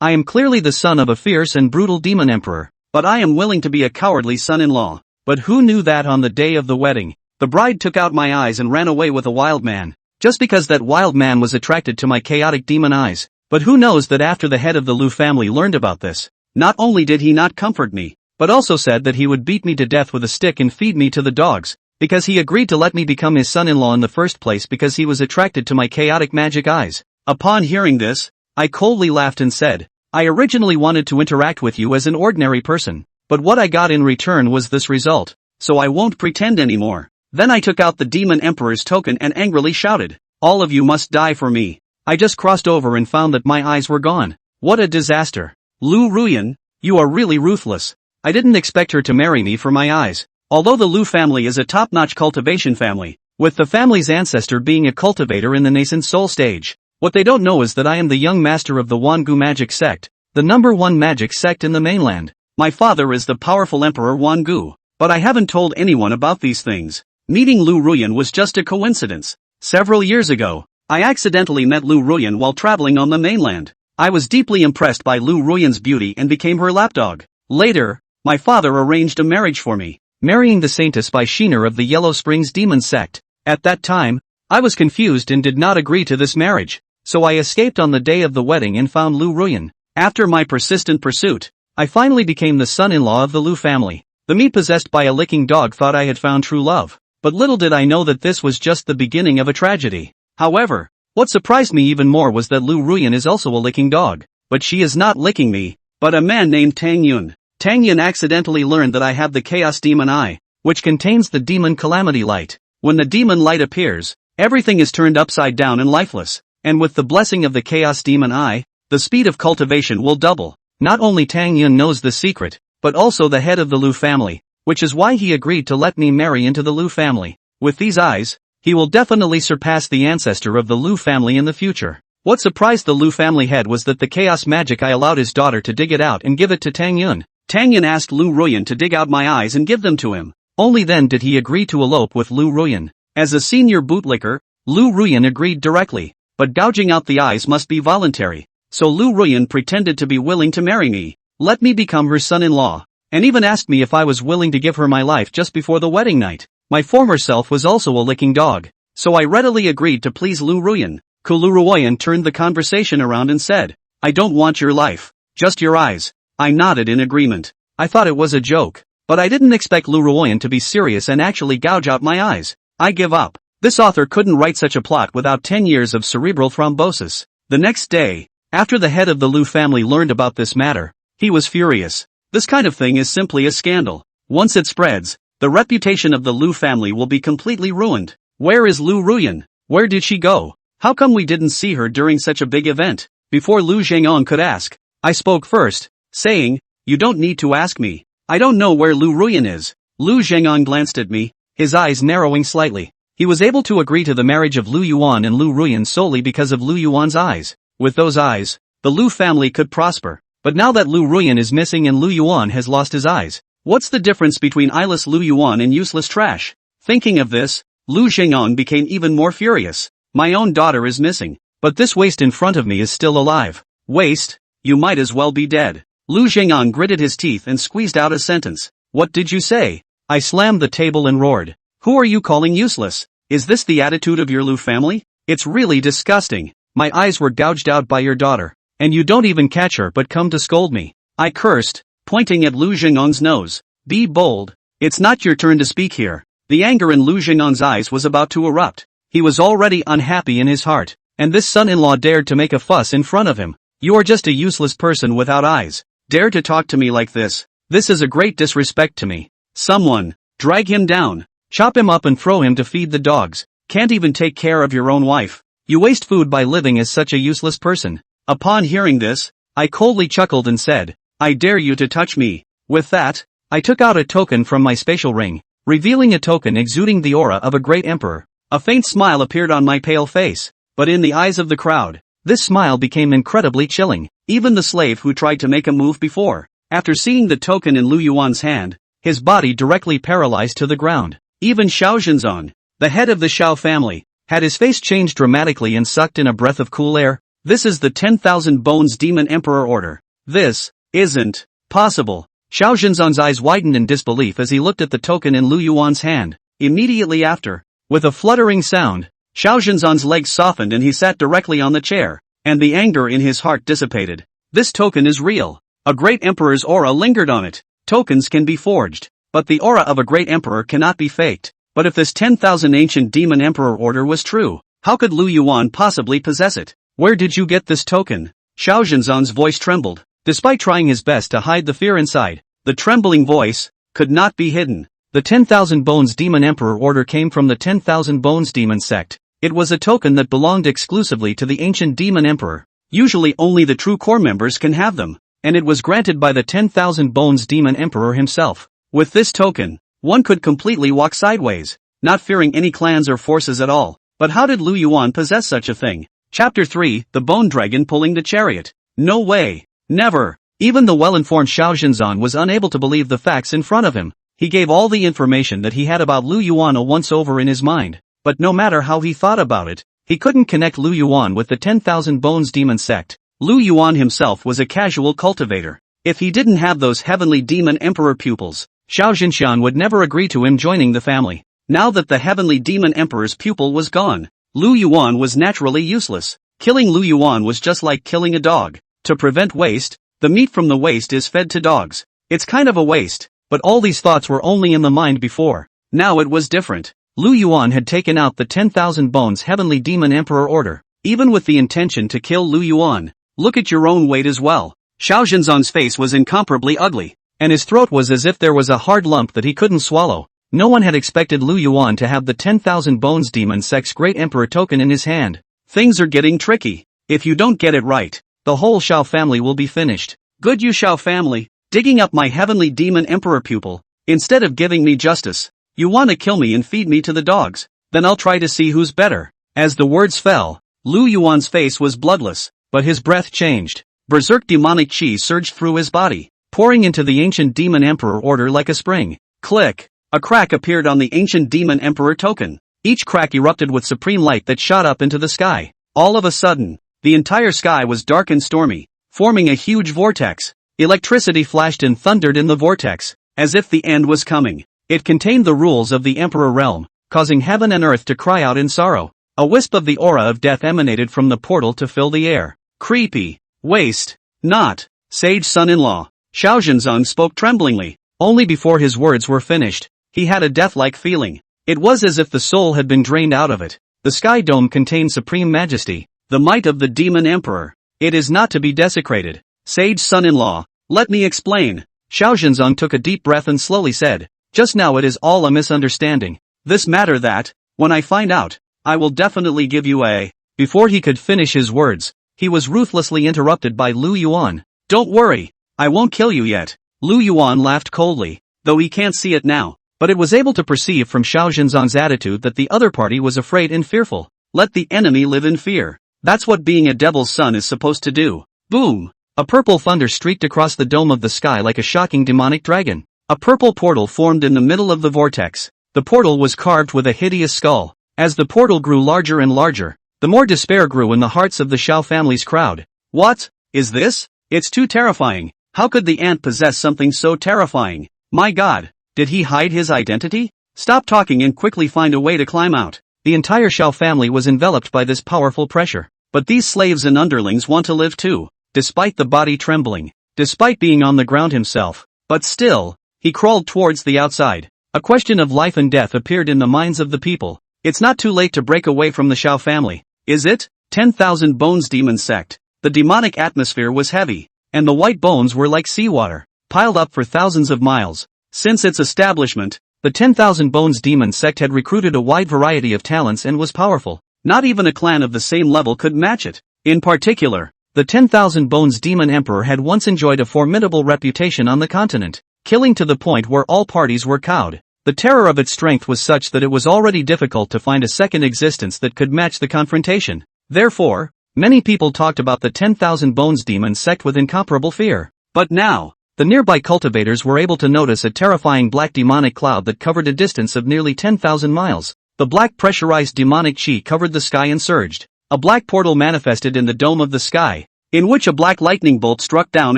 I am clearly the son of a fierce and brutal demon emperor, but I am willing to be a cowardly son-in-law. But who knew that on the day of the wedding, the bride took out my eyes and ran away with a wild man, just because that wild man was attracted to my chaotic demon eyes. But who knows that after the head of the Lu family learned about this, not only did he not comfort me, but also said that he would beat me to death with a stick and feed me to the dogs, because he agreed to let me become his son-in-law in the first place because he was attracted to my chaotic magic eyes. Upon hearing this, I coldly laughed and said, I originally wanted to interact with you as an ordinary person, but what I got in return was this result, so I won't pretend anymore. Then I took out the demon emperor's token and angrily shouted, all of you must die for me. I just crossed over and found that my eyes were gone. What a disaster. Lu Ruyan, you are really ruthless. I didn't expect her to marry me for my eyes. Although the Lu family is a top-notch cultivation family, with the family's ancestor being a cultivator in the nascent soul stage, what they don't know is that I am the young master of the Wangu magic sect, the #1 magic sect in the mainland. My father is the powerful emperor Wangu, but I haven't told anyone about these things. Meeting Lu Ruyan was just a coincidence. Several years ago, I accidentally met Lu Ruyan while traveling on the mainland. I was deeply impressed by Lu Ruyan's beauty and became her lapdog. Later, my father arranged a marriage for me, marrying the Saintess by Yun'er of the Yellow Springs Demon Sect. At that time, I was confused and did not agree to this marriage, so I escaped on the day of the wedding and found Lu Ruyan. After my persistent pursuit, I finally became the son-in-law of the Lu family. The me possessed by a licking dog thought I had found true love, but little did I know that this was just the beginning of a tragedy. However, what surprised me even more was that Lu Ruyan is also a licking dog, but she is not licking me, but a man named Tang Yun. Tang Yun accidentally learned that I have the Chaos Demon Eye, which contains the Demon Calamity Light. When the demon light appears, everything is turned upside down and lifeless, and with the blessing of the Chaos Demon Eye, the speed of cultivation will double. Not only Tang Yun knows the secret, but also the head of the Lu family, which is why he agreed to let me marry into the Lu family. With these eyes, he will definitely surpass the ancestor of the Lu family in the future. What surprised the Lu family head was that the chaos magic I allowed his daughter to dig it out and give it to Tang Yun. Tang Yun asked Lu Ruyan to dig out my eyes and give them to him. Only then did he agree to elope with Lu Ruyan. As a senior bootlicker, Lu Ruyan agreed directly, but gouging out the eyes must be voluntary, so Lu Ruyan pretended to be willing to marry me, let me become her son-in-law, and even asked me if I was willing to give her my life just before the wedding night. My former self was also a licking dog, so I readily agreed to please Lu Ruyan. Lu Ruyan turned the conversation around and said, I don't want your life, just your eyes. I nodded in agreement. I thought it was a joke, but I didn't expect Lu Ruyan to be serious and actually gouge out my eyes. I give up. This author couldn't write such a plot without 10 years of cerebral thrombosis. The next day, after the head of the Lu family learned about this matter, he was furious. This kind of thing is simply a scandal. Once it spreads, the reputation of the Lu family will be completely ruined. Where is Lu Ruyan? Where did she go? How come we didn't see her during such a big event? Before Lu Zhengong could ask, I spoke first, saying, you don't need to ask me. I don't know where Lu Ruyan is. Lu Zhengong glanced at me, his eyes narrowing slightly. He was able to agree to the marriage of Lu Yuan and Lu Ruyan solely because of Lu Yuan's eyes. With those eyes, the Lu family could prosper. But now that Lu Ruyan is missing and Lu Yuan has lost his eyes, what's the difference between eyeless Lu Yuan and useless trash? Thinking of this, Lu Zhengong became even more furious. My own daughter is missing, but this waste in front of me is still alive. Waste? You might as well be dead. Lu Zhengong gritted his teeth and squeezed out a sentence. What did you say? I slammed the table and roared. Who are you calling useless? Is this the attitude of your Lu family? It's really disgusting. My eyes were gouged out by your daughter, and you don't even catch her but come to scold me. I cursed, pointing at Lu Zhengong's nose. Be bold. It's not your turn to speak here. The anger in Lu Zhengong's eyes was about to erupt. He was already unhappy in his heart, and this son-in-law dared to make a fuss in front of him. You are just a useless person without eyes. Dare to talk to me like this. This is a great disrespect to me. Someone, drag him down. Chop him up and throw him to feed the dogs. Can't even take care of your own wife. You waste food by living as such a useless person. Upon hearing this, I coldly chuckled and said, I dare you to touch me. With that, I took out a token from my spatial ring, revealing a token exuding the aura of a great emperor. A faint smile appeared on my pale face, but in the eyes of the crowd, this smile became incredibly chilling. Even the slave who tried to make a move before, after seeing the token in Lu Yuan's hand, his body directly paralyzed to the ground. Even Xiao Yun'er, the head of the Xiao family, had his face change dramatically and sucked in a breath of cool air. This is the 10,000 Bones Demon Emperor Order. This isn't possible. Xiao Yun'er's eyes widened in disbelief as he looked at the token in Lu Yuan's hand. Immediately after, with a fluttering sound, Xiao Yun'er's legs softened and he sat directly on the chair, and the anger in his heart dissipated. This token is real. A great emperor's aura lingered on it. Tokens can be forged, but the aura of a great emperor cannot be faked. But if this 10,000 ancient demon emperor order was true, how could Lu Yuan possibly possess it? Where did you get this token? Xiao Yun'er's voice trembled. Despite trying his best to hide the fear inside, the trembling voice could not be hidden. The 10,000 Bones Demon Emperor Order came from the 10,000 Bones Demon Sect. It was a token that belonged exclusively to the ancient demon emperor. Usually only the true core members can have them, and it was granted by the 10,000 Bones Demon Emperor himself. With this token, one could completely walk sideways, not fearing any clans or forces at all. But how did Lu Yuan possess such a thing? Chapter 3, The Bone Dragon Pulling the Chariot. No way. Never. Even the well-informed Xiao Yun'er was unable to believe the facts in front of him. He gave all the information that he had about Lu Yuan a once-over in his mind, but no matter how he thought about it, he couldn't connect Lu Yuan with the 10,000 Bones Demon Sect. Lu Yuan himself was a casual cultivator. If he didn't have those heavenly demon emperor pupils, Xiao Yun'er would never agree to him joining the family. Now that the heavenly demon emperor's pupil was gone, Lu Yuan was naturally useless. Killing Lu Yuan was just like killing a dog. To prevent waste, the meat from the waste is fed to dogs. It's kind of a waste, but all these thoughts were only in the mind before. Now it was different. Lu Yuan had taken out the 10,000 Bones Heavenly Demon Emperor Order, even with the intention to kill Lu Yuan. Look at your own weight as well. Xiao Yun'er's face was incomparably ugly, and his throat was as if there was a hard lump that he couldn't swallow. No one had expected Lu Yuan to have the 10,000 Bones Demon Sect's Great Emperor token in his hand. Things are getting tricky. If you don't get it right, the whole Xiao family will be finished. Good you Xiao family, digging up my heavenly demon emperor pupil, instead of giving me justice. You want to kill me and feed me to the dogs? Then I'll try to see who's better. As the words fell, Lu Yuan's face was bloodless, but his breath changed. Berserk demonic chi surged through his body, pouring into the ancient demon emperor order like a spring. Click! A crack appeared on the ancient demon emperor token. Each crack erupted with supreme light that shot up into the sky. All of a sudden, the entire sky was dark and stormy, forming a huge vortex. Electricity flashed and thundered in the vortex, as if the end was coming. It contained the rules of the Emperor Realm, causing heaven and earth to cry out in sorrow. A wisp of the aura of death emanated from the portal to fill the air. Creepy. Waste. Not. Sage son-in-law. Xiao Yun'er spoke tremblingly. Only before his words were finished, he had a death-like feeling. It was as if the soul had been drained out of it. The sky dome contained supreme majesty, the might of the demon emperor. It is not to be desecrated. Sage son-in-law, let me explain. Xiao Yun'er took a deep breath and slowly said, just now it is all a misunderstanding. This matter that, when I find out, I will definitely give you a... Before he could finish his words, he was ruthlessly interrupted by Lu Yuan. Don't worry, I won't kill you yet. Lu Yuan laughed coldly, though he can't see it now. But it was able to perceive from Xiao Yun'er's attitude that the other party was afraid and fearful. Let the enemy live in fear. That's what being a devil's son is supposed to do. Boom! A purple thunder streaked across the dome of the sky like a shocking demonic dragon. A purple portal formed in the middle of the vortex. The portal was carved with a hideous skull. As the portal grew larger and larger, the more despair grew in the hearts of the Xiao family's crowd. What is this? It's too terrifying. How could the ant possess something so terrifying? My God! Did he hide his identity? Stop talking and quickly find a way to climb out. The entire Xiao family was enveloped by this powerful pressure. But these slaves and underlings want to live too, despite the body trembling, despite being on the ground himself. But still, he crawled towards the outside. A question of life and death appeared in the minds of the people. It's not too late to break away from the Xiao family, is it? 10,000 Bones Demon Sect. The demonic atmosphere was heavy, and the white bones were like seawater, piled up for thousands of miles. Since its establishment, the 10,000 Bones Demon Sect had recruited a wide variety of talents and was powerful. Not even a clan of the same level could match it. In particular, the 10,000 Bones Demon Emperor had once enjoyed a formidable reputation on the continent, killing to the point where all parties were cowed. The terror of its strength was such that it was already difficult to find a second existence that could match the confrontation. Therefore, many people talked about the 10,000 Bones Demon Sect with incomparable fear. But now, the nearby cultivators were able to notice a terrifying black demonic cloud that covered a distance of nearly 10,000 miles. The black pressurized demonic chi covered the sky and surged, a black portal manifested in the dome of the sky, in which a black lightning bolt struck down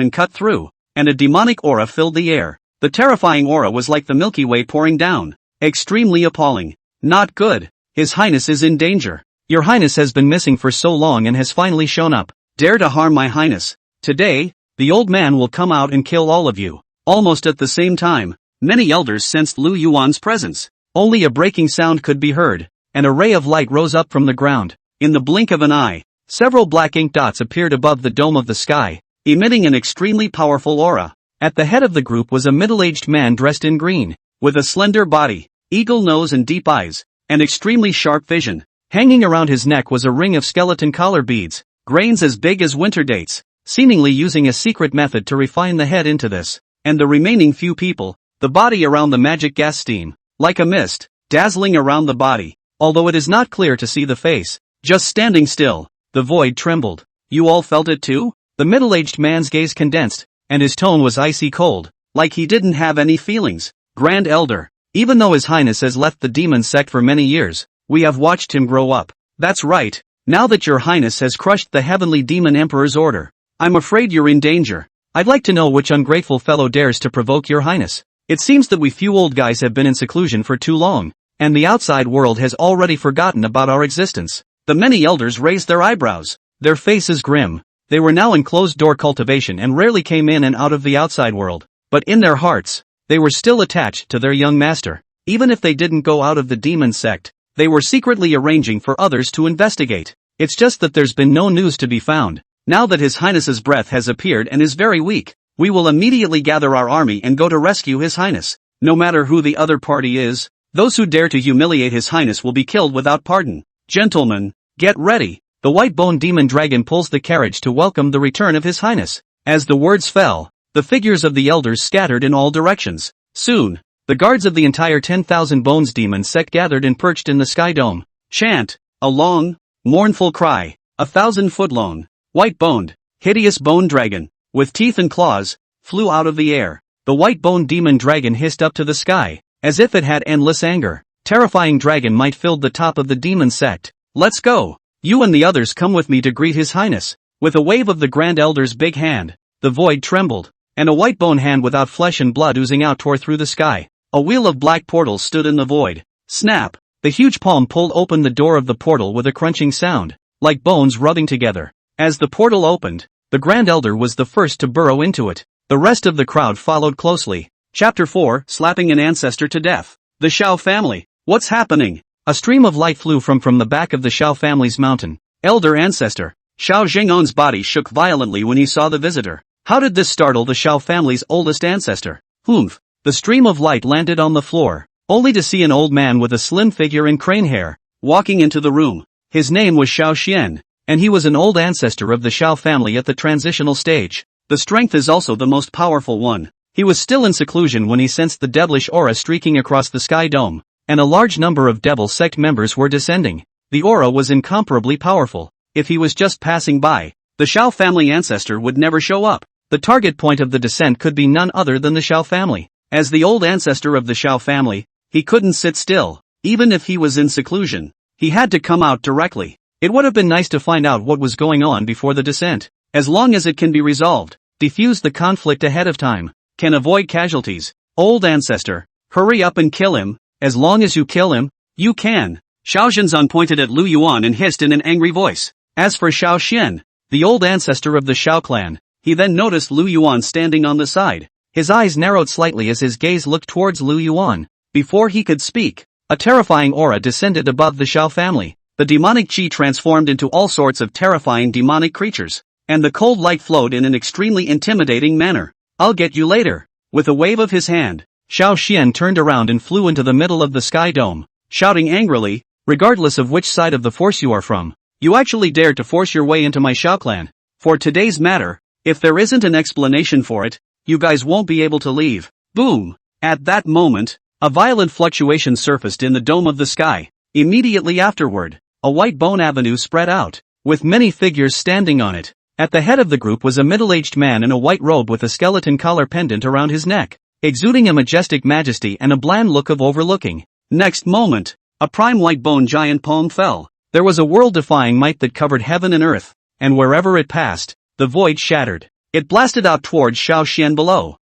and cut through, and a demonic aura filled the air. The terrifying aura was like the Milky Way pouring down. Extremely appalling. Not good. His Highness is in danger. Your Highness has been missing for so long and has finally shown up. Dare to harm my Highness. Today, the old man will come out and kill all of you. Almost at the same time, many elders sensed Lu Yuan's presence. Only a breaking sound could be heard. And a ray of light rose up from the ground. In the blink of an eye, several black ink dots appeared above the dome of the sky, emitting an extremely powerful aura. At the head of the group was a middle-aged man dressed in green, with a slender body, eagle nose and deep eyes, and extremely sharp vision. Hanging around his neck was a ring of skeleton collar beads, grains as big as winter dates, seemingly using a secret method to refine the head into this. And the remaining few people, the body around the magic gas steam, like a mist, dazzling around the body, although it is not clear to see the face, just standing still. The void trembled. You all felt it too? The middle-aged man's gaze condensed, and his tone was icy cold, like he didn't have any feelings. Grand Elder, even though His Highness has left the demon sect for many years, we have watched him grow up. That's right. Now that your Highness has crushed the heavenly demon emperor's order, I'm afraid you're in danger. I'd like to know which ungrateful fellow dares to provoke your Highness. It seems that we few old guys have been in seclusion for too long, and the outside world has already forgotten about our existence. The many elders raised their eyebrows, their faces grim. They were now in closed-door cultivation and rarely came in and out of the outside world, but in their hearts, they were still attached to their young master. Even if they didn't go out of the demon sect, they were secretly arranging for others to investigate. It's just that there's been no news to be found. Now that His Highness's breath has appeared and is very weak, we will immediately gather our army and go to rescue His Highness. No matter who the other party is, those who dare to humiliate His Highness will be killed without pardon. Gentlemen, get ready. The white-boned demon dragon pulls the carriage to welcome the return of His Highness. As the words fell, the figures of the elders scattered in all directions. Soon, the guards of the entire 10,000 Bones demon sect gathered and perched in the sky dome. Chant, a long, mournful cry, 1,000-foot long, white-boned, hideous bone dragon, with teeth and claws, flew out of the air. The white-boned demon dragon hissed up to the sky, as if it had endless anger. Terrifying dragon might filled the top of the demon sect. Let's go. You and the others come with me to greet His Highness. With a wave of the Grand Elder's big hand, the void trembled, and a white bone hand without flesh and blood oozing out tore through the sky. A wheel of black portals stood in the void. Snap! The huge palm pulled open the door of the portal with a crunching sound, like bones rubbing together. As the portal opened, the Grand Elder was the first to burrow into it. The rest of the crowd followed closely. Chapter 4, Slapping an Ancestor to Death. The Xiao family. What's happening? A stream of light flew from the back of the Xiao family's mountain. Elder ancestor. Xiao Zhengon's body shook violently when he saw the visitor. How did this startle the Xiao family's oldest ancestor? Humph. The stream of light landed on the floor, only to see an old man with a slim figure and crane hair, walking into the room. His name was Xiao Xian, and he was an old ancestor of the Xiao family at the transitional stage. The strength is also the most powerful one. He was still in seclusion when he sensed the devilish aura streaking across the sky dome, and a large number of devil sect members were descending. The aura was incomparably powerful. If he was just passing by, the Xiao family ancestor would never show up. The target point of the descent could be none other than the Xiao family. As the old ancestor of the Xiao family, he couldn't sit still. Even if he was in seclusion, he had to come out directly. It would have been nice to find out what was going on before the descent. As long as it can be resolved, defuse the conflict ahead of time, can avoid casualties. Old ancestor, hurry up and kill him. As long as you kill him, you can. Xiao Zhenzan pointed at Lu Yuan and hissed in an angry voice. As for Xiao Xian, the old ancestor of the Xiao clan, he then noticed Lu Yuan standing on the side. His eyes narrowed slightly as his gaze looked towards Lu Yuan. Before he could speak, a terrifying aura descended above the Xiao family. The demonic qi transformed into all sorts of terrifying demonic creatures, and the cold light flowed in an extremely intimidating manner. I'll get you later. With a wave of his hand, Xiao Xian turned around and flew into the middle of the sky dome, shouting angrily, regardless of which side of the force you are from, you actually dared to force your way into my Xiao clan. For today's matter, if there isn't an explanation for it, you guys won't be able to leave. Boom! At that moment, a violent fluctuation surfaced in the dome of the sky. Immediately afterward, a white bone avenue spread out, with many figures standing on it. At the head of the group was a middle-aged man in a white robe with a skeleton collar pendant around his neck, exuding a majestic majesty and a bland look of overlooking. Next moment, a prime white bone giant palm fell. There was a world-defying might that covered heaven and earth, and wherever it passed, the void shattered. It blasted out towards Xiao Xian below.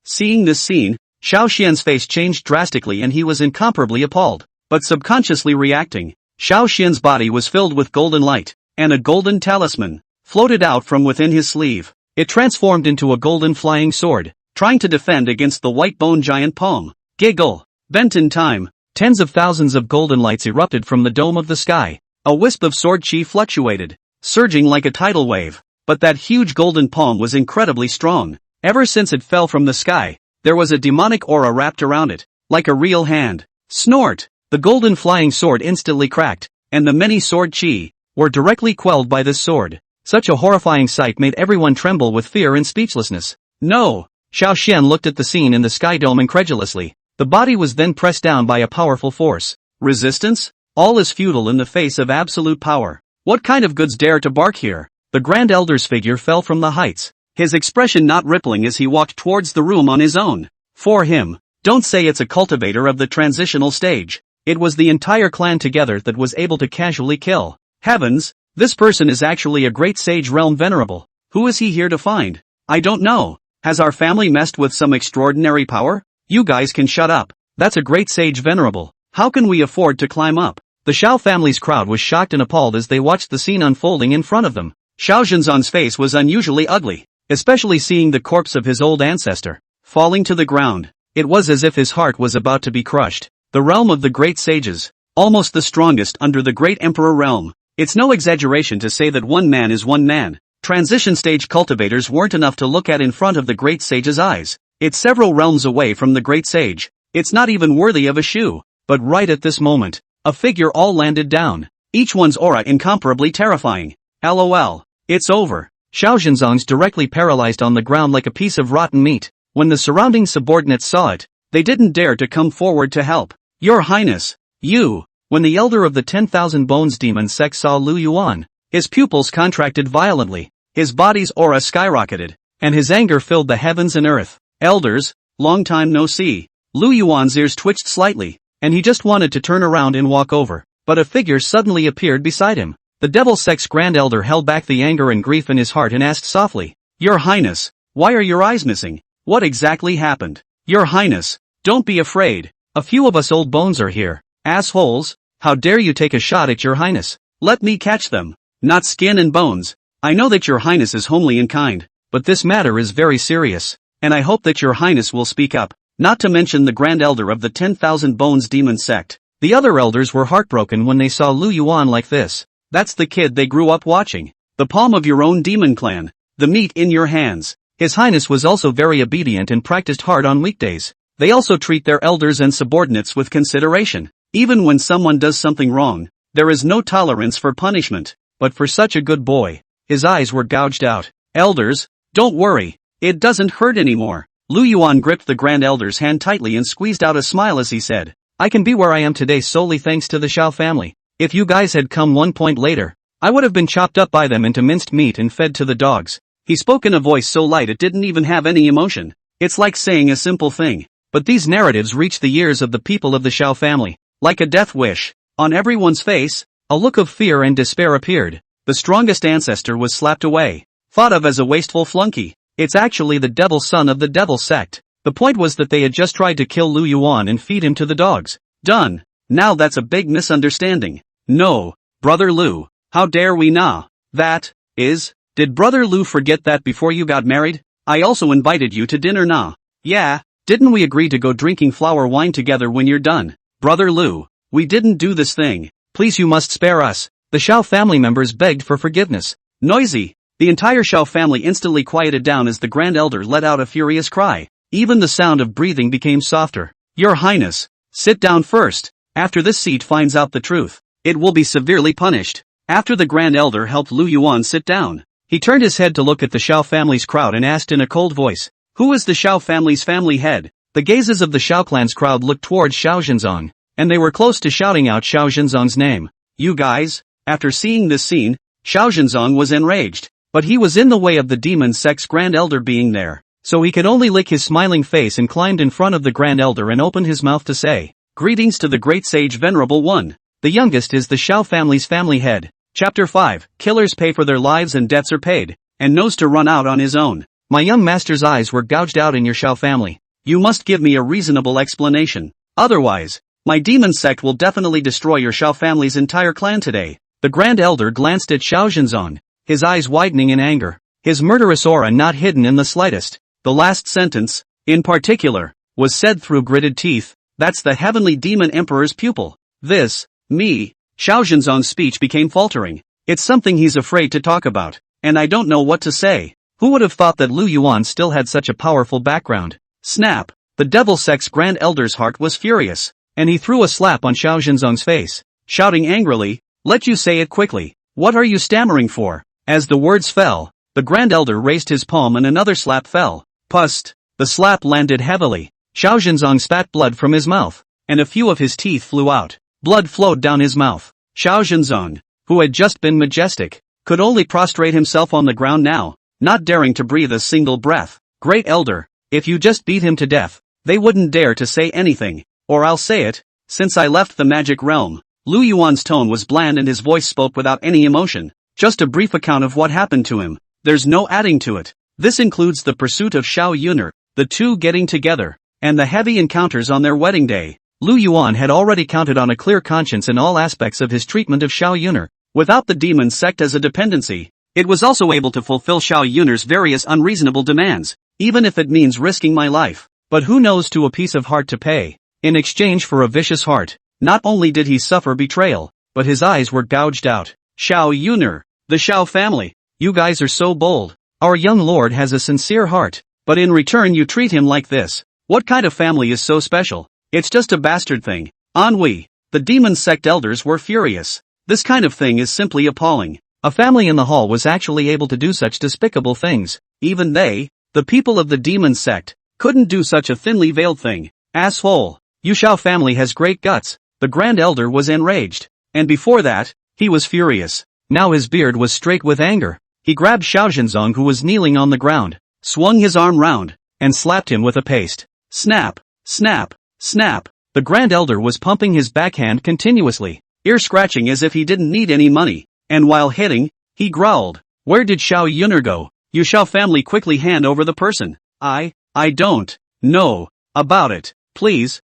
Seeing this scene, Xiao Xian's face changed drastically and he was incomparably appalled, but subconsciously reacting. Xiao Xian's body was filled with golden light, and a golden talisman floated out from within his sleeve. It transformed into a golden flying sword, trying to defend against the white bone giant palm. Giggle. Bent in time, tens of thousands of golden lights erupted from the dome of the sky. A wisp of sword chi fluctuated, surging like a tidal wave. But that huge golden palm was incredibly strong. Ever since it fell from the sky, there was a demonic aura wrapped around it, like a real hand. Snort! The golden flying sword instantly cracked, and the many sword chi were directly quelled by this sword. Such a horrifying sight made everyone tremble with fear and speechlessness. No! Xiao Xian looked at the scene in the sky dome incredulously. The body was then pressed down by a powerful force. Resistance? All is futile in the face of absolute power. What kind of goods dare to bark here? The Grand Elder's figure fell from the heights, his expression not rippling as he walked towards the room on his own. For him, don't say it's a cultivator of the transitional stage. It was the entire clan together that was able to casually kill. Heavens, this person is actually a great sage realm venerable. Who is he here to find? I don't know. Has our family messed with some extraordinary power? You guys can shut up. That's a great sage venerable. How can we afford to climb up? The Xiao family's crowd was shocked and appalled as they watched the scene unfolding in front of them. Xiao Zhenzong's face was unusually ugly, especially seeing the corpse of his old ancestor falling to the ground. It was as if his heart was about to be crushed. The realm of the great sages, almost the strongest under the great emperor realm. It's no exaggeration to say that one man is one man. Transition stage cultivators weren't enough to look at in front of the great sage's eyes. It's several realms away from the great sage. It's not even worthy of a shoe. But right at this moment, a figure all landed down. Each one's aura incomparably terrifying. LOL. It's over. Xiao Zhenzong's directly paralyzed on the ground like a piece of rotten meat. When the surrounding subordinates saw it, they didn't dare to come forward to help. Your Highness, you. When the elder of the 10,000 Bones demon sect saw Lu Yuan, his pupils contracted violently, his body's aura skyrocketed, and his anger filled the heavens and earth. Elders, long time no see. Lu Yuan's ears twitched slightly, and he just wanted to turn around and walk over, but a figure suddenly appeared beside him. The Devil Sect's Grand Elder held back the anger and grief in his heart and asked softly, Your Highness, why are your eyes missing? What exactly happened? Your Highness, don't be afraid. A few of us old bones are here. Assholes, how dare you take a shot at Your Highness? Let me catch them. Not skin and bones. I know that Your Highness is homely and kind, but this matter is very serious, and I hope that Your Highness will speak up, not to mention the Grand Elder of the 10,000 Bones demon sect. The other elders were heartbroken when they saw Lu Yuan like this. That's the kid they grew up watching. The palm of your own demon clan. The meat in your hands. His Highness was also very obedient and practiced hard on weekdays. They also treat their elders and subordinates with consideration. Even when someone does something wrong, there is no tolerance for punishment. But for such a good boy, his eyes were gouged out. Elders, don't worry. It doesn't hurt anymore. Lu Yuan gripped the Grand Elder's hand tightly and squeezed out a smile as he said, I can be where I am today solely thanks to the Xiao family. If you guys had come 1 point later, I would have been chopped up by them into minced meat and fed to the dogs. He spoke in a voice so light it didn't even have any emotion. It's like saying a simple thing. But these narratives reached the ears of the people of the Xiao family, like a death wish. On everyone's face, a look of fear and despair appeared. The strongest ancestor was slapped away, thought of as a wasteful flunky. It's actually the devil son of the devil sect. The point was that they had just tried to kill Lu Yuan and feed him to the dogs. Done. Now that's a big misunderstanding. No, Brother Lu, how dare we nah? That is, did Brother Lu forget that before you got married? I also invited you to dinner nah? Yeah, didn't we agree to go drinking flower wine together when you're done? Brother Lu, we didn't do this thing. Please you must spare us. The Xiao family members begged for forgiveness. Noisy. The entire Xiao family instantly quieted down as the Grand Elder let out a furious cry. Even the sound of breathing became softer. Your Highness, sit down first. After this seat finds out the truth, it will be severely punished. After the Grand Elder helped Lu Yuan sit down, he turned his head to look at the Xiao family's crowd and asked in a cold voice, Who is the Xiao family's family head? The gazes of the Xiao clan's crowd looked towards Xiao Zhenzong, and they were close to shouting out Xiao Zhenzong's name. You guys? After seeing this scene, Xiao Zhenzong was enraged, but he was in the way of the demon sect's Grand Elder being there, so he could only lick his smiling face and climbed in front of the Grand Elder and opened his mouth to say, Greetings to the great sage venerable one. The youngest is the Xiao family's family head. Chapter 5, Killers pay for their lives and debts are paid, and knows to run out on his own. My young master's eyes were gouged out in your Xiao family. You must give me a reasonable explanation. Otherwise, my demon sect will definitely destroy your Xiao family's entire clan today. The Grand Elder glanced at Xiao Yun'er, his eyes widening in anger, his murderous aura not hidden in the slightest. The last sentence, in particular, was said through gritted teeth. That's the heavenly demon emperor's pupil. This, me. Xiao Yun'er's speech became faltering. It's something he's afraid to talk about, and I don't know what to say. Who would have thought that Lu Yuan still had such a powerful background? Snap! The Devil Sect's Grand Elder's heart was furious, and he threw a slap on Xiao Yun'er's face, shouting angrily, "Let you say it quickly. What are you stammering for?" As the words fell, the Grand Elder raised his palm and another slap fell. Pust! The slap landed heavily. Xiao Yun'er spat blood from his mouth, and a few of his teeth flew out. Blood flowed down his mouth. Xiao Yun'er, who had just been majestic, could only prostrate himself on the ground now, not daring to breathe a single breath. Great Elder, if you just beat him to death, they wouldn't dare to say anything, or I'll say it. Since I left the magic realm. Lu Yuan's tone was bland and his voice spoke without any emotion. Just a brief account of what happened to him. There's no adding to it. This includes the pursuit of Xiao Yun'er, the two getting together, and the heavy encounters on their wedding day. Lu Yuan had already counted on a clear conscience in all aspects of his treatment of Xiao Yun'er. Without the demon sect as a dependency, it was also able to fulfill Xiao Yun'er's various unreasonable demands, even if it means risking my life. But who knows to a piece of heart to pay, in exchange for a vicious heart. Not only did he suffer betrayal, but his eyes were gouged out. Xiao Yun'er, the Xiao family, you guys are so bold. Our young lord has a sincere heart, but in return you treat him like this. What kind of family is so special? It's just a bastard thing. Ennui. The demon sect elders were furious. This kind of thing is simply appalling. A family in the hall was actually able to do such despicable things. Even they, the people of the demon sect, couldn't do such a thinly veiled thing. Asshole. You Xiao family has great guts. The Grand Elder was enraged. And before that, he was furious. Now his beard was straight with anger. He grabbed Xiao Yun'er who was kneeling on the ground, swung his arm round, and slapped him with a paste. Snap, snap, snap. The Grand Elder was pumping his backhand continuously, ear-scratching as if he didn't need any money, and while hitting, he growled, "Where did Xiao Yun'er go? You Xiao family quickly hand over the person. I don't know about it. Please,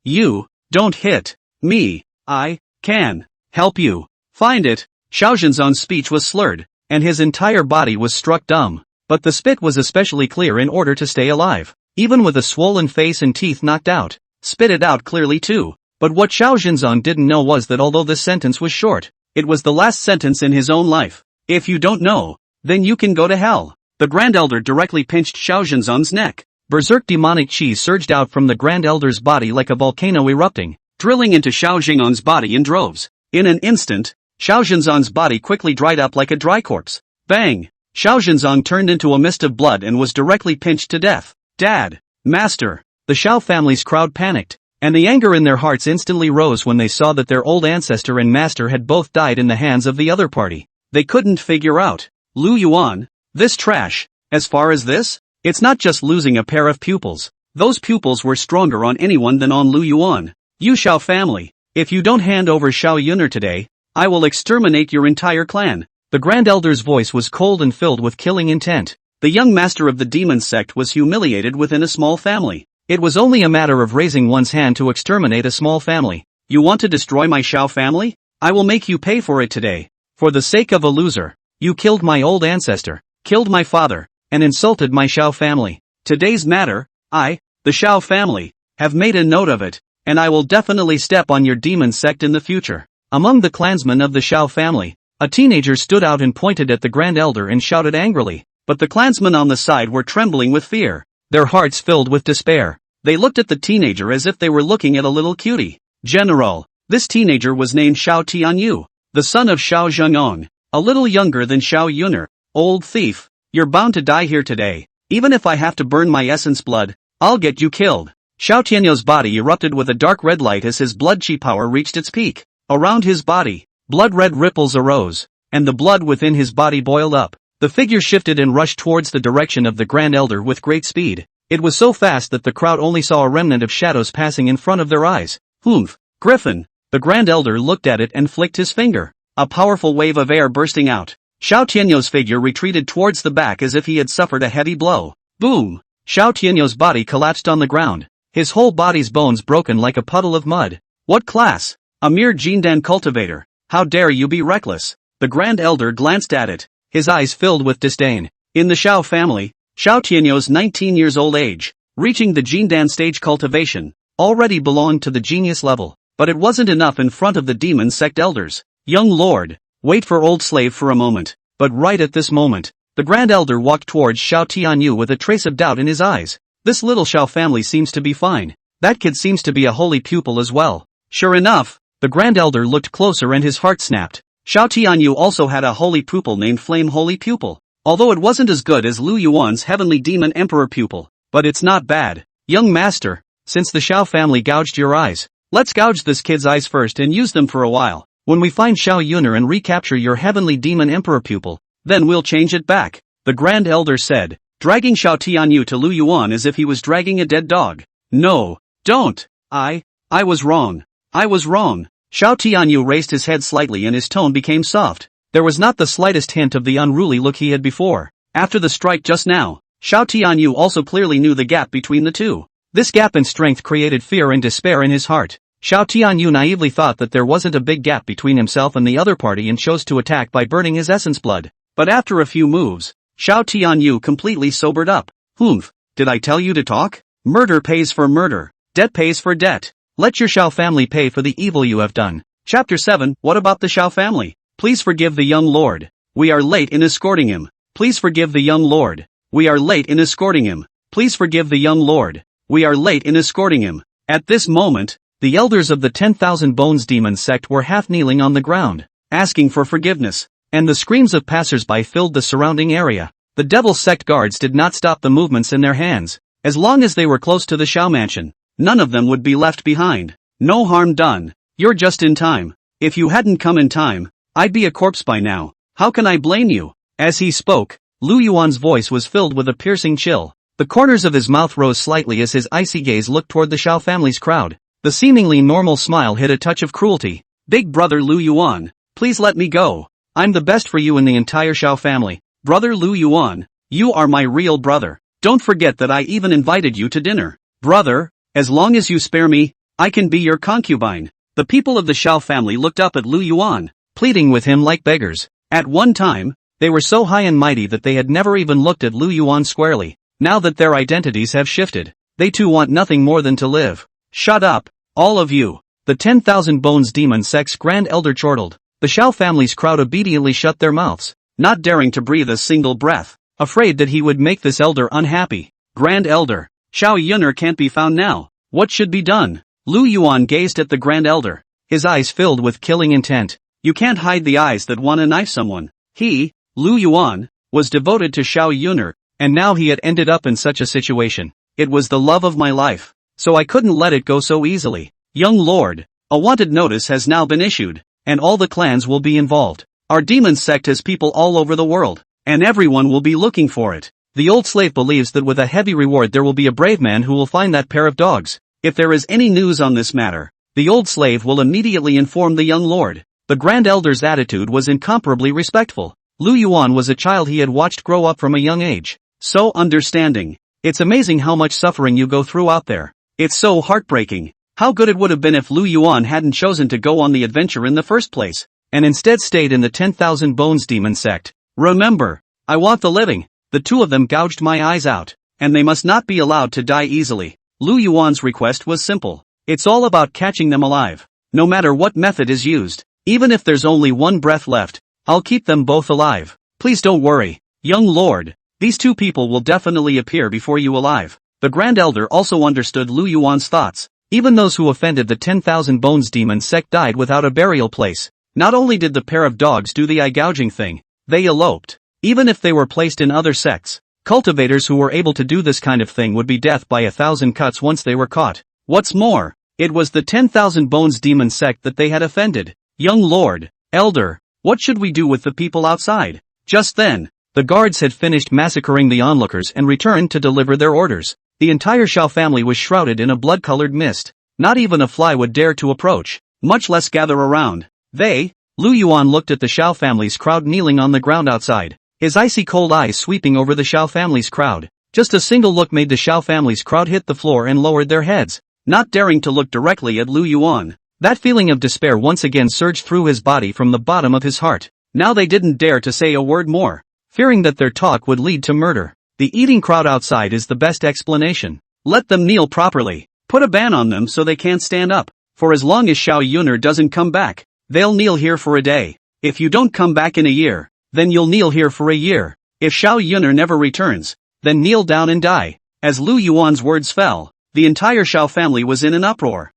you, don't hit me. I can help you find it." Xiao Yun'er's speech was slurred, and his entire body was struck dumb, but the spit was especially clear in order to stay alive. Even with a swollen face and teeth knocked out, spit it out clearly too. But what Xiao Yun'er didn't know was that although this sentence was short, it was the last sentence in his own life. If you don't know, then you can go to hell. The Grand Elder directly pinched Xiao Yun'er's neck. Berserk demonic chi surged out from the Grand Elder's body like a volcano erupting, drilling into Xiao Yun'er's body in droves. In an instant, Xiao Yun'er's body quickly dried up like a dry corpse. Bang! Xiao Yun'er turned into a mist of blood and was directly pinched to death. Dad! Master! The Xiao family's crowd panicked, and the anger in their hearts instantly rose when they saw that their old ancestor and master had both died in the hands of the other party. They couldn't figure out. Lu Yuan, this trash. As far as this, it's not just losing a pair of pupils. Those pupils were stronger on anyone than on Lu Yuan. You Xiao family, if you don't hand over Xiao Yun'er today, I will exterminate your entire clan. The Grand Elder's voice was cold and filled with killing intent. The young master of the demon sect was humiliated within a small family. It was only a matter of raising one's hand to exterminate a small family. You want to destroy my Xiao family? I will make you pay for it today. For the sake of a loser, you killed my old ancestor, killed my father, and insulted my Xiao family. Today's matter, I, the Xiao family, have made a note of it, and I will definitely step on your demon sect in the future. Among the clansmen of the Xiao family, a teenager stood out and pointed at the Grand Elder and shouted angrily, but the clansmen on the side were trembling with fear, their hearts filled with despair. They looked at the teenager as if they were looking at a little cutie. General, this teenager was named Xiao Tianyu, the son of Xiao Yun'er, a little younger than Xiao Yun'er. Old thief, you're bound to die here today. Even if I have to burn my essence blood, I'll get you killed. Xiao Tianyu's body erupted with a dark red light as his blood chi power reached its peak. Around his body, blood-red ripples arose, and the blood within his body boiled up. The figure shifted and rushed towards the direction of the Grand Elder with great speed. It was so fast that the crowd only saw a remnant of shadows passing in front of their eyes. Humph! Griffin! The Grand Elder looked at it and flicked his finger. A powerful wave of air bursting out. Xiao Tianyou's figure retreated towards the back as if he had suffered a heavy blow. Boom! Xiao Tianyou's body collapsed on the ground. His whole body's bones broken like a puddle of mud. What class? A mere Jindan cultivator. How dare you be reckless? The Grand Elder glanced at it, his eyes filled with disdain. In the Xiao family, Xiao Tianyou's 19 years old age, reaching the Jindan stage cultivation, already belonged to the genius level. But it wasn't enough in front of the demon sect elders. Young lord, wait for old slave for a moment. But right at this moment, the Grand Elder walked towards Xiao Tianyou with a trace of doubt in his eyes. This little Xiao family seems to be fine. That kid seems to be a holy pupil as well. Sure enough, the Grand Elder looked closer and his heart snapped. Xiao Tianyou also had a holy pupil named Flame Holy Pupil. Although it wasn't as good as Lu Yuan's Heavenly Demon Emperor pupil. But it's not bad. Young master, since the Xiao family gouged your eyes, let's gouge this kid's eyes first and use them for a while. When we find Xiao Yun'er and recapture your Heavenly Demon Emperor pupil, then we'll change it back, the Grand Elder said, dragging Xiao Tianyou to Lu Yuan as if he was dragging a dead dog. No, don't. I was wrong. I was wrong. Xiao Tianyou raised his head slightly and his tone became soft. There was not the slightest hint of the unruly look he had before. After the strike just now, Xiao Tianyou also clearly knew the gap between the two. This gap in strength created fear and despair in his heart. Xiao Tianyou naively thought that there wasn't a big gap between himself and the other party and chose to attack by burning his essence blood. But after a few moves, Xiao Tianyou completely sobered up. Humph, did I tell you to talk? Murder pays for murder. Debt pays for debt. Let your Xiao family pay for the evil you have done. Chapter 7. What about the Xiao family? Please forgive the young lord. We are late in escorting him. Please forgive the young lord. We are late in escorting him. Please forgive the young lord. We are late in escorting him. At this moment, the elders of the 10,000 Bones Demon Sect were half kneeling on the ground, asking for forgiveness, and the screams of passers-by filled the surrounding area. The Devil Sect guards did not stop the movements in their hands. As long as they were close to the Xiao mansion, none of them would be left behind. No harm done. You're just in time. If you hadn't come in time, I'd be a corpse by now. How can I blame you? As he spoke, Lu Yuan's voice was filled with a piercing chill. The corners of his mouth rose slightly as his icy gaze looked toward the Xiao family's crowd. The seemingly normal smile hid a touch of cruelty. Big brother Lu Yuan, please let me go. I'm the best for you in the entire Xiao family. Brother Lu Yuan, you are my real brother. Don't forget that I even invited you to dinner. Brother, as long as you spare me, I can be your concubine. The people of the Xiao family looked up at Lu Yuan, pleading with him like beggars. At one time, they were so high and mighty that they had never even looked at Lu Yuan squarely. Now that their identities have shifted, they too want nothing more than to live. Shut up, all of you. The 10,000 Bones Demon Sect's Grand Elder chortled. The Xiao family's crowd obediently shut their mouths, not daring to breathe a single breath, afraid that he would make this elder unhappy. Grand Elder, Xiao Yun'er can't be found now. What should be done? Lu Yuan gazed at the Grand Elder, his eyes filled with killing intent. You can't hide the eyes that want to knife someone. He, Lu Yuan, was devoted to Xiao Yun'er, and now he had ended up in such a situation. It was the love of my life, so I couldn't let it go so easily. Young lord, a wanted notice has now been issued, and all the clans will be involved. Our demon sect has people all over the world, and everyone will be looking for it. The old slave believes that with a heavy reward there will be a brave man who will find that pair of dogs. If there is any news on this matter, the old slave will immediately inform the young lord. The Grand Elder's attitude was incomparably respectful. Lu Yuan was a child he had watched grow up from a young age. So understanding. It's amazing how much suffering you go through out there. It's so heartbreaking. How good it would have been if Lu Yuan hadn't chosen to go on the adventure in the first place, and instead stayed in the 10,000 Bones Demon Sect. Remember, I want the living. The two of them gouged my eyes out, and they must not be allowed to die easily. Lu Yuan's request was simple. It's all about catching them alive. No matter what method is used, even if there's only one breath left, I'll keep them both alive. Please don't worry, young lord. These two people will definitely appear before you alive. The Grand Elder also understood Lu Yuan's thoughts. Even those who offended the 10,000 Bones Demon Sect died without a burial place. Not only did the pair of dogs do the eye gouging thing, they eloped. Even if they were placed in other sects, cultivators who were able to do this kind of thing would be death by 1,000 cuts once they were caught. What's more, it was the 10,000 Bones Demon Sect that they had offended. Young lord, elder, what should we do with the people outside? Just then, the guards had finished massacring the onlookers and returned to deliver their orders. The entire Xiao family was shrouded in a blood-colored mist. Not even a fly would dare to approach. much less gather around. Lu Yuan looked at the Xiao family's crowd kneeling on the ground outside, his icy cold eyes sweeping over the Xiao family's crowd. Just a single look made the Xiao family's crowd hit the floor and lowered their heads, not daring to look directly at Lu Yuan. That feeling of despair once again surged through his body from the bottom of his heart. Now they didn't dare to say a word more, fearing that their talk would lead to murder. The eating crowd outside is the best explanation. Let them kneel properly. Put a ban on them so they can't stand up. For as long as Xiao Yun'er doesn't come back, they'll kneel here for a day. If you don't come back in a year, then you'll kneel here for a year. If Xiao Yun'er never returns, then kneel down and die. As Lu Yuan's words fell, the entire Xiao family was in an uproar.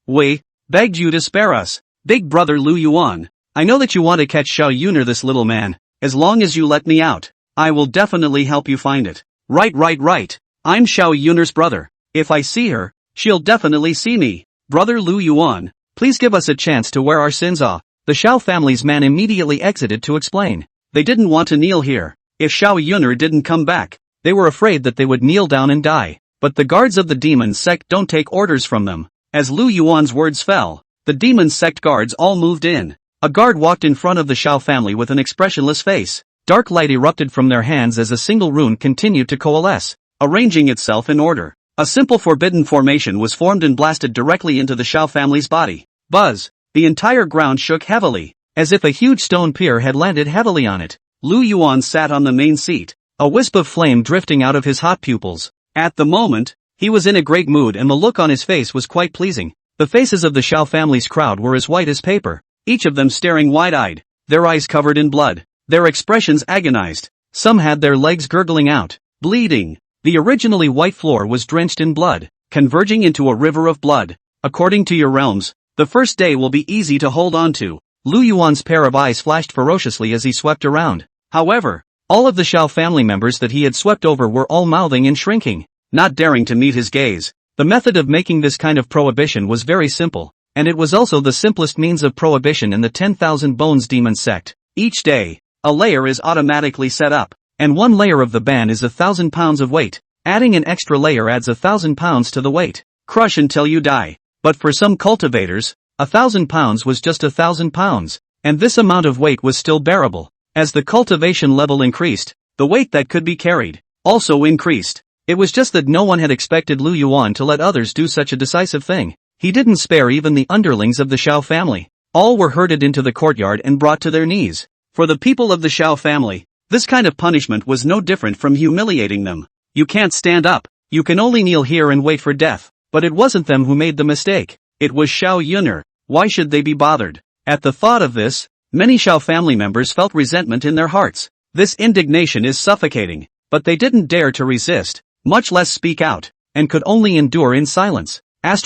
We begged you to spare us. Big brother Lu Yuan, I know that you want to catch Xiao Yun'er, this little man. As long as you let me out, I will definitely help you find it. Right. I'm Xiao Yun'er's brother. If I see her, she'll definitely see me. Brother Lu Yuan, please give us a chance to wear our sins off. The Xiao family's man immediately exited to explain. They didn't want to kneel here. If Xiao Yun'er didn't come back, they were afraid that they would kneel down and die. But the guards of the demon sect don't take orders from them. As Lu Yuan's words fell, the demon sect guards all moved in. A guard walked in front of the Xiao family with an expressionless face. Dark light erupted from their hands as a single rune continued to coalesce, arranging itself in order. A simple forbidden formation was formed and blasted directly into the Xiao family's body. Buzz! The entire ground shook heavily, as if a huge stone pier had landed heavily on it. Lu Yuan sat on the main seat, a wisp of flame drifting out of his hot pupils. At the moment, he was in a great mood and the look on his face was quite pleasing. The faces of the Xiao family's crowd were as white as paper, each of them staring wide-eyed, their eyes covered in blood, their expressions agonized. Some had their legs gurgling out, bleeding. The originally white floor was drenched in blood, converging into a river of blood. According to your realms, the first day will be easy to hold on to. Lu Yuan's pair of eyes flashed ferociously as he swept around. However, all of the Xiao family members that he had swept over were all mouthing and shrinking, not daring to meet his gaze. The method of making this kind of prohibition was very simple, and it was also the simplest means of prohibition in the 10,000 Bones Demon Sect. Each day, a layer is automatically set up, and one layer of the ban is 1,000 pounds of weight. Adding an extra layer adds 1,000 pounds to the weight. Crush until you die. But for some cultivators, 1,000 pounds was just 1,000 pounds, and this amount of weight was still bearable. As the cultivation level increased, the weight that could be carried also increased. It was just that no one had expected Lu Yuan to let others do such a decisive thing. He didn't spare even the underlings of the Xiao family. All were herded into the courtyard and brought to their knees. For the people of the Xiao family, this kind of punishment was no different from humiliating them. You can't stand up, you can only kneel here and wait for death. But it wasn't them who made the mistake. It was Xiao Yun'er. Why should they be bothered? At the thought of this, many Xiao family members felt resentment in their hearts. This indignation is suffocating, but they didn't dare to resist, much less speak out, and could only endure in silence. I'd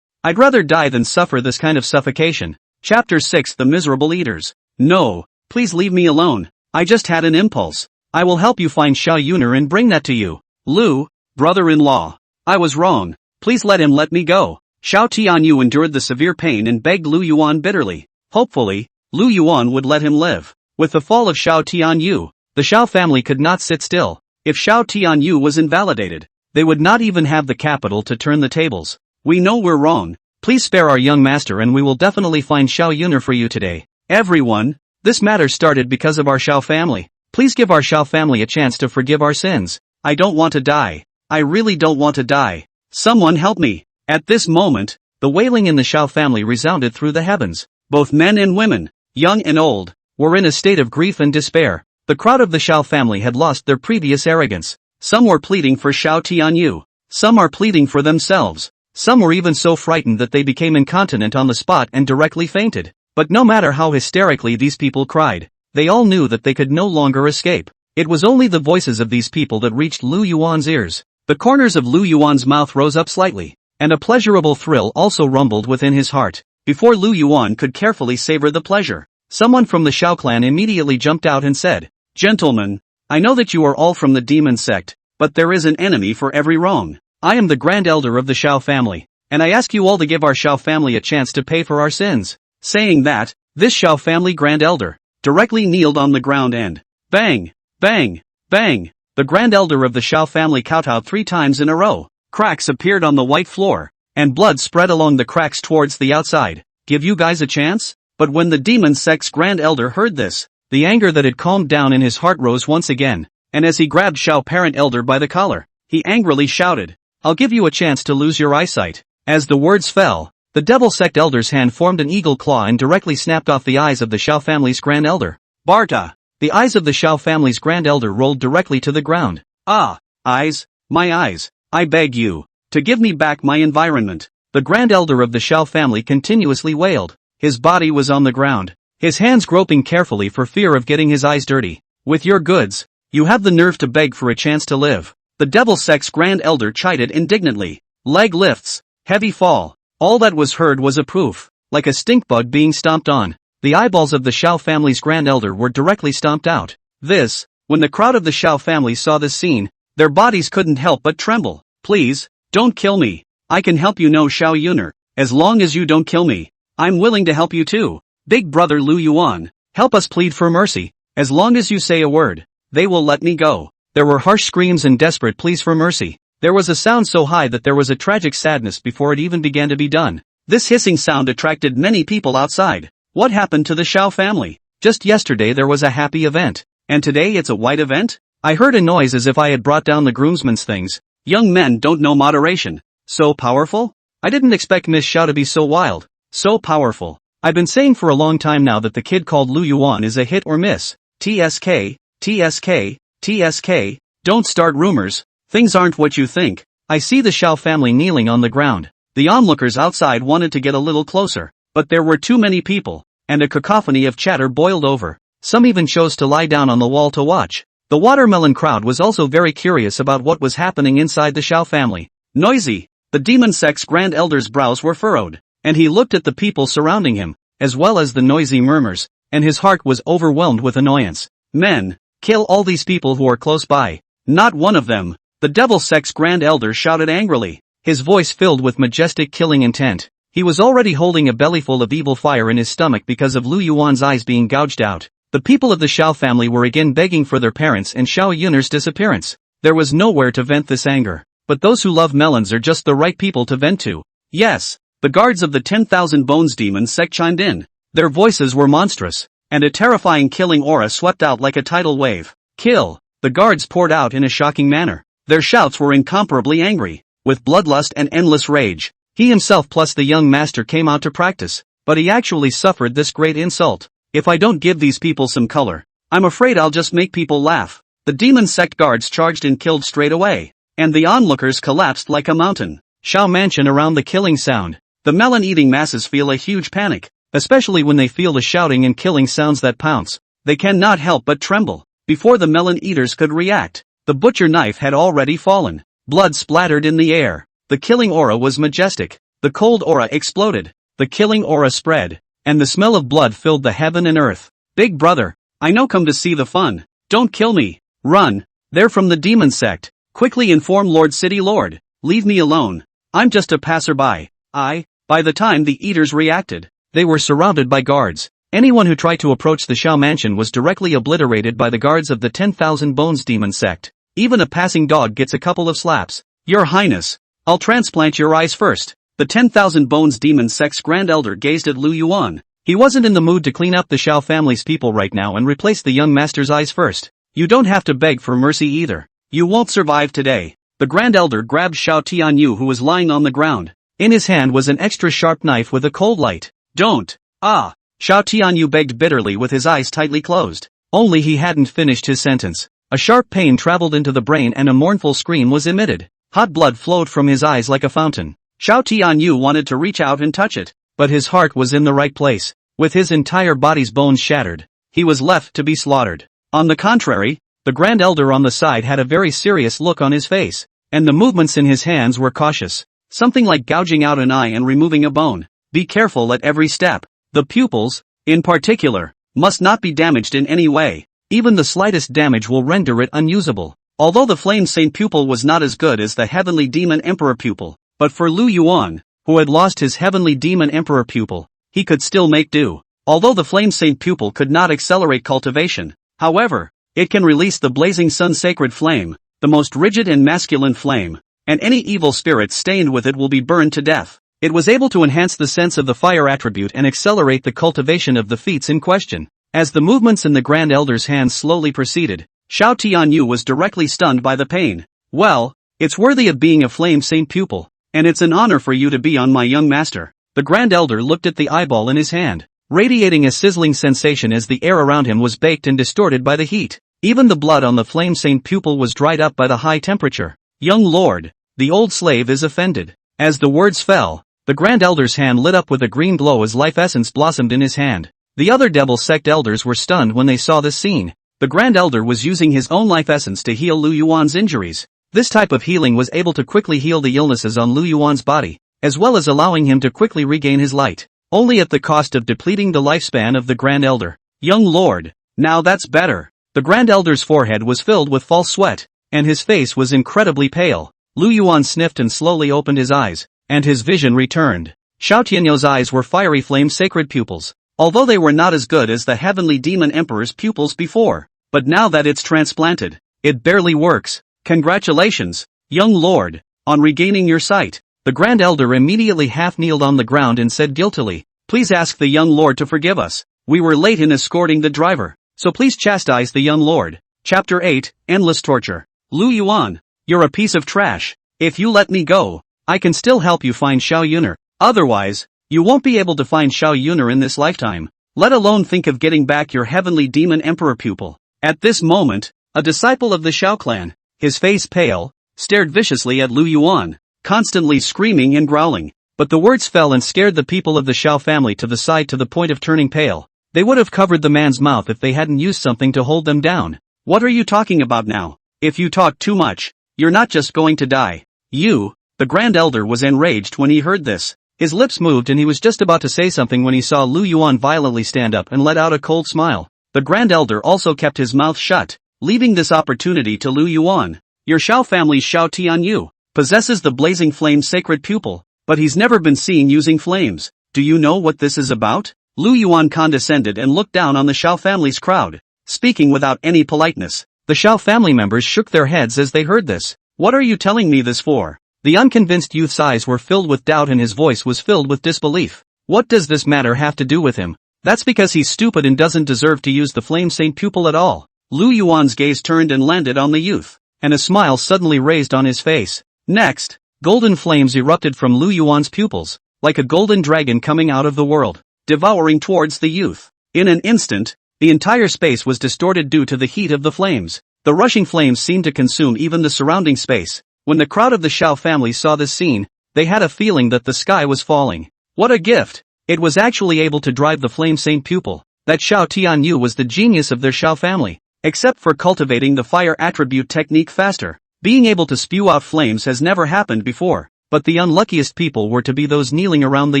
rather die than suffer this kind of suffocation. Chapter 6 The Miserable Eaters. No, please leave me alone. I just had an impulse. I will help you find Xiao Yun'er and bring that to you. Lu, brother-in-law. I was wrong. Please let me go. Xiao Tianyu endured the severe pain and begged Lu Yuan bitterly. Hopefully, Lu Yuan would let him live. With the fall of Xiao Tianyu, the Xiao family could not sit still. If Xiao Tianyu was invalidated, they would not even have the capital to turn the tables. We know we're wrong. Please spare our young master and we will definitely find Xiao Yun'er for you today. Everyone, this matter started because of our Xiao family. Please give our Xiao family a chance to forgive our sins. I don't want to die. I really don't want to die. Someone help me. At this moment, the wailing in the Xiao family resounded through the heavens. Both men and women, young and old, were in a state of grief and despair. The crowd of the Xiao family had lost their previous arrogance. Some were pleading for Xiao Tianyu. Some are pleading for themselves. Some were even so frightened that they became incontinent on the spot and directly fainted. But no matter how hysterically these people cried, they all knew that they could no longer escape. It was only the voices of these people that reached Lu Yuan's ears. The corners of Lu Yuan's mouth rose up slightly, and a pleasurable thrill also rumbled within his heart. Before Lu Yuan could carefully savor the pleasure, someone from the Xiao clan immediately jumped out and said, "Gentlemen, I know that you are all from the demon sect, but there is an enemy for every wrong. I am the Grand Elder of the Xiao family, and I ask you all to give our Xiao family a chance to pay for our sins." Saying that, this Xiao family Grand Elder directly kneeled on the ground and bang, bang, bang. The Grand Elder of the Xiao family kowtowed 3 times in a row. Cracks appeared on the white floor, and blood spread along the cracks towards the outside. Give you guys a chance? But when the demon sect's Grand Elder heard this, the anger that had calmed down in his heart rose once again, and as he grabbed Xiao Parent Elder by the collar, he angrily shouted, "I'll give you a chance to lose your eyesight." As the words fell, the Devil Sect Elder's hand formed an eagle claw and directly snapped off the eyes of the Xiao family's Grand Elder. Barta! The eyes of the Xiao family's Grand Elder rolled directly to the ground. Ah! Eyes! My eyes! I beg you, to give me back my environment. The Grand Elder of the Xiao family continuously wailed. His body was on the ground, his hands groping carefully for fear of getting his eyes dirty. With your goods, you have the nerve to beg for a chance to live. The Devil Sect's Grand Elder chided indignantly. Leg lifts, heavy fall. All that was heard was a poof, like a stink bug being stomped on. The eyeballs of the Xiao family's Grand Elder were directly stomped out. When the crowd of the Xiao family saw this scene, their bodies couldn't help but tremble. Please, don't kill me. I can help you, no Xiao Yun'er. As long as you don't kill me, I'm willing to help you too. Big brother Lu Yuan, help us plead for mercy. As long as you say a word, they will let me go. There were harsh screams and desperate pleas for mercy. There was a sound so high that there was a tragic sadness before it even began to be done. This hissing sound attracted many people outside. What happened to the Xiao family? Just yesterday there was a happy event, and today it's a white event? I heard a noise as if I had brought down the groomsmen's things. Young men don't know moderation. So powerful? I didn't expect Miss Xiao to be so wild, so powerful. I've been saying for a long time now that the kid called Lu Yuan is a hit or miss. TSK, TSK, TSK, don't start rumors. Things aren't what you think. I see the Xiao family kneeling on the ground. The onlookers outside wanted to get a little closer, but there were too many people, and a cacophony of chatter boiled over. Some even chose to lie down on the wall to watch. The watermelon crowd was also very curious about what was happening inside the Xiao family. Noisy. The demon sect's Grand Elder's brows were furrowed, and he looked at the people surrounding him, as well as the noisy murmurs, and his heart was overwhelmed with annoyance. Men, kill all these people who are close by. Not one of them. The Devil Sect's Grand Elder shouted angrily, his voice filled with majestic killing intent. He was already holding a bellyful of evil fire in his stomach because of Lu Yuan's eyes being gouged out. The people of the Xiao family were again begging for their parents and Xiao Yun'er's disappearance. There was nowhere to vent this anger. But those who love melons are just the right people to vent to. Yes, the guards of the 10,000 Bones Demon Sect chimed in. Their voices were monstrous, and a terrifying killing aura swept out like a tidal wave. Kill! The guards poured out in a shocking manner. Their shouts were incomparably angry, with bloodlust and endless rage. He himself plus the young master came out to practice, but he actually suffered this great insult. If I don't give these people some color, I'm afraid I'll just make people laugh. The Demon Sect guards charged and killed straight away, and the onlookers collapsed like a mountain. Xiao Mansion around the killing sound. The melon-eating masses feel a huge panic, especially when they feel the shouting and killing sounds that pounce. They cannot help but tremble. Before the melon eaters could react, the butcher knife had already fallen. Blood splattered in the air. The killing aura was majestic. The cold aura exploded. The killing aura spread, and the smell of blood filled the heaven and earth. Big brother, I know, come to see the fun. Don't kill me. Run. They're from the Demon Sect. Quickly inform Lord City Lord. Leave me alone. I'm just a passerby. By the time the eaters reacted, they were surrounded by guards. Anyone who tried to approach the Xiao Mansion was directly obliterated by the guards of the 10,000 Bones Demon Sect. Even a passing dog gets a couple of slaps. Your Highness, I'll transplant your eyes first. The 10,000 Bones Demon Sect's Grand Elder gazed at Lu Yuan. He wasn't in the mood to clean up the Xiao family's people right now and replace the young master's eyes first. You don't have to beg for mercy either. You won't survive today. The Grand Elder grabbed Xiao Tianyu, who was lying on the ground. In his hand was an extra sharp knife with a cold light. Don't. Xiao Tianyu begged bitterly with his eyes tightly closed. Only he hadn't finished his sentence. A sharp pain traveled into the brain and a mournful scream was emitted. Hot blood flowed from his eyes like a fountain. Xiao Tianyu wanted to reach out and touch it, but his heart was in the right place. With his entire body's bones shattered, he was left to be slaughtered. On the contrary, the Grand Elder on the side had a very serious look on his face, and the movements in his hands were cautious. Something like gouging out an eye and removing a bone. Be careful at every step. The pupils, in particular, must not be damaged in any way. Even the slightest damage will render it unusable. Although the Flame Saint pupil was not as good as the Heavenly Demon Emperor pupil, but for Lu Yuan, who had lost his Heavenly Demon Emperor pupil, he could still make do. Although the Flame Saint pupil could not accelerate cultivation, however, it can release the Blazing Sun Sacred Flame, the most rigid and masculine flame, and any evil spirit stained with it will be burned to death. It was able to enhance the sense of the fire attribute and accelerate the cultivation of the feats in question. As the movements in the Grand Elder's hands slowly proceeded, Xiao Tianyu was directly stunned by the pain. Well, it's worthy of being a flame saint pupil, and it's an honor for you to be on my young master. The Grand Elder looked at the eyeball in his hand, radiating a sizzling sensation as the air around him was baked and distorted by the heat. Even the blood on the flame saint pupil was dried up by the high temperature. Young lord, the old slave is offended. As the words fell, the Grand Elder's hand lit up with a green glow as life essence blossomed in his hand. The other Devil Sect elders were stunned when they saw this scene. The Grand Elder was using his own life essence to heal Lu Yuan's injuries. This type of healing was able to quickly heal the illnesses on Lu Yuan's body, as well as allowing him to quickly regain his light, only at the cost of depleting the lifespan of the Grand Elder. Young lord, now that's better. The Grand Elder's forehead was filled with false sweat, and his face was incredibly pale. Lu Yuan sniffed and slowly opened his eyes, and his vision returned. Xiao Tianyu's eyes were fiery flame sacred pupils, although they were not as good as the heavenly demon emperor's pupils before. But now that it's transplanted, it barely works. Congratulations, young lord, on regaining your sight. The Grand Elder immediately half-kneeled on the ground and said guiltily, please ask the young lord to forgive us. We were late in escorting the driver, so please chastise the young lord. Chapter 8, Endless Torture. Lu Yuan, you're a piece of trash. If you let me go, I can still help you find Xiao Yun'er. Otherwise, you won't be able to find Xiao Yun'er in this lifetime, let alone think of getting back your heavenly demon emperor pupil. At this moment, a disciple of the Xiao clan, his face pale, stared viciously at Lu Yuan, constantly screaming and growling. But the words fell and scared the people of the Xiao family to the side to the point of turning pale. They would have covered the man's mouth if they hadn't used something to hold them down. What are you talking about now? If you talk too much, you're not just going to die. You, the Grand Elder was enraged when he heard this. His lips moved and he was just about to say something when he saw Lu Yuan violently stand up and let out a cold smile. The Grand Elder also kept his mouth shut, leaving this opportunity to Lu Yuan. Your Xiao family's Xiao Tianyu possesses the blazing flame sacred pupil, but he's never been seen using flames. Do you know what this is about? Lu Yuan condescended and looked down on the Xiao family's crowd, speaking without any politeness. The Xiao family members shook their heads as they heard this. What are you telling me this for? The unconvinced youth's eyes were filled with doubt and his voice was filled with disbelief. What does this matter have to do with him? That's because he's stupid and doesn't deserve to use the flame saint pupil at all. Lu Yuan's gaze turned and landed on the youth, and a smile suddenly raised on his face. Next, golden flames erupted from Lu Yuan's pupils, like a golden dragon coming out of the world, devouring towards the youth. In an instant, the entire space was distorted due to the heat of the flames. The rushing flames seemed to consume even the surrounding space. When the crowd of the Xiao family saw this scene, they had a feeling that the sky was falling. What a gift! It was actually able to drive the flame saint pupil. That Xiao Tianyu was the genius of their Xiao family, except for cultivating the fire attribute technique faster. Being able to spew out flames has never happened before, but the unluckiest people were to be those kneeling around the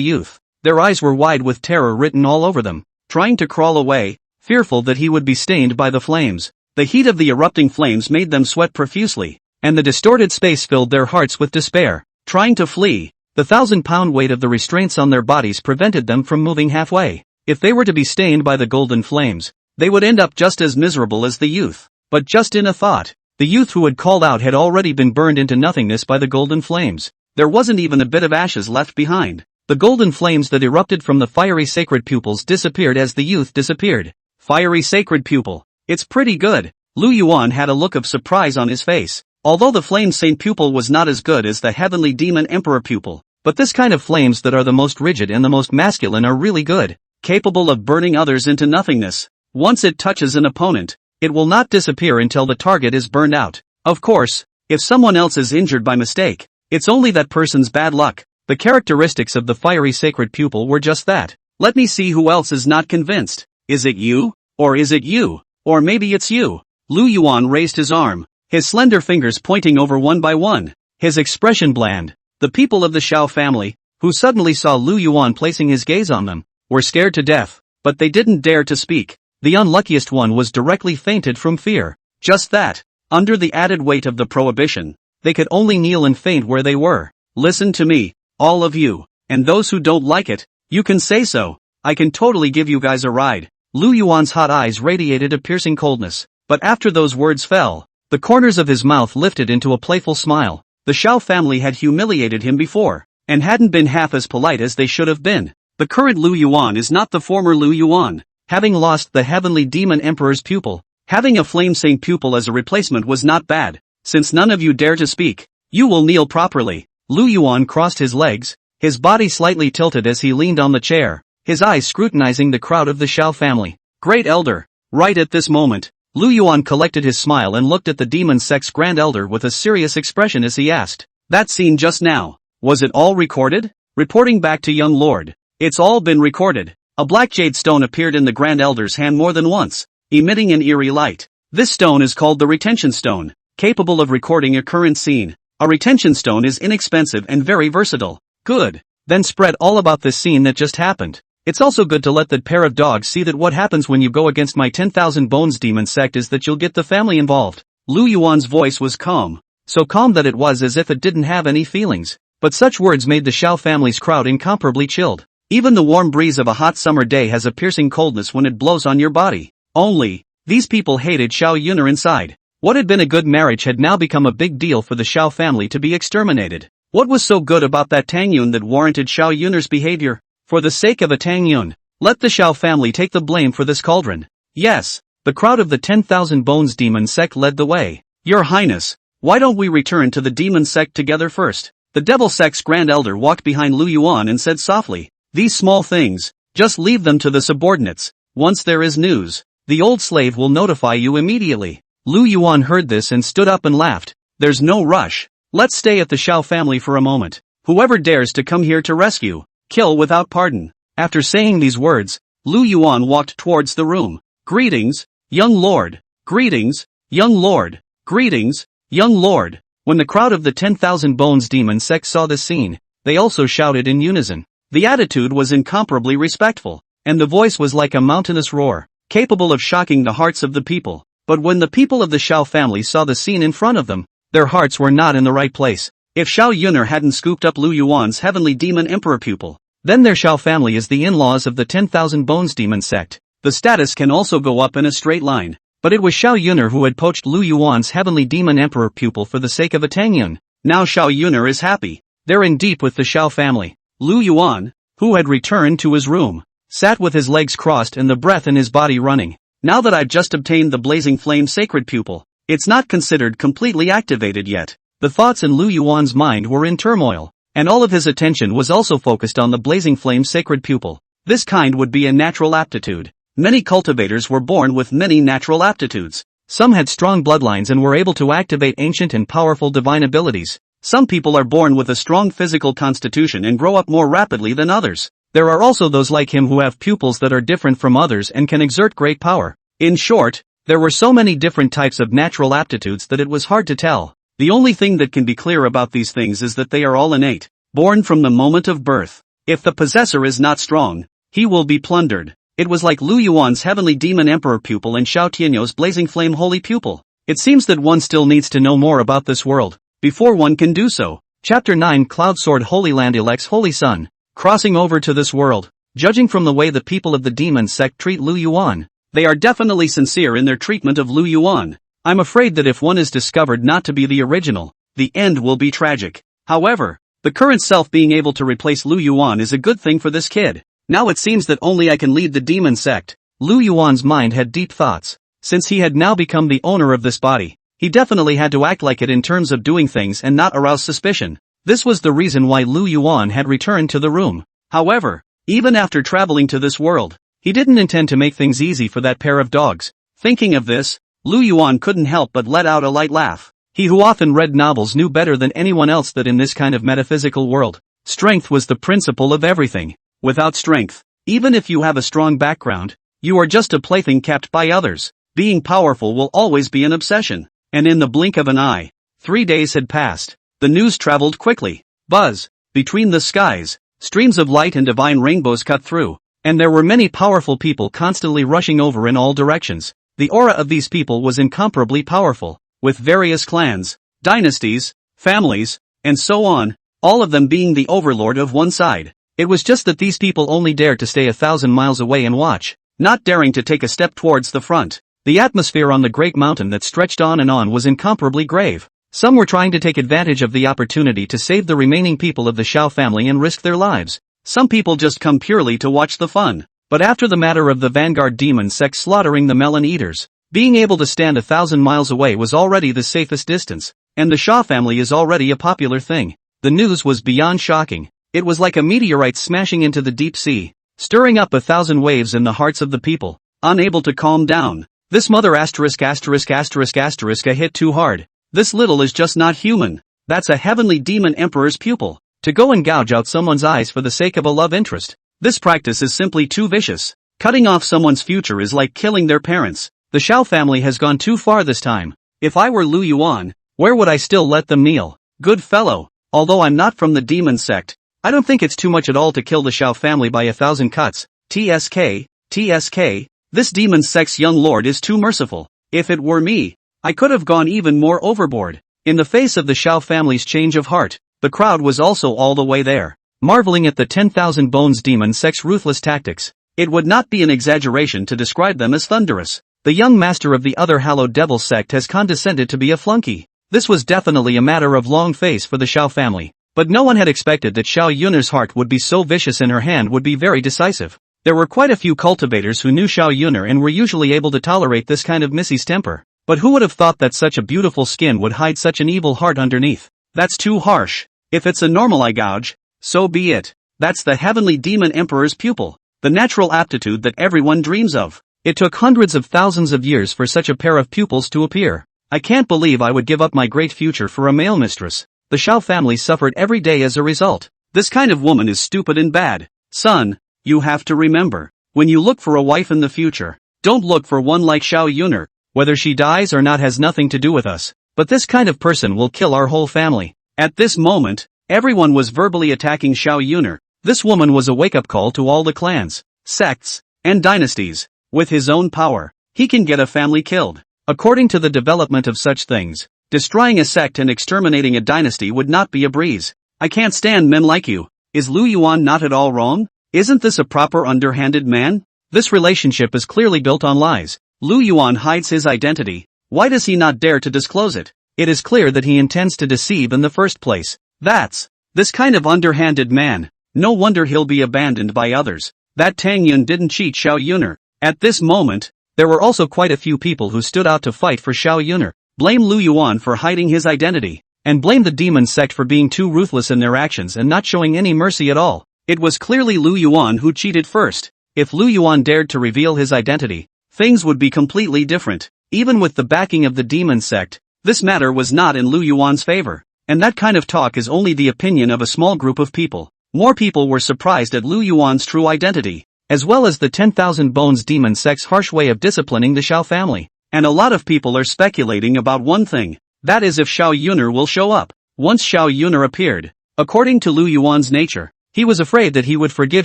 youth. Their eyes were wide with terror written all over them, trying to crawl away, fearful that he would be stained by the flames. The heat of the erupting flames made them sweat profusely, and the distorted space filled their hearts with despair. Trying to flee, the 1,000-pound weight of the restraints on their bodies prevented them from moving halfway. If they were to be stained by the golden flames, they would end up just as miserable as the youth. But just in a thought, the youth who had called out had already been burned into nothingness by the golden flames. There wasn't even a bit of ashes left behind. The golden flames that erupted from the fiery sacred pupils disappeared as the youth disappeared. Fiery sacred pupil. It's pretty good. Lu Yuan had a look of surprise on his face. Although the flame saint pupil was not as good as the heavenly demon emperor pupil, but this kind of flames that are the most rigid and the most masculine are really good, capable of burning others into nothingness. Once it touches an opponent, it will not disappear until the target is burned out. Of course, if someone else is injured by mistake, it's only that person's bad luck. The characteristics of the fiery sacred pupil were just that. Let me see who else is not convinced. Is it you? Or is it you? Or maybe it's you. Lu Yuan raised his arm, his slender fingers pointing over one by one, his expression bland. The people of the Xiao family, who suddenly saw Lu Yuan placing his gaze on them, were scared to death, but they didn't dare to speak. The unluckiest one was directly fainted from fear. Just that, under the added weight of the prohibition, they could only kneel and faint where they were. Listen to me, all of you, and those who don't like it, you can say so. I can totally give you guys a ride. Lu Yuan's hot eyes radiated a piercing coldness, but after those words fell, the corners of his mouth lifted into a playful smile. The Xiao family had humiliated him before, and hadn't been half as polite as they should have been. The current Lu Yuan is not the former Lu Yuan. Having lost the heavenly demon emperor's pupil, having a flame-saint pupil as a replacement was not bad. Since none of you dare to speak, you will kneel properly. Lu Yuan crossed his legs, his body slightly tilted as he leaned on the chair, his eyes scrutinizing the crowd of the Xiao family. Great Elder. Right at this moment, Lu Yuan collected his smile and looked at the demon sect's Grand Elder with a serious expression as he asked, "That scene just now, was it all recorded?" Reporting back to young Lord. "It's all been recorded." A black jade stone appeared in the Grand Elder's hand more than once, emitting an eerie light. This stone is called the retention stone, capable of recording a current scene. A retention stone is inexpensive and very versatile. Good. Then spread all about this scene that just happened. It's also good to let that pair of dogs see that what happens when you go against my 10,000 bones demon sect is that you'll get the family involved. Lu Yuan's voice was calm. So calm that it was as if it didn't have any feelings. But such words made the Xiao family's crowd incomparably chilled. Even the warm breeze of a hot summer day has a piercing coldness when it blows on your body. Only, these people hated Xiao Yun'er inside. What had been a good marriage had now become a big deal for the Xiao family to be exterminated. What was so good about that Tang Yun that warranted Xiao Yun'er's behavior? For the sake of a Tang Yun, let the Xiao family take the blame for this cauldron. Yes, the crowd of the 10,000 bones demon sect led the way. Your Highness, why don't we return to the demon sect together first? The devil sect's Grand Elder walked behind Lu Yuan and said softly, "These small things, just leave them to the subordinates. Once there is news, the old slave will notify you immediately." Lu Yuan heard this and stood up and laughed. "There's no rush. Let's stay at the Xiao family for a moment. Whoever dares to come here to rescue, kill without pardon." After saying these words, Lu Yuan walked towards the room. "Greetings, young lord. Greetings, young lord. Greetings, young lord." When the crowd of the 10,000 bones demon sect saw this scene, they also shouted in unison. The attitude was incomparably respectful, and the voice was like a mountainous roar, capable of shocking the hearts of the people. But when the people of the Xiao family saw the scene in front of them, their hearts were not in the right place. If Xiao Yun'er hadn't scooped up Lu Yuan's heavenly demon emperor pupil, then their Xiao family is the in-laws of the 10,000 bones demon sect. The status can also go up in a straight line. But it was Xiao Yun'er who had poached Lu Yuan's heavenly demon emperor pupil for the sake of a Tang Yun. Now Xiao Yun'er is happy. They're in deep with the Xiao family. Lu Yuan, who had returned to his room, sat with his legs crossed and the breath in his body running. Now that I've just obtained the blazing flame sacred pupil, it's not considered completely activated yet. The thoughts in Lu Yuan's mind were in turmoil, and all of his attention was also focused on the blazing flame sacred pupil. This kind would be a natural aptitude. Many cultivators were born with many natural aptitudes. Some had strong bloodlines and were able to activate ancient and powerful divine abilities. Some people are born with a strong physical constitution and grow up more rapidly than others. There are also those like him who have pupils that are different from others and can exert great power. In short, there were so many different types of natural aptitudes that it was hard to tell. The only thing that can be clear about these things is that they are all innate, born from the moment of birth. If the possessor is not strong, he will be plundered. It was like Lu Yuan's heavenly demon emperor pupil and Xiao Tianyou's blazing flame holy pupil. It seems that one still needs to know more about this world before one can do so. Chapter 9 Cloud Sword Holy Land elects Holy Sun. Crossing over to this world. Judging from the way the people of the demon sect treat Lu Yuan, they are definitely sincere in their treatment of Lu Yuan. I'm afraid that if one is discovered not to be the original, the end will be tragic. However, the current self being able to replace Lu Yuan is a good thing for this kid. Now it seems that only I can lead the demon sect. Lu Yuan's mind had deep thoughts. Since he had now become the owner of this body, he definitely had to act like it in terms of doing things and not arouse suspicion. This was the reason why Lu Yuan had returned to the room. However, even after traveling to this world, he didn't intend to make things easy for that pair of dogs. Thinking of this, Lu Yuan couldn't help but let out a light laugh. He who often read novels knew better than anyone else that in this kind of metaphysical world, strength was the principle of everything. Without strength, even if you have a strong background, you are just a plaything kept by others. Being powerful will always be an obsession. And in the blink of an eye, 3 days had passed. The news traveled quickly. Buzz, between the skies, streams of light and divine rainbows cut through, and there were many powerful people constantly rushing over in all directions. The aura of these people was incomparably powerful, with various clans, dynasties, families, and so on, all of them being the overlord of one side. It was just that these people only dared to stay 1,000 miles away and watch, not daring to take a step towards the front. The atmosphere on the great mountain that stretched on and on was incomparably grave. Some were trying to take advantage of the opportunity to save the remaining people of the Xiao family and risk their lives. Some people just come purely to watch the fun. But after the matter of the vanguard demon sect slaughtering the melon eaters, being able to stand 1,000 miles away was already the safest distance, and the Xiao family is already a popular thing. The news was beyond shocking. It was like a meteorite smashing into the deep sea, stirring up 1,000 waves in the hearts of the people, unable to calm down. This mother ***** a hit too hard. This little is just not human. That's a heavenly demon emperor's pupil. To go and gouge out someone's eyes for the sake of a love interest. This practice is simply too vicious. Cutting off someone's future is like killing their parents. The Xiao family has gone too far this time. If I were Lu Yuan, where would I still let them kneel? Good fellow. Although I'm not from the demon sect, I don't think it's too much at all to kill the Xiao family by 1,000 cuts. TSK, this demon sect's young lord is too merciful. If it were me, I could have gone even more overboard. In the face of the Xiao family's change of heart, the crowd was also all the way there, marveling at the 10,000 bones demon sect's ruthless tactics. It would not be an exaggeration to describe them as thunderous. The young master of the other hallowed devil sect has condescended to be a flunky. This was definitely a matter of long face for the Xiao family, but no one had expected that Xiao Yun'er's heart would be so vicious and her hand would be very decisive. There were quite a few cultivators who knew Xiao Yun'er and were usually able to tolerate this kind of Missy's temper. But who would have thought that such a beautiful skin would hide such an evil heart underneath? That's too harsh. If it's a normal eye gouge, so be it. That's the heavenly demon emperor's pupil, the natural aptitude that everyone dreams of. It took hundreds of thousands of years for such a pair of pupils to appear. I can't believe I would give up my great future for a male mistress. The Xiao family suffered every day as a result. This kind of woman is stupid and bad. Son, you have to remember, when you look for a wife in the future, don't look for one like Xiao Yun'er. Whether she dies or not has nothing to do with us, but this kind of person will kill our whole family. At this moment, everyone was verbally attacking Xiao Yun'er. This woman was a wake-up call to all the clans, sects, and dynasties. With his own power, he can get a family killed. According to the development of such things, destroying a sect and exterminating a dynasty would not be a breeze. I can't stand men like you. Is Lu Yuan not at all wrong? Isn't this a proper underhanded man? This relationship is clearly built on lies. Lu Yuan hides his identity. Why does he not dare to disclose it? It is clear that he intends to deceive in the first place. That's this kind of underhanded man. No wonder he'll be abandoned by others. That Tang Yun didn't cheat Xiao Yun'er. At this moment, there were also quite a few people who stood out to fight for Xiao Yun'er. Blame Lu Yuan for hiding his identity, and blame the demon sect for being too ruthless in their actions and not showing any mercy at all. It was clearly Lu Yuan who cheated first. If Lu Yuan dared to reveal his identity, things would be completely different. Even with the backing of the demon sect, this matter was not in Lu Yuan's favor. And that kind of talk is only the opinion of a small group of people. More people were surprised at Lu Yuan's true identity, as well as the 10,000 bones demon sect's harsh way of disciplining the Xiao family. And a lot of people are speculating about one thing. That is if Xiao Yun'er will show up. Once Xiao Yun'er appeared, according to Lu Yuan's nature, he was afraid that he would forgive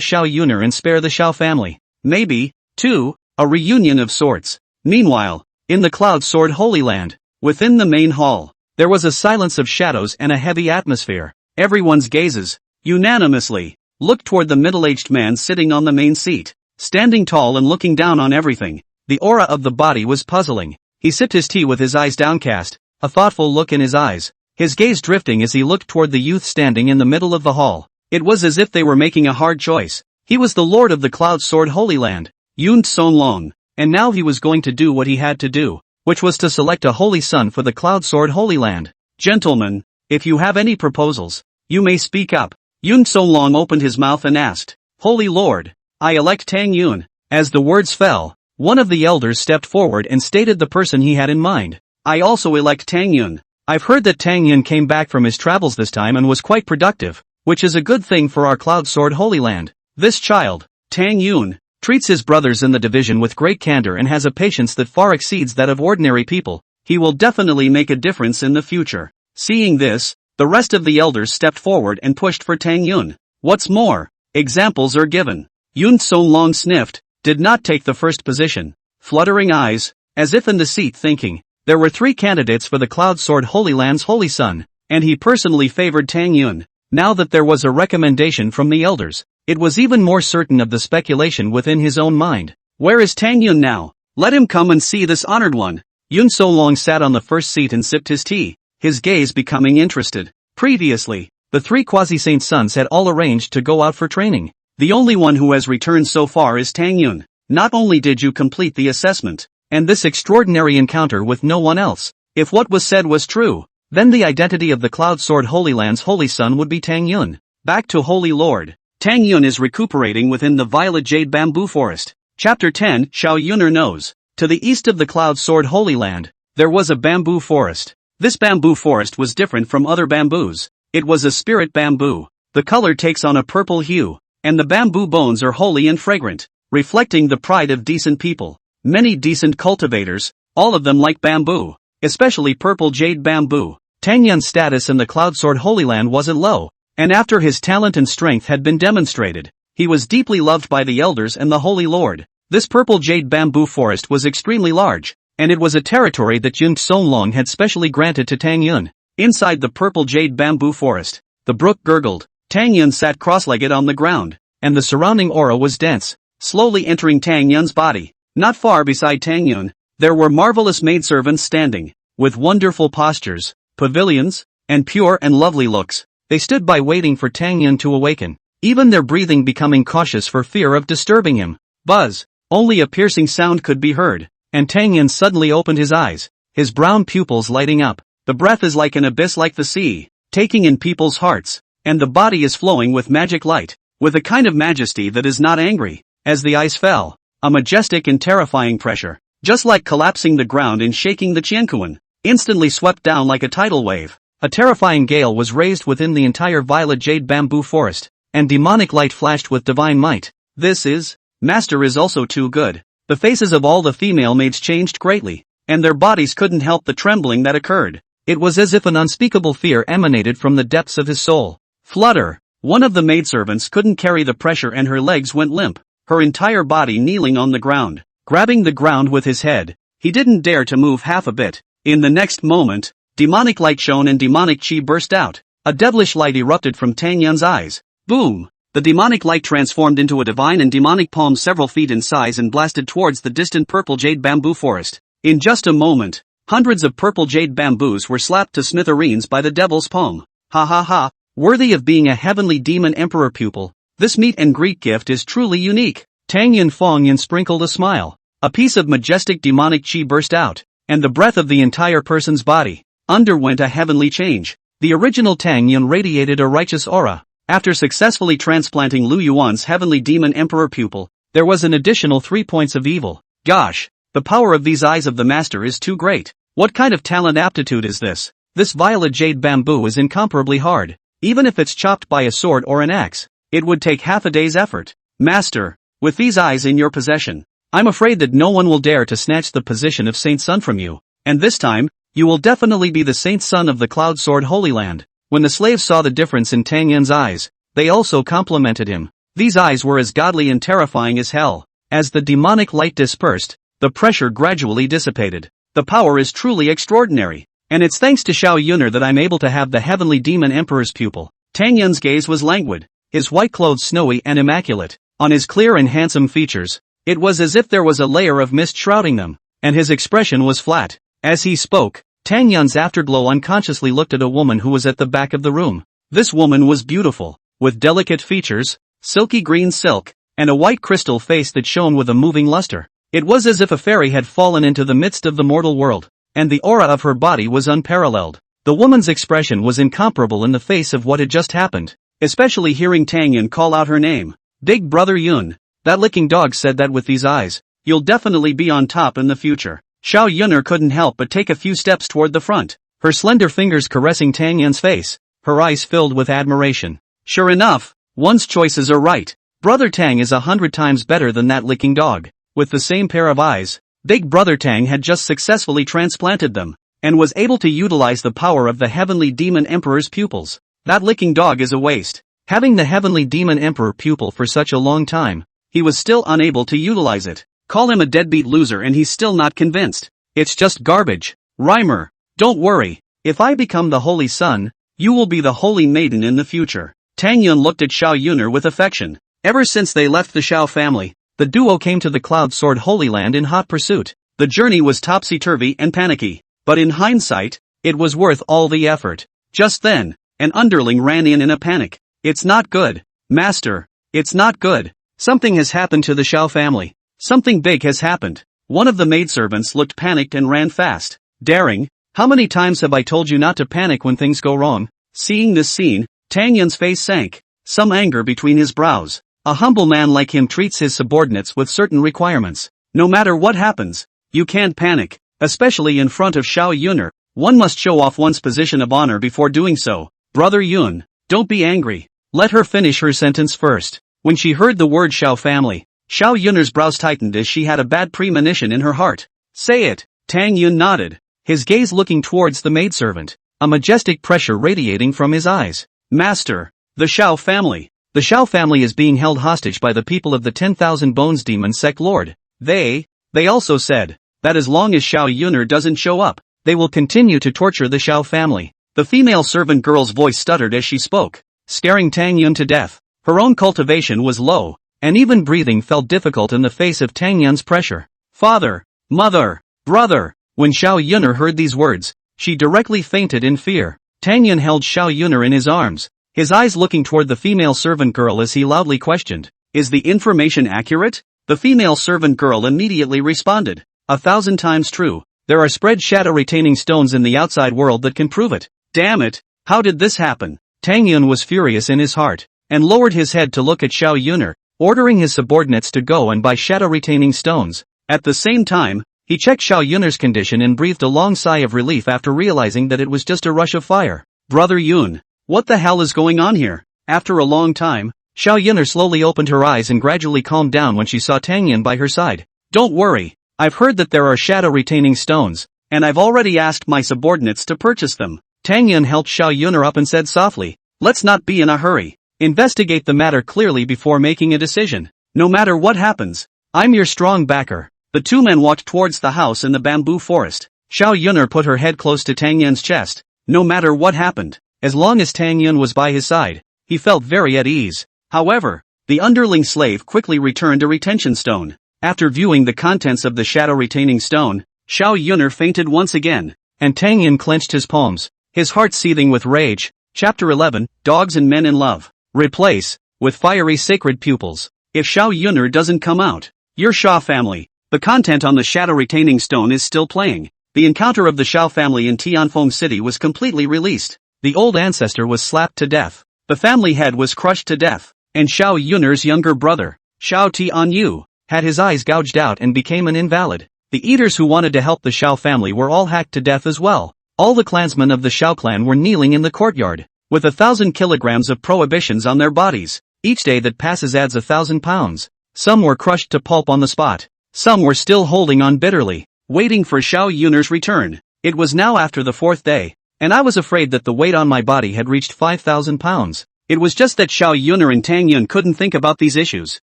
Xiao Yun'er and spare the Xiao family. Maybe, too, a reunion of sorts. Meanwhile, in the Cloud Sword Holy Land, within the main hall, there was a silence of shadows and a heavy atmosphere. Everyone's gazes, unanimously, looked toward the middle-aged man sitting on the main seat, standing tall and looking down on everything. The aura of the body was puzzling. He sipped his tea with his eyes downcast, a thoughtful look in his eyes, his gaze drifting as he looked toward the youth standing in the middle of the hall. It was as if they were making a hard choice. He was the lord of the Cloud Sword Holy Land, Yuan Songlong, and now he was going to do what he had to do, which was to select a holy son for the Cloud Sword Holy Land. Gentlemen, if you have any proposals, you may speak up. Yuan Songlong opened his mouth and asked, Holy Lord, I elect Tang Yun. As the words fell, one of the elders stepped forward and stated the person he had in mind. I also elect Tang Yun. I've heard that Tang Yun came back from his travels this time and was quite productive, which is a good thing for our Cloud Sword Holy Land. This child, Tang Yun, treats his brothers in the division with great candor and has a patience that far exceeds that of ordinary people. He will definitely make a difference in the future. Seeing this, the rest of the elders stepped forward and pushed for Tang Yun. What's more, examples are given. Yuan Songlong sniffed, did not take the first position, fluttering eyes, as if in the seat thinking, there were 3 candidates for the Cloud Sword Holy Land's holy son, and he personally favored Tang Yun. Now that there was a recommendation from the elders, it was even more certain of the speculation within his own mind. Where is Tang Yun now? Let him come and see this honored one. Yuan Songlong sat on the first seat and sipped his tea. his gaze becoming interested. Previously, the three quasi-saint sons had all arranged to go out for training. The only one who has returned so far is Tang Yun. Not only did you complete the assessment, and this extraordinary encounter with no one else, if what was said was true, then the identity of the Cloud Sword Holy Land's Holy Son would be Tang Yun. Back to Holy Lord. Tang Yun is recuperating within the Violet Jade Bamboo Forest. Chapter 10, Xiao Yun'er knows. To the east of the Cloud Sword Holy Land, there was a bamboo forest. This bamboo forest was different from other bamboos. It was a spirit bamboo. The color takes on a purple hue, and the bamboo bones are holy and fragrant, reflecting the pride of decent people. Many decent cultivators, all of them like bamboo, especially purple jade bamboo. Tang Yun's status in the Cloud Sword Holy Land wasn't low, and after his talent and strength had been demonstrated, he was deeply loved by the elders and the Holy Lord. This purple jade bamboo forest was extremely large, and it was a territory that Yun Xonglong had specially granted to Tang Yun. Inside the purple jade bamboo forest, the brook gurgled. Tang Yun sat cross-legged on the ground, and the surrounding aura was dense, slowly entering Tang Yun's body. Not far beside Tang Yun, there were marvelous maidservants standing, with wonderful postures, pavilions, and pure and lovely looks. They stood by waiting for Tang Yun to awaken, even their breathing becoming cautious for fear of disturbing him. Buzz! Only a piercing sound could be heard, and Tang Yun suddenly opened his eyes, his brown pupils lighting up. The breath is like an abyss like the sea, taking in people's hearts, and the body is flowing with magic light, with a kind of majesty that is not angry. As the eyes fell, a majestic and terrifying pressure, just like collapsing the ground and shaking the Qiankuan, instantly swept down like a tidal wave. A terrifying gale was raised within the entire violet jade bamboo forest, and demonic light flashed with divine might. This is, Master is also too good. The faces of all the female maids changed greatly, and their bodies couldn't help the trembling that occurred. It was as if an unspeakable fear emanated from the depths of his soul. Flutter! One of the maidservants couldn't carry the pressure and her legs went limp, her entire body kneeling on the ground, grabbing the ground with his head. He didn't dare to move half a bit. In the next moment, demonic light shone and demonic chi burst out. A devilish light erupted from Tang Yun's eyes. Boom! The demonic light transformed into a divine and demonic palm several feet in size and blasted towards the distant purple jade bamboo forest. In just a moment, hundreds of purple jade bamboos were slapped to smithereens by the devil's palm. Ha ha ha! Worthy of being a heavenly demon emperor pupil, this meet and greet gift is truly unique. Tang Yun Fong Yun sprinkled a smile. A piece of majestic demonic chi burst out, and the breath of the entire person's body underwent a heavenly change. The original Tang Yun radiated a righteous aura. After successfully transplanting Lu Yuan's heavenly demon emperor pupil, there was an additional 3 points of evil. Gosh, the power of these eyes of the master is too great. What kind of talent aptitude is this? This violet jade bamboo is incomparably hard. Even if it's chopped by a sword or an axe, it would take half a day's effort. Master, with these eyes in your possession, I'm afraid that no one will dare to snatch the position of Saint Son from you, and this time, you will definitely be the Saint Son of the Cloud Sword Holy Land. When the slaves saw the difference in Tang Yun's eyes, they also complimented him. These eyes were as godly and terrifying as hell. As the demonic light dispersed, the pressure gradually dissipated. The power is truly extraordinary. And it's thanks to Xiao Yun'er that I'm able to have the heavenly demon emperor's pupil. Tang Yun's gaze was languid, his white clothes snowy and immaculate. On his clear and handsome features, it was as if there was a layer of mist shrouding them, and his expression was flat. As he spoke, Tang Yun's afterglow unconsciously looked at a woman who was at the back of the room. This woman was beautiful, with delicate features, silky green silk, and a white crystal face that shone with a moving luster. It was as if a fairy had fallen into the midst of the mortal world, and the aura of her body was unparalleled. The woman's expression was incomparable in the face of what had just happened, especially hearing Tang Yun call out her name. Big brother Yun, that licking dog said that with these eyes, you'll definitely be on top in the future. Xiao Yun'er couldn't help but take a few steps toward the front, her slender fingers caressing Tang Yun's face, her eyes filled with admiration. Sure enough, one's choices are right. Brother Tang is 100 times better than that licking dog. With the same pair of eyes, Big Brother Tang had just successfully transplanted them, and was able to utilize the power of the Heavenly Demon Emperor's pupils. That licking dog is a waste. Having the Heavenly Demon Emperor pupil for such a long time, he was still unable to utilize it. Call him a deadbeat loser and he's still not convinced. It's just garbage. Rhymer, don't worry, if I become the Holy Son, you will be the Holy Maiden in the future. Tang Yun looked at Xiao Yun'er with affection. Ever since they left the Xiao family, the duo came to the Cloud Sword Holy Land in hot pursuit. The journey was topsy-turvy and panicky, but in hindsight, It was worth all the effort. Just then, an underling ran in a panic. It's not good. Master, it's not good. Something has happened to the Xiao family. Something big has happened. One of the maidservants looked panicked and ran fast. Daring, how many times have I told you not to panic when things go wrong? Seeing this scene, Tang Yun's face sank, some anger between his brows. A humble man like him treats his subordinates with certain requirements. No matter what happens, you can't panic, especially in front of Xiao Yun'er. One must show off one's position of honor before doing so. Brother Yuan, don't be angry. Let her finish her sentence first. When she heard the word Xiao family, Xiao Yun'er's brows tightened as she had a bad premonition in her heart. Say it. Tang Yun nodded, his gaze looking towards the maidservant, a majestic pressure radiating from his eyes. Master, the Xiao family. The Xiao family is being held hostage by the people of the 10,000 Bones Demon Sect Lord. They also said that as long as Xiao Yun'er doesn't show up, they will continue to torture the Xiao family. The female servant girl's voice stuttered as she spoke, scaring Tang Yun to death. Her own cultivation was low, and even breathing felt difficult in the face of Tang Yun's pressure. Father, mother, brother. When Xiao Yun'er heard these words, she directly fainted in fear. Tang Yun held Xiao Yun'er in his arms, his eyes looking toward the female servant girl as he loudly questioned, "Is the information accurate?" The female servant girl immediately responded, 1,000 times true. There are spread shadow-retaining stones in the outside world that can prove it. Damn it, how did this happen? Tang Yun was furious in his heart, and lowered his head to look at Xiao Yun'er, ordering his subordinates to go and buy shadow-retaining stones. At the same time, he checked Xiao Yun'er's condition and breathed a long sigh of relief after realizing that it was just a rush of fire. Brother Yuan, what the hell is going on here? After a long time, Xiao Yun'er slowly opened her eyes and gradually calmed down when she saw Tang Yun by her side. Don't worry, I've heard that there are shadow-retaining stones, and I've already asked my subordinates to purchase them. Tang Yun helped Xiao Yun'er up and said softly, let's not be in a hurry. Investigate the matter clearly before making a decision. No matter what happens, I'm your strong backer. The two men walked towards the house in the bamboo forest. Xiao Yun'er put her head close to Tang Yun's chest. No matter what happened, as long as Tang Yun was by his side, he felt very at ease. However, the underling slave quickly returned a retention stone. After viewing the contents of the shadow-retaining stone, Xiao Yun'er fainted once again, and Tang Yun clenched his palms, his heart seething with rage. Chapter 11, Dogs and Men in Love. Replace, with fiery sacred pupils. If Xiao Yun'er doesn't come out, your Xiao family. The content on the shadow-retaining stone is still playing. The encounter of the Xiao family in Tianfeng City was completely released. The old ancestor was slapped to death. The family head was crushed to death. And Xiao Yun'er's younger brother, Xiao Tianyu, had his eyes gouged out and became an invalid. The eaters who wanted to help the Xiao family were all hacked to death as well. All the clansmen of the Xiao clan were kneeling in the courtyard, with 1,000 kilograms of prohibitions on their bodies. Each day that passes adds 1,000 pounds. Some were crushed to pulp on the spot. Some were still holding on bitterly, waiting for Xiao Yun'er's return. It was now after the 4th day, and I was afraid that the weight on my body had reached 5,000 pounds. It was just that Xiao Yun'er and Tang Yun couldn't think about these issues.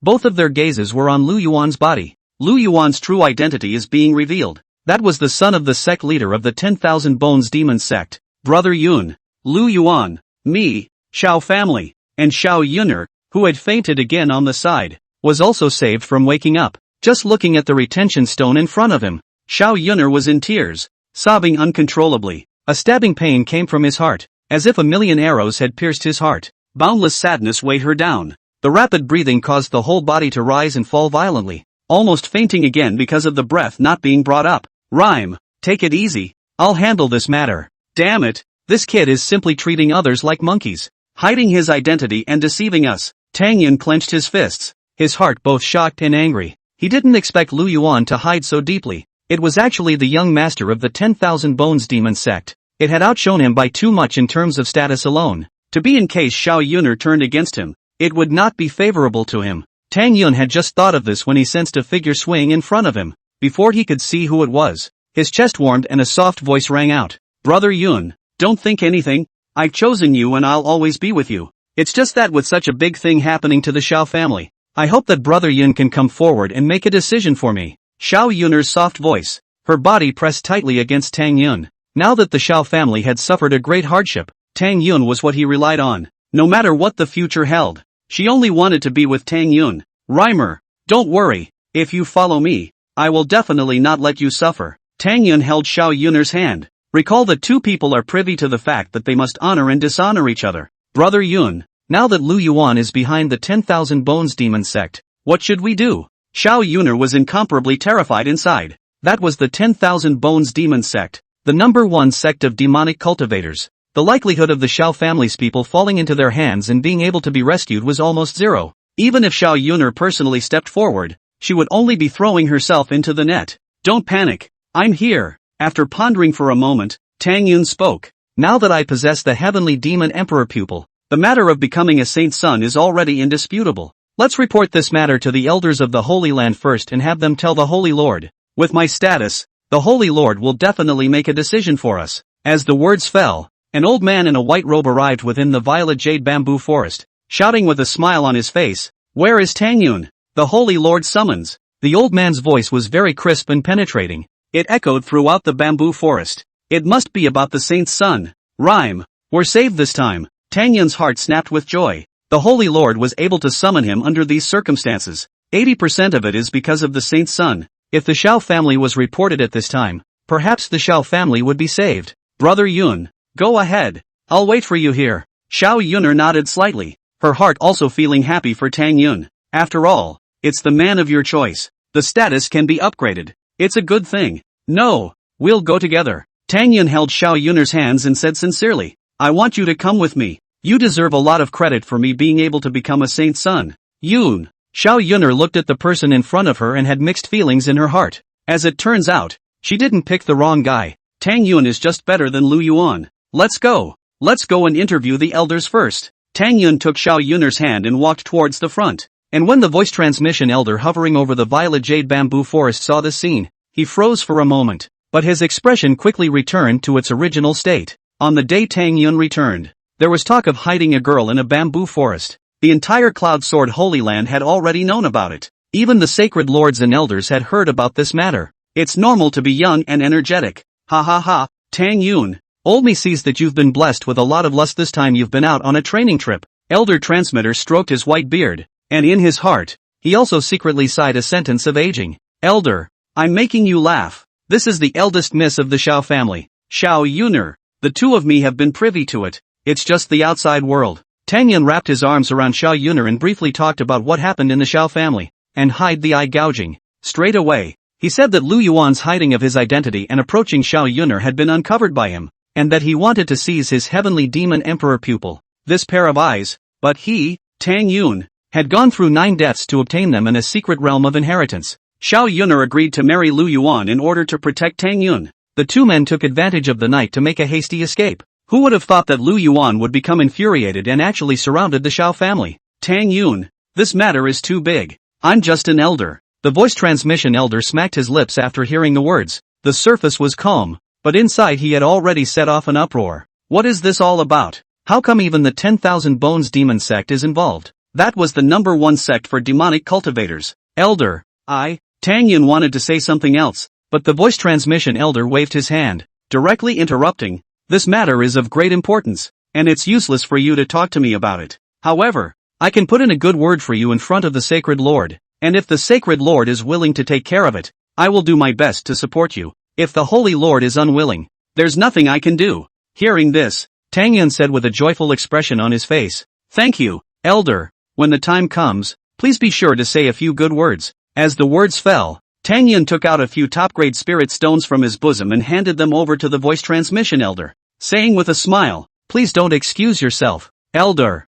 Both of their gazes were on Lu Yuan's body. Lu Yuan's true identity is being revealed. That was the son of the sect leader of the 10,000 Bones Demon Sect. Brother Yuan, Lu Yuan, me, Xiao family, and Xiao Yun'er, who had fainted again on the side, was also saved from waking up. Just looking at the retention stone in front of him, Xiao Yun'er was in tears, sobbing uncontrollably. A stabbing pain came from his heart, as if a million arrows had pierced his heart. Boundless sadness weighed her down. The rapid breathing caused the whole body to rise and fall violently, almost fainting again because of the breath not being brought up. Rhyme, take it easy, I'll handle this matter. Damn it, this kid is simply treating others like monkeys, hiding his identity and deceiving us. Tang Yun clenched his fists, his heart both shocked and angry. He didn't expect Lu Yuan to hide so deeply. It was actually the young master of the 10,000 Bones Demon Sect. It had outshone him by too much in terms of status alone. To be in case Xiao Yun'er turned against him, it would not be favorable to him. Tang Yun had just thought of this when he sensed a figure swing in front of him. Before he could see who it was, his chest warmed and a soft voice rang out. Brother Yuan, don't think anything. I've chosen you and I'll always be with you. It's just that with such a big thing happening to the Xiao family, I hope that Brother Yun can come forward and make a decision for me. Xiao Yun'er's soft voice, her body pressed tightly against Tang Yun. Now that the Xiao family had suffered a great hardship, Tang Yun was what he relied on. No matter what the future held, she only wanted to be with Tang Yun. Rhymer, don't worry, if you follow me, I will definitely not let you suffer. Tang Yun held Xiao Yun'er's hand, Recall that two people are privy to the fact that they must honor and dishonor each other. Brother Yuan, now that Lu Yuan is behind the 10,000 Bones Demon Sect, what should we do? Xiao Yun'er was incomparably terrified inside. That was the 10,000 Bones Demon Sect, the #1 sect of demonic cultivators. The likelihood of the Xiao family's people falling into their hands and being able to be rescued was almost zero. Even if Xiao Yun'er personally stepped forward, she would only be throwing herself into the net. Don't panic. I'm here. After pondering for a moment, Tang Yun spoke. Now that I possess the heavenly demon emperor pupil, the matter of becoming a saint's son is already indisputable. Let's report this matter to the elders of the Holy Land first and have them tell the Holy Lord. With my status, the Holy Lord will definitely make a decision for us. As the words fell, an old man in a white robe arrived within the violet jade bamboo forest, shouting with a smile on his face, "Where is Tang Yun? The Holy Lord summons." The old man's voice was very crisp and penetrating. It echoed throughout the bamboo forest. It must be about the saint's son. Rhyme. We're saved this time. Tang Yun's heart snapped with joy. The Holy Lord was able to summon him under these circumstances. 80% of it is because of the saint's son. If the Xiao family was reported at this time, perhaps the Xiao family would be saved. Brother Yuan, go ahead. I'll wait for you here. Xiao Yun'er nodded slightly, her heart also feeling happy for Tang Yun. After all, it's the man of your choice. The status can be upgraded. It's a good thing. No, we'll go together. Tang Yun held Xiao Yun'er's hands and said sincerely, I want you to come with me. You deserve a lot of credit for me being able to become a saint's son. Yun. Xiao Yun'er looked at the person in front of her and had mixed feelings in her heart. As it turns out, she didn't pick the wrong guy. Tang Yun is just better than Lu Yuan. Let's go. Let's go and interview the elders first. Tang Yun took Xiao Yun'er's hand and walked towards the front. And when the voice transmission elder hovering over the violet jade bamboo forest saw this scene, he froze for a moment. But his expression quickly returned to its original state. On the day Tang Yun returned, there was talk of hiding a girl in a bamboo forest. The entire Cloud Sword Holy Land had already known about it. Even the sacred lords and elders had heard about this matter. It's normal to be young and energetic. Ha ha ha, Tang Yun. Old me sees that you've been blessed with a lot of lust this time you've been out on a training trip. Elder Transmitter stroked his white beard, and in his heart, he also secretly sighed a sentence of aging. Elder, I'm making you laugh. This is the eldest miss of the Xiao family, Xiao Yun'er. The two of me have been privy to it. It's just the outside world. Tang Yun wrapped his arms around Xiao Yun'er and briefly talked about what happened in the Xiao family, and hide the eye gouging. Straight away, he said that Lu Yuan's hiding of his identity and approaching Xiao Yun'er had been uncovered by him, and that he wanted to seize his heavenly demon emperor pupil, this pair of eyes, but he, Tang Yun, had gone through 9 deaths to obtain them in a secret realm of inheritance. Xiao Yun'er agreed to marry Lu Yuan in order to protect Tang Yun. The two men took advantage of the night to make a hasty escape. Who would have thought that Lu Yuan would become infuriated and actually surrounded the Xiao family? Tang Yun, this matter is too big. I'm just an elder. The voice transmission elder smacked his lips after hearing the words. The surface was calm, but inside he had already set off an uproar. What is this all about? How come even the 10,000 Bones Demon Sect is involved? That was the #1 sect for demonic cultivators. Elder, Tang Yun wanted to say something else, but the voice transmission elder waved his hand, directly interrupting. This matter is of great importance, and it's useless for you to talk to me about it. However, I can put in a good word for you in front of the Sacred Lord, and if the Sacred Lord is willing to take care of it, I will do my best to support you. If the Holy Lord is unwilling, there's nothing I can do. Hearing this, Tang Yun said with a joyful expression on his face, Thank you, Elder. When the time comes, please be sure to say a few good words. As the words fell, Tang Yun took out a few top-grade spirit stones from his bosom and handed them over to the voice transmission elder, saying with a smile, Please don't excuse yourself, Elder.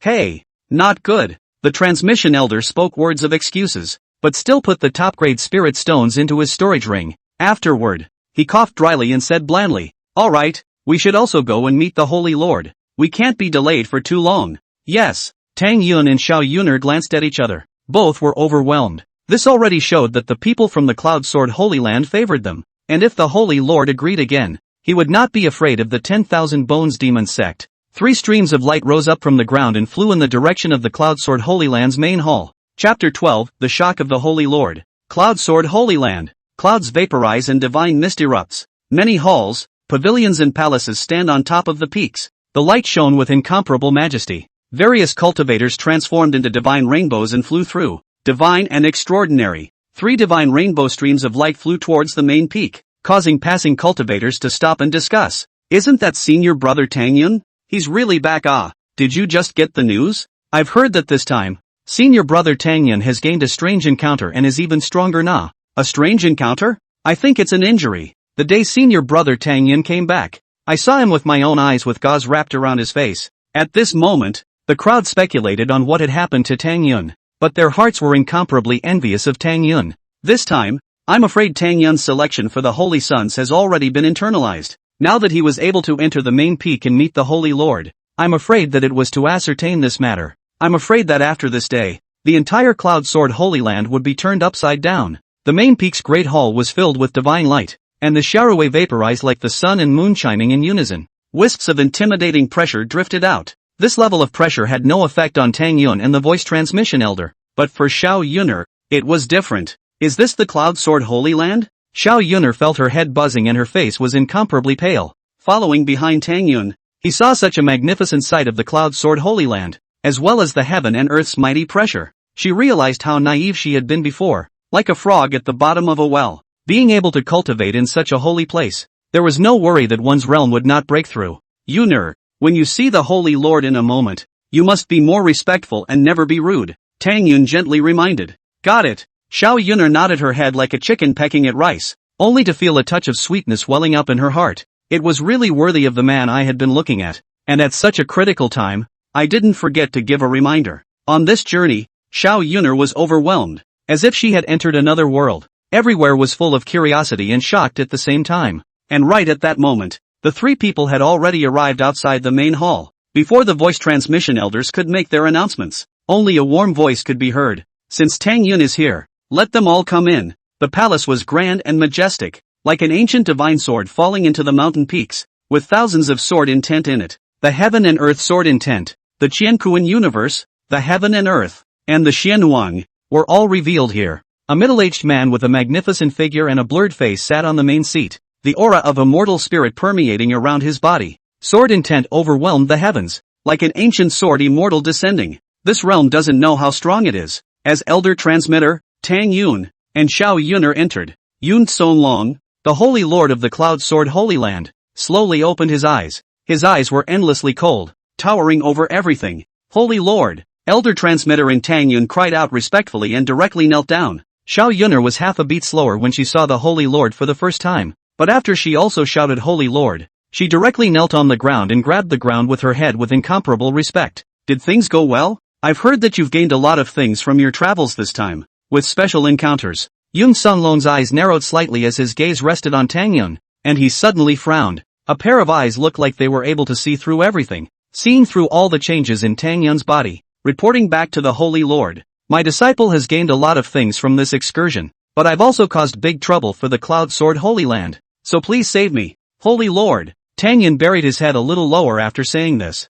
Hey, not good. The transmission elder spoke words of excuses, but still put the top-grade spirit stones into his storage ring. Afterward, he coughed dryly and said blandly, Alright, we should also go and meet the Holy Lord. We can't be delayed for too long. Yes. Tang Yun and Xiao Yun'er glanced at each other. Both were overwhelmed. This already showed that the people from the Cloud Sword Holy Land favored them, and if the Holy Lord agreed again, he would not be afraid of the 10,000 Bones Demon Sect. 3 streams of light rose up from the ground and flew in the direction of the Cloud Sword Holy Land's main hall. Chapter 12, The Shock of the Holy Lord. Cloud Sword Holy Land. Clouds vaporize and divine mist erupts. Many halls, pavilions and palaces stand on top of the peaks. The light shone with incomparable majesty. Various cultivators transformed into divine rainbows and flew through. Divine and extraordinary. 3 divine rainbow streams of light flew towards the main peak. causing passing cultivators to stop and discuss. Isn't that senior brother Tang Yun? He's really back. Did you just get the news? I've heard that this time, senior brother Tang Yun has gained a strange encounter and is even stronger now. A strange encounter? I think it's an injury. The day senior brother Tang Yun came back, I saw him with my own eyes with gauze wrapped around his face. At this moment, the crowd speculated on what had happened to Tang Yun, but their hearts were incomparably envious of Tang Yun. This time, I'm afraid Tang Yun's selection for the Holy Sons has already been internalized. Now that he was able to enter the main peak and meet the Holy Lord, I'm afraid that it was to ascertain this matter. I'm afraid that after this day, the entire Cloud Sword Holy Land would be turned upside down. The main peak's great hall was filled with divine light, and the Xiaorui vaporized like the sun and moon shining in unison. Wisps of intimidating pressure drifted out. This level of pressure had no effect on Tang Yun and the voice transmission elder, but for Xiao Yun'er, it was different. Is this the Cloud Sword Holy Land? Xiao Yun'er felt her head buzzing and her face was incomparably pale. Following behind Tang Yun, he saw such a magnificent sight of the Cloud Sword Holy Land, as well as the heaven and earth's mighty pressure. She realized how naive she had been before, like a frog at the bottom of a well. Being able to cultivate in such a holy place, there was no worry that one's realm would not break through. Yun'er, when you see the Holy Lord in a moment, you must be more respectful and never be rude, Tang Yun gently reminded. Got it. Xiao Yun'er nodded her head like a chicken pecking at rice, only to feel a touch of sweetness welling up in her heart. It was really worthy of the man I had been looking at, and at such a critical time, I didn't forget to give a reminder. On this journey, Xiao Yun'er was overwhelmed, as if she had entered another world. Everywhere was full of curiosity and shocked at the same time. And right at that moment, the three people had already arrived outside the main hall. Before the voice transmission elders could make their announcements, only a warm voice could be heard. Since Tang Yun is here, let them all come in. The palace was grand and majestic, like an ancient divine sword falling into the mountain peaks, with thousands of sword intent in it. The heaven and earth sword intent, the Qiankuan universe, the heaven and earth, and the Xianwang, were all revealed here. A middle-aged man with a magnificent figure and a blurred face sat on the main seat, the aura of a mortal spirit permeating around his body. Sword intent overwhelmed the heavens, like an ancient sword immortal descending. This realm doesn't know how strong it is. As elder transmitter, Tang Yun, and Xiao Yun'er entered, Yun Songlong, the Holy Lord of the Cloud Sword Holy Land, slowly opened his eyes. His eyes were endlessly cold, towering over everything. Holy Lord! Elder transmitter and Tang Yun cried out respectfully and directly knelt down. Xiao Yun'er was half a beat slower when she saw the Holy Lord for the first time, but after she also shouted Holy Lord, she directly knelt on the ground and grabbed the ground with her head with incomparable respect. Did things go well? I've heard that you've gained a lot of things from your travels this time, with special encounters. Yun Songlong's eyes narrowed slightly as his gaze rested on Tang Yun, and he suddenly frowned. A pair of eyes looked like they were able to see through everything, seeing through all the changes in Tang Yun's body. Reporting back to the Holy Lord, my disciple has gained a lot of things from this excursion, but I've also caused big trouble for the Cloud Sword Holy Land, so please save me, Holy Lord. Tang Yun buried his head a little lower after saying this.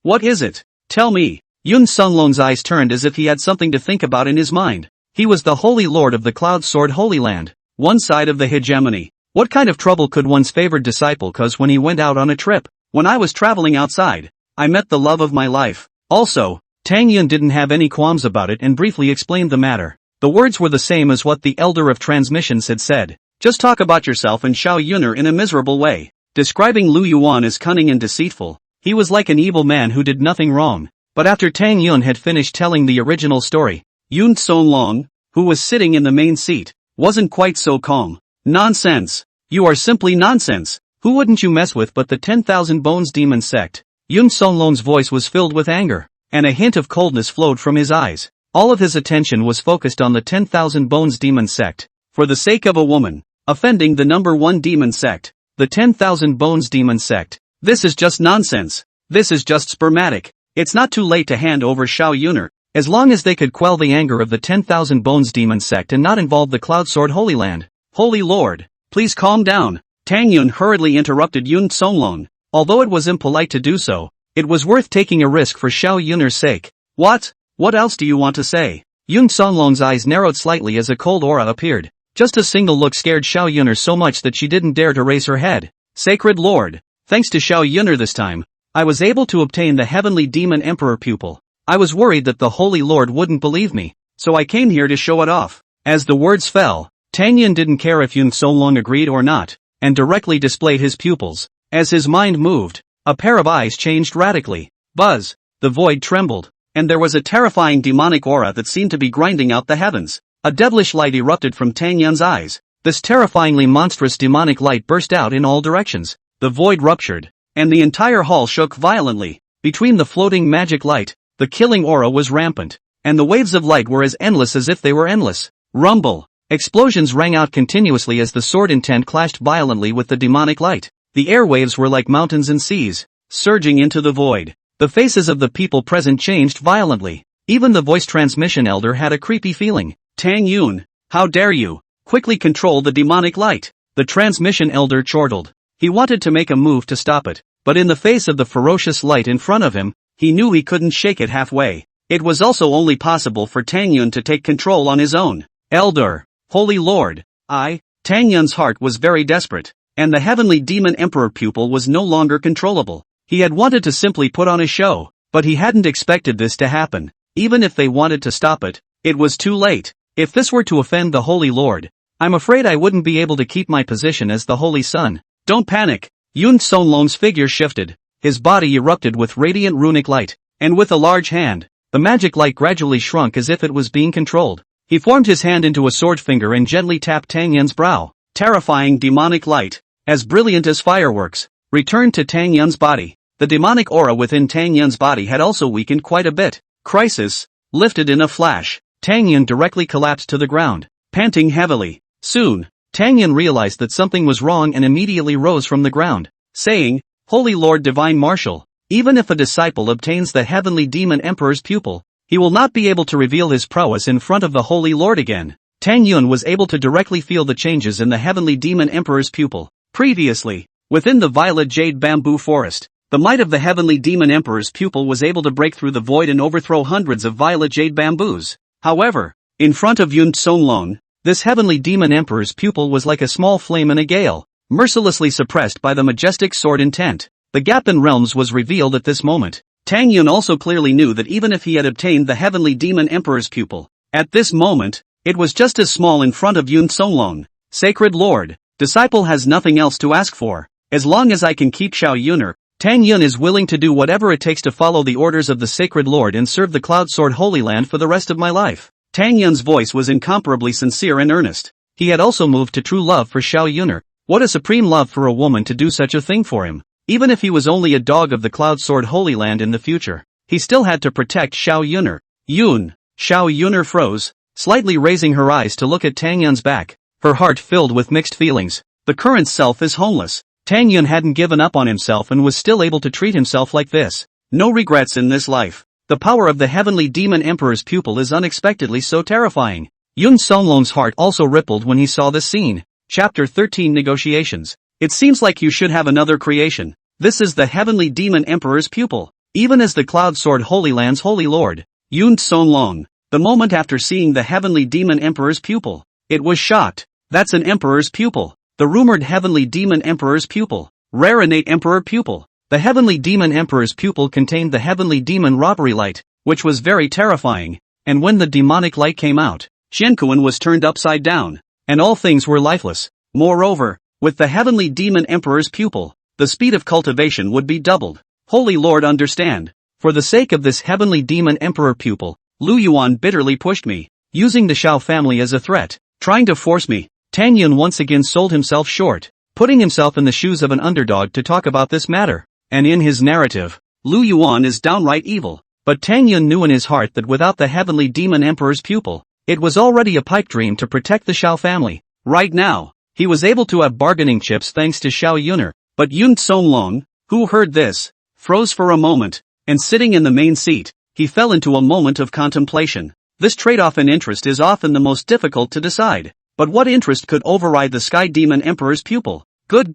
What is it? Tell me. Yun Songlong's eyes turned as if he had something to think about in his mind. He was the Holy Lord of the Cloud Sword Holy Land, one side of the hegemony. What kind of trouble could one's favored disciple cause when he went out on a trip? When I was traveling outside, I met the love of my life. Also, Tang Yun didn't have any qualms about it and briefly explained the matter. The words were the same as what the Elder of Transmissions had said. Just talk about yourself and Xiao Yun'er in a miserable way. Describing Lu Yuan as cunning and deceitful, he was like an evil man who did nothing wrong. But after Tang Yun had finished telling the original story, Yun Songlong, who was sitting in the main seat, wasn't quite so calm. Nonsense. You are simply nonsense. Who wouldn't you mess with but the 10,000 Bones Demon Sect? Yun Songlong's voice was filled with anger, and a hint of coldness flowed from his eyes. All of his attention was focused on the 10,000 Bones Demon Sect. For the sake of a woman, offending the number one demon sect, the 10,000 Bones Demon Sect. This is just nonsense. This is just spermatic. It's not too late to hand over Xiao Yun'er, as long as they could quell the anger of the 10,000 Bones Demon Sect and not involve the Cloud Sword Holy Land. Holy Lord, please calm down. Tang Yun hurriedly interrupted Yun Songlong. Although it was impolite to do so, it was worth taking a risk for Xiao Yun'er's sake. What else do you want to say? Yun Songlong's eyes narrowed slightly as a cold aura appeared. Just a single look scared Xiao Yun'er so much that she didn't dare to raise her head. Sacred Lord, thanks to Xiao Yun'er this time, I was able to obtain the Heavenly Demon Emperor pupil. I was worried that the Holy Lord wouldn't believe me, so I came here to show it off. As the words fell, Tang Yun didn't care if Yun So-long agreed or not, and directly displayed his pupils. As his mind moved, a pair of eyes changed radically. Buzz! The void trembled, and there was a terrifying demonic aura that seemed to be grinding out the heavens. A devilish light erupted from Tang Yun's eyes. This terrifyingly monstrous demonic light burst out in all directions. The void ruptured, and the entire hall shook violently. Between the floating magic light, the killing aura was rampant, and the waves of light were as endless as if they were endless. Rumble! Explosions rang out continuously as the sword intent clashed violently with the demonic light. The airwaves were like mountains and seas, surging into the void. The faces of the people present changed violently. Even the voice transmission elder had a creepy feeling. Tang Yun, how dare you? Quickly control the demonic light. The transmission elder chortled. He wanted to make a move to stop it, but in the face of the ferocious light in front of him, he knew he couldn't shake it halfway. It was also only possible for Tang Yun to take control on his own. Elder, Holy Lord, Tang Yun's heart was very desperate, and the heavenly demon emperor pupil was no longer controllable. He had wanted to simply put on a show, but he hadn't expected this to happen. Even if they wanted to stop it, it was too late. If this were to offend the Holy Lord, I'm afraid I wouldn't be able to keep my position as the Holy Son. Don't panic. Yun So-long's figure shifted. His body erupted with radiant runic light, and with a large hand, the magic light gradually shrunk as if it was being controlled. He formed his hand into a sword finger and gently tapped Tang Yun's brow. Terrifying demonic light, as brilliant as fireworks, returned to Tang Yun's body. The demonic aura within Tang Yun's body had also weakened quite a bit. Crisis, lifted in a flash. Tang Yun directly collapsed to the ground, panting heavily. Soon, Tang Yun realized that something was wrong and immediately rose from the ground, saying, Holy Lord Divine Marshal, even if a disciple obtains the heavenly demon emperor's pupil, he will not be able to reveal his prowess in front of the Holy Lord again. Tang Yun was able to directly feel the changes in the heavenly demon emperor's pupil. Previously, within the violet jade bamboo forest, the might of the heavenly demon emperor's pupil was able to break through the void and overthrow hundreds of violet jade bamboos. However, in front of Yun So-long, this heavenly demon emperor's pupil was like a small flame in a gale, mercilessly suppressed by the majestic sword intent. The gap in realms was revealed at this moment. Tang Yun also clearly knew that even if he had obtained the heavenly demon emperor's pupil, at this moment, it was just as small in front of Yun So-long. Sacred Lord, disciple has nothing else to ask for. As long as I can keep Xiao Yun'er, Tang Yun is willing to do whatever it takes to follow the orders of the Sacred Lord and serve the Cloud Sword Holy Land for the rest of my life. Tang Yun's voice was incomparably sincere and earnest. He had also moved to true love for Xiao Yun'er. What a supreme love for a woman to do such a thing for him. Even if he was only a dog of the Cloud Sword Holy Land in the future, he still had to protect Xiao Yun'er. Yun, Xiao Yun'er froze, slightly raising her eyes to look at Tang Yun's back, her heart filled with mixed feelings. The current self is homeless. Tang Yun hadn't given up on himself and was still able to treat himself like this. No regrets in this life. The power of the heavenly demon emperor's pupil is unexpectedly so terrifying. Yun So-long's heart also rippled when he saw this scene. Chapter 13 Negotiations. It seems like you should have another creation. This is the heavenly demon emperor's pupil. Even as the Cloud Sword Holy Land's Holy Lord, Yun So-long, the moment after seeing the heavenly demon emperor's pupil, it was shocked. That's an emperor's pupil. The rumored heavenly demon emperor's pupil. Rare innate emperor pupil. The heavenly demon emperor's pupil contained the heavenly demon robbery light, which was very terrifying, and when the demonic light came out, Shenkuan was turned upside down, and all things were lifeless. Moreover, with the heavenly demon emperor's pupil, the speed of cultivation would be doubled. Holy Lord, understand. For the sake of this heavenly demon emperor pupil, Lu Yuan bitterly pushed me, using the Xiao family as a threat, trying to force me. Tang Yun once again sold himself short, putting himself in the shoes of an underdog to talk about this matter. And in his narrative, Lu Yuan is downright evil. But Tang Yun knew in his heart that without the heavenly demon emperor's pupil, it was already a pipe dream to protect the Xiao family. Right now, he was able to have bargaining chips thanks to Xiao Yun'er. But Yun So-long, who heard this, froze for a moment, and sitting in the main seat, he fell into a moment of contemplation. This trade-off in interest is often the most difficult to decide. But what interest could override the Sky Demon Emperor's pupil? Good.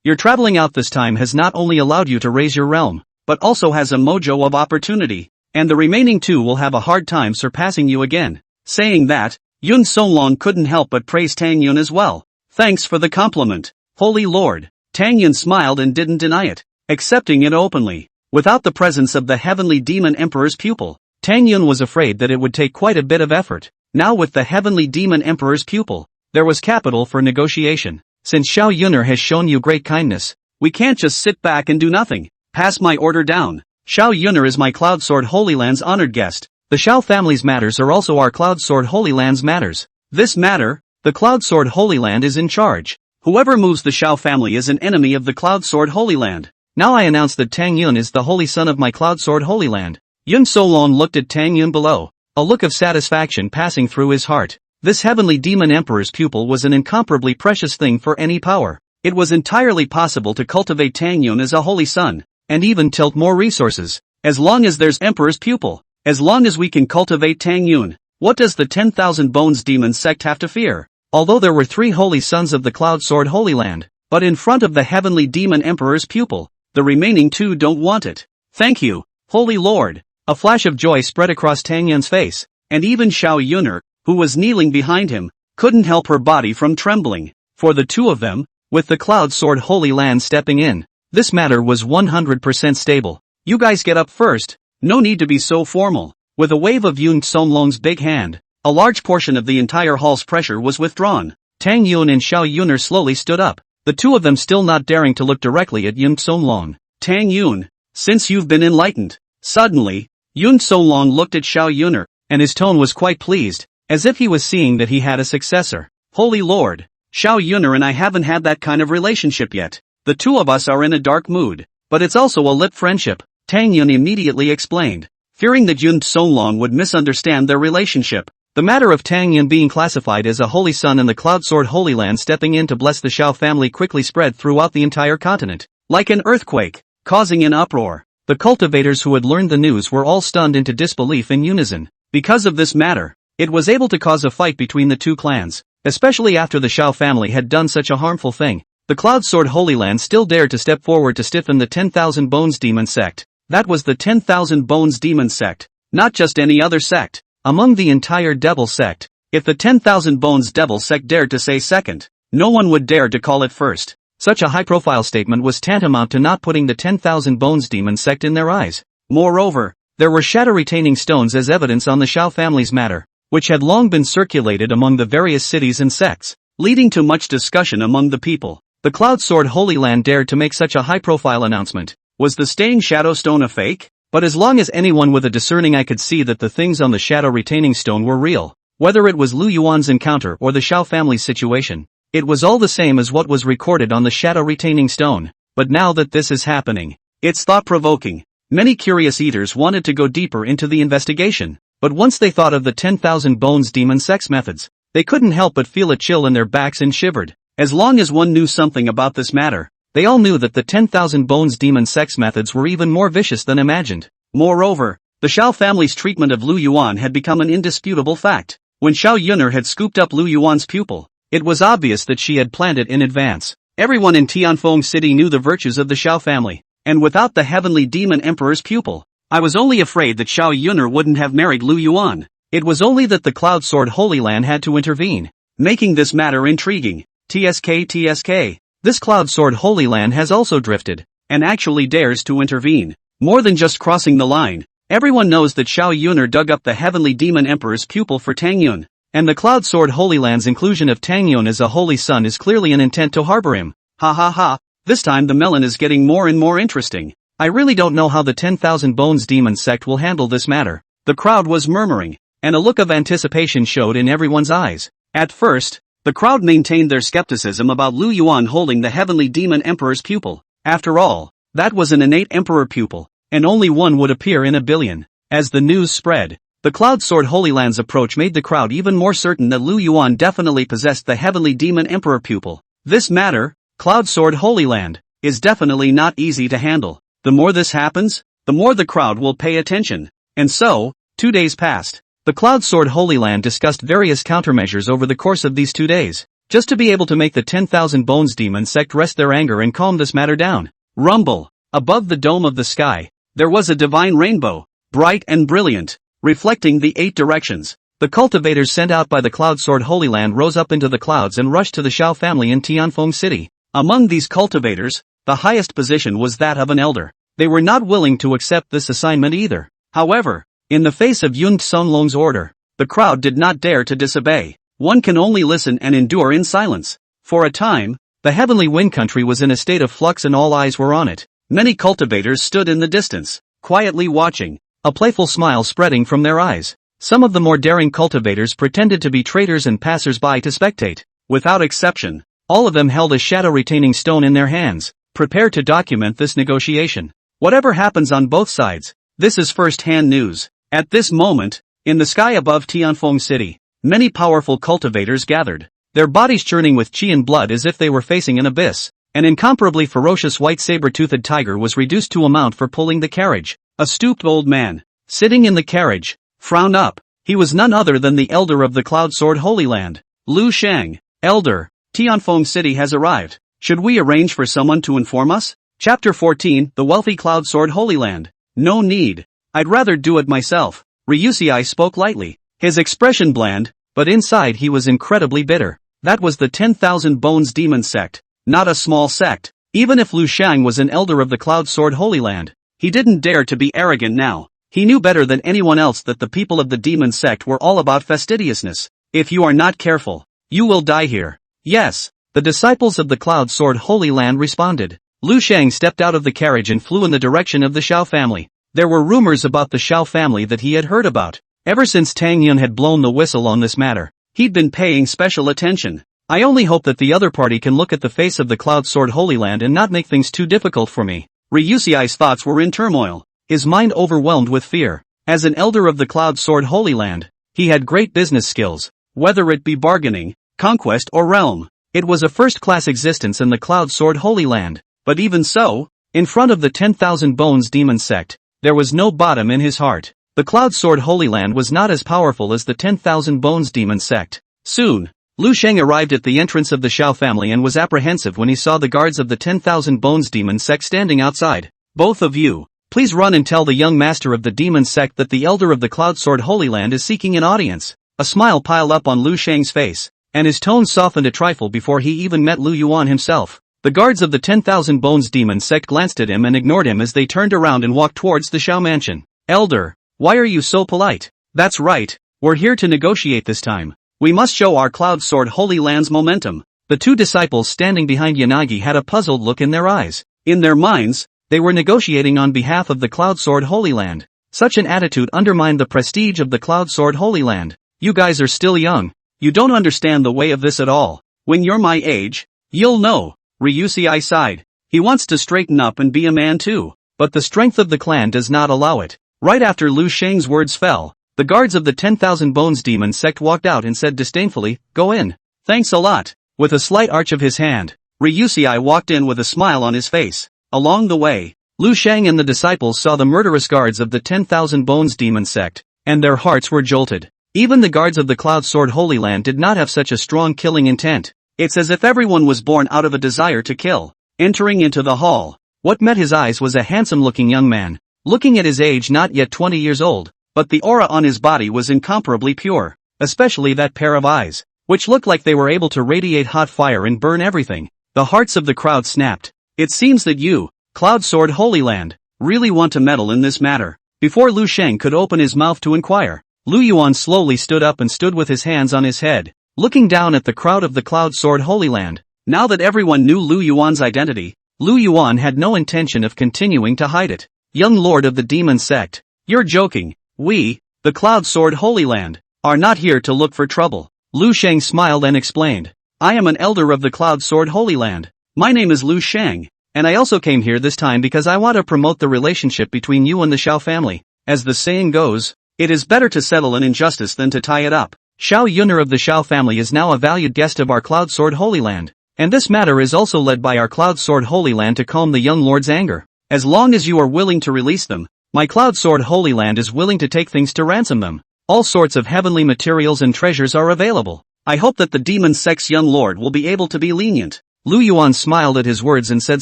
Your traveling out this time has not only allowed you to raise your realm, but also has a mojo of opportunity, and the remaining two will have a hard time surpassing you again. Saying that, Yun So-long couldn't help but praise Tang Yun as well. Thanks for the compliment, Holy Lord. Tang Yun smiled and didn't deny it, accepting it openly. Without the presence of the heavenly demon emperor's pupil, Tang Yun was afraid that it would take quite a bit of effort. Now with the heavenly demon emperor's pupil, there was capital for negotiation. Since Xiao Yun'er has shown you great kindness, we can't just sit back and do nothing. Pass my order down. Xiao Yun'er is my Cloud Sword Holy Land's honored guest. The Xiao family's matters are also our Cloud Sword Holy Land's matters. This matter, the Cloud Sword Holy Land is in charge. Whoever moves the Xiao family is an enemy of the Cloud Sword Holy Land. Now I announce that Tang Yun is the holy son of my Cloud Sword Holy Land. Yun Solong looked at Tang Yun below, a look of satisfaction passing through his heart. This heavenly demon emperor's pupil was an incomparably precious thing for any power. It was entirely possible to cultivate Tang Yun as a holy son, and even tilt more resources. As long as there's emperor's pupil, as long as we can cultivate Tang Yun, what does the 10,000 Bones demon sect have to fear? Although there were 3 holy sons of the Cloud Sword Holy Land, but in front of the heavenly demon emperor's pupil, the remaining 2 don't want it. Thank you, Holy Lord. A flash of joy spread across Tang Yun's face, and even Xiao Yun'er, who was kneeling behind him, couldn't help her body from trembling. For the 2 of them, with the Cloud Sword Holy Land stepping in, this matter was 100% stable. You guys get up first, no need to be so formal. With a wave of Yun Somlong's big hand, a large portion of the entire hall's pressure was withdrawn. Tang Yun and Xiao Yun'er slowly stood up, the 2 of them still not daring to look directly at Yun Somlong. Tang Yun, since you've been enlightened. Suddenly, Yun Solong looked at Xiao Yun'er, and his tone was quite pleased, as if he was seeing that he had a successor. Holy Lord, Xiao Yun'er and I haven't had that kind of relationship yet. The 2 of us are in a dark mood, but it's also a lit friendship, Tang Yun immediately explained, fearing that Yun Solong would misunderstand their relationship. The matter of Tang Yun being classified as a holy son and the Cloud Sword Holy Land stepping in to bless the Xiao family quickly spread throughout the entire continent, like an earthquake, causing an uproar. The cultivators who had learned the news were all stunned into disbelief in unison. Because of this matter, it was able to cause a fight between the 2 clans, especially after the Xiao family had done such a harmful thing. The Cloud Sword Holy Land still dared to step forward to stiffen the 10,000 Bones Demon Sect. That was the 10,000 Bones Demon Sect, not just any other sect. Among the entire Devil Sect, if the 10,000 Bones Devil Sect dared to say second, no one would dare to call it first. Such a high-profile statement was tantamount to not putting the 10,000 Bones Demon Sect in their eyes. Moreover, there were shadow-retaining stones as evidence on the Xiao family's matter, which had long been circulated among the various cities and sects, leading to much discussion among the people. The Cloud Sword Holy Land dared to make such a high-profile announcement. Was the staying shadow stone a fake? But as long as anyone with a discerning eye could see that the things on the shadow-retaining stone were real, whether it was Lu Yuan's encounter or the Xiao family's situation, it was all the same as what was recorded on the shadow-retaining stone. But now that this is happening, it's thought-provoking. Many curious eaters wanted to go deeper into the investigation, but once they thought of the 10,000 Bones Demon Sect's methods, they couldn't help but feel a chill in their backs and shivered. As long as one knew something about this matter, they all knew that the 10,000 Bones Demon Sect's methods were even more vicious than imagined. Moreover, the Xiao family's treatment of Lu Yuan had become an indisputable fact. When Xiao Yun'er had scooped up Lu Yuan's pupil, it was obvious that she had planned it in advance. Everyone in Tianfeng City knew the virtues of the Xiao family, and without the heavenly demon emperor's pupil, I was only afraid that Xiao Yun'er wouldn't have married Lu Yuan. It was only that the Cloud Sword Holy Land had to intervene, making this matter intriguing. TSK. This Cloud Sword Holy Land has also drifted, and actually dares to intervene. More than just crossing the line, everyone knows that Xiao Yun'er dug up the heavenly demon emperor's pupil for Tang Yun, and the Cloud Sword Holy Land's inclusion of Tang Yun as a holy son is clearly an intent to harbor him. Ha ha ha, this time the melon is getting more and more interesting. I really don't know how the 10,000 Bones Demon Sect will handle this matter. The crowd was murmuring, and a look of anticipation showed in everyone's eyes. At first, the crowd maintained their skepticism about Lu Yuan holding the heavenly demon emperor's pupil. After all, that was an innate emperor pupil, and only one would appear in a billion. As the news spread, the Cloud Sword Holy Land's approach made the crowd even more certain that Lu Yuan definitely possessed the heavenly demon emperor pupil. This matter, Cloud Sword Holy Land, is definitely not easy to handle. The more this happens, the more the crowd will pay attention. And so, 2 days passed. The Cloud Sword Holy Land discussed various countermeasures over the course of these 2 days, just to be able to make the 10,000 Bones Demon Sect rest their anger and calm this matter down. Rumble! Above the dome of the sky, there was a divine rainbow, bright and brilliant, reflecting the 8 directions. The cultivators sent out by the Cloud Sword Holy Land rose up into the clouds and rushed to the Xiao family in Tianfeng City. Among these cultivators, the highest position was that of an elder. They were not willing to accept this assignment either. However, in the face of Yun Sonlong's order, the crowd did not dare to disobey. one can only listen and endure in silence. For a time, the heavenly wind country was in a state of flux and all eyes were on it. Many cultivators stood in the distance, quietly watching, a playful smile spreading from their eyes. Some of the more daring cultivators pretended to be traders and passers-by to spectate. Without exception, all of them held a shadow-retaining stone in their hands, prepared to document this negotiation. Whatever happens on both sides, this is first-hand news. At this moment, in the sky above Tianfeng City, many powerful cultivators gathered, their bodies churning with qi and blood as if they were facing an abyss. An incomparably ferocious white saber-toothed tiger was reduced to a mount for pulling the carriage. A stooped old man, sitting in the carriage, frowned up. He was none other than the elder of the Cloud Sword Holy Land. Lu Shang. Elder, Tianfeng City has arrived. Should we arrange for someone to inform us? Chapter 14, The Wealthy Cloud Sword Holy Land. No need. I'd rather do it myself. Ryusei spoke lightly, his expression bland, but inside he was incredibly bitter. That was the 10,000 Bones Demon Sect, not a small sect. Even if Lu Shang was an elder of the Cloud Sword Holy Land, he didn't dare to be arrogant now. He knew better than anyone else that the people of the Demon Sect were all about fastidiousness. If you are not careful, you will die here. Yes, the disciples of the Cloud Sword Holy Land responded. Lu Shang stepped out of the carriage and flew in the direction of the Xiao family. There were rumors about the Xiao family that he had heard about. Ever since Tang Yun had blown the whistle on this matter, he'd been paying special attention. I only hope that the other party can look at the face of the Cloud Sword Holy Land and not make things too difficult for me. Ryusei's thoughts were in turmoil, his mind overwhelmed with fear. As an elder of the Cloud Sword Holy Land, he had great business skills, whether it be bargaining, conquest or realm. It was a first-class existence in the Cloud Sword Holy Land. But even so, in front of the 10,000 Bones Demon Sect, there was no bottom in his heart. The Cloud Sword Holy Land was not as powerful as the 10,000 Bones Demon Sect. Soon, Lu Shang arrived at the entrance of the Xiao family and was apprehensive when he saw the guards of the 10,000 Bones Demon Sect standing outside. Both of you, please run and tell the young master of the Demon Sect that the elder of the Cloud Sword Holy Land is seeking an audience. A smile piled up on Lu Shang's face, and his tone softened a trifle before he even met Lu Yuan himself. The guards of the 10,000 Bones Demon Sect glanced at him and ignored him as they turned around and walked towards the Xiao mansion. Elder, why are you so polite? That's right, we're here to negotiate this time. We must show our Cloud Sword Holy Land's momentum. The two disciples standing behind Yanagi had a puzzled look in their eyes. In their minds, they were negotiating on behalf of the Cloud Sword Holy Land. Such an attitude undermined the prestige of the Cloud Sword Holy Land. You guys are still young. You don't understand the way of this at all. When you're my age, you'll know. Ryusei sighed. He wants to straighten up and be a man too, but the strength of the clan does not allow it. Right after Lu Shang's words fell, the guards of the 10,000 Bones Demon Sect walked out and said disdainfully, "Go in." Thanks a lot. With a slight arch of his hand, Ryusei walked in with a smile on his face. Along the way, Lu Shang and the disciples saw the murderous guards of the 10,000 Bones Demon Sect, and their hearts were jolted. Even the guards of the Cloud Sword Holy Land did not have such a strong killing intent. It's as if everyone was born out of a desire to kill. Entering into the hall, what met his eyes was a handsome-looking young man. Looking at his age, not yet 20 years old, but the aura on his body was incomparably pure, especially that pair of eyes, which looked like they were able to radiate hot fire and burn everything. The hearts of the crowd snapped. It seems that you, Cloud Sword Holy Land, really want to meddle in this matter. Before Lu Shang could open his mouth to inquire, Lu Yuan slowly stood up and stood with his hands on his head, looking down at the crowd of the Cloud Sword Holy Land. Now that everyone knew Lu Yuan's identity, Lu Yuan had no intention of continuing to hide it. Young Lord of the Demon Sect, you're joking. We, the Cloud Sword Holy Land, are not here to look for trouble. Lu Shang smiled and explained. I am an elder of the Cloud Sword Holy Land. My name is Lu Shang, and I also came here this time because I want to promote the relationship between you and the Xiao family. As the saying goes, it is better to settle an injustice than to tie it up. Xiao Yun'er of the Xiao family is now a valued guest of our Cloud Sword Holy Land, and this matter is also led by our Cloud Sword Holy Land to calm the young lord's anger. As long as you are willing to release them, my Cloud Sword Holy Land is willing to take things to ransom them. All sorts of heavenly materials and treasures are available. I hope that the Demon Sect's young lord will be able to be lenient. Lu Yuan smiled at his words and said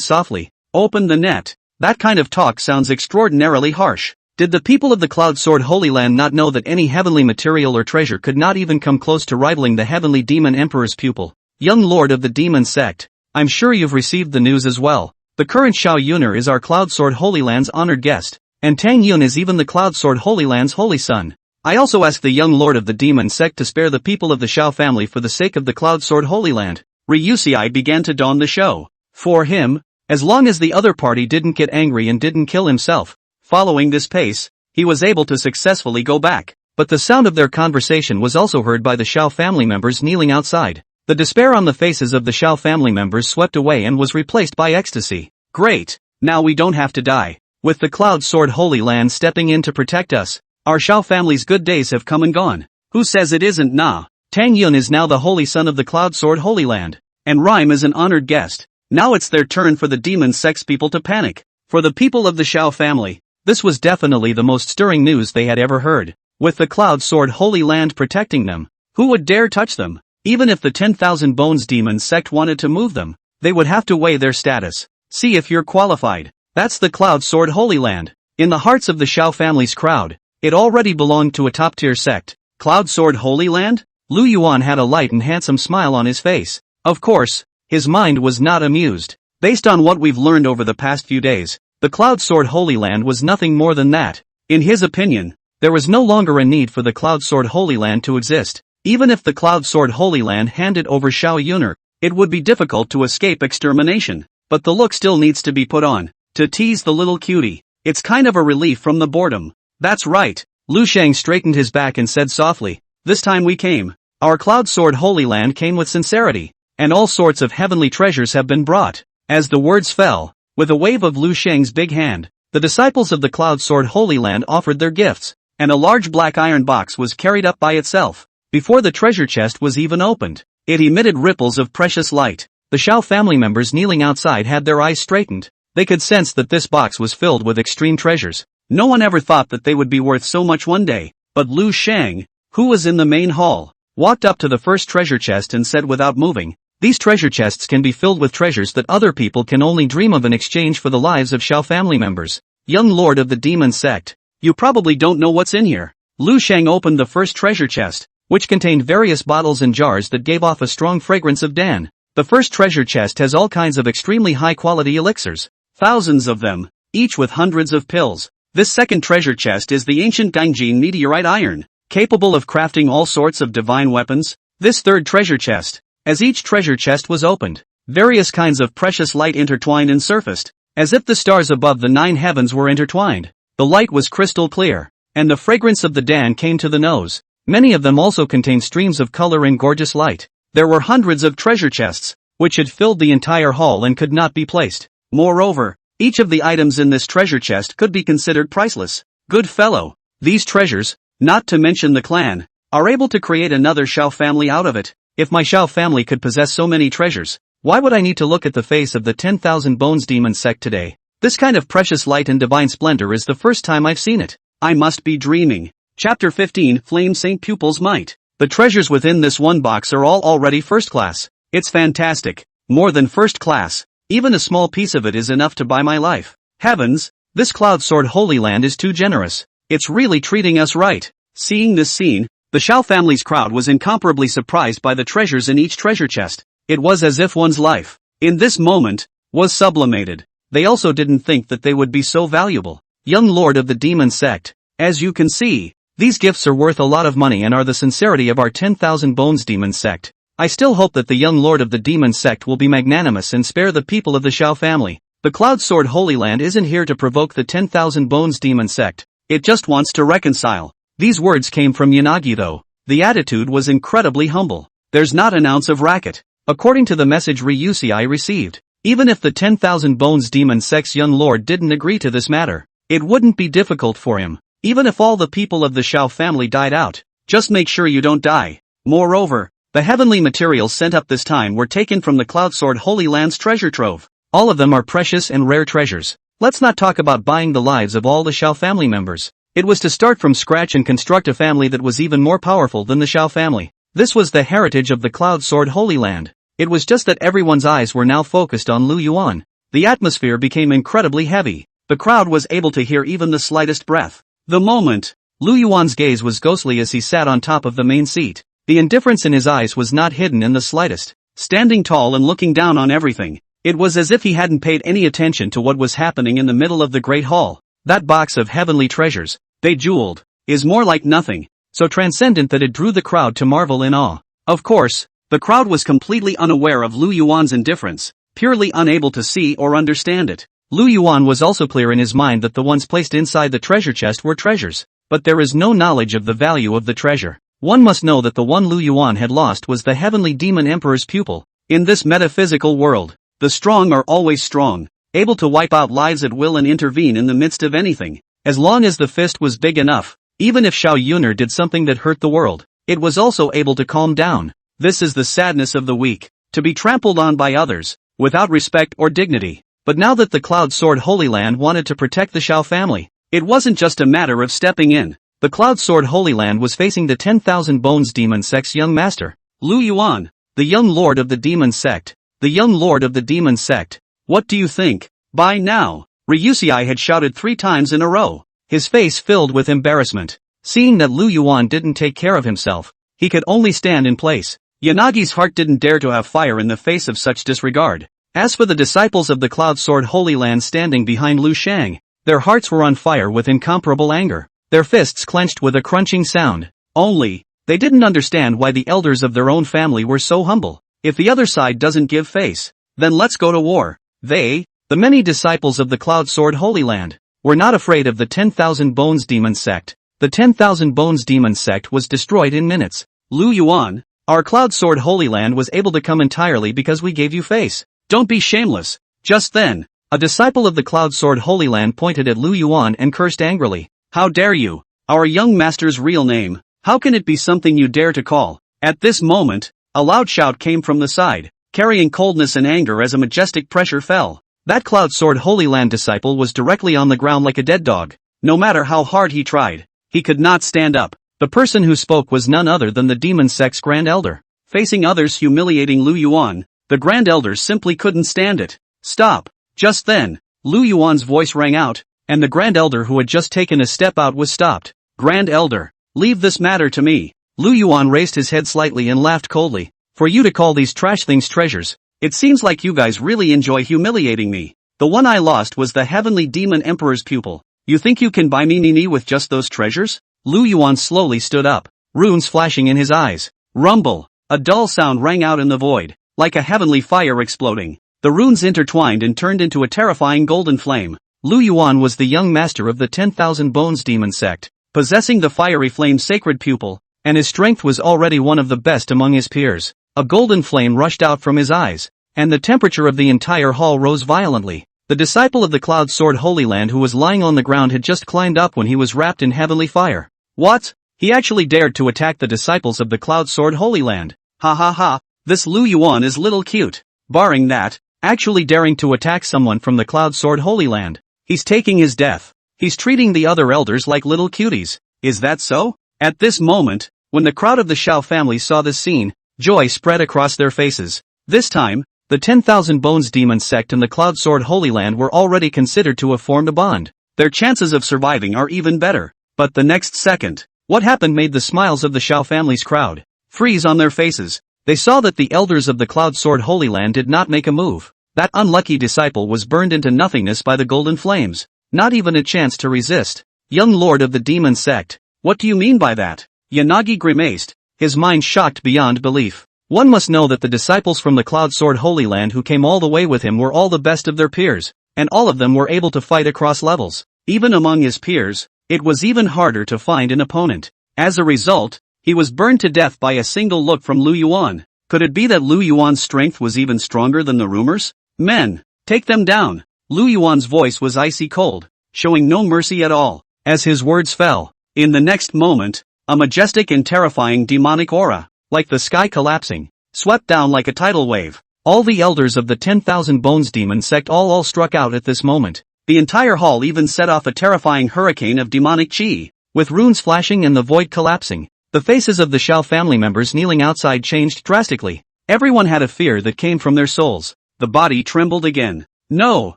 softly, open the net. That kind of talk sounds extraordinarily harsh. Did the people of the Cloud Sword Holy Land not know that any heavenly material or treasure could not even come close to rivaling the heavenly demon emperor's pupil? Young lord of the Demon Sect, I'm sure you've received the news as well. The current Xiao Yun'er is our Cloud Sword Holy Land's honored guest, and Tang Yun is even the Cloud Sword Holy Land's holy son. I also ask the young lord of the demon sect to spare the people of the Xiao family for the sake of the Cloud Sword Holy Land. Ryusei began to don the show. For him, as long as the other party didn't get angry and didn't kill himself, following this pace, he was able to successfully go back. But the sound of their conversation was also heard by the Xiao family members kneeling outside. The despair on the faces of the Xiao family members swept away and was replaced by ecstasy. Great! Now we don't have to die. With the Cloud Sword Holy Land stepping in to protect us, our Xiao family's good days have come and gone. Who says it isn't? Nah. Tang Yun is now the holy son of the Cloud Sword Holy Land, and Rhyme is an honored guest. Now it's their turn for the demon sex people to panic. For the people of the Xiao family, this was definitely the most stirring news they had ever heard. With the Cloud Sword Holy Land protecting them, who would dare touch them? Even if the 10,000 Bones demon sect wanted to move them, they would have to weigh their status. See if you're qualified. That's the Cloud Sword Holy Land. In the hearts of the Xiao family's crowd, it already belonged to a top-tier sect. Cloud Sword Holy Land? Lu Yuan had a light and handsome smile on his face. Of course, his mind was not amused. Based on what we've learned over the past few days, the Cloud Sword Holy Land was nothing more than that. In his opinion, there was no longer a need for the Cloud Sword Holy Land to exist. Even if the Cloud Sword Holy Land handed over Xiao Yun'er, it would be difficult to escape extermination. But the look still needs to be put on, to tease the little cutie. It's kind of a relief from the boredom. That's right. Lu Shang straightened his back and said softly, this time we came. Our Cloud Sword Holy Land came with sincerity, and all sorts of heavenly treasures have been brought. As the words fell, with a wave of Lu Shang's big hand, the disciples of the Cloud Sword Holy Land offered their gifts, and a large black iron box was carried up by itself. Before the treasure chest was even opened, it emitted ripples of precious light. The Xiao family members kneeling outside had their eyes straightened. They could sense that this box was filled with extreme treasures. No one ever thought that they would be worth so much one day, but Lu Shang, who was in the main hall, walked up to the first treasure chest and said without moving, these treasure chests can be filled with treasures that other people can only dream of in exchange for the lives of Xiao family members. Young lord of the demon sect, you probably don't know what's in here. Lu Shang opened the first treasure chest, which contained various bottles and jars that gave off a strong fragrance of Dan. The first treasure chest has all kinds of extremely high-quality elixirs, thousands of them, each with hundreds of pills. This second treasure chest is the ancient Gangjin meteorite iron, capable of crafting all sorts of divine weapons. This third treasure chest, as each treasure chest was opened, various kinds of precious light intertwined and surfaced, as if the stars above the 9 heavens were intertwined. The light was crystal clear, and the fragrance of the Dan came to the nose. Many of them also contained streams of color and gorgeous light. There were hundreds of treasure chests, which had filled the entire hall and could not be placed. Moreover, each of the items in this treasure chest could be considered priceless. Good fellow, these treasures, not to mention the clan, are able to create another Xiao family out of it. If my Xiao family could possess so many treasures, why would I need to look at the face of the 10,000 Bones demon sect today? This kind of precious light and divine splendor is the first time I've seen it. I must be dreaming. Chapter 15, Flame Saint Pupil's Might. The treasures within this one box are all already first class. It's fantastic. More than first class. Even a small piece of it is enough to buy my life. Heavens, this Cloud Sword Holy Land is too generous. It's really treating us right. Seeing this scene, the Xiao family's crowd was incomparably surprised by the treasures in each treasure chest. It was as if one's life, in this moment, was sublimated. They also didn't think that they would be so valuable. Young lord of the demon sect, as you can see, these gifts are worth a lot of money and are the sincerity of our 10,000 Bones demon sect. I still hope that the young lord of the demon sect will be magnanimous and spare the people of the Xiao family. The Cloud Sword Holy Land isn't here to provoke the 10,000 Bones demon sect. It just wants to reconcile. These words came from Yanagi though. The attitude was incredibly humble. There's not an ounce of racket. According to the message Ryusei received, even if the 10,000 Bones demon sect's young lord didn't agree to this matter, it wouldn't be difficult for him. Even if all the people of the Xiao family died out, just make sure you don't die. Moreover, the heavenly materials sent up this time were taken from the Cloud Sword Holy Land's treasure trove. All of them are precious and rare treasures. Let's not talk about buying the lives of all the Xiao family members. It was to start from scratch and construct a family that was even more powerful than the Xiao family. This was the heritage of the Cloud Sword Holy Land. It was just that everyone's eyes were now focused on Lu Yuan. The atmosphere became incredibly heavy. The crowd was able to hear even the slightest breath. The moment, Lu Yuan's gaze was ghostly as he sat on top of the main seat. The indifference in his eyes was not hidden in the slightest. Standing tall and looking down on everything, it was as if he hadn't paid any attention to what was happening in the middle of the great hall. That box of heavenly treasures, they jeweled, is more like nothing, so transcendent that it drew the crowd to marvel in awe. Of course, the crowd was completely unaware of Lu Yuan's indifference, purely unable to see or understand it. Lu Yuan was also clear in his mind that the ones placed inside the treasure chest were treasures, but there is no knowledge of the value of the treasure. One must know that the one Lu Yuan had lost was the heavenly demon emperor's pupil. In this metaphysical world, the strong are always strong, able to wipe out lives at will and intervene in the midst of anything. As long as the fist was big enough, even if Xiao Yun'er did something that hurt the world, it was also able to calm down. This is the sadness of the weak, to be trampled on by others, without respect or dignity. But now that the Cloud Sword Holy Land wanted to protect the Xiao family, it wasn't just a matter of stepping in. The Cloud Sword Holy Land was facing the 10,000 Bones Demon Sect's young master, Lu Yuan, the young lord of the Demon Sect. The young lord of the Demon Sect. What do you think? By now, Ryusei had shouted 3 times in a row, his face filled with embarrassment. Seeing that Lu Yuan didn't take care of himself, he could only stand in place. Yanagi's heart didn't dare to have fire in the face of such disregard. As for the disciples of the Cloud Sword Holy Land standing behind Lu Shang, their hearts were on fire with incomparable anger. Their fists clenched with a crunching sound. Only, they didn't understand why the elders of their own family were so humble. If the other side doesn't give face, then let's go to war. They, the many disciples of the Cloud Sword Holy Land, were not afraid of the 10,000 Bones Demon Sect. The 10,000 Bones Demon Sect was destroyed in minutes. Lu Yuan, our Cloud Sword Holy Land was able to come entirely because we gave you face. Don't be shameless. Just then, a disciple of the Cloud Sword Holy Land pointed at Lu Yuan and cursed angrily. How dare you? Our young master's real name, how can it be something you dare to call? At this moment, a loud shout came from the side, carrying coldness and anger as a majestic pressure fell. That Cloud Sword Holy Land disciple was directly on the ground like a dead dog. No matter how hard he tried, he could not stand up. The person who spoke was none other than the Demon Sect's Grand Elder. Facing others humiliating Lu Yuan, the Grand Elder simply couldn't stand it. Stop! Just then, Lu Yuan's voice rang out, and the Grand Elder who had just taken a step out was stopped. Grand Elder, leave this matter to me. Lu Yuan raised his head slightly and laughed coldly. For you to call these trash things treasures, it seems like you guys really enjoy humiliating me. The one I lost was the Heavenly Demon Emperor's pupil. You think you can buy me Nini with just those treasures? Lu Yuan slowly stood up, runes flashing in his eyes. Rumble! A dull sound rang out in the void, like a heavenly fire exploding. The runes intertwined and turned into a terrifying golden flame. Lu Yuan was the young master of the 10,000 Bones Demon Sect, possessing the fiery flame sacred pupil, and his strength was already one of the best among his peers. A golden flame rushed out from his eyes, and the temperature of the entire hall rose violently. The disciple of the Cloud Sword Holy Land who was lying on the ground had just climbed up when he was wrapped in heavenly fire. What? He actually dared to attack the disciples of the Cloud Sword Holy Land. Ha ha ha, this Lu Yuan is little cute. Barring that, actually daring to attack someone from the Cloud Sword Holy Land. He's taking his death. He's treating the other elders like little cuties. Is that so? At this moment, when the crowd of the Xiao family saw this scene, joy spread across their faces. This time, the 10,000 Bones Demon Sect and the Cloud Sword Holy Land were already considered to have formed a bond. Their chances of surviving are even better. But the next second, what happened made the smiles of the Xiao family's crowd freeze on their faces. They saw that the elders of the Cloud Sword Holy Land did not make a move. That unlucky disciple was burned into nothingness by the golden flames. Not even a chance to resist. Young lord of the Demon Sect, what do you mean by that? Yanagi grimaced, his mind shocked beyond belief. One must know that the disciples from the Cloud Sword Holy Land who came all the way with him were all the best of their peers, and all of them were able to fight across levels. Even among his peers, it was even harder to find an opponent. As a result, he was burned to death by a single look from Lu Yuan. Could it be that Lu Yuan's strength was even stronger than the rumors? Men, take them down. Lu Yuan's voice was icy cold, showing no mercy at all. As his words fell, in the next moment, a majestic and terrifying demonic aura, like the sky collapsing, swept down like a tidal wave. All the elders of the 10,000 Bones Demon Sect all struck out at this moment. The entire hall even set off a terrifying hurricane of demonic chi, with runes flashing and the void collapsing. The faces of the Xiao family members kneeling outside changed drastically. Everyone had a fear that came from their souls. The body trembled again. No!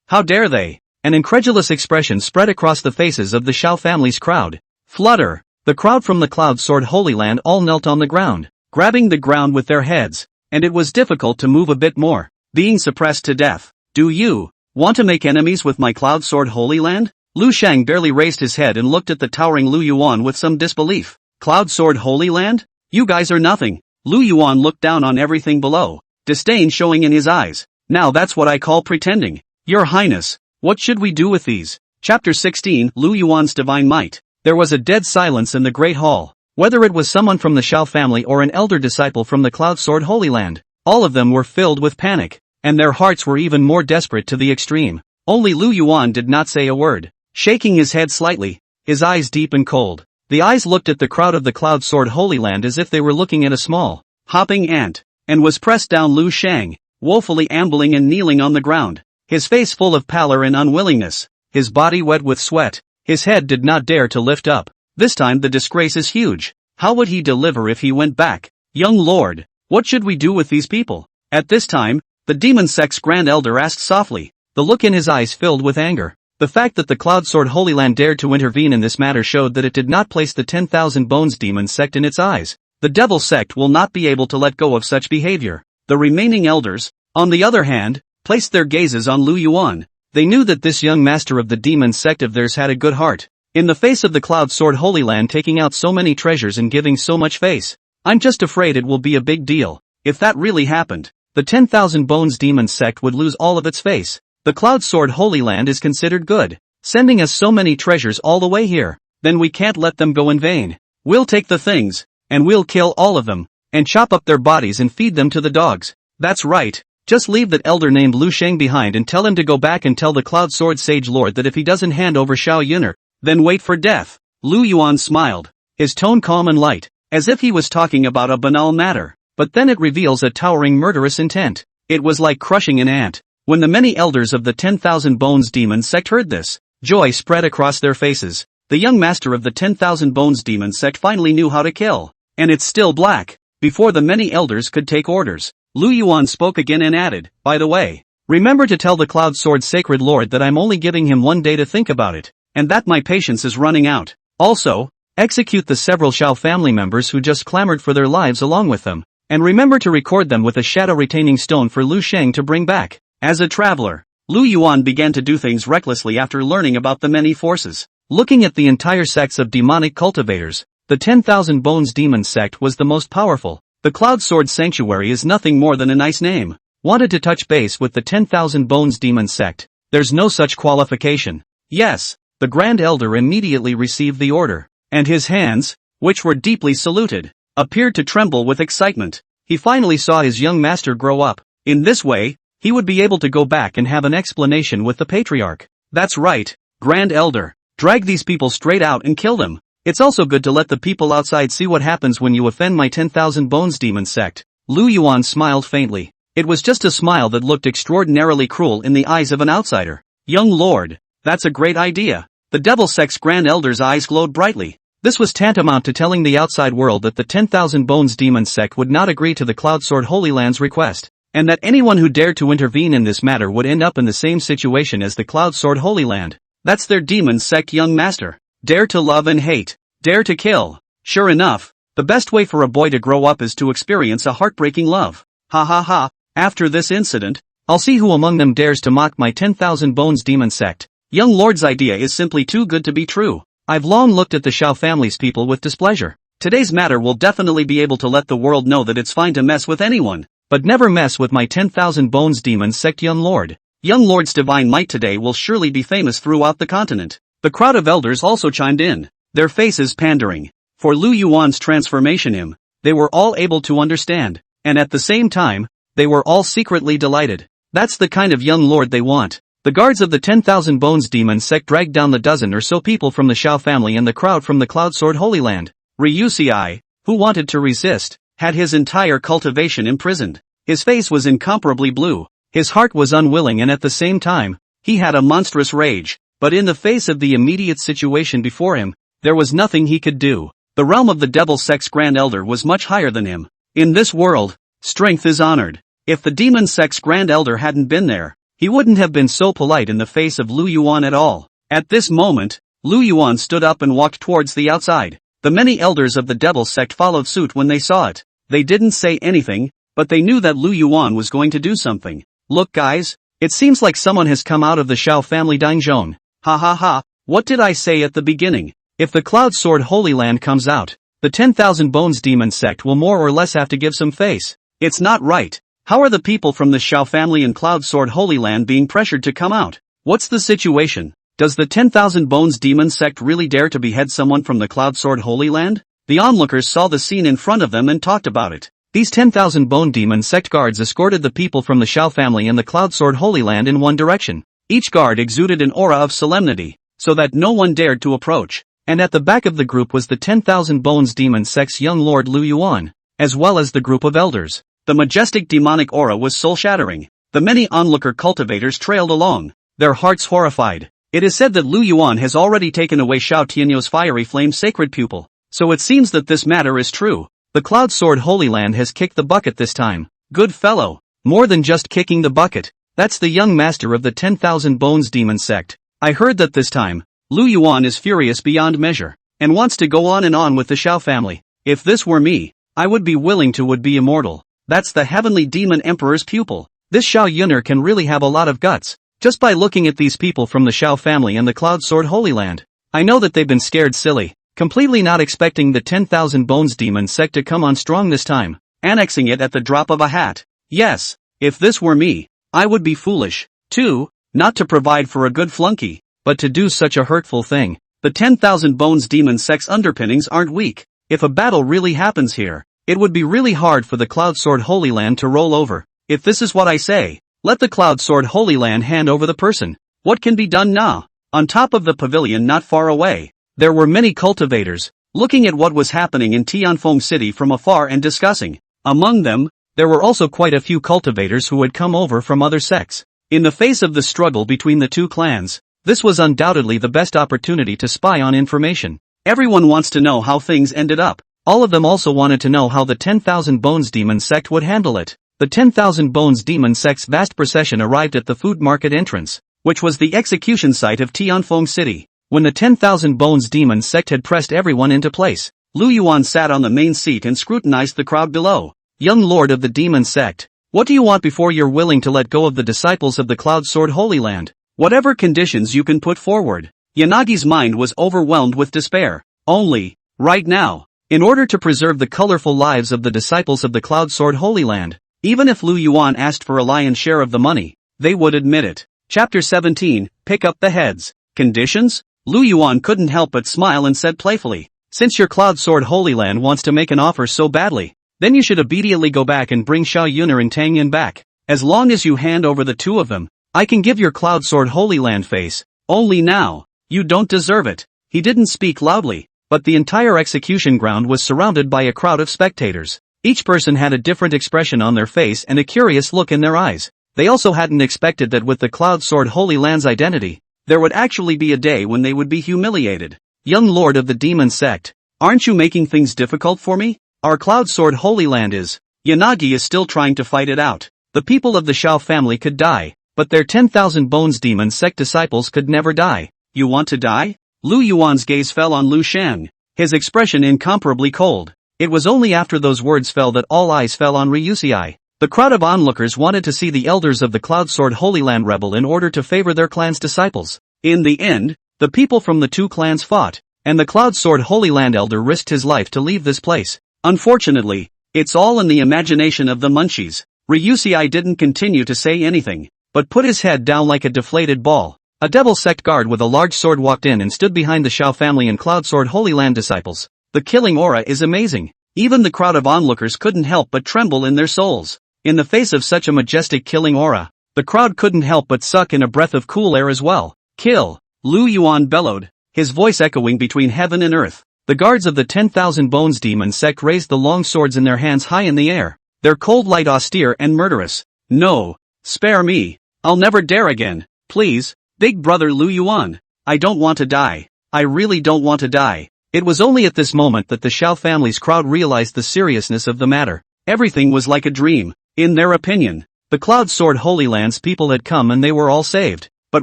How dare they? An incredulous expression spread across the faces of the Xiao family's crowd. Flutter! The crowd from the Cloud Sword Holy Land all knelt on the ground, grabbing the ground with their heads, and it was difficult to move a bit more, being suppressed to death. Do you want to make enemies with my Cloud Sword Holy Land? Lu Shang barely raised his head and looked at the towering Lu Yuan with some disbelief. Cloud Sword Holy Land? You guys are nothing. Lu Yuan looked down on everything below, disdain showing in his eyes. Now that's what I call pretending. Your Highness, what should we do with these? Chapter 16, Lu Yuan's Divine Might. There was a dead silence in the Great Hall. Whether it was someone from the Xiao family or an elder disciple from the Cloud Sword Holy Land, all of them were filled with panic, and their hearts were even more desperate to the extreme. Only Lu Yuan did not say a word, shaking his head slightly, his eyes deep and cold. The eyes looked at the crowd of the Cloud Sword Holy Land as if they were looking at a small, hopping ant, and was pressed down Lu Shang, woefully ambling and kneeling on the ground, his face full of pallor and unwillingness, his body wet with sweat, his head did not dare to lift up. This time the disgrace is huge. How would he deliver if he went back? Young Lord, what should we do with these people? At this time, the Demon Sect's Grand Elder asked softly, the look in his eyes filled with anger. The fact that the Cloud Sword Holy Land dared to intervene in this matter showed that it did not place the 10,000 Bones Demon Sect in its eyes. The Devil Sect will not be able to let go of such behavior. The remaining elders, on the other hand, placed their gazes on Lu Yuan. They knew that this young master of the Demon Sect of theirs had a good heart. In the face of the Cloud Sword Holy Land taking out so many treasures and giving so much face, I'm just afraid it will be a big deal. If that really happened, the 10,000 Bones Demon Sect would lose all of its face. The Cloud Sword Holy Land is considered good, sending us so many treasures all the way here. Then we can't let them go in vain. We'll take the things, and we'll kill all of them, and chop up their bodies and feed them to the dogs. That's right. Just leave that elder named Lu Shang behind and tell him to go back and tell the Cloud Sword Sage Lord that if he doesn't hand over Xiao Yun'er, then wait for death. Lu Yuan smiled, his tone calm and light, as if he was talking about a banal matter. But then it reveals a towering murderous intent. It was like crushing an ant. When the many elders of the 10,000 Bones Demon Sect heard this, joy spread across their faces. The young master of the 10,000 Bones Demon Sect finally knew how to kill. And it's still black. Before the many elders could take orders, Lu Yuan spoke again and added, by the way, remember to tell the Cloud Sword Sacred Lord that I'm only giving him 1 day to think about it, and that my patience is running out. Also, execute the several Xiao family members who just clamored for their lives along with them, and remember to record them with a shadow retaining stone for Lu Shang to bring back. As a traveler, Lu Yuan began to do things recklessly after learning about the many forces. Looking at the entire sects of demonic cultivators, the 10,000 Bones Demon Sect was the most powerful. The Cloud Sword Sanctuary is nothing more than a nice name. Wanted to touch base with the 10,000 Bones Demon Sect. There's no such qualification. Yes, the Grand Elder immediately received the order, and his hands, which were deeply saluted, appeared to tremble with excitement. He finally saw his young master grow up. In this way, he would be able to go back and have an explanation with the Patriarch. That's right, Grand Elder. Drag these people straight out and kill them. It's also good to let the people outside see what happens when you offend my 10,000 Bones Demon Sect. Lu Yuan smiled faintly. It was just a smile that looked extraordinarily cruel in the eyes of an outsider. Young Lord, that's a great idea. The Devil Sect's Grand Elder's eyes glowed brightly. This was tantamount to telling the outside world that the 10,000 Bones Demon Sect would not agree to the Cloud Sword Holy Land's request, and that anyone who dared to intervene in this matter would end up in the same situation as the Cloud Sword Holy Land. That's their Demon Sect young master. Dare to love and hate. Dare to kill. Sure enough, the best way for a boy to grow up is to experience a heartbreaking love. Ha ha ha. After this incident, I'll see who among them dares to mock my 10,000 Bones Demon Sect. Young Lord's idea is simply too good to be true. I've long looked at the Xiao family's people with displeasure. Today's matter will definitely be able to let the world know that it's fine to mess with anyone, but never mess with my 10,000 Bones Demon Sect young Lord. Young Lord's divine might today will surely be famous throughout the continent. The crowd of elders also chimed in, their faces pandering. For Lu Yuan's transformation they were all able to understand, and at the same time, they were all secretly delighted. That's the kind of young lord they want. The guards of the 10,000 Bones Demon Sect dragged down the dozen or so people from the Xiao family and the crowd from the Cloud Sword Holy Land. Ryu Ci, who wanted to resist, had his entire cultivation imprisoned. His face was incomparably blue. His heart was unwilling and at the same time, he had a monstrous rage. But in the face of the immediate situation before him, there was nothing he could do. The realm of the Devil Sect's Grand Elder was much higher than him. In this world, strength is honored. If the Demon Sect's Grand Elder hadn't been there, he wouldn't have been so polite in the face of Lu Yuan at all. At this moment, Lu Yuan stood up and walked towards the outside. The many elders of the Devil Sect followed suit when they saw it. They didn't say anything, but they knew that Lu Yuan was going to do something. Look guys, it seems like someone has come out of the Xiao family Daingzhong. Ha ha ha, What did I say at the beginning? If the Cloud Sword Holy Land comes out, the 10,000 Bones Demon Sect will more or less have to give some face. It's not right. How are the people from the Xiao family and Cloud Sword Holy Land being pressured to come out? What's the situation? Does the 10,000 Bones Demon Sect really dare to behead someone from the Cloud Sword Holy Land? The onlookers saw the scene in front of them and talked about it. These 10,000 Bone Demon Sect guards escorted the people from the Xiao family and the Cloud Sword Holy Land in one direction. Each guard exuded an aura of solemnity, so that no one dared to approach. And at the back of the group was the 10,000 Bones Demon Sect's young lord Yuan, as well as the group of elders. The majestic demonic aura was soul-shattering. The many onlooker cultivators trailed along, their hearts horrified. It is said that Yuan has already taken away Xiao Tianyou's fiery flame sacred pupil, so it seems that this matter is true. The Cloud Sword Holy Land has kicked the bucket this time. Good fellow. More than just kicking the bucket. That's the young master of the 10,000 Bones Demon Sect. I heard that this time, Yuan is furious beyond measure, and wants to go on and on with the Xiao family. If this were me, I would be willing to would be immortal. That's the Heavenly Demon Emperor's pupil. This Xiao Yun'er can really have a lot of guts, just by looking at these people from the Xiao family and the Cloud Sword Holy Land. I know that they've been scared silly, completely not expecting the 10,000 Bones Demon Sect to come on strong this time, annexing it at the drop of a hat. Yes, if this were me, I would be foolish, too, not to provide for a good flunky, but to do such a hurtful thing. The 10,000 Bones Demon Sect's underpinnings aren't weak. If a battle really happens here, it would be really hard for the Cloud Sword Holy Land to roll over. If this is what I say, let the Cloud Sword Holy Land hand over the person. What can be done now? On top of the pavilion not far away, there were many cultivators, looking at what was happening in Tianfeng City from afar and discussing. Among them, there were also quite a few cultivators who had come over from other sects. In the face of the struggle between the two clans, this was undoubtedly the best opportunity to spy on information. Everyone wants to know how things ended up. All of them also wanted to know how the 10,000 Bones Demon Sect would handle it. The 10,000 Bones Demon Sect's vast procession arrived at the food market entrance, which was the execution site of Tianfeng City. When the 10,000 Bones Demon Sect had pressed everyone into place, Yuan sat on the main seat and scrutinized the crowd below. Young lord of the Demon Sect, what do you want before you're willing to let go of the disciples of the Cloud Sword Holy Land? Whatever conditions you can put forward. Yanagi's mind was overwhelmed with despair. Only, right now, in order to preserve the colorful lives of the disciples of the Cloud Sword Holy Land, even if Yuan asked for a lion's share of the money, they would admit it. Chapter 17, Pick Up the Heads. Conditions? Yuan couldn't help but smile and said playfully, since your Cloud Sword Holy Land wants to make an offer so badly, then you should immediately go back and bring Xiao Yun'er and Tang Yin back. As long as you hand over the two of them, I can give your Cloud Sword Holy Land face. Only now, you don't deserve it. He didn't speak loudly, but the entire execution ground was surrounded by a crowd of spectators. Each person had a different expression on their face and a curious look in their eyes. They also hadn't expected that with the Cloud Sword Holy Land's identity, there would actually be a day when they would be humiliated. Young lord of the Demon Sect, aren't you making things difficult for me? Our Cloud Sword Holy Land is. Yanagi is still trying to fight it out. The people of the Xiao family could die, but their 10,000 Bones Demon Sect disciples could never die. You want to die? Yuan's gaze fell on Lu Shang, his expression incomparably cold. It was only after those words fell that all eyes fell on Ryusi. The crowd of onlookers wanted to see the elders of the Cloud Sword Holy Land rebel in order to favor their clan's disciples. In the end, the people from the two clans fought, and the Cloud Sword Holy Land elder risked his life to leave this place. Unfortunately, it's all in the imagination of the munchies. Ryusi didn't continue to say anything, but put his head down like a deflated ball. A devil sect guard with a large sword walked in and stood behind the Xiao family and Cloud Sword Holy Land disciples. The killing aura is amazing. Even the crowd of onlookers couldn't help but tremble in their souls. In the face of such a majestic killing aura, the crowd couldn't help but suck in a breath of cool air as well. Kill! Yuan bellowed, his voice echoing between heaven and earth. The guards of the 10,000 Bones Demon Sect raised the long swords in their hands high in the air, their cold light austere and murderous. No! Spare me! I'll never dare again! Please, big brother Yuan! I don't want to die. I really don't want to die. It was only at this moment that the Xiao family's crowd realized the seriousness of the matter. Everything was like a dream. In their opinion, the Cloud Sword Holy Land's people had come and they were all saved, but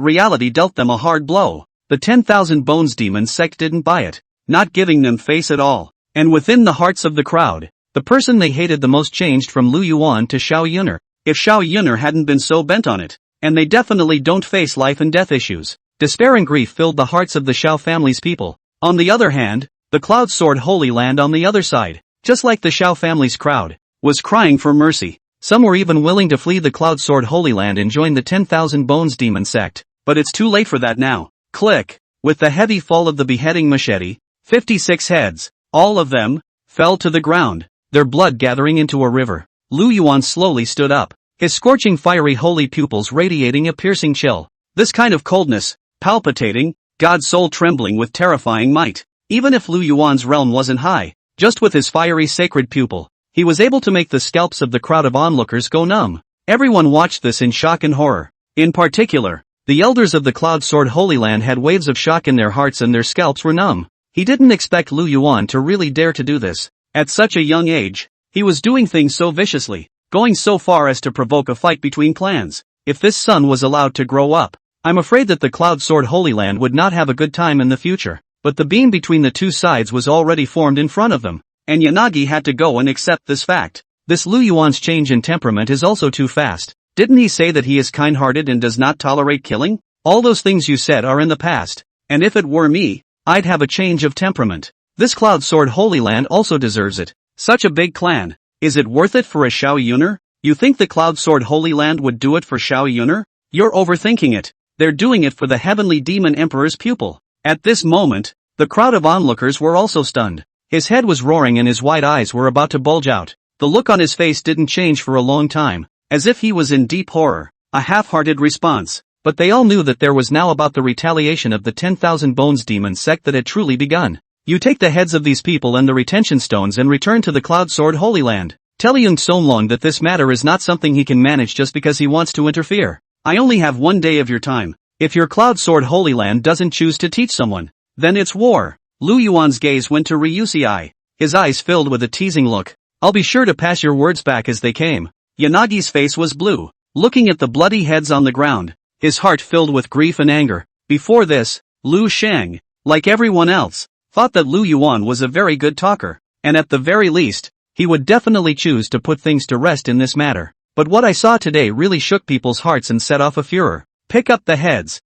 reality dealt them a hard blow. The 10,000 Bones Demon Sect didn't buy it, not giving them face at all. And within the hearts of the crowd, the person they hated the most changed from Yuan to Xiao Yun'er. If Xiao Yun'er hadn't been so bent on it, and they definitely don't face life and death issues, Despair and grief filled the hearts of the Xiao family's people. On the other hand, the Cloud Sword Holy Land on the other side, just like the Xiao family's crowd, was crying for mercy. Some were even willing to flee the Cloud Sword Holy Land and join the 10,000 Bones Demon Sect. But it's too late for that now. Click. With the heavy fall of the beheading machete, 56 heads, all of them, fell to the ground, their blood gathering into a river. Lu Yuan slowly stood up, his scorching fiery holy pupils radiating a piercing chill. This kind of coldness, palpitating, God's soul trembling with terrifying might. Even if Lu Yuan's realm wasn't high, just with his fiery sacred pupil, he was able to make the scalps of the crowd of onlookers go numb. Everyone watched this in shock and horror. In particular, the elders of the Cloud Sword Holy Land had waves of shock in their hearts and their scalps were numb. He didn't expect Lu Yuan to really dare to do this. At such a young age, he was doing things so viciously, going so far as to provoke a fight between clans. If this son was allowed to grow up, I'm afraid that the Cloud Sword Holy Land would not have a good time in the future. But the beam between the two sides was already formed in front of them, and Yanagi had to go and accept this fact. This Lu Yuan's change in temperament is also too fast. Didn't he say that he is kind-hearted and does not tolerate killing? All those things you said are in the past, and if it were me, I'd have a change of temperament. This Cloud Sword Holy Land also deserves it. Such a big clan. Is it worth it for a Xiao Yun'er? You think the Cloud Sword Holy Land would do it for Xiao Yun'er? You're overthinking it. They're doing it for the Heavenly Demon Emperor's pupil. At this moment, the crowd of onlookers were also stunned. His head was roaring and his wide eyes were about to bulge out. The look on his face didn't change for a long time, as if he was in deep horror. A half-hearted response. But they all knew that there was now about the retaliation of the 10,000 Bones Demon Sect that had truly begun. You take the heads of these people and the retention stones and return to the Cloud Sword Holy Land. Tell Yung Songlong that this matter is not something he can manage just because he wants to interfere. I only have 1 day of your time. If your Cloud Sword Holy Land doesn't choose to teach someone, then it's war. Lu Yuan's gaze went to Ryusi. His eyes filled with a teasing look. I'll be sure to pass your words back as they came. Yanagi's face was blue, looking at the bloody heads on the ground, his heart filled with grief and anger. Before this, Lu Shang, like everyone else, thought that Lu Yuan was a very good talker, and at the very least, he would definitely choose to put things to rest in this matter. But what I saw today really shook people's hearts and set off a furor. Pick up the heads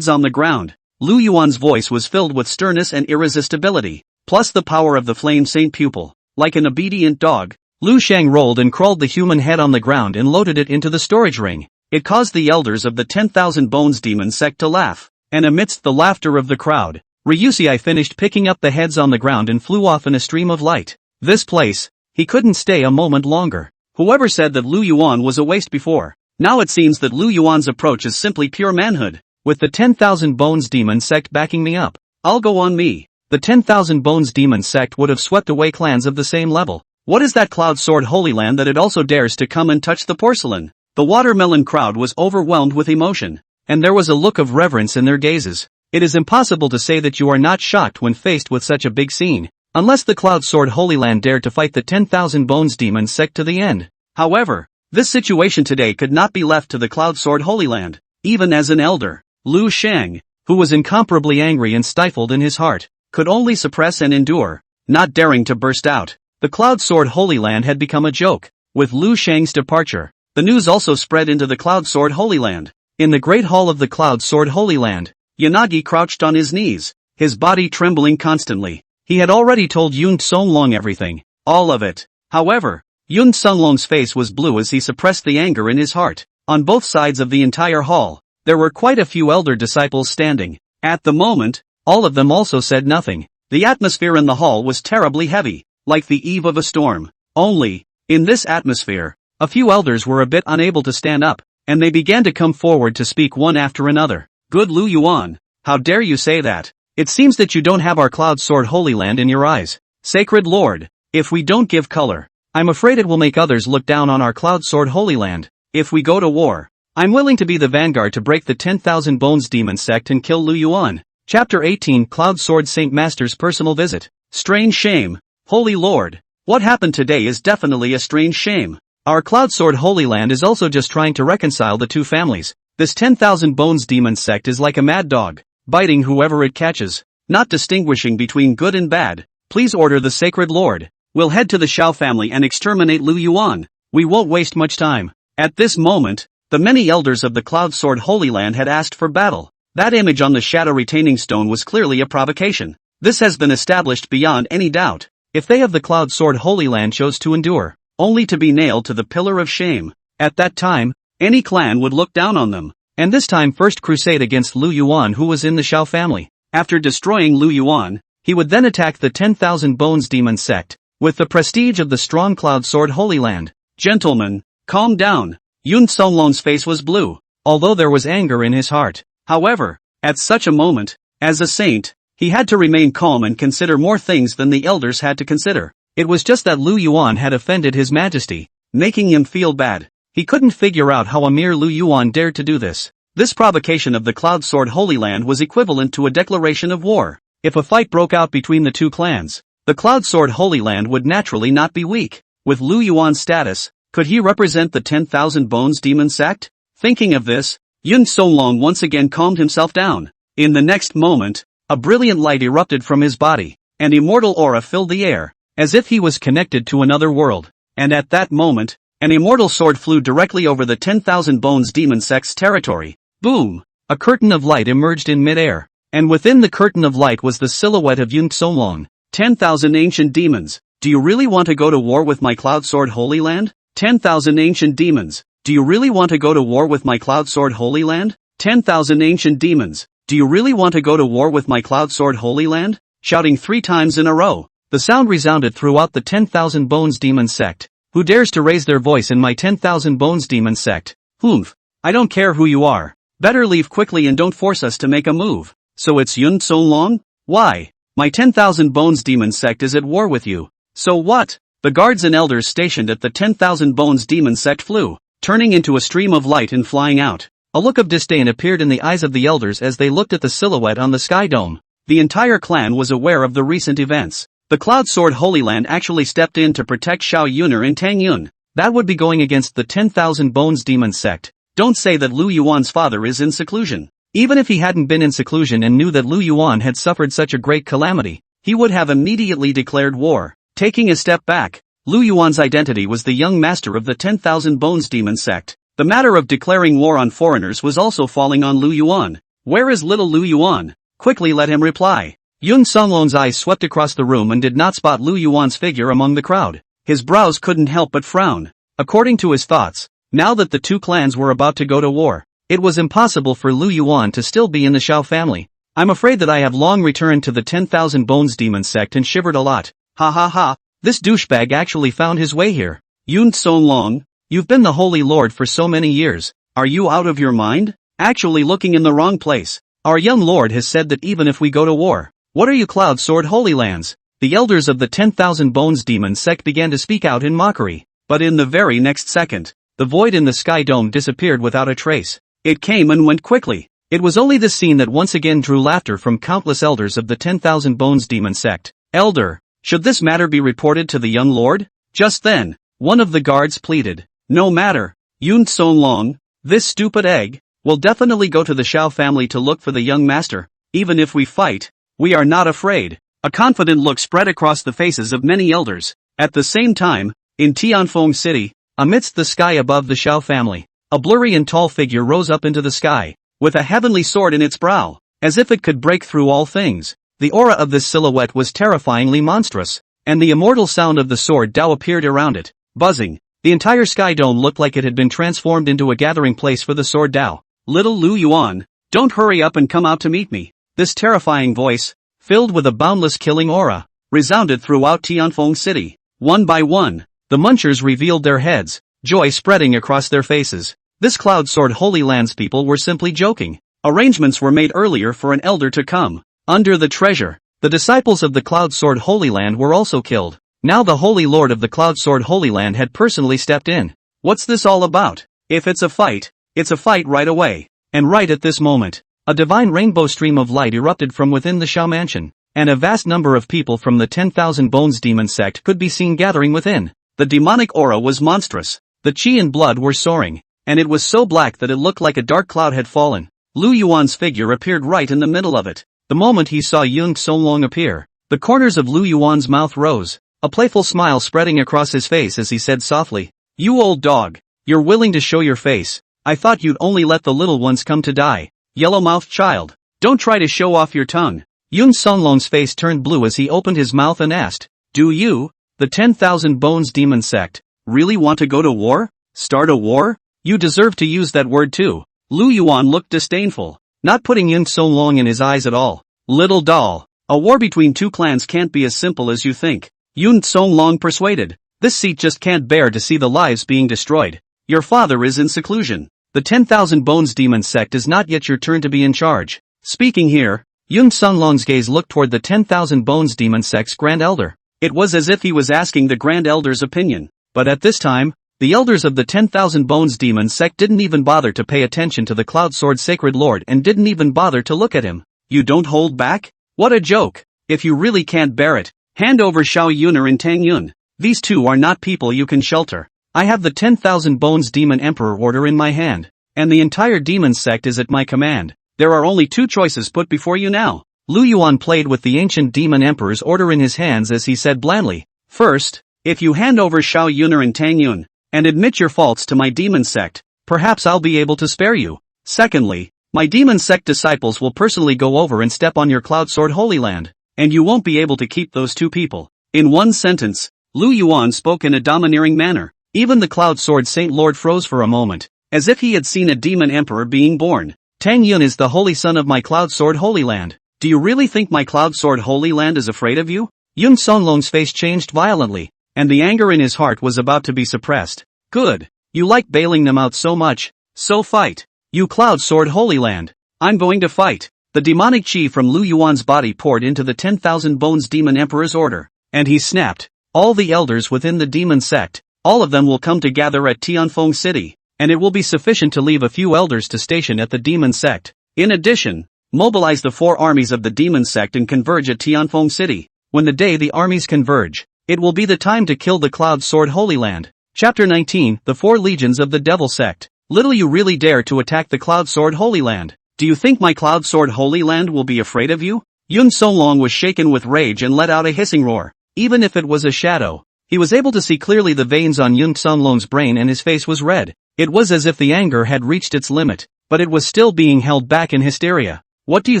on the ground. Lu Yuan's voice was filled with sternness and irresistibility, plus the power of the Flame Saint pupil. Like an obedient dog, Lu Shang rolled and crawled the human head on the ground and loaded it into the storage ring. It caused the elders of the 10,000 Bones Demon Sect to laugh, and amidst the laughter of the crowd, Ryusi finished picking up the heads on the ground and flew off in a stream of light. This place, he couldn't stay a moment longer. Whoever said that Lu Yuan was a waste before, now it seems that Lu Yuan's approach is simply pure manhood. With the 10,000 Bones Demon Sect backing me up, I'll go on me. The 10,000 Bones Demon Sect would have swept away clans of the same level. What is that Cloud Sword Holy Land that it also dares to come and touch the porcelain? The watermelon crowd was overwhelmed with emotion, and there was a look of reverence in their gazes. It is impossible to say that you are not shocked when faced with such a big scene, unless the Cloud Sword Holy Land dared to fight the 10,000 Bones Demon Sect to the end. However, this situation today could not be left to the Cloud Sword Holy Land. Even as an elder, Lu Shang, who was incomparably angry and stifled in his heart, could only suppress and endure, not daring to burst out. The Cloud Sword Holy Land had become a joke. With Lu Shang's departure, the news also spread into the Cloud Sword Holy Land. In the Great Hall of the Cloud Sword Holy Land, Yanagi crouched on his knees, his body trembling constantly. He had already told Yun Songlong everything, all of it. However, Yun Songlong's face was blue as he suppressed the anger in his heart. On both sides of the entire hall, there were quite a few elder disciples standing. At the moment, all of them also said nothing. The atmosphere in the hall was terribly heavy, like the eve of a storm. Only, in this atmosphere, a few elders were a bit unable to stand up, and they began to come forward to speak one after another. Good Lu Yuan, how dare you say that? It seems that you don't have our Cloud Sword Holy Land in your eyes. Sacred Lord, if we don't give color, I'm afraid it will make others look down on our Cloud Sword Holy Land. If we go to war, I'm willing to be the vanguard to break the 10,000 Bones Demon Sect and kill Lu Yuan. Chapter 18 Cloud Sword Saint Master's Personal Visit. Strange shame. Holy Lord, what happened today is definitely a strange shame. Our Cloud Sword Holy Land is also just trying to reconcile the two families. This 10,000 Bones Demon Sect is like a mad dog, biting whoever it catches, not distinguishing between good and bad. Please order the Sacred Lord. We'll head to the Xiao family and exterminate Lu Yuan. We won't waste much time. At this moment, the many elders of the Cloud Sword Holy Land had asked for battle. That image on the shadow retaining stone was clearly a provocation. This has been established beyond any doubt. If they of the Cloud Sword Holy Land chose to endure, only to be nailed to the pillar of shame, at that time, any clan would look down on them. And this time first crusade against Lu Yuan, who was in the Xiao family. After destroying Lu Yuan, he would then attack the 10,000 Bones Demon Sect, with the prestige of the strong Cloud Sword Holy Land. Gentlemen, calm down. Yun Songlong's face was blue, although there was anger in his heart. However, at such a moment, as a saint, he had to remain calm and consider more things than the elders had to consider. It was just that Lu Yuan had offended his majesty, making him feel bad. He couldn't figure out how a mere Lu Yuan dared to do this. This provocation of the Cloud Sword Holy Land was equivalent to a declaration of war. If a fight broke out between the two clans, the Cloud Sword Holy Land would naturally not be weak. With Lu Yuan's status, could he represent the 10,000 Bones Demon Sect? Thinking of this, Yun Songlong once again calmed himself down. In the next moment, a brilliant light erupted from his body. An immortal aura filled the air, as if he was connected to another world. And at that moment, an immortal sword flew directly over the 10,000 Bones Demon Sect's territory. Boom! A curtain of light emerged in mid-air, and within the curtain of light was the silhouette of Yun Songlong. 10,000 ancient demons, do you really want to go to war with my Cloud Sword Holy Land? 10,000 ancient demons, do you really want to go to war with my Cloud Sword Holy Land? 10,000 ancient demons, do you really want to go to war with my Cloud Sword Holy Land? Shouting 3 times in a row, the sound resounded throughout the 10,000 Bones Demon Sect. Who dares to raise their voice in my 10,000 Bones Demon Sect? Humph. I don't care who you are. Better leave quickly and don't force us to make a move. So it's Yun Songlong? Why? My 10,000 Bones Demon Sect is at war with you. So what? The guards and elders stationed at the 10,000 Bones Demon Sect flew, turning into a stream of light and flying out. A look of disdain appeared in the eyes of the elders as they looked at the silhouette on the sky dome. The entire clan was aware of the recent events. The Cloud Sword Holy Land actually stepped in to protect Xiao Yun'er and Tang Yun. That would be going against the 10,000 Bones Demon Sect. Don't say that Lu Yuan's father is in seclusion. Even if he hadn't been in seclusion and knew that Lu Yuan had suffered such a great calamity, he would have immediately declared war. Taking a step back, Lu Yuan's identity was the young master of the 10,000 Bones Demon Sect. The matter of declaring war on foreigners was also falling on Lu Yuan. Where is little Lu Yuan? Quickly let him reply. Yun Songlong's eyes swept across the room and did not spot Lu Yuan's figure among the crowd. His brows couldn't help but frown. According to his thoughts, now that the two clans were about to go to war, it was impossible for Lu Yuan to still be in the Xiao family. I'm afraid that I have long returned to the 10,000 Bones Demon Sect and shivered a lot. Ha ha ha, this douchebag actually found his way here. Yun Songlong, you've been the Holy Lord for so many years. Are you out of your mind? Actually looking in the wrong place. Our young lord has said that even if we go to war, what are you Cloud Sword Holy Lands? The elders of the 10,000 Bones Demon Sect began to speak out in mockery, but in the very next second, the void in the sky dome disappeared without a trace. It came and went quickly. It was only this scene that once again drew laughter from countless elders of the 10,000 Bones Demon Sect. Elder, should this matter be reported to the young lord? Just then, one of the guards pleaded. No matter, Yun Songlong, this stupid egg, will definitely go to the Xiao family to look for the young master. Even if we fight, we are not afraid. A confident look spread across the faces of many elders. At the same time, in Tianfeng City, amidst the sky above the Xiao family, a blurry and tall figure rose up into the sky, with a heavenly sword in its brow, as if it could break through all things. The aura of this silhouette was terrifyingly monstrous, and the immortal sound of the sword Dao appeared around it, buzzing. The entire sky dome looked like it had been transformed into a gathering place for the sword Dao. Little Lu Yuan, don't hurry up and come out to meet me. This terrifying voice, filled with a boundless killing aura, resounded throughout Tianfeng City. One by one, the munchers revealed their heads, joy spreading across their faces. This Cloud Sword Holy Lands people were simply joking. Arrangements were made earlier for an elder to come. Under the treasure, the disciples of the Cloud Sword Holy Land were also killed. Now the Holy Lord of the Cloud Sword Holy Land had personally stepped in. What's this all about? If it's a fight, it's a fight right away. And right at this moment, a divine rainbow stream of light erupted from within the Xiao mansion, and a vast number of people from the 10,000 Bones Demon Sect could be seen gathering within. The demonic aura was monstrous. The chi and blood were soaring, and it was so black that it looked like a dark cloud had fallen. Lu Yuan's figure appeared right in the middle of it. The moment he saw Yun Songlong appear, the corners of Lu Yuan's mouth rose, a playful smile spreading across his face as he said softly, "You old dog, you're willing to show your face. I thought you'd only let the little ones come to die." Yellow-mouthed child. Don't try to show off your tongue. Yun Songlong's face turned blue as he opened his mouth and asked, do you, the 10,000 Bones Demon Sect, really want to go to war? Start a war? You deserve to use that word too. Lu Yuan looked disdainful, not putting Yun Songlong in his eyes at all. Little doll. A war between two clans can't be as simple as you think. Yun Songlong persuaded. This seat just can't bear to see the lives being destroyed. Your father is in seclusion. The 10,000 Bones Demon Sect is not yet your turn to be in charge. Speaking here, Yun Songlong's gaze looked toward the 10,000 Bones Demon Sect's Grand Elder. It was as if he was asking the Grand Elder's opinion. But at this time, the elders of the 10,000 Bones Demon Sect didn't even bother to pay attention to the Cloud Sword Sacred Lord and didn't even bother to look at him. You don't hold back? What a joke. If you really can't bear it, hand over Xiao Yun'er and Tang Yun. These two are not people you can shelter. I have the 10,000 Bones Demon Emperor order in my hand, and the entire demon sect is at my command. There are only two choices put before you now. Lu Yuan played with the ancient demon emperor's order in his hands as he said blandly, first, if you hand over Xiao Yun'er and Tang Yun, and admit your faults to my demon sect, perhaps I'll be able to spare you. Secondly, my demon sect disciples will personally go over and step on your Cloud Sword Holy Land, and you won't be able to keep those two people. In one sentence, Lu Yuan spoke in a domineering manner. Even the Cloud Sword Saint Lord froze for a moment, as if he had seen a demon emperor being born. Tang Yun is the holy son of my Cloud Sword Holy Land. Do you really think my Cloud Sword Holy Land is afraid of you? Yun Songlong's face changed violently, and the anger in his heart was about to be suppressed. Good. You like bailing them out so much. So fight. You Cloud Sword Holy Land. I'm going to fight. The demonic chi from Lu Yuan's body poured into the 10,000 Bones Demon Emperor's order, and he snapped. All the elders within the demon sect, all of them will come together at Tianfeng City, and it will be sufficient to leave a few elders to station at the demon sect. In addition, mobilize the 4 armies of the demon sect and converge at Tianfeng City. When the day the armies converge, it will be the time to kill the Cloud Sword Holy Land. Chapter 19, The 4 Legions of the Devil Sect. Little you really dare to attack the Cloud Sword Holy Land. Do you think my Cloud Sword Holy Land will be afraid of you? Yun Songlong was shaken with rage and let out a hissing roar. Even if it was a shadow, he was able to see clearly the veins on Yun Songlong's brain and his face was red. It was as if the anger had reached its limit, but it was still being held back in hysteria. What do you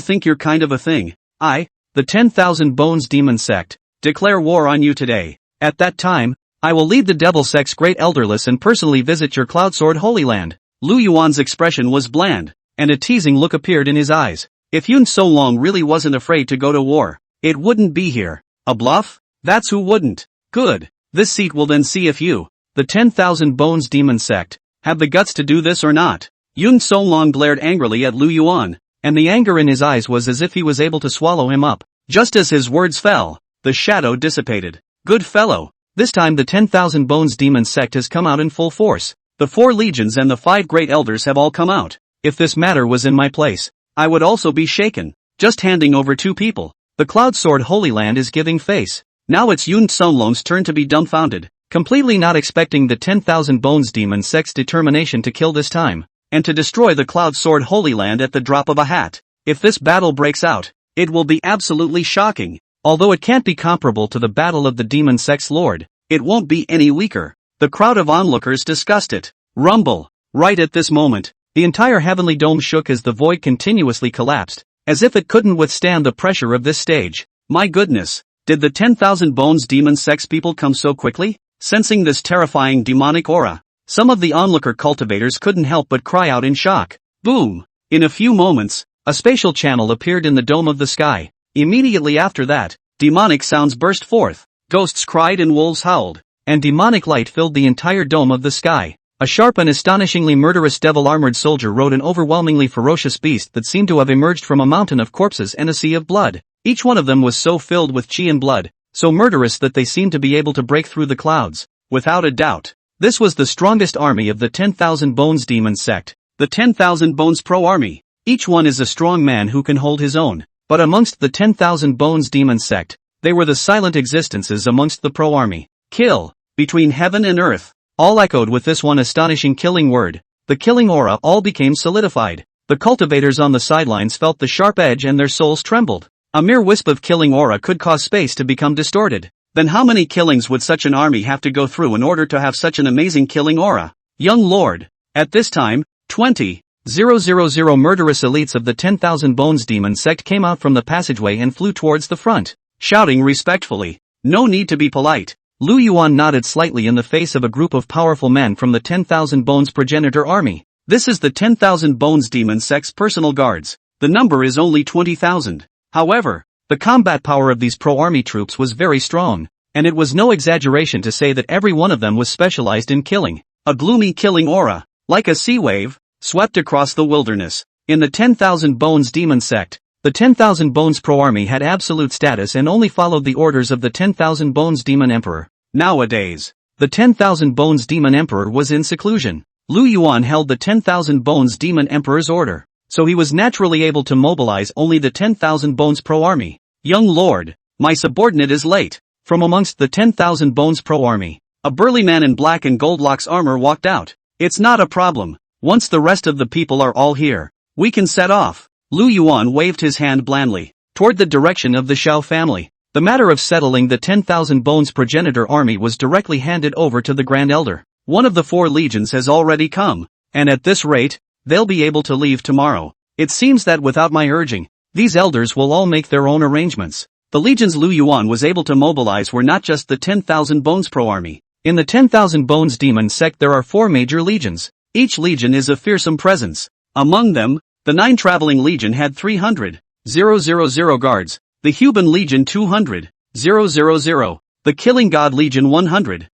think you're kind of a thing? I, the 10,000 Bones Demon Sect, declare war on you today. At that time, I will lead the Devil Sect's great elderless and personally visit your Cloud Sword Holy Land. Lu Yuan's expression was bland, and a teasing look appeared in his eyes. If Yun Songlong really wasn't afraid to go to war, it wouldn't be here. A bluff? That's who wouldn't. Good. This seat will then see if you, the 10,000 Bones Demon Sect, have the guts to do this or not. Yun Songlong glared angrily at Lu Yuan, and the anger in his eyes was as if he was able to swallow him up. Just as his words fell, the shadow dissipated. Good fellow. This time the 10,000 Bones Demon Sect has come out in full force. The 4 legions and the 5 great elders have all come out. If this matter was in my place, I would also be shaken. Just handing over 2 people. The Cloud Sword Holy Land is giving face. Now it's Yun Songlong's turn to be dumbfounded, completely not expecting the 10,000 Bones Demon Sect's determination to kill this time, and to destroy the Cloud Sword Holy Land at the drop of a hat. If this battle breaks out, it will be absolutely shocking. Although it can't be comparable to the battle of the Demon Sect's Lord, it won't be any weaker. The crowd of onlookers discussed it. Rumble. Right at this moment, the entire heavenly dome shook as the void continuously collapsed, as if it couldn't withstand the pressure of this stage. My goodness. Did the 10,000 Bones Demon Sect's people come so quickly? Sensing this terrifying demonic aura, some of the onlooker cultivators couldn't help but cry out in shock. Boom! In a few moments, a spatial channel appeared in the dome of the sky. Immediately after that, demonic sounds burst forth, ghosts cried and wolves howled, and demonic light filled the entire dome of the sky. A sharp and astonishingly murderous devil-armored soldier rode an overwhelmingly ferocious beast that seemed to have emerged from a mountain of corpses and a sea of blood. Each one of them was so filled with chi and blood, so murderous that they seemed to be able to break through the clouds. Without a doubt, this was the strongest army of the 10,000 Bones Demon Sect, the 10,000 Bones Pro Army. Each one is a strong man who can hold his own, but amongst the 10,000 Bones Demon Sect, they were the silent existences amongst the Pro Army. Kill, between heaven and earth, all echoed with this one astonishing killing word. The killing aura all became solidified. The cultivators on the sidelines felt the sharp edge and their souls trembled. A mere wisp of killing aura could cause space to become distorted. Then how many killings would such an army have to go through in order to have such an amazing killing aura? Young Lord. At this time, 20, 000 murderous elites of the 10,000 Bones Demon Sect came out from the passageway and flew towards the front, shouting respectfully. No need to be polite. Lu Yuan nodded slightly in the face of a group of powerful men from the 10,000 Bones Progenitor Army. This is the 10,000 Bones Demon Sect's personal guards. The number is only 20,000. However, the combat power of these pro-army troops was very strong, and it was no exaggeration to say that every one of them was specialized in killing. A gloomy killing aura, like a sea wave, swept across the wilderness. In the 10,000 Bones Demon Sect, the 10,000 Bones Pro-Army had absolute status and only followed the orders of the 10,000 Bones Demon Emperor. Nowadays, the 10,000 Bones Demon Emperor was in seclusion. Lu Yuan held the 10,000 Bones Demon Emperor's order, so he was naturally able to mobilize only the 10,000 Bones Pro-Army. Young Lord, my subordinate is late. From amongst the 10,000 Bones Pro-Army, a burly man in black and gold locks armor walked out. It's not a problem. Once the rest of the people are all here, we can set off. Lu Yuan waved his hand blandly, toward the direction of the Xiao family. The matter of settling the 10,000 Bones Progenitor Army was directly handed over to the Grand Elder. One of the 4 legions has already come, and at this rate, they'll be able to leave tomorrow. It seems that without my urging, these elders will all make their own arrangements. The legions Lu Yuan was able to mobilize were not just the 10,000 Bones Pro-Army. In the 10,000 Bones Demon Sect there are 4 major legions. Each legion is a fearsome presence. Among them, the 9 Traveling Legion had 300,000 guards, the Huban Legion 200,000, the Killing God Legion 100,000,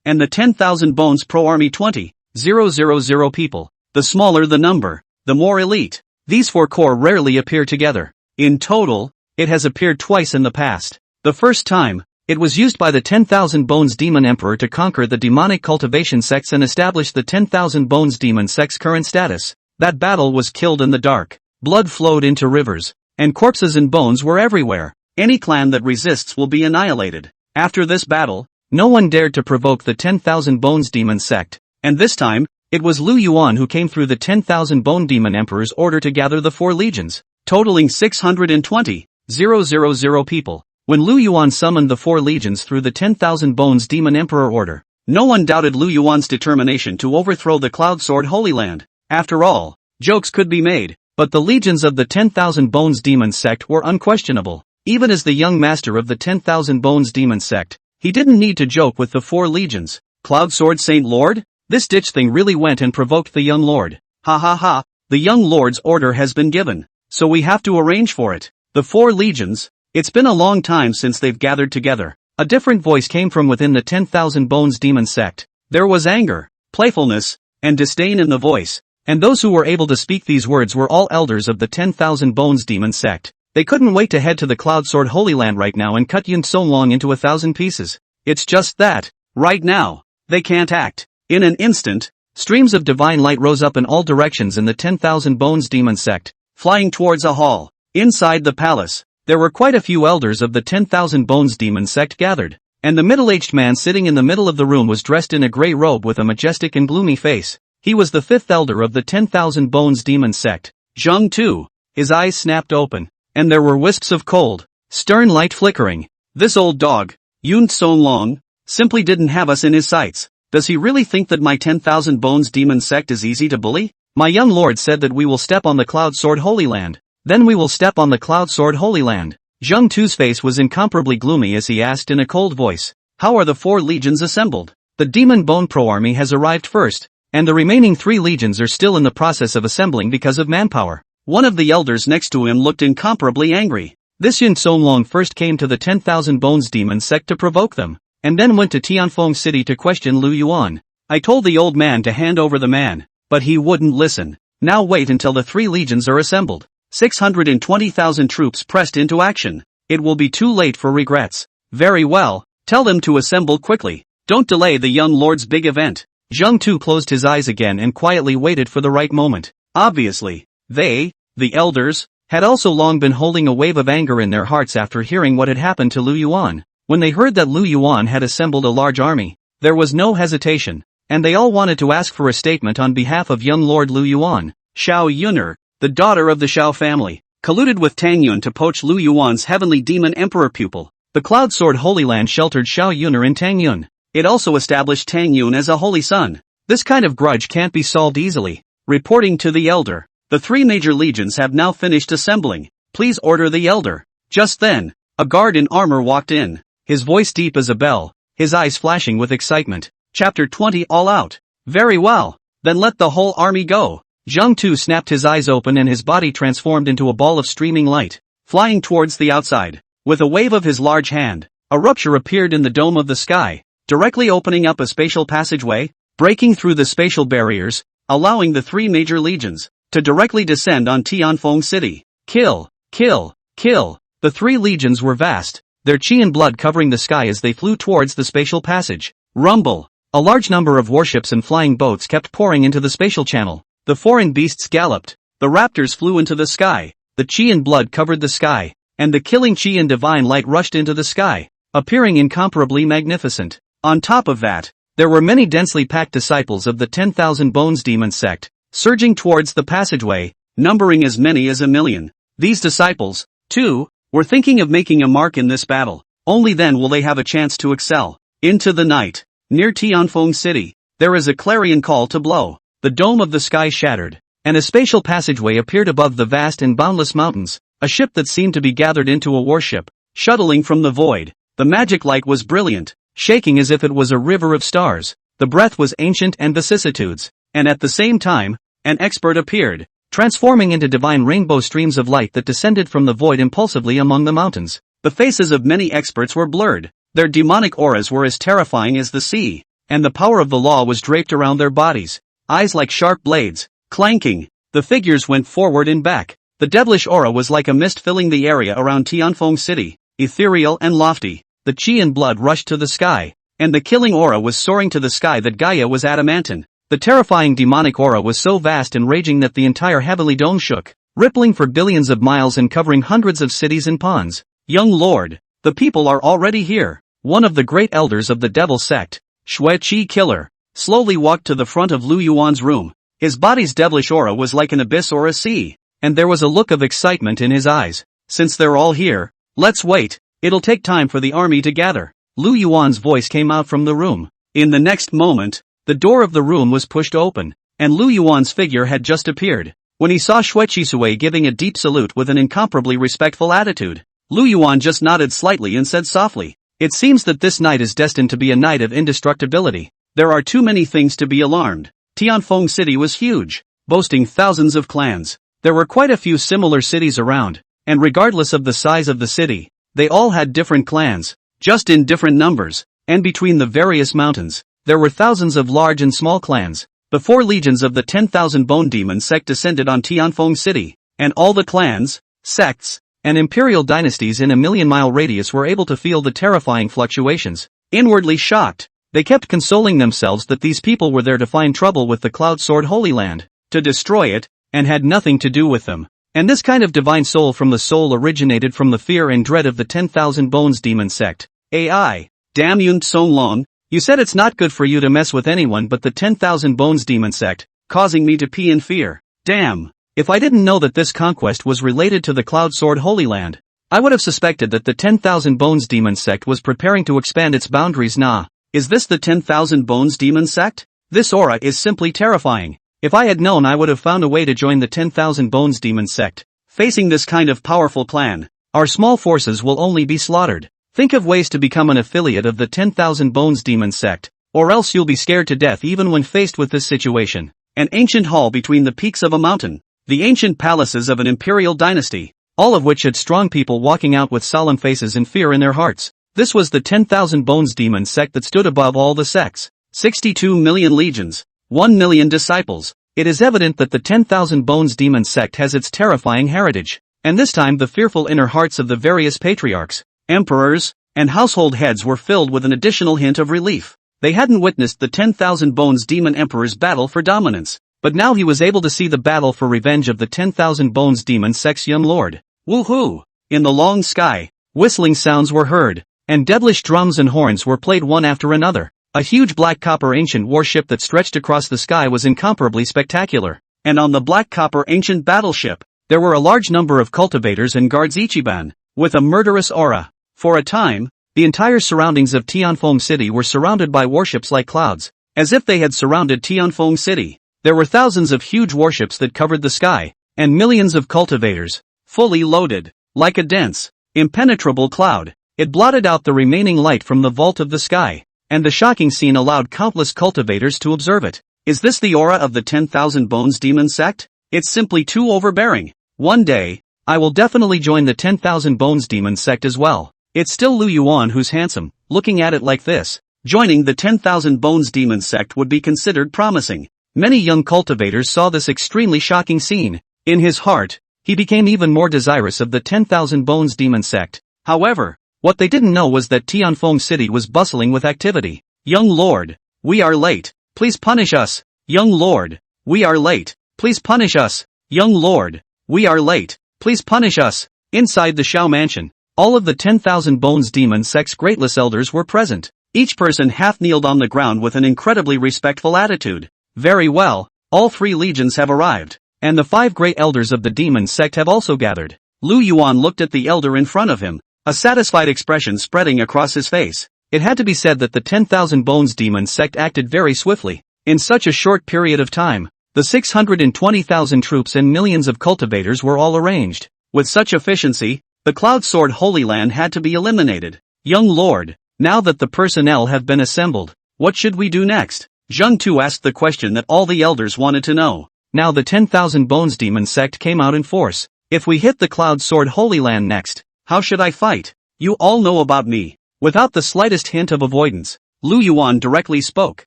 and the 10,000 Bones Pro-Army 20,000 people. The smaller the number, the more elite. These 4 corps rarely appear together. In total, it has appeared twice in the past. The first time, it was used by the 10,000 Bones Demon Emperor to conquer the demonic cultivation sects and establish the 10,000 Bones Demon Sect's current status. That battle was killed in the dark. Blood flowed into rivers, and corpses and bones were everywhere. Any clan that resists will be annihilated. After this battle, no one dared to provoke the 10,000 Bones Demon Sect, and this time, it was Lu Yuan who came through the 10,000 Bone Demon Emperor's order to gather the 4 legions, totaling 620,000 people. When Lu Yuan summoned the 4 legions through the 10,000 Bones Demon Emperor order, no one doubted Lu Yuan's determination to overthrow the Cloud Sword Holy Land. After all, jokes could be made, but the legions of the 10,000 Bones Demon Sect were unquestionable. Even as the young master of the 10,000 Bones Demon Sect, he didn't need to joke with the 4 legions. Cloud Sword Saint Lord? This ditch thing really went and provoked the young lord. Ha ha ha, the young lord's order has been given, so we have to arrange for it. The 4 legions, it's been a long time since they've gathered together. A different voice came from within the 10,000 Bones Demon Sect. There was anger, playfulness, and disdain in the voice, and those who were able to speak these words were all elders of the 10,000 Bones Demon Sect. They couldn't wait to head to the Cloud Sword Holy Land right now and cut Yun Songlong into 1,000 pieces. It's just that, right now, they can't act. In an instant, streams of divine light rose up in all directions in the 10,000 Bones Demon Sect, flying towards a hall. Inside the palace, there were quite a few elders of the 10,000 Bones Demon Sect gathered, and the middle-aged man sitting in the middle of the room was dressed in a grey robe with a majestic and gloomy face. He was the 5th elder of the 10,000 Bones Demon Sect, Zheng Tu. His eyes snapped open, and there were wisps of cold, stern light flickering. This old dog, Yun Songlong, simply didn't have us in his sights. Does he really think that my 10,000 Bones Demon Sect is easy to bully? My young lord said that we will step on the Cloud Sword Holy Land. Then we will step on the Cloud Sword Holy Land. Zheng Tu's face was incomparably gloomy as he asked in a cold voice, how are the 4 legions assembled? The Demon Bone Pro Army has arrived first, and the remaining 3 legions are still in the process of assembling because of manpower. One of the elders next to him looked incomparably angry. This Yun Songlong first came to the 10,000 Bones Demon Sect to provoke them, and then went to Tianfeng City to question Lu Yuan. I told the old man to hand over the man, but he wouldn't listen. Now wait until the 3 legions are assembled. 620,000 troops pressed into action. It will be too late for regrets. Very well, tell them to assemble quickly. Don't delay the young lord's big event. Zheng Tu closed his eyes again and quietly waited for the right moment. Obviously, they, the elders, had also long been holding a wave of anger in their hearts after hearing what had happened to Lu Yuan. When they heard that Lu Yuan had assembled a large army, there was no hesitation, and they all wanted to ask for a statement on behalf of young Lord Lu Yuan. Xiao Yun'er, the daughter of the Xiao family, colluded with Tang Yun to poach Lu Yuan's heavenly demon emperor pupil. The Cloud Sword Holy Land sheltered Xiao Yun'er in Tang Yun. It also established Tang Yun as a holy son. This kind of grudge can't be solved easily. Reporting to the Elder. The 3 major legions have now finished assembling. Please order the Elder. Just then, a guard in armor walked in. His voice deep as a bell, his eyes flashing with excitement. Chapter 20 All Out. Very well. Then let the whole army go. Zhang Tu snapped his eyes open and his body transformed into a ball of streaming light, flying towards the outside. With a wave of his large hand, a rupture appeared in the dome of the sky, directly opening up a spatial passageway, breaking through the spatial barriers, allowing the 3 major legions to directly descend on Tianfeng City. Kill, kill, kill. The 3 legions were vast, their chi and blood covering the sky as they flew towards the spatial passage. Rumble. A large number of warships and flying boats kept pouring into the spatial channel. The foreign beasts galloped. The raptors flew into the sky. The chi and blood covered the sky, and the killing chi and divine light rushed into the sky, appearing incomparably magnificent. On top of that, there were many densely packed disciples of the 10,000 Bones Demon Sect, surging towards the passageway, numbering as many as 1,000,000. These disciples, too, were thinking of making a mark in this battle. Only then will they have a chance to excel. Into the night, near Tianfeng City, there is a clarion call to blow. The dome of the sky shattered, and a spatial passageway appeared above the vast and boundless mountains, a ship that seemed to be gathered into a warship, shuttling from the void. The magic light was brilliant, shaking as if it was a river of stars. The breath was ancient and vicissitudes, and at the same time, an expert appeared, transforming into divine rainbow streams of light that descended from the void impulsively among the mountains. The faces of many experts were blurred, their demonic auras were as terrifying as the sea, and the power of the law was draped around their bodies. Eyes like sharp blades, clanking, the figures went forward and back. The devilish aura was like a mist filling the area around Tianfeng City, ethereal and lofty. The chi and blood rushed to the sky, and the killing aura was soaring to the sky that Gaia was adamantine. The terrifying demonic aura was so vast and raging that the entire heavenly dome shook, rippling for billions of miles and covering hundreds of cities and ponds. Young Lord, the people are already here. One of the great elders of the devil sect, Shui Chi Killer, slowly walked to the front of Lu Yuan's room. His body's devilish aura was like an abyss or a sea, and there was a look of excitement in his eyes. Since they're all here, let's wait, it'll take time for the army to gather. Lu Yuan's voice came out from the room. In the next moment, the door of the room was pushed open, and Lu Yuan's figure had just appeared. When he saw Shui Chisui giving a deep salute with an incomparably respectful attitude, Lu Yuan just nodded slightly and said softly, "It seems that this night is destined to be a night of indestructibility. There are too many things to be alarmed." Tianfeng City was huge, boasting thousands of clans. There were quite a few similar cities around, and regardless of the size of the city, they all had different clans, just in different numbers, and between the various mountains, there were thousands of large and small clans. The 4 legions of the 10,000 Bone Demon Sect descended on Tianfeng City, and all the clans, sects, and imperial dynasties in a 1,000,000-mile radius were able to feel the terrifying fluctuations. Inwardly shocked, they kept consoling themselves that these people were there to find trouble with the Cloud Sword Holy Land, to destroy it, and had nothing to do with them. And this kind of divine soul from the soul originated from the fear and dread of the 10,000 Bones Demon Sect. AI. Damn Yun Songlong, you said it's not good for you to mess with anyone but the 10,000 Bones Demon Sect, causing me to pee in fear. Damn. If I didn't know that this conquest was related to the Cloud Sword Holy Land, I would have suspected that the 10,000 Bones Demon Sect was preparing to expand its boundaries. Nah. Is this the 10,000 Bones Demon Sect? This aura is simply terrifying. If I had known, I would have found a way to join the 10,000 Bones Demon Sect. Facing this kind of powerful clan, our small forces will only be slaughtered. Think of ways to become an affiliate of the 10,000 Bones Demon Sect, or else you'll be scared to death even when faced with this situation. An ancient hall between the peaks of a mountain. The ancient palaces of an imperial dynasty, all of which had strong people walking out with solemn faces and fear in their hearts. This was the 10,000 Bones Demon Sect that stood above all the sects. 62 million legions, 1 million disciples. It is evident that the 10,000 Bones Demon Sect has its terrifying heritage, and this time the fearful inner hearts of the various patriarchs, emperors, and household heads were filled with an additional hint of relief. They hadn't witnessed the 10,000 Bones Demon Emperor's battle for dominance, but now he was able to see the battle for revenge of the 10,000 Bones Demon Sect's young lord. Woohoo! In the long sky, whistling sounds were heard, and devilish drums and horns were played one after another. A huge black copper ancient warship that stretched across the sky was incomparably spectacular, and on the black copper ancient battleship, there were a large number of cultivators and guards Ichiban, with a murderous aura. For a time, the entire surroundings of Tianfeng City were surrounded by warships like clouds. as if they had surrounded Tianfeng City. There were thousands of huge warships that covered the sky, and millions of cultivators, fully loaded, like a dense, impenetrable cloud. It blotted out the remaining light from the vault of the sky, and the shocking scene allowed countless cultivators to observe it. Is this the aura of the 10,000 Bones Demon Sect? It's simply too overbearing. One day, I will definitely join the 10,000 Bones Demon Sect as well. It's still Lu Yuan who's handsome. Looking at it like this, joining the 10,000 Bones Demon Sect would be considered promising. Many young cultivators saw this extremely shocking scene. In his heart, he became even more desirous of the 10,000 Bones Demon Sect. However, what they didn't know was that Tianfeng City was bustling with activity. Young Lord, we are late. Please punish us. Young Lord, we are late. Please punish us. Young Lord, we are late. Please punish us. Inside the Xiao mansion, all of the 10,000 Bones Demon Sect's greatless elders were present. Each person half kneeled on the ground with an incredibly respectful attitude. Very well, all 3 legions have arrived, and the 5 great elders of the demon sect have also gathered. Lu Yuan looked at the elder in front of him, a satisfied expression spreading across his face. It had to be said that the 10,000 Bones Demon Sect acted very swiftly. In such a short period of time, the 620,000 troops and millions of cultivators were all arranged. With such efficiency, the Cloud Sword Holy Land had to be eliminated. Young Lord, now that the personnel have been assembled, what should we do next? Zheng Tu asked the question that all the elders wanted to know. Now the 10,000 Bones Demon Sect came out in force. If we hit the Cloud Sword Holy Land next, how should I fight? You all know about me. Without the slightest hint of avoidance, Lu Yuan directly spoke.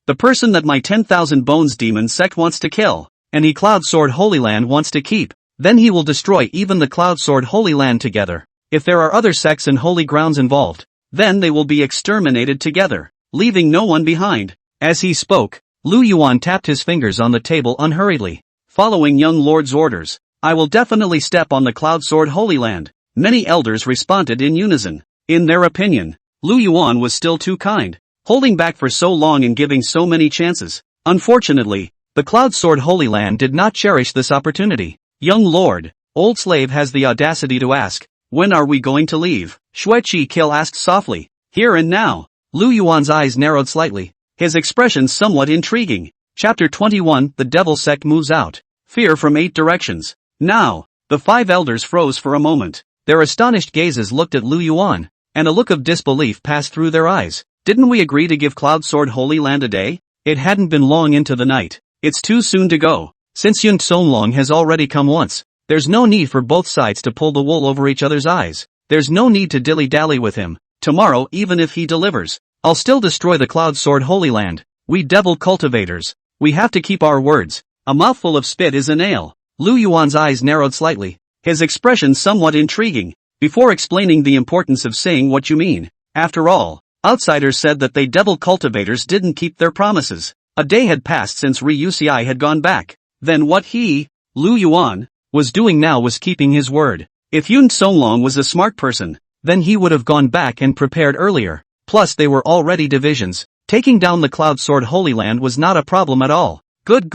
The person that my 10,000 Bones Demon Sect wants to kill, and he Cloud Sword Holy Land wants to keep, then he will destroy even the Cloud Sword Holy Land together. If there are other sects and holy grounds involved, then they will be exterminated together, leaving no one behind. As he spoke, Lu Yuan tapped his fingers on the table unhurriedly. Following young lord's orders, I will definitely step on the Cloud Sword Holy Land. Many elders responded in unison. In their opinion, Lu Yuan was still too kind, holding back for so long and giving so many chances. Unfortunately, the Cloud Sword Holy Land did not cherish this opportunity. Young lord, old slave has the audacity to ask, when are we going to leave? Xueqi Kill asked softly. Here and now. Lu Yuan's eyes narrowed slightly, his expression somewhat intriguing. Chapter 21 The Devil Sect moves out. Fear from 8 directions. Now, the 5 elders froze for a moment. Their astonished gazes looked at Lu Yuan, and a look of disbelief passed through their eyes. Didn't we agree to give Cloud Sword Holy Land a day? It hadn't been long into the night. It's too soon to go. Since Yun Songlong has already come once, there's no need for both sides to pull the wool over each other's eyes. There's no need to dilly-dally with him. Tomorrow, even if he delivers, I'll still destroy the Cloud Sword Holy Land. We devil cultivators, we have to keep our words. A mouthful of spit is a nail. Lu Yuan's eyes narrowed slightly, his expression somewhat intriguing, before explaining the importance of saying what you mean. After all, outsiders said that they devil cultivators didn't keep their promises. A day had passed since Ryuci had gone back. Then what he, Lu Yuan, was doing now was keeping his word. If Yun Songlong was a smart person, then he would have gone back and prepared earlier. Plus they were already divisions. Taking down the Cloud Sword Holy Land was not a problem at all. Good.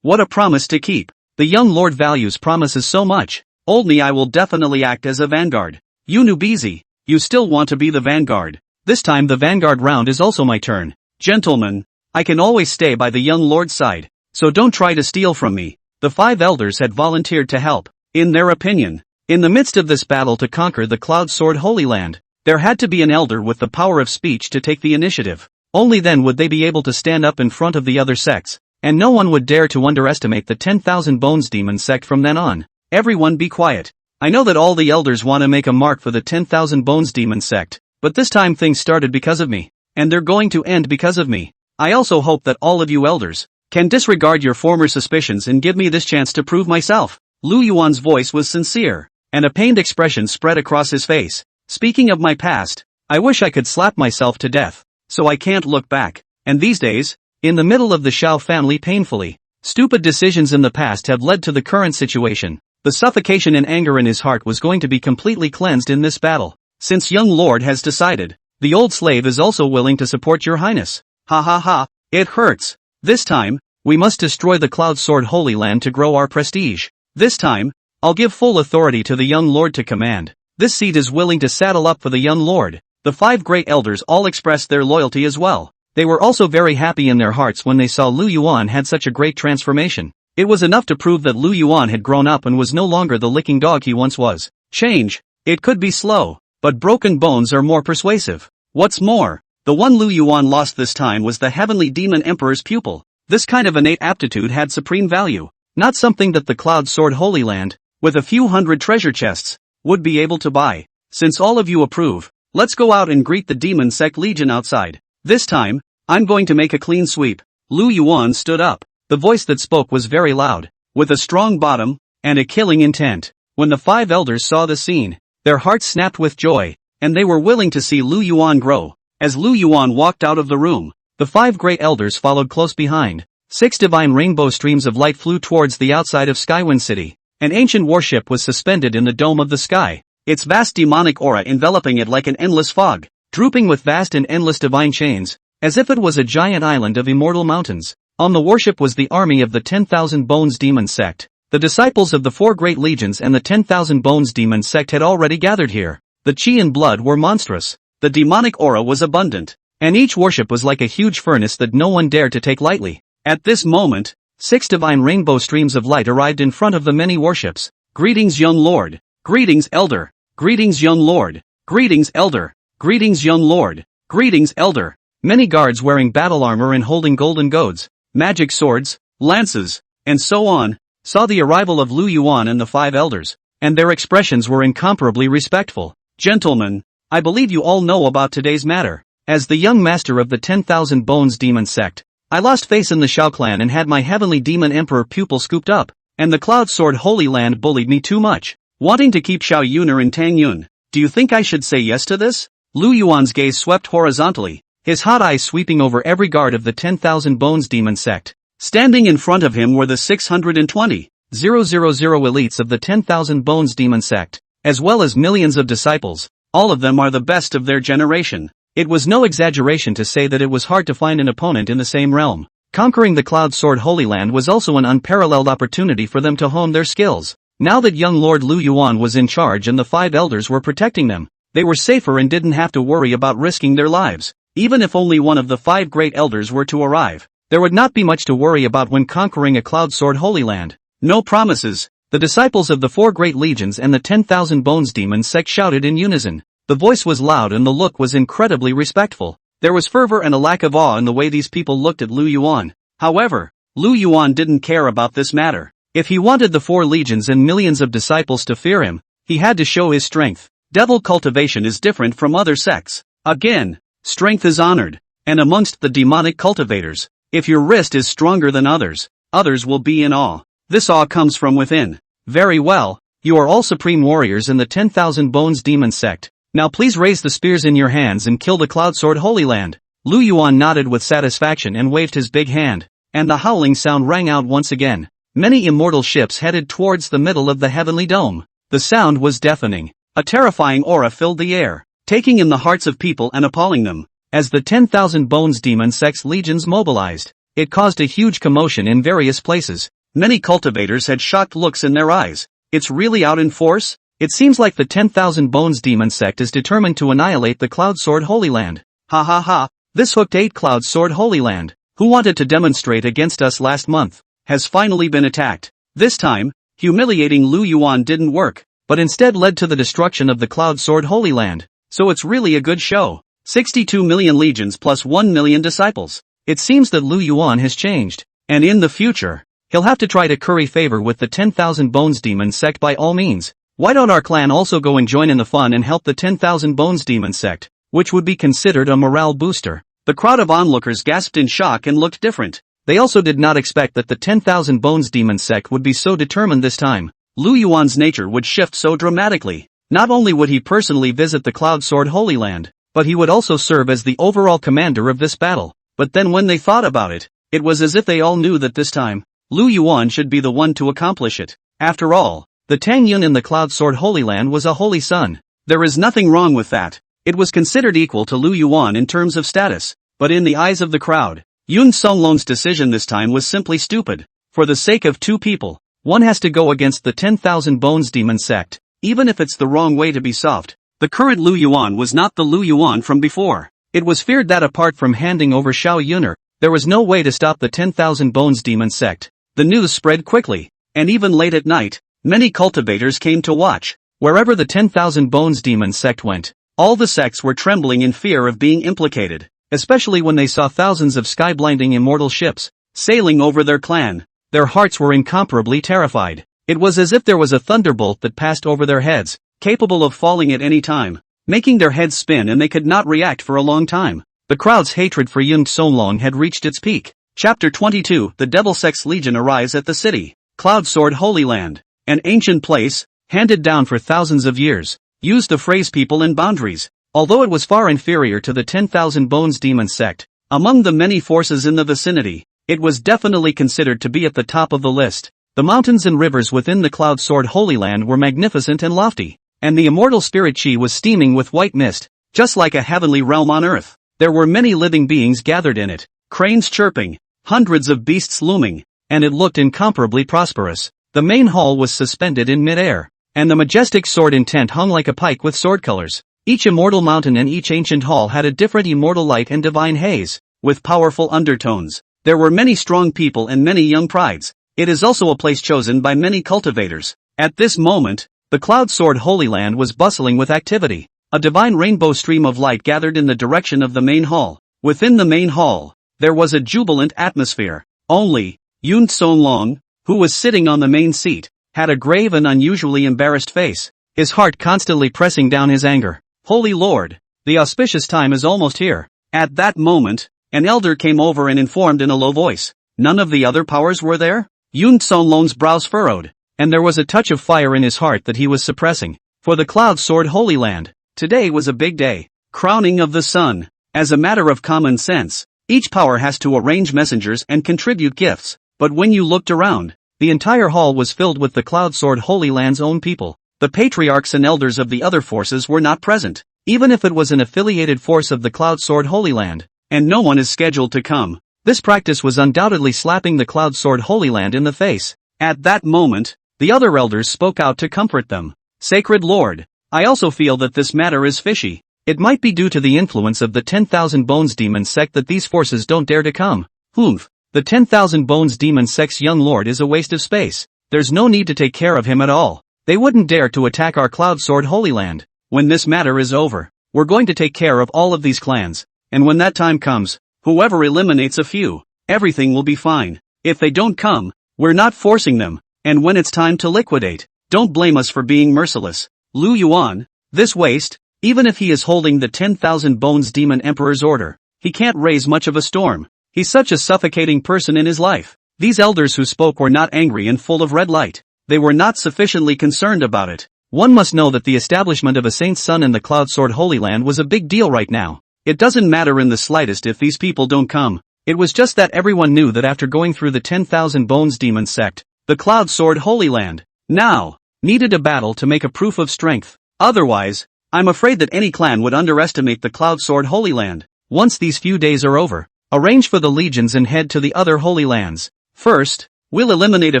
What a promise to keep. The young lord values promises so much. Old me, I will definitely act as a vanguard. You Nubizi, you still want to be the vanguard. This time the vanguard round is also my turn. Gentlemen, I can always stay by the young lord's side, so don't try to steal from me. The 5 elders had volunteered to help. In their opinion, in the midst of this battle to conquer the Cloud Sword Holy Land, there had to be an elder with the power of speech to take the initiative. Only then would they be able to stand up in front of the other sects, and no one would dare to underestimate the 10,000 Bones Demon Sect from then on. Everyone be quiet. I know that all the elders want to make a mark for the 10,000 Bones Demon Sect, but this time things started because of me, and they're going to end because of me. I also hope that all of you elders can disregard your former suspicions and give me this chance to prove myself. Lu Yuan's voice was sincere, and a pained expression spread across his face. Speaking of my past, I wish I could slap myself to death, so I can't look back. And these days, in the middle of the Xiao family painfully, stupid decisions in the past have led to the current situation. The suffocation and anger in his heart was going to be completely cleansed in this battle. Since young lord has decided, the old slave is also willing to support your highness. Ha, it hurts. This time, we must destroy the Cloud Sword Holy Land to grow our prestige. This time, I'll give full authority to the young lord to command. This seat is willing to saddle up for the young lord. The 5 great elders all expressed their loyalty as well. They were also very happy in their hearts when they saw Lu Yuan had such a great transformation. It was enough to prove that Lu Yuan had grown up and was no longer the licking dog he once was. Change. It could be slow, but broken bones are more persuasive. What's more, the one Lu Yuan lost this time was the Heavenly Demon Emperor's pupil. This kind of innate aptitude had supreme value, not something that the Cloud Sword Holy Land, with a few hundred treasure chests, would be able to buy. Since all of you approve, let's go out and greet the Demon Sect Legion outside. This time, I'm going to make a clean sweep. Lu Yuan stood up. The voice that spoke was very loud, with a strong bottom, and a killing intent. When the 5 elders saw the scene, their hearts snapped with joy, and they were willing to see Lu Yuan grow. As Lu Yuan walked out of the room, the 5 great elders followed close behind. 6 divine rainbow streams of light flew towards the outside of Skywind City. An ancient warship was suspended in the dome of the sky, its vast demonic aura enveloping it like an endless fog, drooping with vast and endless divine chains, as if it was a giant island of immortal mountains. On the warship was the army of the 10,000 Bones Demon Sect. The disciples of the 4 great legions and the 10,000 Bones Demon Sect had already gathered here. The chi and blood were monstrous. The demonic aura was abundant, and each warship was like a huge furnace that no one dared to take lightly. At this moment, 6 divine rainbow streams of light arrived in front of the many warships. Greetings, young lord. Greetings, elder. Greetings, young lord. Greetings, elder. Greetings, young lord. Greetings, elder. Many guards wearing battle armor and holding golden goads, magic swords, lances, and so on, saw the arrival of Lu Yuan and the 5 elders, and their expressions were incomparably respectful. Gentlemen, I believe you all know about today's matter. As the young master of the 10,000 Bones Demon Sect, I lost face in the Xiao clan and had my Heavenly Demon Emperor pupil scooped up, and the Cloud Sword Holy Land bullied me too much, wanting to keep Xiao Yun'er in Tang Yun. Do you think I should say yes to this? Lu Yuan's gaze swept horizontally, his hot eyes sweeping over every guard of the 10,000 Bones Demon Sect. Standing in front of him were the 620,000 elites of the 10,000 Bones Demon Sect, as well as millions of disciples. All of them are the best of their generation. It was no exaggeration to say that it was hard to find an opponent in the same realm. Conquering the Cloud Sword Holy Land was also an unparalleled opportunity for them to hone their skills. Now that young Lord Lu Yuan was in charge and the 5 elders were protecting them, they were safer and didn't have to worry about risking their lives. Even if only one of the 5 great elders were to arrive, there would not be much to worry about when conquering a Cloud Sword Holy Land. No promises. The disciples of the 4 great legions and the 10,000 Bones Demon Sect shouted in unison. The voice was loud and the look was incredibly respectful. There was fervor and a lack of awe in the way these people looked at Lu Yuan. However, Lu Yuan didn't care about this matter. If he wanted the 4 legions and millions of disciples to fear him, he had to show his strength. Devil cultivation is different from other sects. Again, strength is honored, and amongst the demonic cultivators, if your wrist is stronger than others, others will be in awe. This awe comes from within. Very well, you are all supreme warriors in the 10,000 Bones Demon Sect. Now please raise the spears in your hands and kill the Cloud Sword Holy Land. Lu Yuan nodded with satisfaction and waved his big hand, and the howling sound rang out once again. Many immortal ships headed towards the middle of the heavenly dome. The sound was deafening. A terrifying aura filled the air, taking in the hearts of people and appalling them. As the 10,000 Bones Demon Sect's legions mobilized, it caused a huge commotion in various places. Many cultivators had shocked looks in their eyes. It's really out in force? It seems like the 10,000 Bones Demon Sect is determined to annihilate the Cloud Sword Holy Land. Ha ha ha, this hooked 8 Cloud Sword Holy Land, who wanted to demonstrate against us last month, has finally been attacked. This time, humiliating Lu Yuan didn't work, but instead led to the destruction of the Cloud Sword Holy Land. So it's really a good show. 62 million legions plus 1 million disciples. It seems that Lu Yuan has changed, and in the future, he'll have to try to curry favor with the 10,000 Bones Demon Sect by all means. Why don't our clan also go and join in the fun and help the 10,000 Bones Demon Sect, which would be considered a morale booster? The crowd of onlookers gasped in shock and looked different. They also did not expect that the 10,000 Bones Demon Sect would be so determined this time. Lu Yuan's nature would shift so dramatically. Not only would he personally visit the Cloud Sword Holy Land, but he would also serve as the overall commander of this battle. But then when they thought about it, it was as if they all knew that this time, Lu Yuan should be the one to accomplish it. After all, the Tang Yun in the Cloud Sword Holy Land was a holy son. There is nothing wrong with that. It was considered equal to Lu Yuan in terms of status, but in the eyes of the crowd, Yun Songlong's decision this time was simply stupid. For the sake of 2 people, one has to go against the 10,000 Bones Demon Sect, even if it's the wrong way to be soft. The current Lu Yuan was not the Lu Yuan from before. It was feared that apart from handing over Xiao Yun'er, there was no way to stop the 10,000 Bones Demon Sect. The news spread quickly, and even late at night, many cultivators came to watch. Wherever the 10,000 Bones Demon Sect went, all the sects were trembling in fear of being implicated, especially when they saw thousands of sky-blinding immortal ships sailing over their clan. Their hearts were incomparably terrified. It was as if there was a thunderbolt that passed over their heads, capable of falling at any time, making their heads spin, and they could not react for a long time. The crowd's hatred for Yuan had reached its peak. Chapter 22. The Devil Sect's Legion arrives at the city. Cloud Sword Holy Land, an ancient place, handed down for thousands of years, used the phrase people and boundaries. Although it was far inferior to the 10,000 Bones Demon Sect, among the many forces in the vicinity, it was definitely considered to be at the top of the list. The mountains and rivers within the Cloud Sword Holy Land were magnificent and lofty, and the immortal spirit chi was steaming with white mist, just like a heavenly realm on earth. There were many living beings gathered in it, cranes chirping, hundreds of beasts looming, and it looked incomparably prosperous. The main hall was suspended in mid-air, and the majestic sword intent hung like a pike with sword colors. Each immortal mountain and each ancient hall had a different immortal light and divine haze, with powerful undertones. There were many strong people and many young prides. It is also a place chosen by many cultivators. At this moment, the Cloud Sword Holy Land was bustling with activity. A divine rainbow stream of light gathered in the direction of the main hall. Within the main hall, there was a jubilant atmosphere. Only, Yuan, who was sitting on the main seat, had a grave and unusually embarrassed face, his heart constantly pressing down his anger. Holy Lord, the auspicious time is almost here. At that moment, an elder came over and informed in a low voice. None of the other powers were there? Yuan's brows furrowed, and there was a touch of fire in his heart that he was suppressing. For the Cloud Sword Holy Land, today was a big day. Crowning of the sun. As a matter of common sense, each power has to arrange messengers and contribute gifts. But when you looked around, the entire hall was filled with the Cloud Sword Holy Land's own people. The patriarchs and elders of the other forces were not present, even if it was an affiliated force of the Cloud Sword Holy Land, and no one is scheduled to come. This practice was undoubtedly slapping the Cloud Sword Holy Land in the face. At that moment, the other elders spoke out to comfort them. Sacred Lord, I also feel that this matter is fishy. It might be due to the influence of the 10,000 Bones Demon Sect that these forces don't dare to come. The 10,000 Bones Demon Sect's young lord is a waste of space. There's no need to take care of him at all. They wouldn't dare to attack our Cloud Sword Holy Land. When this matter is over, we're going to take care of all of these clans, and when that time comes, whoever eliminates a few, everything will be fine. If they don't come, we're not forcing them, and when it's time to liquidate, don't blame us for being merciless. Lu Yuan, this waste, even if he is holding the 10,000 Bones Demon Emperor's order, he can't raise much of a storm. He's such a suffocating person in his life. These elders who spoke were not angry and full of red light. They were not sufficiently concerned about it. One must know that the establishment of a saint's son in the Cloud Sword Holy Land was a big deal right now. It doesn't matter in the slightest if these people don't come. It was just that everyone knew that after going through the 10,000 Bones Demon Sect, the Cloud Sword Holy Land now needed a battle to make a proof of strength. Otherwise, I'm afraid that any clan would underestimate the Cloud Sword Holy Land. Once these few days are over, arrange for the legions and head to the other holy lands. First, we'll eliminate a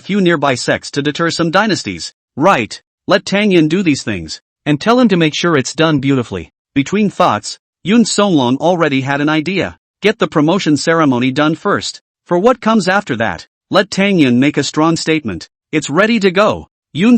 few nearby sects to deter some dynasties. Right, let Tang Yun do these things, and tell him to make sure it's done beautifully. Between thoughts, Yuan already had an idea. Get the promotion ceremony done first. For what comes after that, let Tang Yun make a strong statement. It's ready to go. Yuan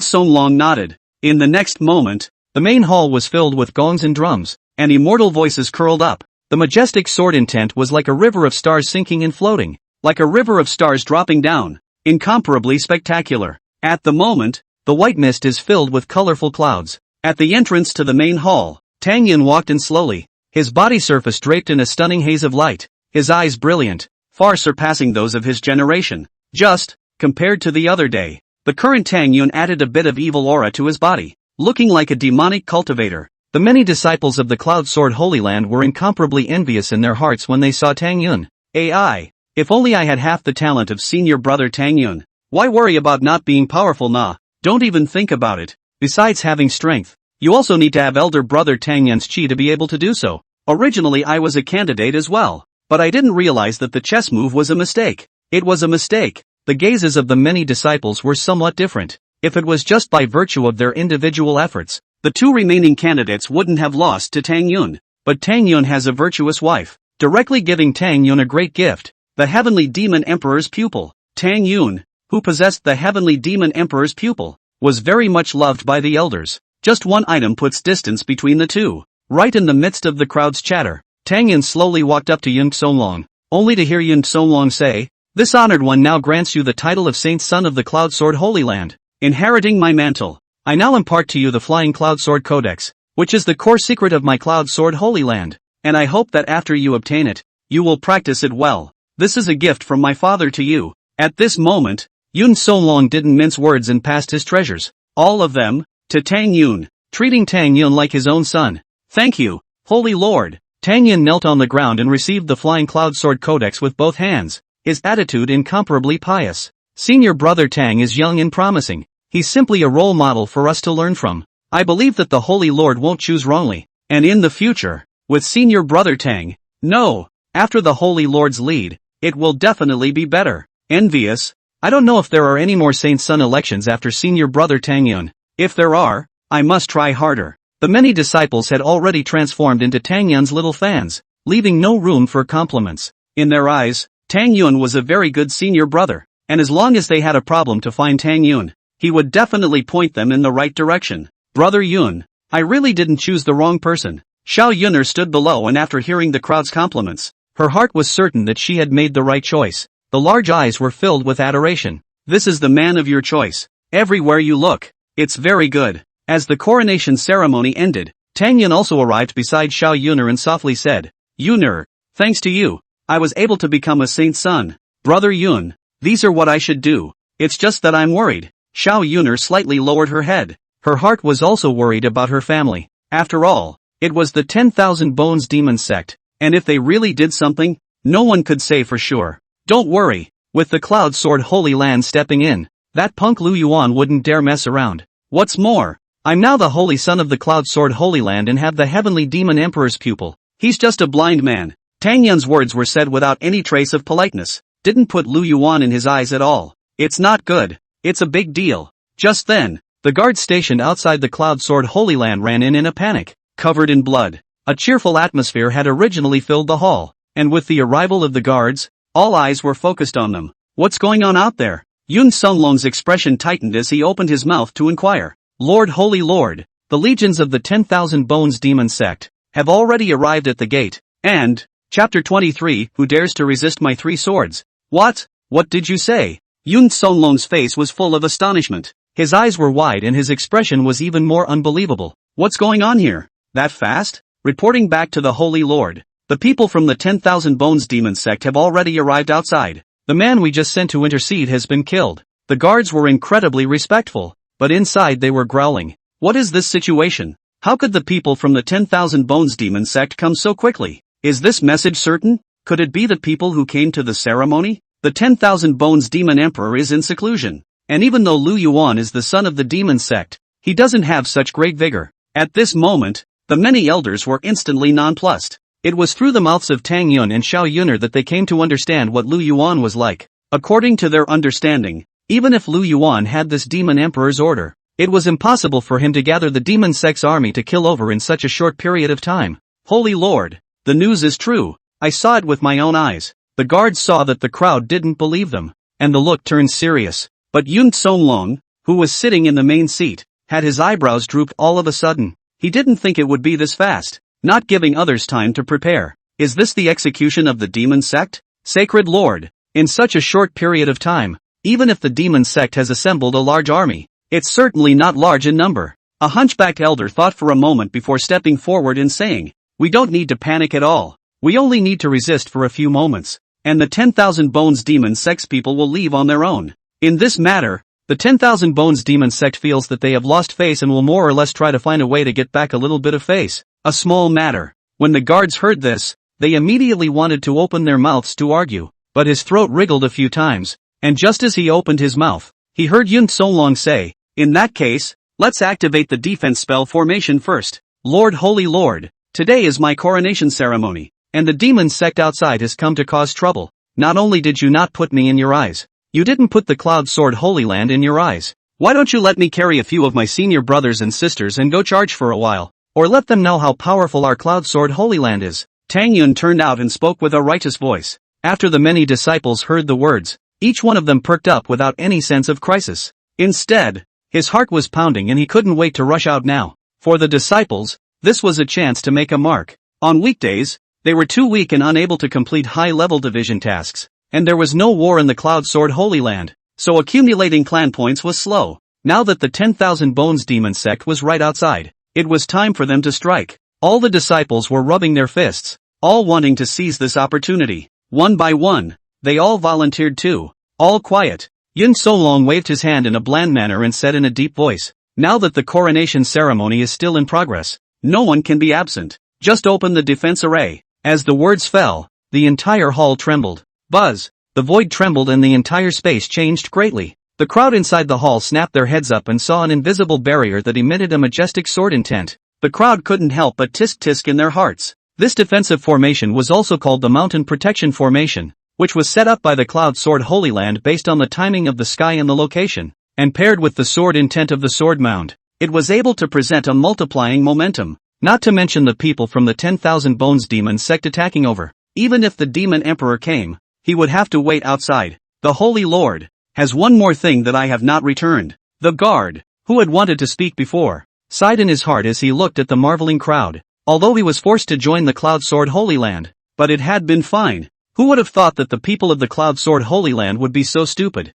nodded. In the next moment, the main hall was filled with gongs and drums, and immortal voices curled up. The majestic sword intent was like a river of stars sinking and floating, like a river of stars dropping down, incomparably spectacular. At the moment, the white mist is filled with colorful clouds. At the entrance to the main hall, Tang Yun walked in slowly, his body surface draped in a stunning haze of light, his eyes brilliant, far surpassing those of his generation. Just, compared to the other day, the current Tang Yun added a bit of evil aura to his body, looking like a demonic cultivator. The many disciples of the Cloud Sword Holy Land were incomparably envious in their hearts when they saw Tang Yun. AI, if only I had half the talent of senior brother Tang Yun. Why worry about not being powerful? Nah, don't even think about it. Besides having strength, you also need to have elder brother Tang Yun's chi to be able to do so. Originally I was a candidate as well, but I didn't realize that the chess move was a mistake. It was a mistake. The gazes of the many disciples were somewhat different. If it was just by virtue of their individual efforts, the two remaining candidates wouldn't have lost to Tang Yun. but Tang Yun has a virtuous wife, directly giving Tang Yun a great gift, the Heavenly Demon Emperor's pupil. Tang Yun, who possessed the Heavenly Demon Emperor's pupil, was very much loved by the elders. Just one item puts distance between the two. Right in the midst of the crowd's chatter, Tang Yun slowly walked up to Yun Songlong, only to hear Yun Songlong say, "This honored one now grants you the title of Saint Son of the Cloud Sword Holy Land. Inheriting my mantle, I now impart to you the Flying Cloud Sword Codex, which is the core secret of my Cloud Sword Holy Land, and I hope that after you obtain it, you will practice it well. This is a gift from my father to you." At this moment, Yun Songlong didn't mince words and passed his treasures, all of them, to Tang Yun, treating Tang Yun like his own son. "Thank you, Holy Lord." Tang Yun knelt on the ground and received the Flying Cloud Sword Codex with both hands, his attitude incomparably pious. Senior brother Tang is young and promising. He's simply a role model for us to learn from. I believe that the Holy Lord won't choose wrongly, and in the future, with senior brother Tang, no, after the Holy Lord's lead, it will definitely be better. Envious. I don't know if there are any more Saint Son elections after senior brother Tang Yun. If there are, I must try harder. The many disciples had already transformed into Tang Yun's little fans, leaving no room for compliments. In their eyes, Tang Yun was a very good senior brother, and as long as they had a problem to find Tang Yun, he would definitely point them in the right direction. "Brother Yun, I really didn't choose the wrong person." Xiao Yun'er stood below, and after hearing the crowd's compliments, her heart was certain that she had made the right choice. The large eyes were filled with adoration. "This is the man of your choice. Everywhere you look, it's very good." As the coronation ceremony ended, Tang Yun also arrived beside Xiao Yun'er and softly said, "Yun'er, thanks to you, I was able to become a saint's son. Brother Yun, these are what I should do. It's just that I'm worried." Xiao Yun'er slightly lowered her head. Her heart was also worried about her family. After all, it was the 10,000 Bones Demon Sect, and if they really did something, no one could say for sure. "Don't worry, with the Cloud Sword Holy Land stepping in, that punk Lu Yuan wouldn't dare mess around. What's more, I'm now the Holy Son of the Cloud Sword Holy Land and have the Heavenly Demon Emperor's pupil. He's just a blind man." Tang Yun's words were said without any trace of politeness, didn't put Lu Yuan in his eyes at all. "It's not good. It's a big deal." Just then, the guards stationed outside the Cloud Sword Holy Land ran in a panic, covered in blood. A cheerful atmosphere had originally filled the hall, and with the arrival of the guards, all eyes were focused on them. "What's going on out there?" Yun Songlong's expression tightened as he opened his mouth to inquire. "Lord, Holy Lord, the legions of the 10,000 Bones Demon Sect have already arrived at the gate, and, Chapter 23, who dares to resist my 3 swords? What? What did you say?" Yun Songlong's face was full of astonishment. His eyes were wide and his expression was even more unbelievable. "What's going on here? That fast?" Reporting back to the Holy Lord, "The people from the 10,000 Bones Demon Sect have already arrived outside. The man we just sent to intercede has been killed." The guards were incredibly respectful, but inside they were growling. What is this situation? How could the people from the 10,000 Bones Demon Sect come so quickly? Is this message certain? Could it be the people who came to the ceremony? The 10,000 Bones Demon Emperor is in seclusion, and even though Lu Yuan is the son of the Demon Sect, he doesn't have such great vigor. At this moment, the many elders were instantly nonplussed. It was through the mouths of Tang Yun and Xiao Yun'er that they came to understand what Lu Yuan was like. According to their understanding, even if Lu Yuan had this Demon Emperor's order, it was impossible for him to gather the Demon Sect's army to kill over in such a short period of time. "Holy Lord, the news is true. I saw it with my own eyes." The guards saw that the crowd didn't believe them, and the look turned serious. But Yun Songlong, who was sitting in the main seat, had his eyebrows drooped all of a sudden. He didn't think it would be this fast, not giving others time to prepare. Is this the execution of the Demon Sect? Sacred Lord, in such a short period of time, even if the Demon Sect has assembled a large army, it's certainly not large in number. A hunchbacked elder thought for a moment before stepping forward and saying, "We don't need to panic at all. We only need to resist for a few moments, and the 10,000 Bones Demon Sect's people will leave on their own." In this matter, the 10,000 Bones Demon Sect feels that they have lost face and will more or less try to find a way to get back a little bit of face. A small matter. When the guards heard this, they immediately wanted to open their mouths to argue, but his throat wriggled a few times, and just as he opened his mouth, he heard Yun Songlong say, "In that case, let's activate the defense spell formation first. Lord, Holy Lord, today is my coronation ceremony, and the Demon Sect outside has come to cause trouble. Not only did you not put me in your eyes, you didn't put the Cloud Sword Holy Land in your eyes. Why don't you let me carry a few of my senior brothers and sisters and go charge for a while?" or let them know how powerful our Cloud Sword Holy Land is. Tang Yun turned out and spoke with a righteous voice. After the many disciples heard the words, each one of them perked up without any sense of crisis. Instead, his heart was pounding and he couldn't wait to rush out now. For the disciples, this was a chance to make a mark. On weekdays, they were too weak and unable to complete high-level division tasks, and there was no war in the Cloud Sword Holy Land, so accumulating clan points was slow. Now that the 10,000 Bones Demon Sect was right outside, it was time for them to strike. All the disciples were rubbing their fists, all wanting to seize this opportunity. One by one, they all volunteered too. All quiet. Yun Solong waved his hand in a bland manner and said in a deep voice, now that the coronation ceremony is still in progress, no one can be absent. Just open the defense array. As the words fell, the entire hall trembled. Buzz! The void trembled and the entire space changed greatly. The crowd inside the hall snapped their heads up and saw an invisible barrier that emitted a majestic sword intent. The crowd couldn't help but tisk-tisk in their hearts. This defensive formation was also called the Mountain Protection Formation, which was set up by the Cloud Sword Holy Land based on the timing of the sky and the location, and paired with the sword intent of the sword mound. It was able to present a multiplying momentum, not to mention the people from the 10,000 Bones Demon Sect attacking over. Even if the Demon Emperor came, he would have to wait outside. The Holy Lord has one more thing that I have not returned. The guard, who had wanted to speak before, sighed in his heart as he looked at the marveling crowd. Although he was forced to join the Cloud Sword Holy Land, but it had been fine. Who would have thought that the people of the Cloud Sword Holy Land would be so stupid?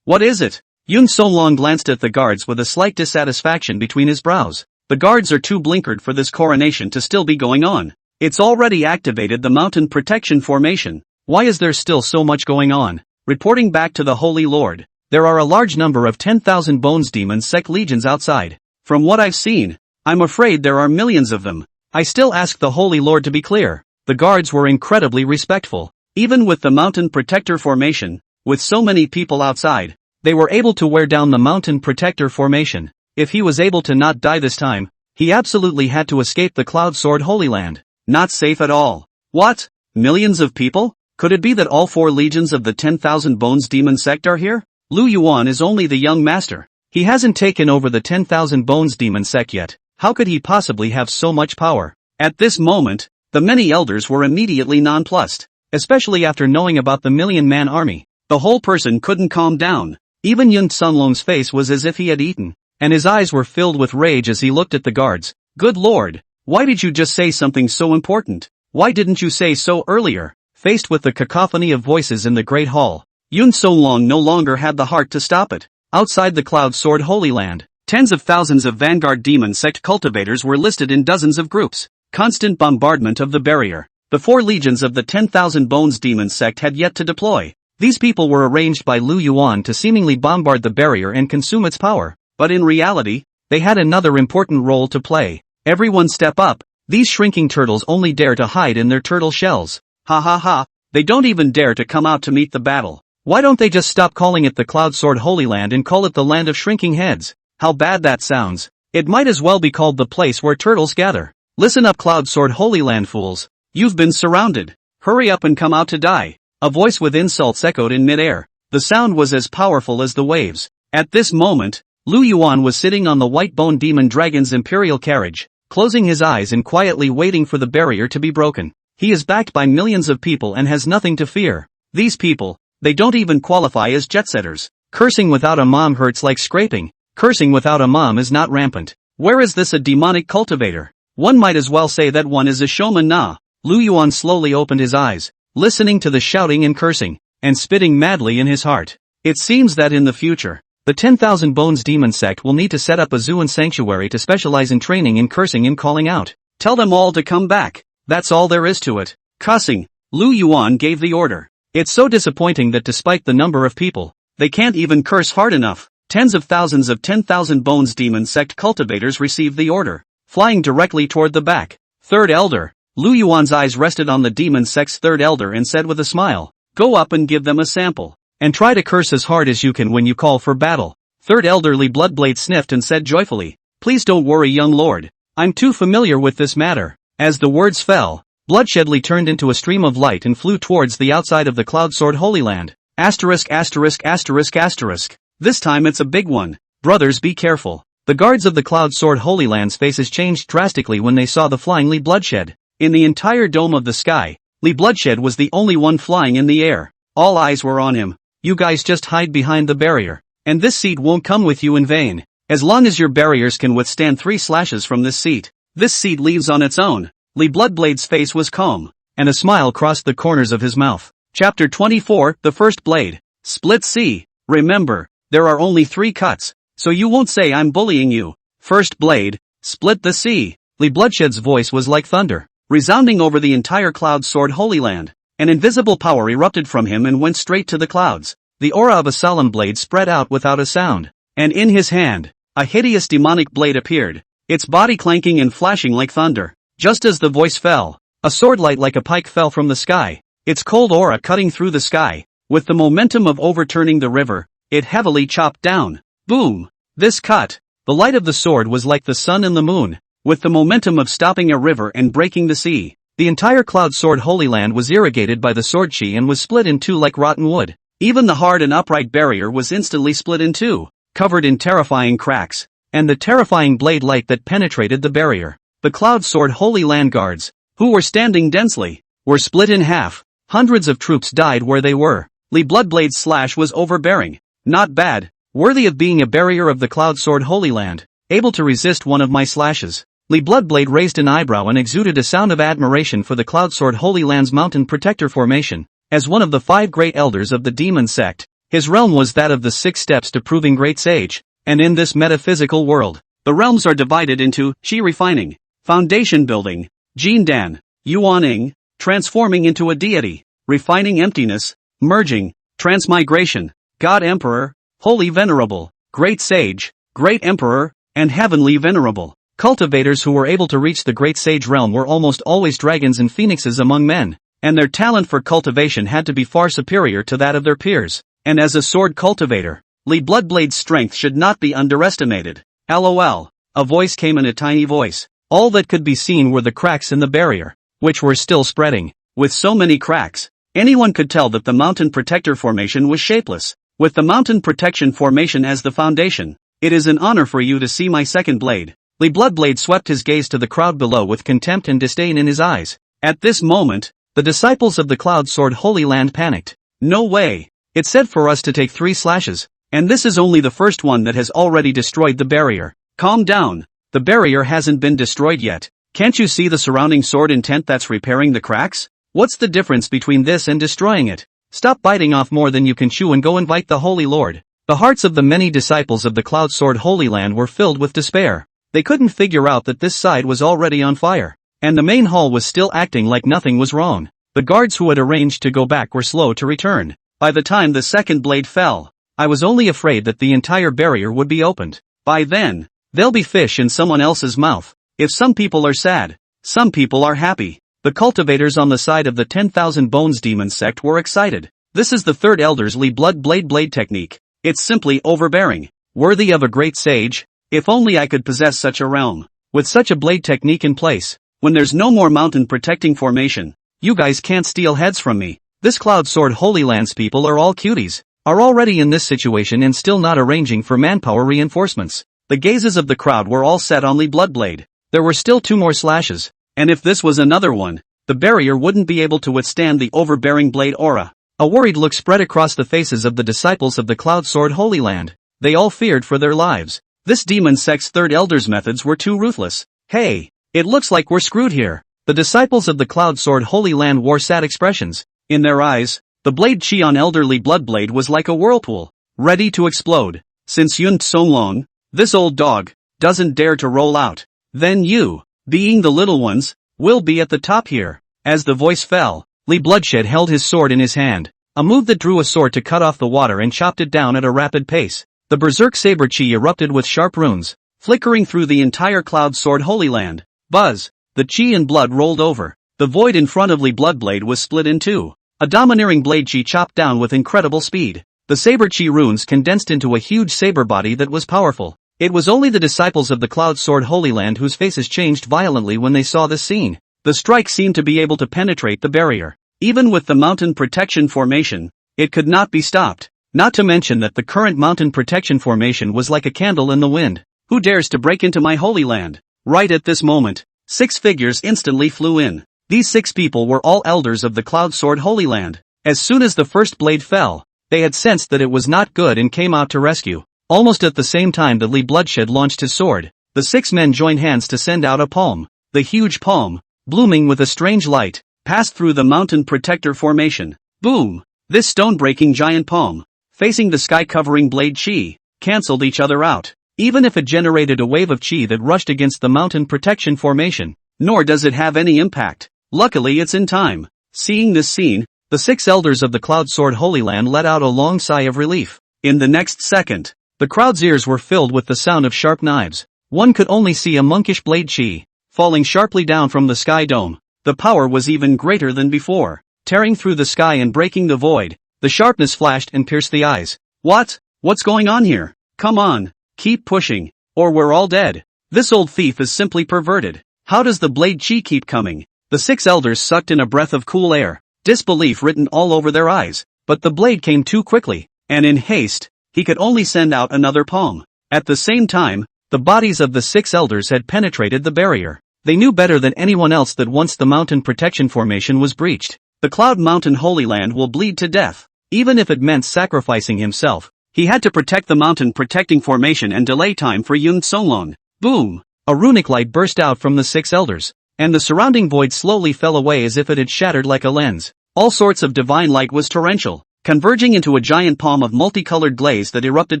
What is it? Yun Solong glanced at the guards with a slight dissatisfaction between his brows. The guards are too blinkered for this coronation to still be going on. It's already activated the Mountain Protection Formation. Why is there still so much going on? Reporting back to the Holy Lord, there are a large number of 10,000 Bones Demon Sect legions outside. From what I've seen, I'm afraid there are millions of them. I still ask the Holy Lord to be clear. The guards were incredibly respectful. Even with the Mountain Protector Formation, with so many people outside, they were able to wear down the Mountain Protector Formation. If he was able to not die this time, he absolutely had to escape the Cloud Sword Holy Land. Not safe at all. What? Millions of people? Could it be that all 4 legions of the 10,000 Bones Demon Sect are here? Lu Yuan is only the young master. He hasn't taken over the 10,000 Bones Demon Sect yet. How could he possibly have so much power? At this moment, the many elders were immediately nonplussed, especially after knowing about the million-man army. The whole person couldn't calm down. Even Yun Sunlong's face was as if he had eaten, and his eyes were filled with rage as he looked at the guards. Good lord, why did you just say something so important? Why didn't you say so earlier? Faced with the cacophony of voices in the Great Hall, Yun Solong no longer had the heart to stop it. Outside the Cloud Sword Holy Land, tens of thousands of Vanguard Demon Sect cultivators were listed in dozens of groups. Constant bombardment of the barrier. The 4 legions of the 10,000 Bones Demon Sect had yet to deploy. These people were arranged by Lu Yuan to seemingly bombard the barrier and consume its power, but in reality, they had another important role to play. Everyone step up. These shrinking turtles only dare to hide in their turtle shells. Ha ha ha, they don't even dare to come out to meet the battle. Why don't they just stop calling it the Cloud Sword Holy Land and call it the Land of Shrinking Heads? How bad that sounds. It might as well be called the place where turtles gather. Listen up, Cloud Sword Holy Land fools. You've been surrounded. Hurry up and come out to die. A voice with insults echoed in midair. The sound was as powerful as the waves. At this moment, Lu Yuan was sitting on the White Bone Demon Dragon's Imperial carriage, closing his eyes and quietly waiting for the barrier to be broken. He is backed by millions of people and has nothing to fear. These people, they don't even qualify as jet-setters. Cursing without a mom hurts like scraping. Cursing without a mom is not rampant. Where is this a demonic cultivator? One might as well say that one is a showman na. Lu Yuan slowly opened his eyes, listening to the shouting and cursing, and spitting madly in his heart. It seems that in the future, the 10,000 Bones Demon Sect will need to set up a zoo and sanctuary to specialize in training in cursing and calling out. Tell them all to come back. That's all there is to it. Cussing. Lu Yuan gave the order. It's so disappointing that despite the number of people, they can't even curse hard enough. Tens of thousands of 10,000 Bones Demon Sect cultivators received the order, flying directly toward the back. Third Elder. Lu Yuan's eyes rested on the Demon Sect's Third Elder and said with a smile, go up and give them a sample, and try to curse as hard as you can when you call for battle. Third Elderly Bloodblade sniffed and said joyfully, please don't worry, young lord. I'm too familiar with this matter. As the words fell, Bloodshedly turned into a stream of light and flew towards the outside of the Cloud Sword Holy Land. Asterisk asterisk asterisk asterisk. This time it's a big one. Brothers, be careful. The guards of the Cloud Sword Holy Land's faces changed drastically when they saw the flying Li Bloodshed. In the entire dome of the sky, Li Bloodshed was the only one flying in the air. All eyes were on him. You guys just hide behind the barrier. And this seat won't come with you in vain. As long as your barriers can withstand 3 slashes from this seat, this seat leaves on its own. Li Bloodblade's face was calm, and a smile crossed the corners of his mouth. Chapter 24, The First Blade. Split C. Remember, there are only 3 cuts, so you won't say I'm bullying you. First blade, split the sea. Li Bloodshed's voice was like thunder, resounding over the entire Cloud Sword Holy Land. An invisible power erupted from him and went straight to the clouds. The aura of a solemn blade spread out without a sound, and in his hand, a hideous demonic blade appeared, its body clanking and flashing like thunder. Just as the voice fell, a sword light like a pike fell from the sky, its cold aura cutting through the sky. With the momentum of overturning the river, it heavily chopped down. Boom! This cut, the light of the sword was like the sun and the moon, with the momentum of stopping a river and breaking the sea. The entire Cloud Sword Holy Land was irrigated by the sword chi and was split in 2 like rotten wood. Even the hard and upright barrier was instantly split in 2, covered in terrifying cracks, and the terrifying blade light that penetrated the barrier. The Cloud Sword Holy Land guards, who were standing densely, were split in half. Hundreds of troops died where they were. Li Bloodblade's slash was overbearing. Not bad. Worthy of being a barrier of the Cloud Sword Holy Land. Able to resist one of my slashes. Li Bloodblade raised an eyebrow and exuded a sound of admiration for the Cloud Sword Holy Land's mountain protector formation. As one of the 5 great elders of the demon sect, his realm was that of the 6 steps to proving great sage. And in this metaphysical world, the realms are divided into Chi refining, foundation building, Jindan, Yuaning, transforming into a deity, refining emptiness, merging, transmigration, God Emperor, Holy Venerable, Great Sage, Great Emperor, and Heavenly Venerable. Cultivators who were able to reach the Great Sage realm were almost always dragons and phoenixes among men, and their talent for cultivation had to be far superior to that of their peers. And as a sword cultivator, Li Bloodblade's strength should not be underestimated. LOL. A voice came in a tiny voice. All that could be seen were the cracks in the barrier, which were still spreading. With so many cracks, anyone could tell that the mountain protector formation was shapeless. With the mountain protection formation as the foundation, it is an honor for you to see my second blade. Li Bloodblade swept his gaze to the crowd below with contempt and disdain in his eyes. At this moment, the disciples of the Cloud Sword Holy Land panicked. No way. It said for us to take 3 slashes, and this is only the first one that has already destroyed the barrier. Calm down. The barrier hasn't been destroyed yet. Can't you see the surrounding sword intent that's repairing the cracks? What's the difference between this and destroying it? Stop biting off more than you can chew and go invite the Holy Lord. The hearts of the many disciples of the Cloud Sword Holy Land were filled with despair. They couldn't figure out that this side was already on fire, and the main hall was still acting like nothing was wrong. The guards who had arranged to go back were slow to return. By the time the second blade fell, I was only afraid that the entire barrier would be opened. By then, there'll be fish in someone else's mouth. If some people are sad, some people are happy. The cultivators on the side of the 10,000 Bones Demon Sect were excited. This is the 3rd Elder's Li Blade technique. It's simply overbearing. Worthy of a great sage. If only I could possess such a realm. With such a blade technique in place, when there's no more mountain protecting formation, you guys can't steal heads from me. This Cloud Sword Holy Lands people are all cuties, are already in this situation and still not arranging for manpower reinforcements. The gazes of the crowd were all set on Li Bloodblade. There were still 2 more slashes, and if this was another one, the barrier wouldn't be able to withstand the overbearing blade aura. A worried look spread across the faces of the disciples of the Cloud Sword Holy Land. They all feared for their lives. This demon sect's 3rd Elder's methods were too ruthless. Hey, it looks like we're screwed here. The disciples of the Cloud Sword Holy Land wore sad expressions. In their eyes, the blade chi on Elder Li Bloodblade was like a whirlpool, ready to explode. Since Yuan Tsonglong, this old dog, doesn't dare to roll out, then you, being the little ones, will be at the top here. As the voice fell, Li Bloodshed held his sword in his hand, a move that drew a sword to cut off the water and chopped it down at a rapid pace. The berserk saber chi erupted with sharp runes, flickering through the entire Cloud Sword Holy Land. Buzz! The chi and blood rolled over. The void in front of Li Bloodblade was split in 2. A domineering blade chi chopped down with incredible speed. The saber chi runes condensed into a huge saber body that was powerful. It was only the disciples of the Cloud Sword Holy Land whose faces changed violently when they saw this scene. The strike seemed to be able to penetrate the barrier. Even with the mountain protection formation, it could not be stopped. Not to mention that the current mountain protection formation was like a candle in the wind. Who dares to break into my holy land? Right at this moment, 6 figures instantly flew in. These 6 people were all elders of the Cloud Sword Holy Land. As soon as the first blade fell, they had sensed that it was not good and came out to rescue. Almost at the same time that Li Bloodshed launched his sword, the 6 men joined hands to send out a palm. The huge palm, blooming with a strange light, passed through the mountain protector formation. Boom! This stone-breaking giant palm, facing the sky-covering blade chi, cancelled each other out. Even if it generated a wave of chi that rushed against the mountain protection formation, nor does it have any impact. Luckily it's in time. Seeing this scene, the 6 elders of the Cloud Sword Holy Land let out a long sigh of relief. In the next second, the crowd's ears were filled with the sound of sharp knives. One could only see a monkish blade chi, falling sharply down from the sky dome. The power was even greater than before, tearing through the sky and breaking the void. The sharpness flashed and pierced the eyes. What's going on here? Come on, keep pushing, or we're all dead. This old thief is simply perverted. How does the blade chi keep coming? The 6 elders sucked in a breath of cool air, disbelief written all over their eyes. But the blade came too quickly, and in haste, he could only send out another palm. At the same time, the bodies of the 6 elders had penetrated the barrier. They knew better than anyone else that once the mountain protection formation was breached, the Cloud Mountain Holy Land will bleed to death. Even if it meant sacrificing himself, he had to protect the mountain protecting formation and delay time for Yuan so long. Boom! A runic light burst out from the 6 elders, and the surrounding void slowly fell away as if it had shattered like a lens. All sorts of divine light was torrential, converging into a giant palm of multicolored glaze that erupted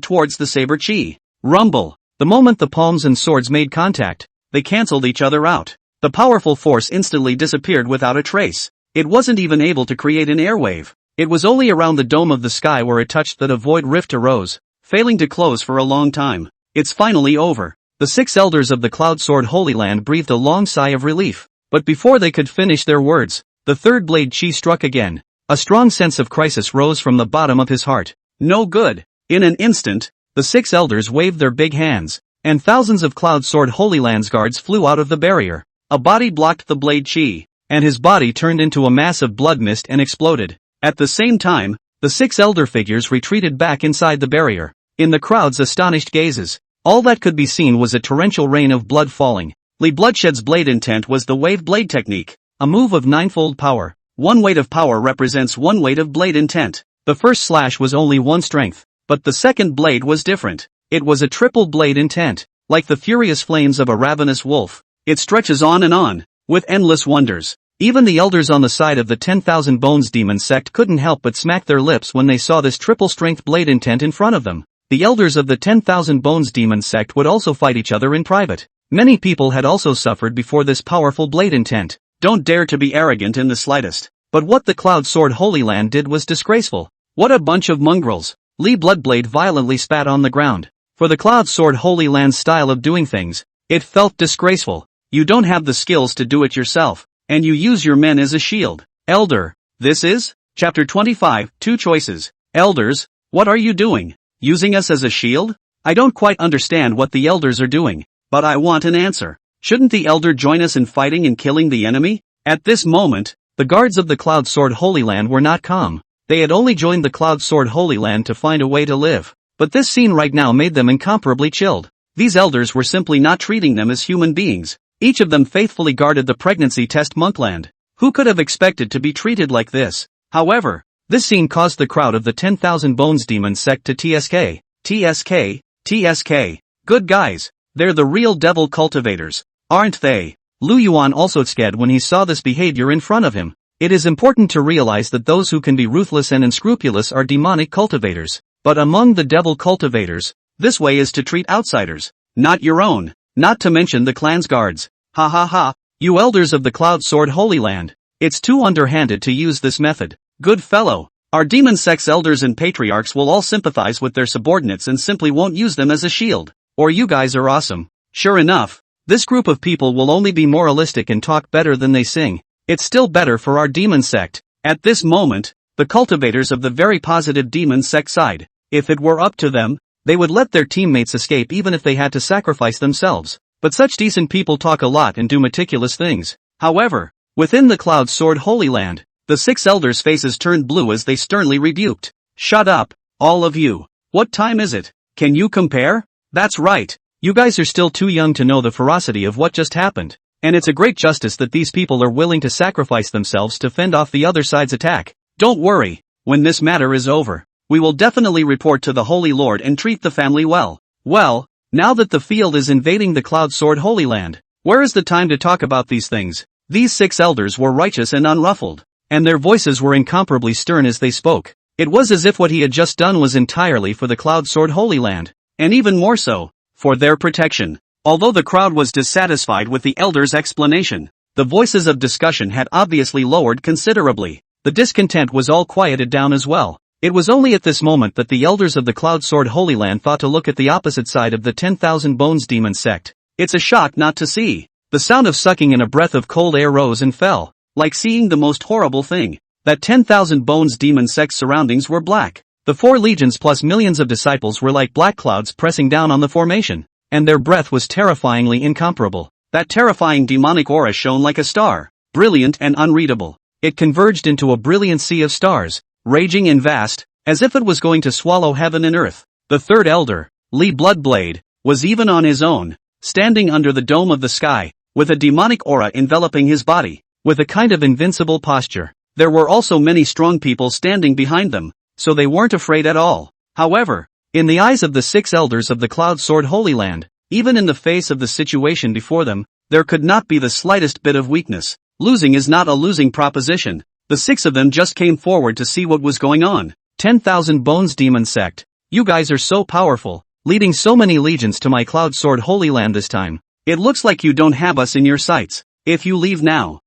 towards the saber chi. Rumble! The moment the palms and swords made contact, they cancelled each other out. The powerful force instantly disappeared without a trace. It wasn't even able to create an airwave. It was only around the dome of the sky where it touched that a void rift arose, failing to close for a long time. It's finally over. The 6 elders of the Cloud Sword Holy Land breathed a long sigh of relief. But before they could finish their words, the third blade chi struck again. A strong sense of crisis rose from the bottom of his heart. No good. In an instant, the 6 elders waved their big hands, and thousands of Cloud Sword Holy Land's guards flew out of the barrier. A body blocked the blade chi, and his body turned into a mass of blood mist and exploded. At the same time, the 6 elder figures retreated back inside the barrier. In the crowd's astonished gazes, all that could be seen was a torrential rain of blood falling. Li Bloodshed's blade intent was the wave blade technique, a move of 9-fold power. 1 weight of power represents 1 weight of blade intent. The first slash was only 1 strength, but the second blade was different. It was a triple blade intent, like the furious flames of a ravenous wolf. It stretches on and on, with endless wonders. Even the elders on the side of the 10,000 Bones Demon Sect couldn't help but smack their lips when they saw this triple-strength blade intent in front of them. The elders of the 10,000 Bones Demon Sect would also fight each other in private. Many people had also suffered before this powerful blade intent. Don't dare to be arrogant in the slightest. But what the Cloud Sword Holy Land did was disgraceful. What a bunch of mongrels. Li Bloodblade violently spat on the ground. For the Cloud Sword Holy Land's style of doing things, it felt disgraceful. You don't have the skills to do it yourself, and you use your men as a shield. Elder, this is? Chapter 25, 2 choices. Elders, what are you doing? Using us as a shield? I don't quite understand what the elders are doing, but I want an answer. Shouldn't the elder join us in fighting and killing the enemy? At this moment, the guards of the Cloud Sword Holy Land were not calm. They had only joined the Cloud Sword Holy Land to find a way to live. But this scene right now made them incomparably chilled. These elders were simply not treating them as human beings. Each of them faithfully guarded the pregnancy test monkland. Who could have expected to be treated like this? However, this scene caused the crowd of the 10,000 Bones Demon Sect to TSK. TSK. Good guys. They're the real devil cultivators, aren't they? Lu Yuan also scared when he saw this behavior in front of him. It is important to realize that those who can be ruthless and unscrupulous are demonic cultivators. But among the devil cultivators, this way is to treat outsiders, not your own, not to mention the clan's guards. Ha ha ha, you elders of the Cloud Sword Holy Land. It's too underhanded to use this method. Good fellow, our demon sect's elders and patriarchs will all sympathize with their subordinates and simply won't use them as a shield. Or you guys are awesome. Sure enough, this group of people will only be moralistic and talk better than they sing. It's still better for our demon sect. At this moment, the cultivators of the very positive demon sect side, if it were up to them, they would let their teammates escape even if they had to sacrifice themselves. But such decent people talk a lot and do meticulous things. However, within the Cloud Sword Holy Land, the 6 elders' faces turned blue as they sternly rebuked. Shut up, all of you. What time is it? Can you compare? That's right. You guys are still too young to know the ferocity of what just happened. And it's a great justice that these people are willing to sacrifice themselves to fend off the other side's attack. Don't worry, when this matter is over, we will definitely report to the Holy Lord and treat the family well. Well, now that the field is invading the Cloud Sword Holy Land, where is the time to talk about these things? These 6 elders were righteous and unruffled, and their voices were incomparably stern as they spoke. It was as if what he had just done was entirely for the Cloud Sword Holy Land, and even more so, for their protection. Although the crowd was dissatisfied with the elders' explanation, the voices of discussion had obviously lowered considerably. The discontent was all quieted down as well. It was only at this moment that the elders of the Cloud Sword Holy Land thought to look at the opposite side of the 10,000 Bones Demon Sect. It's a shock not to see. The sound of sucking in a breath of cold air rose and fell, like seeing the most horrible thing. That 10,000 Bones Demon Sect's surroundings were black. The 4 legions plus millions of disciples were like black clouds pressing down on the formation, and their breath was terrifyingly incomparable. That terrifying demonic aura shone like a star, brilliant and unreadable. It converged into a brilliant sea of stars, raging and vast, as if it was going to swallow heaven and earth. The third elder, Li Bloodblade, was even on his own, standing under the dome of the sky, with a demonic aura enveloping his body, with a kind of invincible posture. There were also many strong people standing behind them, so they weren't afraid at all. However, in the eyes of the 6 elders of the Cloud Sword Holy Land, even in the face of the situation before them, there could not be the slightest bit of weakness. Losing is not a losing proposition. The 6 of them just came forward to see what was going on. 10,000 Bones Demon Sect. You guys are so powerful, leading so many legions to my Cloud Sword Holy Land this time. It looks like you don't have us in your sights. If you leave now,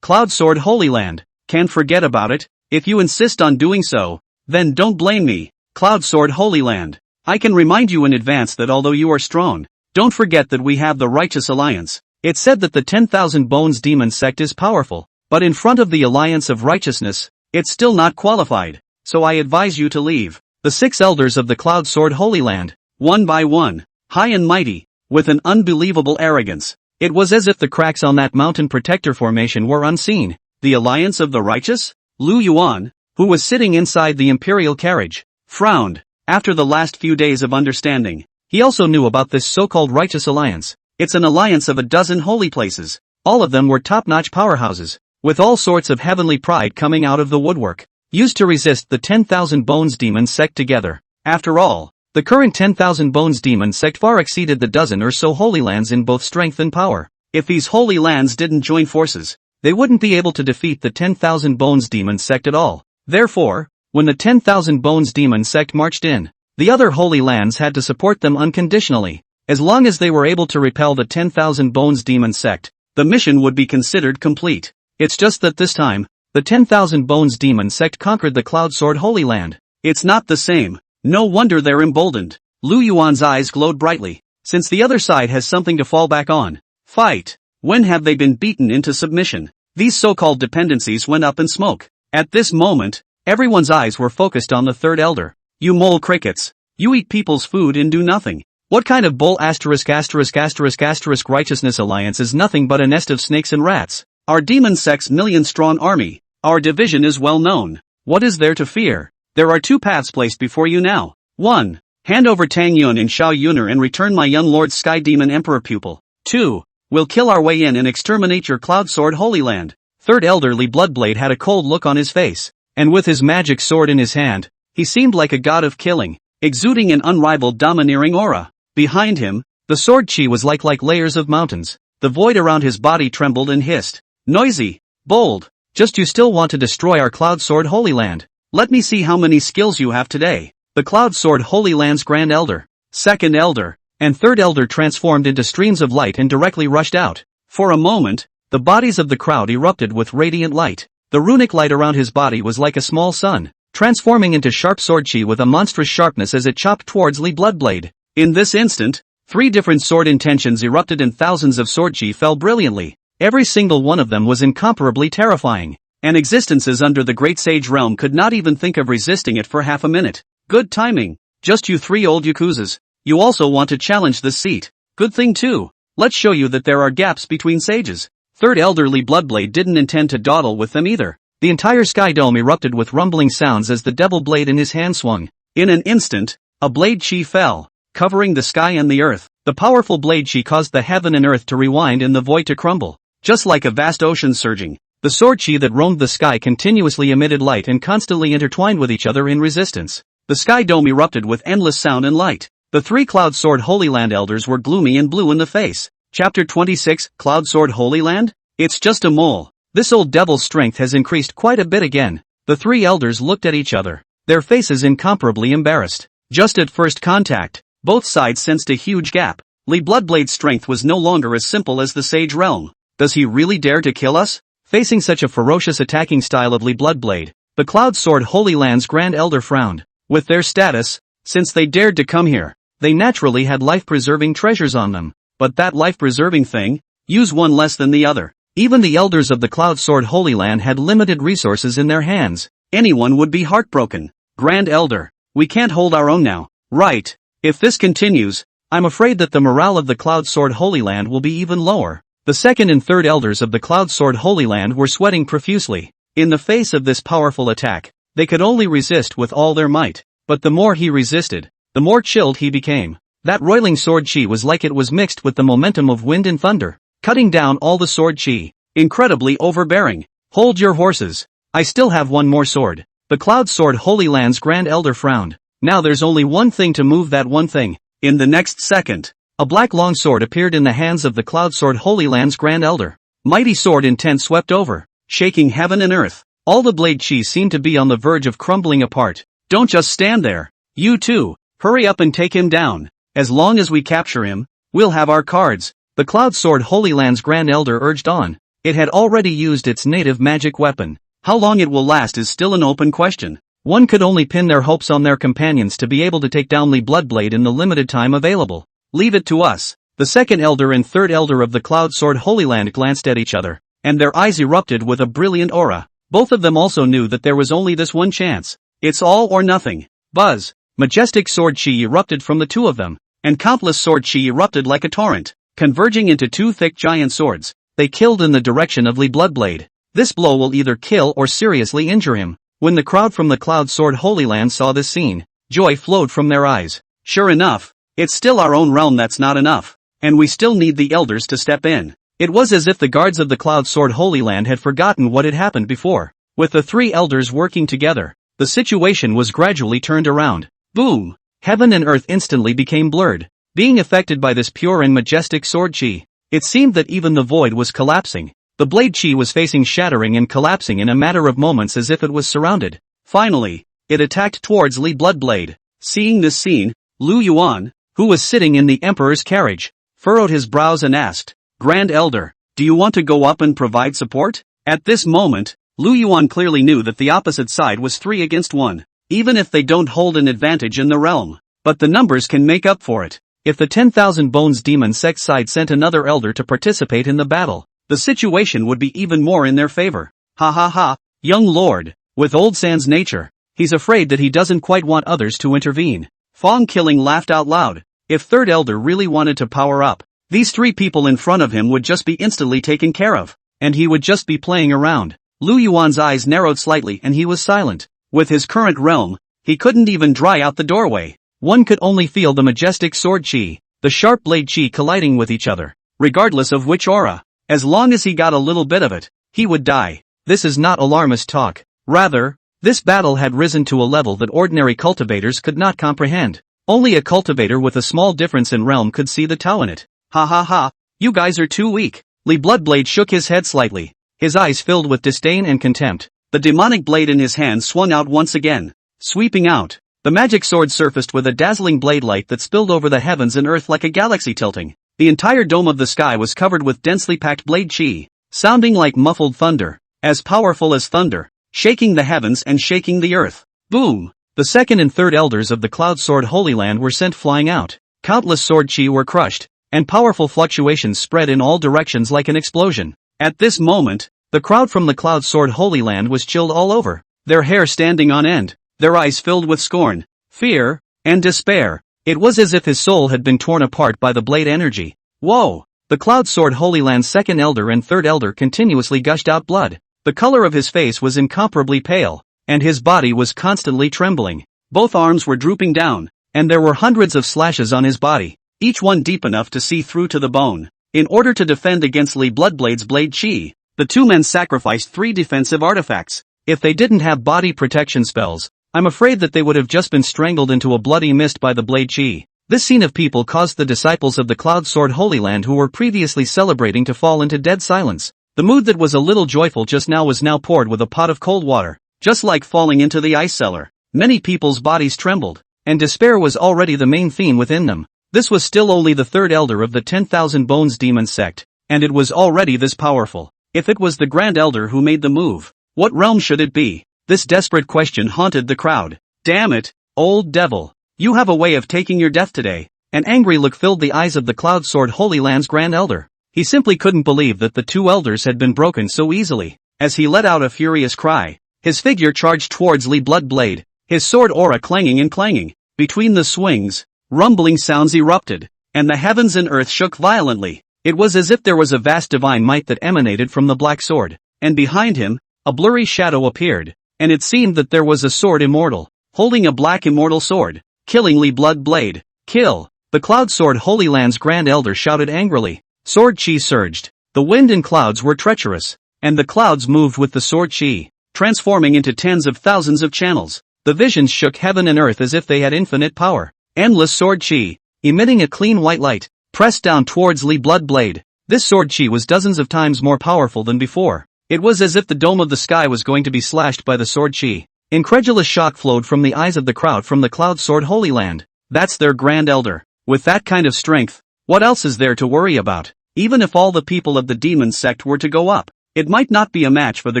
Cloud Sword Holy Land, can forget about it. If you insist on doing so, then don't blame me. Cloud Sword Holy Land. I can remind you in advance that although you are strong, don't forget that we have the Righteous Alliance. It's said that the 10,000 Bones Demon Sect is powerful, but in front of the Alliance of Righteousness, it's still not qualified, so I advise you to leave. The 6 elders of the Cloud Sword Holy Land, one by one, high and mighty, with an unbelievable arrogance. It was as if the cracks on that mountain protector formation were unseen. The Alliance of the Righteous? Lu Yuan, who was sitting inside the Imperial carriage, frowned. After the last few days of understanding, he also knew about this so-called Righteous Alliance. It's an alliance of a dozen holy places. All of them were top-notch powerhouses, with all sorts of heavenly pride coming out of the woodwork, used to resist the 10,000 Bones Demon Sect together. After all, the current 10,000 Bones Demon Sect far exceeded the dozen or so holy lands in both strength and power. If these holy lands didn't join forces, they wouldn't be able to defeat the 10,000 Bones Demon Sect at all. Therefore, when the 10,000 Bones Demon Sect marched in, the other holy lands had to support them unconditionally. As long as they were able to repel the 10,000 Bones Demon Sect, the mission would be considered complete. It's just that this time, the 10,000 Bones Demon Sect conquered the Cloud Sword Holy Land. It's not the same. No wonder they're emboldened. Lu Yuan's eyes glowed brightly, since the other side has something to fall back on. Fight! When have they been beaten into submission? These so-called dependencies went up in smoke. At this moment, everyone's eyes were focused on the third elder. You mole crickets. You eat people's food and do nothing. What kind of bull ***** righteousness alliance is nothing but a nest of snakes and rats? Our demon sect's million-strong army, our division is well known. What is there to fear? There are 2 paths placed before you now. 1. Hand over Tang Yun and Xiao Yun'er and return my young Lord Sky Demon Emperor pupil. 2. We'll kill our way in and exterminate your Cloud Sword Holy Land. Third elder Li Bloodblade had a cold look on his face, and with his magic sword in his hand, he seemed like a god of killing, exuding an unrivaled domineering aura. Behind him, the sword chi was like layers of mountains. The void around his body trembled and hissed. Noisy, bold, just you still want to destroy our Cloud Sword Holy Land. Let me see how many skills you have today. The Cloud Sword Holy Land's Grand Elder, Second Elder, and Third Elder transformed into streams of light and directly rushed out. For a moment, the bodies of the crowd erupted with radiant light. The runic light around his body was like a small sun, transforming into sharp sword chi with a monstrous sharpness as it chopped towards Li Bloodblade. In this instant, 3 different sword intentions erupted and thousands of sword chi fell brilliantly. Every single one of them was incomparably terrifying, and existences under the Great Sage Realm could not even think of resisting it for half a minute. Good timing. Just you 3 old yakuzas. You also want to challenge this seat. Good thing too. Let's show you that there are gaps between sages. Third Elder Li Bloodblade didn't intend to dawdle with them either. The entire sky dome erupted with rumbling sounds as the devil blade in his hand swung. In an instant, a blade chi fell, covering the sky and the earth. The powerful blade chi caused the heaven and earth to rewind and the void to crumble. Just like a vast ocean surging, the sword chi that roamed the sky continuously emitted light and constantly intertwined with each other in resistance. The sky dome erupted with endless sound and light. The three Cloud Sword Holy Land elders were gloomy and blue in the face. Chapter 26, Cloud Sword Holy Land? It's just a mole. This old devil's strength has increased quite a bit again. The three elders looked at each other, their faces incomparably embarrassed. Just at first contact, both sides sensed a huge gap. Li Bloodblade's strength was no longer as simple as the Sage Realm. Does he really dare to kill us? Facing such a ferocious attacking style of Li Bloodblade, the Cloud Sword Holy Land's Grand Elder frowned. With their status, since they dared to come here, they naturally had life-preserving treasures on them. But that life-preserving thing? Use one less than the other. Even the elders of the Cloud Sword Holy Land had limited resources in their hands. Anyone would be heartbroken. Grand Elder, we can't hold our own now. Right. If this continues, I'm afraid that the morale of the Cloud Sword Holy Land will be even lower. The second and third elders of the Cloud Sword Holy Land were sweating profusely. In the face of this powerful attack, they could only resist with all their might. But the more he resisted, the more chilled he became. That roiling sword chi was like it was mixed with the momentum of wind and thunder, cutting down all the sword chi. Incredibly overbearing. Hold your horses. I still have one more sword. The Cloud Sword Holy Land's Grand Elder frowned. Now there's only one thing to move that one thing. In the next second, a black long sword appeared in the hands of the Cloud Sword Holy Land's Grand Elder. Mighty sword intent swept over, shaking heaven and earth. All the blade chi seemed to be on the verge of crumbling apart. Don't just stand there. You too, hurry up and take him down. As long as we capture him, we'll have our cards. The Cloud Sword Holy Land's Grand Elder urged on. It had already used its native magic weapon. How long it will last is still an open question. One could only pin their hopes on their companions to be able to take down Li Bloodblade in the limited time available. Leave it to us. The second elder and third elder of the Cloud Sword Holy Land glanced at each other, and their eyes erupted with a brilliant aura. Both of them also knew that there was only this one chance. It's all or nothing. Buzz. Majestic sword chi erupted from the two of them, and countless sword chi erupted like a torrent, converging into two thick giant swords. They killed in the direction of Li Bloodblade. This blow will either kill or seriously injure him. When the crowd from the Cloud Sword Holy Land saw this scene, joy flowed from their eyes. Sure enough, it's still our own realm that's not enough, and we still need the elders to step in. It was as if the guards of the Cloud Sword Holy Land had forgotten what had happened before. With the three elders working together, the situation was gradually turned around. Boom! Heaven and earth instantly became blurred, being affected by this pure and majestic sword chi. It seemed that even the void was collapsing. The blade chi was facing shattering and collapsing in a matter of moments as if it was surrounded. Finally, it attacked towards Li Bloodblade. Seeing this scene, Lu Yuan, who was sitting in the Emperor's carriage, furrowed his brows and asked, Grand Elder, do you want to go up and provide support? At this moment, Lu Yuan clearly knew that the opposite side was 3 against 1. Even if they don't hold an advantage in the realm, but the numbers can make up for it. If the 10,000 Bones Demon Sect side sent another elder to participate in the battle, the situation would be even more in their favor. Ha ha ha, young lord, with Old Sand's nature, he's afraid that he doesn't quite want others to intervene. Fong Killing laughed out loud. If third elder really wanted to power up, these 3 people in front of him would just be instantly taken care of, and he would just be playing around. Lu Yuan's eyes narrowed slightly and he was silent. With his current realm, he couldn't even dry out the doorway. One could only feel the majestic sword chi, the sharp blade chi colliding with each other, regardless of which aura. As long as he got a little bit of it, he would die. This is not alarmist talk. Rather, this battle had risen to a level that ordinary cultivators could not comprehend. Only a cultivator with a small difference in realm could see the Tao in it. Ha ha ha, you guys are too weak. Li Bloodblade shook his head slightly, his eyes filled with disdain and contempt. The demonic blade in his hand swung out once again, sweeping out. The magic sword surfaced with a dazzling blade light that spilled over the heavens and earth like a galaxy tilting. The entire dome of the sky was covered with densely packed blade chi, sounding like muffled thunder, as powerful as thunder, shaking the heavens and shaking the earth. Boom! The second and third elders of the Cloud Sword Holy Land were sent flying out. Countless sword chi were crushed, and powerful fluctuations spread in all directions like an explosion. At this moment, the crowd from the Cloud Sword Holy Land was chilled all over, their hair standing on end, their eyes filled with scorn, fear, and despair. It was as if his soul had been torn apart by the blade energy. Whoa! The Cloud Sword Holy Land's second elder and third elder continuously gushed out blood. The color of his face was incomparably pale, and his body was constantly trembling. Both arms were drooping down, and there were hundreds of slashes on his body. each one deep enough to see through to the bone. In order to defend against Li Bloodblade's blade chi, the two men sacrificed 3 defensive artifacts. If they didn't have body protection spells, I'm afraid that they would have just been strangled into a bloody mist by the blade chi. This scene of people caused the disciples of the Cloud Sword Holy Land who were previously celebrating to fall into dead silence. The mood that was a little joyful just now was now poured with a pot of cold water, just like falling into the ice cellar. Many people's bodies trembled, and despair was already the main theme within them. This was still only the 3rd elder of the 10,000 Bones Demon Sect, and it was already this powerful. If it was the Grand Elder who made the move, what realm should it be? This desperate question haunted the crowd. Damn it, old devil. You have a way of taking your death today. An angry look filled the eyes of the Cloud Sword Holy Land's Grand Elder. He simply couldn't believe that the 2 elders had been broken so easily. As he let out a furious cry, his figure charged towards Li Bloodblade, his sword aura clanging and clanging. Between the swings, rumbling sounds erupted, and the heavens and earth shook violently. It was as if there was a vast divine might that emanated from the black sword, and behind him, a blurry shadow appeared, and it seemed that there was a sword immortal, holding a black immortal sword, killing Li Bloodblade. Kill! The Cloud Sword Holy Land's Grand Elder shouted angrily. Sword chi surged. The wind and clouds were treacherous, and the clouds moved with the sword chi, transforming into tens of thousands of channels. The visions shook heaven and earth as if they had infinite power. Endless sword chi, emitting a clean white light, pressed down towards Li Bloodblade. This sword chi was dozens of times more powerful than before. It was as if the dome of the sky was going to be slashed by the sword chi. Incredulous shock flowed from the eyes of the crowd from the Cloud Sword Holy Land. That's their Grand Elder. With that kind of strength, what else is there to worry about? Even if all the people of the demon sect were to go up, it might not be a match for the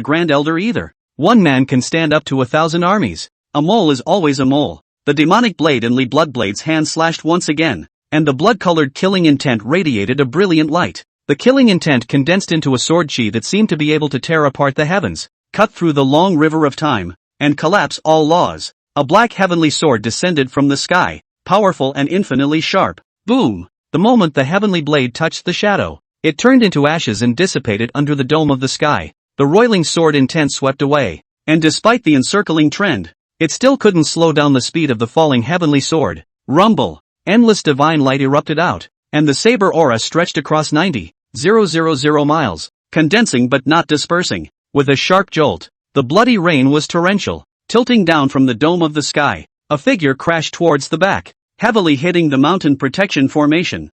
Grand Elder either. One man can stand up to 1,000 armies. A mole is always a mole. The demonic blade in Li Bloodblade's hand slashed once again, and the blood-colored killing intent radiated a brilliant light. The killing intent condensed into a sword chi that seemed to be able to tear apart the heavens, cut through the long river of time, and collapse all laws. A black heavenly sword descended from the sky, powerful and infinitely sharp. Boom! The moment the heavenly blade touched the shadow, it turned into ashes and dissipated under the dome of the sky. The roiling sword intent swept away, and despite the encircling trend, it still couldn't slow down the speed of the falling heavenly sword. Rumble! Endless divine light erupted out, and the saber aura stretched across 90,000 miles, condensing but not dispersing. With a sharp jolt, the bloody rain was torrential, tilting down from the dome of the sky. A figure crashed towards the back, heavily hitting the mountain protection formation.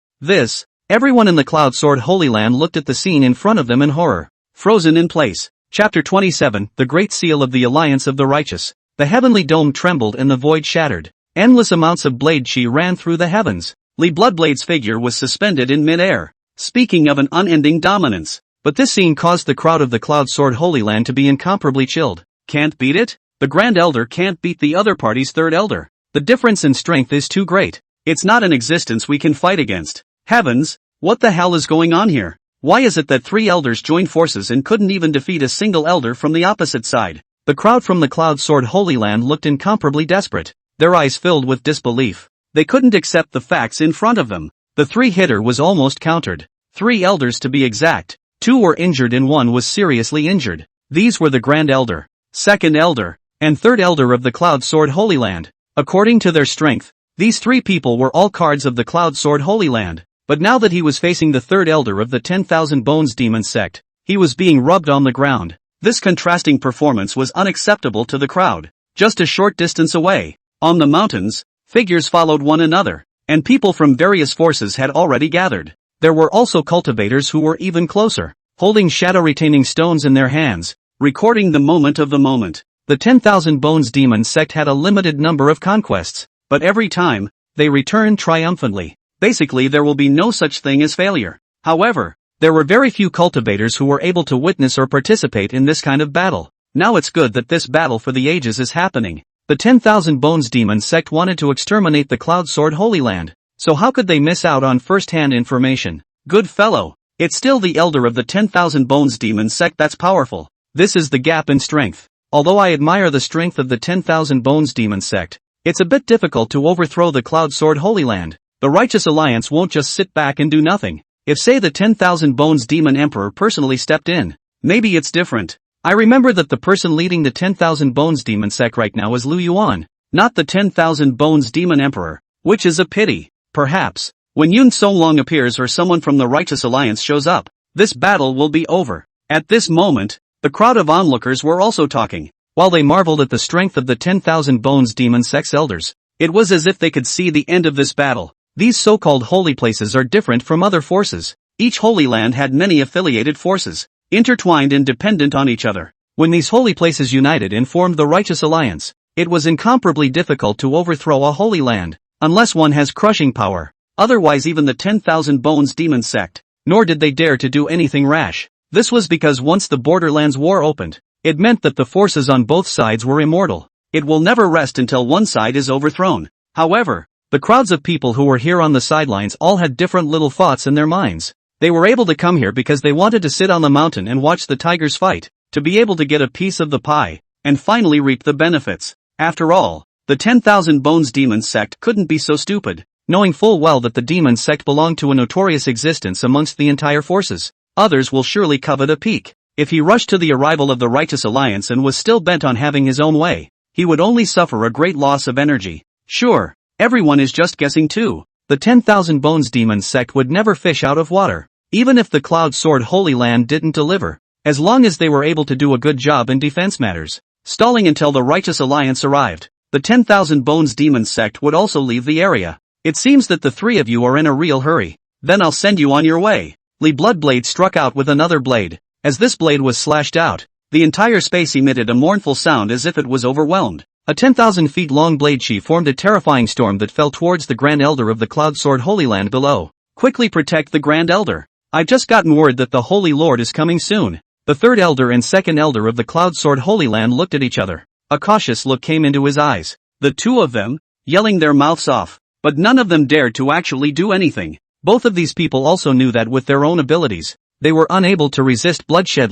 Everyone in the Cloud Sword Holy Land looked at the scene in front of them in horror, frozen in place. Chapter 27, The Great Seal of the Alliance of the Righteous. The heavenly dome trembled and the void shattered. Endless amounts of blade chi ran through the heavens. Li Bloodblade's figure was suspended in mid-air. Speaking of an unending dominance. But this scene caused the crowd of the Cloud Sword Holy Land to be incomparably chilled. Can't beat it? The Grand Elder can't beat the other party's 3rd elder. The difference in strength is too great. It's not an existence we can fight against. Heavens, what the hell is going on here? Why is it that 3 elders joined forces and couldn't even defeat a single elder from the opposite side? The crowd from the Cloud Sword Holy Land looked incomparably desperate, their eyes filled with disbelief. They couldn't accept the facts in front of them. The 3-hitter was almost countered. 3 elders to be exact. 2 were injured and 1 was seriously injured. These were the Grand Elder, 2nd Elder, and 3rd Elder of the Cloud Sword Holy Land. According to their strength, these 3 people were all cards of the Cloud Sword Holy Land. But now that he was facing the 3rd Elder of the 10,000 Bones Demon Sect, he was being rubbed on the ground. This contrasting performance was unacceptable to the crowd. Just a short distance away, on the mountains, figures followed one another, and people from various forces had already gathered. There were also cultivators who were even closer, holding shadow-retaining stones in their hands, recording the moment of the moment. The 10,000 Bones Demon Sect had a limited number of conquests, but every time, they returned triumphantly. Basically, there will be no such thing as failure. However, there were very few cultivators who were able to witness or participate in this kind of battle. Now it's good that this battle for the ages is happening. The 10,000 Bones Demon Sect wanted to exterminate the Cloud Sword Holy Land, so how could they miss out on first-hand information? Good fellow, it's still the elder of the 10,000 Bones Demon Sect that's powerful. This is the gap in strength. Although I admire the strength of the 10,000 Bones Demon Sect, it's a bit difficult to overthrow the Cloud Sword Holy Land. The Righteous Alliance won't just sit back and do nothing. If say the 10,000 Bones Demon Emperor personally stepped in, maybe it's different. I remember that the person leading the 10,000 Bones Demon Sect right now is Yuan, not the 10,000 Bones Demon Emperor, which is a pity. Perhaps, When Yun Songlong appears or someone from the Righteous Alliance shows up, this battle will be over. At this moment, the crowd of onlookers were also talking. While they marveled at the strength of the 10,000 Bones Demon Sect's elders, it was as if they could see the end of this battle. These so-called holy places are different from other forces. Each holy land had many affiliated forces, intertwined and dependent on each other. When these holy places united and formed the Righteous Alliance, it was incomparably difficult to overthrow a holy land, unless one has crushing power. Otherwise even the 10,000 Bones Demon Sect, nor did they dare to do anything rash. This was because once the Borderlands War opened, it meant that the forces on both sides were immortal. It will never rest until one side is overthrown. However, the crowds of people who were here on the sidelines all had different little thoughts in their minds. They were able to come here because they wanted to sit on the mountain and watch the tigers fight, to be able to get a piece of the pie, and finally reap the benefits. After all, the 10,000 Bones Demon Sect couldn't be so stupid, knowing full well that the Demon Sect belonged to a notorious existence amongst the entire forces. Others will surely covet a peek. If he rushed to the arrival of the Righteous Alliance and was still bent on having his own way, he would only suffer a great loss of energy. Sure, everyone is just guessing too. The 10,000 Bones Demon Sect would never fish out of water, even if the Cloud Sword Holy Land didn't deliver, as long as they were able to do a good job in defense matters. Stalling until the Righteous Alliance arrived, the 10,000 Bones Demon Sect would also leave the area. It seems that the three of you are in a real hurry. Then I'll send you on your way. Li Bloodblade struck out with another blade. As this blade was slashed out, the entire space emitted a mournful sound as if it was overwhelmed. A 10,000 feet long blade sheaf formed a terrifying storm that fell towards the Grand Elder of the Cloud Sword Holy Land below. Quickly protect the Grand Elder. I've just gotten word that the Holy Lord is coming soon. The third elder and second elder of the Cloud Sword Holy Land looked at each other. A cautious look came into his eyes. The two of them, yelling their mouths off, but none of them dared to actually do anything. Both of these people also knew that with their own abilities, they were unable to resist bloodshed.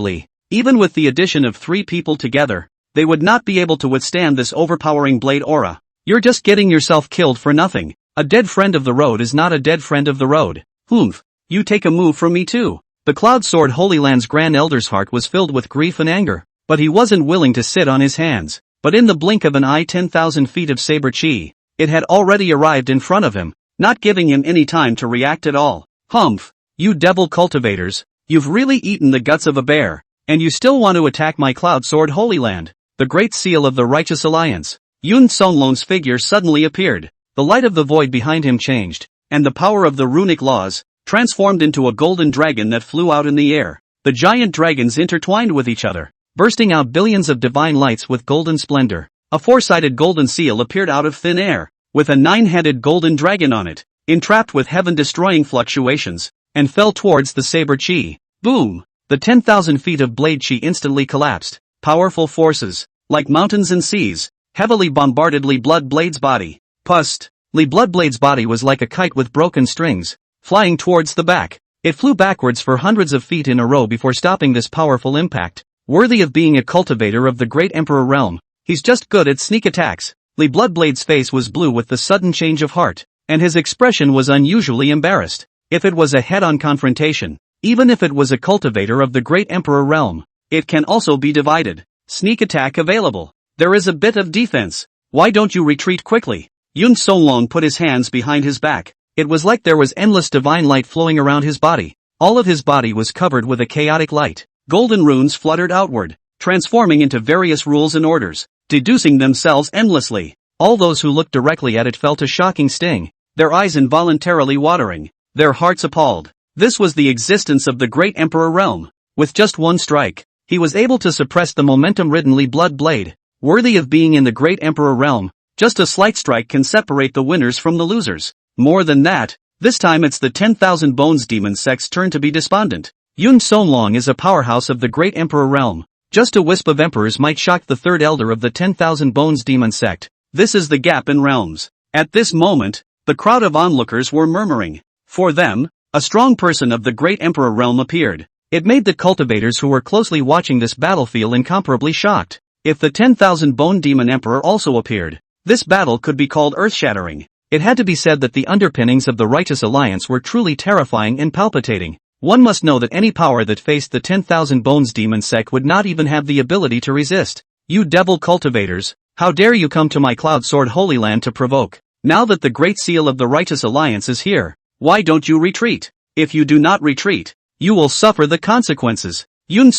Even with the addition of 3 people together, they would not be able to withstand this overpowering blade aura. You're just getting yourself killed for nothing. A dead friend of the road is not a dead friend of the road. Humph. You take a move from me too. The Cloud Sword Holy Land's Grand Elder's heart was filled with grief and anger, but he wasn't willing to sit on his hands. But in the blink of an eye 10,000 feet of saber chi, it had already arrived in front of him, not giving him any time to react at all. Humph. You devil cultivators, you've really eaten the guts of a bear, and you still want to attack my Cloud Sword Holy Land, the Great Seal of the Righteous Alliance. Yun Songlong's figure suddenly appeared. The light of the void behind him changed, and the power of the runic laws transformed into a golden dragon that flew out in the air. The giant dragons intertwined with each other, bursting out billions of divine lights with golden splendor. A 4-sided golden seal appeared out of thin air, with a 9-headed golden dragon on it, entrapped with heaven-destroying fluctuations, and fell towards the saber chi. Boom! The 10,000 feet of blade chi instantly collapsed. Powerful forces, like mountains and seas, heavily bombarded Li Bloodblade's body. Pust! Li Bloodblade's body was like a kite with broken strings, flying towards the back. It flew backwards for hundreds of feet in a row before stopping this powerful impact. Worthy of being a cultivator of the Great Emperor realm, he's just good at sneak attacks. Li Bloodblade's face was blue with the sudden change of heart, and his expression was unusually embarrassed. If it was a head-on confrontation, even if it was a cultivator of the Great Emperor realm, it can also be divided. Sneak attack available. There is a bit of defense. Why don't you retreat quickly? Yun Songlong put his hands behind his back. It was like there was endless divine light flowing around his body. All of his body was covered with a chaotic light. Golden runes fluttered outward, transforming into various rules and orders, deducing themselves endlessly. All those who looked directly at it felt a shocking sting, their eyes involuntarily watering, their hearts appalled. This was the existence of the Great Emperor realm. With just one strike, he was able to suppress the momentum-ridden Li Bloodblade. Worthy of being in the Great Emperor realm, just a slight strike can separate the winners from the losers. More than that, this time it's the 10,000 Bones Demon Sect's turn to be despondent. Yun Songlong is a powerhouse of the Great Emperor realm. Just a wisp of emperors might shock the third elder of the 10,000 Bones Demon Sect. This is the gap in realms. At this moment, the crowd of onlookers were murmuring. For them, a strong person of the Great Emperor realm appeared. It made the cultivators who were closely watching this battlefield incomparably shocked. If the 10,000 Bone Demon Emperor also appeared, this battle could be called earth-shattering. It had to be said that the underpinnings of the Righteous Alliance were truly terrifying and palpitating. One must know that any power that faced the 10,000 Bones Demon Sect would not even have the ability to resist. You devil cultivators, how dare you come to my Cloud Sword Holy Land to provoke? Now that the Great Seal of the Righteous Alliance is here, Why don't you retreat? If you do not retreat, you will suffer the consequences. Yuan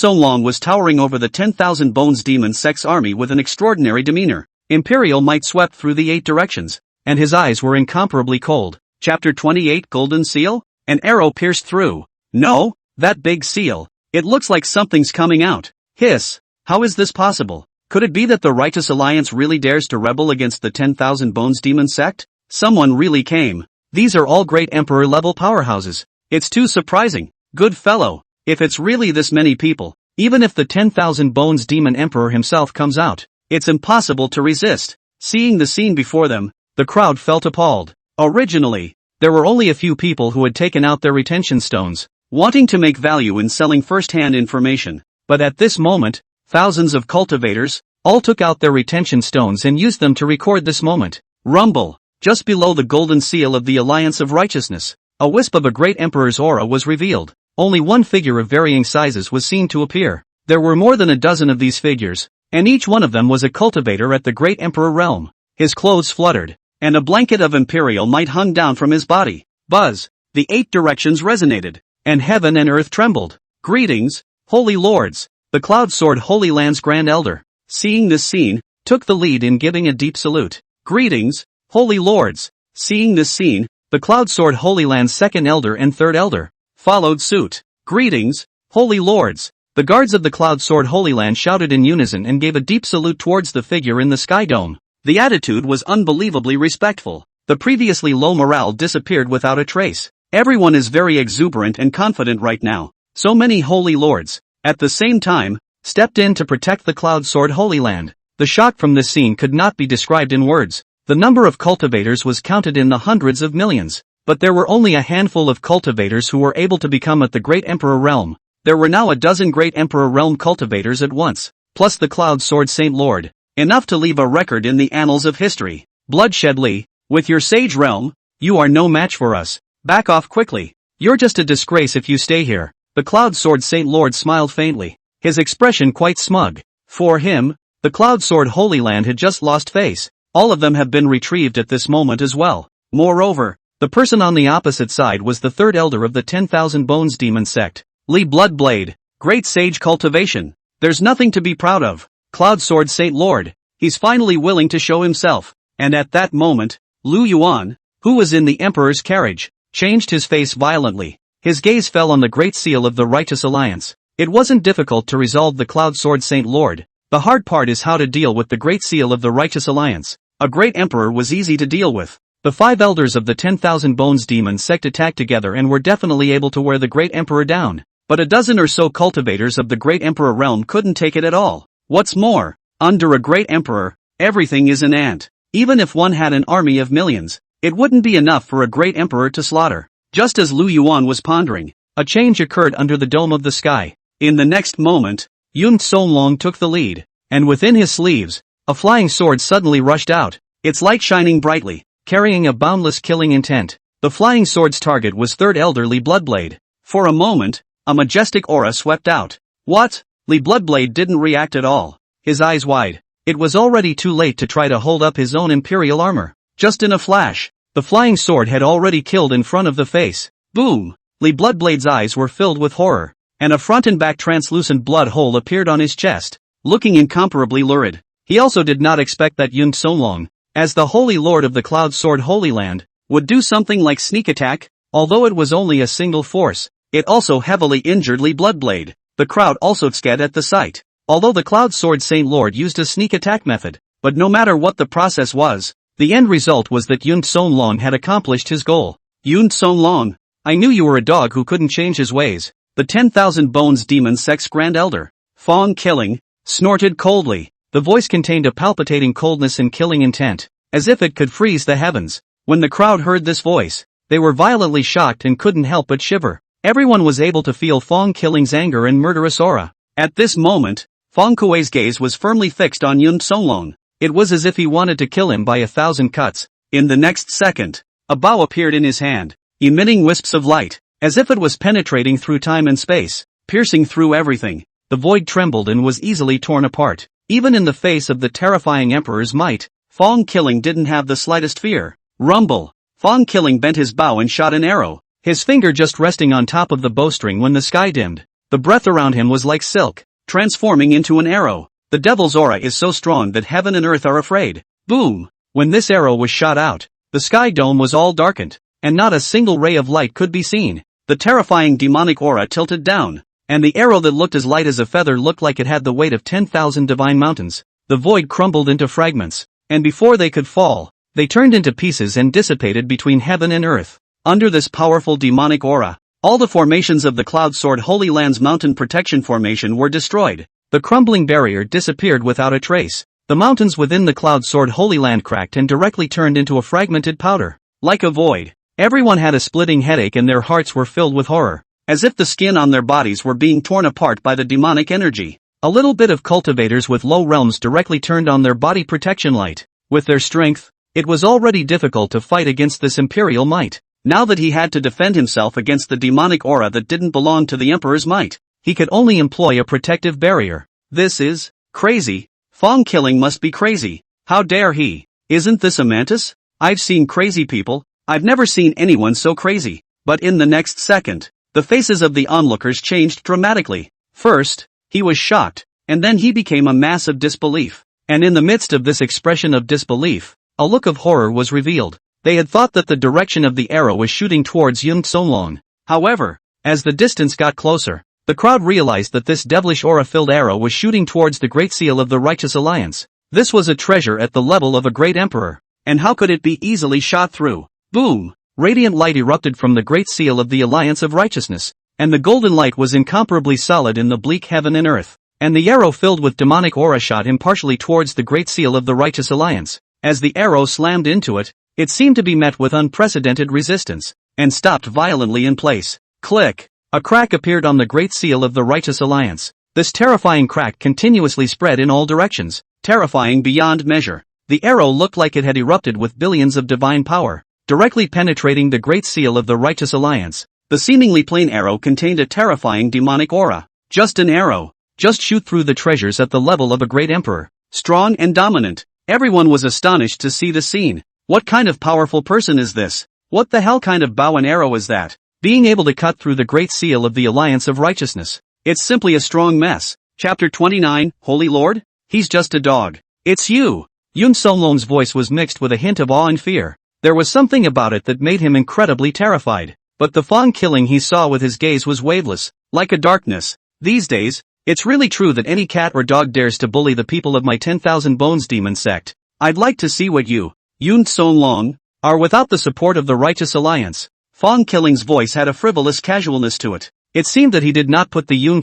was towering over the 10,000 Bones Demon Sect's army with an extraordinary demeanor. Imperial might swept through the 8 directions, and his eyes were incomparably cold. Chapter 28 Golden Seal? An arrow pierced through. No, that big seal. It looks like something's coming out. Hiss. How is this possible? Could it be that the Righteous Alliance really dares to rebel against the 10,000 Bones Demon Sect? Someone really came. These are all great Emperor-level powerhouses. It's too surprising. Good fellow. If it's really this many people, even if the 10,000 Bones Demon Emperor himself comes out, it's impossible to resist. Seeing the scene before them, the crowd felt appalled. Originally, there were only a few people who had taken out their retention stones, wanting to make value in selling first-hand information. But at this moment, thousands of cultivators all took out their retention stones and used them to record this moment. Rumble. Just below the golden seal of the Alliance of Righteousness, a wisp of a great emperor's aura was revealed. Only one figure of varying sizes was seen to appear. There were more than a dozen of these figures, and each one of them was a cultivator at the great emperor realm. His clothes fluttered, and a blanket of imperial might hung down from his body. Buzz. The 8 directions resonated, and heaven and earth trembled. Greetings, holy lords. The Cloud Sword Holy Land's Grand Elder, seeing this scene, took the lead in giving a deep salute. Greetings, holy lords. Seeing this scene, the Cloud Sword Holy Land's 2nd Elder and 3rd Elder followed suit. Greetings, holy lords. The guards of the Cloud Sword Holy Land shouted in unison and gave a deep salute towards the figure in the sky dome. The attitude was unbelievably respectful. The previously low morale disappeared without a trace. Everyone is very exuberant and confident right now. So many holy lords, at the same time, stepped in to protect the Cloud Sword Holy Land. The shock from this scene could not be described in words. The number of cultivators was counted in the hundreds of millions, but there were only a handful of cultivators who were able to become at the Great Emperor Realm. There were now a dozen Great Emperor Realm cultivators at once, plus the Cloud Sword Saint Lord, enough to leave a record in the annals of history. Bloodshedly, with your Sage Realm, you are no match for us. Back off quickly. You're just a disgrace if you stay here. The Cloud Sword Saint Lord smiled faintly, his expression quite smug. For him, the Cloud Sword Holy Land had just lost face. All of them have been retrieved at this moment as well. Moreover, the person on the opposite side was the 3rd Elder of the 10,000 Bones Demon Sect, Li Bloodblade. Great sage cultivation. There's nothing to be proud of. Cloud Sword Saint Lord. He's finally willing to show himself. And at that moment, Lu Yuan, who was in the Emperor's carriage, changed his face violently. His gaze fell on the Great Seal of the Righteous Alliance. It wasn't difficult to resolve the Cloud Sword Saint Lord. The hard part is how to deal with the Great Seal of the Righteous Alliance. A great emperor was easy to deal with. The 5 elders of the 10,000 Bones Demon Sect attacked together and were definitely able to wear the Great Emperor down. But a dozen or so cultivators of the Great Emperor realm couldn't take it at all. What's more, under a Great Emperor, everything is an ant. Even if one had an army of millions, it wouldn't be enough for a Great Emperor to slaughter. Just as Lu Yuan was pondering, a change occurred under the dome of the sky. In the next moment, Yuan took the lead, and within his sleeves, a flying sword suddenly rushed out, its light shining brightly, carrying a boundless killing intent. The flying sword's target was 3rd Elder Li Bloodblade. For a moment, a majestic aura swept out. What? Li Bloodblade didn't react at all, his eyes wide. It was already too late to try to hold up his own imperial armor. Just in a flash, the flying sword had already killed in front of the face. Boom! Li Bloodblade's eyes were filled with horror, and a front and back translucent blood hole appeared on his chest, looking incomparably lurid. He also did not expect that Yuan Songlong, as the Holy Lord of the Cloud Sword Holy Land, would do something like sneak attack. Although it was only a single force, it also heavily injured Li Bloodblade. The crowd also scared at the sight. Although the Cloud Sword Saint Lord used a sneak attack method, but no matter what the process was, the end result was that Yuan Songlong had accomplished his goal. Yuan Songlong, I knew you were a dog who couldn't change his ways. The 10,000 Bones Demon Sect's Grand Elder, Fong Killing, snorted coldly. The voice contained a palpitating coldness and killing intent, as if it could freeze the heavens. When the crowd heard this voice, they were violently shocked and couldn't help but shiver. Everyone was able to feel Fong Killing's anger and murderous aura. At this moment, Fong Kuei's gaze was firmly fixed on Yuan Songlong. It was as if he wanted to kill him by 1,000 cuts. In the next second, a bow appeared in his hand, emitting wisps of light, as if it was penetrating through time and space, piercing through everything. The void trembled and was easily torn apart. Even in the face of the terrifying Emperor's might, Fong Killing didn't have the slightest fear. Rumble! Fang Killing bent his bow and shot an arrow, his finger just resting on top of the bowstring when the sky dimmed. The breath around him was like silk, transforming into an arrow. The devil's aura is so strong that heaven and earth are afraid. Boom! When this arrow was shot out, the sky dome was all darkened, and not a single ray of light could be seen. The terrifying demonic aura tilted down, and the arrow that looked as light as a feather looked like it had the weight of 10,000 divine mountains. The void crumbled into fragments, and before they could fall, they turned into pieces and dissipated between heaven and earth. Under this powerful demonic aura, all the formations of the Cloud Sword Holy Land's mountain protection formation were destroyed. The crumbling barrier disappeared without a trace. The mountains within the Cloud Sword Holy Land cracked and directly turned into a fragmented powder. Like a void, everyone had a splitting headache and their hearts were filled with horror, as if the skin on their bodies were being torn apart by the demonic energy. A little bit of cultivators with low realms directly turned on their body protection light. With their strength, it was already difficult to fight against this imperial might. Now that he had to defend himself against the demonic aura that didn't belong to the Emperor's might, he could only employ a protective barrier. This is crazy. Fang Killing must be crazy. How dare he? Isn't this a mantis? I've seen crazy people. I've never seen anyone so crazy. But in the next second, the faces of the onlookers changed dramatically. First, he was shocked, and then he became a mass of disbelief. And in the midst of this expression of disbelief, a look of horror was revealed. They had thought that the direction of the arrow was shooting towards Yuan. However, as the distance got closer, the crowd realized that this devilish aura-filled arrow was shooting towards the Great Seal of the Righteous Alliance. This was a treasure at the level of a great emperor. And how could it be easily shot through? Boom! Radiant light erupted from the Great Seal of the Alliance of Righteousness, and the golden light was incomparably solid in the bleak heaven and earth. And the arrow filled with demonic aura shot impartially towards the Great Seal of the Righteous Alliance. As the arrow slammed into it, it seemed to be met with unprecedented resistance, and stopped violently in place. Click! A crack appeared on the Great Seal of the Righteous Alliance. This terrifying crack continuously spread in all directions, terrifying beyond measure. The arrow looked like it had erupted with billions of divine power, directly penetrating the Great Seal of the Righteous Alliance. The seemingly plain arrow contained a terrifying demonic aura. Just an arrow. Just shoot through the treasures at the level of a great emperor. Strong and dominant. Everyone was astonished to see the scene. What kind of powerful person is this? What the hell kind of bow and arrow is that? Being able to cut through the Great Seal of the Alliance of Righteousness. It's simply a strong mess. Chapter 29, Holy Lord? He's just a dog. It's you! Yuan's voice was mixed with a hint of awe and fear. There was something about it that made him incredibly terrified. But the Fang Killing he saw with his gaze was waveless, like a darkness. These days, it's really true that any cat or dog dares to bully the people of my 10,000 Bones Demon Sect. I'd like to see what you, Yuan, are without the support of the Righteous Alliance. Fang Killing's voice had a frivolous casualness to it. It seemed that he did not put the Yuan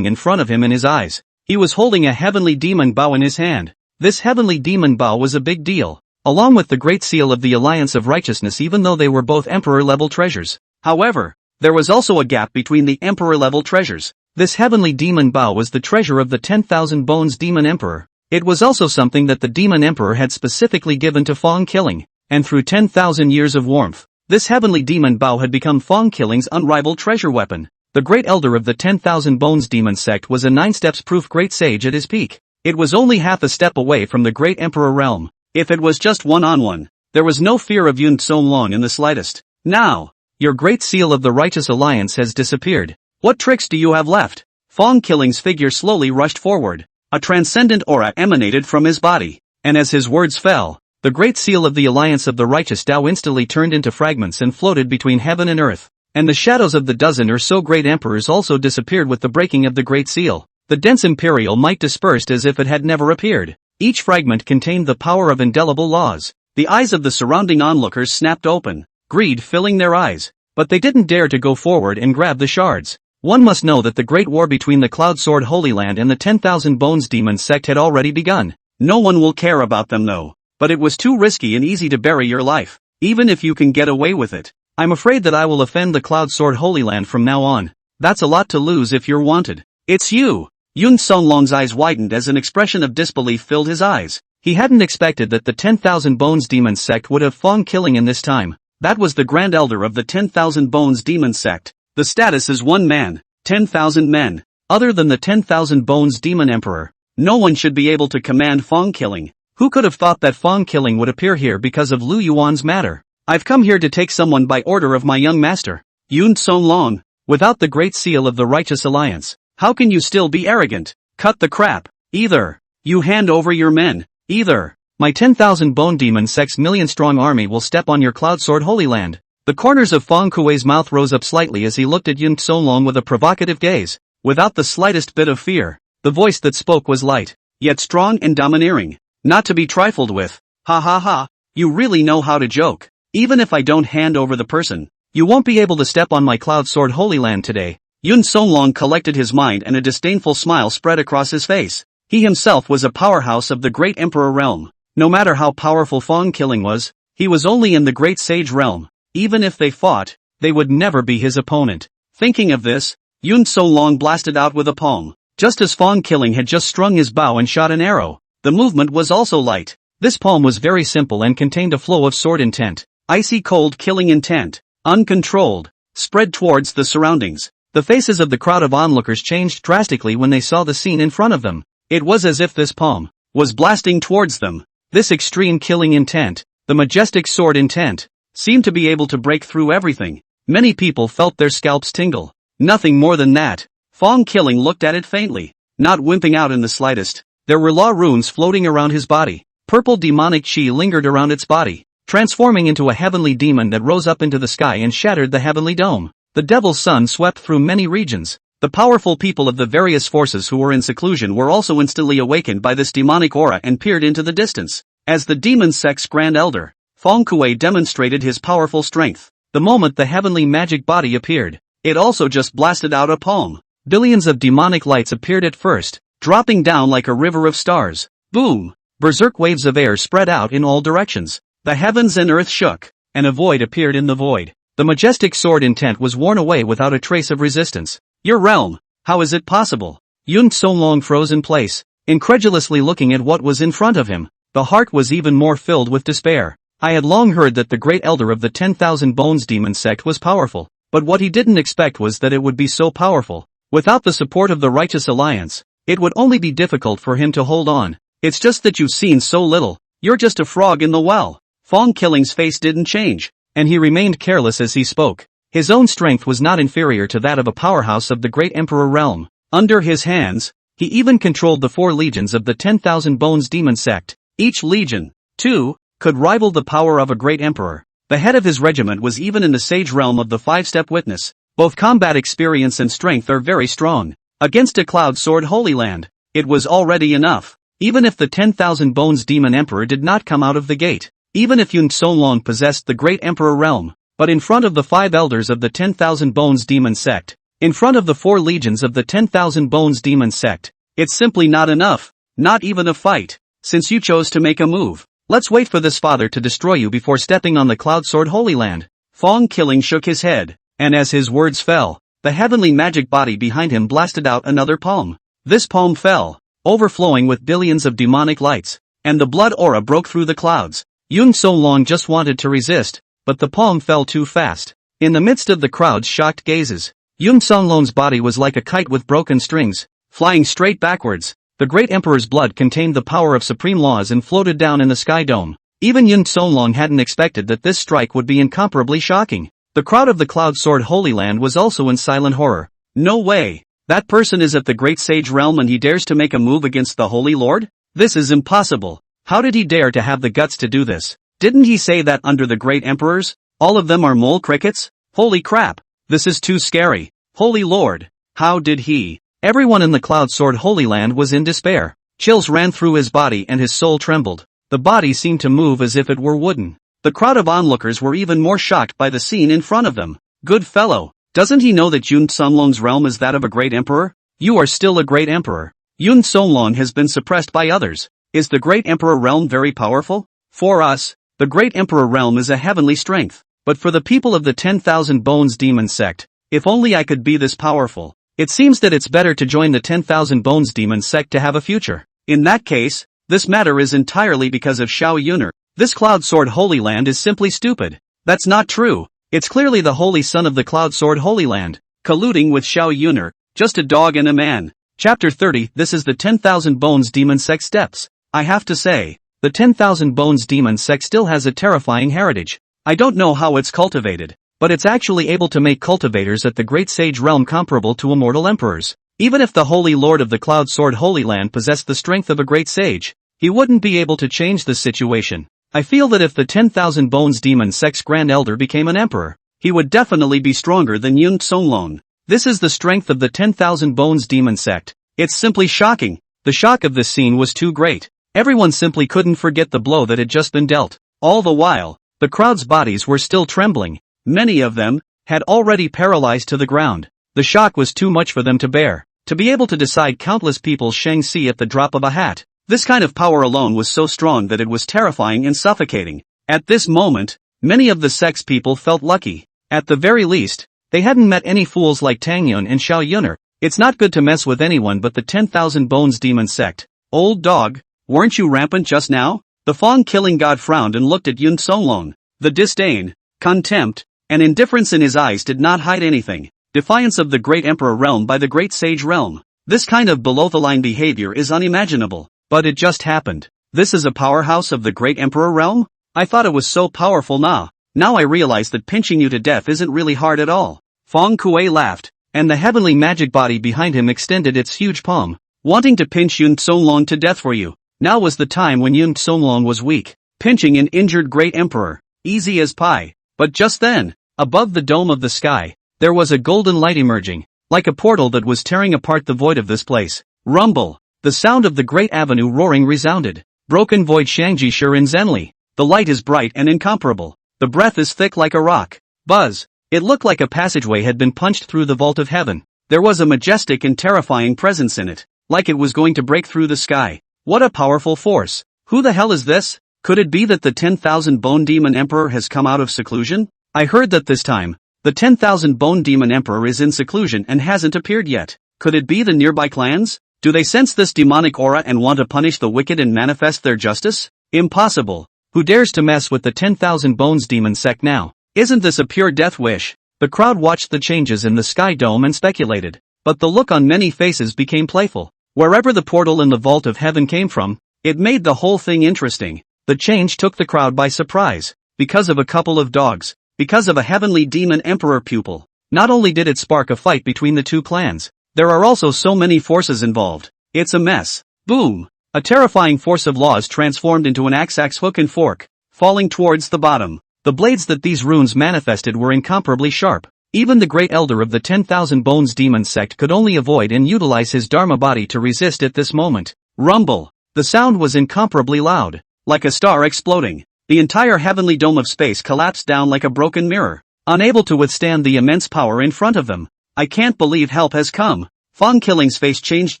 in front of him in his eyes. He was holding a heavenly demon bow in his hand. This heavenly demon bow was a big deal, along with the Great Seal of the Alliance of Righteousness, even though they were both Emperor-level treasures. However, there was also a gap between the Emperor-level treasures. This heavenly demon bow was the treasure of the 10,000 Bones Demon Emperor. It was also something that the Demon Emperor had specifically given to Fang Killing, and through 10,000 years of warmth, this heavenly demon bow had become Fang Killing's unrivaled treasure weapon. The great elder of the 10,000 Bones Demon Sect was a 9-steps-proof great sage at his peak. It was only half a step away from the great emperor realm. If it was just one-on-one, there was no fear of Yuan in the slightest. Now, your Great Seal of the Righteous Alliance has disappeared. What tricks do you have left? Fang Killing's figure slowly rushed forward. A transcendent aura emanated from his body, and as his words fell, the Great Seal of the Alliance of the Righteous Tao instantly turned into fragments and floated between heaven and earth, and the shadows of the dozen or so great emperors also disappeared with the breaking of the Great Seal. The dense imperial might dispersed as if it had never appeared. Each fragment contained the power of indelible laws. The eyes of the surrounding onlookers snapped open, greed filling their eyes, but they didn't dare to go forward and grab the shards. One must know that the great war between the Cloud Sword Holy Land and the 10,000 Bones Demon Sect had already begun. No one will care about them though. But it was too risky and easy to bury your life, even if you can get away with it. I'm afraid that I will offend the Cloud Sword Holy Land from now on. That's a lot to lose if you're wanted. It's you! Yuan's eyes widened as an expression of disbelief filled his eyes. He hadn't expected that the 10,000 Bones Demon Sect would have Fang Killing in this time. That was the Grand Elder of the 10,000 Bones Demon Sect. The status is one man, 10,000 men. Other than the 10,000 Bones Demon Emperor, no one should be able to command Fang Killing. Who could have thought that Fang Killing would appear here because of Lu Yuan's matter? I've come here to take someone by order of my young master, Yun Songlong. Without the great seal of the Righteous Alliance, how can you still be arrogant? Cut the crap. Either you hand over your men, either my 10,000 bone demon sect's million-strong army will step on your cloud sword holy land. The corners of Feng Kuei's mouth rose up slightly as he looked at Yun Songlong with a provocative gaze. Without the slightest bit of fear, the voice that spoke was light, yet strong and domineering, not to be trifled with. Ha ha ha, you really know how to joke. Even if I don't hand over the person, you won't be able to step on my cloud sword holy land today. Yun Songlong collected his mind and a disdainful smile spread across his face. He himself was a powerhouse of the great emperor realm. No matter how powerful Fong Killing was, he was only in the great sage realm. Even if they fought, they would never be his opponent. Thinking of this, Yun Songlong blasted out with a palm. Just as Fong Killing had just strung his bow and shot an arrow, the movement was also light. This palm was very simple and contained a flow of sword intent, icy cold killing intent, uncontrolled, spread towards the surroundings. The faces of the crowd of onlookers changed drastically when they saw the scene in front of them. It was as if this palm was blasting towards them. This extreme killing intent, the majestic sword intent, seemed to be able to break through everything. Many people felt their scalps tingle. Nothing more than that. Fong Killing looked at it faintly, not wimping out in the slightest. There were law runes floating around his body. Purple demonic chi lingered around its body, transforming into a heavenly demon that rose up into the sky and shattered the heavenly dome. The devil's sun swept through many regions. The powerful people of the various forces who were in seclusion were also instantly awakened by this demonic aura and peered into the distance. As the demon sect's grand elder, Fong Kuei demonstrated his powerful strength. The moment the heavenly magic body appeared, it also just blasted out a palm. Billions of demonic lights appeared at first, dropping down like a river of stars. Boom! Berserk waves of air spread out in all directions. The heavens and earth shook, and a void appeared in the void. The majestic sword intent was worn away without a trace of resistance. Your realm, how is it possible? Yun Songlong froze in place, incredulously looking at what was in front of him. The heart was even more filled with despair. I had long heard that the great elder of the 10,000 Bones Demon Sect was powerful, but what he didn't expect was that it would be so powerful. Without the support of the Righteous Alliance, it would only be difficult for him to hold on. It's just that you've seen so little. You're just a frog in the well. Fong Killing's face didn't change, and he remained careless as he spoke. His own strength was not inferior to that of a powerhouse of the great emperor realm. Under his hands, he even controlled the 4 legions of the 10,000 Bones Demon Sect. Each legion, too, could rival the power of a great emperor. The head of his regiment was even in the sage realm of the 5-step witness. Both combat experience and strength are very strong. Against a cloud sword holy land, it was already enough. Even if the 10,000 Bones Demon Emperor did not come out of the gate, even if Yun Songlong possessed the great emperor realm, but in front of the 5 elders of the 10,000 Bones Demon Sect, in front of the 4 legions of the 10,000 Bones Demon Sect, it's simply not enough, not even a fight. Since you chose to make a move, let's wait for this father to destroy you before stepping on the Cloud Sword Holy Land. Fong Killing shook his head, and as his words fell, the heavenly magic body behind him blasted out another palm. This palm fell, overflowing with billions of demonic lights, and the blood aura broke through the clouds. Yun Songlong just wanted to resist, but the palm fell too fast. In the midst of the crowd's shocked gazes, Yun Songlong's body was like a kite with broken strings, flying straight backwards. The great emperor's blood contained the power of supreme laws and floated down in the sky dome. Even Yun Songlong hadn't expected that this strike would be incomparably shocking. The crowd of the Cloud Sword Holy Land was also in silent horror. No way! That person is at the Great Sage Realm and he dares to make a move against the Holy Lord? This is impossible. How did he dare to have the guts to do this? Didn't he say that under the Great Emperors, all of them are mole crickets? Holy crap! This is too scary. Holy Lord! How did he? Everyone in the Cloud Sword Holy Land was in despair. Chills ran through his body and his soul trembled. The body seemed to move as if it were wooden. The crowd of onlookers were even more shocked by the scene in front of them. Good fellow, doesn't he know that Yun Songlong's realm is that of a great emperor? You are still a great emperor. Yun Songlong has been suppressed by others. Is the great emperor realm very powerful? For us, the great emperor realm is a heavenly strength. But for the people of the 10,000 Bones Demon Sect, if only I could be this powerful. It seems that it's better to join the 10,000 Bones Demon Sect to have a future. In that case, this matter is entirely because of Xiao Yun'er. This Cloud Sword Holy Land is simply stupid. That's not true. It's clearly the holy son of the Cloud Sword Holy Land, colluding with Xiao Yun'er, just a dog and a man. Chapter 30. This is the 10,000 Bones Demon Sect steps. I have to say, the 10,000 Bones Demon Sect still has a terrifying heritage. I don't know how it's cultivated, but it's actually able to make cultivators at the Great Sage realm comparable to immortal emperors. Even if the Holy Lord of the Cloud Sword Holy Land possessed the strength of a great sage, he wouldn't be able to change the situation. I feel that if the 10,000 Bones Demon Sect's Grand Elder became an emperor, he would definitely be stronger than Yuan Songlong. This is the strength of the 10,000 Bones Demon Sect. It's simply shocking. The shock of this scene was too great. Everyone simply couldn't forget the blow that had just been dealt. All the while, the crowd's bodies were still trembling. Many of them had already paralyzed to the ground. The shock was too much for them to bear. To be able to decide countless people's Shang-Chi at the drop of a hat. This kind of power alone was so strong that it was terrifying and suffocating. At this moment, many of the Sect's people felt lucky. At the very least, they hadn't met any fools like Tang Yun and Xiao Yun'er. It's not good to mess with anyone but the 10,000 Bones Demon Sect. Old dog, weren't you rampant just now? The Fang-killing god frowned and looked at Yuan Songlong. The disdain, contempt, and indifference in his eyes did not hide anything. Defiance of the Great Emperor realm by the Great Sage realm. This kind of below-the-line behavior is unimaginable. But it just happened. This is a powerhouse of the Great Emperor realm? I thought it was so powerful now I realize that pinching you to death isn't really hard at all. Feng Kuei laughed, and the heavenly magic body behind him extended its huge palm, wanting to pinch Yuan Songlong to death for you. Now was the time when Yuan Songlong was weak, pinching an injured Great Emperor. Easy as pie. But just then, above the dome of the sky, there was a golden light emerging, like a portal that was tearing apart the void of this place. Rumble. The sound of the great avenue roaring resounded. Broken void Shangji Shirin Zenli. The light is bright and incomparable. The breath is thick like a rock. Buzz. It looked like a passageway had been punched through the vault of heaven. There was a majestic and terrifying presence in it, like it was going to break through the sky. What a powerful force. Who the hell is this? Could it be that the 10,000 Bone Demon Emperor has come out of seclusion? I heard that this time, the 10,000 Bone Demon Emperor is in seclusion and hasn't appeared yet. Could it be the nearby clans? Do they sense this demonic aura and want to punish the wicked and manifest their justice? Impossible. Who dares to mess with the 10,000 Bones Demon Sect now? Isn't this a pure death wish? The crowd watched the changes in the sky dome and speculated. But the look on many faces became playful. Wherever the portal in the vault of heaven came from, it made the whole thing interesting. The change took the crowd by surprise. Because of a couple of dogs. Because of a heavenly demon emperor pupil. Not only did it spark a fight between the two clans, there are also so many forces involved. It's a mess. Boom! A terrifying force of laws transformed into an axe hook and fork, falling towards the bottom. The blades that these runes manifested were incomparably sharp. Even the great elder of the 10,000 Bones Demon Sect could only avoid and utilize his Dharma body to resist at this moment. Rumble! The sound was incomparably loud. Like a star exploding, the entire heavenly dome of space collapsed down like a broken mirror, unable to withstand the immense power in front of them. I can't believe help has come. Fang-killing's face changed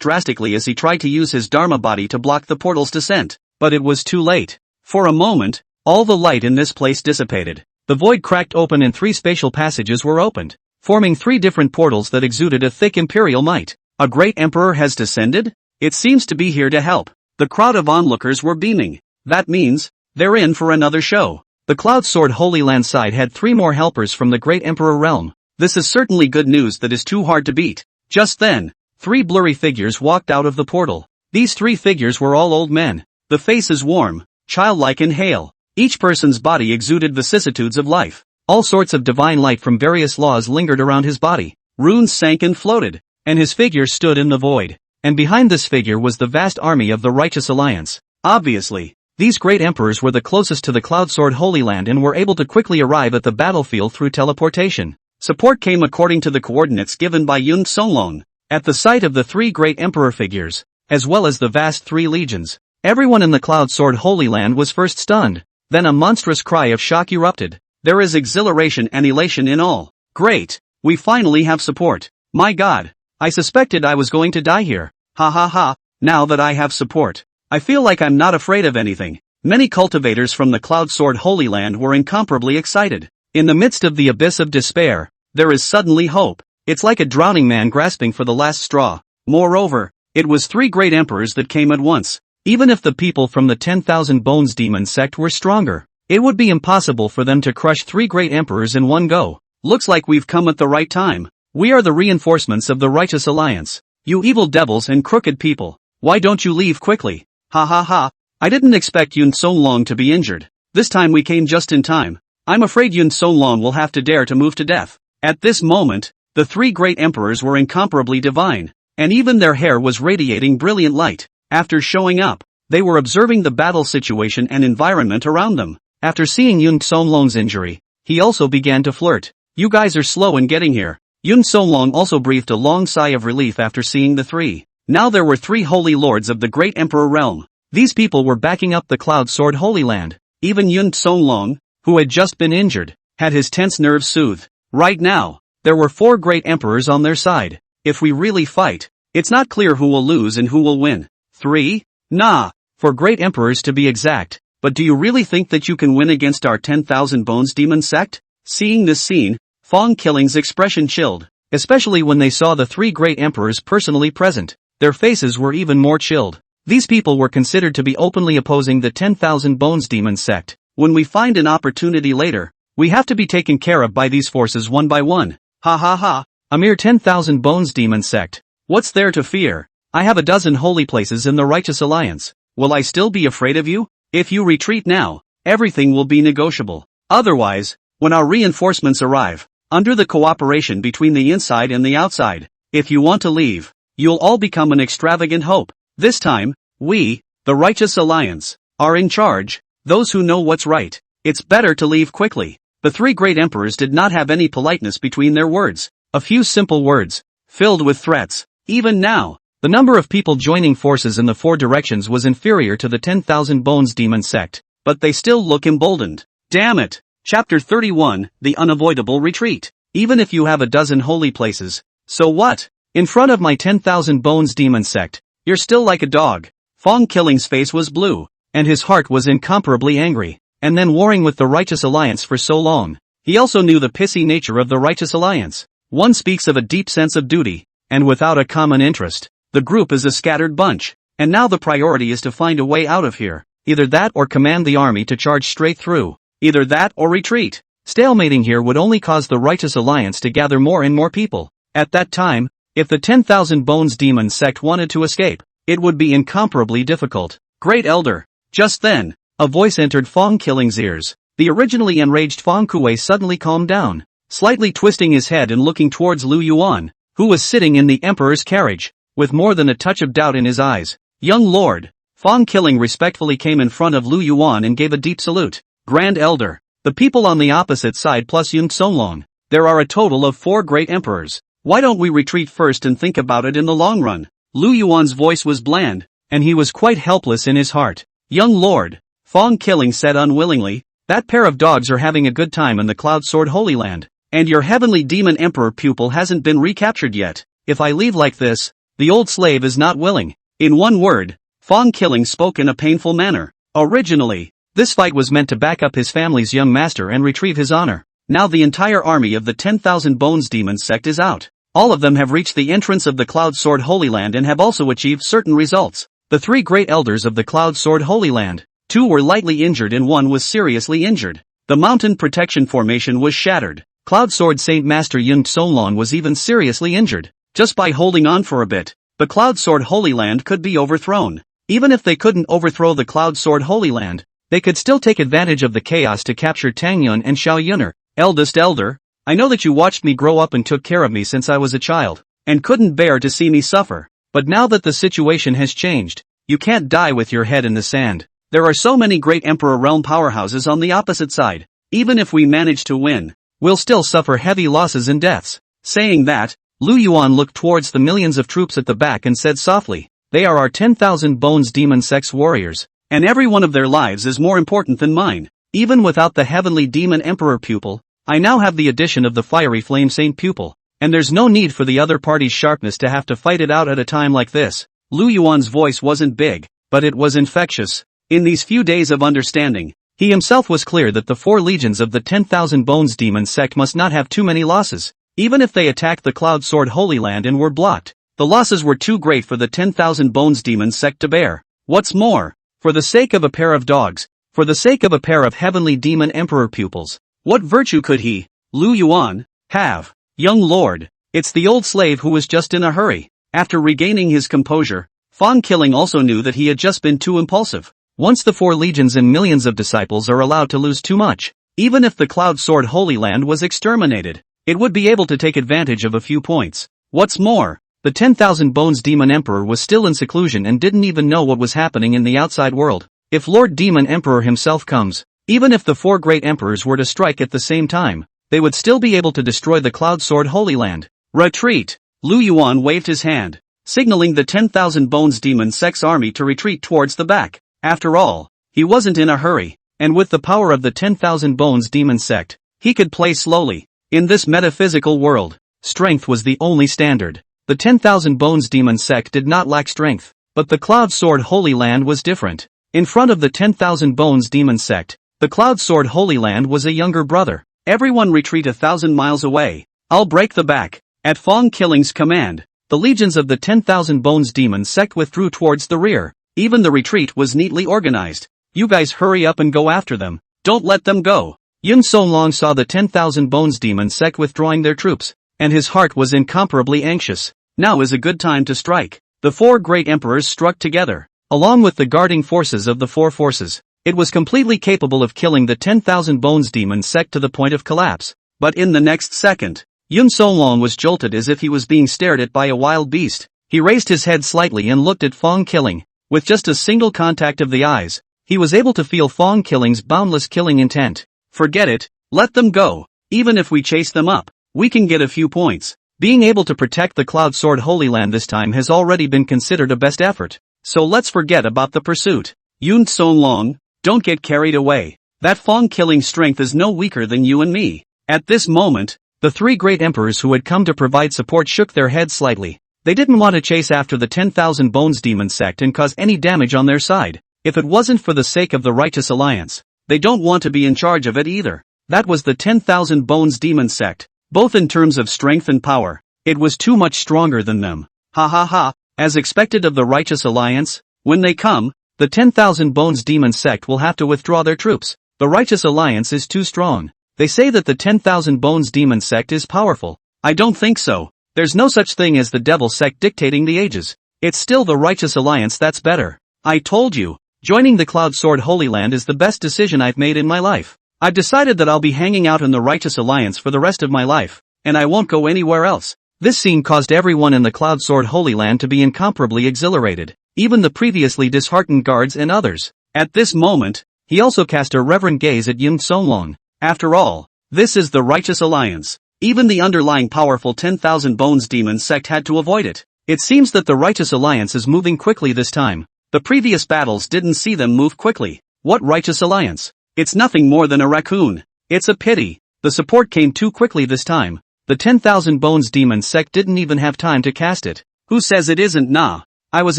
drastically as he tried to use his Dharma body to block the portal's descent, but it was too late. For a moment, all the light in this place dissipated. The void cracked open and 3 spatial passages were opened, forming 3 different portals that exuded a thick imperial might. A great emperor has descended? It seems to be here to help. The crowd of onlookers were beaming. That means, they're in for another show. The Cloud Sword Holy Land side had 3 more helpers from the Great Emperor realm. This is certainly good news that is too hard to beat. Just then, 3 blurry figures walked out of the portal. These 3 figures were all old men. The faces warm, childlike and hale. Each person's body exuded vicissitudes of life. All sorts of divine light from various laws lingered around his body. Runes sank and floated, and his figure stood in the void. And behind this figure was the vast army of the Righteous Alliance. Obviously, these great emperors were the closest to the Cloud Sword Holy Land and were able to quickly arrive at the battlefield through teleportation. Support came according to the coordinates given by Yuan Songlong. At the sight of the 3 great emperor figures, as well as the vast 3 legions, everyone in the Cloud Sword Holy Land was first stunned. Then a monstrous cry of shock erupted. There is exhilaration and elation in all. Great! We finally have support. My God! I suspected I was going to die here. Ha ha ha, now that I have support, I feel like I'm not afraid of anything. Many cultivators from the Cloud Sword Holy Land were incomparably excited. In the midst of the abyss of despair, there is suddenly hope. It's like a drowning man grasping for the last straw. Moreover, it was 3 great emperors that came at once. Even if the people from the 10,000 Bones Demon Sect were stronger, it would be impossible for them to crush 3 great emperors in one go. Looks like we've come at the right time. We are the reinforcements of the Righteous Alliance. You evil devils and crooked people, why don't you leave quickly? Ha ha ha, I didn't expect Yuan Songlong to be injured. This time we came just in time. I'm afraid Yun Songlong will have to dare to move to death. At this moment, the three great emperors were incomparably divine, and even their hair was radiating brilliant light. After showing up, they were observing the battle situation and environment around them. After seeing Yun Songlong's injury, he also began to flirt. You guys are slow in getting here. Yun Songlong also breathed a long sigh of relief after seeing the three. Now there were three holy lords of the great emperor realm. These people were backing up the Cloud Sword Holy Land. Even Yun Songlong, who had just been injured, had his tense nerves soothed. Right now, there were four great emperors on their side. If we really fight, it's not clear who will lose and who will win. 3? Nah, for great emperors to be exact. But do you really think that you can win against our 10,000 Bones Demon Sect? Seeing this scene, Fong Killing's expression chilled, especially when they saw the three great emperors personally present. Their faces were even more chilled. These people were considered to be openly opposing the 10,000 Bones Demon Sect. When we find an opportunity later, we have to be taken care of by these forces one by one. Ha ha ha, a mere 10,000 Bones Demon Sect. What's there to fear? I have a dozen holy places in the Righteous Alliance. Will I still be afraid of you? If you retreat now, everything will be negotiable. Otherwise, when our reinforcements arrive, under the cooperation between the inside and the outside, if you want to leave, you'll all become an extravagant hope. This time, we, the Righteous Alliance, are in charge, those who know what's right. It's better to leave quickly. The three great emperors did not have any politeness between their words. A few simple words, filled with threats. Even now, the number of people joining forces in the four directions was inferior to the 10,000 Bones Demon Sect, but they still look emboldened. Damn it! Chapter 31, The Unavoidable Retreat. Even if you have a dozen holy places, so what? In front of my 10,000 Bones Demon Sect, you're still like a dog. Fong Killing's face was blue, and his heart was incomparably angry, and then warring with the Righteous Alliance for so long. He also knew the pissy nature of the Righteous Alliance. One speaks of a deep sense of duty, and without a common interest, the group is a scattered bunch, and now the priority is to find a way out of here. Either that or command the army to charge straight through. Either that or retreat. Stalemating here would only cause the Righteous Alliance to gather more and more people. At that time, if the 10,000 Bones Demon Sect wanted to escape, it would be incomparably difficult. Great Elder. Just then, a voice entered Fong Killing's ears. The originally enraged Fong Kuei suddenly calmed down, slightly twisting his head and looking towards Lu Yuan, who was sitting in the Emperor's carriage, with more than a touch of doubt in his eyes. Young Lord. Fong Killing respectfully came in front of Lu Yuan and gave a deep salute. Grand Elder. The people on the opposite side plus Yun Songlong. There are a total of 4 great emperors. Why don't we retreat first and think about it in the long run? Lu Yuan's voice was bland, and he was quite helpless in his heart. Young Lord. Fong Killing said unwillingly, that pair of dogs are having a good time in the Cloud Sword Holy Land, and your heavenly demon emperor pupil hasn't been recaptured yet. If I leave like this, the old slave is not willing. In one word, Fong Killing spoke in a painful manner. Originally, this fight was meant to back up his family's young master and retrieve his honor. Now the entire army of the 10,000 Bones Demon Sect is out. All of them have reached the entrance of the Cloud Sword Holy Land and have also achieved certain results. The 3 great elders of the Cloud Sword Holy Land, 2 were lightly injured and 1 was seriously injured. The mountain protection formation was shattered. Cloud Sword Saint Master Yun Songlong was even seriously injured. Just by holding on for a bit, the Cloud Sword Holy Land could be overthrown. Even if they couldn't overthrow the Cloud Sword Holy Land, they could still take advantage of the chaos to capture Tang Yun and Xiao Yun'er. Eldest Elder, I know that you watched me grow up and took care of me since I was a child, and couldn't bear to see me suffer. But now that the situation has changed, you can't die with your head in the sand. There are so many great Emperor Realm powerhouses on the opposite side. Even if we manage to win, we'll still suffer heavy losses and deaths. Saying that, Lu Yuan looked towards the millions of troops at the back and said softly, they are our 10,000 Bones Demon Sect's warriors, and every one of their lives is more important than mine. Even without the heavenly demon emperor pupil, I now have the addition of the fiery flame saint pupil, and there's no need for the other party's sharpness to have to fight it out at a time like this. Lu Yuan's voice wasn't big, but it was infectious. In these few days of understanding, he himself was clear that the 4 legions of the 10,000 Bones Demon Sect must not have too many losses. Even if they attacked the Cloud Sword Holy Land and were blocked, the losses were too great for the 10,000 Bones Demon Sect to bear. What's more, for the sake of a pair of dogs, for the sake of a pair of heavenly demon emperor pupils, what virtue could he, Lu Yuan, have? Young Lord, it's the old slave who was just in a hurry. After regaining his composure, Fong Killing also knew that he had just been too impulsive. Once the 4 legions and millions of disciples are allowed to lose too much, Even if the Cloud Sword Holy Land was exterminated, it would be able to take advantage of a few points. What's more, the 10,000 Bones Demon Emperor was still in seclusion and didn't even know what was happening in the outside world. If Lord Demon Emperor himself comes, even if the 4 great emperors were to strike at the same time, they would still be able to destroy the Cloud Sword Holy Land. Retreat! Lu Yuan waved his hand, signaling the 10,000 Bones Demon Sect's army to retreat towards the back. After all, he wasn't in a hurry, and with the power of the 10,000 Bones Demon Sect, he could play slowly. In this metaphysical world, strength was the only standard. The 10,000 Bones Demon Sect did not lack strength, but the Cloud Sword Holy Land was different. In front of the 10,000 Bones Demon Sect, the Cloud Sword Holy Land was a younger brother. Everyone retreat 1,000 miles away. I'll break the back. At Fong Killing's command, the legions of the 10,000 Bones Demon Sect withdrew towards the rear. Even the retreat was neatly organized. You guys hurry up and go after them. Don't let them go. Yun Songlong saw the 10,000 Bones Demon Sect withdrawing their troops, and his heart was incomparably anxious. Now is a good time to strike. The 4 great emperors struck together, along with the guarding forces of the 4 forces. It was completely capable of killing the 10,000 Bones Demon Sect to the point of collapse. But in the next second, Yun Songlong was jolted as if he was being stared at by a wild beast. He raised his head slightly and looked at Fong Killing. With just a single contact of the eyes, he was able to feel Fong Killing's boundless killing intent. Forget it, let them go. Even if we chase them up, we can get a few points. Being able to protect the Cloud Sword Holy Land this time has already been considered a best effort. So let's forget about the pursuit. Yun Songlong, don't get carried away. That Fong Killing strength is no weaker than you and me. At this moment, the 3 great emperors who had come to provide support shook their heads slightly. They didn't want to chase after the 10,000 Bones Demon Sect and cause any damage on their side. If it wasn't for the sake of the Righteous Alliance, they don't want to be in charge of it either. That was the 10,000 Bones Demon Sect, both in terms of strength and power. It was too much stronger than them. Ha ha ha, as expected of the Righteous Alliance, when they come, the 10,000 Bones Demon Sect will have to withdraw their troops. The Righteous Alliance is too strong. They say that the 10,000 Bones Demon Sect is powerful. I don't think so. There's no such thing as the Devil Sect dictating the ages. It's still the Righteous Alliance that's better. I told you, joining the Cloud Sword Holy Land is the best decision I've made in my life. I've decided that I'll be hanging out in the Righteous Alliance for the rest of my life, and I won't go anywhere else. This scene caused everyone in the Cloud Sword Holy Land to be incomparably exhilarated, even the previously disheartened guards and others. At this moment, he also cast a reverent gaze at Yun Songlong. After all, this is the Righteous Alliance. Even the underlying powerful 10,000 Bones Demon Sect had to avoid it. It seems that the Righteous Alliance is moving quickly this time. The previous battles didn't see them move quickly. What Righteous Alliance? It's nothing more than a raccoon. It's a pity. The support came too quickly this time. The 10,000 Bones Demon Sect didn't even have time to cast it. Who says it isn't? Nah. I was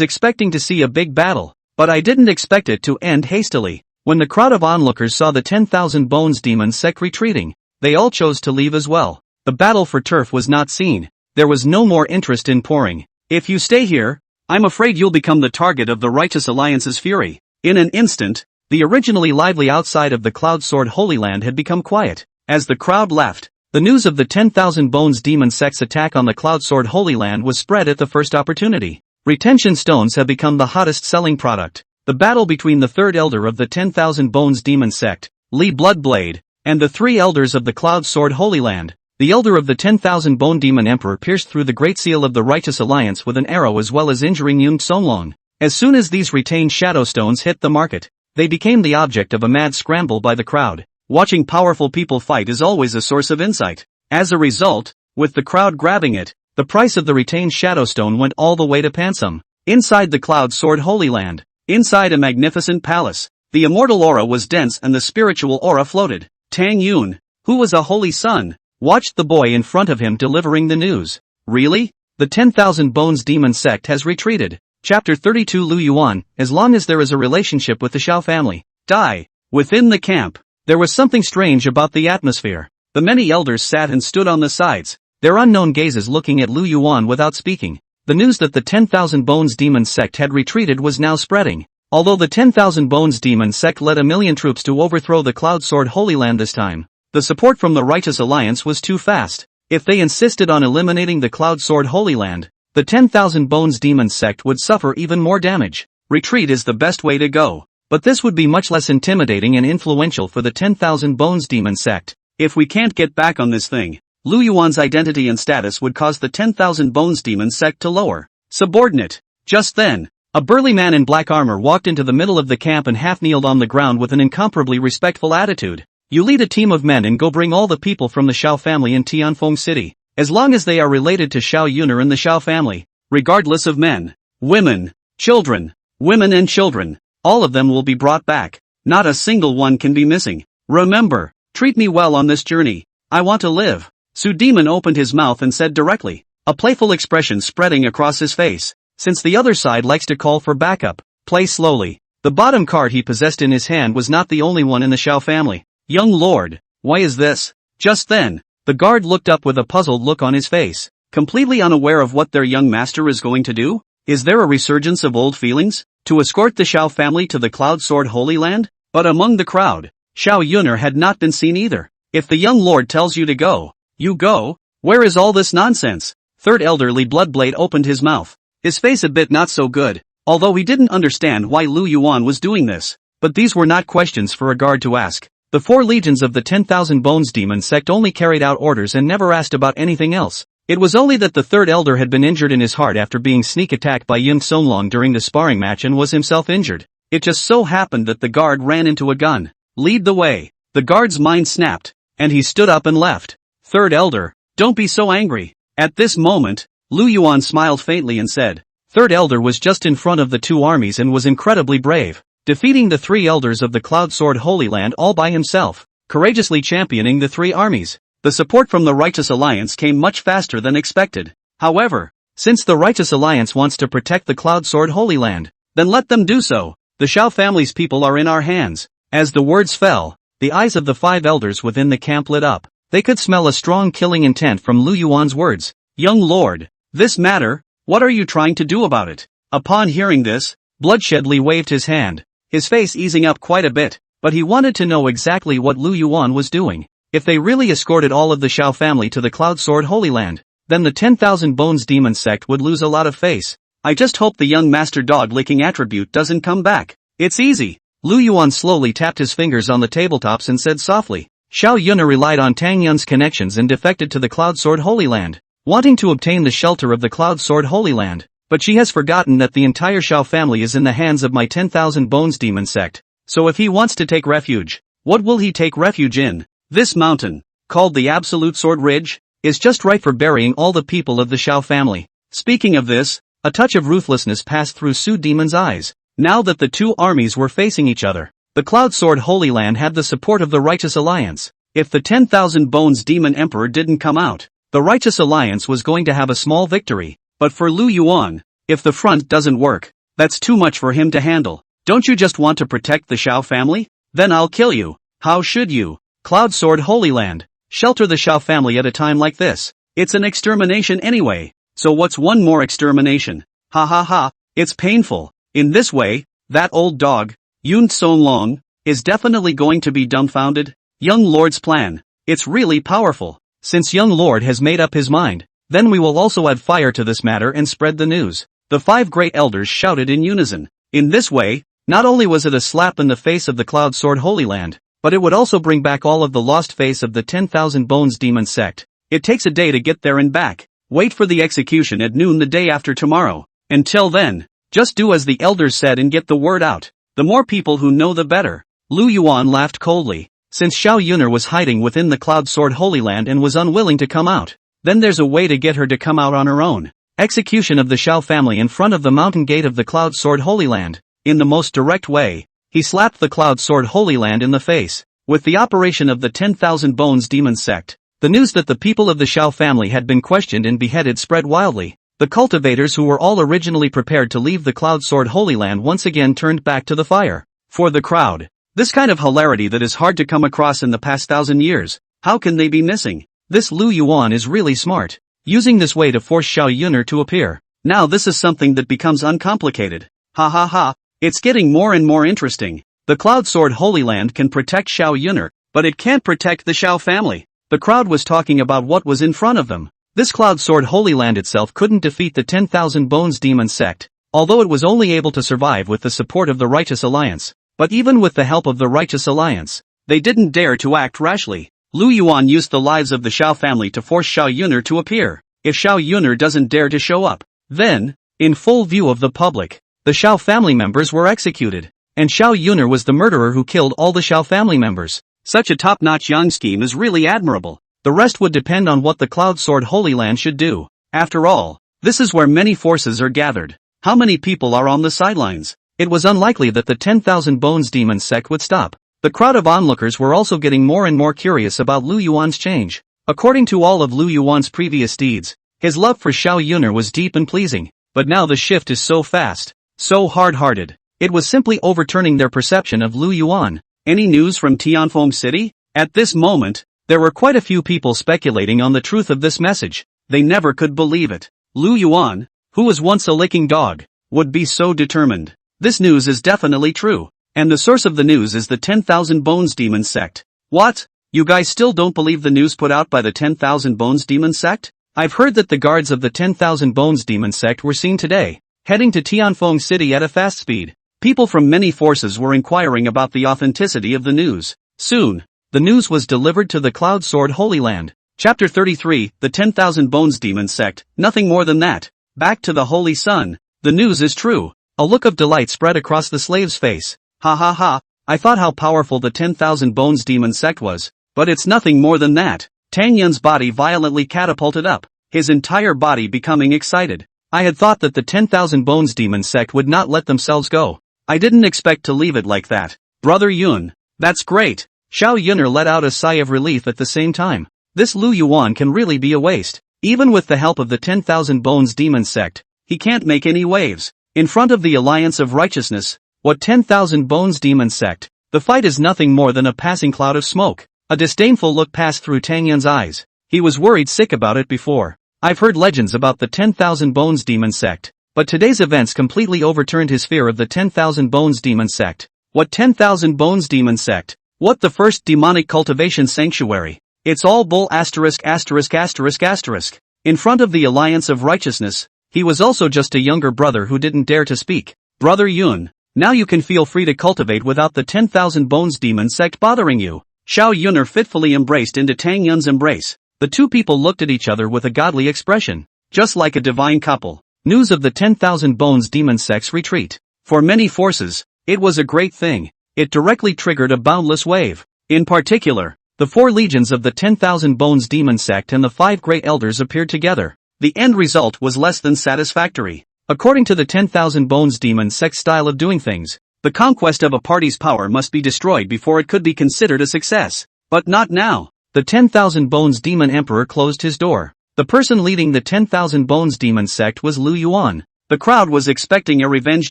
expecting to see a big battle, but I didn't expect it to end hastily. When the crowd of onlookers saw the 10,000 Bones Demon Sect retreating, they all chose to leave as well. The battle for turf was not seen. There was no more interest in pouring. If you stay here, I'm afraid you'll become the target of the Righteous Alliance's fury. In an instant, the originally lively outside of the Cloud Sword Holy Land had become quiet. As the crowd left, the news of the 10,000 Bones Demon Sect's attack on the Cloud Sword Holy Land was spread at the first opportunity. Retention stones have become the hottest selling product. The battle between the third elder of the 10,000 Bones Demon Sect, Li Bloodblade, and the 3 elders of the Cloud Sword Holy Land. The elder of the 10,000 Bone Demon Emperor pierced through the Great Seal of the Righteous Alliance with an arrow as well as injuring Yun Songlong. As soon as these retained shadow stones hit the market, they became the object of a mad scramble by the crowd. Watching powerful people fight is always a source of insight. As a result, with the crowd grabbing it, the price of the retained shadow stone went all the way to Pansum. Inside the Cloud Sword Holy Land, inside a magnificent palace, the immortal aura was dense and the spiritual aura floated. Tang Yun, who was a holy son, watched the boy in front of him delivering the news. Really? The 10,000 Bones Demon Sect has retreated. Chapter 32 Lu Yuan, as long as there is a relationship with the Xiao family. Die. Within the camp, there was something strange about the atmosphere. The many elders sat and stood on the sides, their unknown gazes looking at Lu Yuan without speaking. The news that the 10,000 Bones Demon Sect had retreated was now spreading. Although the 10,000 Bones Demon Sect led 1,000,000 troops to overthrow the Cloud Sword Holy Land this time, the support from the Righteous Alliance was too fast. If they insisted on eliminating the Cloud Sword Holy Land, the 10,000 Bones Demon Sect would suffer even more damage. Retreat is the best way to go. but this would be much less intimidating and influential for the 10,000 Bones Demon Sect. If we can't get back on this thing, Lu Yuan's identity and status would cause the 10,000 Bones Demon Sect to lower. Subordinate. Just then, a burly man in black armor walked into the middle of the camp and half-kneeled on the ground with an incomparably respectful attitude. You lead a team of men and go bring all the people from the Xiao family in Tianfeng City, as long as they are related to Xiao Yun'er and the Xiao family, regardless of men, women, children, women and children, all of them will be brought back. Not a single one can be missing. Remember, treat me well on this journey. I want to live. Su Demon opened his mouth and said directly, a playful expression spreading across his face. Since the other side likes to call for backup, play slowly. The bottom card he possessed in his hand was not the only one in the Xiao family. Young lord, why is this? Just then, the guard looked up with a puzzled look on his face, completely unaware of what their young master is going to do. Is there a resurgence of old feelings? To escort the Xiao family to the Cloud Sword Holy Land? But among the crowd, Xiao Yun'er had not been seen either. If the young lord tells you to go, you go. Where is all this nonsense? Third elderly Bloodblade opened his mouth. His face a bit not so good, although he didn't understand why Lu Yuan was doing this. But these were not questions for a guard to ask. The 4 legions of the 10,000 Bones Demon Sect only carried out orders and never asked about anything else. It was only that the third elder had been injured in his heart after being sneak attacked by Yin Songlong during the sparring match and was himself injured. It just so happened that the guard ran into a gun. Lead the way. The guard's mind snapped, and he stood up and left. Third elder, don't be so angry. At this moment, Lu Yuan smiled faintly and said, Third elder was just in front of the 2 armies and was incredibly brave, defeating the 3 elders of the Cloud Sword Holy Land all by himself, courageously championing the 3 armies. The support from the Righteous Alliance came much faster than expected. However, since the Righteous Alliance wants to protect the Cloud Sword Holy Land, then let them do so. The Xiao family's people are in our hands. As the words fell, the eyes of the 5 elders within the camp lit up. They could smell a strong killing intent from Lu Yuan's words. Young lord, this matter, what are you trying to do about it? Upon hearing this, Bloodshedly waved his hand, his face easing up quite a bit, but he wanted to know exactly what Lu Yuan was doing. If they really escorted all of the Xiao family to the Cloud Sword Holy Land, then the 10,000 Bones Demon Sect would lose a lot of face. I just hope the young master dog-licking attribute doesn't come back. It's easy. Lu Yuan slowly tapped his fingers on the tabletops and said softly. Xiao Yun'er relied on Tang Yun's connections and defected to the Cloud Sword Holy Land, wanting to obtain the shelter of the Cloud Sword Holy Land, but she has forgotten that the entire Xiao family is in the hands of my 10,000 Bones Demon Sect. So if he wants to take refuge, what will he take refuge in? This mountain, called the Absolute Sword Ridge, is just right for burying all the people of the Xiao family. Speaking of this, a touch of ruthlessness passed through Su Demon's eyes. Now that the 2 armies were facing each other, the Cloud Sword Holy Land had the support of the Righteous Alliance. If the 10,000 Bones Demon Emperor didn't come out, the Righteous Alliance was going to have a small victory. But for Lu Yuan, if the front doesn't work, that's too much for him to handle. Don't you just want to protect the Xiao family? Then I'll kill you. How should you? Cloud Sword Holy Land, shelter the Xiao family at a time like this. It's an extermination anyway. So what's one more extermination? Ha ha ha, it's painful. In this way, that old dog, Yuan Songlong, is definitely going to be dumbfounded. Young Lord's plan. It's really powerful. Since Young Lord has made up his mind, then we will also add fire to this matter and spread the news. The 5 great elders shouted in unison. In this way, not only was it a slap in the face of the Cloud Sword Holy Land, but it would also bring back all of the lost face of the 10,000 Bones Demon Sect. It takes a day to get there and back. Wait for the execution at noon the day after tomorrow. Until then, just do as the elders said and get the word out. The more people who know the better. Lu Yuan laughed coldly. Since Xiao Yun'er was hiding within the Cloud Sword Holy Land and was unwilling to come out, then there's a way to get her to come out on her own. Execution of the Xiao family in front of the mountain gate of the Cloud Sword Holy Land. In the most direct way, he slapped the Cloud Sword Holy Land in the face. With the operation of the 10,000 Bones Demon Sect, the news that the people of the Xiao family had been questioned and beheaded spread wildly. The cultivators who were all originally prepared to leave the Cloud Sword Holy Land once again turned back to the fire. For the crowd, this kind of hilarity that is hard to come across in the past 1,000 years, how can they be missing? This Lu Yuan is really smart, using this way to force Xiao Yun'er to appear. Now this is something that becomes uncomplicated. Ha ha ha, it's getting more and more interesting. The Cloud Sword Holy Land can protect Xiao Yun'er, but it can't protect the Xiao family. The crowd was talking about what was in front of them. This Cloud Sword Holy Land itself couldn't defeat the 10,000 Bones Demon Sect, although it was only able to survive with the support of the Righteous Alliance. But even with the help of the Righteous Alliance, they didn't dare to act rashly. Lu Yuan used the lives of the Xiao family to force Xiao Yun'er to appear. If Xiao Yun'er doesn't dare to show up, then, in full view of the public, the Xiao family members were executed. And Xiao Yun'er was the murderer who killed all the Xiao family members. Such a top-notch young scheme is really admirable. The rest would depend on what the Cloud Sword Holy Land should do. After all, this is where many forces are gathered. How many people are on the sidelines? It was unlikely that the 10,000 Bones Demon Sect would stop. The crowd of onlookers were also getting more and more curious about Lu Yuan's change. According to all of Lu Yuan's previous deeds, his love for Xiao Yun'er was deep and pleasing. But now the shift is so fast, so hard-hearted. It was simply overturning their perception of Lu Yuan. Any news from Tianfeng City? At this moment, there were quite a few people speculating on the truth of this message. They never could believe it. Lu Yuan, who was once a licking dog, would be so determined. This news is definitely true. And the source of the news is the 10,000 Bones Demon Sect. What? You guys still don't believe the news put out by the 10,000 Bones Demon Sect? I've heard that the guards of the 10,000 Bones Demon Sect were seen today, heading to Tianfeng City at a fast speed. People from many forces were inquiring about the authenticity of the news. Soon, the news was delivered to the Cloud Sword Holy Land. Chapter 33, the 10,000 Bones Demon Sect, nothing more than that. Back to the Holy Sun. The news is true. A look of delight spread across the slave's face. Ha ha ha, I thought how powerful the 10,000 Bones Demon Sect was, but it's nothing more than that. Tang Yun's body violently catapulted up, his entire body becoming excited. I had thought that the 10,000 Bones Demon Sect would not let themselves go. I didn't expect to leave it like that. Brother Yuan, that's great. Xiao Yun'er let out a sigh of relief at the same time. This Lu Yuan can really be a waste. Even with the help of the 10,000 Bones Demon Sect, he can't make any waves. In front of the Alliance of Righteousness, what 10,000 Bones Demon Sect? The fight is nothing more than a passing cloud of smoke. A disdainful look passed through Tang Yun's eyes. He was worried sick about it before. I've heard legends about the 10,000 Bones Demon Sect, but today's events completely overturned his fear of the 10,000 Bones Demon Sect. What 10,000 Bones Demon Sect? What the first demonic cultivation sanctuary? It's all bull asterisk asterisk asterisk asterisk. In front of the Alliance of Righteousness, he was also just a younger brother who didn't dare to speak. Brother Yuan, now you can feel free to cultivate without the 10,000 Bones Demon Sect bothering you. Xiao Yun'er fitfully embraced into Tang Yun's embrace. The two people looked at each other with a godly expression, just like a divine couple. News of the 10,000 Bones Demon Sect's retreat. For many forces, it was a great thing. It directly triggered a boundless wave. In particular, the 4 legions of the 10,000 Bones Demon Sect and the 5 great elders appeared together. The end result was less than satisfactory. According to the 10,000 Bones Demon Sect style of doing things, the conquest of a party's power must be destroyed before it could be considered a success. But not now. The 10,000 Bones Demon Emperor closed his door. The person leading the 10,000 Bones Demon Sect was Lu Yuan. The crowd was expecting a revenge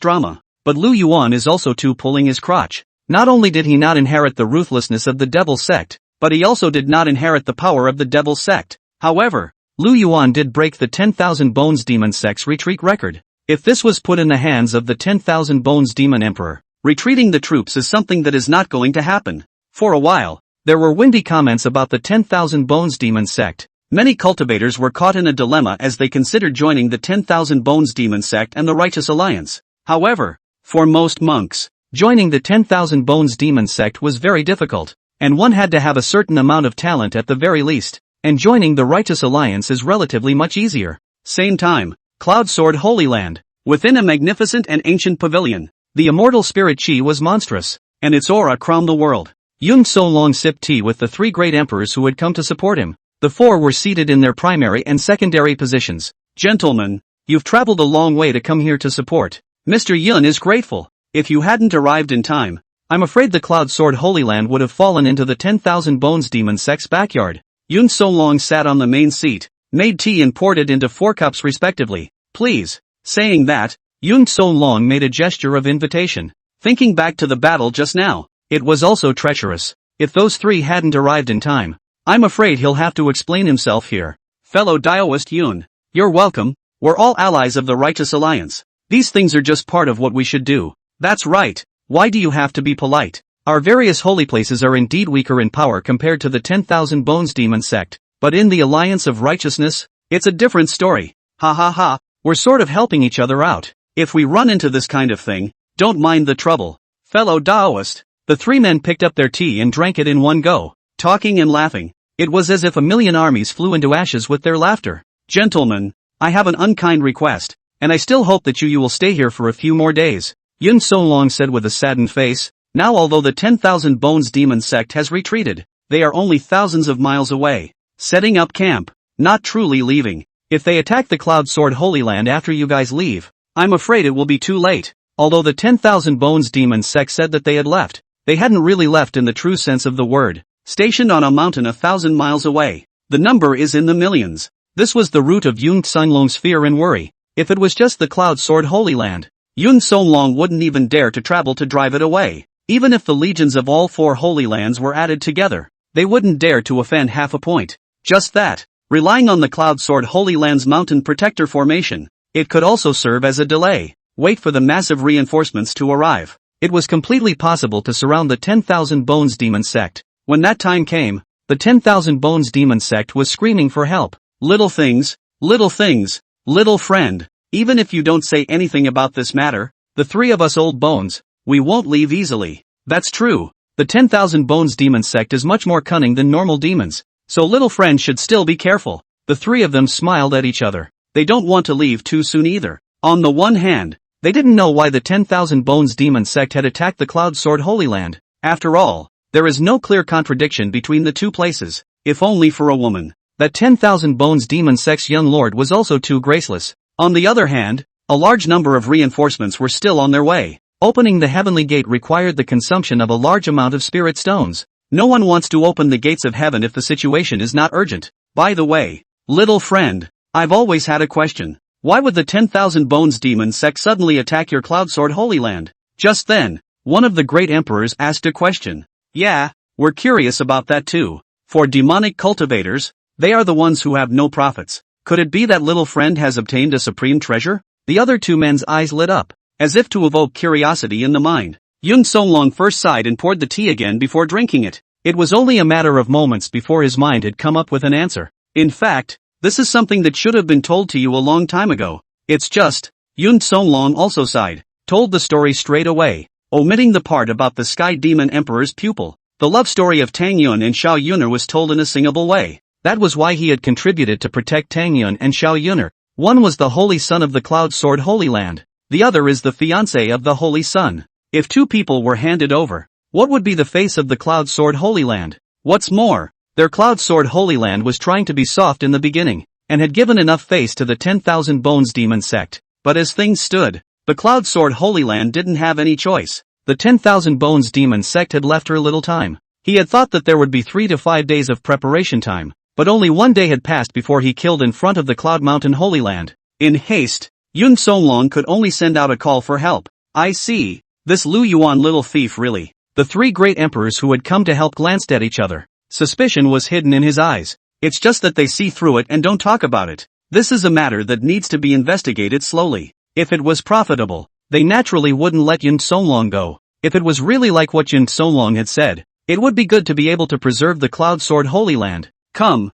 drama. But Lu Yuan is also too pulling his crotch. Not only did he not inherit the ruthlessness of the Devil Sect, but he also did not inherit the power of the Devil Sect. However, Lu Yuan did break the 10,000 Bones Demon Sect's retreat record. If this was put in the hands of the 10,000 Bones Demon Emperor, retreating the troops is something that is not going to happen. For a while, there were windy comments about the 10,000 Bones Demon Sect. Many cultivators were caught in a dilemma as they considered joining the 10,000 Bones Demon Sect and the Righteous Alliance. However, for most monks, joining the 10,000 Bones Demon Sect was very difficult, and one had to have a certain amount of talent at the very least, and joining the Righteous Alliance is relatively much easier. Same time, Cloud Sword Holy Land. Within a magnificent and ancient pavilion, the immortal spirit Qi was monstrous, and its aura crowned the world. Yung So Long sipped tea with the 3 great emperors who had come to support him. The 4 were seated in their primary and secondary positions. Gentlemen, you've traveled a long way to come here to support. Mr. Yuan is grateful. If you hadn't arrived in time, I'm afraid the Cloud Sword Holy Land would have fallen into the 10,000 Bones Demon Sect's backyard. Yung So Long sat on the main seat, made tea and poured it into 4 cups respectively. Please. Saying that, Yung So Long made a gesture of invitation. Thinking back to the battle just now, it was also treacherous. If those 3 hadn't arrived in time, I'm afraid he'll have to explain himself here. Fellow Daoist Yuan, you're welcome. We're all allies of the Righteous Alliance. These things are just part of what we should do. That's right. Why do you have to be polite? Our various holy places are indeed weaker in power compared to the 10,000 Bones Demon Sect, but in the Alliance of Righteousness, it's a different story. Ha ha ha, we're sort of helping each other out. If we run into this kind of thing, don't mind the trouble. fellow Taoist. The three men picked up their tea and drank it in one go, talking and laughing. It was as if a million armies flew into ashes with their laughter. Gentlemen, I have an unkind request, and I still hope that you will stay here for a few more days, Yun So-long said with a saddened face. Now although the 10,000 Bones demon sect has retreated, they are only thousands of miles away, setting up camp, not truly leaving. If they attack the Cloud Sword Holy Land after you guys leave, I'm afraid it will be too late. Although the 10,000 Bones demon sect said that they had left, they hadn't really left in the true sense of the word. Stationed on a mountain 1,000 miles away, the number is in the millions. This was the root of Yun So-long's fear and worry. If it was just the Cloud Sword Holy Land, Yun So-long wouldn't even dare to travel to drive it away. Even if the legions of all four Holy Lands were added together, they wouldn't dare to offend half a point. Just that, relying on the Cloud Sword Holy Land's mountain protector formation, it could also serve as a delay. Wait for the massive reinforcements to arrive. It was completely possible to surround the 10,000 Bones demon sect. When that time came, the 10,000 Bones demon sect was screaming for help. Little things, little friend, even if you don't say anything about this matter, the three of us old bones, we won't leave easily. That's true. The 10,000 Bones demon sect is much more cunning than normal demons, so little friend should still be careful. The three of them smiled at each other. They don't want to leave too soon either. On the one hand, they didn't know why the 10,000 Bones demon sect had attacked the Cloud Sword Holy Land. After all, there is no clear contradiction between the two places, if only for a woman. That 10,000 Bones demon sect's young lord was also too graceless. On the other hand, a large number of reinforcements were still on their way. Opening the heavenly gate required the consumption of a large amount of spirit stones. No one wants to open the gates of heaven if the situation is not urgent. By the way, little friend, I've always had a question. Why would the 10,000 Bones demon sect suddenly attack your Cloud Sword Holy Land? Just then, one of the great emperors asked a question. Yeah, we're curious about that too. For demonic cultivators, they are the ones who have no profits. Could it be that little friend has obtained a supreme treasure? The other two men's eyes lit up, as if to evoke curiosity in the mind. Yun So-long first sighed and poured the tea again before drinking it. It was only a matter of moments before his mind had come up with an answer. In fact, this is something that should have been told to you a long time ago. It's just, Yun So-long also sighed, told the story straight away, omitting the part about the Sky Demon Emperor's pupil. The love story of Tang Yun and Xiao Yun'er was told in a singable way. That was why he had contributed to protect Tang Yun and Xiao Yun'er. One was the Holy Son of the Cloud Sword Holy Land. The other is the fiancée of the Holy Sun. If two people were handed over, what would be the face of the Cloud Sword Holy Land? What's more, their Cloud Sword Holy Land was trying to be soft in the beginning, and had given enough face to the 10,000 Bones demon sect. But as things stood, the Cloud Sword Holy Land didn't have any choice. The 10,000 Bones demon sect had left her little time. He had thought that there would be 3 to 5 days of preparation time, but only one day had passed before he killed in front of the Cloud Mountain Holy Land. In haste, Yun So-long could only send out a call for help. I see. This Lu Yuan little thief really. The three great emperors who had come to help glanced at each other. Suspicion was hidden in his eyes. It's just that they see through it and don't talk about it. This is a matter that needs to be investigated slowly. If it was profitable, they naturally wouldn't let Yun So-long go. If it was really like what Yun So-long had said, it would be good to be able to preserve the Cloud Sword Holy Land. Come,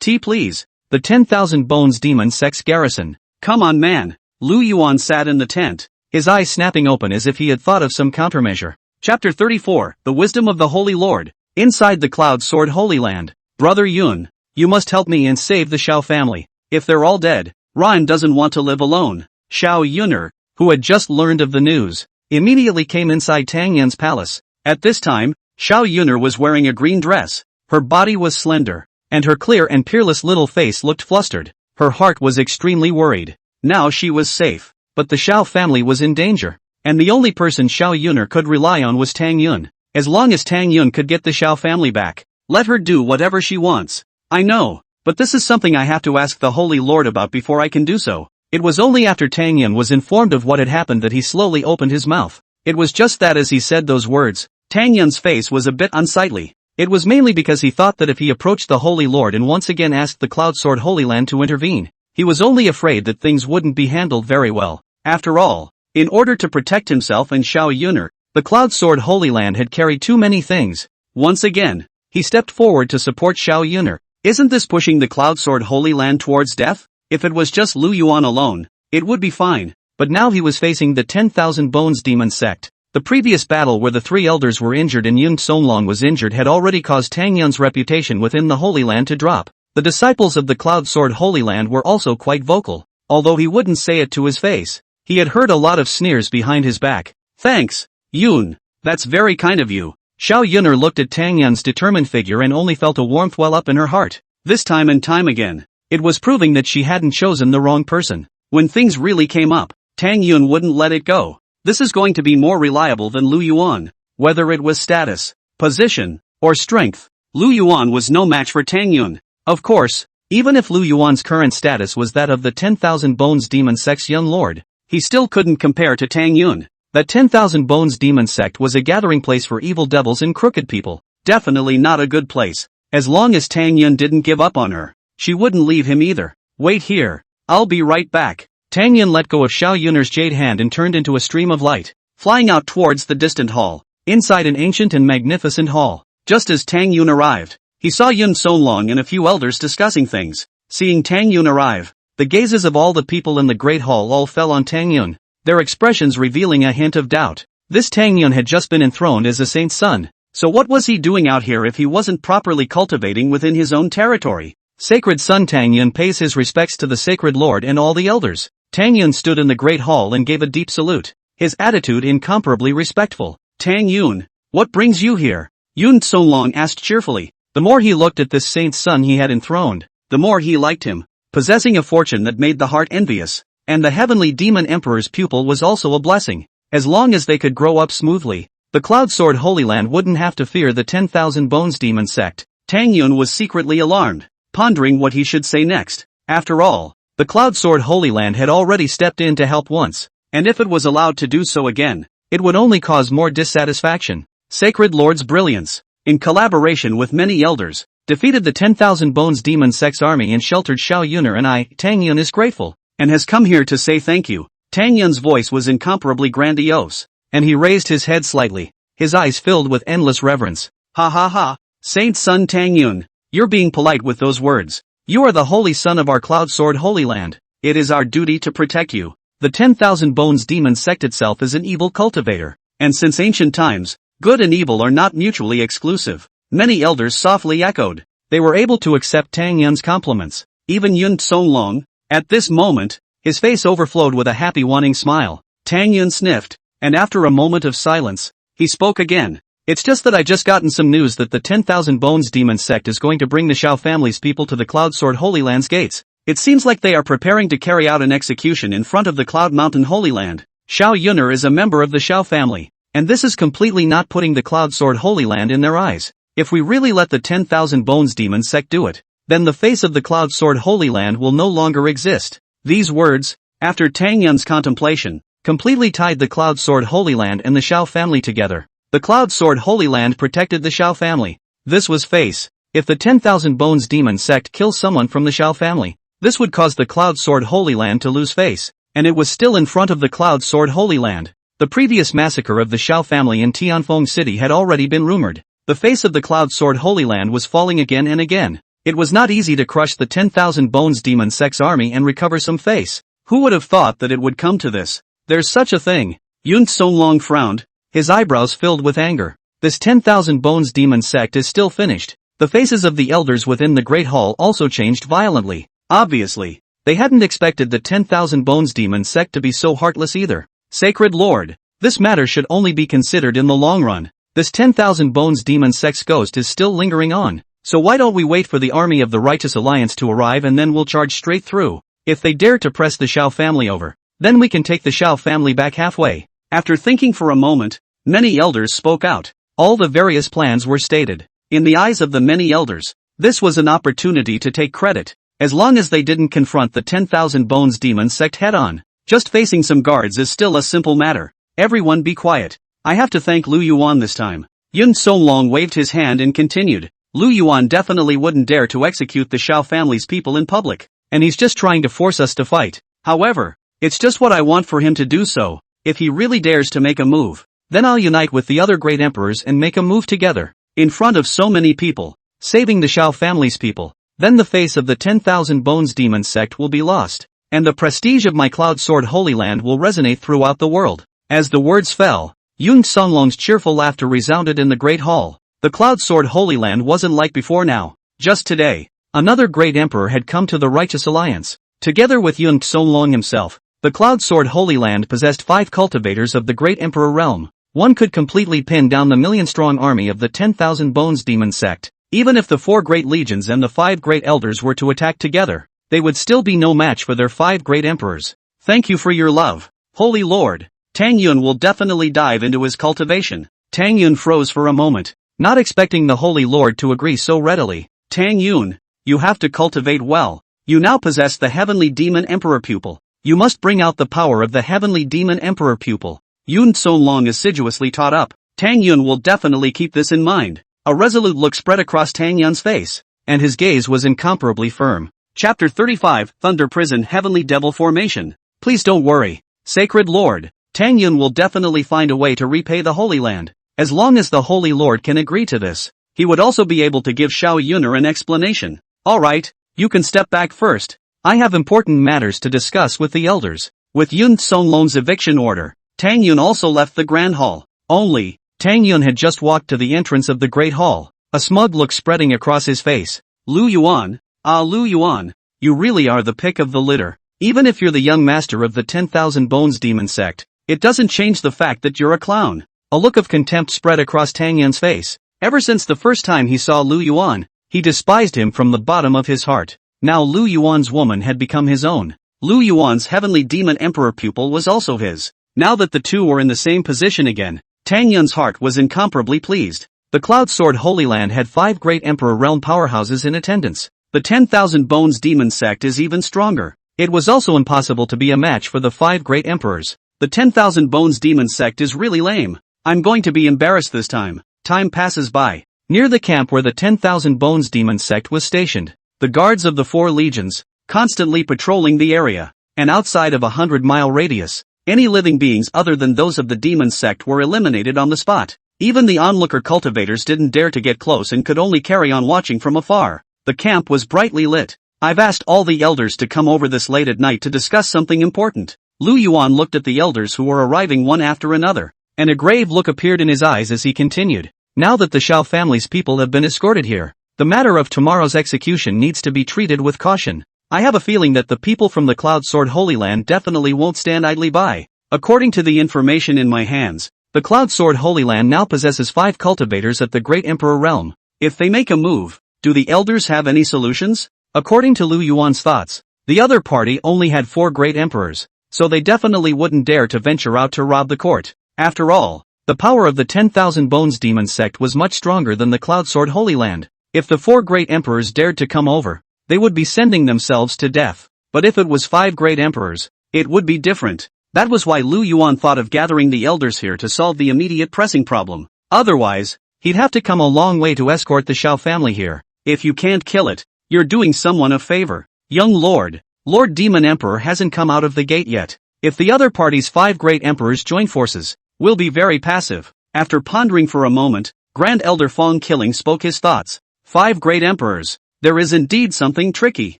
tea please. The 10,000 Bones demon sect's garrison. Come on man. Lu Yuan sat in the tent, his eyes snapping open as if he had thought of some countermeasure. Chapter 34, The Wisdom of the Holy Lord. Inside the Cloud Sword Holy Land. Brother Yuan, you must help me and save the Xiao family. If they're all dead, Ryan doesn't want to live alone. Xiao Yun'er, who had just learned of the news, immediately came inside Tang Yun's palace. At this time, Xiao Yun'er was wearing a green dress. Her body was slender, and her clear and peerless little face looked flustered. Her heart was extremely worried. Now she was safe, but the Xiao family was in danger, and the only person Xiao Yun'er could rely on was Tang Yun. As long as Tang Yun could get the Xiao family back, let her do whatever she wants. I know, but this is something I have to ask the Holy Lord about before I can do so. It was only after Tang Yun was informed of what had happened that he slowly opened his mouth. It was just that as he said those words, Tang Yun's face was a bit unsightly. It was mainly because he thought that if he approached the Holy Lord and once again asked the Cloud Sword Holy Land to intervene, he was only afraid that things wouldn't be handled very well. After all, in order to protect himself and Xiao Yun'er, the Cloud Sword Holy Land had carried too many things. Once again, he stepped forward to support Xiao Yun'er. Isn't this pushing the Cloud Sword Holy Land towards death? If it was just Lu Yuan alone, it would be fine, but now he was facing the 10,000 Bones demon sect. The previous battle where the three elders were injured and Yun Songlong was injured had already caused Tang Yun's reputation within the Holy Land to drop. The disciples of the Cloud Sword Holy Land were also quite vocal, although he wouldn't say it to his face. He had heard a lot of sneers behind his back. Thanks, Yun. That's very kind of you. Xiao Yun'er looked at Tang Yun's determined figure and only felt a warmth well up in her heart. This time and time again, it was proving that she hadn't chosen the wrong person. When things really came up, Tang Yun wouldn't let it go. This is going to be more reliable than Lu Yuan. Whether it was status, position, or strength, Lu Yuan was no match for Tang Yun. Of course, even if Lu Yuan's current status was that of the 10,000 Bones Demon Sect's young lord, he still couldn't compare to Tang Yun. That 10,000 Bones Demon Sect was a gathering place for evil devils and crooked people. Definitely not a good place. As long as Tang Yun didn't give up on her, she wouldn't leave him either. Wait here. I'll be right back. Tang Yun let go of Xiao Yun'er's jade hand and turned into a stream of light, flying out towards the distant hall. Inside an ancient and magnificent hall, just as Tang Yun arrived, he saw Yun Songlong and a few elders discussing things. Seeing Tang Yun arrive, the gazes of all the people in the great hall all fell on Tang Yun, their expressions revealing a hint of doubt. This Tang Yun had just been enthroned as a saint's son, so what was he doing out here if he wasn't properly cultivating within his own territory? Sacred son Tang Yun pays his respects to the sacred lord and all the elders. Tang Yun stood in the great hall and gave a deep salute, his attitude incomparably respectful. Tang Yun, what brings you here? Yun Songlong asked cheerfully. The more he looked at this saint's son he had enthroned, the more he liked him, possessing a fortune that made the heart envious, and the heavenly demon emperor's pupil was also a blessing. As long as they could grow up smoothly, the Cloud Sword Holy Land wouldn't have to fear the 10,000 Bones Demon Sect. Tang Yun was secretly alarmed, pondering what he should say next. After all, the Cloud Sword Holy Land had already stepped in to help once, and if it was allowed to do so again, it would only cause more dissatisfaction. Sacred Lord's brilliance, in collaboration with many elders, defeated the 10,000 Bones Demon Sect's army and sheltered Xiao Yun'er, and I, Tang Yun, is grateful, and has come here to say thank you. Tang Yun's voice was incomparably grandiose, and he raised his head slightly, his eyes filled with endless reverence. Ha ha ha, Saint Son Tang Yun, you're being polite with those words. You are the holy son of our Cloud Sword Holy Land. It is our duty to protect you. The 10,000 Bones Demon Sect itself is an evil cultivator, and since ancient times, good and evil are not mutually exclusive. Many elders softly echoed. They were able to accept Tang Yun's compliments. Even Yun Songlong, at this moment, his face overflowed with a happy wanting smile. Tang Yun sniffed, and after a moment of silence, he spoke again. It's just that I just gotten some news that the 10,000 Bones Demon Sect is going to bring the Xiao family's people to the Cloud Sword Holy Land's gates. It seems like they are preparing to carry out an execution in front of the Cloud Mountain Holy Land. Xiao Yun'er is a member of the Xiao family, and this is completely not putting the Cloud Sword Holy Land in their eyes. If we really let the 10,000 Bones Demon Sect do it, then the face of the Cloud Sword Holy Land will no longer exist. These words, after Tang Yun's contemplation, completely tied the Cloud Sword Holy Land and the Xiao family together. The Cloud Sword Holy Land protected the Xiao family. This was face. If the 10,000 Bones Demon Sect kills someone from the Xiao family, this would cause the Cloud Sword Holy Land to lose face, and it was still in front of the Cloud Sword Holy Land. The previous massacre of the Xiao family in Tianfeng City had already been rumored. The face of the Cloud Sword Holy Land was falling again and again. It was not easy to crush the 10,000 Bones Demon Sect's army and recover some face. Who would have thought that it would come to this? There's such a thing. Yun Songlong frowned, his eyebrows filled with anger. This 10,000 Bones Demon Sect is still finished. The faces of the elders within the Great Hall also changed violently. Obviously, they hadn't expected the 10,000 Bones Demon Sect to be so heartless either. Sacred Lord, this matter should only be considered in the long run. This 10,000 Bones Demon Sect's ghost is still lingering on, so why don't we wait for the army of the Righteous Alliance to arrive and then we'll charge straight through. If they dare to press the Xiao family over, then we can take the Xiao family back halfway. After thinking for a moment, many elders spoke out. All the various plans were stated. In the eyes of the many elders, this was an opportunity to take credit, as long as they didn't confront the 10,000 Bones Demon Sect head-on. Just facing some guards is still a simple matter. Everyone be quiet. I have to thank Lu Yuan this time. Yun Songlong waved his hand and continued. Lu Yuan definitely wouldn't dare to execute the Xiao family's people in public, and he's just trying to force us to fight. However, it's just what I want for him to do so. If he really dares to make a move, then I'll unite with the other great emperors and make a move together, in front of so many people, saving the Xiao family's people. Then the face of the 10,000 Bones Demon Sect will be lost, and the prestige of my Cloud Sword Holy Land will resonate throughout the world. As the words fell, Yun Songlong's cheerful laughter resounded in the Great Hall. The Cloud Sword Holy Land wasn't like before now. Just today, another great emperor had come to the Righteous Alliance. Together with Yun Songlong himself, the Cloud Sword Holy Land possessed 5 cultivators of the Great Emperor realm. One could completely pin down the million-strong army of the 10,000 Bones Demon Sect. Even if the 4 great legions and the 5 great elders were to attack together, they would still be no match for their 5 great emperors. Thank you for your love, Holy Lord. Tang Yun will definitely dive into his cultivation. Tang Yun froze for a moment, not expecting the Holy Lord to agree so readily. Tang Yun, you have to cultivate well. You now possess the Heavenly Demon Emperor pupil. You must bring out the power of the Heavenly Demon Emperor pupil. Yun Songlong assiduously taught up. Tang Yun will definitely keep this in mind. A resolute look spread across Tang Yun's face, and his gaze was incomparably firm. Chapter 35, Thunder Prison Heavenly Devil Formation. Please don't worry, Sacred Lord. Tang Yun will definitely find a way to repay the Holy Land. As long as the Holy Lord can agree to this, he would also be able to give Xiao Yun'er an explanation. Alright, you can step back first. I have important matters to discuss with the elders. With Yun Songlong's eviction order, Tang Yun also left the Grand Hall. Only, Tang Yun had just walked to the entrance of the Great Hall, a smug look spreading across his face. Lu Yuan, Lu Yuan, you really are the pick of the litter. Even if you're the young master of the 10,000 Bones Demon Sect, it doesn't change the fact that you're a clown. A look of contempt spread across Tang Yun's face. Ever since the first time he saw Lu Yuan, he despised him from the bottom of his heart. Now Lu Yuan's woman had become his own. Lu Yuan's Heavenly Demon Emperor pupil was also his. Now that the two were in the same position again, Tang Yun's heart was incomparably pleased. The Cloud Sword Holy Land had 5 great Emperor realm powerhouses in attendance. The 10,000 Bones Demon Sect is even stronger. It was also impossible to be a match for the 5 great emperors. The 10,000 Bones Demon Sect is really lame. I'm going to be embarrassed this time. Time passes by. Near the camp where the 10,000 Bones Demon Sect was stationed, the guards of the 4 legions, constantly patrolling the area, and outside of a 100-mile radius, any living beings other than those of the Demon Sect were eliminated on the spot. Even the onlooker cultivators didn't dare to get close and could only carry on watching from afar. The camp was brightly lit. I've asked all the elders to come over this late at night to discuss something important. Lu Yuan looked at the elders who were arriving one after another, and a grave look appeared in his eyes as he continued. Now that the Xiao family's people have been escorted here, the matter of tomorrow's execution needs to be treated with caution. I have a feeling that the people from the Cloud Sword Holy Land definitely won't stand idly by. According to the information in my hands, the Cloud Sword Holy Land now possesses 5 cultivators at the Great Emperor realm. If they make a move, do the elders have any solutions? According to Lu Yuan's thoughts, the other party only had 4 great emperors, so they definitely wouldn't dare to venture out to rob the court. After all, the power of the 10,000 Bones Demon Sect was much stronger than the Cloud Sword Holy Land. If the 4 great emperors dared to come over, they would be sending themselves to death. But if it was 5 great emperors, it would be different. That was why Lu Yuan thought of gathering the elders here to solve the immediate pressing problem. Otherwise, he'd have to come a long way to escort the Xiao family here. If you can't kill it, you're doing someone a favor. Young Lord, Lord Demon Emperor hasn't come out of the gate yet. If the other party's 5 great emperors join forces, we'll be very passive. After pondering for a moment, Grand Elder Fong Killing spoke his thoughts. 5 great emperors. There is indeed something tricky.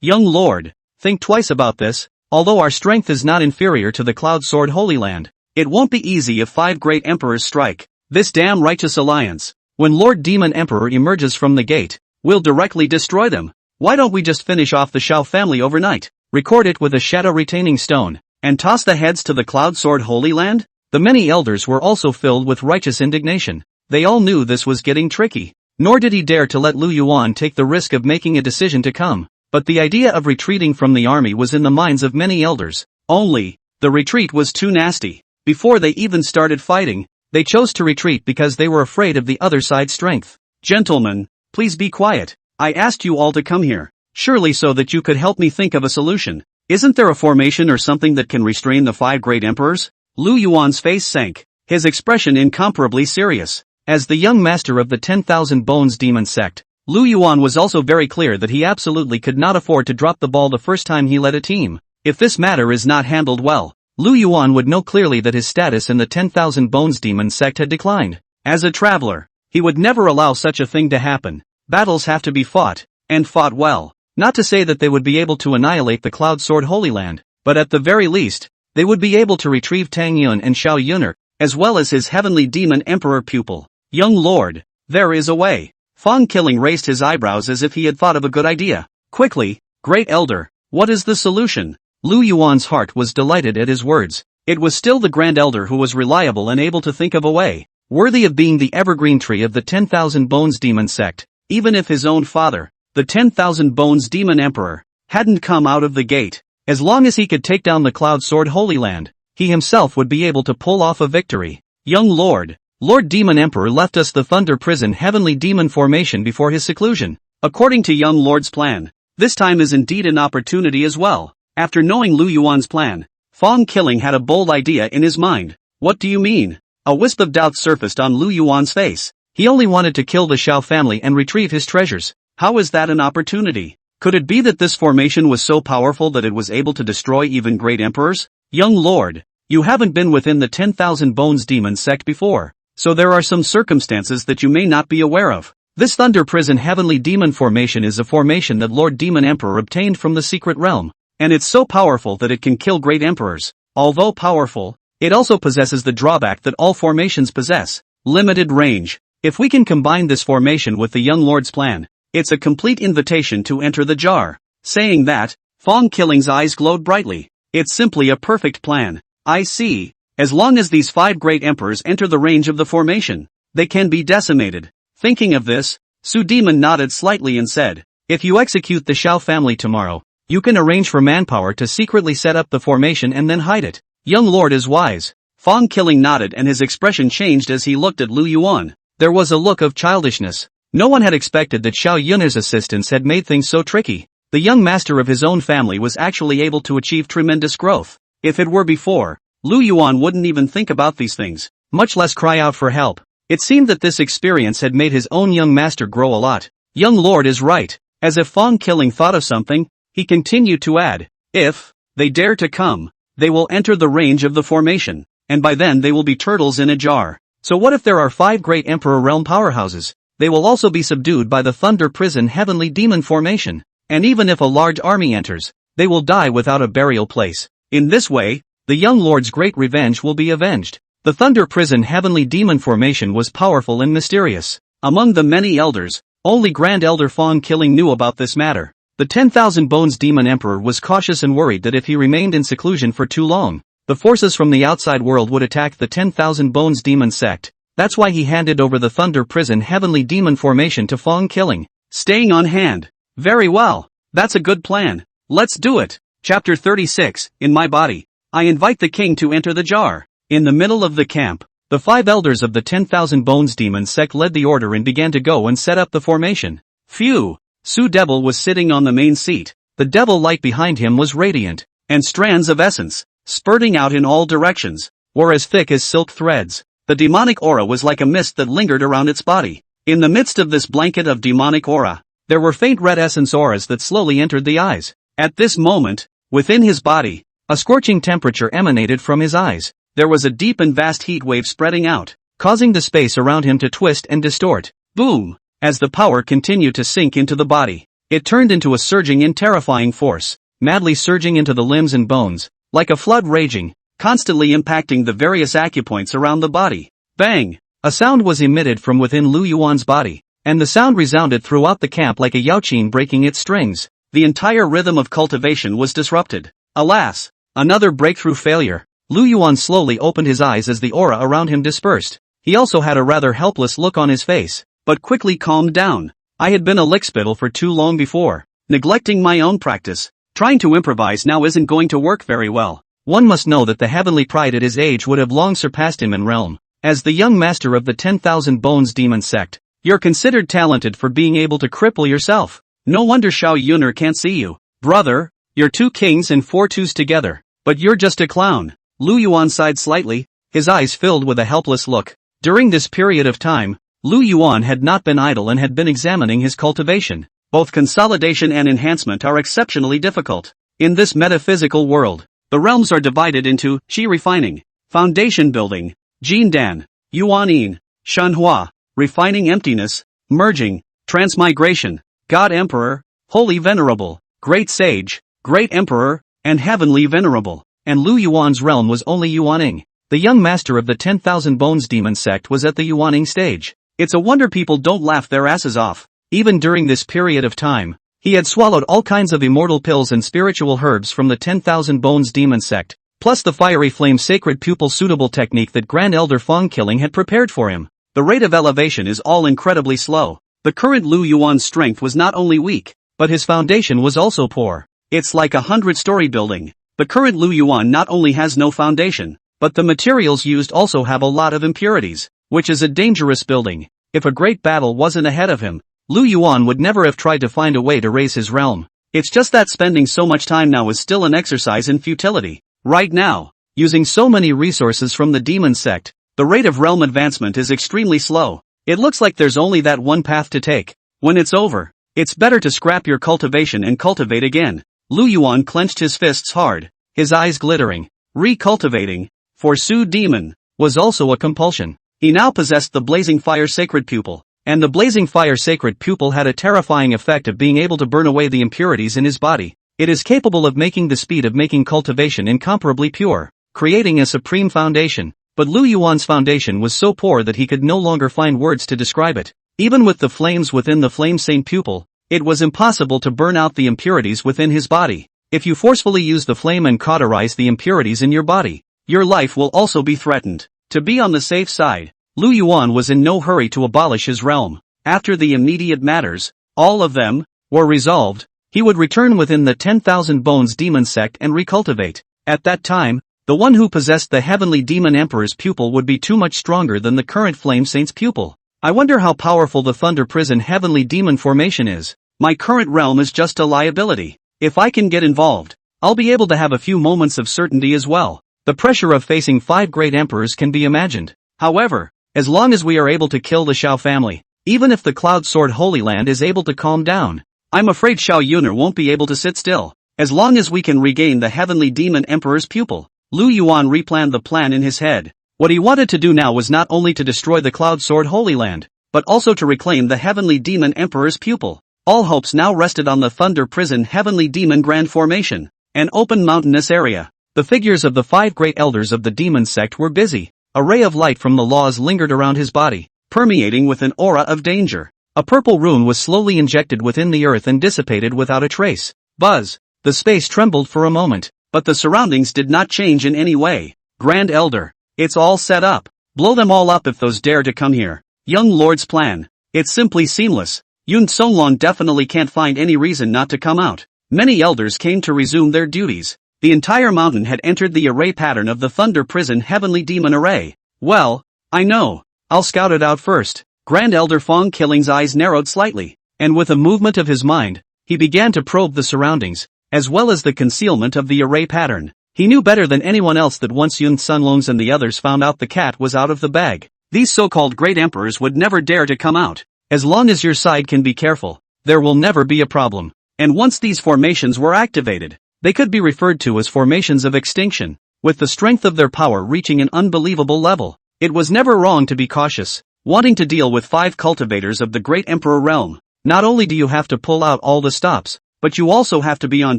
Young Lord, think twice about this. Although our strength is not inferior to the Cloud Sword Holy Land, it won't be easy if 5 great emperors strike this damn Righteous Alliance. When Lord Demon Emperor emerges from the gate, we'll directly destroy them. Why don't we just finish off the Xiao family overnight, record it with a shadow retaining stone, and toss the heads to the Cloud Sword Holy Land? The many elders were also filled with righteous indignation. They all knew this was getting tricky. Nor did he dare to let Lu Yuan take the risk of making a decision to come. But the idea of retreating from the army was in the minds of many elders. Only, the retreat was too nasty. Before they even started fighting, they chose to retreat because they were afraid of the other side's strength. Gentlemen, please be quiet. I asked you all to come here, surely so that you could help me think of a solution. Isn't there a formation or something that can restrain the 5 great emperors? Lu Yuan's face sank, his expression incomparably serious. As the young master of the 10,000 Bones Demon Sect, Lu Yuan was also very clear that he absolutely could not afford to drop the ball the first time he led a team. If this matter is not handled well, Lu Yuan would know clearly that his status in the 10,000 Bones Demon Sect had declined. As a traveler, he would never allow such a thing to happen. Battles have to be fought, and fought well. Not to say that they would be able to annihilate the Cloud Sword Holy Land, but at the very least, they would be able to retrieve Tang Yun and Xiao Yun'er. as well as his heavenly demon emperor pupil. Young lord, there is a way. Fang Killing raised his eyebrows as if he had thought of a good idea. Quickly, great elder, what is the solution? Lu Yuan's heart was delighted at his words. It was still the grand elder who was reliable and able to think of a way, worthy of being the evergreen tree of the 10,000 Bones Demon Sect, even if his own father, the 10,000 Bones Demon Emperor, hadn't come out of the gate. As long as he could take down the Cloud Sword Holy Land, he himself would be able to pull off a victory. Young Lord, Lord Demon Emperor left us the Thunder Prison Heavenly Demon Formation before his seclusion. According to Young Lord's plan, this time is indeed an opportunity as well. After knowing Lu Yuan's plan, Fang Killing had a bold idea in his mind. What do you mean? A wisp of doubt surfaced on Lu Yuan's face. He only wanted to kill the Xiao family and retrieve his treasures. How is that an opportunity? Could it be that this formation was so powerful that it was able to destroy even great emperors? Young lord, you haven't been within the 10,000 Bones Demon Sect before, so there are some circumstances that you may not be aware of. This Thunder Prison Heavenly Demon Formation is a formation that Lord Demon Emperor obtained from the secret realm, and it's so powerful that it can kill great emperors. Although powerful, it also possesses the drawback that all formations possess: limited range. If we can combine this formation with the young lord's plan, it's a complete invitation to enter the jar. Saying that, Fang Killing's eyes glowed brightly. It's simply a perfect plan. I see. As long as these 5 great emperors enter the range of the formation, they can be decimated. Thinking of this, Su Demon nodded slightly and said, if you execute the Xiao family tomorrow, you can arrange for manpower to secretly set up the formation and then hide it. Young lord is wise. Fang Killing nodded and his expression changed as he looked at Lu Yuan. There was a look of childishness. No one had expected that Xiao Yun'er's assistance had made things so tricky. The young master of his own family was actually able to achieve tremendous growth. If it were before, Lu Yuan wouldn't even think about these things, much less cry out for help. It seemed that this experience had made his own young master grow a lot. Young lord is right. As if Fang Killing thought of something, he continued to add, if they dare to come, they will enter the range of the formation, and by then they will be turtles in a jar. So what if there are 5 great Emperor Realm powerhouses? They will also be subdued by the Thunder Prison Heavenly Demon Formation, and even if a large army enters, they will die without a burial place. In this way, the young lord's great revenge will be avenged. The Thunder Prison Heavenly Demon Formation was powerful and mysterious. Among the many elders, only Grand Elder Fang Killing knew about this matter. The 10,000 Bones Demon Emperor was cautious and worried that if he remained in seclusion for too long, the forces from the outside world would attack the 10,000 Bones Demon Sect. That's why he handed over the Thunder Prison Heavenly Demon Formation to Fang Killing. Staying on hand. Very well. That's a good plan. Let's do it. Chapter 36, In My Body. I invite the king to enter the jar. In the middle of the camp, the 5 elders of the 10,000 Bones Demon Sect led the order and began to go and set up the formation. Phew! Su Devil was sitting on the main seat. The devil light behind him was radiant, and strands of essence, spurting out in all directions, were as thick as silk threads. The demonic aura was like a mist that lingered around its body. In the midst of this blanket of demonic aura, there were faint red essence auras that slowly entered the eyes. At this moment, within his body, a scorching temperature emanated from his eyes. There was a deep and vast heat wave spreading out, causing the space around him to twist and distort. Boom! As the power continued to sink into the body, it turned into a surging and terrifying force, madly surging into the limbs and bones, like a flood raging, constantly impacting the various acupoints around the body. Bang! A sound was emitted from within Lu Yuan's body, and the sound resounded throughout the camp like a yaoqin breaking its strings. The entire rhythm of cultivation was disrupted. Alas! Another breakthrough failure. Lu Yuan slowly opened his eyes as the aura around him dispersed. He also had a rather helpless look on his face, but quickly calmed down. I had been a lickspittle for too long before, neglecting my own practice. Trying to improvise now isn't going to work very well. One must know that the heavenly pride at his age would have long surpassed him in realm. As the young master of the 10,000 Bones Demon Sect, you're considered talented for being able to cripple yourself. No wonder Xiao Yun'er can't see you. Brother, you're 2 kings and 4 twos together, but you're just a clown. Lu Yuan sighed slightly, his eyes filled with a helpless look. During this period of time, Lu Yuan had not been idle and had been examining his cultivation. Both consolidation and enhancement are exceptionally difficult. In this metaphysical world, the realms are divided into Qi refining, foundation building, Jindan, Yuan, Shanhua, refining emptiness, merging, transmigration, God Emperor, Holy Venerable, Great Sage, Great Emperor, and Heavenly Venerable. And Lu Yuan's realm was only Yuaning. the young master of the 10,000 Bones Demon Sect was at the Yuaning stage. It's a wonder people don't laugh their asses off. Even during this period of time, he had swallowed all kinds of immortal pills and spiritual herbs from the 10,000 Bones Demon Sect, plus the fiery flame sacred pupil suitable technique that Grand Elder Fong Killing had prepared for him. The rate of elevation is all incredibly slow. The current Lu Yuan's strength was not only weak, but his foundation was also poor. It's like a 100-story building. The current Lu Yuan not only has no foundation, but the materials used also have a lot of impurities, which is a dangerous building. If a great battle wasn't ahead of him, Lu Yuan would never have tried to find a way to raise his realm. It's just that spending so much time now is still an exercise in futility. Right now, using so many resources from the demon sect, the rate of realm advancement is extremely slow. It looks like there's only that one path to take. When it's over, it's better to scrap your cultivation and cultivate again. Lu Yuan clenched his fists hard, his eyes glittering. Recultivating, for Su Demon, was also a compulsion. He now possessed the Blazing Fire Sacred Pupil, and the Blazing Fire Sacred Pupil had a terrifying effect of being able to burn away the impurities in his body. It is capable of making the speed of making cultivation incomparably pure, creating a supreme foundation. But Lu Yuan's foundation was so poor that he could no longer find words to describe it. Even with the flames within the Flame Saint Pupil, it was impossible to burn out the impurities within his body. If you forcefully use the flame and cauterize the impurities in your body, your life will also be threatened. To be on the safe side, Lu Yuan was in no hurry to abolish his realm. After the immediate matters, all of them, were resolved, he would return within the 10,000 Bones Demon Sect and recultivate. At that time, the one who possessed the Heavenly Demon Emperor's pupil would be too much stronger than the current Flame Saint's pupil. I wonder how powerful the Thunder Prison Heavenly Demon formation is. My current realm is just a liability. If I can get involved, I'll be able to have a few moments of certainty as well. The pressure of facing 5 great emperors can be imagined. However, as long as we are able to kill the Xiao family, even if the Cloud Sword Holy Land is able to calm down, I'm afraid Xiao Yun'er won't be able to sit still. As long as we can regain the Heavenly Demon Emperor's pupil. Lu Yuan replanned the plan in his head. What he wanted to do now was not only to destroy the Cloud Sword Holy Land, but also to reclaim the Heavenly Demon Emperor's pupil. All hopes now rested on the Thunder Prison Heavenly Demon Grand Formation, an open mountainous area. The figures of the 5 great elders of the demon sect were busy. A ray of light from the laws lingered around his body, permeating with an aura of danger. A purple rune was slowly injected within the earth and dissipated without a trace. Buzz! The space trembled for a moment, but the surroundings did not change in any way. Grand Elder, it's all set up. Blow them all up if those dare to come here. Young Lord's plan. It's simply seamless. Yun Songlong definitely can't find any reason not to come out. Many elders came to resume their duties. The entire mountain had entered the array pattern of the Thunder Prison Heavenly Demon Array. Well, I know. I'll scout it out first. Grand Elder Fong Killing's eyes narrowed slightly, and with a movement of his mind, he began to probe the surroundings, as well as the concealment of the array pattern. He knew better than anyone else that once Yun Sunlongs and the others found out the cat was out of the bag, these so-called great emperors would never dare to come out. As long as your side can be careful, there will never be a problem. And once these formations were activated, they could be referred to as formations of extinction, with the strength of their power reaching an unbelievable level. It was never wrong to be cautious. Wanting to deal with 5 cultivators of the Great Emperor realm, not only do you have to pull out all the stops, but you also have to be on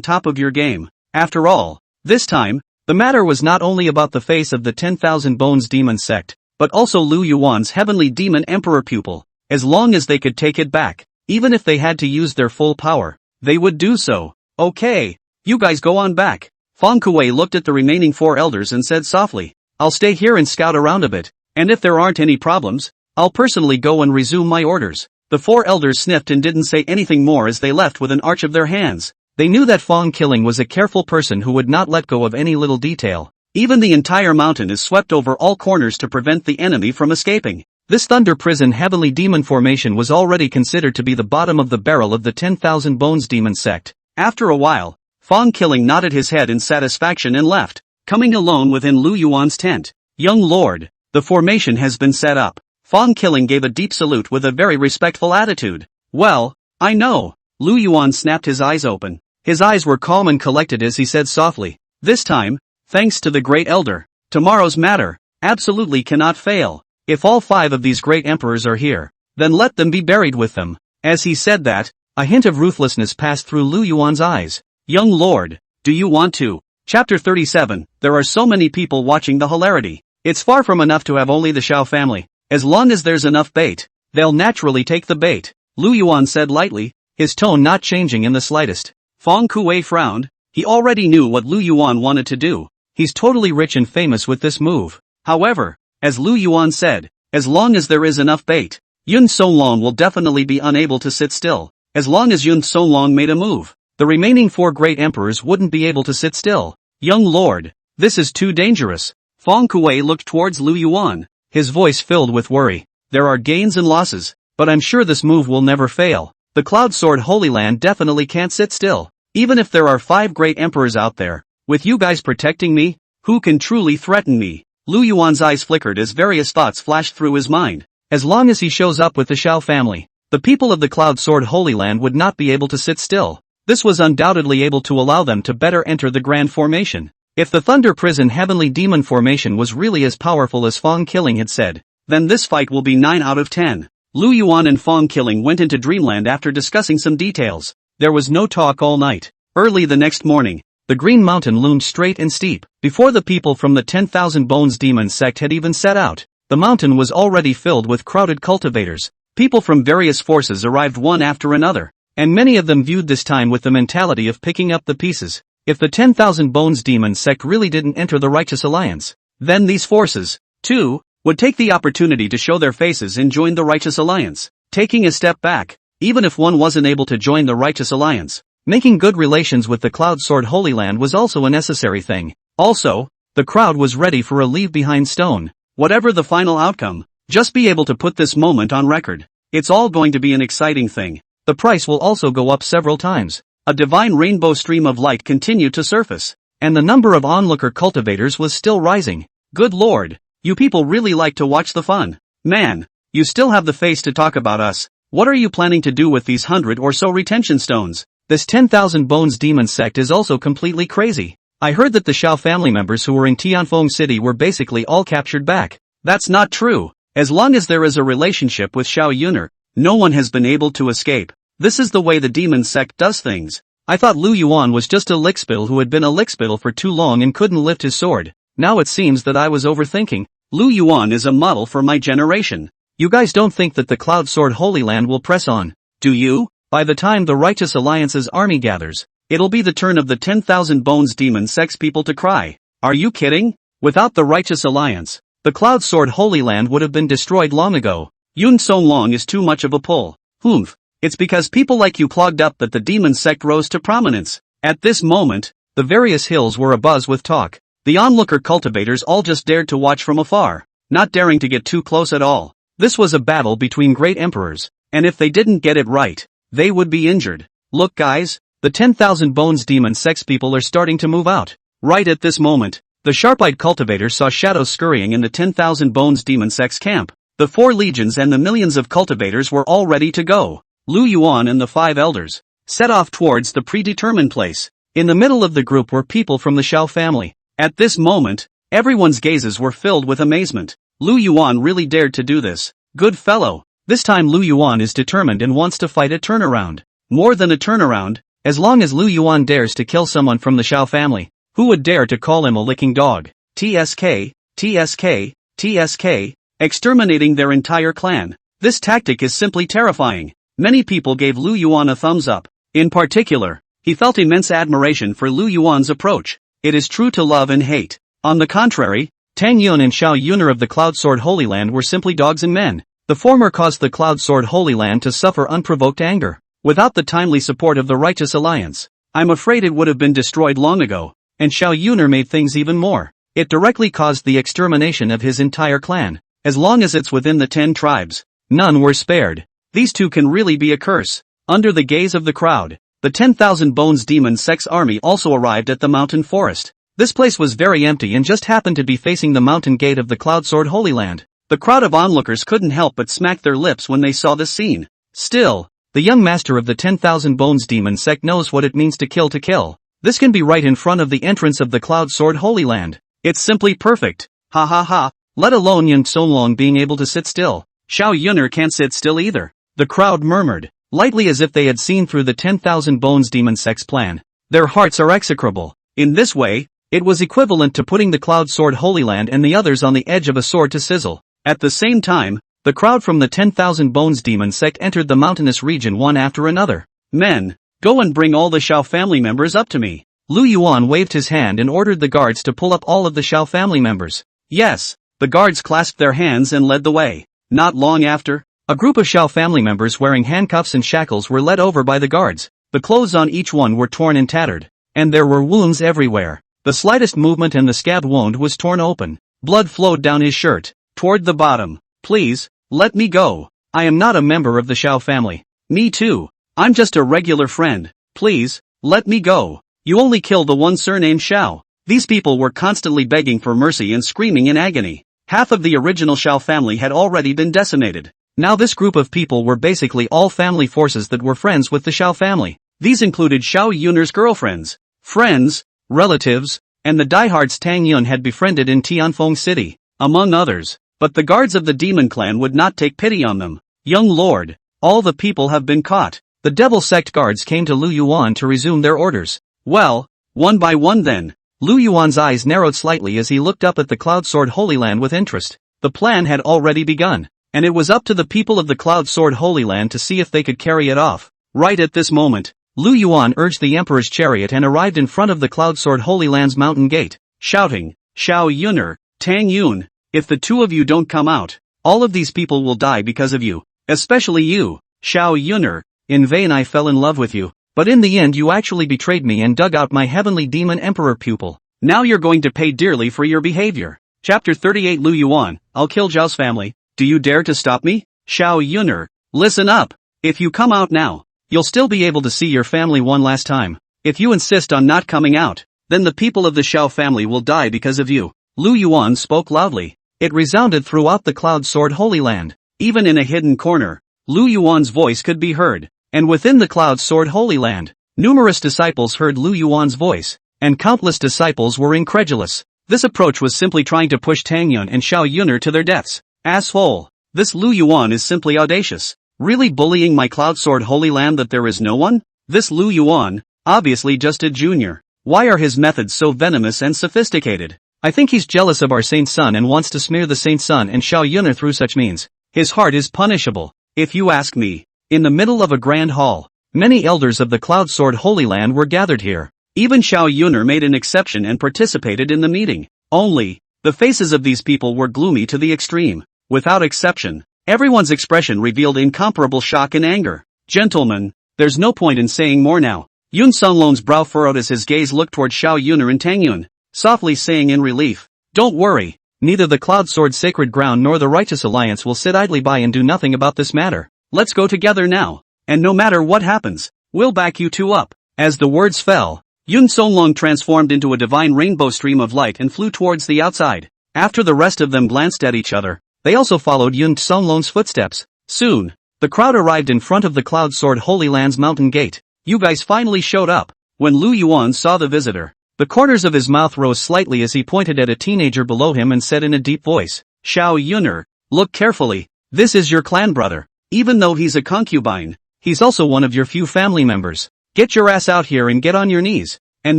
top of your game. After all, this time, the matter was not only about the face of the 10,000 Bones Demon Sect, but also Lu Yuan's Heavenly Demon Emperor pupil. As long as they could take it back, even if they had to use their full power, they would do so. Okay, you guys go on back. Fong Kuei looked at the remaining 4 elders and said softly, I'll stay here and scout around a bit, and if there aren't any problems, I'll personally go and resume my orders. The 4 elders sniffed and didn't say anything more as they left with an arch of their hands. They knew that Fong Killing was a careful person who would not let go of any little detail. Even the entire mountain is swept over all corners to prevent the enemy from escaping. This Thunder Prison Heavenly Demon formation was already considered to be the bottom of the barrel of the 10,000 Bones Demon Sect. After a while, Fong Killing nodded his head in satisfaction and left, coming alone within Lu Yuan's tent. Young Lord, the formation has been set up. Fong Killing gave a deep salute with a very respectful attitude. Well, I know. Lu Yuan snapped his eyes open. His eyes were calm and collected as he said softly, this time, thanks to the Great Elder, tomorrow's matter absolutely cannot fail. If all 5 of these great emperors are here, then let them be buried with them. As he said that, a hint of ruthlessness passed through Lu Yuan's eyes. Young Lord, do you want to? Chapter 37, there are so many people watching the hilarity. It's far from enough to have only the Xiao family. As long as there's enough bait, they'll naturally take the bait, Lu Yuan said lightly, his tone not changing in the slightest. Feng Kuei frowned. He already knew what Lu Yuan wanted to do. He's totally rich and famous with this move. However, as Lu Yuan said, as long as there is enough bait, Yun Songlong will definitely be unable to sit still. As long as Yun Songlong made a move, the remaining 4 great emperors wouldn't be able to sit still. Young lord, this is too dangerous. Feng Kuei looked towards Lu Yuan, his voice filled with worry. There are gains and losses, but I'm sure this move will never fail. The Cloud Sword Holy Land definitely can't sit still. Even if there are 5 great emperors out there, with you guys protecting me, who can truly threaten me? Lu Yuan's eyes flickered as various thoughts flashed through his mind. As long as he shows up with the Xiao family, the people of the Cloud Sword Holy Land would not be able to sit still. This was undoubtedly able to allow them to better enter the Grand Formation. If the Thunder Prison Heavenly Demon Formation was really as powerful as Feng Killing had said, then this fight will be 9 out of 10. Lu Yuan and Feng Killing went into Dreamland after discussing some details. There was no talk all night. Early the next morning, the Green Mountain loomed straight and steep. Before the people from the 10,000 Bones Demon Sect had even set out, the mountain was already filled with crowded cultivators. People from various forces arrived one after another, and many of them viewed this time with the mentality of picking up the pieces. If the 10,000 Bones Demon Sect really didn't enter the Righteous Alliance, then these forces, too, would take the opportunity to show their faces and join the Righteous Alliance. Taking a step back, even if one wasn't able to join the Righteous Alliance, making good relations with the Cloud Sword Holy Land was also a necessary thing. Also, the crowd was ready for a leave behind stone. Whatever the final outcome, just be able to put this moment on record. It's all going to be an exciting thing. The price will also go up several times. A divine rainbow stream of light continued to surface, and the number of onlooker cultivators was still rising. Good lord, you people really like to watch the fun. Man, you still have the face to talk about us. What are you planning to do with these 100 or so retention stones? This 10,000 Bones Demon Sect is also completely crazy. I heard that the Xiao family members who were in Tianfeng City were basically all captured back. That's not true. As long as there is a relationship with Xiao Yun'er, no one has been able to escape. This is the way the Demon Sect does things. I thought Lu Yuan was just a lickspittle who had been a lickspittle for too long and couldn't lift his sword. Now it seems that I was overthinking. Lu Yuan is a model for my generation. You guys don't think that the Cloud Sword Holy Land will press on, do you? By the time the Righteous Alliance's army gathers, it'll be the turn of the 10,000 Bones Demon Sect's people to cry. Are you kidding? Without the Righteous Alliance, the Cloud Sword Holy Land would have been destroyed long ago. Yun Songlong is too much of a pull. Humph. It's because people like you clogged up that the Demon Sect rose to prominence. At this moment, the various hills were abuzz with talk. The onlooker cultivators all just dared to watch from afar, not daring to get too close at all. This was a battle between great emperors, and if they didn't get it right, they would be injured. Look guys, the 10,000 Bones Demon Sect's people are starting to move out. Right at this moment, the sharp-eyed cultivators saw shadows scurrying in the 10,000 Bones Demon Sect's camp. The 4 legions and the millions of cultivators were all ready to go. Lu Yuan and the 5 elders set off towards the predetermined place. In the middle of the group were people from the Xiao family. At this moment, everyone's gazes were filled with amazement. Lu Yuan really dared to do this. Good fellow. This time Lu Yuan is determined and wants to fight a turnaround. More than a turnaround, as long as Lu Yuan dares to kill someone from the Xiao family, who would dare to call him a licking dog? TSK, TSK, TSK, exterminating their entire clan. This tactic is simply terrifying. Many people gave Lu Yuan a thumbs up. In particular, he felt immense admiration for Lu Yuan's approach. It is true to love and hate. On the contrary, Tang Yun and Xiao Yun'er of the Cloud Sword Holy Land were simply dogs and men. The former caused the Cloud Sword Holy Land to suffer unprovoked anger. Without the timely support of the Righteous Alliance, I'm afraid it would have been destroyed long ago. And Xiao Yun'er made things even more. It directly caused the extermination of his entire clan. As long as it's within the 10 tribes, none were spared. These two can really be a curse. Under the gaze of the crowd, the 10,000 Bones Demon Sect's army also arrived at the mountain forest. This place was very empty and just happened to be facing the mountain gate of the Cloud Sword Holy Land. The crowd of onlookers couldn't help but smack their lips when they saw this scene. Still, the young master of the 10,000 Bones Demon Sect knows what it means to kill. This can be right in front of the entrance of the Cloud Sword Holy Land. It's simply perfect. Ha ha ha, let alone Yun Songlong being able to sit still. Xiao Yun'er can't sit still either. The crowd murmured, lightly as if they had seen through the 10,000 Bones Demon Sect's plan. Their hearts are execrable. In this way, It was equivalent to putting the Cloud Sword Holy Land and the others on the edge of a sword to sizzle. At the same time, the crowd from the 10,000 Bones Demon Sect entered the mountainous region one after another. Men, go and bring all the Xiao family members up to me. Lu Yuan waved his hand and ordered the guards to pull up all of the Xiao family members. Yes, the guards clasped their hands and led the way. Not long after, a group of Xiao family members wearing handcuffs and shackles were led over by the guards. The clothes on each one were torn and tattered, and there were wounds everywhere. The slightest movement and the scab wound was torn open. Blood flowed down his shirt, toward the bottom. Please, let me go. I am not a member of the Xiao family. Me too. I'm just a regular friend. Please, let me go. You only kill the one surnamed Xiao. These people were constantly begging for mercy and screaming in agony. Half of the original Xiao family had already been decimated. Now this group of people were basically all family forces that were friends with the Xiao family. These included Xiao Yun'er's girlfriends, friends, relatives, and the diehards Tang Yun had befriended in Tianfeng City, among others. But the guards of the demon clan would not take pity on them. Young lord, all the people have been caught. The devil sect guards came to Lu Yuan to resume their orders. Well, one by one then. Lu Yuan's eyes narrowed slightly as he looked up at the Cloud Sword Holy Land with interest. The plan had already begun, and it was up to the people of the Cloud Sword Holy Land to see if they could carry it off. Right at this moment, Lu Yuan urged the Emperor's chariot and arrived in front of the Cloud Sword Holy Land's mountain gate, shouting, Xiao Yun'er, Tang Yun, if the two of you don't come out, all of these people will die because of you, especially you, Xiao Yun'er. In vain I fell in love with you, but in the end you actually betrayed me and dug out my heavenly demon emperor pupil. Now you're going to pay dearly for your behavior. Chapter 38 Lu Yuan, I'll kill Zhao's family. Do you dare to stop me? Xiao Yun'er, listen up. If you come out now, you'll still be able to see your family one last time. If you insist on not coming out, then the people of the Xiao family will die because of you. Lu Yuan spoke loudly. It resounded throughout the Cloud Sword Holy Land. Even in a hidden corner, Lu Yuan's voice could be heard. And within the Cloud Sword Holy Land, numerous disciples heard Lu Yuan's voice, and countless disciples were incredulous. This approach was simply trying to push Tang Yun and Xiao Yun'er to their deaths. Asshole. This Lu Yuan is simply audacious. Really bullying my Cloud Sword Holy Land that there is no one? This Lu Yuan, obviously just a junior. Why are his methods so venomous and sophisticated? I think he's jealous of our saint's son and wants to smear the saint's son and Xiao Yun'er through such means. His heart is punishable, if you ask me. In the middle of a grand hall, many elders of the Cloud Sword Holy Land were gathered here. Even Xiao Yun'er made an exception and participated in the meeting. Only, the faces of these people were gloomy to the extreme. Without exception, everyone's expression revealed incomparable shock and anger. Gentlemen, there's no point in saying more now. Yun Sunlong's brow furrowed as his gaze looked toward Xiao Yun'er and Tang Yun, softly saying in relief, don't worry, neither the Cloud Sword Sacred Ground nor the Righteous Alliance will sit idly by and do nothing about this matter. Let's go together now, and no matter what happens, we'll back you two up. As the words fell, Yun Songlong transformed into a divine rainbow stream of light and flew towards the outside. After the rest of them glanced at each other, they also followed Yun Songlong's footsteps. Soon, the crowd arrived in front of the Cloud Sword Holy Land's mountain gate. You guys finally showed up. When Lu Yuan saw the visitor, the corners of his mouth rose slightly as he pointed at a teenager below him and said in a deep voice, Xiao Yun'er, look carefully, this is your clan brother. Even though he's a concubine, he's also one of your few family members. Get your ass out here and get on your knees, and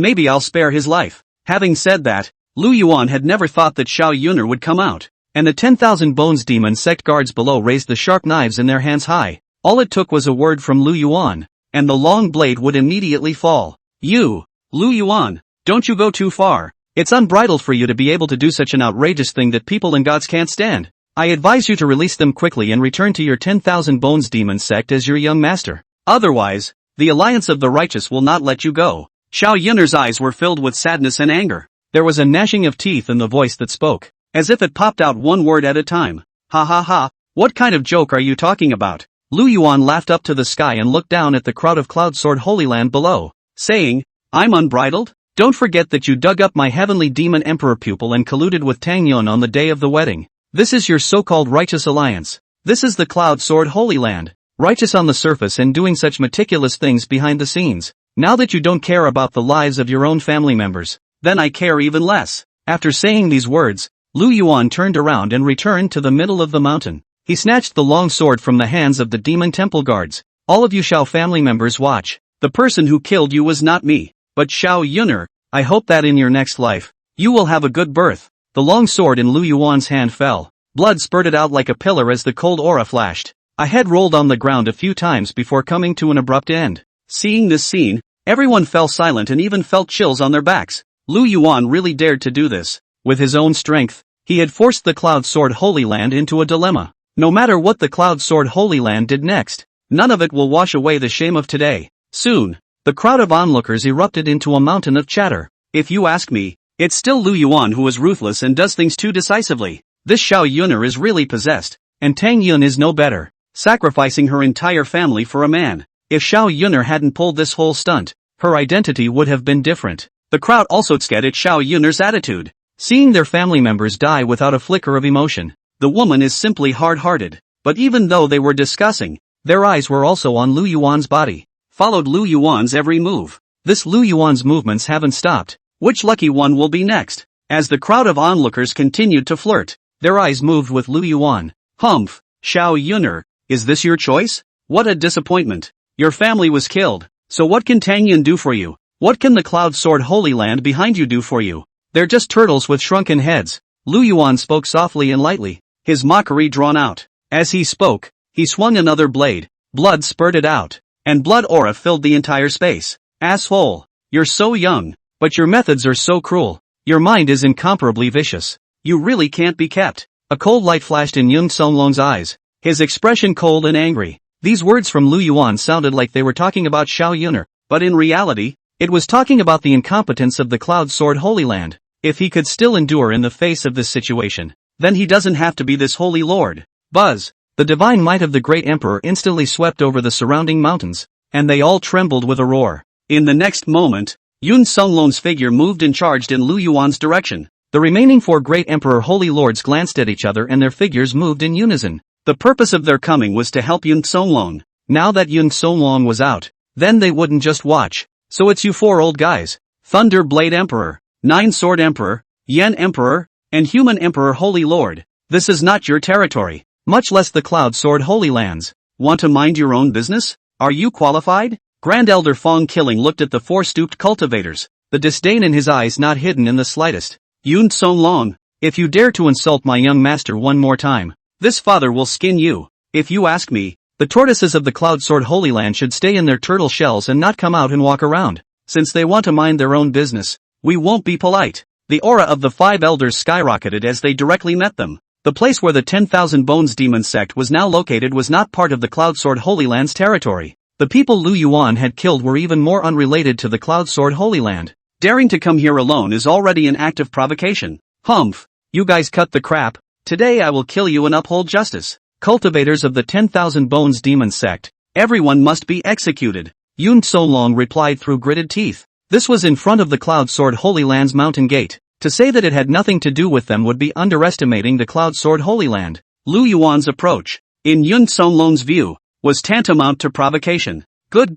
maybe I'll spare his life. Having said that, Lu Yuan had never thought that Xiao Yun'er would come out, and the 10,000 Bones Demon Sect guards below raised the sharp knives in their hands high. All it took was a word from Lu Yuan, and the long blade would immediately fall. You, Lu Yuan, don't you go too far. It's unbridled for you to be able to do such an outrageous thing that people and gods can't stand. I advise you to release them quickly and return to your 10,000 Bones Demon Sect as your young master. Otherwise, the Alliance of the Righteous will not let you go. Xiao Yun'er's eyes were filled with sadness and anger. There was a gnashing of teeth in the voice that spoke, as if it popped out one word at a time. Ha ha ha, what kind of joke are you talking about? Lu Yuan laughed up to the sky and looked down at the crowd of Cloud Sword Holy Land below, saying, I'm unbridled? Don't forget that you dug up my heavenly demon emperor pupil and colluded with Tang Yun on the day of the wedding. This is your so-called righteous alliance. This is the Cloud Sword Holy Land, righteous on the surface and doing such meticulous things behind the scenes. Now that you don't care about the lives of your own family members, then I care even less. After saying these words, Lu Yuan turned around and returned to the middle of the mountain. He snatched the long sword from the hands of the demon temple guards. All of you Xiao family members watch. The person who killed you was not me, but Xiao Yun'er. I hope that in your next life, you will have a good birth. The long sword in Lu Yuan's hand fell. Blood spurted out like a pillar as the cold aura flashed. A head rolled on the ground a few times before coming to an abrupt end. Seeing this scene, everyone fell silent and even felt chills on their backs. Lu Yuan really dared to do this. With his own strength, he had forced the Cloud Sword Holy Land into a dilemma. No matter what the Cloud Sword Holy Land did next, none of it will wash away the shame of today. Soon, the crowd of onlookers erupted into a mountain of chatter. If you ask me, it's still Lu Yuan who is ruthless and does things too decisively. This Xiao Yun'er is really possessed, and Tang Yun is no better, sacrificing her entire family for a man. If Xiao Yun'er hadn't pulled this whole stunt, her identity would have been different. The crowd also scared at Xiao Yun'er's attitude. Seeing their family members die without a flicker of emotion, the woman is simply hard-hearted. But even though they were discussing, their eyes were also on Lu Yuan's body, followed Lu Yuan's every move. This Lu Yuan's movements haven't stopped. Which lucky one will be next? As the crowd of onlookers continued to flirt, their eyes moved with Lu Yuan. Humph, Xiao Yun'er, is this your choice? What a disappointment. Your family was killed, so what can Tang Yun do for you? What can the Cloud Sword Holy Land behind you do for you? They're just turtles with shrunken heads. Lu Yuan spoke softly and lightly, his mockery drawn out. As he spoke, he swung another blade. Blood spurted out, and blood aura filled the entire space. Asshole, you're so young, but your methods are so cruel. Your mind is incomparably vicious. You really can't be kept. A cold light flashed in Yun Songlong's eyes, his expression cold and angry. These words from Lu Yuan sounded like they were talking about Xiao Yun'er, but in reality, it was talking about the incompetence of the Cloud Sword Holy Land. If he could still endure in the face of this situation, then he doesn't have to be this holy lord. Buzz! The divine might of the great emperor instantly swept over the surrounding mountains, and they all trembled with a roar. In the next moment, Yun Songlong's figure moved and charged in Lu Yuan's direction. The remaining four great emperor holy lords glanced at each other and their figures moved in unison. The purpose of their coming was to help Yun Songlong. Now that Yun Songlong was out, then they wouldn't just watch. So it's you four old guys. Thunder Blade Emperor, Nine Sword Emperor, Yen Emperor, and Human Emperor Holy Lord. This is not your territory, much less the Cloud Sword Holy Lands. Want to mind your own business? Are you qualified? Grand Elder Fong Killing looked at the four stooped cultivators, the disdain in his eyes not hidden in the slightest. Yun Songlong, if you dare to insult my young master one more time, this father will skin you. If you ask me, the tortoises of the Cloud Sword Holy Land should stay in their turtle shells and not come out and walk around. Since they want to mind their own business, we won't be polite. The aura of the five elders skyrocketed as they directly met them. The place where the 10,000 Bones Demon Sect was now located was not part of the Cloud Sword Holy Land's territory. The people Lu Yuan had killed were even more unrelated to the Cloud Sword Holy Land. Daring to come here alone is already an act of provocation. Humph, you guys cut the crap. Today I will kill you and uphold justice. Cultivators of the 10,000 Bones Demon Sect, everyone must be executed. Yun Songlong replied through gritted teeth. This was in front of the Cloud Sword Holy Land's mountain gate. To say that it had nothing to do with them would be underestimating the Cloud Sword Holy Land. Lu Yuan's approach, in Yun Songlong's view, was tantamount to provocation. Good.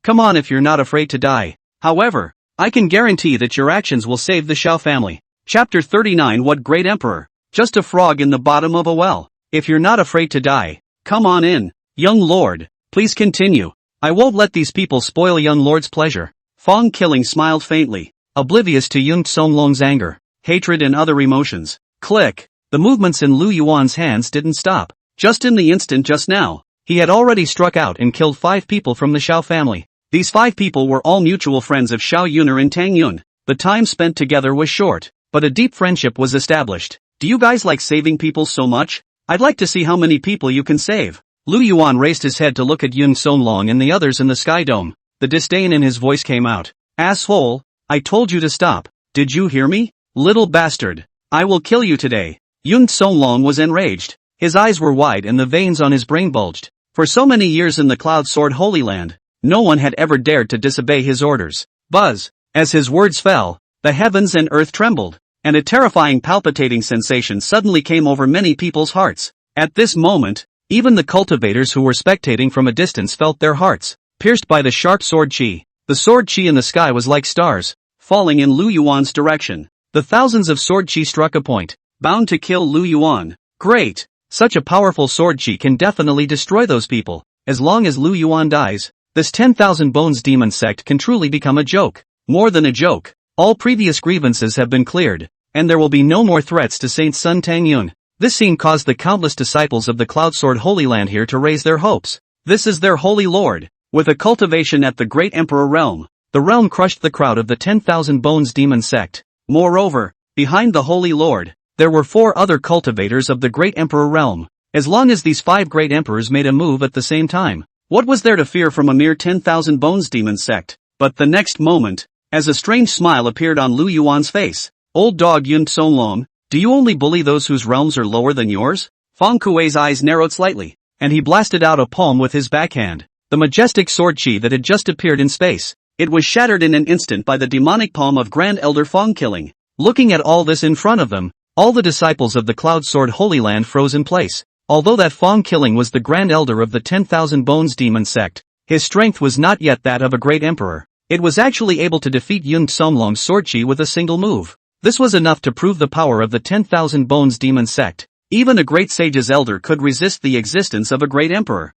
Come on if you're not afraid to die. However, I can guarantee that your actions will save the Xiao family. Chapter 39. What great emperor? Just a frog in the bottom of a well. If you're not afraid to die, come on in. Young lord, please continue. I won't let these people spoil young lord's pleasure. Fong Killing smiled faintly, oblivious to Yun Songlong's anger, hatred and other emotions. Click. The movements in Lu Yuan's hands didn't stop. Just in the instant just now, he had already struck out and killed 5 people from the Xiao family. These 5 people were all mutual friends of Xiao Yun'er and Tang Yun. The time spent together was short, but a deep friendship was established. Do you guys like saving people so much? I'd like to see how many people you can save. Lu Yuan raised his head to look at Yun Songlong and the others in the sky dome. The disdain in his voice came out. Asshole, I told you to stop. Did you hear me? Little bastard. I will kill you today. Yun Songlong was enraged. His eyes were wide and the veins on his brain bulged. For so many years in the Cloud Sword Holy Land, no one had ever dared to disobey his orders. Buzz. As his words fell, the heavens and earth trembled, and a terrifying palpitating sensation suddenly came over many people's hearts. At this moment, even the cultivators who were spectating from a distance felt their hearts pierced by the sharp sword chi. The sword chi in the sky was like stars, falling in Lu Yuan's direction. The thousands of sword chi struck a point, bound to kill Lu Yuan. Great! Such a powerful sword chi can definitely destroy those people. As long as Lu Yuan dies, this 10,000 Bones Demon Sect can truly become a joke. More than a joke, All previous grievances have been cleared, and there will be no more threats to Saint Sun Tang Yun. This scene caused the countless disciples of the Cloud Sword Holy Land here to raise their hopes. This is their holy lord. With a cultivation at the Great Emperor realm, the realm crushed the crowd of the 10,000 Bones demon sect. Moreover, behind the holy lord, there were 4 other cultivators of the Great Emperor realm. As long as these 5 great emperors made a move at the same time, what was there to fear from a mere 10,000 Bones demon sect? But the next moment, as a strange smile appeared on Lu Yuan's face, "Old dog Yun Tsonglong, do you only bully those whose realms are lower than yours?" Feng Kuei's eyes narrowed slightly, and he blasted out a palm with his backhand. The majestic sword chi that had just appeared in space, it was shattered in an instant by the demonic palm of Grand Elder Feng Killing. Looking at all this in front of them, all the disciples of the Cloud Sword Holy Land froze in place. Although that Feng Killing was the Grand Elder of the 10,000 Bones demon sect, his strength was not yet that of a great emperor. It was actually able to defeat Yun Tsonglong's sword chi with a single move. This was enough to prove the power of the 10,000 Bones demon sect. Even a great sage's elder could resist the existence of a great emperor.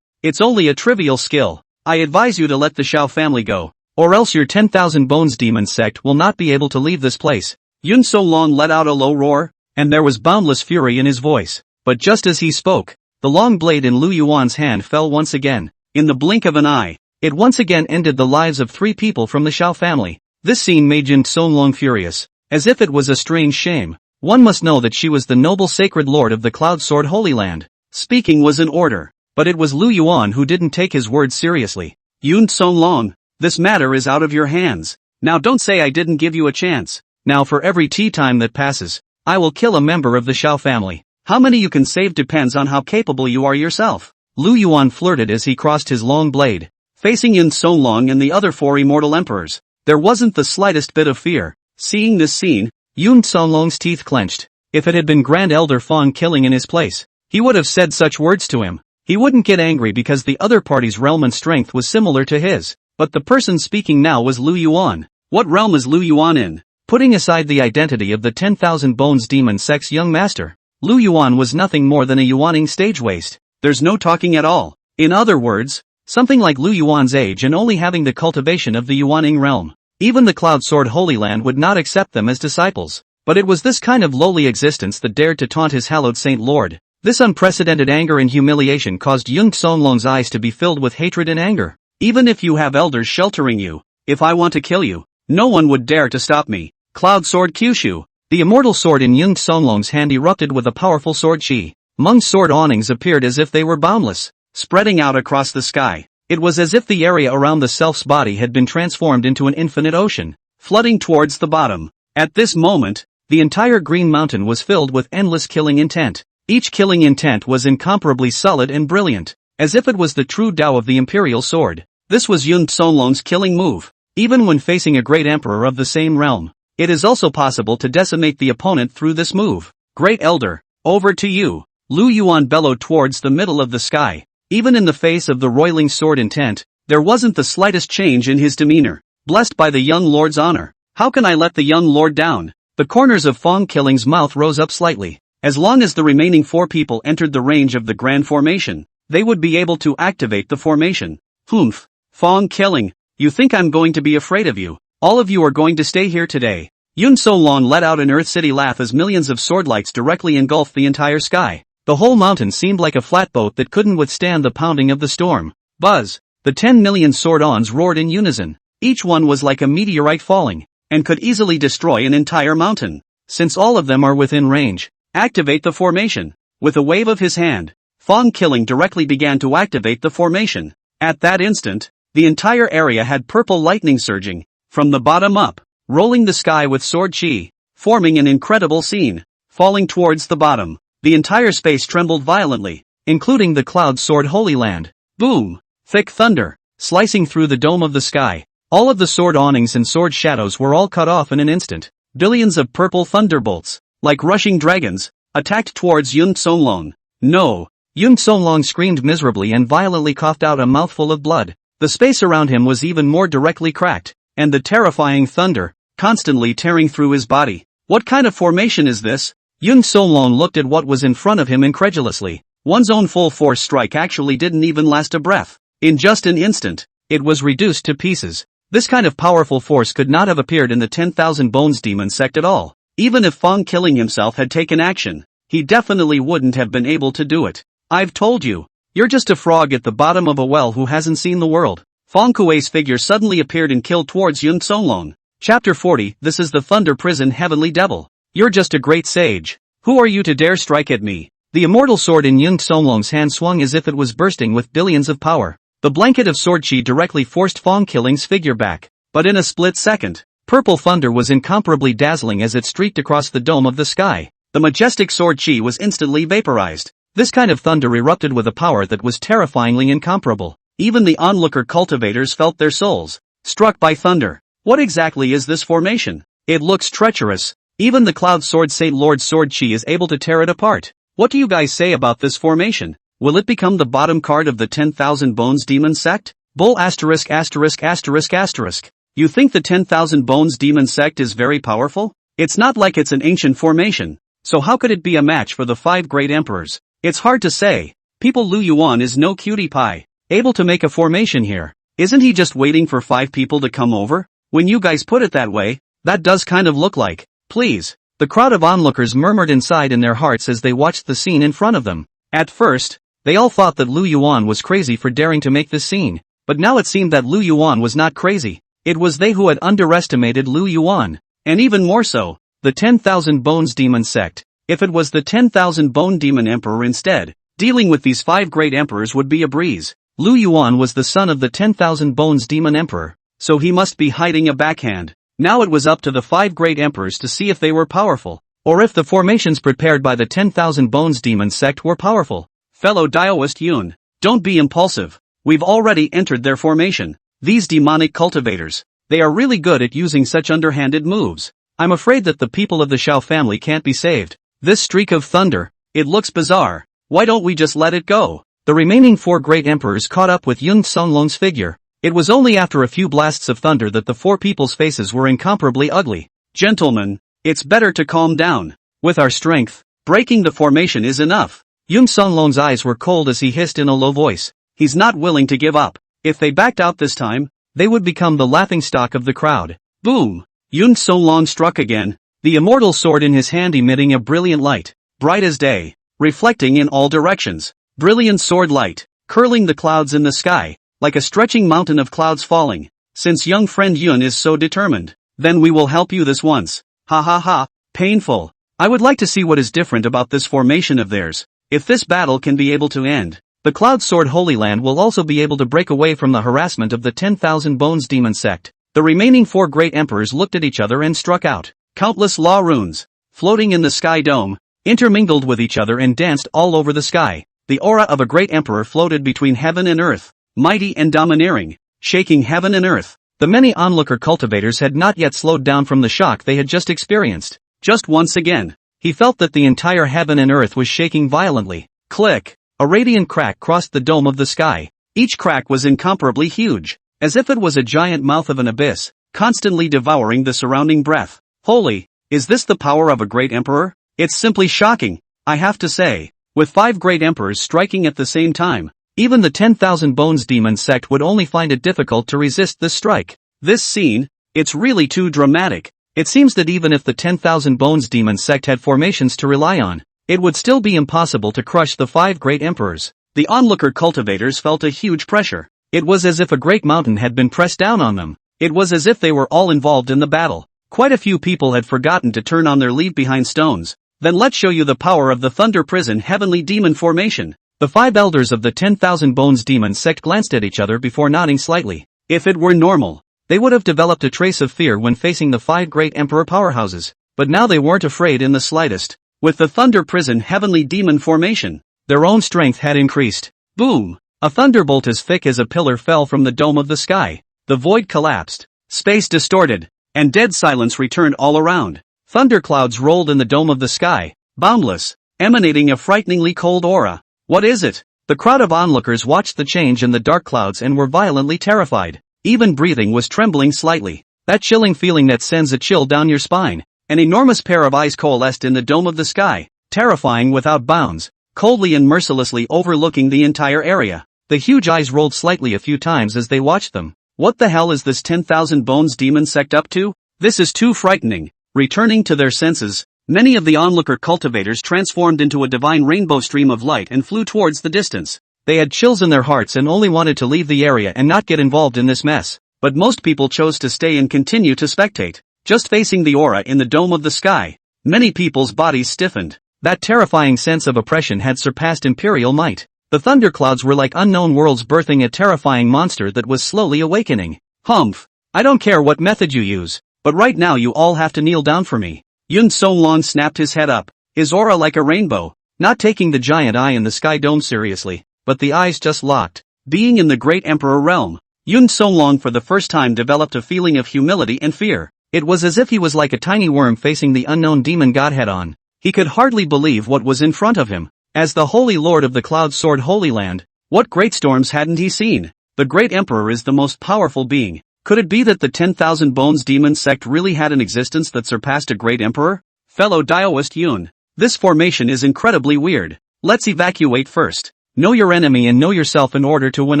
It's only a trivial skill. I advise you to let the Xiao family go, or else your 10,000 Bones demon sect will not be able to leave this place. Yun Tsonglong let out a low roar, and there was boundless fury in his voice. But just as he spoke, the long blade in Lu Yuan's hand fell once again. In the blink of an eye, it once again ended the lives of 3 people from the Xiao family. This scene made Yun Tsonglong furious, as if it was a strange shame. One must know that she was the noble sacred lord of the Cloud Sword Holy Land. Speaking was in order, but it was Lu Yuan who didn't take his words seriously. "Yun Tsonglong, this matter is out of your hands. Now don't say I didn't give you a chance. Now for every tea time that passes, I will kill a member of the Xiao family. How many you can save depends on how capable you are yourself." Lu Yuan flirted as he crossed his long blade, facing Yun Tsonglong and the other 4 immortal emperors. There wasn't the slightest bit of fear. Seeing this scene, Yun Tsonglong's teeth clenched. If it had been Grand Elder Feng Killing in his place, he would have said such words to him. He wouldn't get angry because the other party's realm and strength was similar to his. But the person speaking now was Lu Yuan. What realm is Lu Yuan in? Putting aside the identity of the 10,000 Bones demon sect's young master, Lu Yuan was nothing more than a Yuaning stage waste. There's no talking at all. In other words, something like Lu Yuan's age and only having the cultivation of the Yuaning realm. Even the Cloud Sword Holy Land would not accept them as disciples. But it was this kind of lowly existence that dared to taunt his hallowed Saint Lord. This unprecedented anger and humiliation caused Yun Tsonglong's eyes to be filled with hatred and anger. Even if you have elders sheltering you, if I want to kill you, no one would dare to stop me. Cloud Sword Kyushu. The immortal sword in Yun Tsonglong's hand erupted with a powerful sword chi. Meng's sword awnings appeared as if they were boundless, spreading out across the sky. It was as if the area around the self's body had been transformed into an infinite ocean, flooding towards the bottom. At this moment, the entire Green Mountain was filled with endless killing intent. Each killing intent was incomparably solid and brilliant, as if it was the true Tao of the Imperial Sword. This was Yun Tsonglong's killing move. Even when facing a great emperor of the same realm, it is also possible to decimate the opponent through this move. Great Elder, over to you. Lu Yuan bellowed towards the middle of the sky. Even in the face of the roiling sword intent, there wasn't the slightest change in his demeanor. Blessed by the young lord's honor. How can I let the young lord down? The corners of Feng Killing's mouth rose up slightly. As long as the remaining 4 people entered the range of the Grand Formation, they would be able to activate the formation. Feng Killing, you think I'm going to be afraid of you? All of you are going to stay here today. Yun Tsonglong let out an Earth City laugh as millions of swordlights directly engulfed the entire sky. The whole mountain seemed like a flatboat that couldn't withstand the pounding of the storm. Buzz! The 10 million sword-ons roared in unison. Each one was like a meteorite falling, and could easily destroy an entire mountain. Since all of them are within range, activate the formation. With a wave of his hand, Feng Killing directly began to activate the formation. At that instant, the entire area had purple lightning surging, from the bottom up, rolling the sky with sword chi, forming an incredible scene. Falling towards the bottom, the entire space trembled violently, including the Cloud Sword Holy Land. Boom! Thick thunder, slicing through the dome of the sky. All of the sword awnings and sword shadows were all cut off in an instant. Billions of purple thunderbolts, like rushing dragons, attacked towards Yun Tsonglong. No! Yun Tsonglong screamed miserably and violently coughed out a mouthful of blood. The space around him was even more directly cracked, and the terrifying thunder, constantly tearing through his body. What kind of formation is this? Yun Tsonglong looked at what was in front of him incredulously. One's own full-force strike actually didn't even last a breath. In just an instant, it was reduced to pieces. This kind of powerful force could not have appeared in the 10,000 Bones Demon Sect at all. Even if Fang killing himself had taken action, he definitely wouldn't have been able to do it. I've told you. You're just a frog at the bottom of a well who hasn't seen the world. Fang Kuei's figure suddenly appeared and killed towards Yun Songlong. Chapter 40, This is the Thunder Prison Heavenly Devil. You're just a great sage. Who are you to dare strike at me? The immortal sword in Yun Songlong's hand swung as if it was bursting with billions of power. The blanket of sword chi directly forced Fang Killing's figure back. But in a split second, purple thunder was incomparably dazzling as it streaked across the dome of the sky. The majestic sword chi was instantly vaporized. This kind of thunder erupted with a power that was terrifyingly incomparable. Even the onlooker cultivators felt their souls struck by thunder. What exactly is this formation? It looks treacherous. Even the Cloud Sword Saint Lord Sword Chi is able to tear it apart. What do you guys say about this formation? Will it become the bottom card of the 10,000 Bones Demon Sect? Bull asterisk asterisk asterisk asterisk. You think the 10,000 Bones Demon Sect is very powerful? It's not like it's an ancient formation. So how could it be a match for the 5 great emperors? It's hard to say. People Lu Yuan is no cutie pie. Able to make a formation here. Isn't he just waiting for 5 people to come over? When you guys put it that way, that does kind of look like. Please. The crowd of onlookers murmured inside in their hearts as they watched the scene in front of them. At first, they all thought that Lu Yuan was crazy for daring to make this scene. But now it seemed that Lu Yuan was not crazy. It was they who had underestimated Lu Yuan. And even more so, the 10,000 Bones Demon Sect. If it was the 10,000 Bone Demon Emperor instead, dealing with these 5 great emperors would be a breeze. Lu Yuan was the son of the 10,000 Bones Demon Emperor, so he must be hiding a backhand. Now it was up to the 5 great emperors to see if they were powerful, or if the formations prepared by the 10,000 Bones Demon Sect were powerful. Fellow Daoist Yun, don't be impulsive. We've already entered their formation. These demonic cultivators, they are really good at using such underhanded moves. I'm afraid that the people of the Xiao family can't be saved. This streak of thunder, it looks bizarre. Why don't we just let it go? The remaining 4 great emperors caught up with Yun Songlong's figure. It was only after a few blasts of thunder that the 4 people's faces were incomparably ugly. Gentlemen, it's better to calm down. With our strength, breaking the formation is enough. Yun Songlong's eyes were cold as he hissed in a low voice. He's not willing to give up. If they backed out this time, they would become the laughingstock of the crowd. Boom! Yun Songlong struck again, the immortal sword in his hand emitting a brilliant light, bright as day, reflecting in all directions. Brilliant sword light, curling the clouds in the sky, like a stretching mountain of clouds falling. Since young friend Yun is so determined, then we will help you this once. Ha ha ha, painful. I would like to see what is different about this formation of theirs. If this battle can be able to end, the Cloud Sword Holy Land will also be able to break away from the harassment of the 10,000 Bones Demon Sect. The remaining 4 great emperors looked at each other and struck out. Countless law runes, floating in the sky dome, intermingled with each other and danced all over the sky. The aura of a great emperor floated between heaven and earth, mighty and domineering, shaking heaven and earth. The many onlooker cultivators had not yet slowed down from the shock they had just experienced. Just once again, he felt that the entire heaven and earth was shaking violently. Click! A radiant crack crossed the dome of the sky. Each crack was incomparably huge, as if it was a giant mouth of an abyss, constantly devouring the surrounding breath. Holy, is this the power of a great emperor? It's simply shocking, I have to say. With 5 great emperors striking at the same time, even the 10,000 Bones Demon Sect would only find it difficult to resist this strike. This scene, it's really too dramatic. It seems that even if the 10,000 Bones Demon Sect had formations to rely on, it would still be impossible to crush the 5 great emperors. The onlooker cultivators felt a huge pressure. It was as if a great mountain had been pressed down on them. It was as if they were all involved in the battle. Quite a few people had forgotten to turn on their leave-behind stones. Then let's show you the power of the Thunder Prison Heavenly Demon Formation. The 5 elders of the 10,000 Bones Demon Sect glanced at each other before nodding slightly. If it were normal, they would have developed a trace of fear when facing the 5 great emperor powerhouses. But now they weren't afraid in the slightest. With the Thunder Prison Heavenly Demon Formation, their own strength had increased. Boom! A thunderbolt as thick as a pillar fell from the dome of the sky. The void collapsed. Space distorted. And dead silence returned all around. Thunderclouds rolled in the dome of the sky, boundless, emanating a frighteningly cold aura. What is it? The crowd of onlookers watched the change in the dark clouds and were violently terrified. Even breathing was trembling slightly. That chilling feeling that sends a chill down your spine. An enormous pair of eyes coalesced in the dome of the sky, terrifying without bounds, coldly and mercilessly overlooking the entire area. The huge eyes rolled slightly a few times as they watched them. What the hell is this 10,000 Bones demon sect up to? This is too frightening. Returning to their senses, many of the onlooker cultivators transformed into a divine rainbow stream of light and flew towards the distance. They had chills in their hearts and only wanted to leave the area and not get involved in this mess. But most people chose to stay and continue to spectate. Just facing the aura in the dome of the sky, many people's bodies stiffened. That terrifying sense of oppression had surpassed imperial might. The thunderclouds were like unknown worlds birthing a terrifying monster that was slowly awakening. Humph. I don't care what method you use, but right now you all have to kneel down for me. Yuan snapped his head up, his aura like a rainbow, not taking the giant eye in the sky dome seriously, but the eyes just locked. Being in the great emperor realm, Yuan for the first time developed a feeling of humility and fear. It was as if he was like a tiny worm facing the unknown demon god head on. He could hardly believe what was in front of him. As the Holy Lord of the Clouds soared Holy Land, what great storms hadn't he seen? The great emperor is the most powerful being. Could it be that the 10,000 Bones demon sect really had an existence that surpassed a great emperor? Fellow Daoist Yuan, this formation is incredibly weird. Let's evacuate first. Know your enemy and know yourself in order to win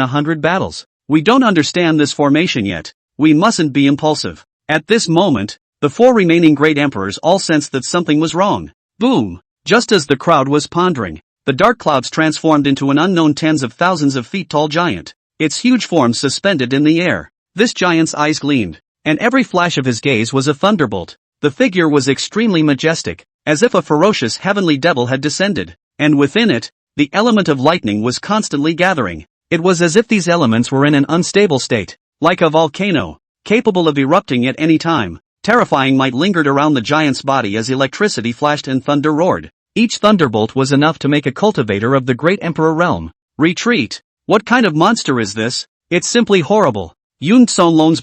100 battles. We don't understand this formation yet. We mustn't be impulsive. At this moment, the 4 remaining great emperors all sensed that something was wrong. Boom! Just as the crowd was pondering, the dark clouds transformed into an unknown tens of thousands of feet tall giant, its huge form suspended in the air. This giant's eyes gleamed, and every flash of his gaze was a thunderbolt. The figure was extremely majestic, as if a ferocious heavenly devil had descended, and within it, the element of lightning was constantly gathering. It was as if these elements were in an unstable state, like a volcano, capable of erupting at any time. Terrifying might lingered around the giant's body as electricity flashed and thunder roared. Each thunderbolt was enough to make a cultivator of the great emperor realm retreat. What kind of monster is this? It's simply horrible. Yuan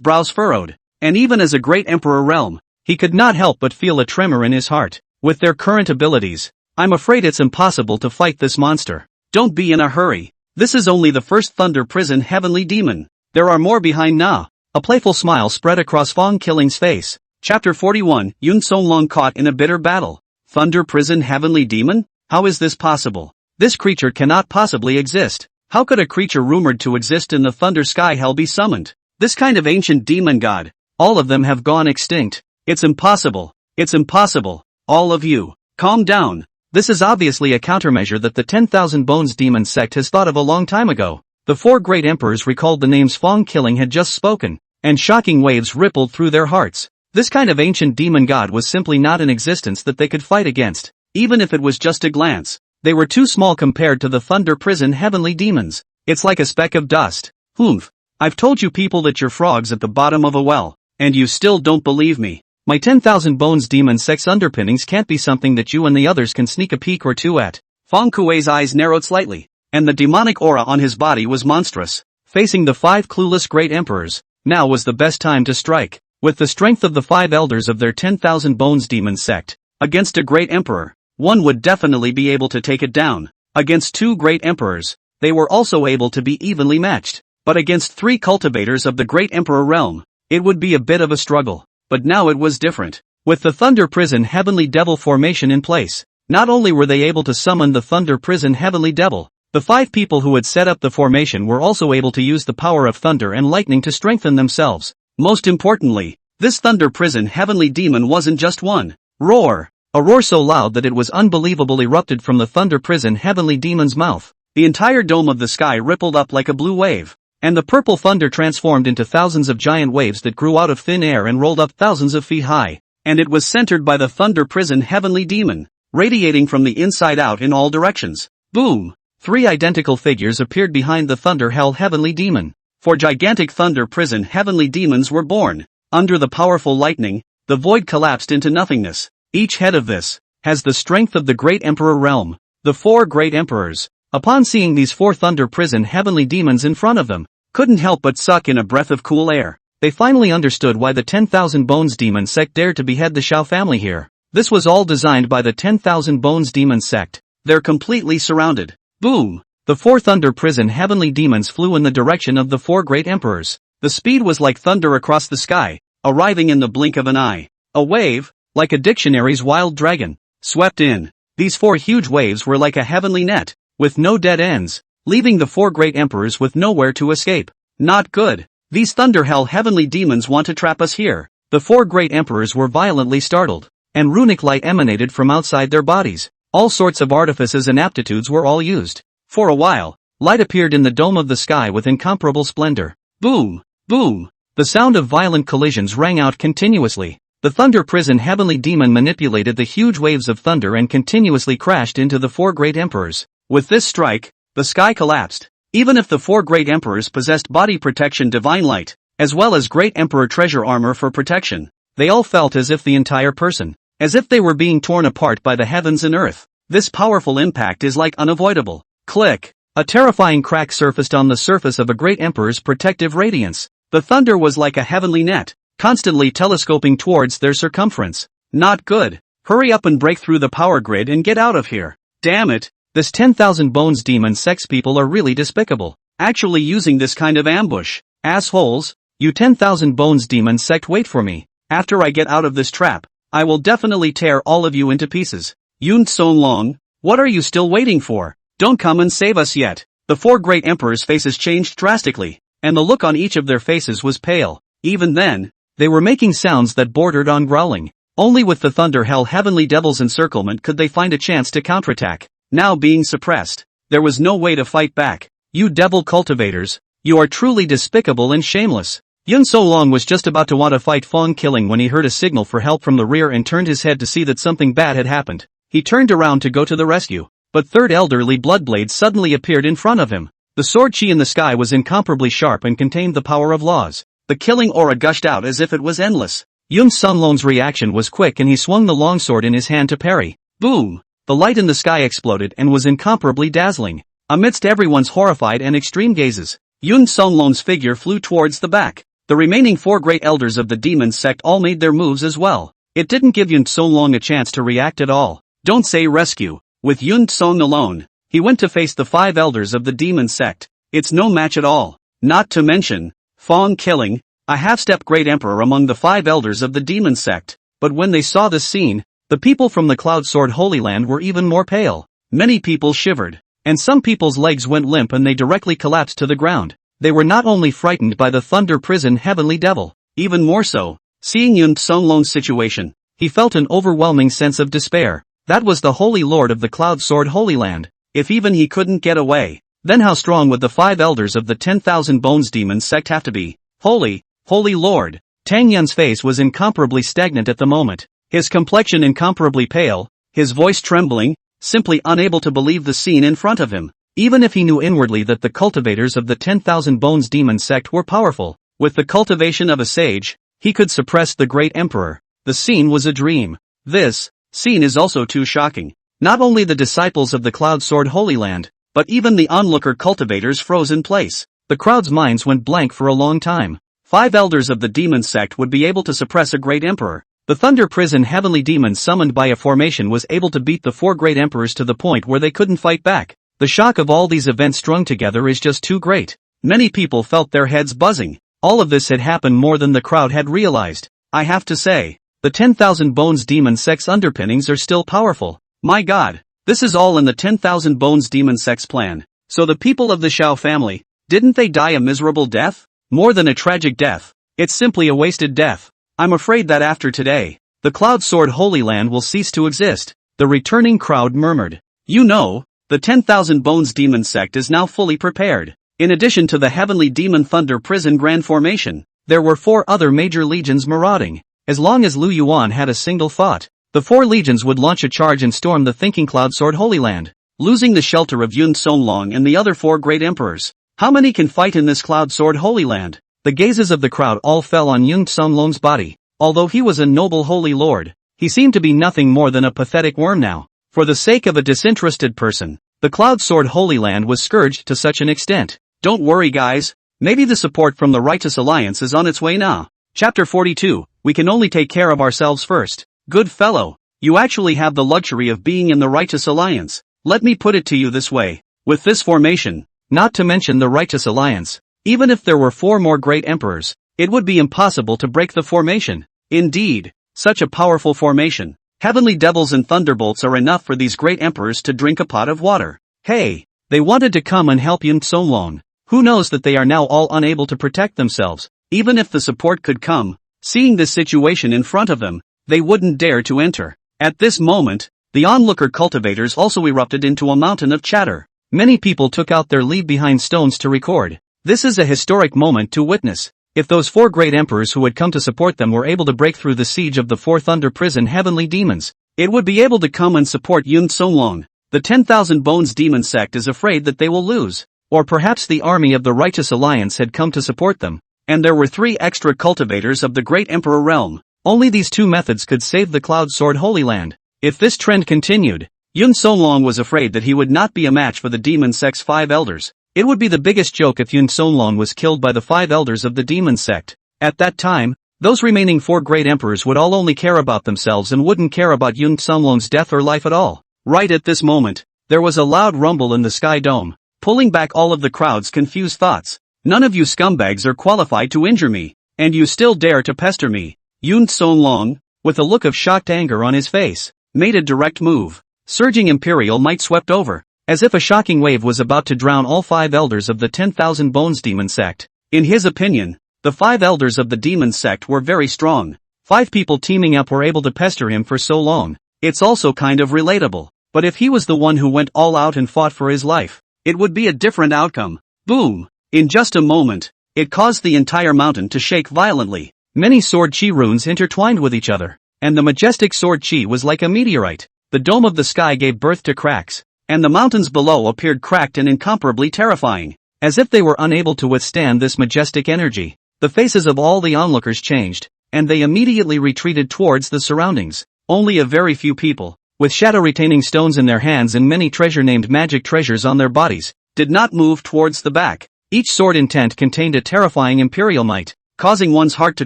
brows furrowed, and even as a great emperor realm, he could not help but feel a tremor in his heart. With their current abilities, I'm afraid it's impossible to fight this monster. Don't be in a hurry. This is only the first Thunder Prison heavenly demon. There are more behind now. A playful smile spread across Fong Killing's face. Chapter 41, Yuan caught in a bitter battle. Thunder Prison Heavenly Demon? How is this possible? This creature cannot possibly exist. How could a creature rumored to exist in the Thunder Sky Hell be summoned? This kind of ancient demon god. All of them have gone extinct. It's impossible. It's impossible. All of you, calm down. This is obviously a countermeasure that the 10,000 Bones demon sect has thought of a long time ago. The 4 great emperors recalled the names Fong Killing had just spoken, and shocking waves rippled through their hearts. This kind of ancient demon god was simply not in existence that they could fight against, even if it was just a glance. They were too small compared to the Thunder Prison heavenly demons. It's like a speck of dust. Humph. I've told you people that you're frogs at the bottom of a well, and you still don't believe me. My 10,000 Bones demon sect's underpinnings can't be something that you and the others can sneak a peek or two at. Fong Kuei's eyes narrowed slightly, and the demonic aura on his body was monstrous. Facing the 5 clueless great emperors, now was the best time to strike. With the strength of the 5 elders of their 10,000 Bones demon sect, against a great emperor, one would definitely be able to take it down. Against 2 great emperors, they were also able to be evenly matched. But against 3 cultivators of the great emperor realm, it would be a bit of a struggle. But now it was different. With the Thunder Prison Heavenly Devil formation in place, not only were they able to summon the Thunder Prison Heavenly Devil, the 5 people who had set up the formation were also able to use the power of thunder and lightning to strengthen themselves. Most importantly, this Thunder Prison Heavenly Demon wasn't just one roar. A roar so loud that it was unbelievable erupted from the Thunder Prison Heavenly Demon's mouth. The entire dome of the sky rippled up like a blue wave, and the purple thunder transformed into thousands of giant waves that grew out of thin air and rolled up thousands of feet high. And it was centered by the Thunder Prison Heavenly Demon, radiating from the inside out in all directions. Boom! 3 identical figures appeared behind the Thunder Hell Heavenly Demon. 4 gigantic Thunder Prison Heavenly Demons were born. Under the powerful lightning, the void collapsed into nothingness. Each head of this has the strength of the great emperor realm. The 4 great emperors, upon seeing these 4 Thunder Prison Heavenly Demons in front of them, couldn't help but suck in a breath of cool air. They finally understood why the 10,000 Bones demon sect dared to behead the Xiao family here. This was all designed by the 10,000 Bones demon sect. They're completely surrounded. Boom! The 4 Thunder Prison Heavenly Demons flew in the direction of the 4 great emperors. The speed was like thunder across the sky, arriving in the blink of an eye. A wave, like a dictionary's wild dragon, swept in. These 4 huge waves were like a heavenly net, with no dead ends, leaving the 4 great emperors with nowhere to escape. Not good. These thunder hell heavenly demons want to trap us here. The 4 great emperors were violently startled, and runic light emanated from outside their bodies. All sorts of artifices and aptitudes were all used. For a while, light appeared in the dome of the sky with incomparable splendor. Boom! Boom! The sound of violent collisions rang out continuously. The thunder prison heavenly demon manipulated the huge waves of thunder and continuously crashed into the 4 great emperors. With this strike, the sky collapsed. Even if the 4 great emperors possessed body protection divine light, as well as great emperor treasure armor for protection, they all felt as if the entire person, as if they were being torn apart by the heavens and earth. This powerful impact is like unavoidable. Click! A terrifying crack surfaced on the surface of a great emperor's protective radiance. The thunder was like a heavenly net, constantly telescoping towards their circumference. Not good. Hurry up and break through the power grid and get out of here. Damn it. This 10,000 bones demon sex people are really despicable. Actually using this kind of ambush. Assholes. You 10,000 bones demon sect, wait for me. After I get out of this trap, I will definitely tear all of you into pieces. Yuan Long, what are you still waiting for? Don't come and save us yet. The 4 great emperors' faces changed drastically, and the look on each of their faces was pale. Even then, they were making sounds that bordered on growling. Only with the thunder hell heavenly devil's encirclement could they find a chance to counterattack. Now being suppressed, there was no way to fight back. You devil cultivators, you are truly despicable and shameless. Yuan Long was just about to want to fight Fong Killing when he heard a signal for help from the rear and turned his head to see that something bad had happened. He turned around to go to the rescue, but third elderly Bloodblade suddenly appeared in front of him. The sword chi in the sky was incomparably sharp and contained the power of laws. The killing aura gushed out as if it was endless. Yuan Long's reaction was quick and he swung the longsword in his hand to parry. Boom! The light in the sky exploded and was incomparably dazzling. Amidst everyone's horrified and extreme gazes, Yuan Long's figure flew towards the back. The remaining 4 great elders of the demon sect all made their moves as well. It didn't give Yuan Long a chance to react at all. Don't say rescue. With Yuan alone, he went to face the 5 elders of the demon sect. It's no match at all. Not to mention, Fong Killing, a half-step great emperor among the 5 elders of the demon sect. But when they saw this scene, the people from the Cloud Sword Holy Land were even more pale. Many people shivered, and some people's legs went limp and they directly collapsed to the ground. They were not only frightened by the thunder prison heavenly devil, even more so, seeing Yuan Long's situation, he felt an overwhelming sense of despair. That was the Holy Lord of the Cloud Sword Holy Land. If even he couldn't get away, then how strong would the 5 elders of the 10,000 Bones Demon sect have to be? Holy Lord! Tang Yun's face was incomparably stagnant at the moment, his complexion incomparably pale, his voice trembling, simply unable to believe the scene in front of him. Even if he knew inwardly that the cultivators of the 10,000 Bones Demon sect were powerful, with the cultivation of a sage, he could suppress the great emperor. The scene was a dream. This scene is also too shocking. Not only the disciples of the Cloud Sword Holy Land, but even the onlooker cultivators froze in place. The crowd's minds went blank for a long time. 5 elders of the demon sect would be able to suppress a great emperor. The Thunder Prison heavenly demon summoned by a formation was able to beat the 4 great emperors to the point where they couldn't fight back. The shock of all these events strung together is just too great. Many people felt their heads buzzing. All of this had happened more than the crowd had realized. I have to say, the 10,000 Bones Demon Sect's underpinnings are still powerful. My god, this is all in the 10,000 Bones Demon Sect's plan. So the people of the Xiao family, didn't they die a miserable death? More than a tragic death. It's simply a wasted death. I'm afraid that after today, the Cloud Sword Holy Land will cease to exist. The returning crowd murmured. You know, the 10,000 Bones Demon Sect is now fully prepared. In addition to the Heavenly Demon Thunder Prison Grand Formation, there were 4 other major legions marauding. As long as Lu Yuan had a single thought, the 4 legions would launch a charge and storm the thinking Cloud Sword Holy Land, losing the shelter of Yuan Long and the other 4 great emperors. How many can fight in this Cloud Sword Holy Land? The gazes of the crowd all fell on Yuan Long's body. Although he was a noble holy lord, he seemed to be nothing more than a pathetic worm now. For the sake of a disinterested person, the Cloud Sword Holy Land was scourged to such an extent. Don't worry guys, maybe the support from the Righteous Alliance is on its way now. Chapter 42, we can only take care of ourselves first. Good fellow, you actually have the luxury of being in the Righteous Alliance. Let me put it to you this way. With this formation, not to mention the Righteous Alliance, even if there were 4 more great emperors, it would be impossible to break the formation. Indeed, such a powerful formation. Heavenly devils and thunderbolts are enough for these great emperors to drink a pot of water. Hey, they wanted to come and help Yuan Long. Who knows that they are now all unable to protect themselves? Even if the support could come, seeing this situation in front of them, they wouldn't dare to enter. At this moment, the onlooker cultivators also erupted into a mountain of chatter. Many people took out their leave behind stones to record. This is a historic moment to witness. If those 4 great emperors who had come to support them were able to break through the siege of the 4th under prison heavenly demons, it would be able to come and support Yuan Songlong. The 10,000 Bones demon sect is afraid that they will lose. Or perhaps the army of the Righteous Alliance had come to support them, and there were 3 extra cultivators of the Great Emperor realm. Only these 2 methods could save the Cloud Sword Holy Land. If this trend continued, Yuan Songlong was afraid that he would not be a match for the demon sect's 5 elders. It would be the biggest joke if Yuan Songlong was killed by the 5 elders of the demon sect. At that time, those remaining 4 great emperors would all only care about themselves and wouldn't care about Yuan Songlong's death or life at all. Right at this moment, there was a loud rumble in the sky dome, pulling back all of the crowd's confused thoughts. None of you scumbags are qualified to injure me, and you still dare to pester me. Yuan Songlong, with a look of shocked anger on his face, made a direct move. Surging imperial might swept over, as if a shocking wave was about to drown all 5 elders of the 10,000 Bones demon sect. In his opinion, the 5 elders of the demon sect were very strong. 5 people teaming up were able to pester him for so long. It's also kind of relatable. But if he was the one who went all out and fought for his life, it would be a different outcome. Boom! In just a moment, it caused the entire mountain to shake violently. Many sword chi runes intertwined with each other, and the majestic sword chi was like a meteorite. The dome of the sky gave birth to cracks, and the mountains below appeared cracked and incomparably terrifying. As if they were unable to withstand this majestic energy, the faces of all the onlookers changed, and they immediately retreated towards the surroundings. Only a very few people, with shadow-retaining stones in their hands and many treasure-named magic treasures on their bodies, did not move towards the back. Each sword intent contained a terrifying imperial might, causing one's heart to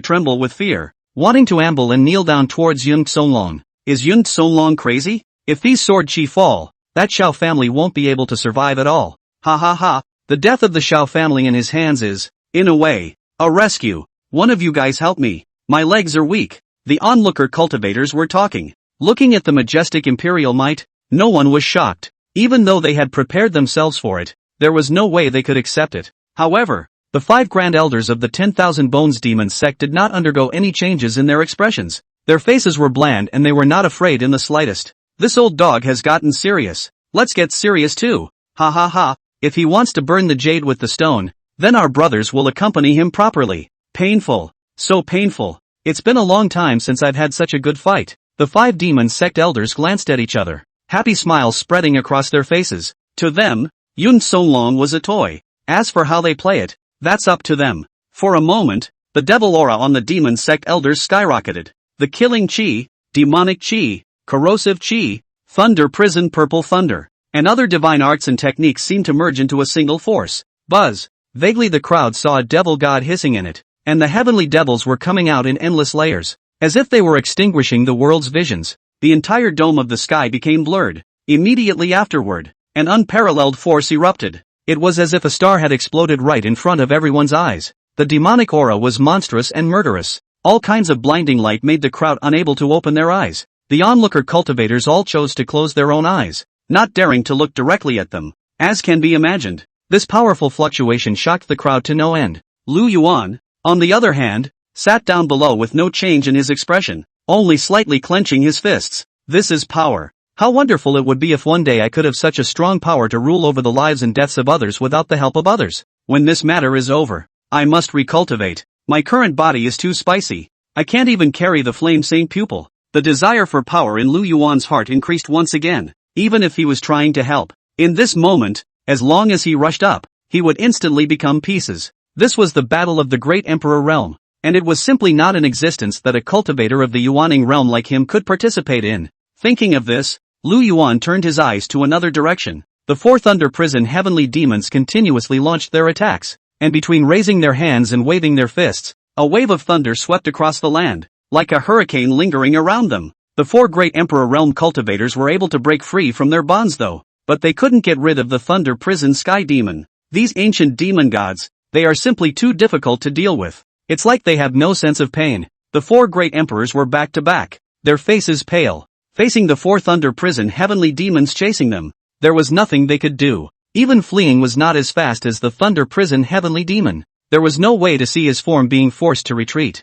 tremble with fear. Wanting to amble and kneel down towards Yuan Songlong. Is Yuan Songlong crazy? If these sword chi fall, that Xiao family won't be able to survive at all. Ha ha ha, the death of the Xiao family in his hands is, in a way, a rescue. One of you guys help me. My legs are weak. The onlooker cultivators were talking. Looking at the majestic imperial might, no one was shocked. Even though they had prepared themselves for it, there was no way they could accept it. However, the 5 grand elders of the 10,000 Bones demon sect did not undergo any changes in their expressions. Their faces were bland and they were not afraid in the slightest. This old dog has gotten serious. Let's get serious too. Ha ha ha, if he wants to burn the jade with the stone, then our brothers will accompany him properly. Painful. So painful. It's been a long time since I've had such a good fight. The 5 demon sect elders glanced at each other, happy smiles spreading across their faces. To them, Yuan Songlong was a toy. As for how they play it, that's up to them. For a moment, the devil aura on the demon sect elders skyrocketed. The killing chi, demonic chi, corrosive chi, thunder prison purple thunder, and other divine arts and techniques seemed to merge into a single force. Buzz! Vaguely the crowd saw a devil god hissing in it, and the heavenly devils were coming out in endless layers, as if they were extinguishing the world's visions. The entire dome of the sky became blurred. Immediately afterward, an unparalleled force erupted. It was as if a star had exploded right in front of everyone's eyes. The demonic aura was monstrous and murderous. All kinds of blinding light made the crowd unable to open their eyes. The onlooker cultivators all chose to close their own eyes, not daring to look directly at them. As can be imagined, this powerful fluctuation shocked the crowd to no end. Lu Yuan, on the other hand, sat down below with no change in his expression, only slightly clenching his fists. This is power. How wonderful it would be if one day I could have such a strong power to rule over the lives and deaths of others without the help of others. When this matter is over, I must recultivate. My current body is too spicy. I can't even carry the flame saint pupil. The desire for power in Lu Yuan's heart increased once again, even if he was trying to help. In this moment, as long as he rushed up, he would instantly become pieces. This was the battle of the great emperor realm, and it was simply not in existence that a cultivator of the Yuaning realm like him could participate in. Thinking of this, Lu Yuan turned his eyes to another direction. The 4th under prison heavenly demons continuously launched their attacks, and between raising their hands and waving their fists, a wave of thunder swept across the land, like a hurricane lingering around them. The 4 great emperor realm cultivators were able to break free from their bonds though, but they couldn't get rid of the thunder prison sky demon. These ancient demon gods, they are simply too difficult to deal with. It's like they have no sense of pain. The 4 great emperors were back to back, their faces pale, facing the 4th under prison heavenly demons chasing them. There was nothing they could do. Even fleeing was not as fast as the Thunder Prison Heavenly Demon. There was no way to see his form being forced to retreat.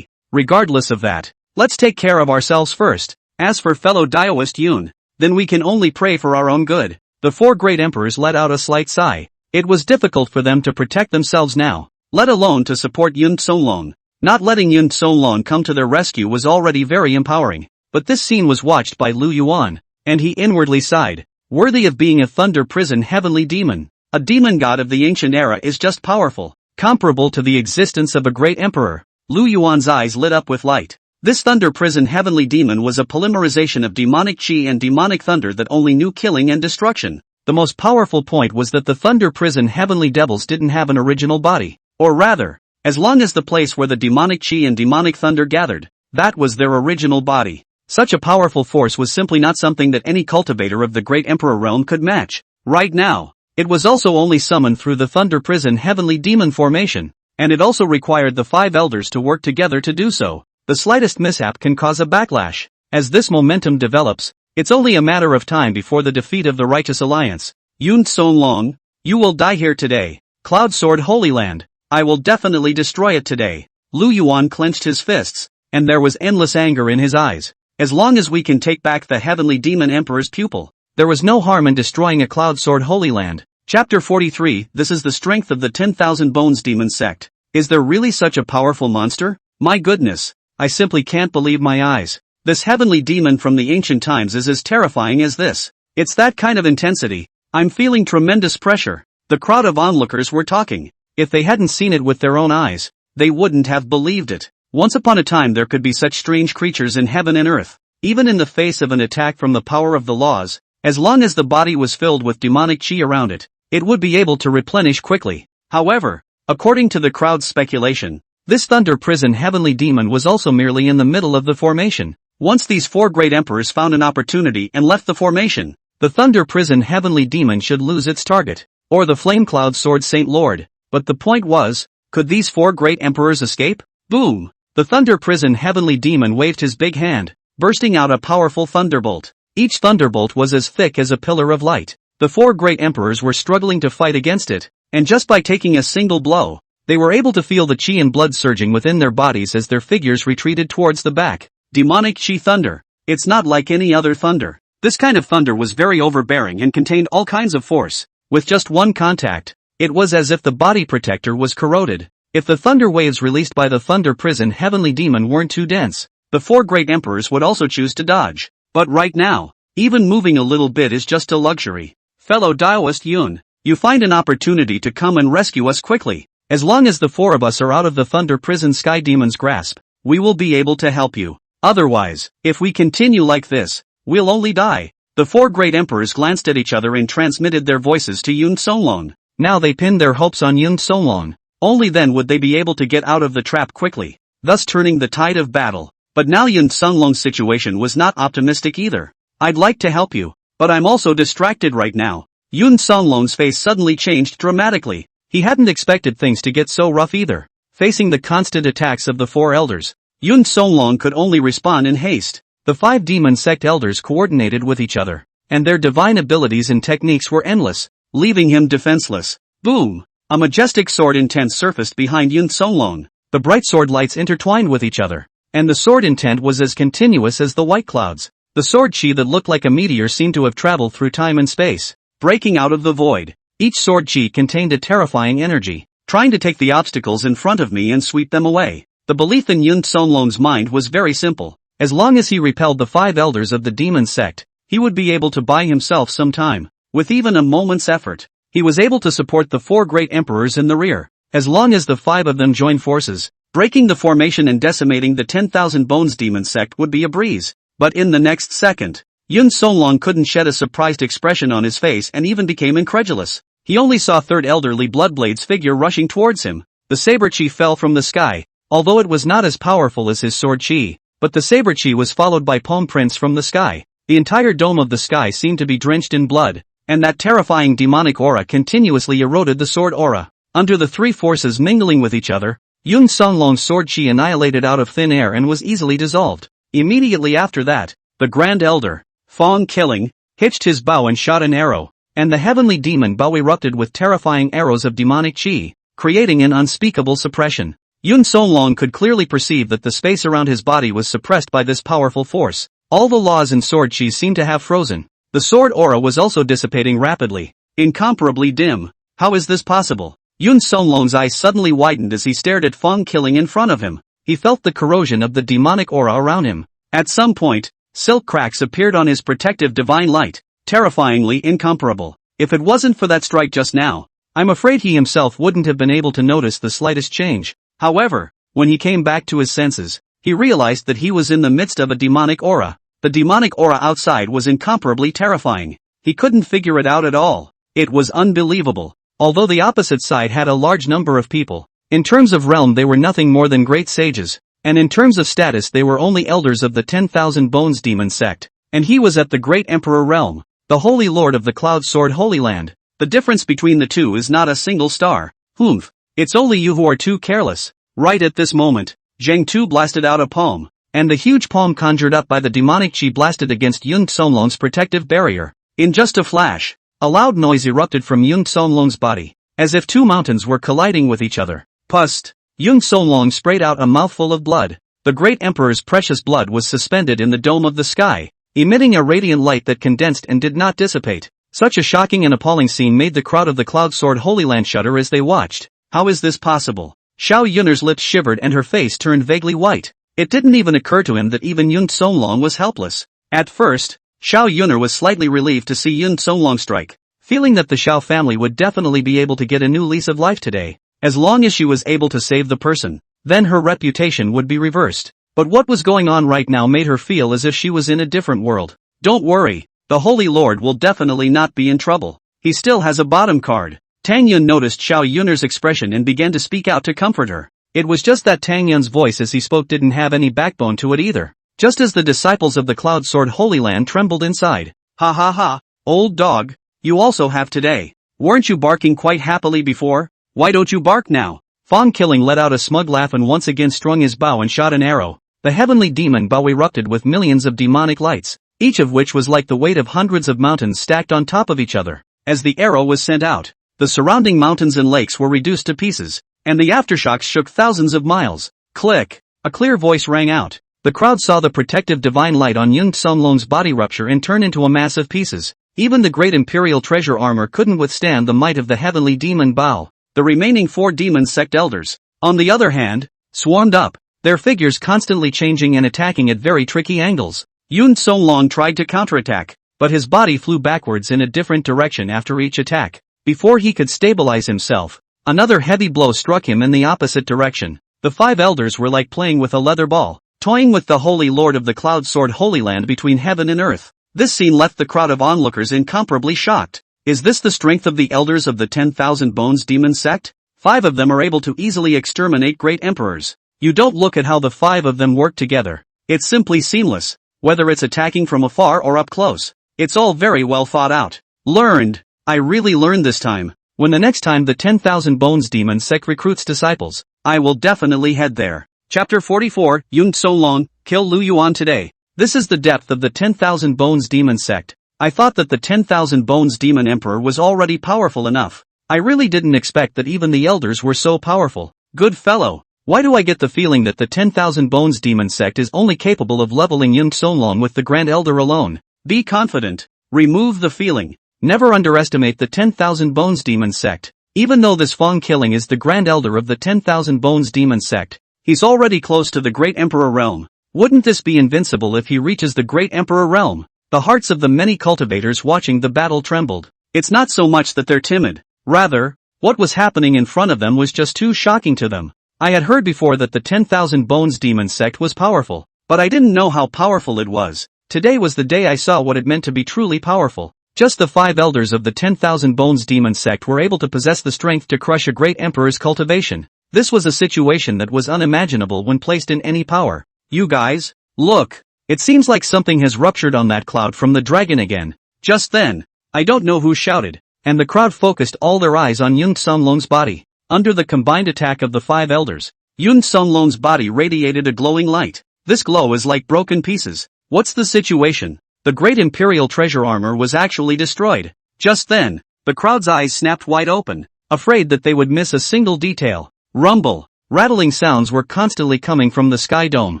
Regardless of that, let's take care of ourselves first. As for fellow Daoist Yuan, then we can only pray for our own good. The four great emperors let out a slight sigh. It was difficult for them to protect themselves now, let alone to support Yun Songlong. Not letting Yun Songlong come to their rescue was already very empowering. But this scene was watched by Lu Yuan, and he inwardly sighed. Worthy of being a Thunder Prison Heavenly Demon. A demon god of the ancient era is just powerful, comparable to the existence of a great emperor. Lu Yuan's eyes lit up with light. This Thunder Prison Heavenly Demon was a polymerization of demonic chi and demonic thunder that only knew killing and destruction. The most powerful point was that the Thunder Prison Heavenly Devils didn't have an original body. Or rather, as long as the place where the demonic chi and demonic thunder gathered, that was their original body. Such a powerful force was simply not something that any cultivator of the Great Emperor realm could match. Right now, it was also only summoned through the Thunder Prison Heavenly Demon formation, and it also required the five elders to work together to do so. The slightest mishap can cause a backlash. As this momentum develops, it's only a matter of time before the defeat of the Righteous Alliance. Yun Songlong, you will die here today. Cloud Sword Holy Land, I will definitely destroy it today. Lu Yuan clenched his fists, and there was endless anger in his eyes. As long as we can take back the Heavenly Demon Emperor's pupil, there was no harm in destroying a Cloud Sword Holy Land. Chapter 43. This is the strength of the 10,000 Bones Demon Sect. Is there really such a powerful monster? My goodness, I simply can't believe my eyes. This heavenly demon from the ancient times is as terrifying as this. It's that kind of intensity. I'm feeling tremendous pressure. The crowd of onlookers were talking. If they hadn't seen it with their own eyes, they wouldn't have believed it. Once upon a time there could be such strange creatures in heaven and earth. Even in the face of an attack from the power of the laws, as long as the body was filled with demonic chi around it, it would be able to replenish quickly. However, according to the crowd's speculation, this Thunder Prison Heavenly Demon was also merely in the middle of the formation. Once these four great emperors found an opportunity and left the formation, the Thunder Prison Heavenly Demon should lose its target, or the Flame Cloud Sword Saint Lord. But the point was, could these four great emperors escape? Boom! The Thunder Prison Heavenly Demon waved his big hand, bursting out a powerful thunderbolt. Each thunderbolt was as thick as a pillar of light. The four great emperors were struggling to fight against it, and just by taking a single blow, they were able to feel the chi and blood surging within their bodies as their figures retreated towards the back. Demonic chi thunder. It's not like any other thunder. This kind of thunder was very overbearing and contained all kinds of force. With just one contact, it was as if the body protector was corroded. If the thunder waves released by the Thunder Prison Heavenly Demon weren't too dense, the four great emperors would also choose to dodge. But right now, even moving a little bit is just a luxury. Fellow Daoist Yuan, you find an opportunity to come and rescue us quickly. As long as the four of us are out of the Thunder Prison Sky Demon's grasp, we will be able to help you. Otherwise, if we continue like this, we'll only die. The four great emperors glanced at each other and transmitted their voices to Yun Songlong. Now they pinned their hopes on Yun Songlong. Only then would they be able to get out of the trap quickly, thus turning the tide of battle. But now Yun Songlong's situation was not optimistic either. I'd like to help you, but I'm also distracted right now. Yun Songlong's face suddenly changed dramatically. He hadn't expected things to get so rough either. Facing the constant attacks of the four elders, Yun Songlong could only respond in haste. The five demon sect elders coordinated with each other, and their divine abilities and techniques were endless, leaving him defenseless. Boom! A majestic sword intent surfaced behind Yun Songlong. The bright sword lights intertwined with each other, and the sword intent was as continuous as the white clouds. The sword chi that looked like a meteor seemed to have traveled through time and space, breaking out of the void. Each sword chi contained a terrifying energy, trying to take the obstacles in front of me and sweep them away. The belief in Yun Songlong's mind was very simple. As long as he repelled the five elders of the demon sect, he would be able to buy himself some time. With even a moment's effort, he was able to support the four great emperors in the rear. As long as the five of them joined forces, breaking the formation and decimating the 10,000 Bones demon sect would be a breeze. But in the next second, Yun Songlong couldn't shed a surprised expression on his face and even became incredulous. He only saw third elderly Bloodblade's figure rushing towards him. The saber chi fell from the sky, although it was not as powerful as his sword chi, but the saber chi was followed by palm prints from the sky. The entire dome of the sky seemed to be drenched in blood, and that terrifying demonic aura continuously eroded the sword aura. Under the three forces mingling with each other, Yun Songlong's sword chi annihilated out of thin air and was easily dissolved. Immediately after that, the Grand Elder, Fong Killing, hitched his bow and shot an arrow. and the heavenly demon Bao erupted with terrifying arrows of demonic chi, creating an unspeakable suppression. Yun Songlong could clearly perceive that the space around his body was suppressed by this powerful force. All the laws in sword chi seemed to have frozen. The sword aura was also dissipating rapidly. Incomparably dim. How is this possible? Yun Songlong's eyes suddenly widened as he stared at Feng Killing in front of him. He felt the corrosion of the demonic aura around him. At some point, silk cracks appeared on his protective divine light, terrifyingly incomparable. If it wasn't for that strike just now, I'm afraid he himself wouldn't have been able to notice the slightest change. However, when he came back to his senses, he realized that he was in the midst of a demonic aura. The demonic aura outside was incomparably terrifying. He couldn't figure it out at all. It was unbelievable. Although the opposite side had a large number of people, in terms of realm they were nothing more than great sages, and in terms of status they were only elders of the 10,000 Bones Demon Sect, and he was at the Great Emperor realm, the Holy Lord of the Cloud Sword Holy Land. The difference between the two is not a single star. Humph. It's only you who are too careless. Right at this moment, Zheng Tu blasted out a palm, and the huge palm conjured up by the demonic chi blasted against Yun Songlong's protective barrier. In just a flash, a loud noise erupted from Yun Songlong's body, as if two mountains were colliding with each other. Pust! Yun Songlong sprayed out a mouthful of blood. The great emperor's precious blood was suspended in the dome of the sky, emitting a radiant light that condensed and did not dissipate. Such a shocking and appalling scene made the crowd of the Cloud Sword Holy Land shudder as they watched. How is this possible? Xiao Yun'er's lips shivered and her face turned vaguely white. It didn't even occur to him that even Yun Songlong was helpless. At first, Xiao Yun'er was slightly relieved to see Yun Songlong strike, feeling that the Xiao family would definitely be able to get a new lease of life today, as long as she was able to save the person. Then her reputation would be reversed. But what was going on right now made her feel as if she was in a different world. Don't worry, the Holy Lord will definitely not be in trouble. He still has a bottom card. Tang Yun noticed Xiao Yun'er's expression and began to speak out to comfort her. It was just that Tang Yun's voice as he spoke didn't have any backbone to it either. Just as the disciples of the Cloud Sword Holy Land trembled inside. Ha ha ha, old dog, you also have today. Weren't you barking quite happily before? Why don't you bark now? Feng Killing let out a smug laugh and once again strung his bow and shot an arrow. The heavenly demon Bao erupted with millions of demonic lights, each of which was like the weight of hundreds of mountains stacked on top of each other. As the arrow was sent out, the surrounding mountains and lakes were reduced to pieces, and the aftershocks shook thousands of miles. Click! A clear voice rang out. The crowd saw the protective divine light on Yun Songlong's body rupture and turn into a mass of pieces. Even the great imperial treasure armor couldn't withstand the might of the heavenly demon Bao. The remaining 4 demon sect elders, on the other hand, swarmed up, their figures constantly changing and attacking at very tricky angles. Yun Songlong tried to counterattack, but his body flew backwards in a different direction after each attack. Before he could stabilize himself, another heavy blow struck him in the opposite direction. The 5 elders were like playing with a leather ball, toying with the Holy Lord of the Cloud Sword Holy Land between heaven and earth. This scene left the crowd of onlookers incomparably shocked. Is this the strength of the elders of the 10,000 Bones Demon Sect? 5 of them are able to easily exterminate great emperors. You don't look at how the 5 of them work together. It's simply seamless, whether it's attacking from afar or up close. It's all very well thought out. Learned. I really learned this time. When the next time the 10,000 Bones Demon Sect recruits disciples, I will definitely head there. Chapter 44, Yun Songlong, kill Lu Yuan today. This is the depth of the 10,000 Bones Demon Sect. I thought that the 10,000 Bones Demon Emperor was already powerful enough. I really didn't expect that even the elders were so powerful. Good fellow. Why do I get the feeling that the 10,000 Bones Demon Sect is only capable of leveling Yun Songlong with the Grand Elder alone? Be confident. Remove the feeling. Never underestimate the 10,000 Bones Demon Sect. Even though this Feng Killing is the Grand Elder of the 10,000 Bones Demon Sect, he's already close to the Great Emperor realm. Wouldn't this be invincible if he reaches the Great Emperor realm? The hearts of the many cultivators watching the battle trembled. It's not so much that they're timid. Rather, what was happening in front of them was just too shocking to them. I had heard before that the 10,000 Bones Demon Sect was powerful, but I didn't know how powerful it was. Today was the day I saw what it meant to be truly powerful. Just the 5 elders of the 10,000 Bones Demon Sect were able to possess the strength to crush a great emperor's cultivation. This was a situation that was unimaginable when placed in any power. You guys, look. It seems like something has ruptured on that cloud from the dragon again. Just then, I don't know who shouted, and the crowd focused all their eyes on Yun Songlong's body. Under the combined attack of the 5 elders, Yun Songlong's body radiated a glowing light. This glow is like broken pieces. What's the situation? The great imperial treasure armor was actually destroyed. Just then, the crowd's eyes snapped wide open, afraid that they would miss a single detail. Rumble. Rattling sounds were constantly coming from the sky dome.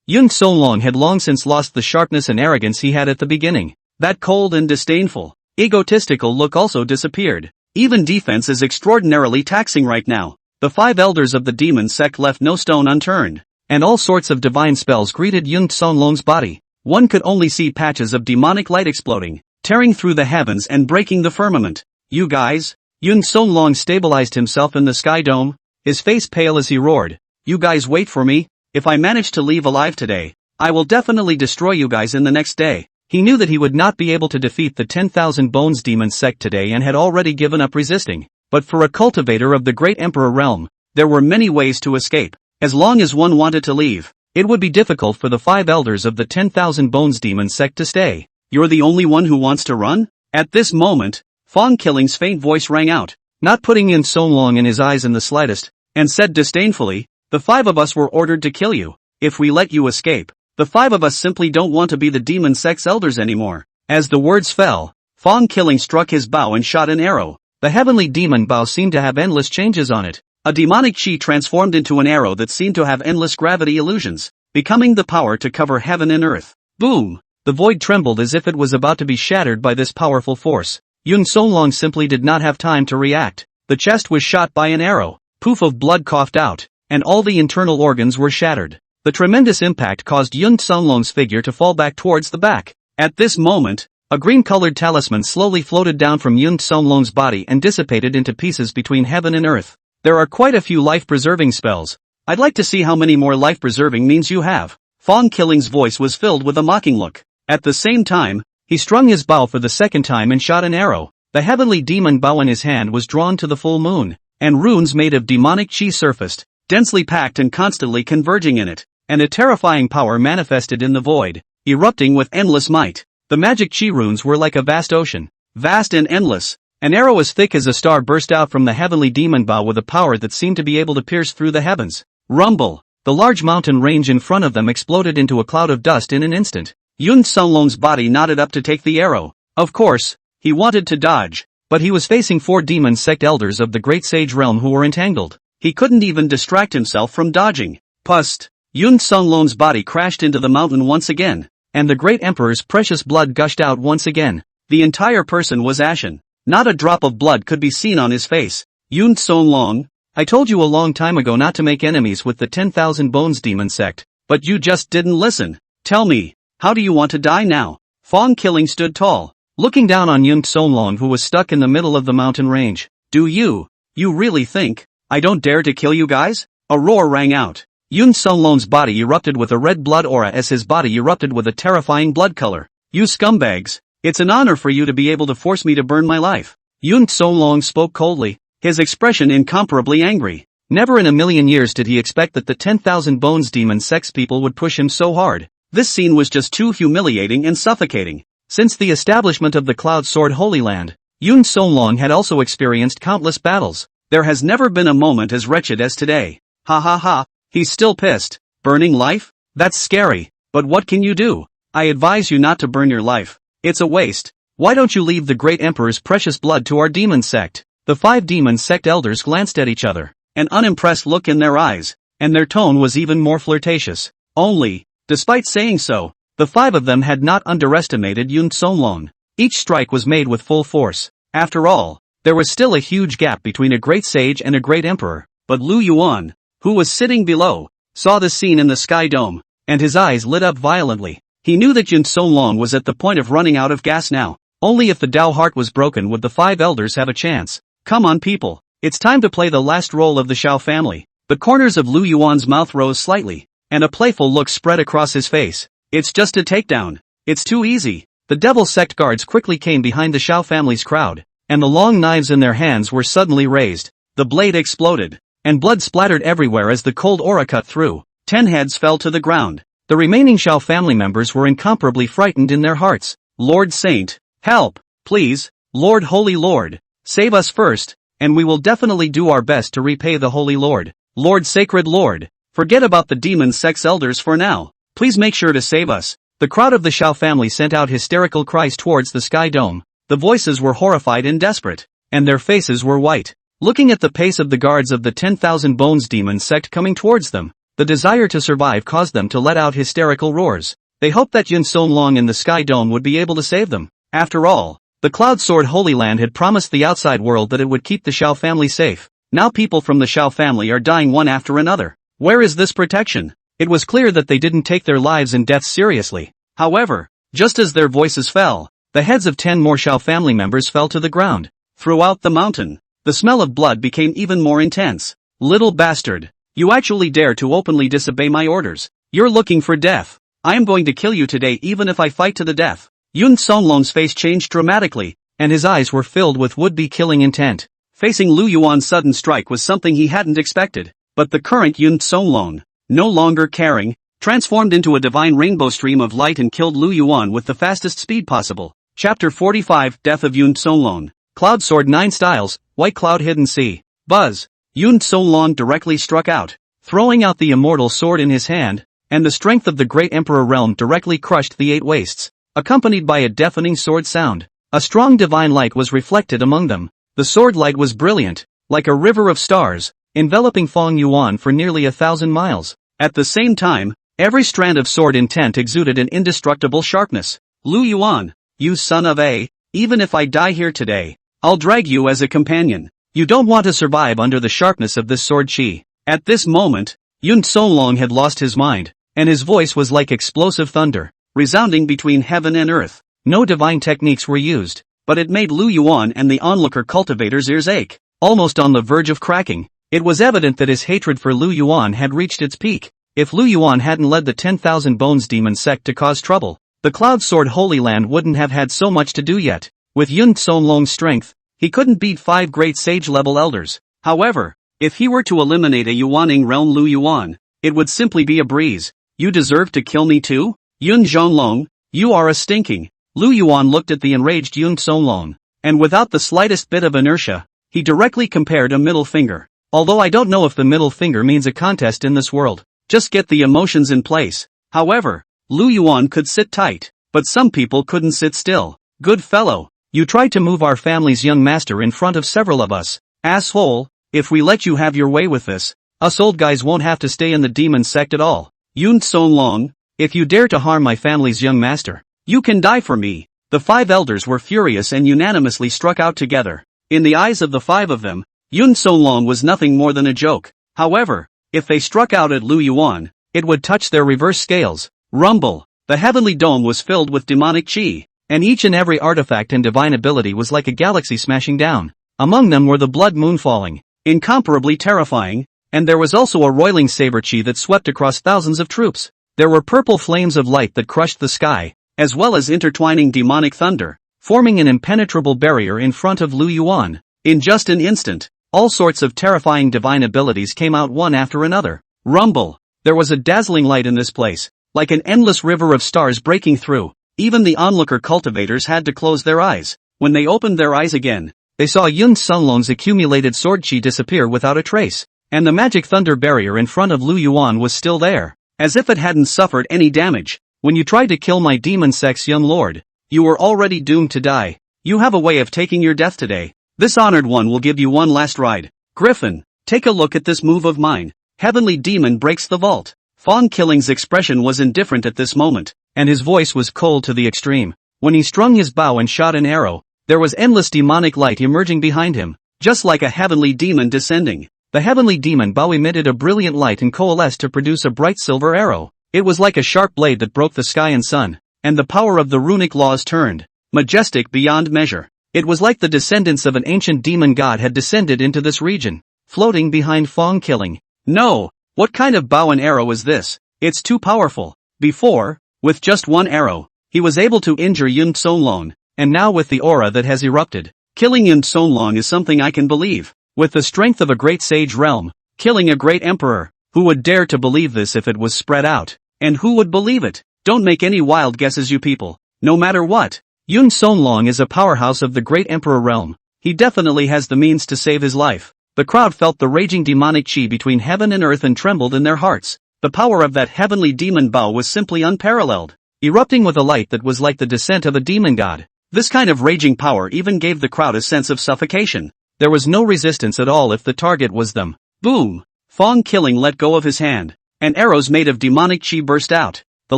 Yun Solong had long since lost the sharpness and arrogance he had at the beginning. That cold and disdainful, egotistical look also disappeared. Even defense is extraordinarily taxing right now. The 5 elders of the demon sect left no stone unturned, and all sorts of divine spells greeted Yun Solong's body. One could only see patches of demonic light exploding, tearing through the heavens and breaking the firmament. You guys? Yun Solong stabilized himself in the sky dome, his face pale as he roared. You guys wait for me. If I manage to leave alive today, I will definitely destroy you guys in the next day. He knew that he would not be able to defeat the 10,000 Bones Demon Sect today and had already given up resisting. But for a cultivator of the Great Emperor realm, there were many ways to escape. As long as one wanted to leave, it would be difficult for the 5 elders of the 10,000 Bones Demon Sect to stay. You're the only one who wants to run? At this moment, Fong Killing's faint voice rang out, not putting Yun Solong in his eyes in the slightest, and said disdainfully, the 5 of us were ordered to kill you. If we let you escape, the 5 of us simply don't want to be the demon sect's elders anymore. As the words fell, Fong Killing struck his bow and shot an arrow. The heavenly demon bow seemed to have endless changes on it. A demonic chi transformed into an arrow that seemed to have endless gravity illusions, becoming the power to cover heaven and earth. Boom! The void trembled as if it was about to be shattered by this powerful force. Yun Solong simply did not have time to react. The chest was shot by an arrow. Poof of blood coughed out, and all the internal organs were shattered. The tremendous impact caused Yun Solong's figure to fall back towards the back. At this moment, a green-colored talisman slowly floated down from Yun Solong's body and dissipated into pieces between heaven and earth. There are quite a few life-preserving spells. I'd like to see how many more life-preserving means you have. Fong Killing's voice was filled with a mocking look. At the same time, he strung his bow for the second time and shot an arrow. The heavenly demon bow in his hand was drawn to the full moon, and runes made of demonic chi surfaced, densely packed and constantly converging in it, and a terrifying power manifested in the void, erupting with endless might. The magic chi runes were like a vast ocean, vast and endless. An arrow as thick as a star burst out from the heavenly demon bow with a power that seemed to be able to pierce through the heavens. Rumble! The large mountain range in front of them exploded into a cloud of dust in an instant. Yun Solong's body nodded up to take the arrow. Of course, he wanted to dodge, but he was facing 4 demon sect elders of the great sage realm who were entangled. He couldn't even distract himself from dodging. Pust! Yun Solong's body crashed into the mountain once again, and the great emperor's precious blood gushed out once again. The entire person was ashen. Not a drop of blood could be seen on his face. Yun Solong, I told you a long time ago not to make enemies with the 10,000 Bones Demon Sect, but you just didn't listen. Tell me, how do you want to die now? Fong Killing stood tall, looking down on Yun Solong who was stuck in the middle of the mountain range. Do you really think I don't dare to kill you guys? A roar rang out. Yun Solong's body erupted with a red blood aura as his body erupted with a terrifying blood color. You scumbags, it's an honor for you to be able to force me to burn my life. Yun Solong spoke coldly, his expression incomparably angry. Never in a million years did he expect that the 10,000 Bones Demon Sex people would push him so hard. This scene was just too humiliating and suffocating. Since the establishment of the Cloud Sword Holy Land, Yun Solong had also experienced countless battles. There has never been a moment as wretched as today. Ha ha ha, he's still pissed. Burning life? That's scary, but what can you do? I advise you not to burn your life. It's a waste. Why don't you leave the great emperor's precious blood to our demon sect? The 5 demon sect elders glanced at each other, an unimpressed look in their eyes, and their tone was even more flirtatious. Only, despite saying so, the 5 of them had not underestimated Yun Solong. Each strike was made with full force. After all, there was still a huge gap between a great sage and a great emperor. But Lu Yuan, who was sitting below, saw the scene in the sky dome, and his eyes lit up violently. He knew that Yun Solong was at the point of running out of gas now. Only if the Tao heart was broken would the 5 elders have a chance. Come on people, it's time to play the last role of the Xiao family. The corners of Lu Yuan's mouth rose slightly, and a playful look spread across his face. It's just a takedown. It's too easy. The devil sect guards quickly came behind the Xiao family's crowd, and the long knives in their hands were suddenly raised. The blade exploded, and blood splattered everywhere as the cold aura cut through. 10 heads fell to the ground. The remaining Xiao family members were incomparably frightened in their hearts. Lord Saint, help, please, Lord Holy Lord, save us first, and we will definitely do our best to repay the Holy Lord. Lord Sacred Lord, forget about the demon sex elders for now. Please make sure to save us. The crowd of the Xiao family sent out hysterical cries towards the sky dome. The voices were horrified and desperate, and their faces were white. Looking at the pace of the guards of the 10,000 Bones demon sect coming towards them, the desire to survive caused them to let out hysterical roars. They hoped that Yun Songlong in the Sky Dome would be able to save them. After all, the Cloud Sword Holy Land had promised the outside world that it would keep the Xiao family safe. Now people from the Xiao family are dying one after another. Where is this protection? It was clear that they didn't take their lives and deaths seriously. However, just as their voices fell, the heads of 10 more Xiao family members fell to the ground. Throughout the mountain, the smell of blood became even more intense. Little bastard. You actually dare to openly disobey my orders. You're looking for death. I am going to kill you today even if I fight to the death. Yun Songlong's face changed dramatically, and his eyes were filled with would-be killing intent. Facing Lu Yuan's sudden strike was something he hadn't expected, but the current Yun Songlong, no longer caring, transformed into a divine rainbow stream of light and killed Lu Yuan with the fastest speed possible. Chapter 45 Death of Yun Songlong. Cloud Sword 9 Styles, White Cloud Hidden Sea. Buzz. Yun Songlong directly struck out, throwing out the immortal sword in his hand, and the strength of the Great Emperor Realm directly crushed the 8 wastes, accompanied by a deafening sword sound. A strong divine light was reflected among them. The sword light was brilliant, like a river of stars, enveloping Feng Yuan for nearly 1,000 miles. At the same time, every strand of sword intent exuded an indestructible sharpness. Lu Yuan, you son of a, even if I die here today, I'll drag you as a companion. You don't want to survive under the sharpness of this sword chi. At this moment, Yun Songlong had lost his mind, and his voice was like explosive thunder, resounding between heaven and earth. No divine techniques were used, but it made Lu Yuan and the onlooker cultivators' ears ache, almost on the verge of cracking. It was evident that his hatred for Lu Yuan had reached its peak. If Lu Yuan hadn't led the 10,000 Bones demon sect to cause trouble, the Cloud Sword Holy Land wouldn't have had so much to do yet. With Yun Songlong's strength, he couldn't beat 5 great sage-level elders. However, if he were to eliminate a Yuaning realm Lu Yuan, it would simply be a breeze. You deserve to kill me too? Yun Zhonglong, you are a stinking. Lu Yuan looked at the enraged Yun Songlong, and without the slightest bit of inertia, he directly compared a middle finger. Although I don't know if the middle finger means a contest in this world, just get the emotions in place. However, Lu Yuan could sit tight, but some people couldn't sit still. Good fellow. You tried to move our family's young master in front of several of us. Asshole, if we let you have your way with this, us old guys won't have to stay in the demon sect at all. Yun Songlong, if you dare to harm my family's young master, you can die for me. The 5 elders were furious and unanimously struck out together. In the eyes of the 5 of them, Yun Songlong was nothing more than a joke. However, if they struck out at Lu Yuan, it would touch their reverse scales. Rumble. The heavenly dome was filled with demonic chi, and each and every artifact and divine ability was like a galaxy smashing down. Among them were the blood moon falling, incomparably terrifying, and there was also a roiling saber chi that swept across thousands of troops. There were purple flames of light that crushed the sky, as well as intertwining demonic thunder, forming an impenetrable barrier in front of Lu Yuan. In just an instant, all sorts of terrifying divine abilities came out one after another. Rumble. There was a dazzling light in this place, like an endless river of stars breaking through. Even the onlooker cultivators had to close their eyes. When they opened their eyes again, they saw Yun Songlong's accumulated sword chi disappear without a trace, and the magic thunder barrier in front of Lu Yuan was still there, as if it hadn't suffered any damage. When you tried to kill my demon sect's young lord, you were already doomed to die. You have a way of taking your death today. This honored one will give you one last ride. Griffin, take a look at this move of mine. Heavenly demon breaks the vault. Fawn Killing's expression was indifferent at this moment, and his voice was cold to the extreme. When he strung his bow and shot an arrow, there was endless demonic light emerging behind him, just like a heavenly demon descending. The heavenly demon bow emitted a brilliant light and coalesced to produce a bright silver arrow. It was like a sharp blade that broke the sky and sun, and the power of the runic laws turned, majestic beyond measure. It was like the descendants of an ancient demon god had descended into this region, floating behind Fawn Killing. No! What kind of bow and arrow is this? It's too powerful. Before, with just one arrow, he was able to injure Yun Songlong, and now with the aura that has erupted, killing Yun Songlong is something I can believe. With the strength of a great sage realm, killing a great emperor, who would dare to believe this if it was spread out? And who would believe it? Don't make any wild guesses, you people. No matter what, Yun Songlong is a powerhouse of the great emperor realm. He definitely has the means to save his life. The crowd felt the raging demonic chi between heaven and earth and trembled in their hearts. The power of that heavenly demon bow was simply unparalleled, erupting with a light that was like the descent of a demon god. This kind of raging power even gave the crowd a sense of suffocation. There was no resistance at all if the target was them. Boom! Fong Killing let go of his hand, and arrows made of demonic chi burst out. The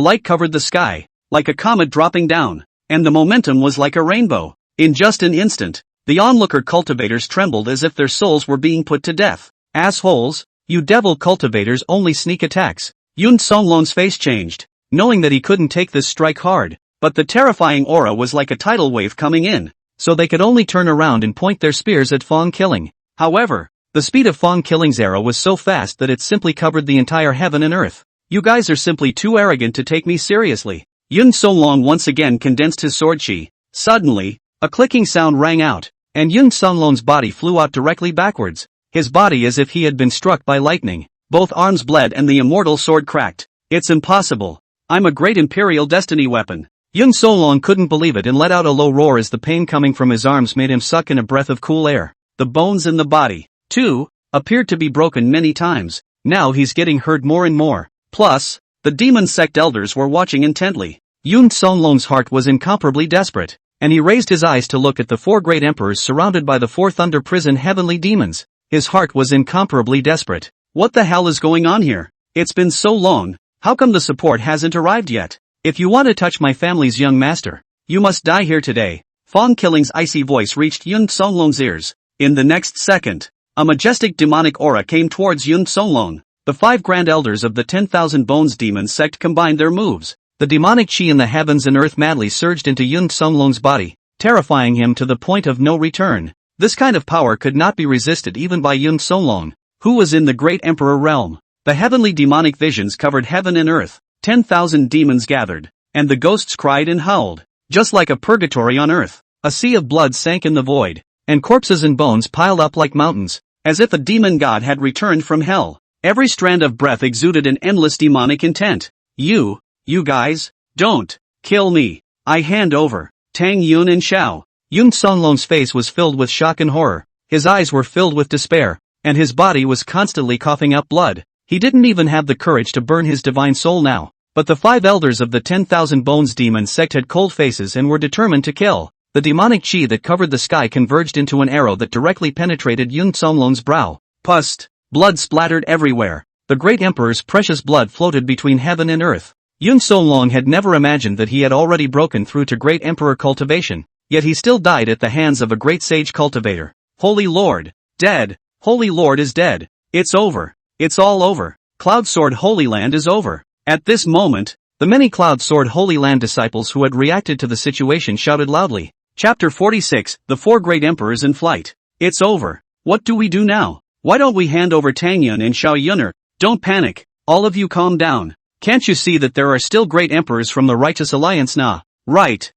light covered the sky, like a comet dropping down, and the momentum was like a rainbow. In just an instant, the onlooker cultivators trembled as if their souls were being put to death. Assholes, you devil cultivators only sneak attacks. Yun Songlong's face changed, knowing that he couldn't take this strike hard, but the terrifying aura was like a tidal wave coming in, so they could only turn around and point their spears at Fong Killing. However, the speed of Fong Killing's arrow was so fast that it simply covered the entire heaven and earth. You guys are simply too arrogant to take me seriously. Yun Songlong once again condensed his sword chi. Suddenly, a clicking sound rang out, and Yun Songlong's body flew out directly backwards, his body as if he had been struck by lightning. Both arms bled and the immortal sword cracked. It's impossible. I'm a great imperial destiny weapon. Yun Songlong couldn't believe it and let out a low roar as the pain coming from his arms made him suck in a breath of cool air. The bones in the body, too, appeared to be broken many times. Now he's getting hurt more and more. Plus, the demon sect elders were watching intently. Yun Songlong's heart was incomparably desperate, and he raised his eyes to look at the four great emperors surrounded by the four thunder prison heavenly demons. His heart was incomparably desperate. What the hell is going on here? It's been so long, how come the support hasn't arrived yet? If you want to touch my family's young master, you must die here today. Fong Killing's icy voice reached Yun Songlong's ears. In the next second, a majestic demonic aura came towards Yun Songlong. The 5 grand elders of the 10,000 Bones demon sect combined their moves. The demonic chi in the heavens and earth madly surged into Yun Songlong's body, terrifying him to the point of no return. This kind of power could not be resisted even by Yun Songlong, who was in the great emperor realm. The heavenly demonic visions covered heaven and earth. 10,000 demons gathered, and the ghosts cried and howled. Just like a purgatory on earth, a sea of blood sank in the void, and corpses and bones piled up like mountains, as if a demon god had returned from hell. Every strand of breath exuded an endless demonic intent. You guys, don't kill me. I hand over. Tang Yun and Xiao. Yun Songlong's face was filled with shock and horror. His eyes were filled with despair, and his body was constantly coughing up blood. He didn't even have the courage to burn his divine soul now. But the 5 elders of the 10,000 Bones demon sect had cold faces and were determined to kill. The demonic chi that covered the sky converged into an arrow that directly penetrated Yun Songlong's brow. Pus. Blood splattered everywhere. The great emperor's precious blood floated between heaven and earth. Yun Songlong had never imagined that he had already broken through to great emperor cultivation, yet he still died at the hands of a great sage cultivator. Holy Lord, dead. Holy Lord is dead. It's over. It's all over. Cloud Sword Holy Land is over. At this moment, the many Cloud Sword Holy Land disciples who had reacted to the situation shouted loudly. Chapter 46, The 4 Great Emperors in Flight. It's over. What do we do now? Why don't we hand over Tang Yun and Xiao Yun'er? Don't panic. All of you calm down. Can't you see that there are still great emperors from the Righteous Alliance now? Right.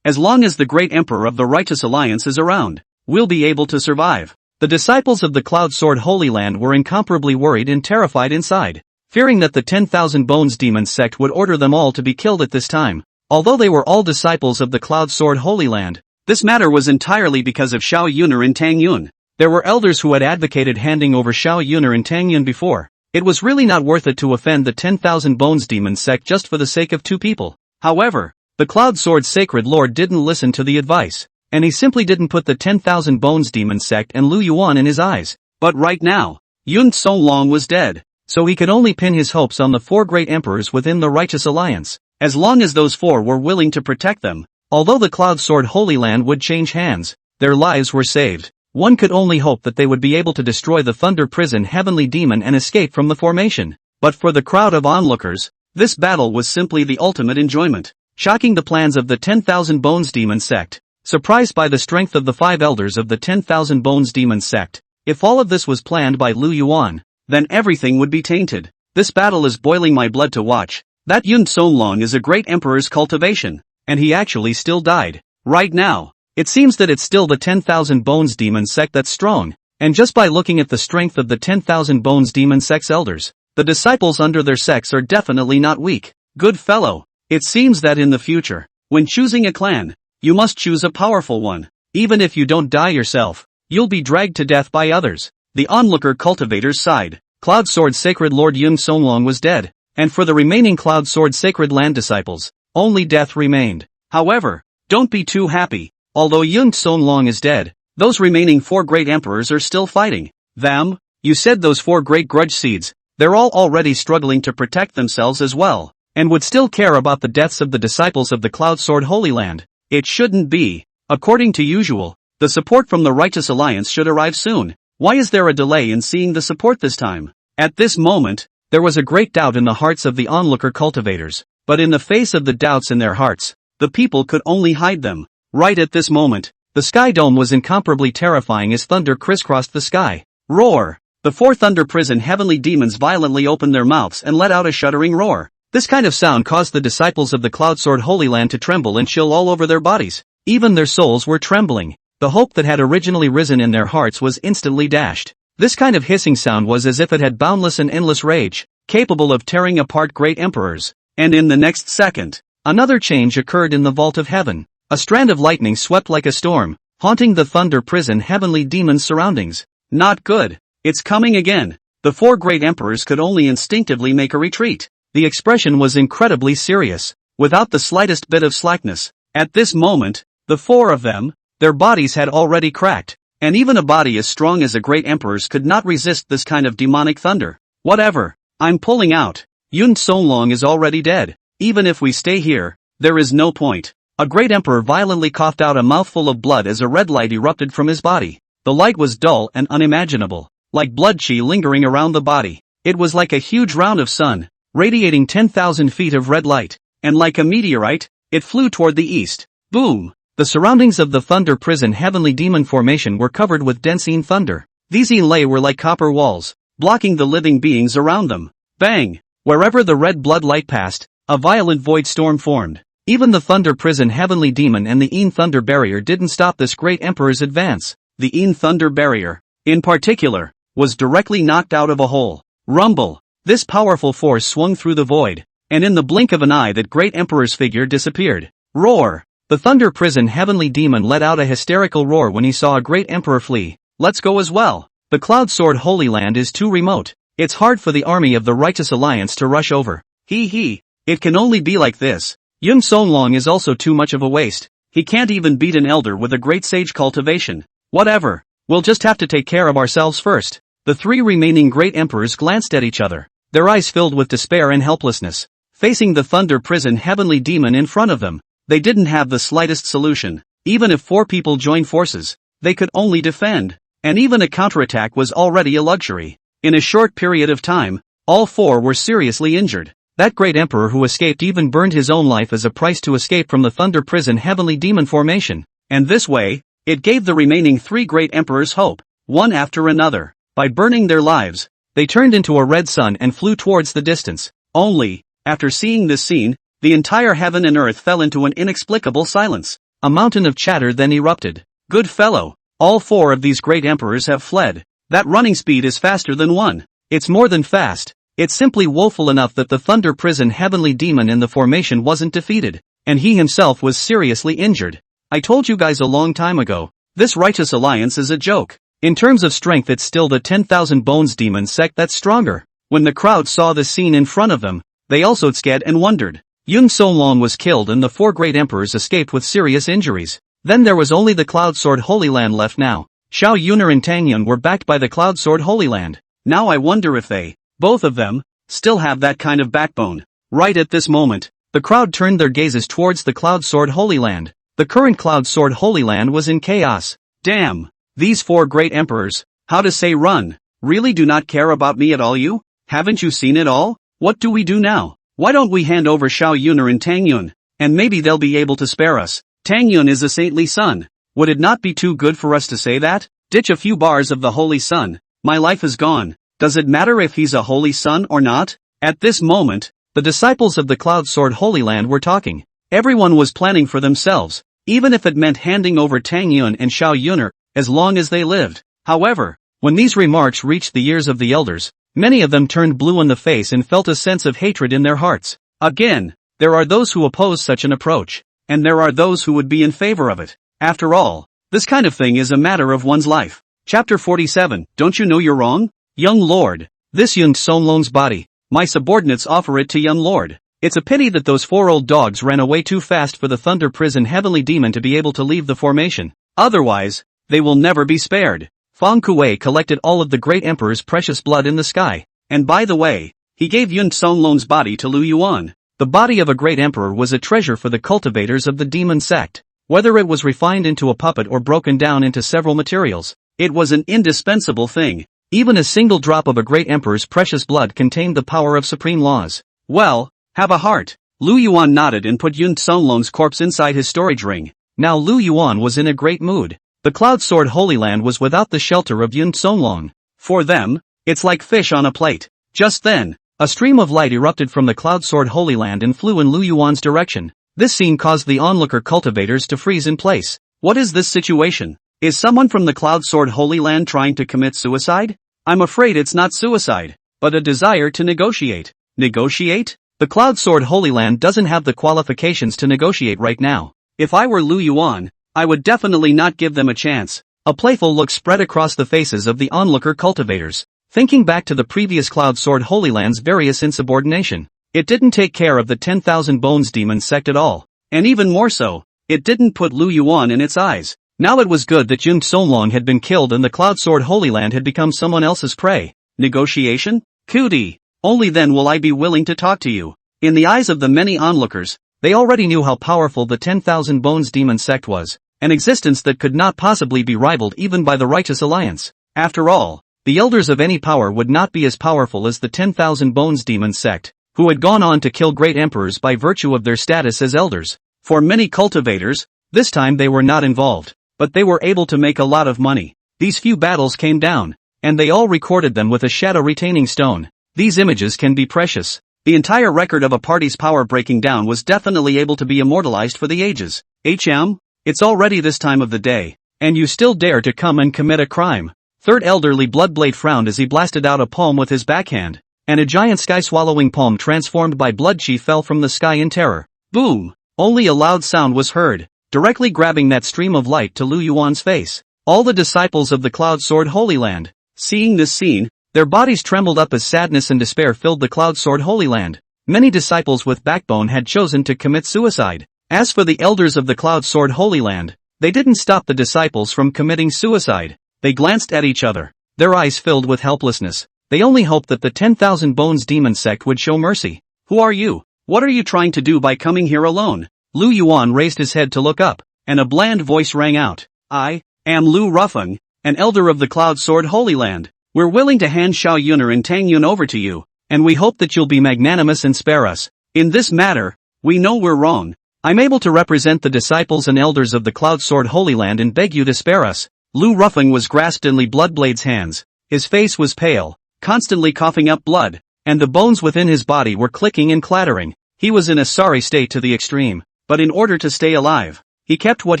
As long as the great emperor of the Righteous Alliance is around, we'll be able to survive. The disciples of the Cloud Sword Holy Land were incomparably worried and terrified inside, fearing that the 10,000 Bones demon sect would order them all to be killed at this time. Although they were all disciples of the Cloud Sword Holy Land, this matter was entirely because of Xiao Yun'er and Tang Yun. There were elders who had advocated handing over Xiao Yun'er and Tang Yun before. It was really not worth it to offend the 10,000 Bones demon sect just for the sake of 2 people. However, the Cloud Sword Sacred Lord didn't listen to the advice, and he simply didn't put the 10,000 Bones demon sect and Lu Yuan in his eyes. But right now, Yun Songlong was dead, so he could only pin his hopes on the 4 great emperors within the Righteous Alliance, as long as those 4 were willing to protect them. Although the Cloud Sword Holy Land would change hands, their lives were saved. One could only hope that they would be able to destroy the Thunder Prison Heavenly Demon and escape from the formation. But for the crowd of onlookers, this battle was simply the ultimate enjoyment. Shocking the plans of the 10,000 Bones demon sect, surprised by the strength of the 5 elders of the 10,000 Bones demon sect. If all of this was planned by Lu Yuan, then everything would be tainted. This battle is boiling my blood to watch. That Yun Songlong is a great emperor's cultivation, and he actually still died. Right now, it seems that it's still the 10,000 Bones demon sect that's strong, and just by looking at the strength of the 10,000 Bones demon sect's elders, the disciples under their sects are definitely not weak. Good fellow, it seems that in the future, when choosing a clan, you must choose a powerful one. Even if you don't die yourself, you'll be dragged to death by others. The onlooker cultivators sighed. Cloud Sword Sacred Lord Yun Songlong was dead, and for the remaining Cloud Sword Sacred Land disciples, only death remained. However, Don't be too happy. Although Yun Songlong is dead, those remaining 4 great emperors are still fighting. Them? You said those 4 great grudge seeds. They're all already struggling to protect themselves as well, and would still care about the deaths of the disciples of the Cloud Sword Holy Land. It shouldn't be. According to usual, the support from the Righteous Alliance should arrive soon. Why is there a delay in seeing the support this time? At this moment, there was a great doubt in the hearts of the onlooker cultivators, but in the face of the doubts in their hearts, the people could only hide them. Right at this moment, the sky dome was incomparably terrifying as thunder crisscrossed the sky. Roar! The 4 thunder prison heavenly demons violently opened their mouths and let out a shuddering roar. This kind of sound caused the disciples of the Cloud Sword Holy Land to tremble and chill all over their bodies. Even their souls were trembling. The hope that had originally risen in their hearts was instantly dashed. This kind of hissing sound was as if it had boundless and endless rage, capable of tearing apart great emperors. And in the next second, another change occurred in the vault of heaven. A strand of lightning swept like a storm, haunting the thunder prison heavenly demons' surroundings. Not good. It's coming again. The 4 great emperors could only instinctively make a retreat. The expression was incredibly serious, without the slightest bit of slackness. At this moment, the 4 of them, their bodies had already cracked, and even a body as strong as a great emperor's could not resist this kind of demonic thunder. Whatever. I'm pulling out. Yun Songlong is already dead. Even if we stay here, there is no point. A great emperor violently coughed out a mouthful of blood as a red light erupted from his body. The light was dull and unimaginable, like blood chi lingering around the body. It was like a huge round of sun, radiating 10,000 feet of red light, and like a meteorite, it flew toward the east. Boom! The surroundings of the thunder prison heavenly demon formation were covered with dense thunder. These lay were like copper walls, blocking the living beings around them. Bang! Wherever the red blood light passed, a violent void storm formed. Even the thunder prison heavenly demon and the thunder barrier didn't stop this great emperor's advance. The thunder barrier, in particular, was directly knocked out of a hole. Rumble! This powerful force swung through the void, and in the blink of an eye that great emperor's figure disappeared. Roar! The thunder prison heavenly demon let out a hysterical roar when he saw a great emperor flee. Let's go as well. The Cloud Sword Holy Land is too remote. It's hard for the army of the Righteous Alliance to rush over. Hee. It can only be like this. Yun Songlong is also too much of a waste. He can't even beat an elder with a great sage cultivation. Whatever. We'll just have to take care of ourselves first. The 3 remaining great emperors glanced at each other, their eyes filled with despair and helplessness. Facing the thunder prison heavenly demon in front of them, they didn't have the slightest solution. Even if 4 people joined forces, they could only defend. And even a counterattack was already a luxury. In a short period of time, all 4 were seriously injured. That great emperor who escaped even burned his own life as a price to escape from the thunder prison heavenly demon formation. And this way, it gave the remaining 3 great emperors hope, one after another. By burning their lives, they turned into a red sun and flew towards the distance. Only, after seeing this scene, the entire heaven and earth fell into an inexplicable silence. A mountain of chatter then erupted. Good fellow, all 4 of these great emperors have fled. That running speed is faster than 1. It's more than fast. It's simply woeful enough that the thunder prison heavenly demon in the formation wasn't defeated, and he himself was seriously injured. I told you guys a long time ago, this Righteous Alliance is a joke. In terms of strength it's still the 10,000 bones demon sect that's stronger. When the crowd saw the scene in front of them, they also scared and wondered. Yun Songlong was killed and the 4 great emperors escaped with serious injuries. Then there was only the Cloud Sword Holy Land left now. Xiao Yun'er and Tang Yun were backed by the Cloud Sword Holy Land. Now I wonder if they, both of them, still have that kind of backbone. Right at this moment, the crowd turned their gazes towards the Cloud Sword Holy Land. The current Cloud Sword Holy Land was in chaos. Damn! These 4 great emperors, how to say run, really do not care about me at all you? Haven't you seen it all? What do we do now? Why don't we hand over Xiao Yun'er and Tang Yun, and maybe they'll be able to spare us. Tang Yun is a saintly son. Would it not be too good for us to say that? Ditch a few bars of the holy son. My life is gone. Does it matter if he's a holy son or not? At this moment, the disciples of the Cloud Sword Holy Land were talking. Everyone was planning for themselves, even if it meant handing over Tang Yun and Xiao Yun'er, as long as they lived. However, when these remarks reached the ears of the elders, many of them turned blue in the face and felt a sense of hatred in their hearts. Again, there are those who oppose such an approach, and there are those who would be in favor of it. After all, this kind of thing is a matter of one's life. Chapter 47, Don't you know you're wrong? Young Lord, this Yun Songlong's body, my subordinates offer it to young Lord. It's a pity that those 4 old dogs ran away too fast for the Thunder Prison Heavenly Demon to be able to leave the formation. Otherwise, they will never be spared. Feng Kuei collected all of the Great Emperor's precious blood in the sky. And by the way, he gave Yun Songlong's body to Lu Yuan. The body of a Great Emperor was a treasure for the cultivators of the demon sect. Whether it was refined into a puppet or broken down into several materials, it was an indispensable thing. Even a single drop of a Great Emperor's precious blood contained the power of supreme laws. Well, have a heart. Lu Yuan nodded and put Yun Songlong's corpse inside his storage ring. Now Lu Yuan was in a great mood. The Cloud Sword Holy Land was without the shelter of Yun Songlong. For them, it's like fish on a plate. Just then, a stream of light erupted from the Cloud Sword Holy Land and flew in Lu Yuan's direction. This scene caused the onlooker cultivators to freeze in place. What is this situation? Is someone from the Cloud Sword Holy Land trying to commit suicide? I'm afraid it's not suicide, but a desire to negotiate. Negotiate? The Cloud Sword Holy Land doesn't have the qualifications to negotiate right now. If I were Lu Yuan, I would definitely not give them a chance. A playful look spread across the faces of the onlooker cultivators. Thinking back to the previous Cloud Sword Holy Land's various insubordination, it didn't take care of the 10,000 Bones Demon Sect at all. And even more so, it didn't put Lu Yuan in its eyes. Now it was good that Yun Songlong had been killed and the Cloud Sword Holy Land had become someone else's prey. Negotiation? Cootie. Only then will I be willing to talk to you. In the eyes of the many onlookers, they already knew how powerful the 10,000 Bones Demon Sect was, an existence that could not possibly be rivaled even by the Righteous Alliance. After all, the elders of any power would not be as powerful as the 10,000 Bones Demon Sect, who had gone on to kill great emperors by virtue of their status as elders. For many cultivators, this time they were not involved, but they were able to make a lot of money. These few battles came down, and they all recorded them with a shadow retaining stone. These images can be precious. The entire record of a party's power breaking down was definitely able to be immortalized for the ages. It's already this time of the day, and you still dare to come and commit a crime. Third elderly Bloodblade frowned as he blasted out a palm with his backhand, and a giant sky-swallowing palm transformed by blood chi fell from the sky in terror. Boom! Only a loud sound was heard, directly grabbing that stream of light to Lu Yuan's face. All the disciples of the Cloud Sword Holy Land, seeing this scene, their bodies trembled up as sadness and despair filled the Cloud Sword Holy Land. Many disciples with backbone had chosen to commit suicide. As for the elders of the Cloud Sword Holy Land, they didn't stop the disciples from committing suicide. They glanced at each other, their eyes filled with helplessness. They only hoped that the 10,000 Bones Demon Sect would show mercy. Who are you? What are you trying to do by coming here alone? Lu Yuan raised his head to look up, and a bland voice rang out. I am Lu Rufeng, an elder of the Cloud Sword Holy Land. We're willing to hand Xiao Yun'er and Tang Yun over to you, and we hope that you'll be magnanimous and spare us. In this matter, we know we're wrong. I'm able to represent the disciples and elders of the Cloud Sword Holy Land and beg you to spare us. Lu Rufeng was grasped in Li Bloodblade's hands. His face was pale, constantly coughing up blood, and the bones within his body were clicking and clattering. He was in a sorry state to the extreme, but in order to stay alive, he kept what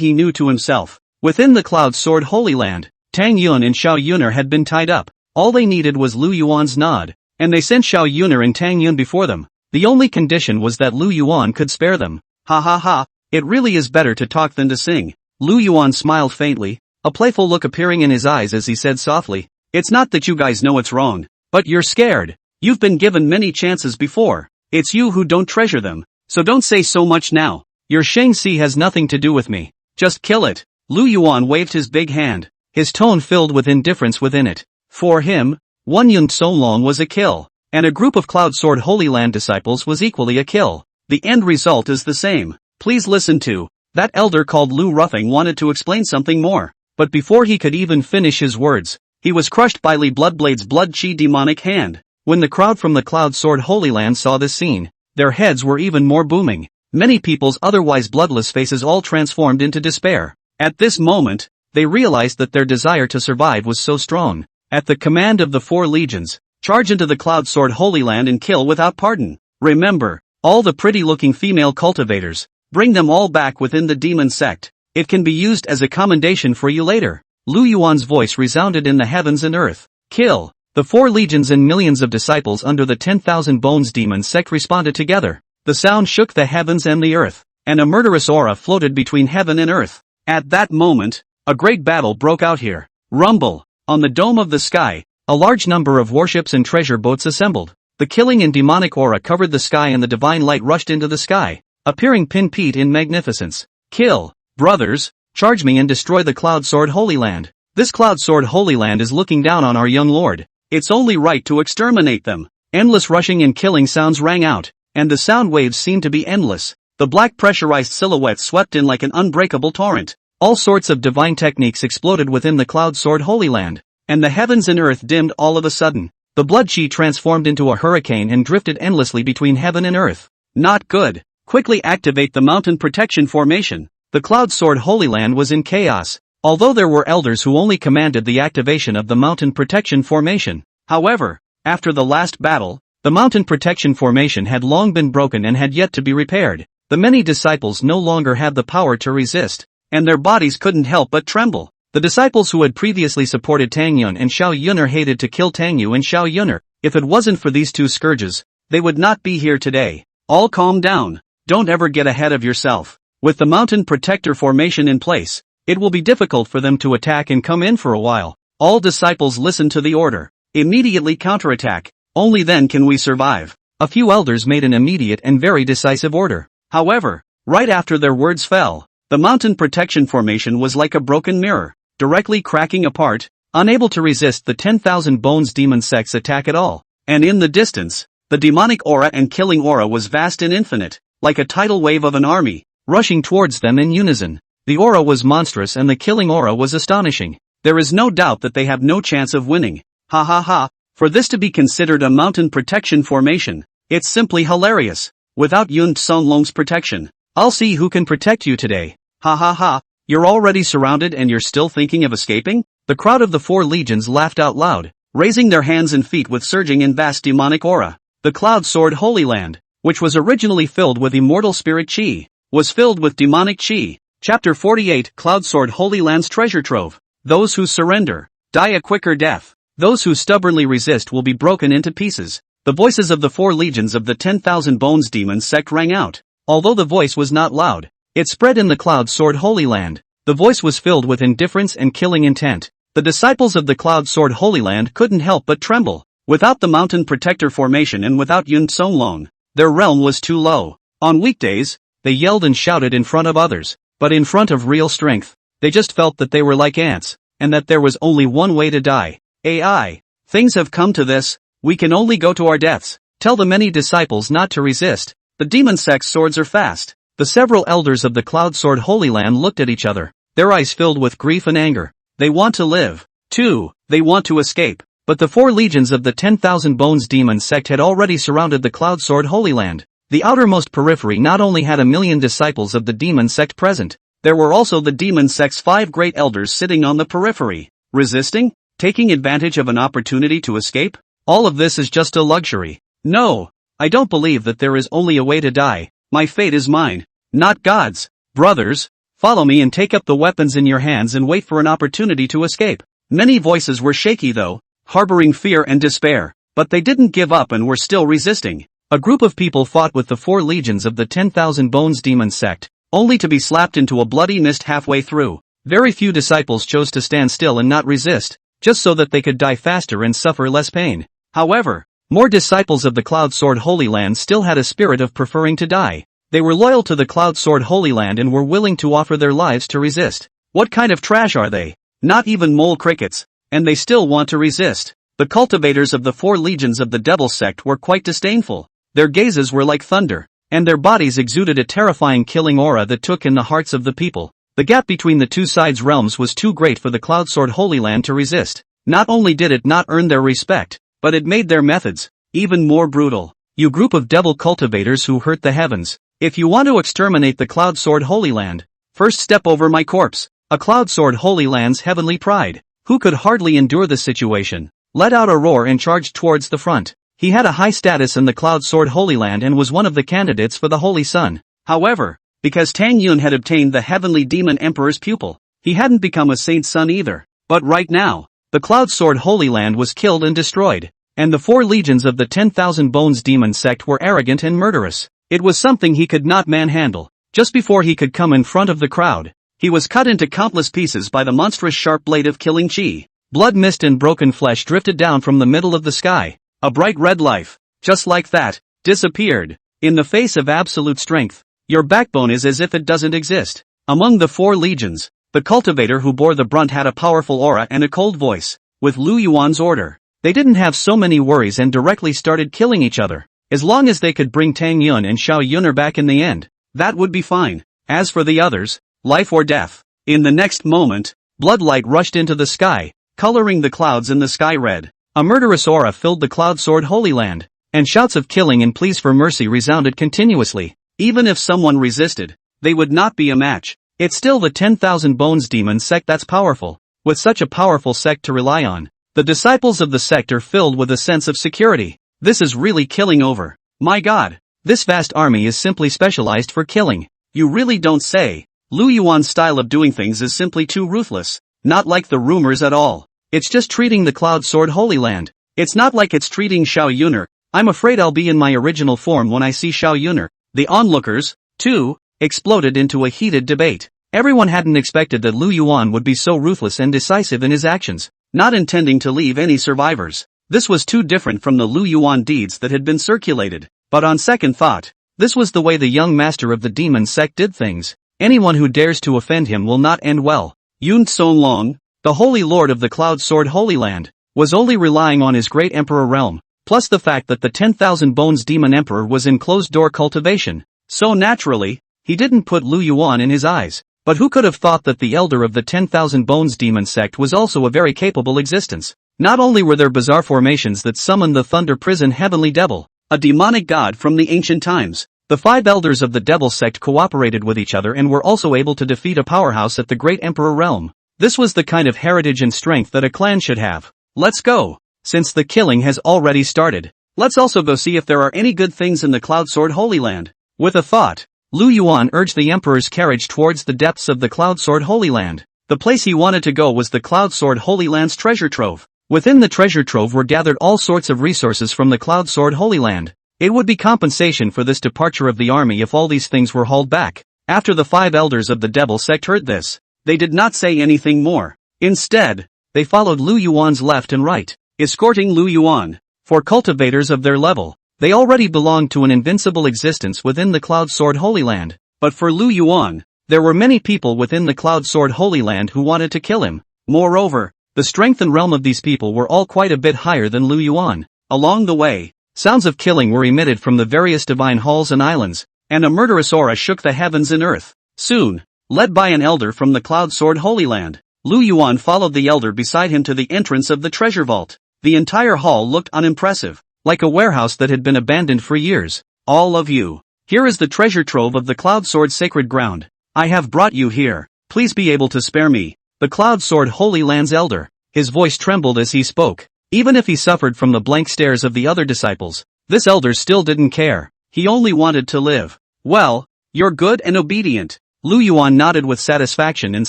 he knew to himself. Within the Cloud Sword Holy Land, Tang Yun and Xiao Yun'er had been tied up. All they needed was Lu Yuan's nod, and they sent Xiao Yun'er and Tang Yun before them. The only condition was that Lu Yuan could spare them. Ha ha ha, it really is better to talk than to sing. Lu Yuan smiled faintly, a playful look appearing in his eyes as he said softly, it's not that you guys know it's wrong, but you're scared. You've been given many chances before. It's you who don't treasure them, so don't say so much now. Your Shang-Xi has nothing to do with me. Just kill it. Lu Yuan waved his big hand, his tone filled with indifference within it. For him, one Yun Songlong was a kill, and a group of Cloud Sword Holy Land disciples was equally a kill. The end result is the same. Please listen to. That elder called Lu Rufeng wanted to explain something more, but before he could even finish his words, he was crushed by Li Bloodblade's blood chi demonic hand. When the crowd from the Cloud Sword Holy Land saw this scene, their heads were even more booming. Many people's otherwise bloodless faces all transformed into despair. At this moment, they realized that their desire to survive was so strong. At the command of the 4 legions, charge into the Cloud Sword Holy Land and kill without pardon. Remember, all the pretty-looking female cultivators, bring them all back within the demon sect. It can be used as a commendation for you later. Lu Yuan's voice resounded in the heavens and earth. Kill. The 4 legions and millions of disciples under the 10,000 Bones Demon Sect responded together. The sound shook the heavens and the earth, and a murderous aura floated between heaven and earth. At that moment, a great battle broke out here. Rumble. On the dome of the sky, a large number of warships and treasure boats assembled. The killing and demonic aura covered the sky and the divine light rushed into the sky, appearing pinpoint in magnificence. Kill, brothers, charge me and destroy the Cloud Sword Holy Land. This Cloud Sword Holy Land is looking down on our young lord. It's only right to exterminate them. Endless rushing and killing sounds rang out, and the sound waves seemed to be endless. The black pressurized silhouettes swept in like an unbreakable torrent. All sorts of divine techniques exploded within the Cloud Sword Holy Land, and the heavens and earth dimmed all of a sudden. The blood chi transformed into a hurricane and drifted endlessly between heaven and earth. Not good. Quickly activate the mountain protection formation. The Cloud Sword Holy Land was in chaos, although there were elders who only commanded the activation of the mountain protection formation. However, after the last battle, the mountain protection formation had long been broken and had yet to be repaired. The many disciples no longer had the power to resist, and their bodies couldn't help but tremble. The disciples who had previously supported Tang Yun and Xiao Yun'er hated to kill Tang Yu and Xiao Yun'er. If it wasn't for these two scourges, they would not be here today. All calm down. Don't ever get ahead of yourself. With the mountain protector formation in place, it will be difficult for them to attack and come in for a while. All disciples listen to the order. Immediately counterattack. Only then can we survive. A few elders made an immediate and very decisive order. However, right after their words fell, the mountain protection formation was like a broken mirror, directly cracking apart, unable to resist the 10,000 Bones Demon Sect's attack at all. And in the distance, the demonic aura and killing aura was vast and infinite, like a tidal wave of an army, rushing towards them in unison. The aura was monstrous and the killing aura was astonishing. There is no doubt that they have no chance of winning. Ha ha ha. For this to be considered a mountain protection formation, it's simply hilarious. Without Yun Tsonglong's protection, I'll see who can protect you today. Ha ha ha. You're already surrounded and you're still thinking of escaping? The crowd of the four legions laughed out loud, raising their hands and feet with surging and vast demonic aura. The Cloud Sword Holy Land, which was originally filled with immortal spirit chi, was filled with demonic chi. Chapter 48 Cloud Sword Holy Land's Treasure Trove. Those who surrender die a quicker death. Those who stubbornly resist will be broken into pieces. The voices of the four legions of the 10,000 Bones Demon Sect rang out. Although the voice was not loud, it spread in the Cloud Sword Holy Land. The voice was filled with indifference and killing intent. The disciples of the Cloud Sword Holy Land couldn't help but tremble. Without the mountain protector formation and without Yun Tsonglong, their realm was too low. On weekdays, they yelled and shouted in front of others, but in front of real strength, they just felt that they were like ants, and that there was only one way to die. AI. Things have come to this, we can only go to our deaths. Tell the many disciples not to resist. The demon sect's swords are fast. The several elders of the Cloud Sword Holy Land looked at each other, their eyes filled with grief and anger. They want to live. Too, they want to escape. But the four legions of the 10,000 Bones Demon Sect had already surrounded the Cloud Sword Holy Land. The outermost periphery not only had 1,000,000 disciples of the demon sect present, there were also the demon sect's 5 great elders sitting on the periphery. Resisting? Taking advantage of an opportunity to escape? All of this is just a luxury. No, I don't believe that there is only a way to die. My fate is mine, not God's. Brothers, follow me and take up the weapons in your hands and wait for an opportunity to escape. Many voices were shaky though, harboring fear and despair, but they didn't give up and were still resisting. A group of people fought with the 4 legions of the 10,000 Bones Demon Sect, only to be slapped into a bloody mist halfway through. Very few disciples chose to stand still and not resist, just so that they could die faster and suffer less pain. However, more disciples of the Cloud Sword Holy Land still had a spirit of preferring to die. They were loyal to the Cloud Sword Holy Land and were willing to offer their lives to resist. What kind of trash are they? Not even mole crickets. And they still want to resist. The cultivators of the 4 legions of the Devil Sect were quite disdainful. Their gazes were like thunder, and their bodies exuded a terrifying killing aura that took in the hearts of the people. The gap between the two sides' realms was too great for the Cloud Sword Holy Land to resist. Not only did it not earn their respect, but it made their methods even more brutal. You group of devil cultivators who hurt the heavens, if you want to exterminate the Cloud Sword Holy Land, first step over my corpse. A Cloud Sword Holy Land's heavenly pride, who could hardly endure the situation, let out a roar and charged towards the front. He had a high status in the Cloud Sword Holy Land and was one of the candidates for the Holy Sun. However, because Tang Yun had obtained the Heavenly Demon Emperor's pupil, he hadn't become a saint's son either. But right now, the Cloud Sword Holy Land was killed and destroyed, and the 4 legions of the 10,000 Bones Demon Sect were arrogant and murderous. It was something he could not manhandle. Just before he could come in front of the crowd, he was cut into countless pieces by the monstrous sharp blade of killing chi. Blood mist and broken flesh drifted down from the middle of the sky. A bright red life just like that, disappeared. In the face of absolute strength, your backbone is as if it doesn't exist. Among the 4 legions, the cultivator who bore the brunt had a powerful aura and a cold voice. With Lu Yuan's order, they didn't have so many worries and directly started killing each other. As long as they could bring Tang Yun and Xiao Yun'er back in the end, that would be fine. As for the others, life or death. In the next moment, bloodlight rushed into the sky, coloring the clouds in the sky red. A murderous aura filled the cloud sword Holy Land, and shouts of killing and pleas for mercy resounded continuously. Even if someone resisted, they would not be a match. It's still the 10,000 Bones demon sect that's powerful. With such a powerful sect to rely on, the disciples of the sect are filled with a sense of security. This is really killing over. My god, this vast army is simply specialized for killing. You really don't say. Lu Yuan's style of doing things is simply too ruthless. Not like the rumors at all. It's just treating the Cloud Sword Holy Land. It's not like it's treating Xiao Yun'er. I'm afraid I'll be in my original form when I see Xiao Yun'er. The onlookers, too, exploded into a heated debate. Everyone hadn't expected that Lu Yuan would be so ruthless and decisive in his actions, not intending to leave any survivors. This was too different from the Lu Yuan deeds that had been circulated. But on second thought, this was the way the young master of the demon sect did things. Anyone who dares to offend him will not end well. Yun Tsonglong, the holy lord of the Cloud Sword Holy Land, was only relying on his great emperor realm, plus the fact that the 10,000 Bones demon emperor was in closed-door cultivation. So naturally, he didn't put Lu Yuan in his eyes. But who could have thought that the elder of the 10,000 Bones demon sect was also a very capable existence? Not only were there bizarre formations that summoned the Thunder Prison Heavenly Devil, a demonic god from the ancient times, the 5 elders of the Devil sect cooperated with each other and were also able to defeat a powerhouse at the Great Emperor realm. This was the kind of heritage and strength that a clan should have. Let's go. Since the killing has already started, let's also go see if there are any good things in the Cloud Sword Holy Land. With a thought, Lu Yuan urged the Emperor's carriage towards the depths of the Cloud Sword Holy Land. The place he wanted to go was the Cloud Sword Holy Land's treasure trove. Within the treasure trove were gathered all sorts of resources from the Cloud Sword Holy Land. It would be compensation for this departure of the army if all these things were hauled back. After the 5 elders of the Devil sect heard this, they did not say anything more. Instead, they followed Lu Yuan's left and right, escorting Lu Yuan. For cultivators of their level, they already belonged to an invincible existence within the Cloud Sword Holy Land. But for Lu Yuan, there were many people within the Cloud Sword Holy Land who wanted to kill him. Moreover, the strength and realm of these people were all quite a bit higher than Lu Yuan. Along the way, sounds of killing were emitted from the various divine halls and islands, and a murderous aura shook the heavens and earth. Soon, led by an elder from the Cloud Sword Holy Land, Lu Yuan followed the elder beside him to the entrance of the treasure vault. The entire hall looked unimpressive, like a warehouse that had been abandoned for years. All of you, here is the treasure trove of the Cloud Sword Sacred Ground. I have brought you here. Please be able to spare me. The Cloud Sword Holy Land's elder, his voice trembled as he spoke. Even if he suffered from the blank stares of the other disciples, this elder still didn't care. He only wanted to live. Well, you're good and obedient. Lu Yuan nodded with satisfaction and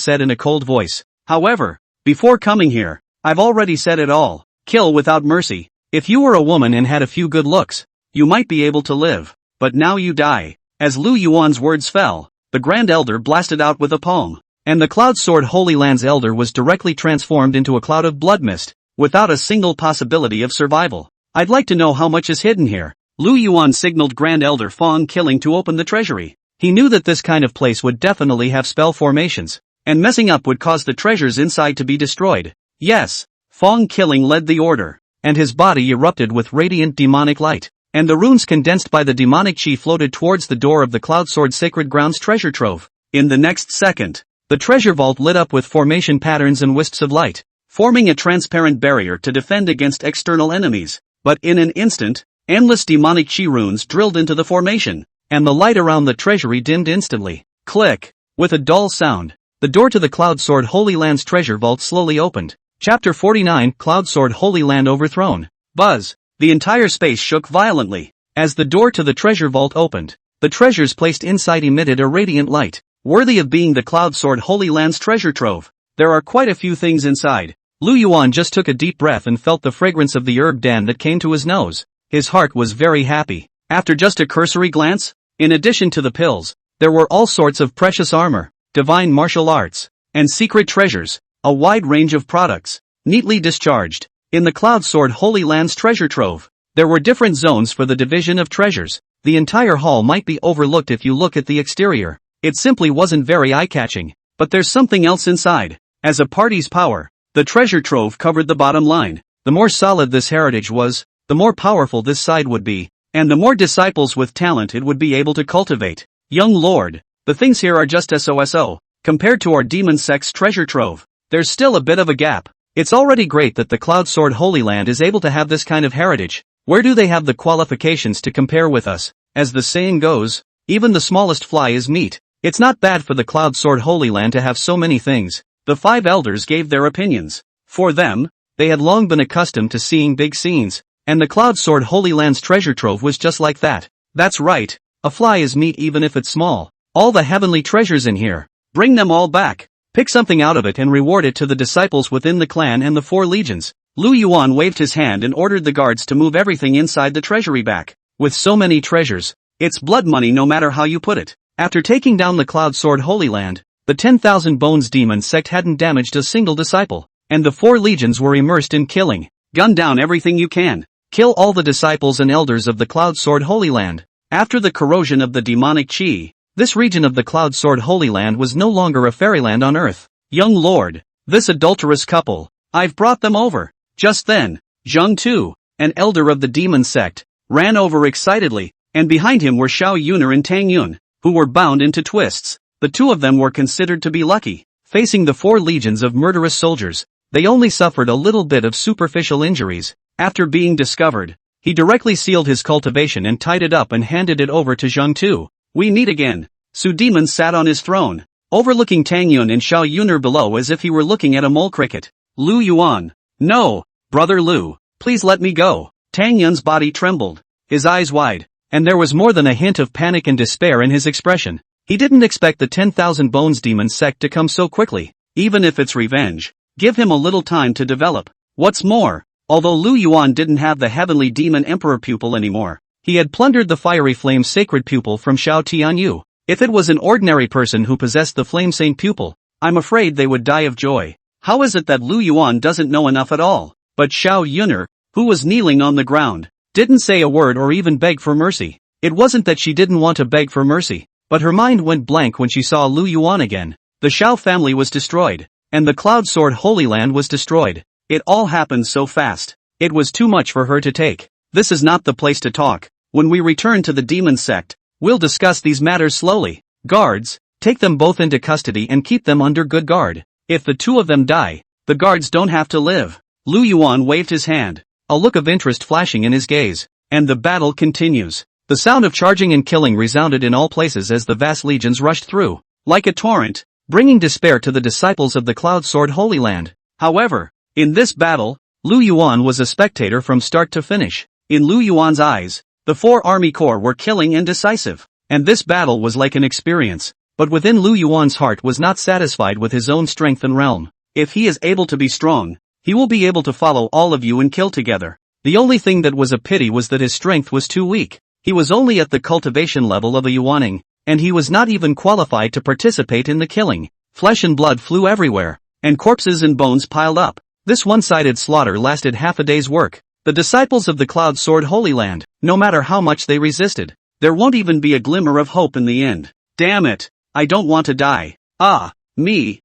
said in a cold voice. However, before coming here, I've already said it all. Kill without mercy. If you were a woman and had a few good looks, you might be able to live. But now you die. As Lu Yuan's words fell, the Grand Elder blasted out with a palm, and the Cloud Sword Holy Land's elder was directly transformed into a cloud of blood mist, without a single possibility of survival. I'd like to know how much is hidden here. Lu Yuan signaled Grand Elder Fong Killing to open the treasury. He knew that this kind of place would definitely have spell formations, and messing up would cause the treasures inside to be destroyed. Yes, Fong Killing led the order, and his body erupted with radiant demonic light, and the runes condensed by the demonic chi floated towards the door of the Cloud Sword Sacred Ground's treasure trove. In the next second, the treasure vault lit up with formation patterns and wisps of light, forming a transparent barrier to defend against external enemies. But in an instant, endless demonic chi runes drilled into the formation, and the light around the treasury dimmed instantly. Click! With a dull sound, the door to the Cloud Sword Holy Land's treasure vault slowly opened. Chapter 49, Cloud Sword Holy Land Overthrown. Buzz! The entire space shook violently. As the door to the treasure vault opened, the treasures placed inside emitted a radiant light, worthy of being the Cloud Sword Holy Land's treasure trove. There are quite a few things inside. Lu Yuan just took a deep breath and felt the fragrance of the herb dan that came to his nose. His heart was very happy. After just a cursory glance, in addition to the pills, there were all sorts of precious armor, divine martial arts, and secret treasures, a wide range of products, neatly discharged. In the Cloud Sword Holy Land's treasure trove, There were different zones for the division of treasures. The entire hall might be overlooked if you look at the exterior. It simply wasn't very eye-catching. But there's something else inside. As a party's power, the treasure trove covered the bottom line. The more solid this heritage was, the more powerful this side would be, and the more disciples with talent it would be able to cultivate. Young lord, the things here are just so. Compared to our demon sect's treasure trove, there's still a bit of a gap. It's already great that the Cloud Sword Holy Land is able to have this kind of heritage. Where do they have the qualifications to compare with us? As the saying goes, even the smallest fly is meat. It's not bad for the Cloud Sword Holy Land to have so many things. The 5 elders gave their opinions. For them, they had long been accustomed to seeing big scenes, and the Cloud Sword Holy Land's treasure trove was just like that. That's right, a fly is meat even if it's small. All the heavenly treasures in here. Bring them all back. Pick something out of it and reward it to the disciples within the clan and the 4 legions. Lu Yuan waved his hand and ordered the guards to move everything inside the treasury back. With so many treasures, it's blood money no matter how you put it. After taking down the Cloud Sword Holy Land, the 10,000 Bones Demon Sect hadn't damaged a single disciple, and the 4 legions were immersed in killing. Gun down everything you can. Kill all the disciples and elders of the Cloud Sword Holy Land. After the corrosion of the demonic chi, this region of the Cloud Sword Holy Land was no longer a fairyland on earth. Young lord, this adulterous couple, I've brought them over. Just then, Zheng Tu, an elder of the demon sect, ran over excitedly, and behind him were Xiao Yun'er and Tang Yun, who were bound into twists. The 2 of them were considered to be lucky. Facing the 4 legions of murderous soldiers, they only suffered a little bit of superficial injuries. After being discovered, he directly sealed his cultivation and tied it up and handed it over to Zheng Tu. We meet again. Su Demon sat on his throne, overlooking Tang Yun and Xiao Yun'er below as if he were looking at a mole cricket. Lu Yuan. No, brother Lu, please let me go. Tang Yun's body trembled, his eyes wide, and there was more than a hint of panic and despair in his expression. He didn't expect the 10,000 Bones Demon Sect to come so quickly. Even if it's revenge, give him a little time to develop. What's more, although Lu Yuan didn't have the heavenly demon emperor pupil anymore, he had plundered the fiery flame sacred pupil from Xiao Tianyu. If it was an ordinary person who possessed the flame saint pupil, I'm afraid they would die of joy. How is it that Lu Yuan doesn't know enough at all? But Xiao Yun'er, who was kneeling on the ground, didn't say a word or even beg for mercy. It wasn't that she didn't want to beg for mercy, but her mind went blank when she saw Lu Yuan again. The Xiao family was destroyed, and the Cloud Sword Holy Land was destroyed. It all happened so fast. It was too much for her to take. This is not the place to talk. When we return to the demon sect, we'll discuss these matters slowly. Guards, take them both into custody and keep them under good guard. If the 2 of them die, the guards don't have to live. Lu Yuan waved his hand, a look of interest flashing in his gaze, and the battle continues. The sound of charging and killing resounded in all places as the vast legions rushed through, like a torrent, bringing despair to the disciples of the Cloud Sword Holy Land. However, in this battle, Lu Yuan was a spectator from start to finish. In Lu Yuan's eyes, the 4 army corps were killing and decisive, and this battle was like an experience. But within Lu Yuan's heart was not satisfied with his own strength and realm. If he is able to be strong, he will be able to follow all of you and kill together. The only thing that was a pity was that his strength was too weak. He was only at the cultivation level of a Yuaning, and he was not even qualified to participate in the killing. Flesh and blood flew everywhere, and corpses and bones piled up. This one-sided slaughter lasted half a day's work. The disciples of the Cloud Sword Holy Land, no matter how much they resisted, there won't even be a glimmer of hope in the end. Damn it, I don't want to die. Ah, me,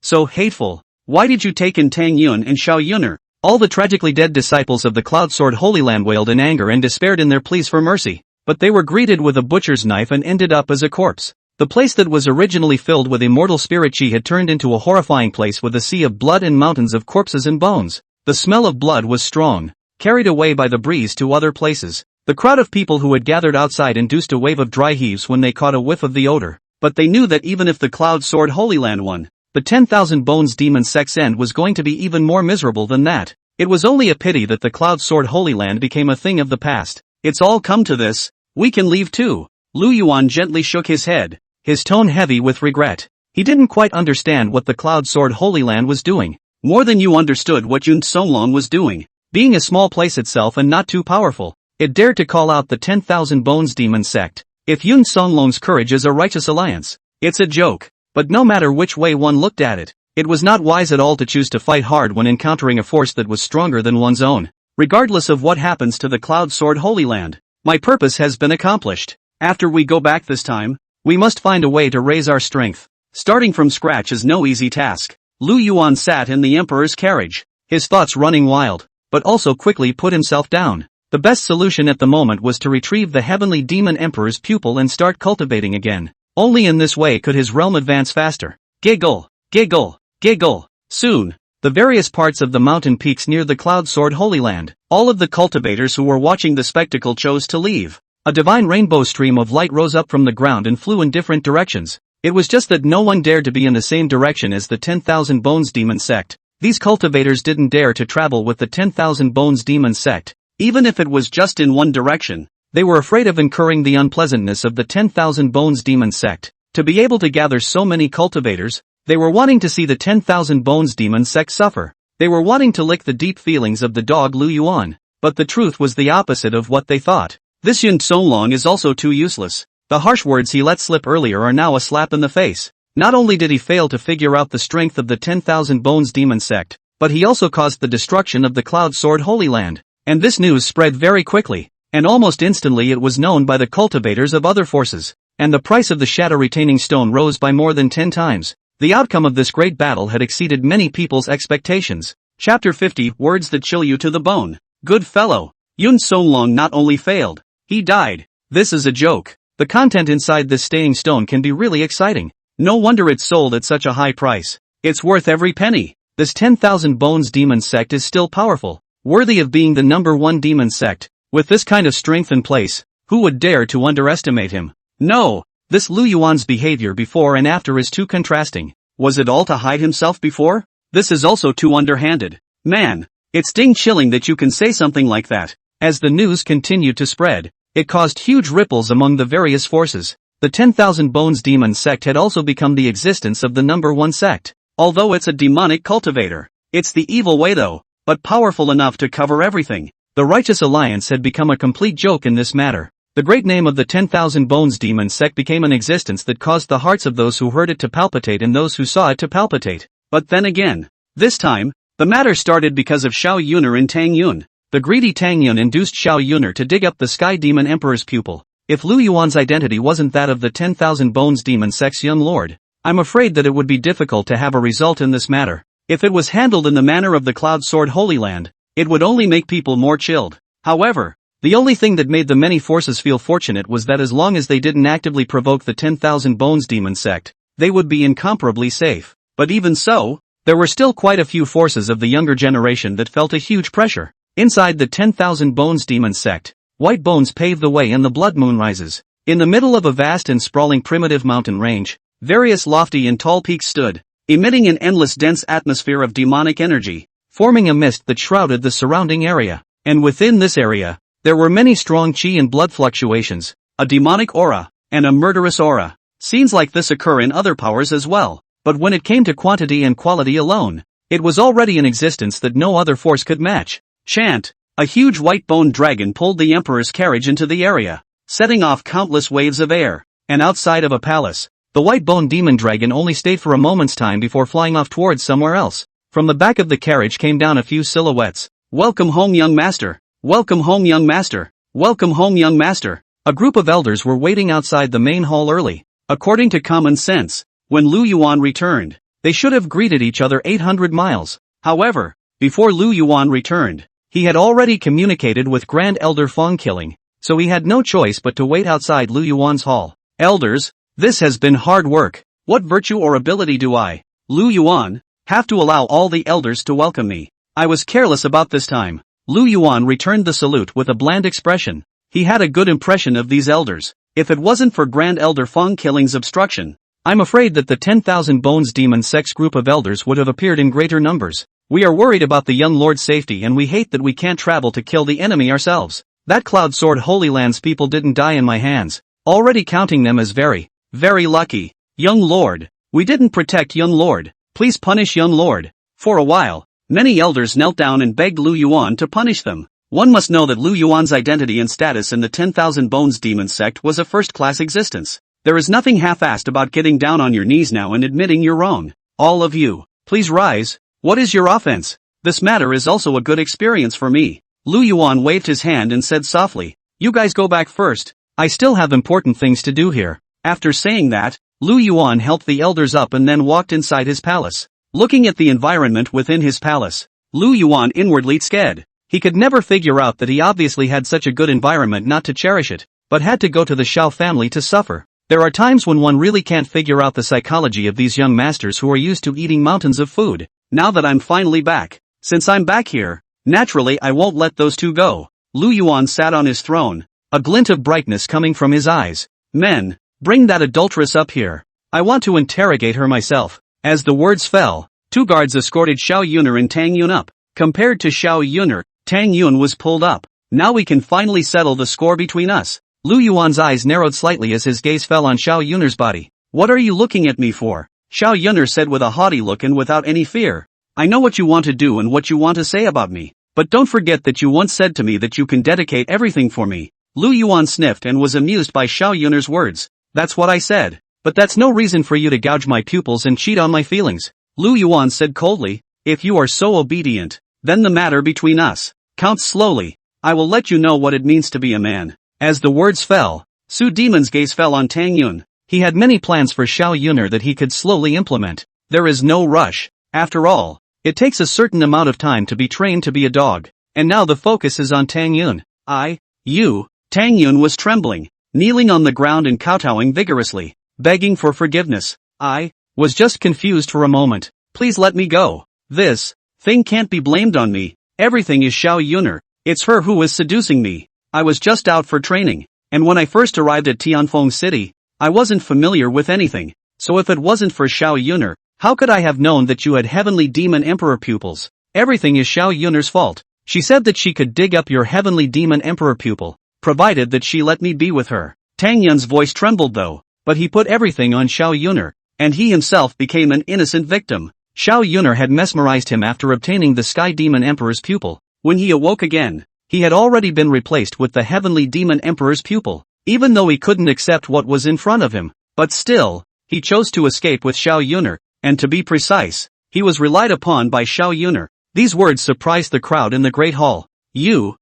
so hateful. Why did you take in Tang Yun and Xiao Yun'er? All the tragically dead disciples of the Cloud Sword Holy Land wailed in anger and despaired in their pleas for mercy, but they were greeted with a butcher's knife and ended up as a corpse. The place that was originally filled with immortal spirit chi had turned into a horrifying place with a sea of blood and mountains of corpses and bones. The smell of blood was strong, carried away by the breeze to other places. The crowd of people who had gathered outside induced a wave of dry heaves when they caught a whiff of the odor, but they knew that even if the Cloud Sword Holy Land won, the 10,000 Bones Demon Sect's end was going to be even more miserable than that. It was only a pity that the Cloud Sword Holy Land became a thing of the past. It's all come to this. We can leave too. Lu Yuan gently shook his head, his tone heavy with regret. He didn't quite understand what the Cloud Sword Holy Land was doing, more than you understood what Yun Songlong was doing. Being a small place itself and not too powerful, it dared to call out the 10,000 Bones Demon Sect. If Yun Songlong's courage is a righteous alliance, it's a joke. But no matter which way one looked at it, it was not wise at all to choose to fight hard when encountering a force that was stronger than one's own. regardless of what happens to the Cloud Sword Holy Land. My purpose has been accomplished. After we go back this time, we must find a way to raise our strength. Starting from scratch is no easy task. Lu Yuan sat in the Emperor's carriage, his thoughts running wild, but also quickly put himself down. The best solution at the moment was to retrieve the Heavenly Demon Emperor's pupil and start cultivating again. Only in this way could his realm advance faster. Giggle, giggle, giggle. Soon, the various parts of the mountain peaks near the Cloud Sword Holy Land, all of the cultivators who were watching the spectacle chose to leave. A divine rainbow stream of light rose up from the ground and flew in different directions. It was just that no one dared to be in the same direction as the 10,000 Bones Demon Sect. These cultivators didn't dare to travel with the 10,000 Bones Demon Sect, even if it was just in one direction. They were afraid of incurring the unpleasantness of the 10,000 Bones Demon Sect. To be able to gather so many cultivators, they were wanting to see the 10,000 Bones Demon Sect suffer. They were wanting to lick the deep feelings of the dog Lu Yuan. But the truth was the opposite of what they thought. This Yun Songlong is also too useless. The harsh words he let slip earlier are now a slap in the face. Not only did he fail to figure out the strength of the 10,000 Bones Demon Sect, but he also caused the destruction of the Cloud Sword Holy Land. And this news spread very quickly, and almost instantly it was known by the cultivators of other forces. And the price of the Shadow Retaining Stone rose by more than 10 times. The outcome of this great battle had exceeded many people's expectations. Chapter 50, Words that chill you to the bone. Good fellow. Yun Songlong not only failed, he died. This is a joke. The content inside this staying stone can be really exciting. No wonder it's sold at such a high price. It's worth every penny. This 10,000 Bones Demon Sect is still powerful, worthy of being the #1 demon sect. With this kind of strength in place, who would dare to underestimate him? No, this Lu Yuan's behavior before and after is too contrasting. Was it all to hide himself before? This is also too underhanded. Man, it's ding-chilling that you can say something like that. As the news continued to spread, it caused huge ripples among the various forces. The 10,000 Bones Demon Sect had also become the existence of the #1 sect. Although it's a demonic cultivator, it's the evil way though, but powerful enough to cover everything. The Righteous Alliance had become a complete joke in this matter. The great name of the 10,000 Bones Demon Sect became an existence that caused the hearts of those who heard it to palpitate and those who saw it to palpitate. But then again, this time, the matter started because of Xiao Yun'er and Tang Yun. The greedy Tang Yun induced Xiao Yun'er to dig up the Sky Demon Emperor's pupil. If Lu Yuan's identity wasn't that of the 10,000 Bones Demon Sect's young lord, I'm afraid that it would be difficult to have a result in this matter. If it was handled in the manner of the Cloud Sword Holy Land, it would only make people more chilled. However, the only thing that made the many forces feel fortunate was that as long as they didn't actively provoke the 10,000 Bones Demon Sect, they would be incomparably safe. But even so, there were still quite a few forces of the younger generation that felt a huge pressure. Inside the 10,000 Bones Demon Sect, white bones paved the way and the blood moon rises. In the middle of a vast and sprawling primitive mountain range, various lofty and tall peaks stood, emitting an endless dense atmosphere of demonic energy, forming a mist that shrouded the surrounding area. And within this area, there were many strong chi and blood fluctuations, a demonic aura, and a murderous aura. Scenes like this occur in other powers as well, but when it came to quantity and quality alone, it was already an existence that no other force could match. Chant! A huge white-boned dragon pulled the Emperor's carriage into the area, setting off countless waves of air, and outside of a palace, the white-boned demon dragon only stayed for a moment's time before flying off towards somewhere else. From the back of the carriage came down a few silhouettes. Welcome home, young master! Welcome home, young master! Welcome home, young master! A group of elders were waiting outside the main hall early. According to common sense, when Lu Yuan returned, they should have greeted each other 800 miles. However, before Lu Yuan returned, he had already communicated with Grand Elder Feng Killing, so he had no choice but to wait outside Lu Yuan's hall. Elders, this has been hard work. What virtue or ability do I, Lu Yuan, have to allow all the elders to welcome me? I was careless about this time. Lu Yuan returned the salute with a bland expression. He had a good impression of these elders. If it wasn't for Grand Elder Feng Killing's obstruction, I'm afraid that the 10,000 Bones Demon Sect's group of elders would have appeared in greater numbers. We are worried about the young lord's safety and we hate that we can't travel to kill the enemy ourselves. That Cloud Sword Holy Land's people didn't die in my hands, already counting them as very, very lucky. Young lord, we didn't protect young lord. Please punish young lord. For a while, many elders knelt down and begged Lu Yuan to punish them. One must know that Lu Yuan's identity and status in the 10,000 Bones Demon Sect was a first-class existence. There is nothing half-assed about getting down on your knees now and admitting you're wrong. All of you, please rise. What is your offense? This matter is also a good experience for me. Lu Yuan waved his hand and said softly, "You guys go back first. I still have important things to do here." After saying that, Lu Yuan helped the elders up and then walked inside his palace. Looking at the environment within his palace, Lu Yuan inwardly scared. He could never figure out that he obviously had such a good environment not to cherish it, but had to go to the Xiao family to suffer. There are times when one really can't figure out the psychology of these young masters who are used to eating mountains of food. Now that I'm finally back, since I'm back here, naturally I won't let those two go. Lu Yuan sat on his throne, a glint of brightness coming from his eyes. "Men, bring that adulteress up here. I want to interrogate her myself." As the words fell, two guards escorted Xiao Yun'er and Tang Yun up. Compared to Xiao Yun'er, Tang Yun was pulled up. "Now we can finally settle the score between us." Lu Yuan's eyes narrowed slightly as his gaze fell on Xiao Yun'er's body. "What are you looking at me for?" Xiao Yun'er said with a haughty look and without any fear. "I know what you want to do and what you want to say about me, but don't forget that you once said to me that you can dedicate everything for me." Lu Yuan sniffed and was amused by Xiao Yun'er's words. "That's what I said. But that's no reason for you to gouge my pupils and cheat on my feelings." Lu Yuan said coldly, "If you are so obedient, then the matter between us counts slowly. I will let you know what it means to be a man." As the words fell, Su Demon's gaze fell on Tang Yun. He had many plans for Xiao Yun'er that he could slowly implement. There is no rush. After all, it takes a certain amount of time to be trained to be a dog. And now the focus is on Tang Yun. Tang Yun was trembling, kneeling on the ground and kowtowing vigorously, begging for forgiveness. "I was just confused for a moment. Please let me go. This thing can't be blamed on me. Everything is Xiao Yun'er. It's her who is seducing me. I was just out for training, and when I first arrived at Tianfeng City, I wasn't familiar with anything, so if it wasn't for Xiao Yun'er, how could I have known that you had heavenly demon emperor pupils? Everything is Xiao Yun'er's fault. She said that she could dig up your heavenly demon emperor pupil, provided that she let me be with her." Tang Yun's voice trembled though, but he put everything on Xiao Yun'er, and he himself became an innocent victim. Xiao Yun'er had mesmerized him after obtaining the Sky Demon Emperor's pupil. When he awoke again, he had already been replaced with the Heavenly Demon Emperor's pupil, even though he couldn't accept what was in front of him. But still, he chose to escape with Xiao Yun'er, and to be precise, he was relied upon by Xiao Yun'er. These words surprised the crowd in the Great Hall. You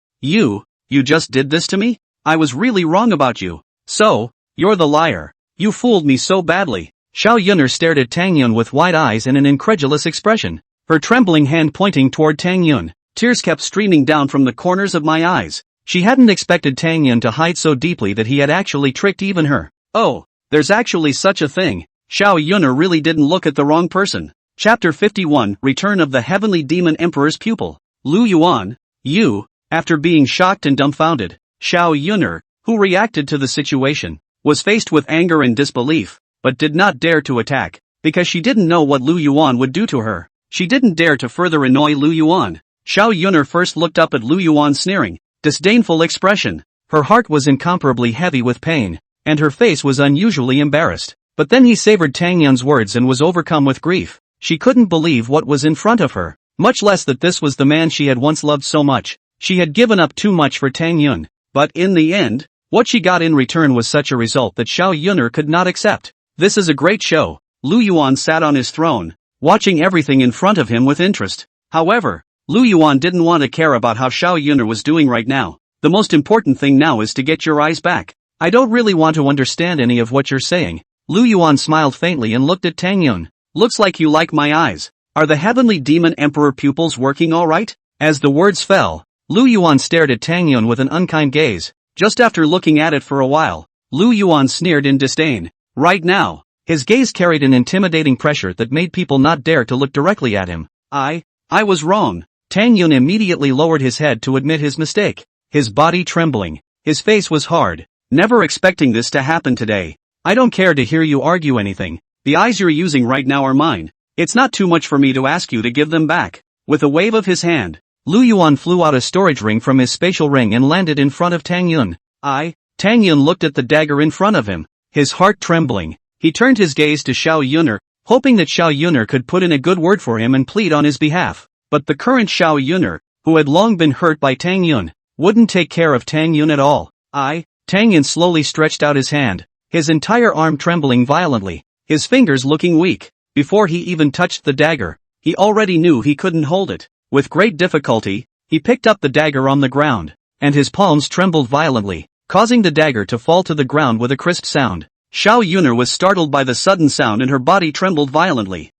just did this to me? I was really wrong about you. So, you're the liar. You fooled me so badly." Xiao Yun'er stared at Tang Yun with wide eyes and an incredulous expression, her trembling hand pointing toward Tang Yun. Tears kept streaming down from the corners of my eyes. She hadn't expected Tang Yun to hide so deeply that he had actually tricked even her. "Oh, there's actually such a thing. Xiao Yun'er really didn't look at the wrong person." Chapter 51, Return of the Heavenly Demon Emperor's Pupil. Lu Yuan, after being shocked and dumbfounded, Xiao Yun'er, who reacted to the situation, was faced with anger and disbelief, but did not dare to attack, because she didn't know what Lu Yuan would do to her. She didn't dare to further annoy Lu Yuan. Xiao Yun'er first looked up at Lu Yuan's sneering, disdainful expression. Her heart was incomparably heavy with pain, and her face was unusually embarrassed. But then he savored Tang Yun's words and was overcome with grief. She couldn't believe what was in front of her, much less that this was the man she had once loved so much. She had given up too much for Tang Yun, but in the end, what she got in return was such a result that Xiao Yun'er could not accept. This is a great show. Lu Yuan sat on his throne, watching everything in front of him with interest. However, Lu Yuan didn't want to care about how Xiao Yun'er was doing right now. The most important thing now is to get your eyes back. I don't really want to understand any of what you're saying. Lu Yuan smiled faintly and looked at Tang Yun. Looks like you like my eyes. Are the Heavenly Demon Emperor pupils working alright? As the words fell, Lu Yuan stared at Tang Yun with an unkind gaze. Just after looking at it for a while, Lu Yuan sneered in disdain. Right now, his gaze carried an intimidating pressure that made people not dare to look directly at him. I was wrong. Tang Yun immediately lowered his head to admit his mistake, his body trembling. His face was hard. Never expecting this to happen today. I don't care to hear you argue anything. The eyes you're using right now are mine. It's not too much for me to ask you to give them back. With a wave of his hand, Lu Yuan flew out a storage ring from his spatial ring and landed in front of Tang Yun. Tang Yun looked at the dagger in front of him, his heart trembling. He turned his gaze to Xiao Yun'er, hoping that Xiao Yun'er could put in a good word for him and plead on his behalf. But the current Xiao Yun'er, who had long been hurt by Tang Yun, wouldn't take care of Tang Yun at all. Tang Yun slowly stretched out his hand, his entire arm trembling violently, his fingers looking weak. Before he even touched the dagger, he already knew he couldn't hold it. With great difficulty, He picked up the dagger on the ground, and his palms trembled violently, causing the dagger to fall to the ground with a crisp sound. Xiao Yun'er was startled by the sudden sound and her body trembled violently.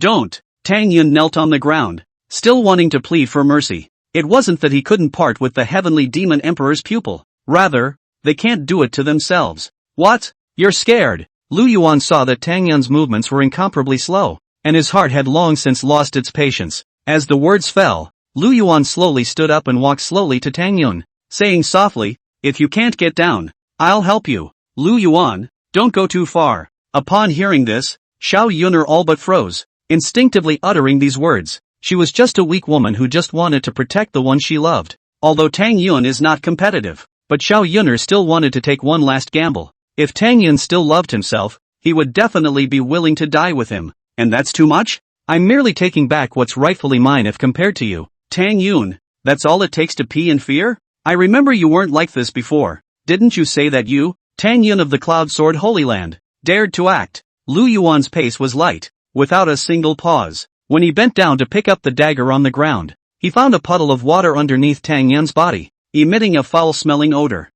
Don't. Tang Yun knelt on the ground, still wanting to plead for mercy. It wasn't that he couldn't part with the heavenly demon emperor's pupil. Rather, they can't do it to themselves. What? You're scared? Lu Yuan saw that Tang Yun's movements were incomparably slow, and his heart had long since lost its patience. As the words fell, Lu Yuan slowly stood up and walked slowly to Tang Yun, saying softly, "If you can't get down, I'll help you. Lu Yuan, don't go too far." Upon hearing this, Xiao Yun'er all but froze, instinctively uttering these words. She was just a weak woman who just wanted to protect the one she loved. Although Tang Yun is not competitive, but Xiao Yun'er still wanted to take one last gamble. If Tang Yun still loved himself, he would definitely be willing to die with him. And that's too much? I'm merely taking back what's rightfully mine if compared to you. Tang Yun, that's all it takes to pee in fear? I remember you weren't like this before. Didn't you say that you, Tang Yun of the Cloud Sword Holy Land, dared to act? Lu Yuan's pace was light, without a single pause. When he bent down to pick up the dagger on the ground, he found a puddle of water underneath Tang Yun's body, emitting a foul-smelling odor.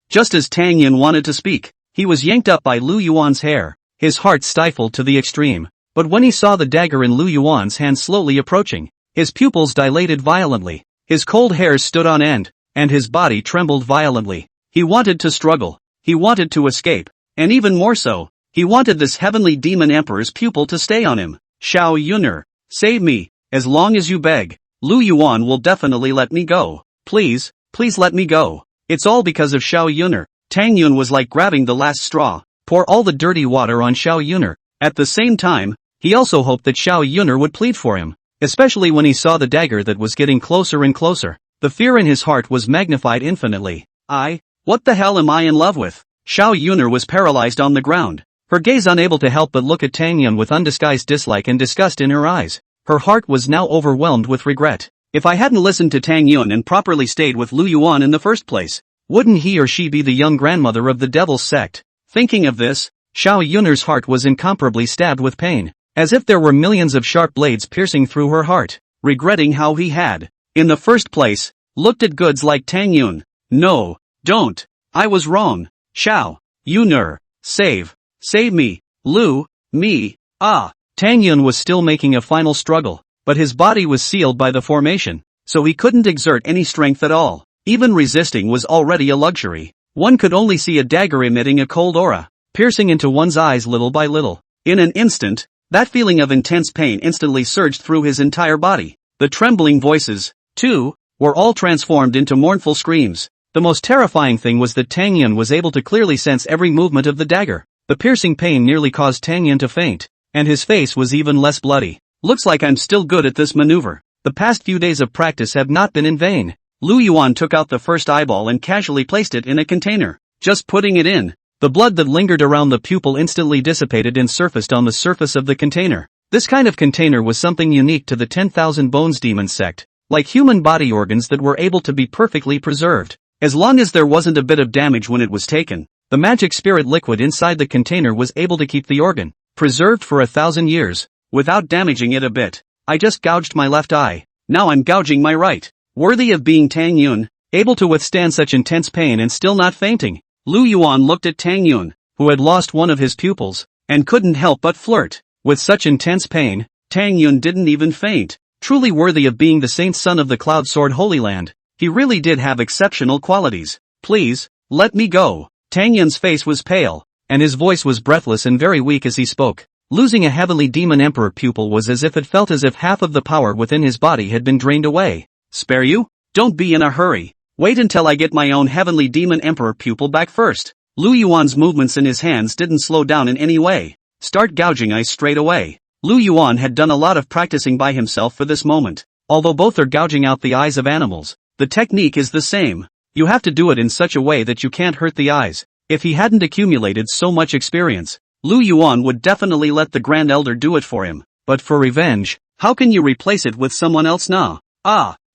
Just as Tang Yun wanted to speak, he was yanked up by Lu Yuan's hair, his heart stifled to the extreme. But when he saw the dagger in Lu Yuan's hand slowly approaching, his pupils dilated violently, his cold hairs stood on end, and his body trembled violently. He wanted to struggle, he wanted to escape, and even more so, he wanted this heavenly demon emperor's pupil to stay on him. Xiao Yun'er, save me, as long as you beg. Lu Yuan will definitely let me go. Please let me go. It's all because of Xiao Yun'er. Tang Yun was like grabbing the last straw, pour all the dirty water on Xiao Yun'er. At the same time, he also hoped that Xiao Yun'er would plead for him, especially when he saw the dagger that was getting closer and closer. The fear in his heart was magnified infinitely. What the hell am I in love with? Xiao Yun'er was paralyzed on the ground, her gaze unable to help but look at Tang Yun with undisguised dislike and disgust in her eyes. Her heart was now overwhelmed with regret. If I hadn't listened to Tang Yun and properly stayed with Lu Yuan in the first place, wouldn't he or she be the young grandmother of the Devil's Sect? Thinking of this, Xiao Yun'er's heart was incomparably stabbed with pain, as if there were millions of sharp blades piercing through her heart, regretting how he had, in the first place, looked at goods like Tang Yun. No, don't. I was wrong. Xiao Yun'er, save me, me. Tang Yun was still making a final struggle, but his body was sealed by the formation, so he couldn't exert any strength at all. Even resisting was already a luxury. One could only see a dagger emitting a cold aura, piercing into one's eyes little by little. In an instant, that feeling of intense pain instantly surged through his entire body. The trembling voices, too, were all transformed into mournful screams. The most terrifying thing was that Tang Yun was able to clearly sense every movement of the dagger. The piercing pain nearly caused Tang Yun to faint, and his face was even less bloody. Looks like I'm still good at this maneuver. The past few days of practice have not been in vain. Lu Yuan took out the first eyeball and casually placed it in a container. Just putting it in, the blood that lingered around the pupil instantly dissipated and surfaced on the surface of the container. This kind of container was something unique to the 10,000 Bones Demon Sect, like human body organs that were able to be perfectly preserved. As long as there wasn't a bit of damage when it was taken, the magic spirit liquid inside the container was able to keep the organ preserved for 1,000 years, without damaging it a bit. I just gouged my left eye, now I'm gouging my right. Worthy of being Tang Yun, able to withstand such intense pain and still not fainting. Lu Yuan looked at Tang Yun, who had lost one of his pupils, and couldn't help but flirt. With such intense pain, Tang Yun didn't even faint. Truly worthy of being the saint son of the Cloud Sword Holy Land. He really did have exceptional qualities. Please, let me go. Tang Yun's face was pale, and his voice was breathless and very weak as he spoke. Losing a heavenly demon emperor pupil was as if it felt as if half of the power within his body had been drained away. Spare you? Don't be in a hurry. Wait until I get my own heavenly demon emperor pupil back first. Lu Yuan's movements in his hands didn't slow down in any way. Start gouging eyes straight away. Lu Yuan had done a lot of practicing by himself for this moment. Although both are gouging out the eyes of animals, the technique is the same. You have to do it in such a way that you can't hurt the eyes. If he hadn't accumulated so much experience, Lu Yuan would definitely let the Grand Elder do it for him. But for revenge, how can you replace it with someone else now?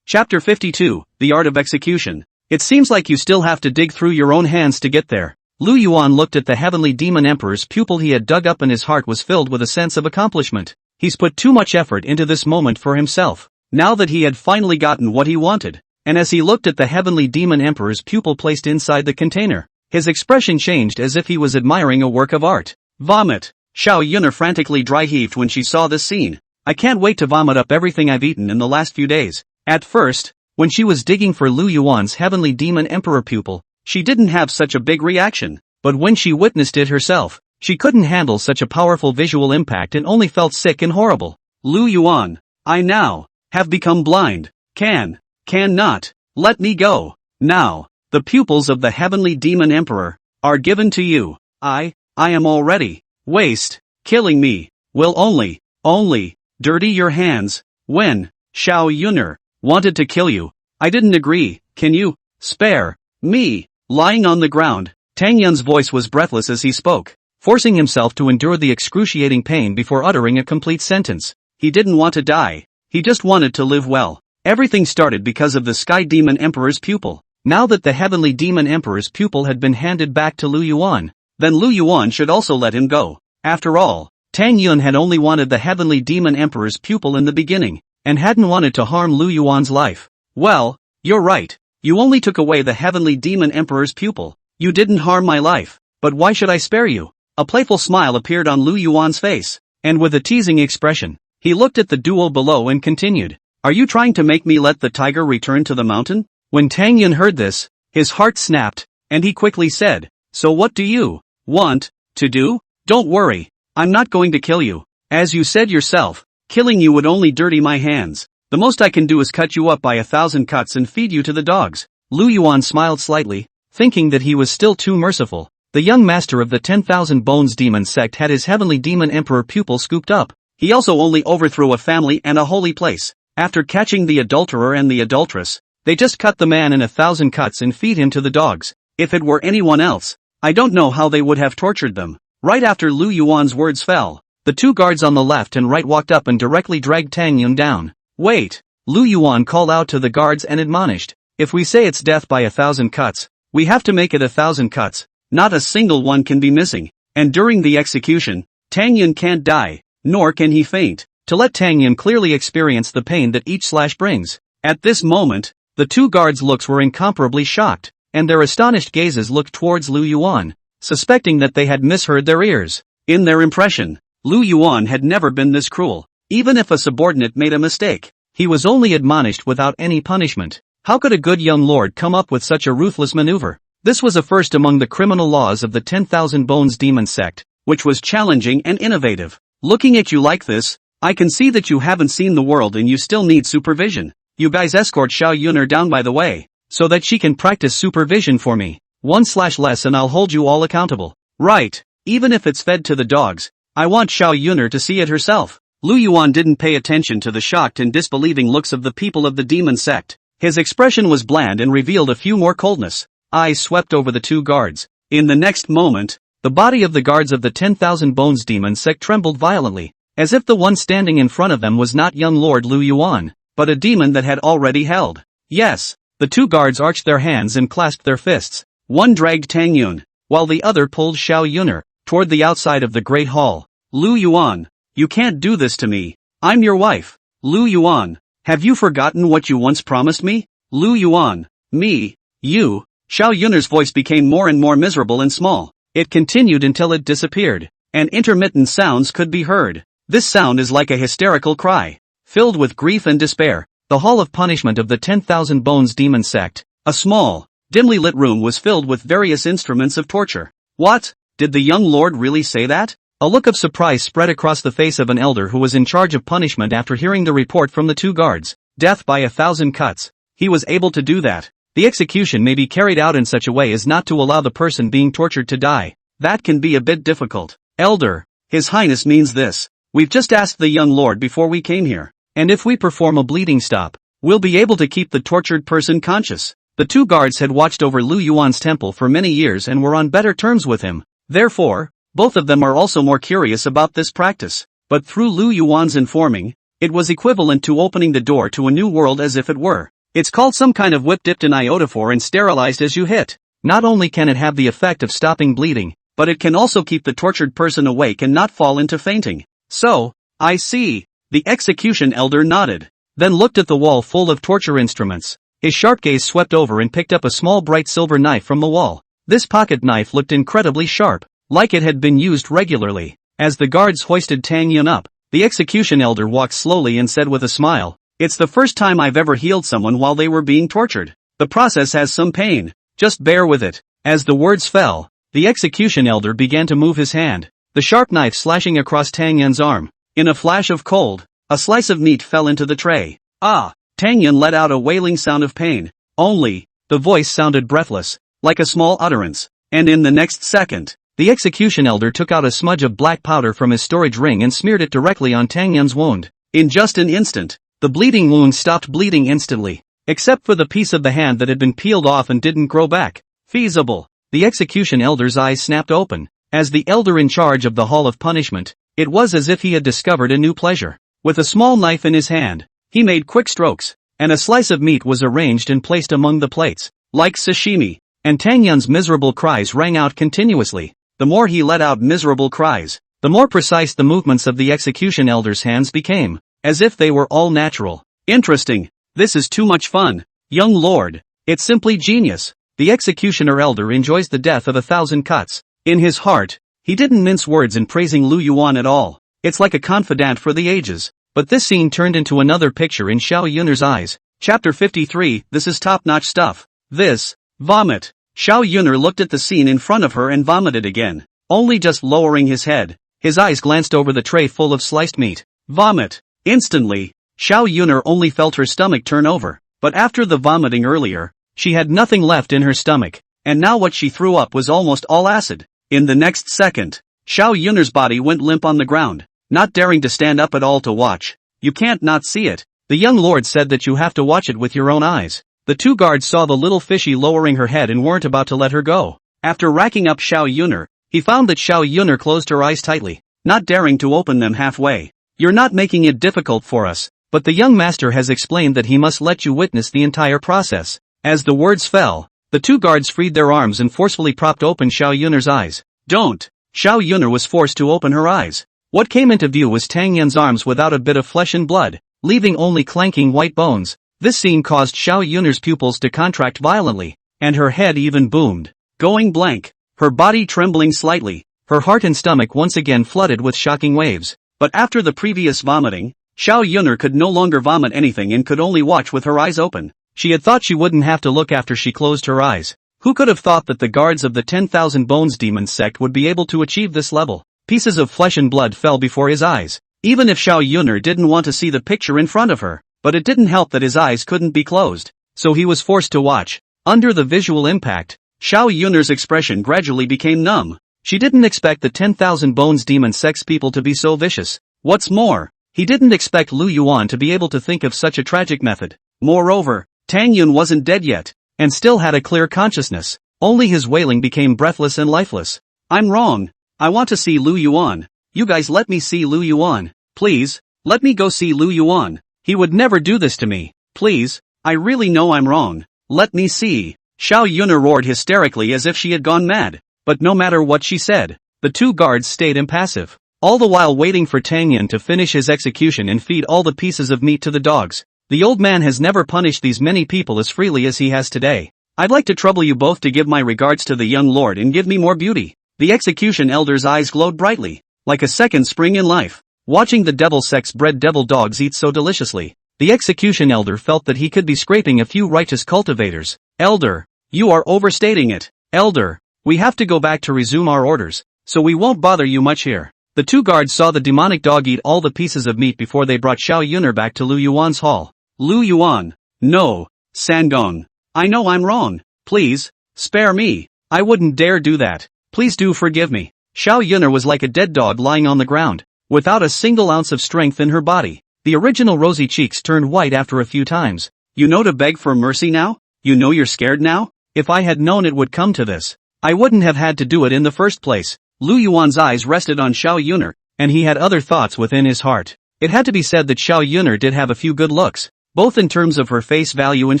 Chapter 52, The Art of Execution. It seems like you still have to dig through your own hands to get there. Lu Yuan looked at the heavenly demon emperor's pupil he had dug up and his heart was filled with a sense of accomplishment. He's put too much effort into this moment for himself. now that he had finally gotten what he wanted. And as he looked at the heavenly demon emperor's pupil placed inside the container, his expression changed as if he was admiring a work of art. Vomit. Xiao Yun'er frantically dry-heaved when she saw this scene. I can't wait to vomit up everything I've eaten in the last few days. At first, when she was digging for Lu Yuan's heavenly demon emperor pupil, she didn't have such a big reaction. But when she witnessed it herself, she couldn't handle such a powerful visual impact and only felt sick and horrible. Lu Yuan, I now have become blind. Cannot, let me go. Now, the pupils of the heavenly demon emperor are given to you. I am already waste. Killing me will only dirty your hands. When Xiao Yun'er wanted to kill you, I didn't agree. Can you spare me? Lying on the ground, Tang Yun's voice was breathless as he spoke, forcing himself to endure the excruciating pain before uttering a complete sentence. He didn't want to die. He just wanted to live well. Everything started because of the Sky Demon Emperor's pupil. Now that the Heavenly Demon Emperor's pupil had been handed back to Lu Yuan, then Lu Yuan should also let him go. After all, Tang Yun had only wanted the Heavenly Demon Emperor's pupil in the beginning, and hadn't wanted to harm Lu Yuan's life. Well, you're right. You only took away the Heavenly Demon Emperor's pupil. You didn't harm my life. But why should I spare you? A playful smile appeared on Lu Yuan's face, and with a teasing expression, he looked at the duo below and continued. Are you trying to make me let the tiger return to the mountain? When Tang Yun heard this, his heart snapped, and he quickly said, so what do you want to do? Don't worry, I'm not going to kill you. As you said yourself, killing you would only dirty my hands. The most I can do is cut you up by 1,000 cuts and feed you to the dogs. Lu Yuan smiled slightly, thinking that he was still too merciful. The young master of the 10,000 Bones Demon Sect had his Heavenly Demon Emperor pupil scooped up. He also only overthrew a family and a holy place. After catching the adulterer and the adulteress, they just cut the man in 1,000 cuts and feed him to the dogs. If it were anyone else, I don't know how they would have tortured them. Right after Lu Yuan's words fell, the two guards on the left and right walked up and directly dragged Tang Yun down. Wait! Lu Yuan called out to the guards and admonished. If we say it's death by 1,000 cuts, we have to make it 1,000 cuts. Not a single one can be missing. And during the execution, Tang Yun can't die, nor can he faint, to let Tang Yun clearly experience the pain that each slash brings. At this moment, the two guards' looks were incomparably shocked, and their astonished gazes looked towards Lu Yuan, suspecting that they had misheard their ears. In their impression, Lu Yuan had never been this cruel. Even if a subordinate made a mistake, he was only admonished without any punishment. How could a good young lord come up with such a ruthless maneuver? This was a first among the criminal laws of the 10,000 Bones Demon Sect, which was challenging and innovative. Looking at you like this, I can see that you haven't seen the world and you still need supervision. You guys escort Xiao Yun'er down by the way, so that she can practice supervision for me. 1/less and I'll hold you all accountable. Right, even if it's fed to the dogs, I want Xiao Yun'er to see it herself. Lu Yuan didn't pay attention to the shocked and disbelieving looks of the people of the demon sect. His expression was bland and revealed a few more coldness. Eyes swept over the two guards. In the next moment, the body of the guards of the 10,000 Bones Demon Sect trembled violently, as if the one standing in front of them was not young Lord Lu Yuan, but a demon that had already held. Yes, the two guards arched their hands and clasped their fists. One dragged Tang Yun, while the other pulled Xiao Yun'er toward the outside of the great hall. Lu Yuan, you can't do this to me. I'm your wife. Lu Yuan, have you forgotten what you once promised me? Lu Yuan, me, you. Xiao Yun'er's voice became more and more miserable and small. It continued until it disappeared, and intermittent sounds could be heard. This sound is like a hysterical cry, filled with grief and despair. The Hall of Punishment of the 10,000 Bones Demon Sect, a small, dimly lit room was filled with various instruments of torture. What? Did the young lord really say that? A look of surprise spread across the face of an elder who was in charge of punishment after hearing the report from the two guards. Death by 1,000 cuts. He was able to do that. The execution may be carried out in such a way as not to allow the person being tortured to die. That can be a bit difficult. Elder, His Highness means this. We've just asked the young lord before we came here, and if we perform a bleeding stop, we'll be able to keep the tortured person conscious. The two guards had watched over Lu Yuan's temple for many years and were on better terms with him. Therefore, both of them are also more curious about this practice. But through Lu Yuan's informing, it was equivalent to opening the door to a new world as if it were. It's called some kind of whip dipped in iodophor and sterilized as you hit. Not only can it have the effect of stopping bleeding, but it can also keep the tortured person awake and not fall into fainting. So, I see. The execution elder nodded. then looked at the wall full of torture instruments. His sharp gaze swept over and picked up a small bright silver knife from the wall. This pocket knife looked incredibly sharp, like it had been used regularly. As the guards hoisted Tang Yun up, the execution elder walked slowly and said with a smile, "It's the first time I've ever healed someone while they were being tortured. The process has some pain. Just bear with it." As the words fell, the execution elder began to move his hand, the sharp knife slashing across Tang Yun's arm. In a flash of cold, a slice of meat fell into the tray. Ah! Tang Yun let out a wailing sound of pain. Only, the voice sounded breathless, like a small utterance. And in the next second, the execution elder took out a smudge of black powder from his storage ring and smeared it directly on Tang Yun's wound. In just an instant, the bleeding wound stopped bleeding instantly, except for the piece of the hand that had been peeled off and didn't grow back. Feasible. The execution elder's eyes snapped open. As the elder in charge of the Hall of Punishment, it was as if he had discovered a new pleasure. With a small knife in his hand, he made quick strokes, and a slice of meat was arranged and placed among the plates, like sashimi, and Tang Yun's miserable cries rang out continuously. The more he let out miserable cries, the more precise the movements of the execution elder's hands became, as if they were all natural. Interesting. This is too much fun. Young lord. It's simply genius. The executioner elder enjoys the death of 1,000 cuts. In his heart, he didn't mince words in praising Lu Yuan at all. It's like a confidant for the ages. But this scene turned into another picture in Xiao Yun'er's eyes. Chapter 53, this is top-notch stuff. This, vomit. Xiao Yun'er looked at the scene in front of her and vomited again, only just lowering his head. His eyes glanced over the tray full of sliced meat. Vomit. Instantly, Xiao Yun'er only felt her stomach turn over. But after the vomiting earlier, she had nothing left in her stomach, and now what she threw up was almost all acid. In the next second, Xiao Yun'er's body went limp on the ground, not daring to stand up at all to watch. You can't not see it. The young lord said that you have to watch it with your own eyes. The two guards saw the little fishy lowering her head and weren't about to let her go. After racking up Xiao Yun'er, he found that Xiao Yun'er closed her eyes tightly, not daring to open them halfway. You're not making it difficult for us, but the young master has explained that he must let you witness the entire process. As the words fell, the two guards freed their arms and forcefully propped open Xiao Yun'er's eyes. Don't! Xiao Yun'er was forced to open her eyes. What came into view was Tang Yun's arms without a bit of flesh and blood, leaving only clanking white bones. This scene caused Xiao Yun'er's pupils to contract violently, and her head even boomed, going blank, her body trembling slightly, her heart and stomach once again flooded with shocking waves. But after the previous vomiting, Xiao Yun'er could no longer vomit anything and could only watch with her eyes open. She had thought she wouldn't have to look after she closed her eyes. Who could have thought that the guards of the 10,000 Bones Demon Sect would be able to achieve this level? Pieces of flesh and blood fell before his eyes, even if Xiao Yun'er didn't want to see the picture in front of her, but it didn't help that his eyes couldn't be closed, so he was forced to watch. Under the visual impact, Xiao Yun'er's expression gradually became numb. She didn't expect the 10,000 Bones Demon Sect's people to be so vicious. What's more, he didn't expect Lu Yuan to be able to think of such a tragic method. Moreover, Tang Yun wasn't dead yet, and still had a clear consciousness. Only his wailing became breathless and lifeless. I'm wrong. I want to see Lu Yuan. You guys let me see Lu Yuan. Please, let me go see Lu Yuan. He would never do this to me. Please, I really know I'm wrong. Let me see. Xiao Yun'er roared hysterically as if she had gone mad. But no matter what she said, the two guards stayed impassive, all the while waiting for Tang Yun to finish his execution and feed all the pieces of meat to the dogs. The old man has never punished these many people as freely as he has today. I'd like to trouble you both to give my regards to the young lord and give me more beauty. The execution elder's eyes glowed brightly, like a second spring in life. Watching the devil sect's bred devil dogs eat so deliciously, the execution elder felt that he could be scraping a few righteous cultivators. Elder, you are overstating it. Elder, we have to go back to resume our orders, so we won't bother you much here. The two guards saw the demonic dog eat all the pieces of meat before they brought Xiao Yun'er back to Lu Yuan's hall. Lu Yuan. No, Sangong. I know I'm wrong. Please, spare me. I wouldn't dare do that. Please do forgive me. Xiao Yun'er was like a dead dog lying on the ground, without a single ounce of strength in her body. The original rosy cheeks turned white after a few times. You know to beg for mercy now? You know you're scared now? If I had known it would come to this, I wouldn't have had to do it in the first place. Lu Yuan's eyes rested on Xiao Yun'er, and he had other thoughts within his heart. It had to be said that Xiao Yun'er did have a few good looks, both in terms of her face value and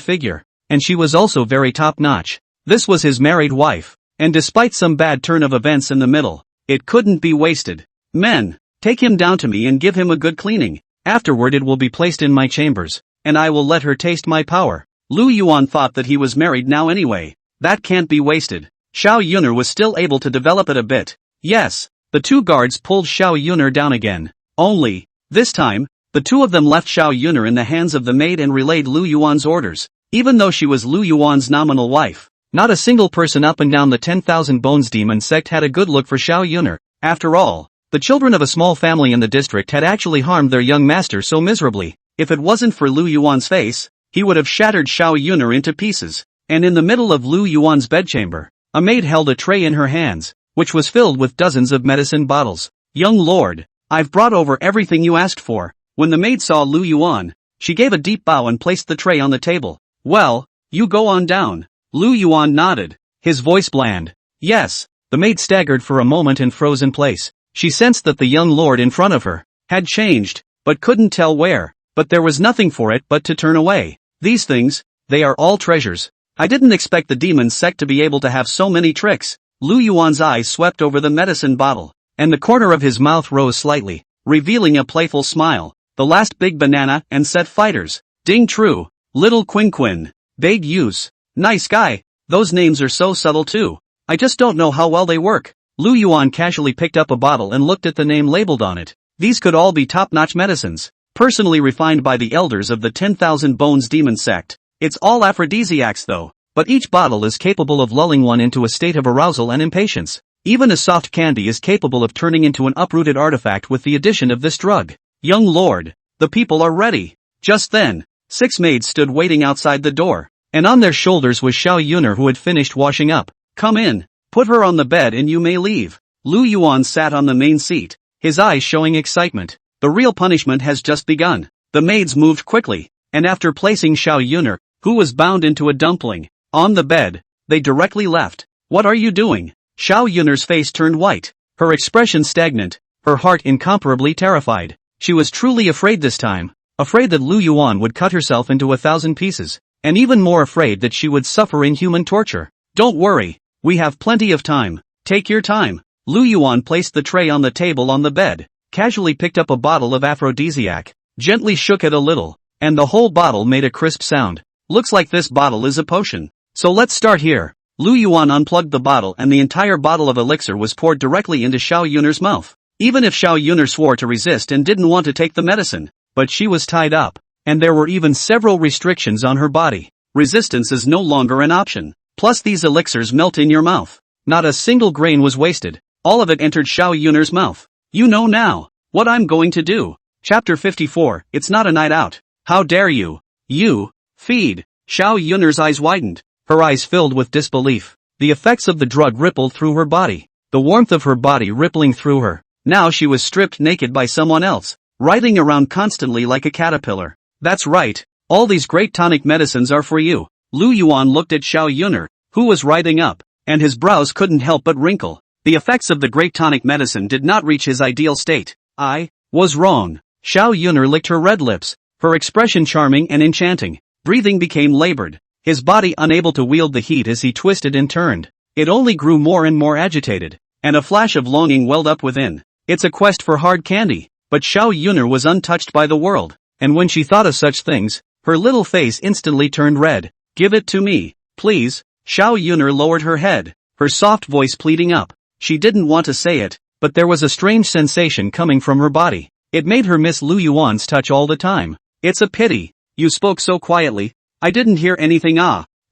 figure, and she was also very top-notch. This was his married wife, and despite some bad turn of events in the middle, it couldn't be wasted. Men, take him down to me and give him a good cleaning. Afterward it will be placed in my chambers. and I will let her taste my power. Lu Yuan thought that he was married now anyway. That can't be wasted. Xiao Yun'er was still able to develop it a bit. Yes, the two guards pulled Xiao Yun'er down again. Only, this time, the two of them left Xiao Yun'er in the hands of the maid and relayed Lu Yuan's orders. Even though she was Lu Yuan's nominal wife, not a single person up and down the 10,000 Bones Demon sect had a good look for Xiao Yun'er. After all, the children of a small family in the district had actually harmed their young master so miserably. If it wasn't for Lu Yuan's face, he would have shattered Xiao Yun'er into pieces. And in the middle of Lu Yuan's bedchamber, a maid held a tray in her hands, which was filled with dozens of medicine bottles. Young lord, I've brought over everything you asked for. When the maid saw Lu Yuan, she gave a deep bow and placed the tray on the table. Well, you go on down. Lu Yuan nodded, his voice bland. Yes. The maid staggered for a moment and froze in place. She sensed that the young lord in front of her had changed, but couldn't tell where. But there was nothing for it but to turn away. These things, they are all treasures. I didn't expect the demon sect to be able to have so many tricks. Lu Yuan's eyes swept over the medicine bottle, and the corner of his mouth rose slightly, revealing a playful smile. The last big banana and set fighters. Ding true. Little Quin Quin. Big use. Nice guy. Those names are so subtle too. I just don't know how well they work. Lu Yuan casually picked up a bottle and looked at the name labeled on it. These could all be top-notch medicines, personally refined by the elders of the 10,000 Bones Demon sect. It's all aphrodisiacs though, but each bottle is capable of lulling one into a state of arousal and impatience. Even a soft candy is capable of turning into an uprooted artifact with the addition of this drug. Young lord, the people are ready. Just then, 6 maids stood waiting outside the door, and on their shoulders was Xiao Yun'er who had finished washing up. Come in, put her on the bed and you may leave. Lu Yuan sat on the main seat, his eyes showing excitement. The real punishment has just begun. The maids moved quickly, and after placing Xiao Yun'er, who was bound into a dumpling, on the bed, they directly left. What are you doing? Xiao Yun'er's face turned white, her expression stagnant, her heart incomparably terrified. She was truly afraid this time, afraid that Lu Yuan would cut herself into 1,000 pieces, and even more afraid that she would suffer inhuman torture. Don't worry, we have plenty of time. Take your time. Lu Yuan placed the tray on the table on the bed, casually picked up a bottle of aphrodisiac, gently shook it a little, and the whole bottle made a crisp sound. Looks like this bottle is a potion. So let's start here. Lu Yuan unplugged the bottle and the entire bottle of elixir was poured directly into Xiao Yun'er's mouth. Even if Xiao Yun'er swore to resist and didn't want to take the medicine, but she was tied up, and there were even several restrictions on her body. Resistance is no longer an option. Plus these elixirs melt in your mouth. Not a single grain was wasted. All of it entered Xiao Yun'er's mouth. You know now what I'm going to do. Chapter 54, It's not a night out. How dare you? You, feed. Xiao Yun'er's eyes widened. Her eyes filled with disbelief. The effects of the drug rippled through her body. The warmth of her body rippling through her. Now she was stripped naked by someone else, writhing around constantly like a caterpillar. That's right. All these great tonic medicines are for you. Lu Yuan looked at Xiao Yun'er, who was writhing up, and his brows couldn't help but wrinkle. The effects of the great tonic medicine did not reach his ideal state. I was wrong. Xiao Yun'er licked her red lips, her expression charming and enchanting. Breathing became labored, his body unable to wield the heat as he twisted and turned. It only grew more and more agitated, and a flash of longing welled up within. It's a quest for hard candy. But Xiao Yun'er was untouched by the world, and when she thought of such things, her little face instantly turned red. Give it to me, please. Xiao Yun'er lowered her head, her soft voice pleading up. She didn't want to say it, but there was a strange sensation coming from her body. It made her miss Lu Yuan's touch all the time. It's a pity. You spoke so quietly. I didn't hear anything.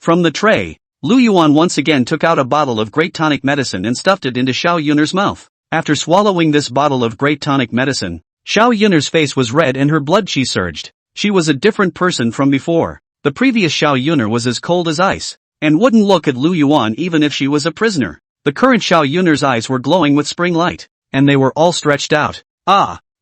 From the tray, Lu Yuan once again took out a bottle of great tonic medicine and stuffed it into Xiao Yun'er's mouth. After swallowing this bottle of great tonic medicine, Xiao Yun'er's face was red and her blood chi surged. She was a different person from before. The previous Xiao Yun'er was as cold as ice, and wouldn't look at Lu Yuan even if she was a prisoner. The current Xiao Yun'er's eyes were glowing with spring light, and they were all stretched out.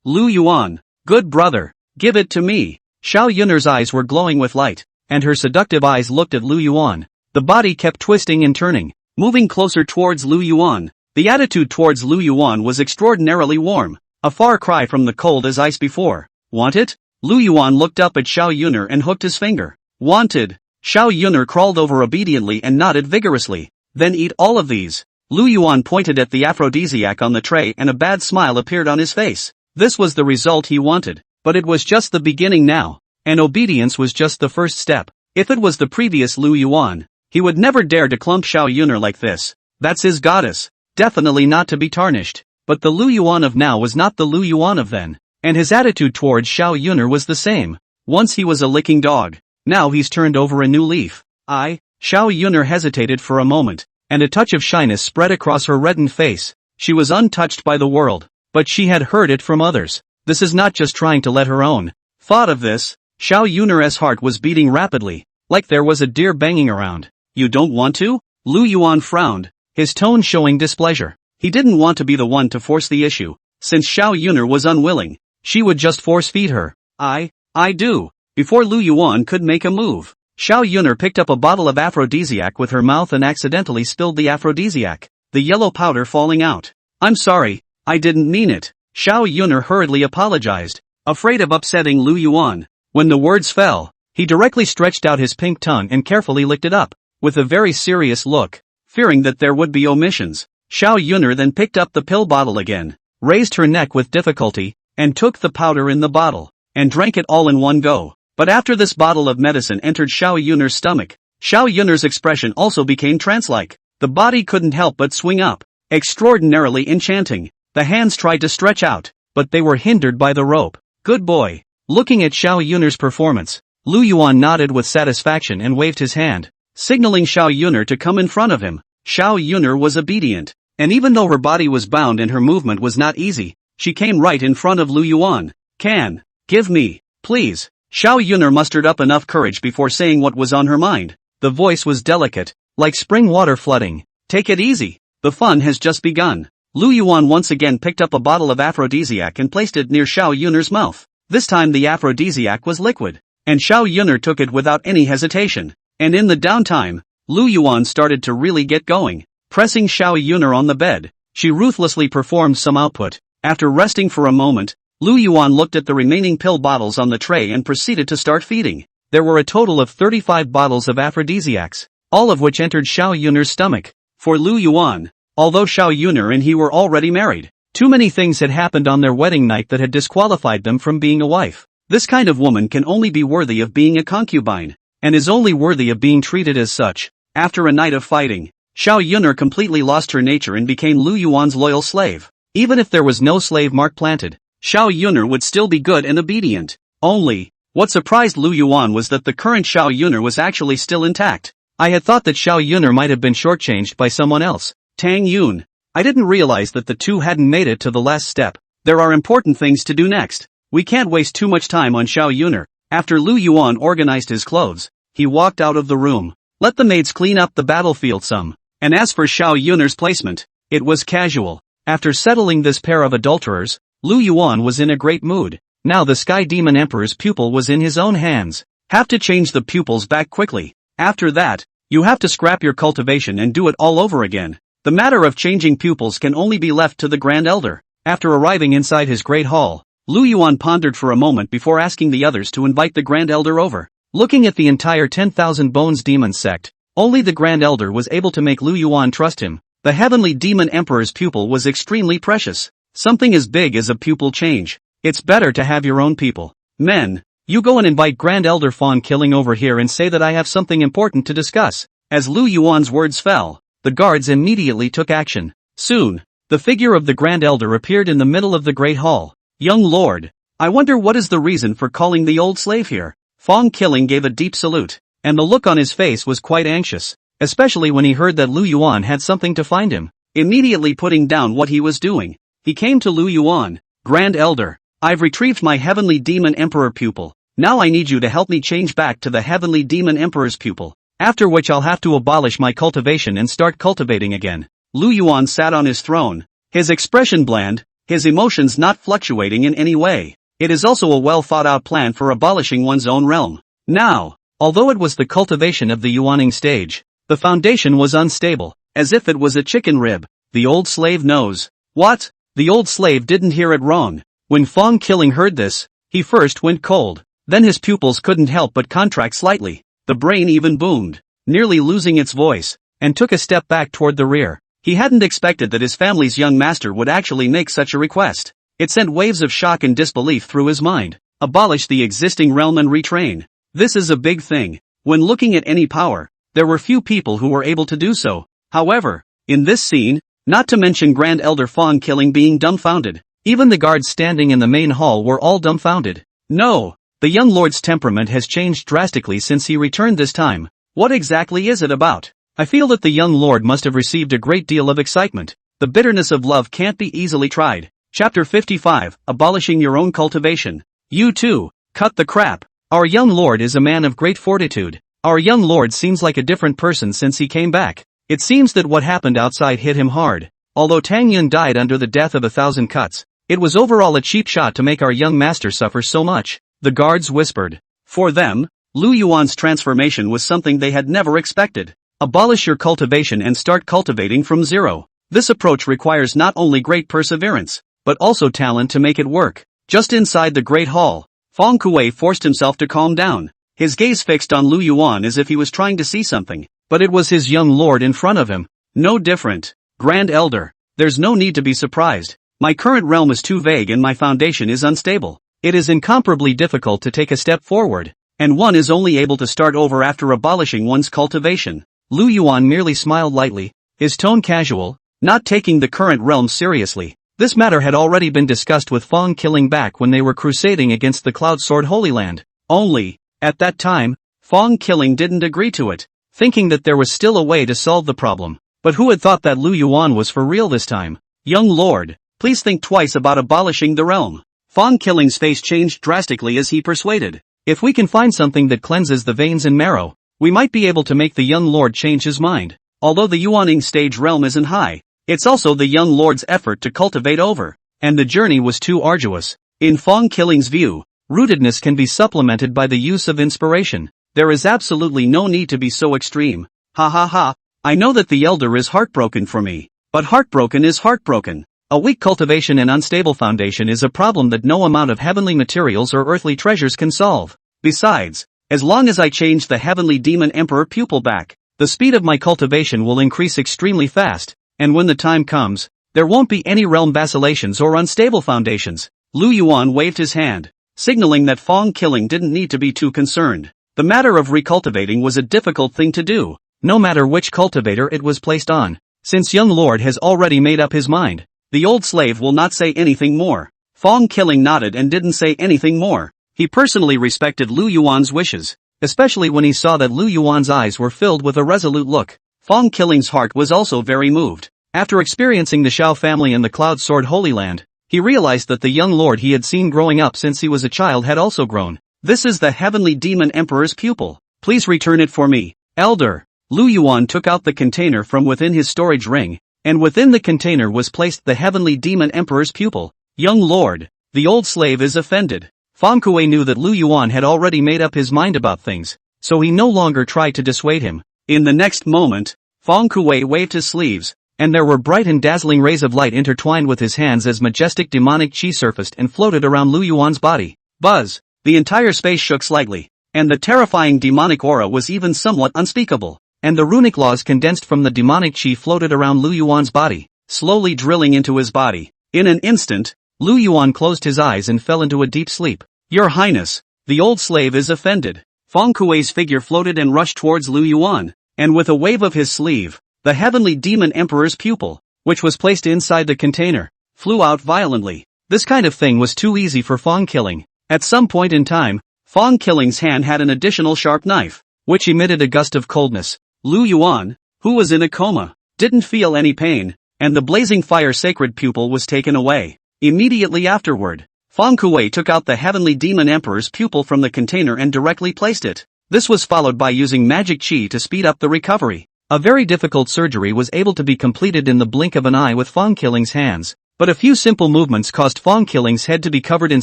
Lu Yuan, good brother, give it to me. Xiao Yun'er's eyes were glowing with light, and her seductive eyes looked at Lu Yuan. The body kept twisting and turning, moving closer towards Lu Yuan. The attitude towards Lu Yuan was extraordinarily warm, a far cry from the cold as ice before. Want it? Lu Yuan looked up at Xiao Yun'er and hooked his finger. Wanted. Xiao Yun'er crawled over obediently and nodded vigorously. Then eat all of these. Lu Yuan pointed at the aphrodisiac on the tray and a bad smile appeared on his face. This was the result he wanted, but it was just the beginning now. and obedience was just the first step. If it was the previous Lu Yuan, he would never dare to clump Xiao Yun'er like this. That's his goddess. Definitely not to be tarnished. But the Lu Yuan of now was not the Lu Yuan of then. And his attitude towards Xiao Yun'er was the same. Once he was a licking dog. Now he's turned over a new leaf. Xiao Yun'er hesitated for a moment, and a touch of shyness spread across her reddened face. She was untouched by the world, but she had heard it from others. This is not just trying to let her own. Thought of this, Xiao Yun'er's heart was beating rapidly, like there was a deer banging around. You don't want to? Lu Yuan frowned, his tone showing displeasure. He didn't want to be the one to force the issue. Since Xiao Yun'er was unwilling, she would just force-feed her. I do. Before Lu Yuan could make a move, Xiao Yun'er picked up a bottle of aphrodisiac with her mouth and accidentally spilled the aphrodisiac, the yellow powder falling out. I'm sorry, I didn't mean it. Xiao Yun'er hurriedly apologized, afraid of upsetting Lu Yuan. When the words fell, he directly stretched out his pink tongue and carefully licked it up, with a very serious look, fearing that there would be omissions. Xiao Yun'er then picked up the pill bottle again, raised her neck with difficulty, and took the powder in the bottle, and drank it all in one go. But after this bottle of medicine entered Xiao Yun'er's stomach, Xiao Yun'er's expression also became trance-like. The body couldn't help but swing up, extraordinarily enchanting. The hands tried to stretch out, but they were hindered by the rope. Good boy. Looking at Xiao Yun'er's performance, Lu Yuan nodded with satisfaction and waved his hand, signaling Xiao Yun'er to come in front of him. Xiao Yun'er was obedient, and even though her body was bound and her movement was not easy, she came right in front of Lu Yuan. Give me, please. Xiao Yun'er mustered up enough courage before saying what was on her mind. The voice was delicate, like spring water flooding. Take it easy. The fun has just begun. Lu Yuan once again picked up a bottle of aphrodisiac and placed it near Xiao Yun'er's mouth. This time the aphrodisiac was liquid, and Xiao Yun'er took it without any hesitation. And in the downtime, Lu Yuan started to really get going. Pressing Xiao Yun'er on the bed, she ruthlessly performed some output. After resting for a moment, Lu Yuan looked at the remaining pill bottles on the tray and proceeded to start feeding. There were a total of 35 bottles of aphrodisiacs, all of which entered Xiao Yun'er's stomach. For Lu Yuan, although Xiao Yun'er and he were already married, too many things had happened on their wedding night that had disqualified them from being a wife. This kind of woman can only be worthy of being a concubine, and is only worthy of being treated as such. After a night of fighting, Xiao Yun'er completely lost her nature and became Lu Yuan's loyal slave. Even if there was no slave mark planted, Xiao Yun'er would still be good and obedient. Only, what surprised Lu Yuan was that the current Xiao Yun'er was actually still intact. I had thought that Xiao Yun'er might have been shortchanged by someone else. Tang Yun. I didn't realize that the two hadn't made it to the last step. There are important things to do next. We can't waste too much time on Xiao Yun'er. After Lu Yuan organized his clothes, he walked out of the room. Let the maids clean up the battlefield some. And as for Xiao Yun'er's placement, it was casual. After settling this pair of adulterers, Lu Yuan was in a great mood. Now the Sky Demon Emperor's pupil was in his own hands. Have to change the pupils back quickly. After that, you have to scrap your cultivation and do it all over again. The matter of changing pupils can only be left to the Grand Elder. After arriving inside his great hall, Lu Yuan pondered for a moment before asking the others to invite the Grand Elder over. Looking at the entire 10,000 Bones Demon Sect, only the Grand Elder was able to make Lu Yuan trust him. The Heavenly Demon Emperor's pupil was extremely precious. Something as big as a pupil change. It's better to have your own people. Men, you go and invite Grand Elder Fawn Killing over here and say that I have something important to discuss. As Lu Yuan's words fell, the guards immediately took action. Soon, the figure of the Grand Elder appeared in the middle of the Great Hall. Young Lord, I wonder what is the reason for calling the old slave here? Fawn Killing gave a deep salute, and the look on his face was quite anxious, especially when he heard that Lu Yuan had something to find him. Immediately putting down what he was doing, he came to Lu Yuan. Grand Elder, I've retrieved my Heavenly Demon Emperor pupil. Now I need you to help me change back to the Heavenly Demon Emperor's pupil. After which I'll have to abolish my cultivation and start cultivating again. Lu Yuan sat on his throne, his expression bland, his emotions not fluctuating in any way. It is also a well thought out plan for abolishing one's own realm. Now, although it was the cultivation of the Yuaning stage, the foundation was unstable, as if it was a chicken rib. The old slave knows. What? The old slave didn't hear it wrong. When Fawn Killing heard this, he first went cold, then his pupils couldn't help but contract slightly. The brain even boomed, nearly losing its voice, and took a step back toward the rear. He hadn't expected that his family's young master would actually make such a request. It sent waves of shock and disbelief through his mind. abolish the existing realm and retrain. This is a big thing. When looking at any power, there were few people who were able to do so. However, in this scene, not to mention Grand Elder Fong Killing being dumbfounded, even the guards standing in the main hall were all dumbfounded. No, the young lord's temperament has changed drastically since he returned this time. What exactly is it about? I feel that the young lord must have received a great deal of excitement. The bitterness of love can't be easily tried. Chapter 55, Abolishing Your Own Cultivation. You too, cut the crap. Our young lord is a man of great fortitude. Our young lord seems like a different person since he came back. It seems that what happened outside hit him hard. Although Tang Yun died under the death of 1,000 cuts, it was overall a cheap shot to make our young master suffer so much, the guards whispered. For them, Lu Yuan's transformation was something they had never expected. Abolish your cultivation and start cultivating from zero. This approach requires not only great perseverance, but also talent to make it work. Just inside the Great Hall, Fong Kuei forced himself to calm down. His gaze fixed on Lu Yuan as if he was trying to see something, but it was his young lord in front of him. No different. Grand Elder, there's no need to be surprised. My current realm is too vague and my foundation is unstable. It is incomparably difficult to take a step forward, and one is only able to start over after abolishing one's cultivation. Lu Yuan merely smiled lightly, his tone casual, not taking the current realm seriously. This matter had already been discussed with Fong Killing back when they were crusading against the Cloud Sword Holy Land. Only, at that time, Fong Killing didn't agree to it, thinking that there was still a way to solve the problem. But who had thought that Lu Yuan was for real this time? Young lord, please think twice about abolishing the realm. Fong Killing's face changed drastically as he persuaded. If we can find something that cleanses the veins and marrow, we might be able to make the young lord change his mind. Although the Yuaning stage realm isn't high, it's also the young lord's effort to cultivate over, and the journey was too arduous. In Fong Killing's view, rootedness can be supplemented by the use of inspiration. There is absolutely no need to be so extreme. Ha ha ha, I know that the elder is heartbroken for me, but heartbroken is heartbroken. A weak cultivation and unstable foundation is a problem that no amount of heavenly materials or earthly treasures can solve. Besides, as long as I change the heavenly demon emperor pupil back, the speed of my cultivation will increase extremely fast. And when the time comes, there won't be any realm vacillations or unstable foundations. Lu Yuan waved his hand, signaling that Fong Killing didn't need to be too concerned. The matter of recultivating was a difficult thing to do, no matter which cultivator it was placed on. Since young lord has already made up his mind, the old slave will not say anything more. Fong Killing nodded and didn't say anything more. He personally respected Lu Yuan's wishes, especially when he saw that Lu Yuan's eyes were filled with a resolute look. Fong Killing's heart was also very moved. After experiencing the Xiao family in the Cloud Sword Holy Land, he realized that the young lord he had seen growing up since he was a child had also grown. This is the heavenly demon emperor's pupil. Please return it for me, elder. Lu Yuan took out the container from within his storage ring, and within the container was placed the heavenly demon emperor's pupil. Young lord, the old slave is offended. Fong Kuei knew that Lu Yuan had already made up his mind about things, so he no longer tried to dissuade him. In the next moment, Fong Kuei waved his sleeves, and there were bright and dazzling rays of light intertwined with his hands as majestic demonic chi surfaced and floated around Lu Yuan's body. Buzz! The entire space shook slightly, and the terrifying demonic aura was even somewhat unspeakable, and the runic laws condensed from the demonic chi floated around Lu Yuan's body, slowly drilling into his body. In an instant, Lu Yuan closed his eyes and fell into a deep sleep. Your Highness, the old slave is offended. Fong Kuei's figure floated and rushed towards Lu Yuan, and with a wave of his sleeve, the heavenly demon emperor's pupil, which was placed inside the container, flew out violently. This kind of thing was too easy for Fong Killing. At some point in time, Fong Killing's hand had an additional sharp knife, which emitted a gust of coldness. Lu Yuan, who was in a coma, didn't feel any pain, and the blazing fire sacred pupil was taken away. Immediately afterward, Fong Kuei took out the heavenly demon emperor's pupil from the container and directly placed it. This was followed by using magic chi to speed up the recovery. A very difficult surgery was able to be completed in the blink of an eye with Fong Killing's hands, but a few simple movements caused Fong Killing's head to be covered in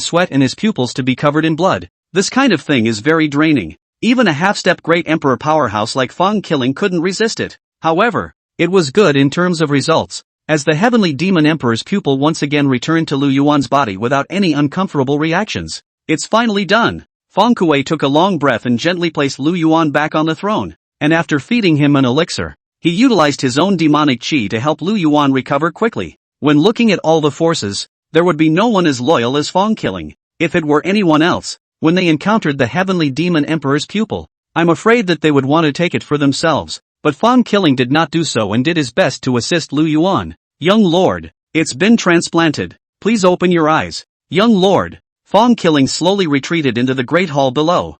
sweat and his pupils to be covered in blood. This kind of thing is very draining. Even a half-step great emperor powerhouse like Fong Killing couldn't resist it. However, it was good in terms of results, as the heavenly demon emperor's pupil once again returned to Lu Yuan's body without any uncomfortable reactions. It's finally done. Fong Kuei took a long breath and gently placed Lu Yuan back on the throne, and after feeding him an elixir, he utilized his own demonic chi to help Lu Yuan recover quickly. When looking at all the forces, there would be no one as loyal as Fong Killing. If it were anyone else, when they encountered the heavenly demon emperor's pupil, I'm afraid that they would want to take it for themselves. But Fang Killing did not do so and did his best to assist Lu Yuan. Young lord, it's been transplanted. Please open your eyes. Young lord. Fang Killing slowly retreated into the great hall below.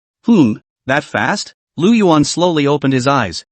That fast? Lu Yuan slowly opened his eyes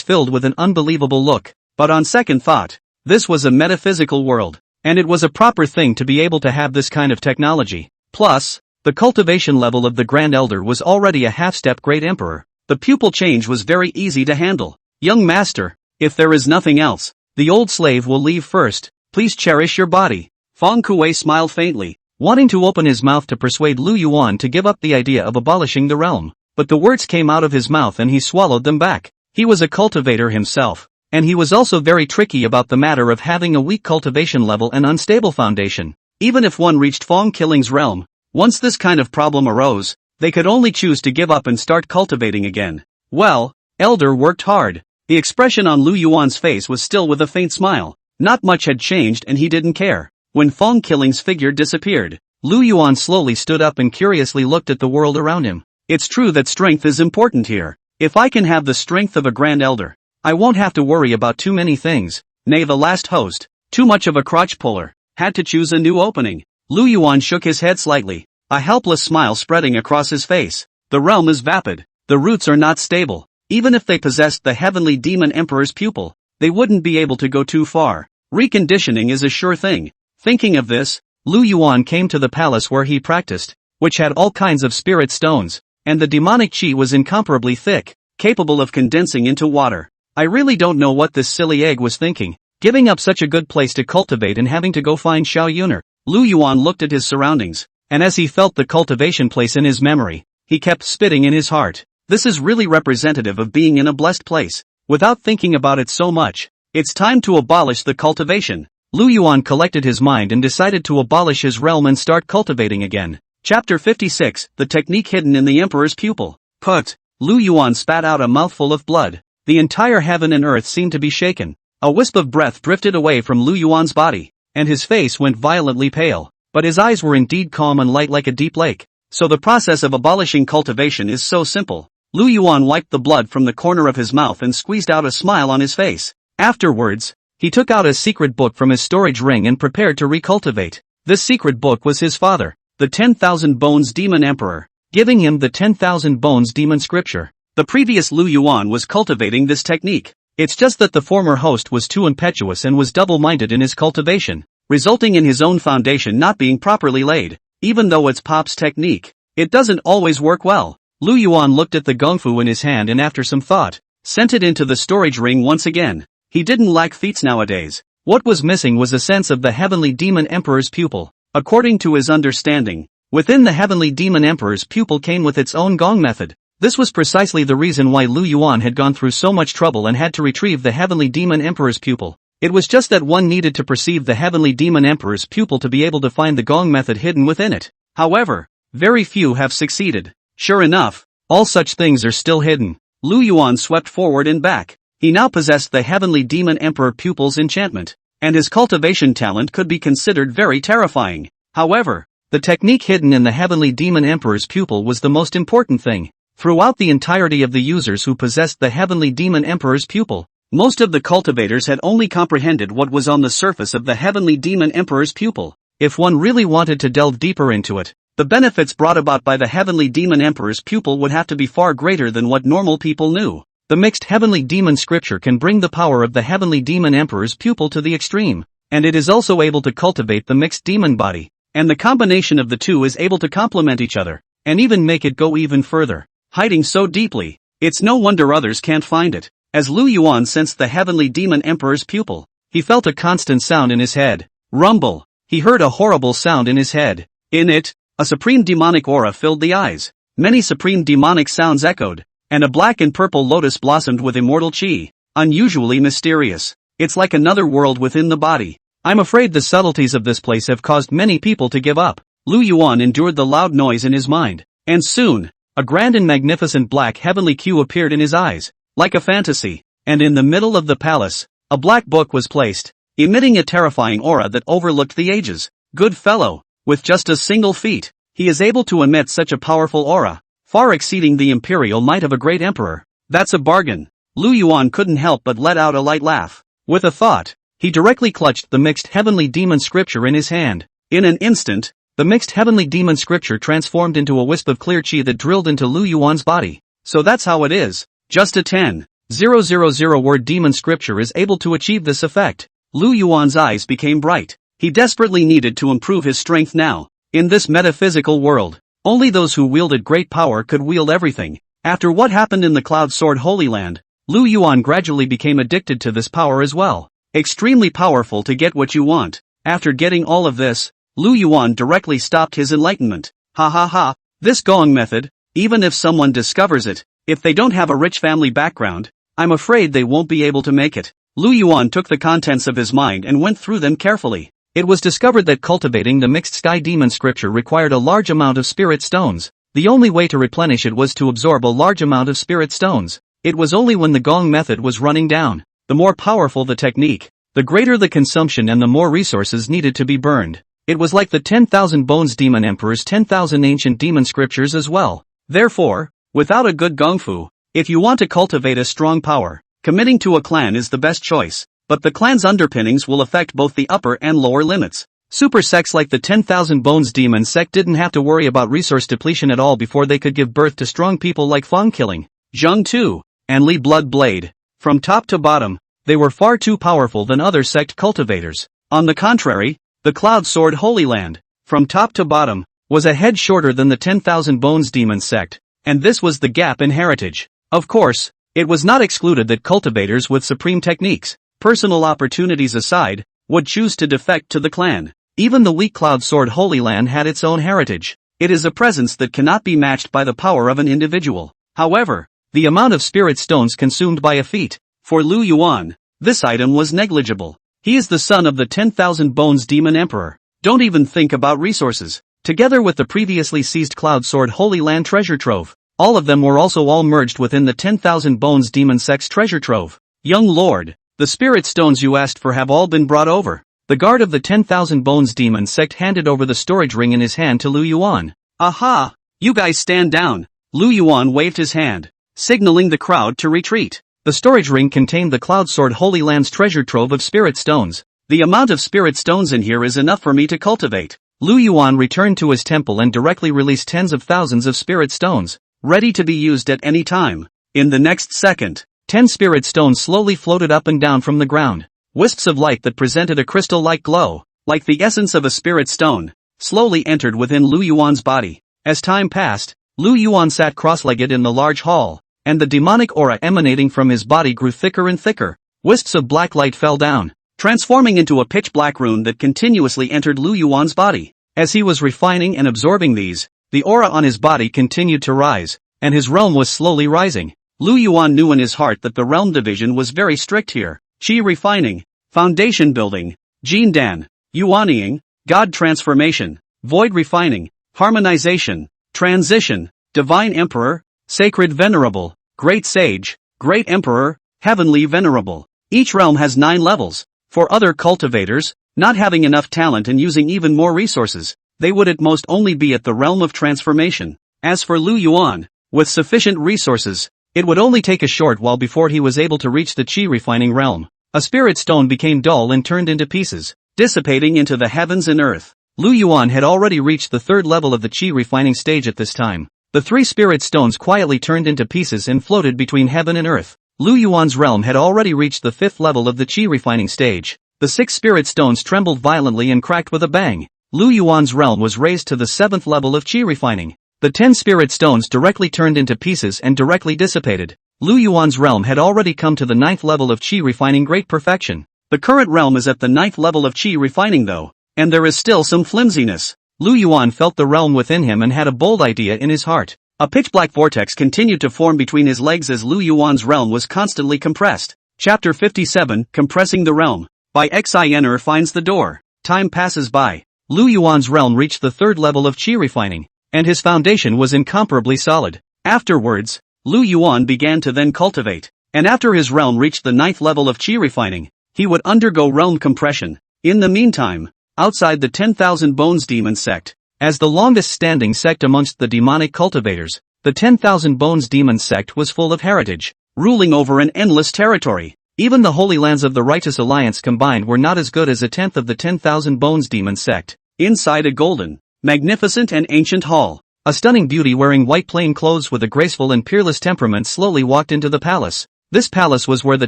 filled with an unbelievable look. But on second thought, this was a metaphysical world, and it was a proper thing to be able to have this kind of technology. Plus, the cultivation level of the Grand Elder was already a half-step Great Emperor. The pupil change was very easy to handle. Young master, if there is nothing else, the old slave will leave first. Please cherish your body. Fang Kuei smiled faintly, wanting to open his mouth to persuade Lu Yuan to give up the idea of abolishing the realm. But the words came out of his mouth and he swallowed them back. He was a cultivator himself, and he was also very tricky about the matter of having a weak cultivation level and unstable foundation. Even if one reached Fang Killing's realm, once this kind of problem arose, they could only choose to give up and start cultivating again. Well, Elder worked hard. The expression on Lu Yuan's face was still with a faint smile. Not much had changed and he didn't care. When Fang Killing's figure disappeared, Lu Yuan slowly stood up and curiously looked at the world around him. It's true that strength is important here. If I can have the strength of a Grand Elder, I won't have to worry about too many things. Nay, the last host, too much of a crotch puller, had to choose a new opening. Lu Yuan shook his head slightly, a helpless smile spreading across his face. The realm is vapid. The roots are not stable. Even if they possessed the heavenly demon emperor's pupil, they wouldn't be able to go too far. Reconditioning is a sure thing. Thinking of this, Lu Yuan came to the palace where he practiced, which had all kinds of spirit stones, and the demonic chi was incomparably thick, capable of condensing into water. I really don't know what this silly egg was thinking, giving up such a good place to cultivate and having to go find Xiao Yun'er. Lu Yuan looked at his surroundings, and as he felt the cultivation place in his memory, he kept spitting in his heart. This is really representative of being in a blessed place. Without thinking about it so much, it's time to abolish the cultivation. Lu Yuan collected his mind and decided to abolish his realm and start cultivating again. Chapter 56, The Technique Hidden in the Emperor's Pupil. Put. Lu Yuan spat out a mouthful of blood. The entire heaven and earth seemed to be shaken. A wisp of breath drifted away from Lu Yuan's body, and his face went violently pale. But his eyes were indeed calm and light like a deep lake. So the process of abolishing cultivation is so simple. Lu Yuan wiped the blood from the corner of his mouth and squeezed out a smile on his face. Afterwards, he took out a secret book from his storage ring and prepared to recultivate. This secret book was his father, the 10,000 Bones Demon Emperor, giving him the 10,000 Bones Demon Scripture. The previous Lu Yuan was cultivating this technique. It's just that the former host was too impetuous and was double-minded in his cultivation, resulting in his own foundation not being properly laid. Even though it's Pop's technique, it doesn't always work well. Lu Yuan looked at the gongfu in his hand and after some thought, sent it into the storage ring once again. He didn't lack feats nowadays. What was missing was a sense of the heavenly demon emperor's pupil. According to his understanding, within the heavenly demon emperor's pupil came with its own gong method. This was precisely the reason why Lu Yuan had gone through so much trouble and had to retrieve the heavenly demon emperor's pupil. It was just that one needed to perceive the heavenly demon emperor's pupil to be able to find the gong method hidden within it. However, very few have succeeded. Sure enough, all such things are still hidden. Lu Yuan swept forward and back. He now possessed the heavenly demon emperor pupil's enchantment, and his cultivation talent could be considered very terrifying. However, the technique hidden in the heavenly demon emperor's pupil was the most important thing. Throughout the entirety of the users who possessed the heavenly demon emperor's pupil, most of the cultivators had only comprehended what was on the surface of the heavenly demon emperor's pupil. If one really wanted to delve deeper into it, the benefits brought about by the heavenly demon emperor's pupil would have to be far greater than what normal people knew. The mixed heavenly demon scripture can bring the power of the heavenly demon emperor's pupil to the extreme, and it is also able to cultivate the mixed demon body, and the combination of the two is able to complement each other, and even make it go even further, hiding so deeply, it's no wonder others can't find it. As Lu Yuan sensed the heavenly demon emperor's pupil, he felt a constant sound in his head. Rumble. He heard a horrible sound in his head. In it, a supreme demonic aura filled the eyes. Many supreme demonic sounds echoed, and a black and purple lotus blossomed with immortal chi. Unusually mysterious. It's like another world within the body. I'm afraid the subtleties of this place have caused many people to give up. Lu Yuan endured the loud noise in his mind, and soon, a grand and magnificent black heavenly Q appeared in his eyes, like a fantasy, and in the middle of the palace, a black book was placed, emitting a terrifying aura that overlooked the ages. Good fellow, with just a single feat, he is able to emit such a powerful aura, far exceeding the imperial might of a great emperor. That's a bargain. Lu Yuan couldn't help but let out a light laugh. With a thought, he directly clutched the mixed heavenly demon scripture in his hand. In an instant, the mixed heavenly demon scripture transformed into a wisp of clear chi that drilled into Lu Yuan's body. So that's how it is. Just a 10,000 word demon scripture is able to achieve this effect. Lu Yuan's eyes became bright. He desperately needed to improve his strength now. In this metaphysical world, only those who wielded great power could wield everything. After what happened in the Cloud Sword Holy Land, Lu Yuan gradually became addicted to this power as well. Extremely powerful to get what you want. After getting all of this, Lu Yuan directly stopped his enlightenment. Ha ha ha, this Gong method, even if someone discovers it, if they don't have a rich family background, I'm afraid they won't be able to make it. Lu Yuan took the contents of his mind and went through them carefully. It was discovered that cultivating the mixed sky demon scripture required a large amount of spirit stones. The only way to replenish it was to absorb a large amount of spirit stones. It was only when the Gong method was running down. The more powerful the technique, the greater the consumption and the more resources needed to be burned. It was like the 10,000 Bones Demon Emperor's 10,000 ancient demon scriptures as well. Therefore, without a good gongfu, if you want to cultivate a strong power, committing to a clan is the best choice, but the clan's underpinnings will affect both the upper and lower limits. Super sects like the 10,000 Bones Demon Sect didn't have to worry about resource depletion at all before they could give birth to strong people like Fang Killing, Zheng Tu, and Li Blood Blade. From top to bottom, they were far too powerful than other sect cultivators. On the contrary, the Cloud Sword Holy Land, from top to bottom, was a head shorter than the 10,000 Bones Demon Sect, and this was the gap in heritage. Of course, it was not excluded that cultivators with supreme techniques, personal opportunities aside, would choose to defect to the clan. Even the weak Cloud Sword Holy Land had its own heritage. It is a presence that cannot be matched by the power of an individual. However, the amount of spirit stones consumed by a feat, for Lu Yuan, this item was negligible. He is the son of the 10,000 Bones Demon Emperor. Don't even think about resources. Together with the previously seized Cloud Sword Holy Land treasure trove, all of them were also all merged within the 10,000 Bones Demon Sect's treasure trove. Young Lord, the spirit stones you asked for have all been brought over. The guard of the 10,000 Bones Demon Sect handed over the storage ring in his hand to Lu Yuan. Aha! You guys stand down. Lu Yuan waved his hand, signaling the crowd to retreat. The storage ring contained the Cloud Sword Holy Land's treasure trove of spirit stones. The amount of spirit stones in here is enough for me to cultivate. Lu Yuan returned to his temple and directly released tens of thousands of spirit stones, ready to be used at any time. In the next second, 10 spirit stones slowly floated up and down from the ground. Wisps of light that presented a crystal-like glow, like the essence of a spirit stone, slowly entered within Lu Yuan's body. As time passed, Lu Yuan sat cross-legged in the large hall, and the demonic aura emanating from his body grew thicker and thicker. Wisps of black light fell down, transforming into a pitch-black rune that continuously entered Lu Yuan's body. As he was refining and absorbing these, the aura on his body continued to rise, and his realm was slowly rising. Lu Yuan knew in his heart that the realm division was very strict here. Qi refining, foundation building, Jin Dan, Yuanying, God transformation, void refining, harmonization, transition, divine emperor, sacred venerable, great sage, great emperor, heavenly venerable. Each realm has 9 levels. For other cultivators, not having enough talent and using even more resources, they would at most only be at the realm of transformation. As for Lu Yuan, with sufficient resources, it would only take a short while before he was able to reach the Qi refining realm. A spirit stone became dull and turned into pieces, dissipating into the heavens and earth. Lu Yuan had already reached the 3rd level of the Qi refining stage at this time. The 3 spirit stones quietly turned into pieces and floated between heaven and earth. Lu Yuan's realm had already reached the 5th level of the Qi refining stage. The 6 spirit stones trembled violently and cracked with a bang. Lu Yuan's realm was raised to the 7th level of Qi refining. The 10 spirit stones directly turned into pieces and directly dissipated. Lu Yuan's realm had already come to the 9th level of Qi refining great perfection. The current realm is at the 9th level of Qi refining though, and there is still some flimsiness. Lu Yuan felt the realm within him and had a bold idea in his heart. A pitch-black vortex continued to form between his legs as Lu Yuan's realm was constantly compressed. Chapter 57, Compressing the Realm, by Xiao Yun'er finds the door. Time passes by. Lu Yuan's realm reached the 3rd level of Qi refining, and his foundation was incomparably solid. Afterwards, Lu Yuan began to then cultivate, and after his realm reached the 9th level of Qi refining, he would undergo realm compression. In the meantime, outside the 10,000 Bones Demon Sect, As the longest-standing sect amongst the demonic cultivators, the 10,000 Bones Demon Sect was full of heritage, ruling over an endless territory. Even the Holy Lands of the Righteous Alliance combined were not as good as a tenth of the 10,000 Bones Demon Sect. Inside a golden, magnificent and ancient hall, a stunning beauty wearing white plain clothes with a graceful and peerless temperament slowly walked into the palace. This palace was where the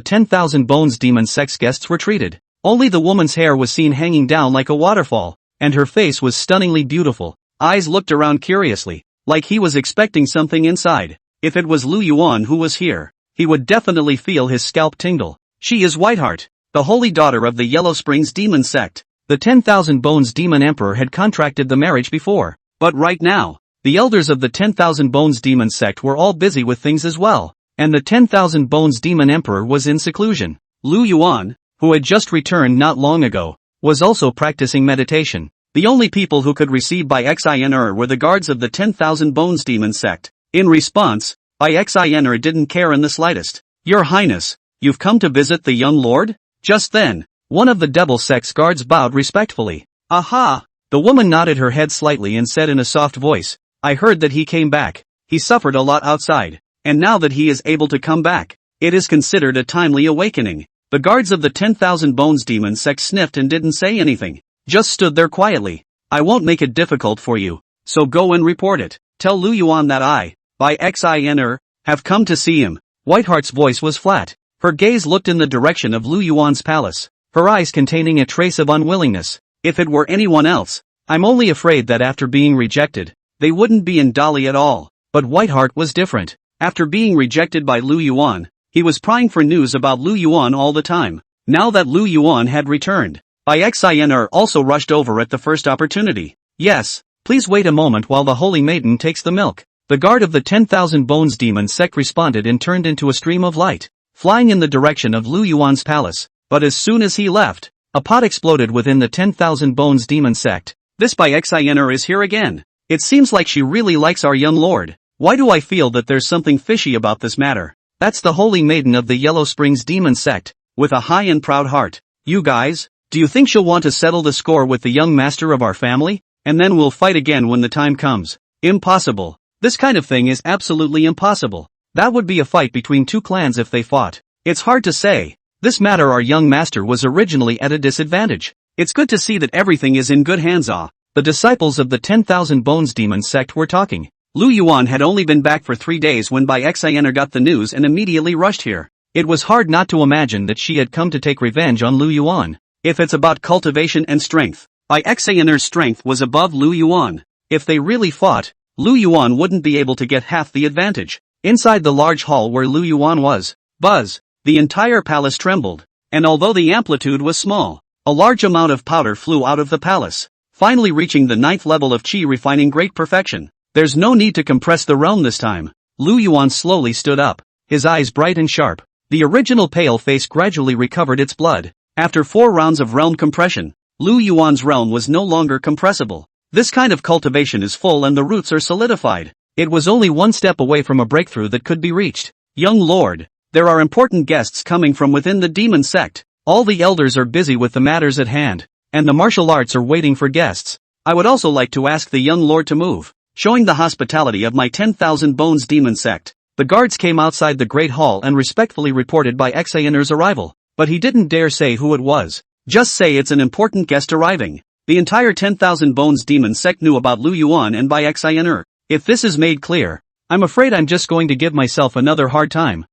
10,000 Bones Demon Sect's guests were treated. Only the woman's hair was seen hanging down like a waterfall, and her face was stunningly beautiful. Eyes looked around curiously, like he was expecting something inside. If it was Lu Yuan who was here, he would definitely feel his scalp tingle. She is Whiteheart, the holy daughter of the Yellow Springs Demon Sect. The 10,000 Bones Demon Emperor had contracted the marriage before, but right now, the elders of the 10,000 Bones Demon Sect were all busy with things as well, and the 10,000 Bones Demon Emperor was in seclusion. Lu Yuan, who had just returned not long ago, was also practicing meditation. The only people who could receive by Xiao Yun'er were the guards of the 10,000 Bones Demon Sect. In response, Xiao Yun'er didn't care in the slightest. Your Highness, you've come to visit the young lord? Just then, one of the Devil Sect's guards bowed respectfully. Aha! The woman nodded her head slightly and said in a soft voice, I heard that he came back. He suffered a lot outside, and now that he is able to come back, it is considered a timely awakening. The guards of the 10,000 Bones Demon Sect sniffed and didn't say anything. Just stood there quietly. I won't make it difficult for you, so go and report it. Tell Lu Yuan that I, by Xiao Yun'er, have come to see him. Whiteheart's voice was flat. Her gaze looked in the direction of Lu Yuan's palace, her eyes containing a trace of unwillingness. If it were anyone else, I'm only afraid that after being rejected, they wouldn't be in Dali at all. But Whiteheart was different. After being rejected by Lu Yuan, he was prying for news about Lu Yuan all the time. Now that Lu Yuan had returned, Xiao Yun'er also rushed over at the first opportunity. Yes, please wait a moment while the holy maiden takes the milk. The guard of the 10,000 Bones Demon Sect responded and turned into a stream of light, flying in the direction of Lu Yuan's palace. But as soon as he left, a pot exploded within the 10,000 Bones Demon Sect. This Xiao Yun'er is here again. It seems like she really likes our young lord. Why do I feel that there's something fishy about this matter? That's the holy maiden of the Yellow Springs Demon Sect, with a high and proud heart. You guys? Do you think she'll want to settle the score with the young master of our family? And then we'll fight again when the time comes. Impossible. This kind of thing is absolutely impossible. That would be a fight between two clans if they fought. It's hard to say. This matter our young master was originally at a disadvantage. It's good to see that everything is in good hands. The disciples of the 10,000 Bones Demon Sect were talking. Lu Yuan had only been back for 3 days when Xiao Yun'er got the news and immediately rushed here. It was hard not to imagine that she had come to take revenge on Lu Yuan. If it's about cultivation and strength, Xiao Yun'er's strength was above Lu Yuan. If they really fought, Lu Yuan wouldn't be able to get half the advantage. Inside the large hall where Lu Yuan was, buzz, the entire palace trembled, and although the amplitude was small, a large amount of powder flew out of the palace, finally reaching the 9th level of Qi refining great perfection. There's no need to compress the realm this time. Lu Yuan slowly stood up, his eyes bright and sharp. The original pale face gradually recovered its blood. After 4 rounds of realm compression, Lu Yuan's realm was no longer compressible. This kind of cultivation is full and the roots are solidified. It was only one step away from a breakthrough that could be reached. Young lord, there are important guests coming from within the demon sect. All the elders are busy with the matters at hand, and the martial arts are waiting for guests. I would also like to ask the young lord to move, showing the hospitality of my 10,000 Bones Demon Sect. The guards came outside the great hall and respectfully reported Xiao Yun'er's arrival. But he didn't dare say who it was. Just say it's an important guest arriving. The entire 10,000 Bones Demon Sect knew about Lu Yuan and Xiao Yun'er. If this is made clear, I'm afraid I'm just going to give myself another hard time.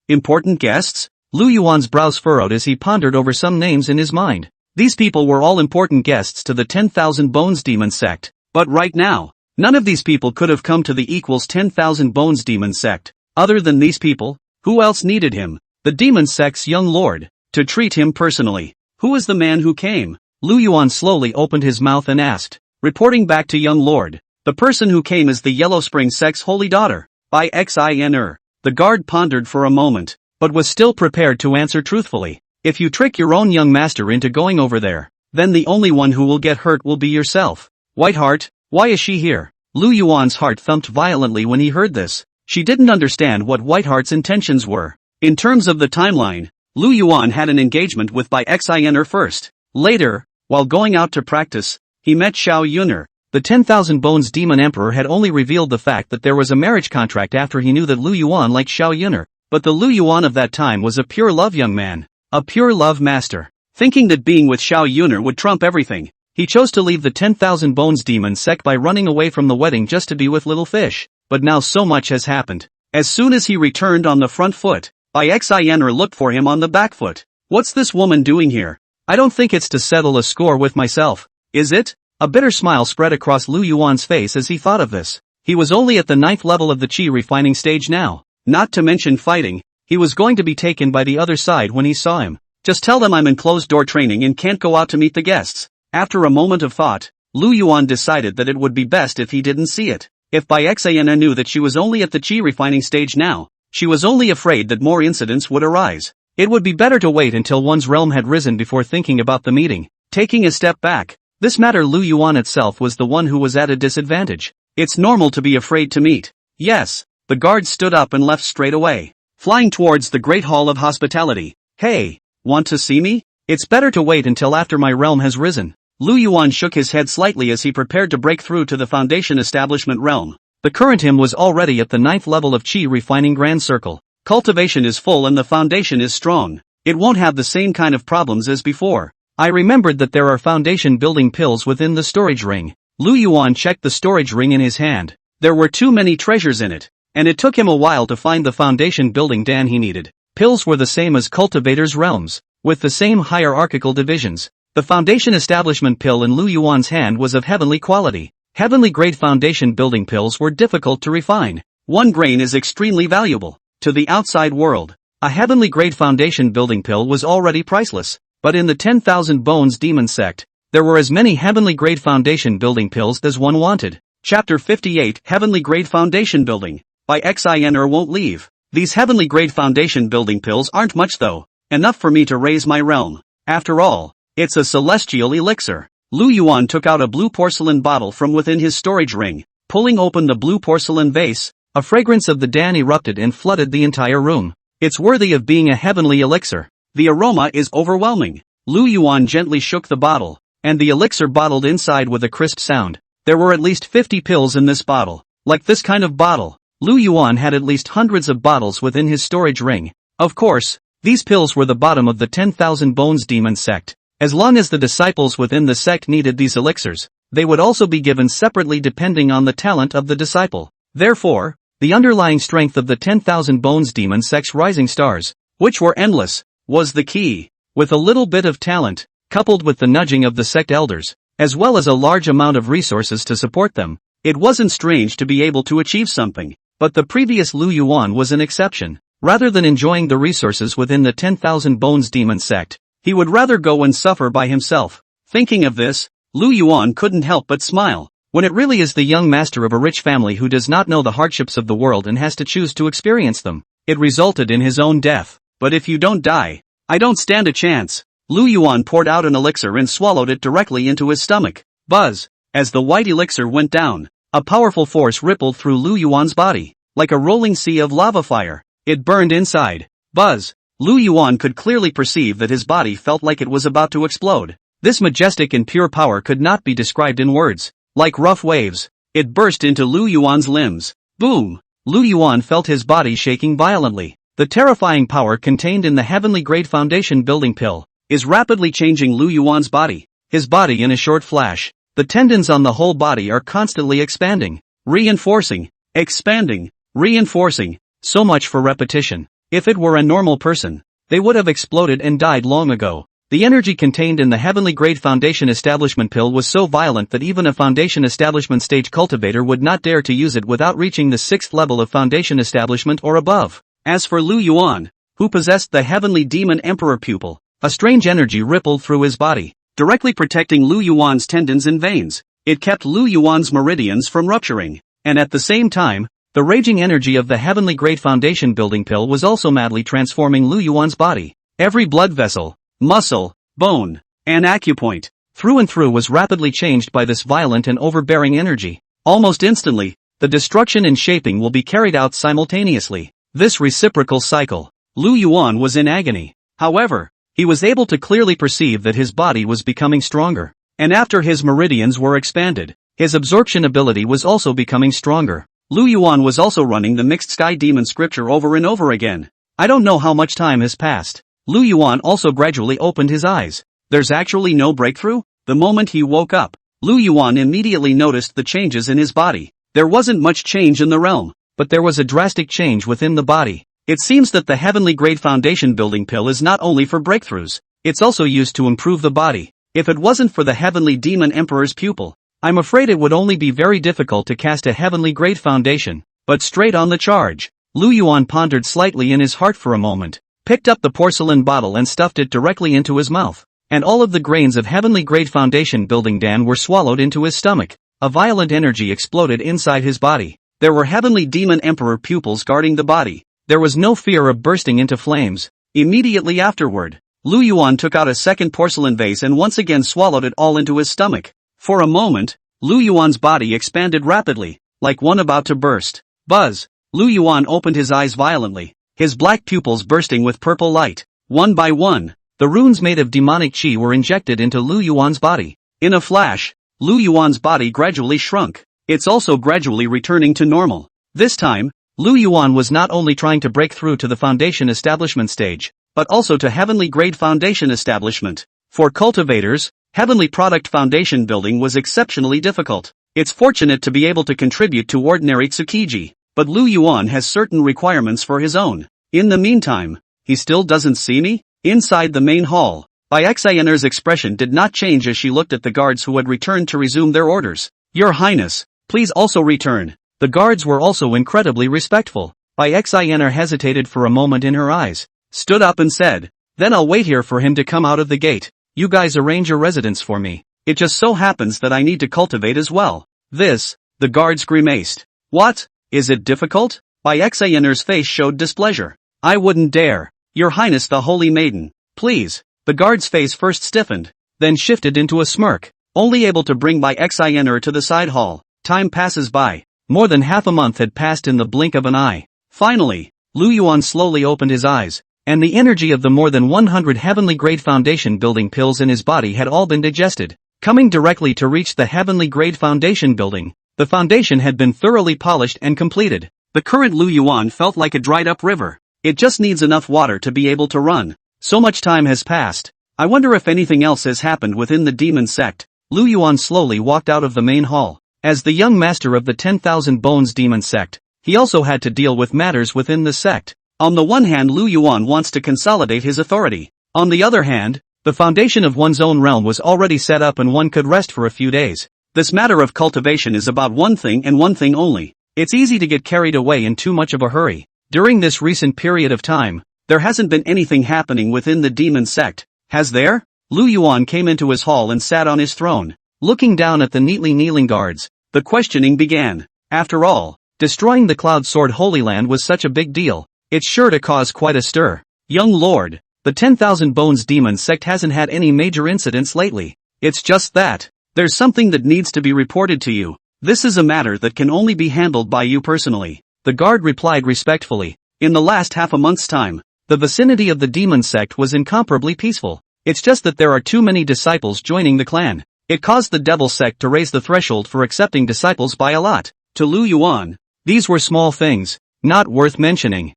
Important guests? Lu Yuan's brows furrowed as he pondered over some names in his mind. These people were all important guests to the 10,000 Bones Demon Sect. But right now, none of these people could have come to the equals 10,000 Bones Demon Sect. Other than these people, who else needed him? The Demon Sect's young lord, to treat him personally. Who is the man who came? Lu Yuan slowly opened his mouth and asked, reporting back to young lord. The person who came is the Yellow Spring Sect's holy daughter, by Xiao Yun'er. The guard pondered for a moment, but was still prepared to answer truthfully. If you trick your own young master into going over there, then the only one who will get hurt will be yourself. Whiteheart, why is she here? Lu Yuan's heart thumped violently when he heard this. She didn't understand what Whiteheart's intentions were. In terms of the timeline, Lu Yuan had an engagement with Xiao Yun'er first. Later, while going out to practice, he met Xiao Yun'er. The 10,000 Bones Demon Emperor had only revealed the fact that there was a marriage contract after he knew that Lu Yuan liked Xiao Yun'er, but the Lu Yuan of that time was a pure love young man, a pure love master. Thinking that being with Xiao Yun'er would trump everything, he chose to leave the 10,000 Bones Demon Sect by running away from the wedding just to be with little fish. But now so much has happened. As soon as he returned on the front foot, Xiao Yun'er looked for him on the back foot. What's this woman doing here? I don't think it's to settle a score with myself, is it? A bitter smile spread across Lu Yuan's face as he thought of this. He was only at the 9th level of the chi refining stage now. Not to mention fighting, he was going to be taken by the other side when he saw him. Just tell them I'm in closed-door training and can't go out to meet the guests. After a moment of thought, Lu Yuan decided that it would be best if he didn't see it. If Xiao Yun'er knew that she was only at the chi refining stage now, she was only afraid that more incidents would arise. It would be better to wait until one's realm had risen before thinking about the meeting. Taking a step back, this matter Lu Yuan itself was the one who was at a disadvantage. It's normal to be afraid to meet. Yes. The guard stood up and left straight away, flying towards the Great Hall of Hospitality. Hey, want to see me? It's better to wait until after my realm has risen. Lu Yuan shook his head slightly as he prepared to break through to the Foundation Establishment realm. The current him was already at the 9th level of Chi Refining Grand Circle. Cultivation is full and the foundation is strong. It won't have the same kind of problems as before. I remembered that there are foundation building pills within the storage ring. Lu Yuan checked the storage ring in his hand. There were too many treasures in it, and it took him a while to find the foundation building dan he needed. Pills were the same as cultivators' realms, with the same hierarchical divisions. The foundation establishment pill in Lu Yuan's hand was of heavenly quality. Heavenly grade foundation building pills were difficult to refine. 1 grain is extremely valuable to the outside world. A heavenly grade foundation building pill was already priceless, but in the 10,000 Bones Demon Sect, there were as many heavenly grade foundation building pills as one wanted. Chapter 58 Heavenly Grade Foundation Building. Xiao Yun'er won't leave. These heavenly grade foundation building pills aren't much though, enough for me to raise my realm. After all, it's a celestial elixir. Lu Yuan took out a blue porcelain bottle from within his storage ring. Pulling open the blue porcelain vase, a fragrance of the dan erupted and flooded the entire room. It's worthy of being a heavenly elixir. The aroma is overwhelming. Lu Yuan gently shook the bottle, and the elixir bottled inside with a crisp sound. There were at least 50 pills in this bottle. Like this kind of bottle, Lu Yuan had at least hundreds of bottles within his storage ring. Of course, these pills were the bottom of the 10,000 Bones Demon Sect. As long as the disciples within the sect needed these elixirs, they would also be given separately depending on the talent of the disciple. Therefore, the underlying strength of the 10,000 Bones Demon Sect's rising stars, which were endless, was the key. With a little bit of talent, coupled with the nudging of the sect elders, as well as a large amount of resources to support them, it wasn't strange to be able to achieve something. But the previous Lu Yuan was an exception. Rather than enjoying the resources within the 10,000 Bones Demon Sect, he would rather go and suffer by himself. Thinking of this, Lu Yuan couldn't help but smile. When it really is the young master of a rich family who does not know the hardships of the world and has to choose to experience them, it resulted in his own death. But if you don't die, I don't stand a chance. Lu Yuan poured out an elixir and swallowed it directly into his stomach. Buzz! As the white elixir went down, a powerful force rippled through Lu Yuan's body, like a rolling sea of lava fire. It burned inside. Buzz! Lu Yuan could clearly perceive that his body felt like it was about to explode. This majestic and pure power could not be described in words. Like rough waves, it burst into Lu Yuan's limbs. Boom! Lu Yuan felt his body shaking violently. The terrifying power contained in the heavenly grade foundation building pill is rapidly changing Lu Yuan's body. His body in a short flash. The tendons on the whole body are constantly expanding, reinforcing, expanding, reinforcing. So much for repetition. If it were a normal person, they would have exploded and died long ago. The energy contained in the heavenly grade foundation establishment pill was so violent that even a foundation establishment stage cultivator would not dare to use it without reaching the 6th level of foundation establishment or above. As for Lu Yuan, who possessed the heavenly demon emperor pupil, a strange energy rippled through his body, directly protecting Lu Yuan's tendons and veins. It kept Lu Yuan's meridians from rupturing, and at the same time, the raging energy of the heavenly grade foundation building pill was also madly transforming Lu Yuan's body. Every blood vessel, muscle, bone, and acupoint, through and through was rapidly changed by this violent and overbearing energy. Almost instantly, the destruction and shaping will be carried out simultaneously. This reciprocal cycle. Lu Yuan was in agony. However, he was able to clearly perceive that his body was becoming stronger, and after his meridians were expanded, His absorption ability was also becoming stronger. Lu Yuan was also running the mixed sky demon scripture over and over again. I don't know how much time has passed. Lu Yuan also gradually opened his eyes. There's actually no breakthrough? The moment he woke up, Lu Yuan immediately noticed the changes in his body. There wasn't much change in the realm, but there was a drastic change within the body. It seems that the heavenly grade foundation building pill is not only for breakthroughs, it's also used to improve the body. If it wasn't for the heavenly demon emperor's pupil, I'm afraid it would only be very difficult to cast a heavenly grade foundation. But straight on the charge. Lu Yuan pondered slightly in his heart for a moment, picked up the porcelain bottle and stuffed it directly into his mouth. And all of the grains of heavenly grade foundation building dan were swallowed into his stomach. A violent energy exploded inside his body. There were heavenly demon emperor pupils guarding the body. There was no fear of bursting into flames. Immediately afterward, Lu Yuan took out a second porcelain vase and once again swallowed it all into his stomach. For a moment, Lu Yuan's body expanded rapidly, like one about to burst. Buzz! Lu Yuan opened his eyes violently, his black pupils bursting with purple light. One by one, the runes made of demonic chi were injected into Lu Yuan's body. In a flash, Lu Yuan's body gradually shrunk. It's also gradually returning to normal. This time, Lu Yuan was not only trying to break through to the foundation establishment stage, but also to heavenly grade foundation establishment. For cultivators, heavenly product foundation building was exceptionally difficult. It's fortunate to be able to contribute to ordinary Tsukiji, but Lu Yuan has certain requirements for his own. In the meantime, he still doesn't see me? Inside the main hall, Xiao Yun'er's expression did not change as she looked at the guards who had returned to resume their orders. Your Highness, please also return. The guards were also incredibly respectful. Xiao Yun'er hesitated for a moment in her eyes, stood up and said, then I'll wait here for him to come out of the gate. You guys arrange your residence for me. It just so happens that I need to cultivate as well. The guards grimaced. What? Is it difficult? Xiao Yun'er's face showed displeasure. I wouldn't dare. Your Highness the Holy Maiden, please. The guard's face first stiffened, then shifted into a smirk, only able to bring Xiao Yun'er to the side hall. Time passes by. More than half a month had passed in the blink of an eye. Finally, Lu Yuan slowly opened his eyes, and the energy of the more than 100 heavenly grade foundation building pills in his body had all been digested. Coming directly to reach the heavenly grade foundation building, the foundation had been thoroughly polished and completed. The current Lu Yuan felt like a dried up river. It just needs enough water to be able to run. So much time has passed. I wonder if anything else has happened within the demon sect. Lu Yuan slowly walked out of the main hall. As the young master of the 10,000 Bones demon sect, he also had to deal with matters within the sect. On the one hand, Lu Yuan wants to consolidate his authority. On the other hand, the foundation of one's own realm was already set up and one could rest for a few days. This matter of cultivation is about one thing and one thing only. It's easy to get carried away in too much of a hurry. During this recent period of time, there hasn't been anything happening within the demon sect, has there? Lu Yuan came into his hall and sat on his throne. Looking down at the neatly kneeling guards, the questioning began. After all, destroying the Cloud Sword Holy Land was such a big deal. It's sure to cause quite a stir. Young lord, the 10,000 Bones demon sect hasn't had any major incidents lately. It's just that there's something that needs to be reported to you. This is a matter that can only be handled by you personally. The guard replied respectfully. In the last half a month's time, the vicinity of the demon sect was incomparably peaceful. It's just that there are too many disciples joining the clan. It caused the devil sect to raise the threshold for accepting disciples by a lot. To Lu Yuan, these were small things, not worth mentioning.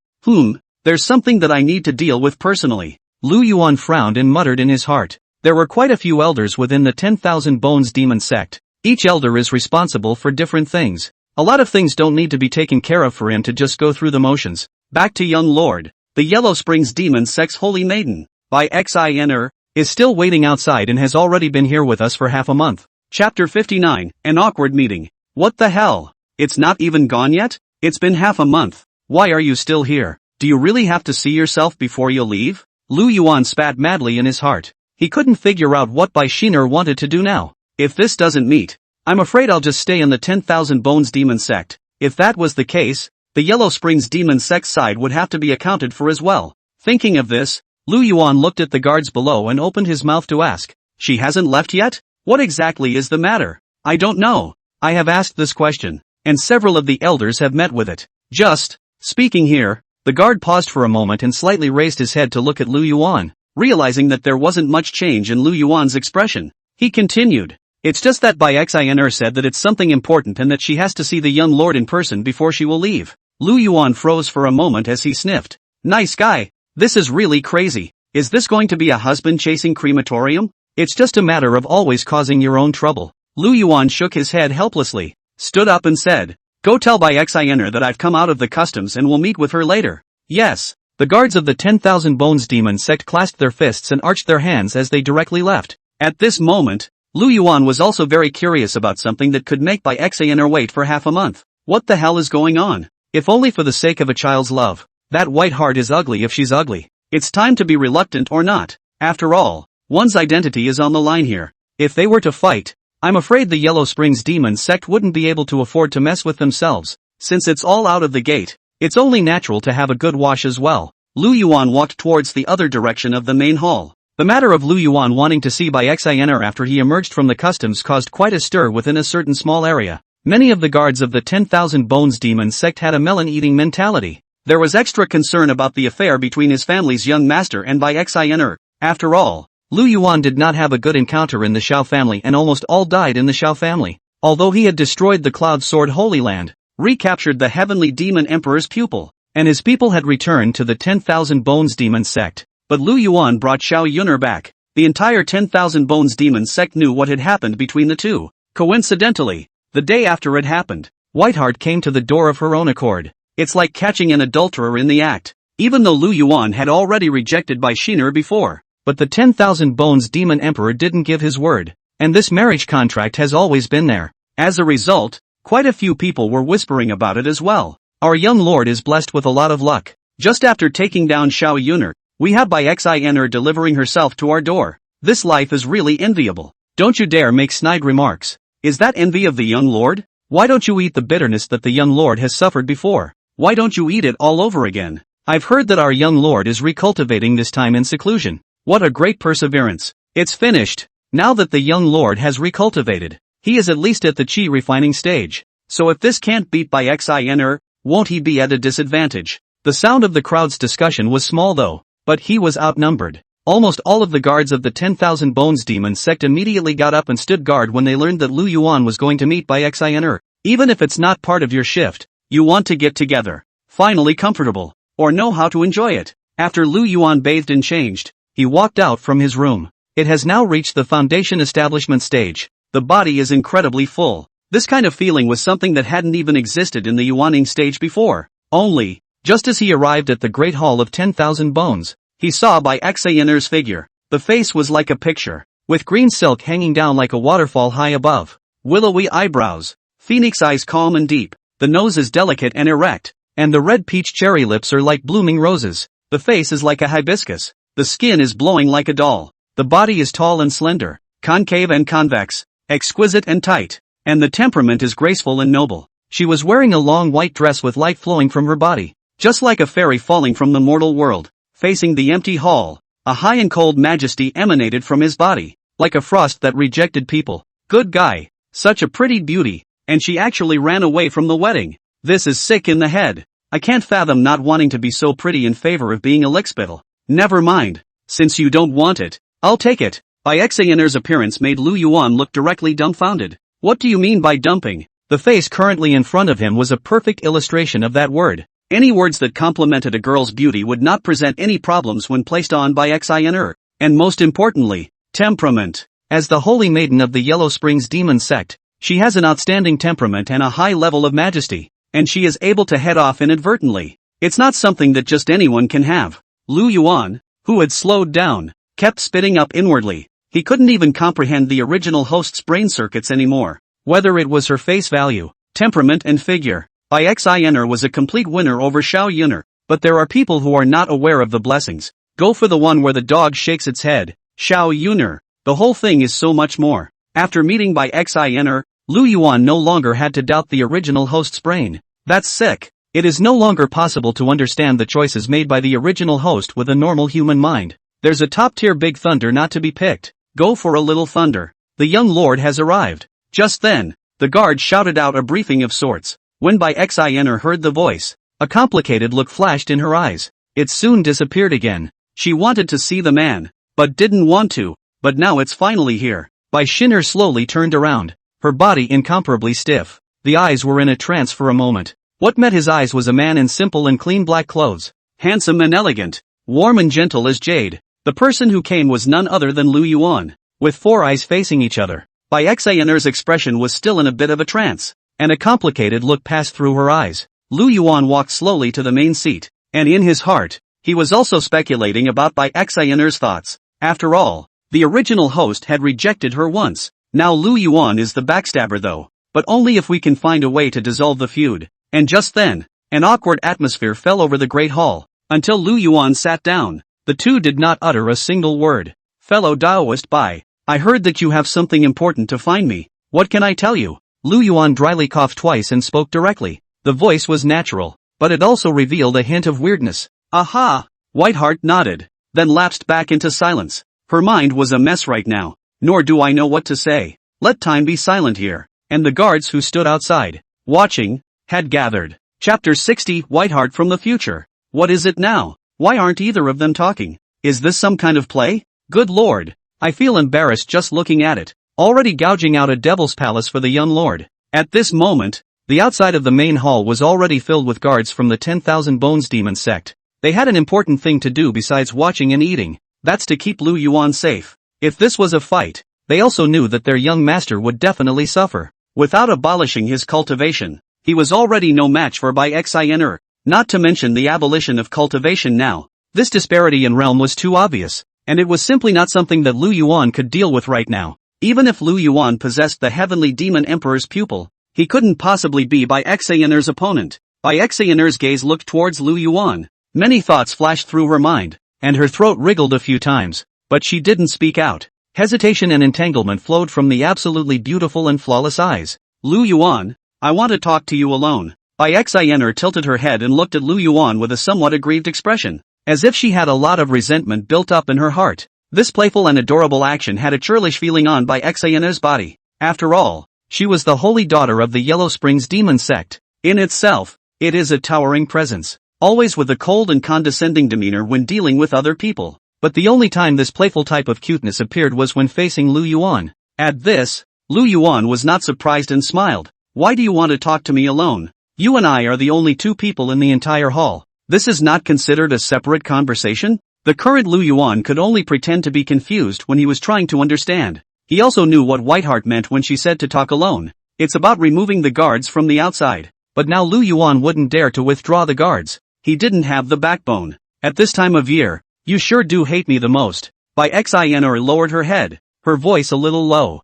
There's something that I need to deal with personally. Lu Yuan frowned and muttered in his heart. There were quite a few elders within the 10,000 Bones demon sect. Each elder is responsible for different things. A lot of things don't need to be taken care of for him to just go through the motions. Back to young lord. The Yellow Springs demon sect's holy maiden, Xiao Yun'er, is still waiting outside and has already been here with us for half a month. Chapter 59, An Awkward Meeting. What the hell? It's not even gone yet? It's been half a month. Why are you still here? Do you really have to see yourself before you leave? Lu Yuan spat madly in his heart. He couldn't figure out what Xiao Yun'er wanted to do now. If this doesn't meet, I'm afraid I'll just stay in the 10,000 Bones demon sect. If that was the case, the Yellow Springs demon sect side would have to be accounted for as well. Thinking of this, Lu Yuan looked at the guards below and opened his mouth to ask, she hasn't left yet? What exactly is the matter? I don't know. I have asked this question, and several of the elders have met with it. Just speaking here. The guard paused for a moment and slightly raised his head to look at Lu Yuan, realizing that there wasn't much change in Lu Yuan's expression. He continued, It's just that Bai Yun'er said that it's something important and that she has to see the young lord in person before she will leave. Lu Yuan froze for a moment as he sniffed. Nice guy. This is really crazy. Is this going to be a husband-chasing crematorium? It's just a matter of always causing your own trouble. Lu Yuan shook his head helplessly, stood up and said, "Go tell Bai Yun'er that I've come out of the customs and will meet with her later." Yes. The guards of the 10,000 Bones Demon Sect clasped their fists and arched their hands as they directly left. At this moment, Lu Yuan was also very curious about something that could make Bai Yun'er wait for half a month. What the hell is going on? If only for the sake of a child's love. That white heart is ugly if she's ugly. It's time to be reluctant or not. After all, one's identity is on the line here. If they were to fight, I'm afraid the Yellow Springs Demon Sect wouldn't be able to afford to mess with themselves. Since it's all out of the gate, it's only natural to have a good wash as well. Lu Yuan walked towards the other direction of the main hall. The matter of Lu Yuan wanting to see Bai Yun'er after he emerged from the customs caused quite a stir within a certain small area. Many of the guards of the 10,000 Bones Demon Sect had a melon-eating mentality. There was extra concern about the affair between his family's young master and Bai Yun'er. After all, Lu Yuan did not have a good encounter in the Xiao family and almost all died in the Xiao family. Although he had destroyed the Cloud Sword Holy Land, recaptured the Heavenly Demon Emperor's pupil, and his people had returned to the 10,000 Bones Demon Sect, but Lu Yuan brought Xiao Yun'er back. The entire 10,000 Bones Demon Sect knew what had happened between the two. Coincidentally, the day after it happened, Whiteheart came to the door of her own accord. It's like catching an adulterer in the act. Even though Lu Yuan had already rejected Bai Yun'er before, but the 10,000 Bones Demon Emperor didn't give his word, and this marriage contract has always been there. As a result, quite a few people were whispering about it as well. Our young lord is blessed with a lot of luck. Just after taking down Xiao Yun'er, we have Bai Yun'er delivering herself to our door. This life is really enviable. Don't you dare make snide remarks. Is that envy of the young lord? Why don't you eat the bitterness that the young lord has suffered before? Why don't you eat it all over again? I've heard that our young lord is recultivating this time in seclusion. What a great perseverance. It's finished. Now that the young lord has recultivated, he is at least at the chi refining stage. So if this can't beat Bai Yun'er, won't he be at a disadvantage? The sound of the crowd's discussion was small though, but he was outnumbered. Almost all of the guards of the 10,000 Bones Demon Sect immediately got up and stood guard when they learned that Lu Yuan was going to meet Bai Yun'er. Even if it's not part of your shift, you want to get together, finally comfortable, or know how to enjoy it. After Lu Yuan bathed and changed, he walked out from his room. It has now reached the foundation establishment stage. The body is incredibly full. This kind of feeling was something that hadn't even existed in the Yuaning stage before. Only, just as he arrived at the Great Hall of 10,000 Bones, he saw Bai Yun'er's figure. The face was like a picture, with green silk hanging down like a waterfall high above. Willowy eyebrows, phoenix eyes calm and deep. The nose is delicate and erect, and the red peach cherry lips are like blooming roses. The face is like a hibiscus. The skin is glowing like a doll. The body is tall and slender, concave and convex, exquisite and tight, and the temperament is graceful and noble. She was wearing a long white dress with light flowing from her body, just like a fairy falling from the mortal world. Facing the empty hall, a high and cold majesty emanated from his body, like a frost that rejected people. Good guy, such a pretty beauty. And she actually ran away from the wedding. This is sick in the head. I can't fathom not wanting to be so pretty in favor of being a lickspittle. Never mind. Since you don't want it, I'll take it. Bai Yun'er's appearance made Lu Yuan look directly dumbfounded. What do you mean by dumping? The face currently in front of him was a perfect illustration of that word. Any words that complimented a girl's beauty would not present any problems when placed on Bai Yun'er. And most importantly, temperament. As the holy maiden of the Yellow Springs Demon Sect, she has an outstanding temperament and a high level of majesty, and she is able to head off inadvertently. It's not something that just anyone can have. Lu Yuan, who had slowed down, kept spitting up inwardly. He couldn't even comprehend the original host's brain circuits anymore. Whether it was her face value, temperament and figure, Bai Yun'er was a complete winner over Xiao Yun'er. But there are people who are not aware of the blessings. Go for the one where the dog shakes its head. Xiao Yun'er. The whole thing is so much more. After meeting Bai Yun'er, Lu Yuan no longer had to doubt the original host's brain. That's sick. It is no longer possible to understand the choices made by the original host with a normal human mind. There's a top-tier big thunder not to be picked. Go for a little thunder. The young lord has arrived. Just then, the guard shouted out a briefing of sorts. When Bai Yun'er heard the voice, a complicated look flashed in her eyes. It soon disappeared again. She wanted to see the man, but didn't want to. But now it's finally here. Bai Yun'er slowly turned around, her body incomparably stiff. The eyes were in a trance for a moment. What met his eyes was a man in simple and clean black clothes, handsome and elegant, warm and gentle as jade. The person who came was none other than Lu Yuan, with 4 eyes facing each other. Bai Yun'er's expression was still in a bit of a trance, and a complicated look passed through her eyes. Lu Yuan walked slowly to the main seat, and in his heart, he was also speculating about Bai Yun'er's thoughts. After all, the original host had rejected her once. Now Lu Yuan is the backstabber though, but only if we can find a way to dissolve the feud. And just then, an awkward atmosphere fell over the great hall. Until Lu Yuan sat down, the two did not utter a single word. Fellow Daoist Bai, I heard that you have something important to find me. What can I tell you? Lu Yuan dryly coughed twice and spoke directly. The voice was natural, but it also revealed a hint of weirdness. Aha! Whiteheart nodded, then lapsed back into silence. Her mind was a mess right now. Nor do I know what to say. Let time be silent here. And the guards who stood outside, watching, had gathered. Chapter 60 Whiteheart from the future. What is it now? Why aren't either of them talking? Is this some kind of play? Good lord. I feel embarrassed just looking at it. Already gouging out a devil's palace for the young lord. At this moment, the outside of the main hall was already filled with guards from the 10,000 Bones Demon Sect. They had an important thing to do besides watching and eating. That's to keep Lu Yuan safe. If this was a fight, they also knew that their young master would definitely suffer. Without abolishing his cultivation, he was already no match for Bai Yun'er. Not to mention the abolition of cultivation now. This disparity in realm was too obvious, and it was simply not something that Lu Yuan could deal with right now. Even if Lu Yuan possessed the Heavenly Demon Emperor's pupil, he couldn't possibly be Bai Yun'er's opponent. Bai Yun'er's gaze looked towards Lu Yuan. Many thoughts flashed through her mind, and her throat wriggled a few times, but she didn't speak out. Hesitation and entanglement flowed from the absolutely beautiful and flawless eyes. Lu Yuan, I want to talk to you alone. Bai Yun'er tilted her head and looked at Lu Yuan with a somewhat aggrieved expression, as if she had a lot of resentment built up in her heart. This playful and adorable action had a churlish feeling on Bai Yun'er's body. After all, she was the holy daughter of the Yellow Springs Demon Sect. In itself, it is a towering presence, always with a cold and condescending demeanor when dealing with other people. But the only time this playful type of cuteness appeared was when facing Lu Yuan. At this, Lu Yuan was not surprised and smiled. Why do you want to talk to me alone? You and I are the only 2 people in the entire hall. This is not considered a separate conversation? The current Lu Yuan could only pretend to be confused when he was trying to understand. He also knew what Whiteheart meant when she said to talk alone. It's about removing the guards from the outside. But now Lu Yuan wouldn't dare to withdraw the guards. He didn't have the backbone. At this time of year, you sure do hate me the most. Bai Yun'er lowered her head, her voice a little low.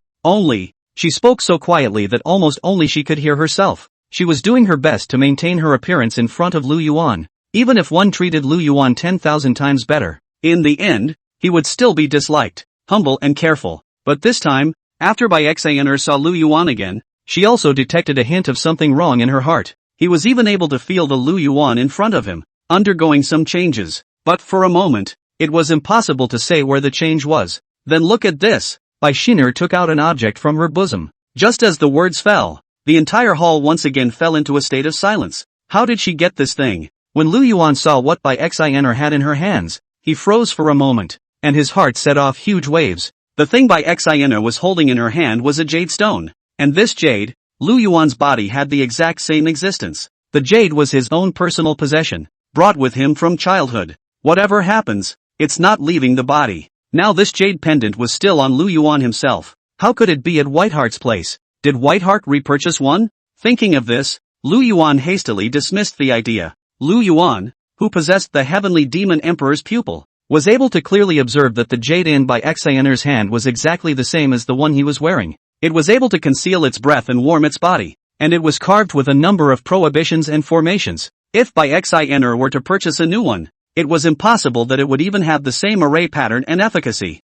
She spoke so quietly that almost only she could hear herself. She was doing her best to maintain her appearance in front of Lu Yuan. Even if one treated Lu Yuan 10,000 times better, in the end, he would still be disliked, humble and careful. But this time, after Bai Yun'er saw Lu Yuan again, she also detected a hint of something wrong in her heart. He was even able to feel the Lu Yuan in front of him, undergoing some changes. But for a moment, it was impossible to say where the change was. Then look at this. Bai Yun'er took out an object from her bosom. Just as the words fell, the entire hall once again fell into a state of silence. How did she get this thing? When Lu Yuan saw what Bai Yun'er had in her hands, he froze for a moment, and his heart set off huge waves. The thing Bai Yun'er was holding in her hand was a jade stone. And this jade, Lu Yuan's body had the exact same existence. The jade was his own personal possession, brought with him from childhood. Whatever happens, it's not leaving the body. Now this jade pendant was still on Lu Yuan himself. How could it be at Whiteheart's place? Did Whiteheart repurchase one? Thinking of this, Lu Yuan hastily dismissed the idea. Lu Yuan, who possessed the Heavenly Demon Emperor's pupil, was able to clearly observe that the jade in Bai Yun'er's hand was exactly the same as the one he was wearing. It was able to conceal its breath and warm its body, and it was carved with a number of prohibitions and formations. If Bai Yun'er were to purchase a new one, it was impossible that it would even have the same array pattern and efficacy.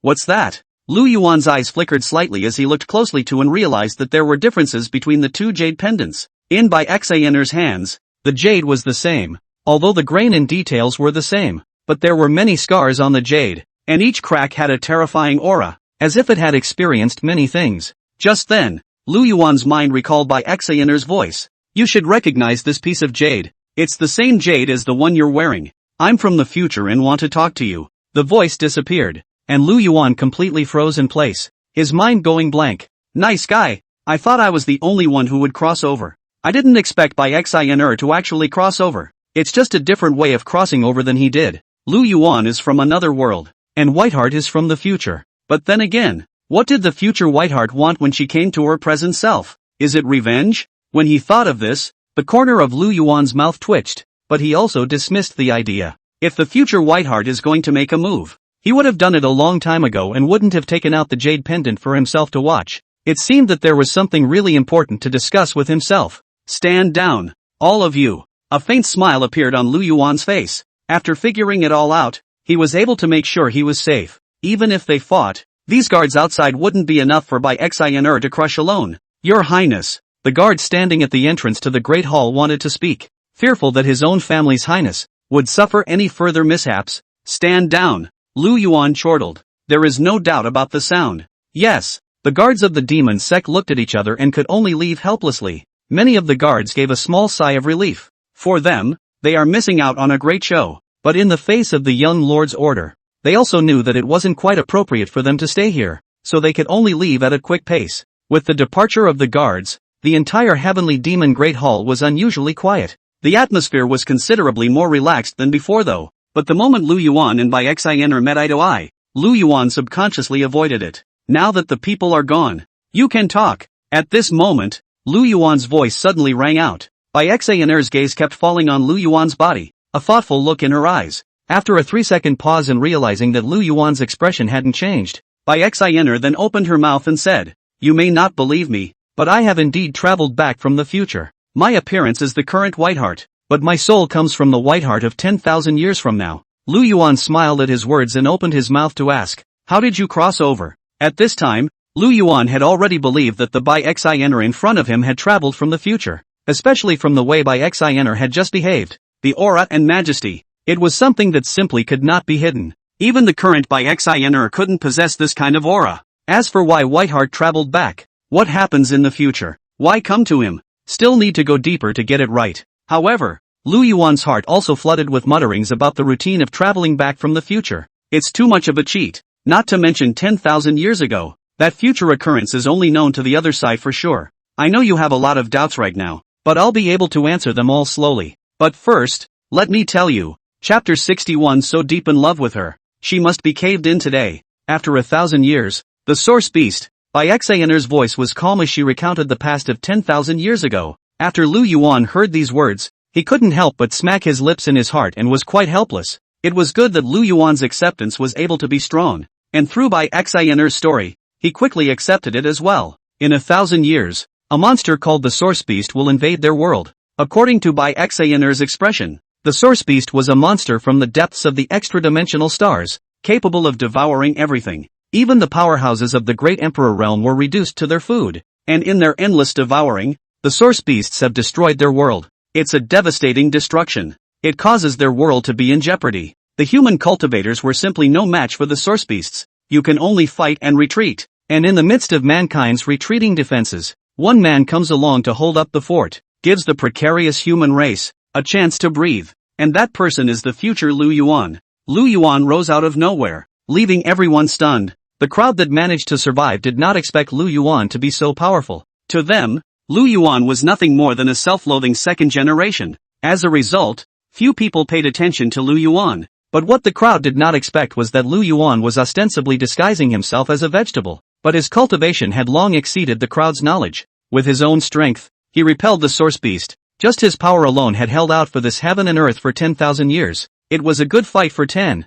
What's that? Lu Yuan's eyes flickered slightly as he looked closely to and realized that there were differences between the 2 jade pendants. In Bai Yun'er's hands, the jade was the same, although the grain and details were the same. But there were many scars on the jade, and each crack had a terrifying aura, as if it had experienced many things. Just then, Lu Yuan's mind recalled Bai Yun'er's voice. You should recognize this piece of jade. It's the same jade as the one you're wearing. I'm from the future and want to talk to you. The voice disappeared, and Lu Yuan completely froze in place. his mind going blank. Nice guy. I thought I was the only one who would cross over. I didn't expect Xiao Yun'er to actually cross over. It's just a different way of crossing over than he did. Yuan is from another world, and Whiteheart is from the future. But then again, what did the future Whiteheart want when she came to her present self? Is it revenge? When he thought of this, the corner of Yuan's mouth twitched, but he also dismissed the idea. If the future Whiteheart is going to make a move, he would have done it a long time ago and wouldn't have taken out the jade pendant for himself to watch. It seemed that there was something really important to discuss with himself. Stand down, all of you. A faint smile appeared on Yuan's face. After figuring it all out, he was able to make sure he was safe. Even if they fought, these guards outside wouldn't be enough for Xiao Yun'er to crush alone. Your Highness. The guard standing at the entrance to the Great Hall wanted to speak, fearful that his own family's highness would suffer any further mishaps. Stand down. Yuan chortled. There is no doubt about the sound. Yes. The guards of the demon sect looked at each other and could only leave helplessly. Many of the guards gave a small sigh of relief. For them, they are missing out on a great show. But in the face of the young lord's order, they also knew that it wasn't quite appropriate for them to stay here, so they could only leave at a quick pace. With the departure of the guards, the entire heavenly demon Great Hall was unusually quiet. The atmosphere was considerably more relaxed than before though, but the moment Yuan and Xiao Yun'er met eye to eye, Yuan subconsciously avoided it. Now that the people are gone, you can talk. At this moment, Yuan's voice suddenly rang out. Xiao Yun'er's gaze kept falling on Yuan's body, a thoughtful look in her eyes. After a 3-second pause and realizing that Yuan's expression hadn't changed, Xiao Yun'er then opened her mouth and said, "You may not believe me, but I have indeed traveled back from the future. My appearance is the current Whiteheart, but my soul comes from the Whiteheart of 10,000 years from now." Yuan smiled at his words and opened his mouth to ask, "How did you cross over?" At this time, Yuan had already believed that the Xiao Yun'er in front of him had traveled from the future, especially from the way Xiao Yun'er had just behaved. The aura and majesty. It was something that simply could not be hidden. Even the current Xiao Yun'er couldn't possess this kind of aura. As for why Whiteheart traveled back, what happens in the future? Why come to him? Still need to go deeper to get it right. However, Yuan's heart also flooded with mutterings about the routine of traveling back from the future. It's too much of a cheat. Not to mention 10,000 years ago. That future occurrence is only known to the other side for sure. I know you have a lot of doubts right now, but I'll be able to answer them all slowly. But first, let me tell you. Chapter 61. So deep in love with her, she must be caved in today. After 1,000 years, the source beast. Xiao Yun'er's voice was calm as she recounted the past of 10,000 years ago. After Yuan heard these words, he couldn't help but smack his lips in his heart and was quite helpless. It was good that Yuan's acceptance was able to be strong, and through Xiao Yun'er's story, he quickly accepted it as well. In 1,000 years, a monster called the Source Beast will invade their world. According to Xiao Yun'er's expression, the Source Beast was a monster from the depths of the extra-dimensional stars, capable of devouring everything. Even the powerhouses of the Great Emperor realm were reduced to their food, and in their endless devouring, the Source Beasts have destroyed their world. It's a devastating destruction. It causes their world to be in jeopardy. The human cultivators were simply no match for the Source Beasts. You can only fight and retreat. And in the midst of mankind's retreating defenses, one man comes along to hold up the fort, gives the precarious human race a chance to breathe. And that person is the future Yuan. Yuan rose out of nowhere, leaving everyone stunned. The crowd that managed to survive did not expect Yuan to be so powerful. To them, Yuan was nothing more than a self-loathing second generation. As a result, few people paid attention to Yuan. But what the crowd did not expect was that Yuan was ostensibly disguising himself as a vegetable. But his cultivation had long exceeded the crowd's knowledge. With his own strength, he repelled the Source Beast. Just his power alone had held out for this heaven and earth for 10,000 years. It was a good fight for 10,000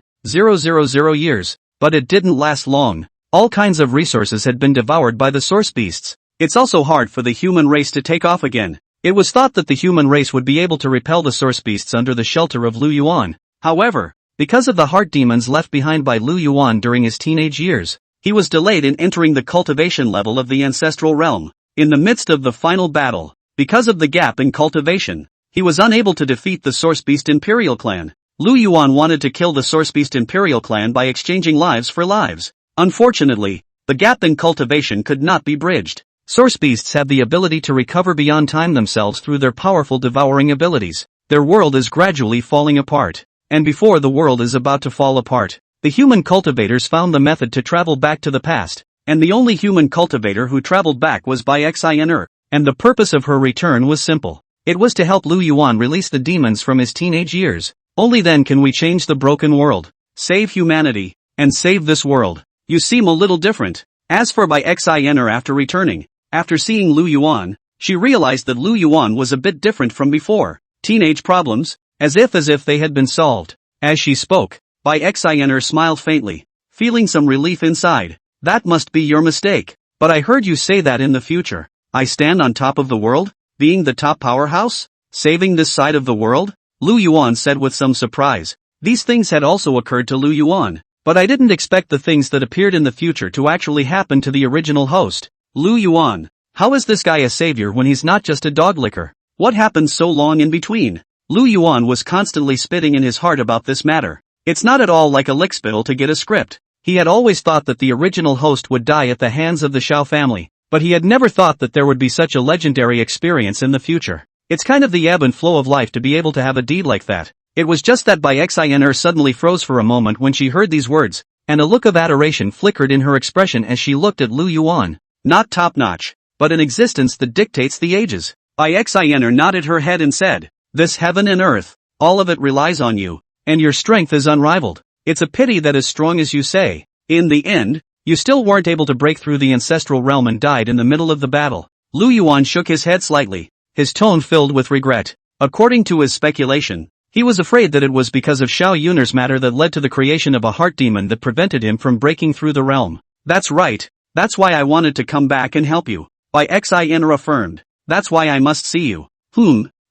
years, but it didn't last long. All kinds of resources had been devoured by the Source Beasts. It's also hard for the human race to take off again. It was thought that the human race would be able to repel the Source Beasts under the shelter of Yuan. However, because of the heart demons left behind by Yuan during his teenage years, he was delayed in entering the cultivation level of the ancestral realm. In the midst of the final battle, because of the gap in cultivation, he was unable to defeat the Source Beast Imperial Clan. Yuan wanted to kill the Source Beast Imperial Clan by exchanging lives for lives. Unfortunately, the gap in cultivation could not be bridged. Source Beasts have the ability to recover beyond time themselves through their powerful devouring abilities. Their world is gradually falling apart. And before the world is about to fall apart, the human cultivators found the method to travel back to the past. and the only human cultivator who traveled back was Bai Yun'er, and the purpose of her return was simple. It was to help Lu Yuan release the demons from his teenage years. Only then can we change the broken world, save humanity, and save this world. You seem a little different. As for Bai Yun'er after returning, after seeing Lu Yuan, she realized that Lu Yuan was a bit different from before. Teenage problems, as if they had been solved. As she spoke, Bai Yun'er smiled faintly, feeling some relief inside. That must be your mistake. But I heard you say that in the future. I stand on top of the world, being the top powerhouse, saving this side of the world? Lu Yuan said with some surprise. These things had also occurred to Lu Yuan, but I didn't expect the things that appeared in the future to actually happen to the original host. Lu Yuan, how is this guy a savior when he's not just a dog licker? What happened so long in between? Lu Yuan was constantly spitting in his heart about this matter. It's not at all like a lickspittle to get a script. He had always thought that the original host would die at the hands of the Xiao family, but he had never thought that there would be such a legendary experience in the future. It's kind of the ebb and flow of life to be able to have a deed like that. It was just that Bai Yun'er suddenly froze for a moment when she heard these words, and a look of adoration flickered in her expression as she looked at Lu Yuan. Not top-notch, but an existence that dictates the ages. Bai Yun'er nodded her head and said, this heaven and earth, all of it relies on you, and your strength is unrivaled. It's a pity that as strong as you say, in the end, you still weren't able to break through the ancestral realm and died in the middle of the battle. Lu Yuan shook his head slightly, his tone filled with regret. According to his speculation, he was afraid that it was because of Xiao Yun'er's matter that led to the creation of a heart demon that prevented him from breaking through the realm. That's right, that's why I wanted to come back and help you. Bai Yun'er affirmed. That's why I must see you.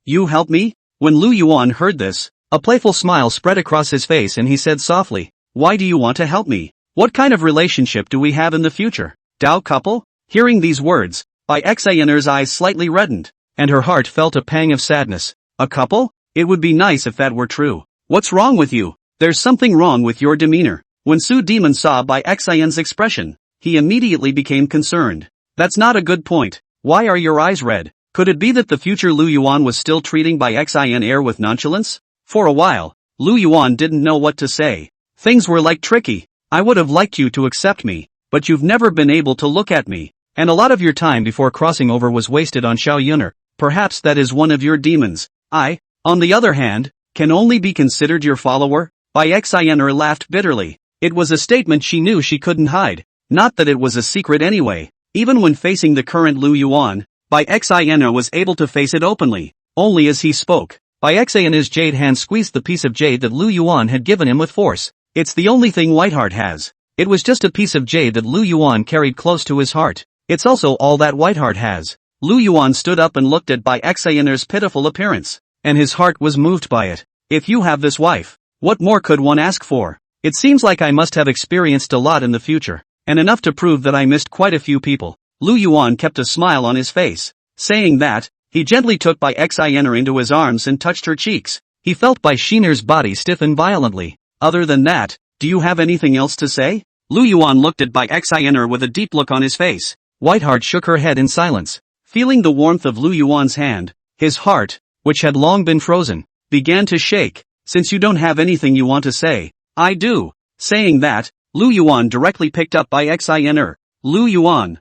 You help me? When Lu Yuan heard this, a playful smile spread across his face and he said softly, why do you want to help me? What kind of relationship do we have in the future? Dao couple? Hearing these words, Bai Yun'er's eyes slightly reddened, and her heart felt a pang of sadness. A couple? It would be nice if that were true. What's wrong with you? There's something wrong with your demeanor. When Su Demon saw Bai Yun'er's expression, he immediately became concerned. That's not a good point. Why are your eyes red? Could it be that the future Lu Yuan was still treating Bai Yun'er with nonchalance? For a while, Lu Yuan didn't know what to say. Things were like tricky. I would have liked you to accept me, but you've never been able to look at me, and a lot of your time before crossing over was wasted on Xiao Yun'er. Perhaps that is one of your demons. I, on the other hand, can only be considered your follower? Bai Yun'er laughed bitterly. It was a statement she knew she couldn't hide. Not that it was a secret anyway. Even when facing the current Lu Yuan, Bai Yun'er was able to face it openly. Only as he spoke, Bai Yun'er's jade hand squeezed the piece of jade that Lu Yuan had given him with force. It's the only thing Whiteheart has. It was just a piece of jade that Lu Yuan carried close to his heart. It's also all that Whiteheart has. Lu Yuan stood up and looked at Bai Yun'er's pitiful appearance, and his heart was moved by it. If you have this wife, what more could one ask for? It seems like I must have experienced a lot in the future, and enough to prove that I missed quite a few people. Lu Yuan kept a smile on his face. Saying that, he gently took Bai Yun'er into his arms and touched her cheeks. He felt Bai Yun'er's body stiffen violently. Other than that, do you have anything else to say? Lu Yuan looked at Bai Yun'er with a deep look on his face. Whiteheart shook her head in silence. Feeling the warmth of Lu Yuan's hand, his heart, which had long been frozen, began to shake. Since you don't have anything you want to say, I do. Saying that, Lu Yuan directly picked up Bai Yun'er. Lu Yuan,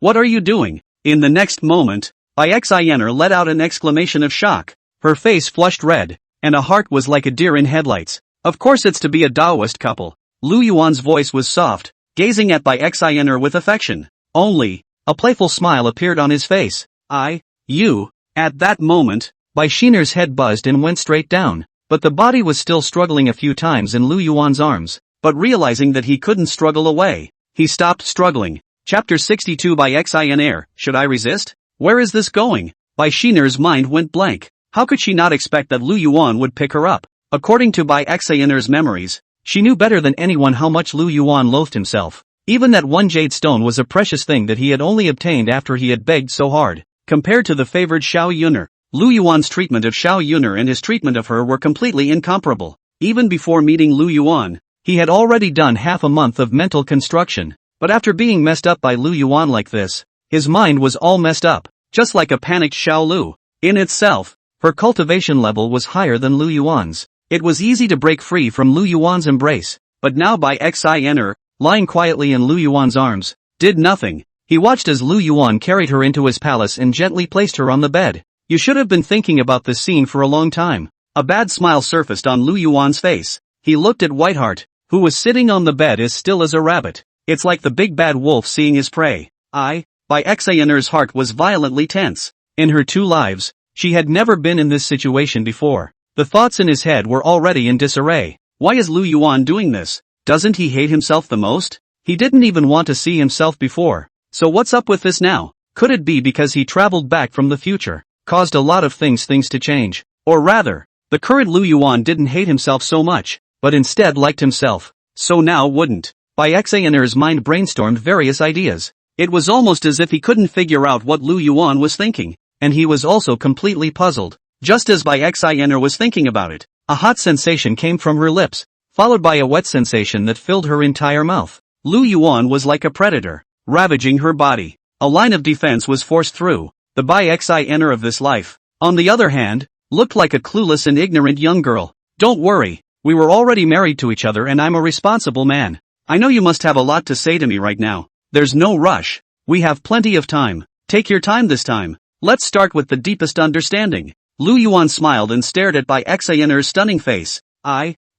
what are you doing? In the next moment, Bai Yun'er let out an exclamation of shock. Her face flushed red, and a heart was like a deer in headlights. Of course it's to be a Taoist couple. Lu Yuan's voice was soft, gazing at Bai Yun'er with affection. Only, a playful smile appeared on his face. At that moment, Bai Yun'er's head buzzed and went straight down, but the body was still struggling a few times in Lu Yuan's arms, but realizing that he couldn't struggle away, he stopped struggling. Chapter 62 Bai Yun'er, should I resist? Where is this going? Bai Yun'er's mind went blank. How could she not expect that Lu Yuan would pick her up? According to Bai Yun'er's memories, she knew better than anyone how much Lu Yuan loathed himself. Even that one jade stone was a precious thing that he had only obtained after he had begged so hard. Compared to the favored Xiao Yun'er, Lu Yuan's treatment of Xiao Yun'er and his treatment of her were completely incomparable. Even before meeting Lu Yuan, he had already done half a month of mental construction. But after being messed up by Lu Yuan like this, his mind was all messed up, just like a panicked Xiao Lu. In itself, her cultivation level was higher than Lu Yuan's. It was easy to break free from Lu Yuan's embrace, but now Bai Yun'er, lying quietly in Lu Yuan's arms, did nothing. He watched as Lu Yuan carried her into his palace and gently placed her on the bed. You should have been thinking about this scene for a long time. A bad smile surfaced on Lu Yuan's face. He looked at Whiteheart, who was sitting on the bed as still as a rabbit. It's like the big bad wolf seeing his prey. Xiao Yun'er's heart was violently tense. In her 2 lives, she had never been in this situation before. The thoughts in his head were already in disarray. Why is Lu Yuan doing this? Doesn't he hate himself the most? He didn't even want to see himself before. So what's up with this now? Could it be because he traveled back from the future, caused a lot of things to change? Or rather, the current Lu Yuan didn't hate himself so much, but instead liked himself. So now wouldn't. Xiao Yun'er's mind brainstormed various ideas. It was almost as if he couldn't figure out what Lu Yuan was thinking, and he was also completely puzzled. Just as Xiao Yun'er was thinking about it, a hot sensation came from her lips, followed by a wet sensation that filled her entire mouth. Lu Yuan was like a predator, ravaging her body. A line of defense was forced through. The Xiao Yun'er of this life, on the other hand, looked like a clueless and ignorant young girl. Don't worry, we were already married to each other and I'm a responsible man. I know you must have a lot to say to me right now. There's no rush. We have plenty of time. Take your time this time. Let's start with the deepest understanding. Lu Yuan smiled and stared at Xiao Yun'er's stunning face.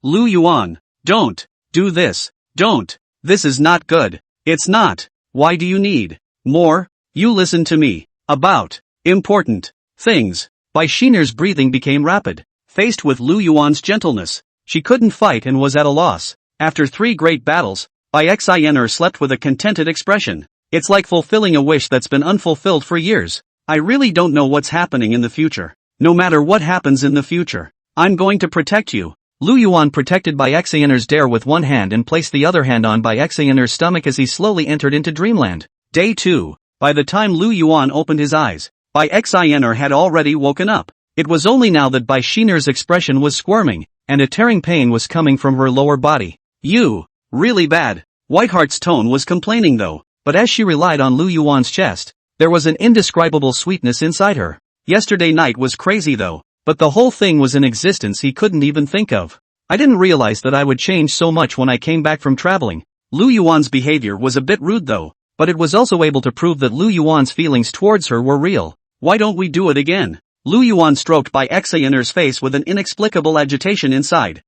Lu Yuan, don't do this. Don't. This is not good. It's not. Why do you need more? You listen to me. About important things. Xiao's breathing became rapid. Faced with Lu Yuan's gentleness, she couldn't fight and was at a loss. After 3 great battles, Xiao Yun'er slept with a contented expression. It's like fulfilling a wish that's been unfulfilled for years. I really don't know what's happening in the future. No matter what happens in the future, I'm going to protect you. Lu Yuan protected Xiao Yun'er's dare with one hand and placed the other hand on Xiao Yun'er's stomach as he slowly entered into dreamland. Day 2. By the time Lu Yuan opened his eyes, Xiao Yun'er had already woken up. It was only now that Xiao's expression was squirming, and a tearing pain was coming from her lower body. You, really bad. Whiteheart's tone was complaining though, but as she relied on Lu Yuan's chest, there was an indescribable sweetness inside her. Yesterday night was crazy though, but the whole thing was an existence he couldn't even think of. I didn't realize that I would change so much when I came back from traveling. Lu Yuan's behavior was a bit rude though, but it was also able to prove that Lu Yuan's feelings towards her were real. Why don't we do it again? Lu Yuan stroked Xiao Yun'er's face with an inexplicable agitation inside.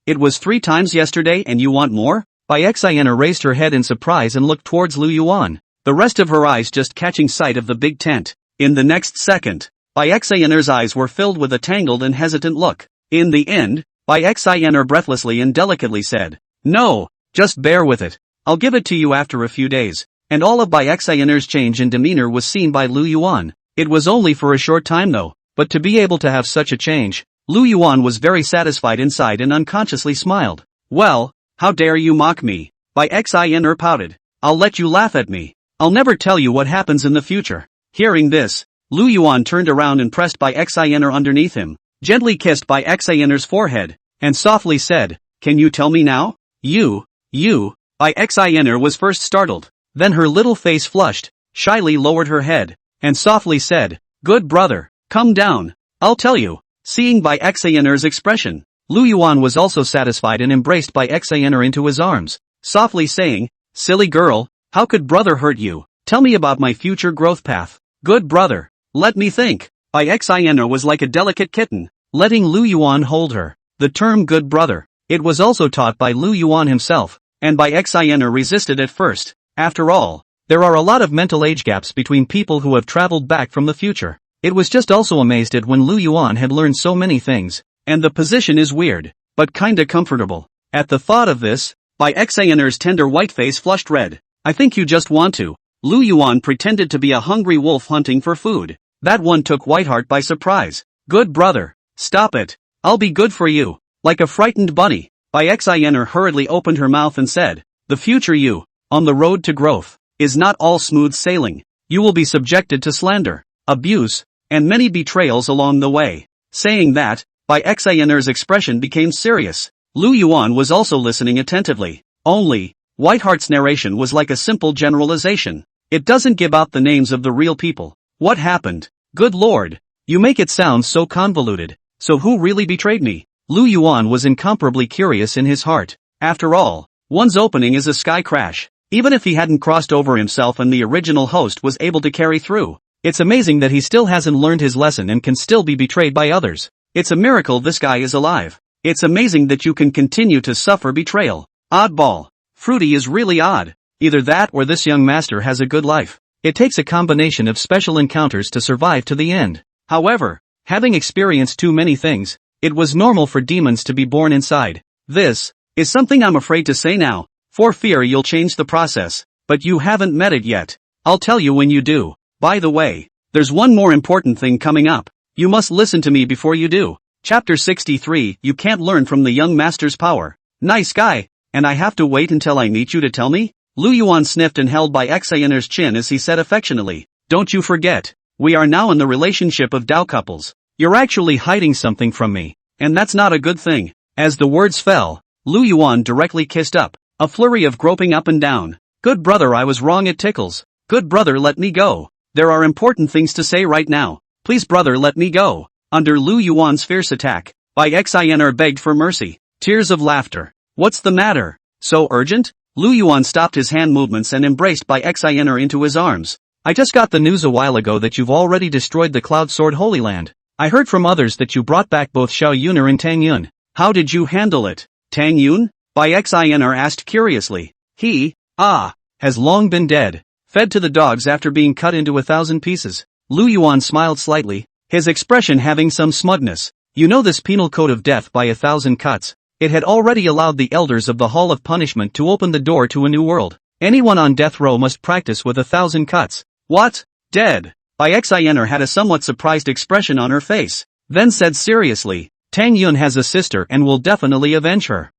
It was 3 times yesterday and you want more? Xiao Yun'er raised her head in surprise and looked towards Lu Yuan, the rest of her eyes just catching sight of the big tent. In the next second, Xiao Yun'er's eyes were filled with a tangled and hesitant look. In the end, Xiao Yun'er breathlessly and delicately said, "No, just bear with it. I'll give it to you after a few days." And all of Xiao Yun'er's change in demeanor was seen by Lu Yuan. It was only for a short time though, but to be able to have such a change, Lu Yuan was very satisfied inside and unconsciously smiled. Well, how dare you mock me? Xiao Yun'er pouted. I'll let you laugh at me. I'll never tell you what happens in the future. Hearing this, Lu Yuan turned around and pressed Xiao Yun'er underneath him, gently kissed Xiao Yun'er's forehead, and softly said, "Can you tell me now?" You. Xiao Yun'er was first startled, then her little face flushed, shyly lowered her head, and softly said, "Good brother, come down. I'll tell you." Seeing Xiao Yun'er's expression, Lu Yuan was also satisfied and embraced Xiao Yun'er into his arms, softly saying, "Silly girl, how could brother hurt you? Tell me about my future growth path." "Good brother, let me think." Xiao Yun'er was like a delicate kitten, letting Lu Yuan hold her. The term good brother, it was also taught by Lu Yuan himself, and Xiao Yun'er resisted at first. After all, there are a lot of mental age gaps between people who have traveled back from the future. It was just also amazed at when Lu Yuan had learned so many things, and the position is weird, but kinda comfortable. At the thought of this, Xiao Yun'er's tender white face flushed red. "I think you just want to." Lu Yuan pretended to be a hungry wolf hunting for food. That one took Whiteheart by surprise. "Good brother, stop it. I'll be good for you." Like a frightened bunny, Xiao Yun'er hurriedly opened her mouth and said, "The future you, on the road to growth, is not all smooth sailing. You will be subjected to slander, abuse, and many betrayals along the way." Saying that, Xiao Yun'er's expression became serious. Lu Yuan was also listening attentively. Only, Whiteheart's narration was like a simple generalization. It doesn't give out the names of the real people. What happened? Good lord. You make it sound so convoluted. So who really betrayed me? Lu Yuan was incomparably curious in his heart. After all, One's opening is a sky crash. Even if he hadn't crossed over himself and the original host was able to carry through. It's amazing that he still hasn't learned his lesson and can still be betrayed by others. It's a miracle this guy is alive. It's amazing that you can continue to suffer betrayal. Oddball. Fruity is really odd. Either that or this young master has a good life. It takes a combination of special encounters to survive to the end. However, having experienced too many things, it was normal for demons to be born inside. This is something I'm afraid to say now, for fear you'll change the process, but you haven't met it yet. I'll tell you when you do. By the way, there's one more important thing coming up. You must listen to me before you do. Chapter 63, You Can't Learn from the Young Master's Power. Nice guy, and I have to wait until I meet you to tell me? Yuan sniffed and held by Xiao Yun'er's chin as he said affectionately. Don't you forget, we are now in the relationship of Dao couples. You're actually hiding something from me, and that's not a good thing. As the words fell, Yuan directly kissed up, a flurry of groping up and down. Good brother, I was wrong, it tickles. Good brother, let me go. There are important things to say right now. Please brother, let me go. Under Yuan's fierce attack, Xiao Yun'er begged for mercy. Tears of laughter. What's the matter? So urgent? Yuan stopped his hand movements and embraced Xiao Yun'er into his arms. I just got the news a while ago that you've already destroyed the Cloud Sword Holy Land. I heard from others that you brought back both Xiao Yun'er and Tang Yun. How did you handle it? Tang Yun? Xiao Yun'er asked curiously. He, has long been dead. Fed to the dogs after being cut into 1,000 pieces. Yuan smiled slightly, his expression having some smugness. You know this penal code of death by 1,000 cuts. It had already allowed the elders of the Hall of Punishment to open the door to a new world. Anyone on death row must practice with 1,000 cuts. What? Dead? Xiao Yun'er had a somewhat surprised expression on her face, then said seriously, Tang Yun has a sister and will definitely avenge her.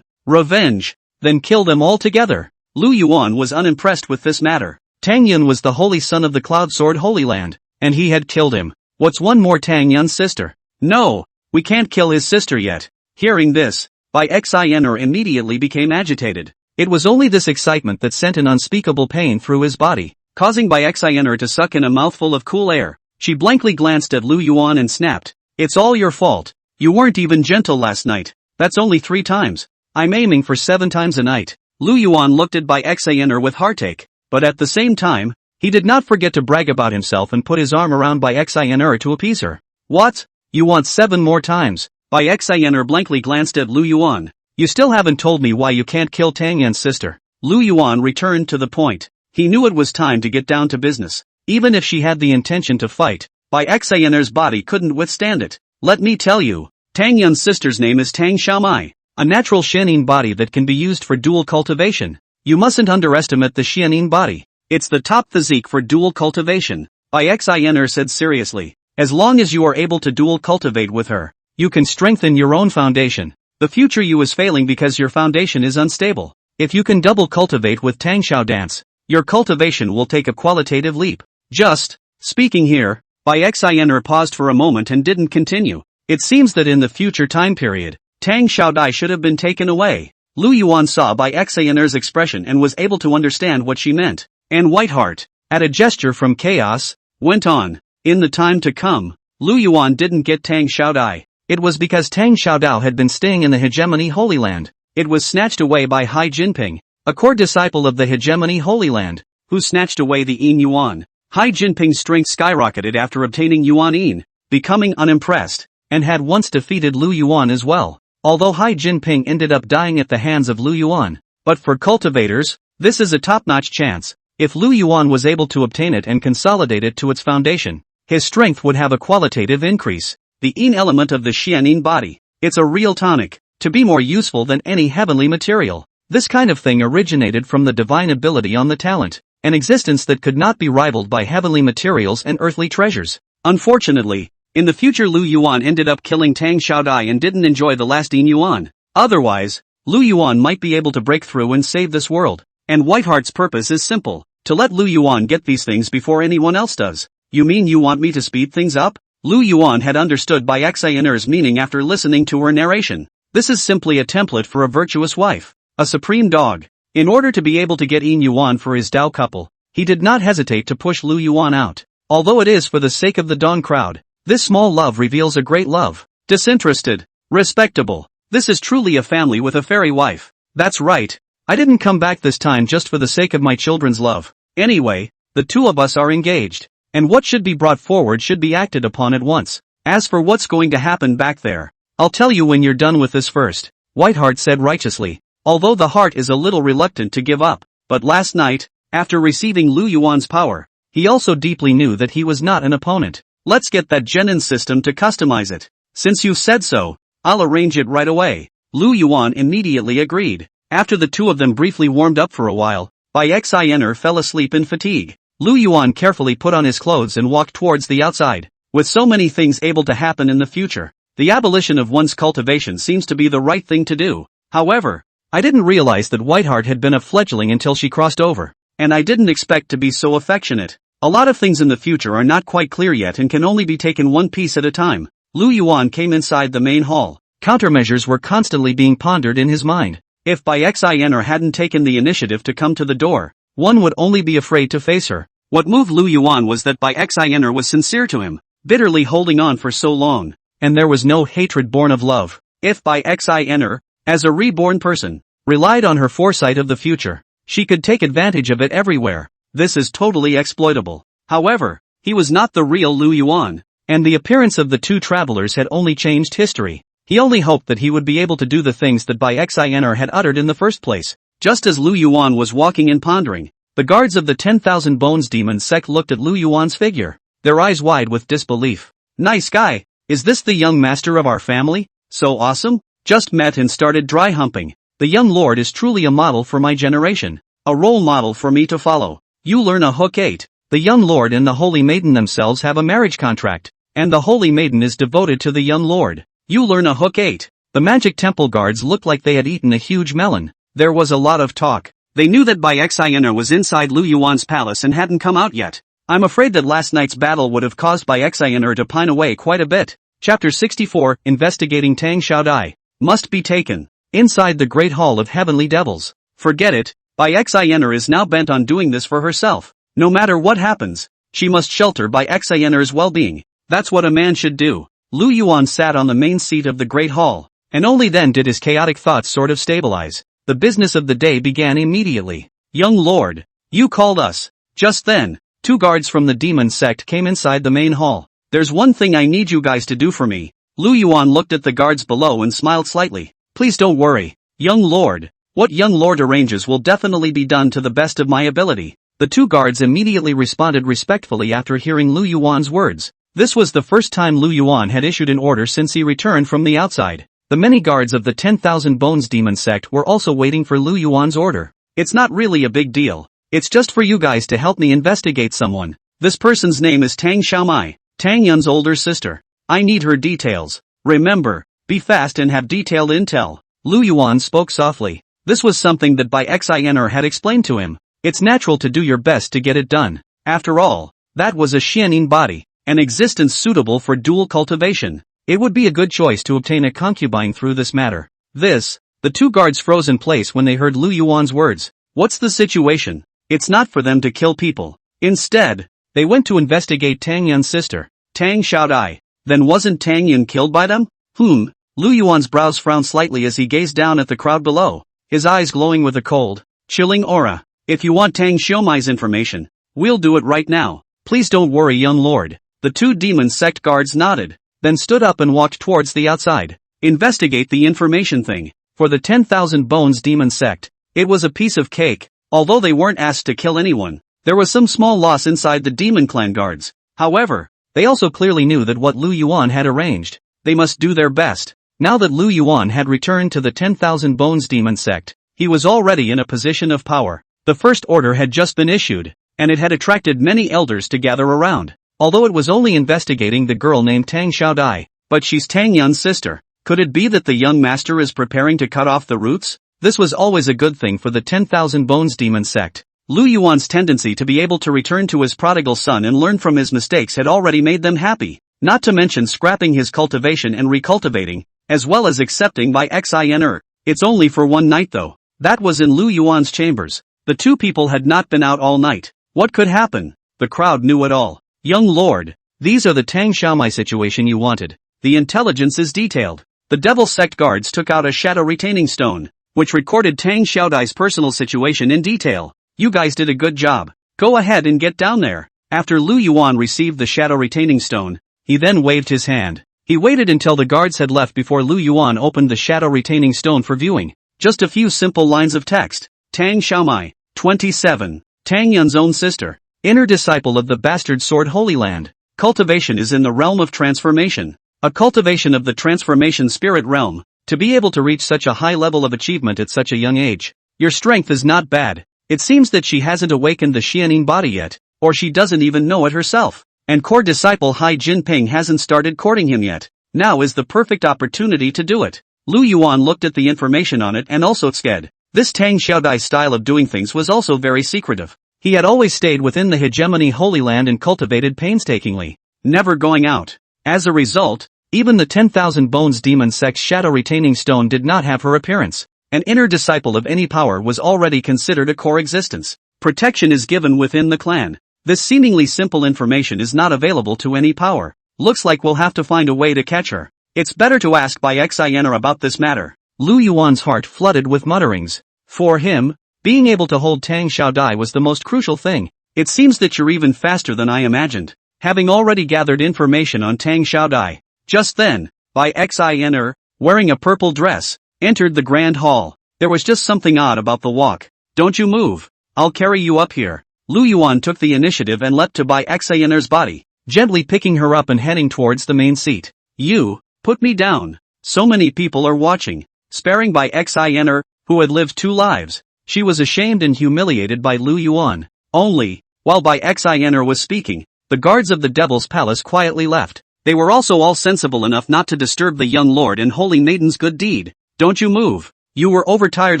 Revenge? Then kill them all together. Yuan was unimpressed with this matter. Tang Yun was the holy son of the Cloud Sword Holy Land, and he had killed him. What's one more Tang Yun's sister? No, we can't kill his sister yet. Hearing this, Xiao Yun'er immediately became agitated. It was only this excitement that sent an unspeakable pain through his body, causing Xiao Yun'er to suck in a mouthful of cool air. She blankly glanced at Yuan and snapped, It's all your fault. You weren't even gentle last night. That's only 3 times. I'm aiming for 7 times a night. Yuan looked at Xiao Yun'er with heartache, but at the same time, he did not forget to brag about himself and put his arm around Xiao Yun'er to appease her. What? You want 7 more times? Xiao Yun'er blankly glanced at Yuan. You still haven't told me why you can't kill Tang Yun's sister. Yuan returned to the point. He knew it was time to get down to business. Even if she had the intention to fight, Xiao Yun'er's body couldn't withstand it. Let me tell you, Tang Yun's sister's name is Tang Xiaomai, a natural Xianin body that can be used for dual cultivation. You mustn't underestimate the Xianin body. It's the top physique for dual cultivation, Xiao Yun'er said seriously. As long as you are able to dual cultivate with her, you can strengthen your own foundation. The future you is failing because your foundation is unstable. If you can double cultivate with Tang Xiao dance, your cultivation will take a qualitative leap. Just speaking here, Xiao Yun'er paused for a moment and didn't continue. It seems that in the future time period, Tang Xiao Dai should have been taken away. Yuan saw Xiao Yun'er's expression and was able to understand what she meant. And Whiteheart, at a gesture from chaos, went on. In the time to come, Yuan didn't get Tang Xiao Dai. It was because Tang Xiaodao had been staying in the Hegemony Holy Land. It was snatched away by Hai Jinping, a core disciple of the Hegemony Holy Land, who snatched away the Yin Yuan. Hai Jinping's strength skyrocketed after obtaining Yuan Yin, becoming unimpressed, and had once defeated Yuan as well. Although Hai Jinping ended up dying at the hands of Yuan. But for cultivators, this is a top-notch chance. If Yuan was able to obtain it and consolidate it to its foundation, his strength would have a qualitative increase. The Yin element of the Xianin body. It's a real tonic, to be more useful than any heavenly material. This kind of thing originated from the divine ability on the talent, an existence that could not be rivaled by heavenly materials and earthly treasures. Unfortunately, in the future Yuan ended up killing Tang Xiaodai and didn't enjoy the last Yin Yuan. Otherwise, Yuan might be able to break through and save this world. And Whiteheart's purpose is simple, to let Yuan get these things before anyone else does. You mean you want me to speed things up? Yuan had understood Xiao Yun'er's meaning after listening to her narration. This is simply a template for a virtuous wife, a supreme dog. In order to be able to get Yin Yuan for his Dao couple, he did not hesitate to push Yuan out. Although it is for the sake of the Dong crowd, this small love reveals a great love. Disinterested, respectable. This is truly a family with a fairy wife. That's right, I didn't come back this time just for the sake of my children's love. Anyway, the two of us are engaged. And what should be brought forward should be acted upon at once. As for what's going to happen back there, I'll tell you when you're done with this first, Whiteheart said righteously, although the heart is a little reluctant to give up. But last night, after receiving Lu Yuan's power, he also deeply knew that he was not an opponent. Let's get that genin system to customize it. Since you said so, I'll arrange it right away. Lu Yuan immediately agreed. After the two of them briefly warmed up for a while, Xiao Yun'er fell asleep in fatigue. Lu Yuan carefully put on his clothes and walked towards the outside. With so many things able to happen in the future, the abolition of one's cultivation seems to be the right thing to do. However, I didn't realize that Whiteheart had been a fledgling until she crossed over. And I didn't expect to be so affectionate. A lot of things in the future are not quite clear yet and can only be taken one piece at a time. Lu Yuan came inside the main hall. Countermeasures were constantly being pondered in his mind. If Xiao Yun'er hadn't taken the initiative to come to the door, one would only be afraid to face her. What moved Lu Yuan was that Xiao Yun'er was sincere to him, bitterly holding on for so long. And there was no hatred born of love. If Xiao Yun'er, as a reborn person, relied on her foresight of the future, she could take advantage of it everywhere. This is totally exploitable. However, he was not the real Lu Yuan, and the appearance of the two travelers had only changed history. He only hoped that he would be able to do the things that Xiao Yun'er had uttered in the first place. Just as Lu Yuan was walking and pondering, the guards of the 10,000 Bones Demon Sect looked at Lu Yuan's figure, their eyes wide with disbelief. Nice guy, is this the young master of our family? So awesome? Just met and started dry humping. The young lord is truly a model for my generation, a role model for me to follow. You learn a hook 8. The young lord and the holy maiden themselves have a marriage contract, and the holy maiden is devoted to the young lord. You learn a hook 8. The magic temple guards looked like they had eaten a huge melon. There was a lot of talk. They knew that Xiao Yun'er was inside Lu Yuan's palace and hadn't come out yet. I'm afraid that last night's battle would have caused Xiao Yun'er to pine away quite a bit. Chapter 64, Investigating Tang Xiaodai. Must be taken. Inside the Great Hall of Heavenly Devils. Forget it, Xiao Yun'er is now bent on doing this for herself. No matter what happens, she must shelter Xiao Yun'er's well-being. That's what a man should do. Lu Yuan sat on the main seat of the Great Hall, and only then did his chaotic thoughts sort of stabilize. The business of the day began immediately. Young lord, you called us. Just then, two guards from the demon sect came inside the main hall. There's one thing I need you guys to do for me. Lu Yuan looked at the guards below and smiled slightly. Please don't worry, young lord. What young lord arranges will definitely be done to the best of my ability. The two guards immediately responded respectfully after hearing Lu Yuan's words. This was the first time Lu Yuan had issued an order since he returned from the outside. The many guards of the 10,000 Bones Demon Sect were also waiting for Lu Yuan's order. It's not really a big deal. It's just for you guys to help me investigate someone. This person's name is Tang Xiaomai, Tang Yun's older sister. I need her details. Remember, be fast and have detailed intel. Lu Yuan spoke softly. This was something that Xiao Yun'er had explained to him. It's natural to do your best to get it done. After all, that was a Xianin body, an existence suitable for dual cultivation. It would be a good choice to obtain a concubine through this matter. The two guards froze in place when they heard Lu Yuan's words. What's the situation? It's not for them to kill people. Instead, they went to investigate Tang Yun's sister, Tang Xiaodai. Then wasn't Tang Yun killed by them? Lu Yuan's brows frowned slightly as he gazed down at the crowd below, his eyes glowing with a cold, chilling aura. If you want Tang Xiaomai's information, we'll do it right now. Please don't worry, young lord. The two demon sect guards nodded, then stood up and walked towards the outside. Investigate the information thing. For the 10,000 Bones Demon Sect, it was a piece of cake. Although they weren't asked to kill anyone, there was some small loss inside the Demon Clan guards. However, they also clearly knew that what Lu Yuan had arranged, they must do their best. Now that Lu Yuan had returned to the 10,000 Bones Demon Sect, he was already in a position of power. The first order had just been issued, and it had attracted many elders to gather around. Although it was only investigating the girl named Tang Xiaodai, but she's Tang Yun's sister. Could it be that the young master is preparing to cut off the roots? This was always a good thing for the 10,000 Bones Demon Sect. Lu Yuan's tendency to be able to return to his prodigal son and learn from his mistakes had already made them happy, not to mention scrapping his cultivation and recultivating, as well as accepting Xiao Yun'er. It's only for one night though. That was in Lu Yuan's chambers. The two people had not been out all night. What could happen? The crowd knew it all. Young lord, these are the Tang Xiaomai situation you wanted. The intelligence is detailed. The Devil Sect guards took out a shadow retaining stone. which recorded Tang Xiaodai's personal situation in detail. You guys did a good job. Go ahead and get down there. After Lu Yuan received the shadow retaining stone, he then waved his hand. He waited until the guards had left before Lu Yuan opened the shadow retaining stone for viewing. Just a few simple lines of text. Tang Xiaomai, 27, Tang Yun's own sister, inner disciple of the bastard sword Holy Land. Cultivation is in the realm of transformation. A cultivation of the transformation spirit realm. To be able to reach such a high level of achievement at such a young age. Your strength is not bad. It seems that she hasn't awakened the Xianin body yet, or she doesn't even know it herself. And core disciple Hai Jinping hasn't started courting him yet. Now is the perfect opportunity to do it. Lu Yuan looked at the information on it and also sked. This Tang Xiaodai's style of doing things was also very secretive. He had always stayed within the hegemony Holy Land and cultivated painstakingly, never going out. As a result, even the 10,000 Bones Demon Sect's shadow retaining stone did not have her appearance. An inner disciple of any power was already considered a core existence. Protection is given within the clan. This seemingly simple information is not available to any power. Looks like we'll have to find a way to catch her. It's better to ask by Xiao Yun'er about this matter. Lu Yuan's heart flooded with mutterings. For him, being able to hold Tang Xiaodai was the most crucial thing. It seems that you're even faster than I imagined. Having already gathered information on Tang Xiaodai. Just then, by Xiao Yun'er, wearing a purple dress, entered the grand hall. There was just something odd about the walk. Don't you move. I'll carry you up here. Lu Yuan took the initiative and leapt to Bai Xiao Yun'er's body, gently picking her up and heading towards the main seat. You, put me down. So many people are watching. Sparing Bai Xiao Yun'er, who had lived 2 lives. She was ashamed and humiliated by Lu Yuan. Only, while Bai Xiao Yun'er was speaking, the guards of the Devil's Palace quietly left. They were also all sensible enough not to disturb the young lord and holy maiden's good deed. Don't you move. You were overtired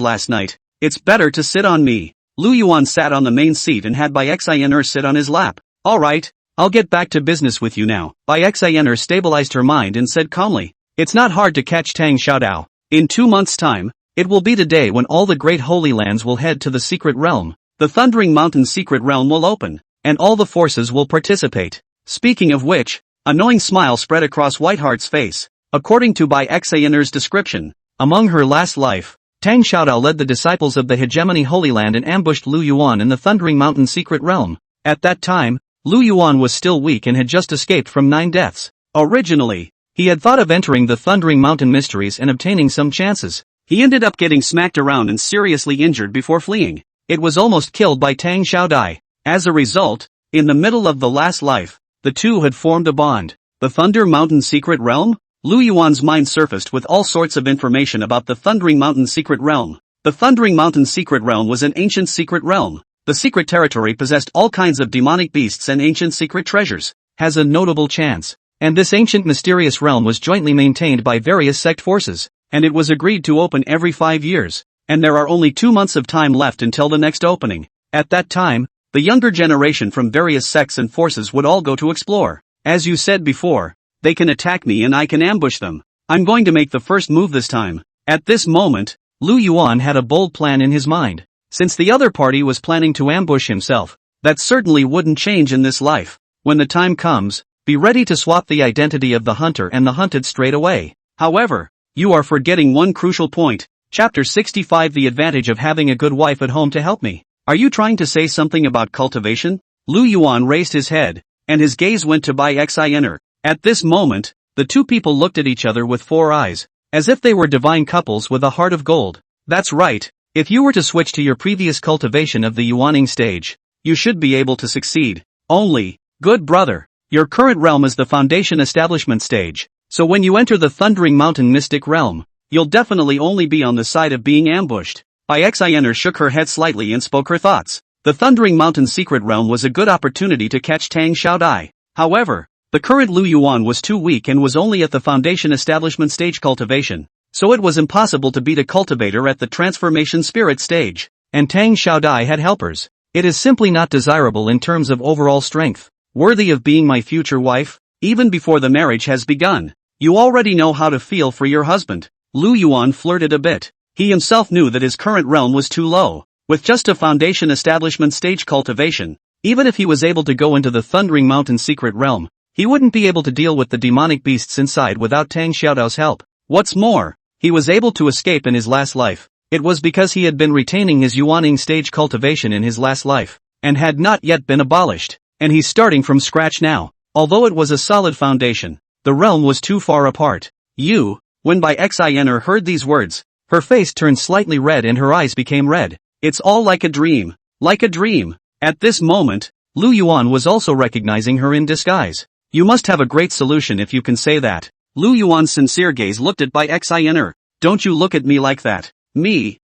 last night. It's better to sit on me. Lu Yuan sat on the main seat and had Bai Xiao Yun'er sit on his lap. Alright, I'll get back to business with you now. Bai Xiao Yun'er stabilized her mind and said calmly, it's not hard to catch Tang Xiaodao. In 2 months' time, it will be the day when all the great holy lands will head to the secret realm. The Thundering Mountain secret realm will open, and all the forces will participate. Speaking of which, a knowing smile spread across Whiteheart's face. According to Bai Xiao Yun'er's description, among her last life, Tang Xiaodao led the disciples of the hegemony Holy Land and ambushed Lu Yuan in the Thundering Mountain secret realm. At that time, Lu Yuan was still weak and had just escaped from 9 deaths. Originally, he had thought of entering the Thundering Mountain mysteries and obtaining some chances. He ended up getting smacked around and seriously injured before fleeing. It was almost killed by Tang Xiaodai. As a result, in the middle of the last life, the two had formed a bond. The Thunder Mountain secret realm? Lu Yuan's mind surfaced with all sorts of information about the Thundering Mountain secret realm. The Thundering Mountain secret realm was an ancient secret realm. The secret territory possessed all kinds of demonic beasts and ancient secret treasures. Has a notable chance. And this ancient mysterious realm was jointly maintained by various sect forces, and it was agreed to open every 5 years. And there are only 2 months of time left until the next opening. At that time, the younger generation from various sects and forces would all go to explore. As you said before, they can attack me and I can ambush them. I'm going to make the first move this time. At this moment, Lu Yuan had a bold plan in his mind. Since the other party was planning to ambush himself, that certainly wouldn't change in this life. When the time comes, be ready to swap the identity of the hunter and the hunted straight away. However, you are forgetting one crucial point. Chapter 65 The advantage of having a good wife at home to help me. Are you trying to say something about cultivation? Lu Yuan raised his head, and his gaze went to Bai Xiao Yun'er. At this moment, the two people looked at each other with 4 eyes, as if they were divine couples with a heart of gold. That's right, if you were to switch to your previous cultivation of the Yuaning stage, you should be able to succeed. Only, good brother, your current realm is the foundation establishment stage, so when you enter the Thundering Mountain mystic realm, you'll definitely only be on the side of being ambushed. Bai Xiao Yun'er shook her head slightly and spoke her thoughts. The Thundering Mountain secret realm was a good opportunity to catch Tang Xiaodai. However, the current Lu Yuan was too weak and was only at the foundation establishment stage cultivation, so it was impossible to beat a cultivator at the transformation spirit stage, and Tang Xiaodai had helpers. It is simply not desirable in terms of overall strength. Worthy of being my future wife? Even before the marriage has begun, you already know how to feel for your husband. Lu Yuan flirted a bit. He himself knew that his current realm was too low. With just a foundation establishment stage cultivation, even if he was able to go into the Thundering Mountain secret realm, he wouldn't be able to deal with the demonic beasts inside without Tang Xiaodao's help. What's more, he was able to escape in his last life. It was because he had been retaining his Yuaning stage cultivation in his last life, and had not yet been abolished, and he's starting from scratch now. Although it was a solid foundation, the realm was too far apart. When by Xiao Yun'er heard these words, her face turned slightly red and her eyes became red. It's all like a dream. Like a dream. At this moment, Yuan was also recognizing her in disguise. You must have a great solution if you can say that. Yuan's sincere gaze looked at by Xiao Yun'er. Don't you look at me like that. Me.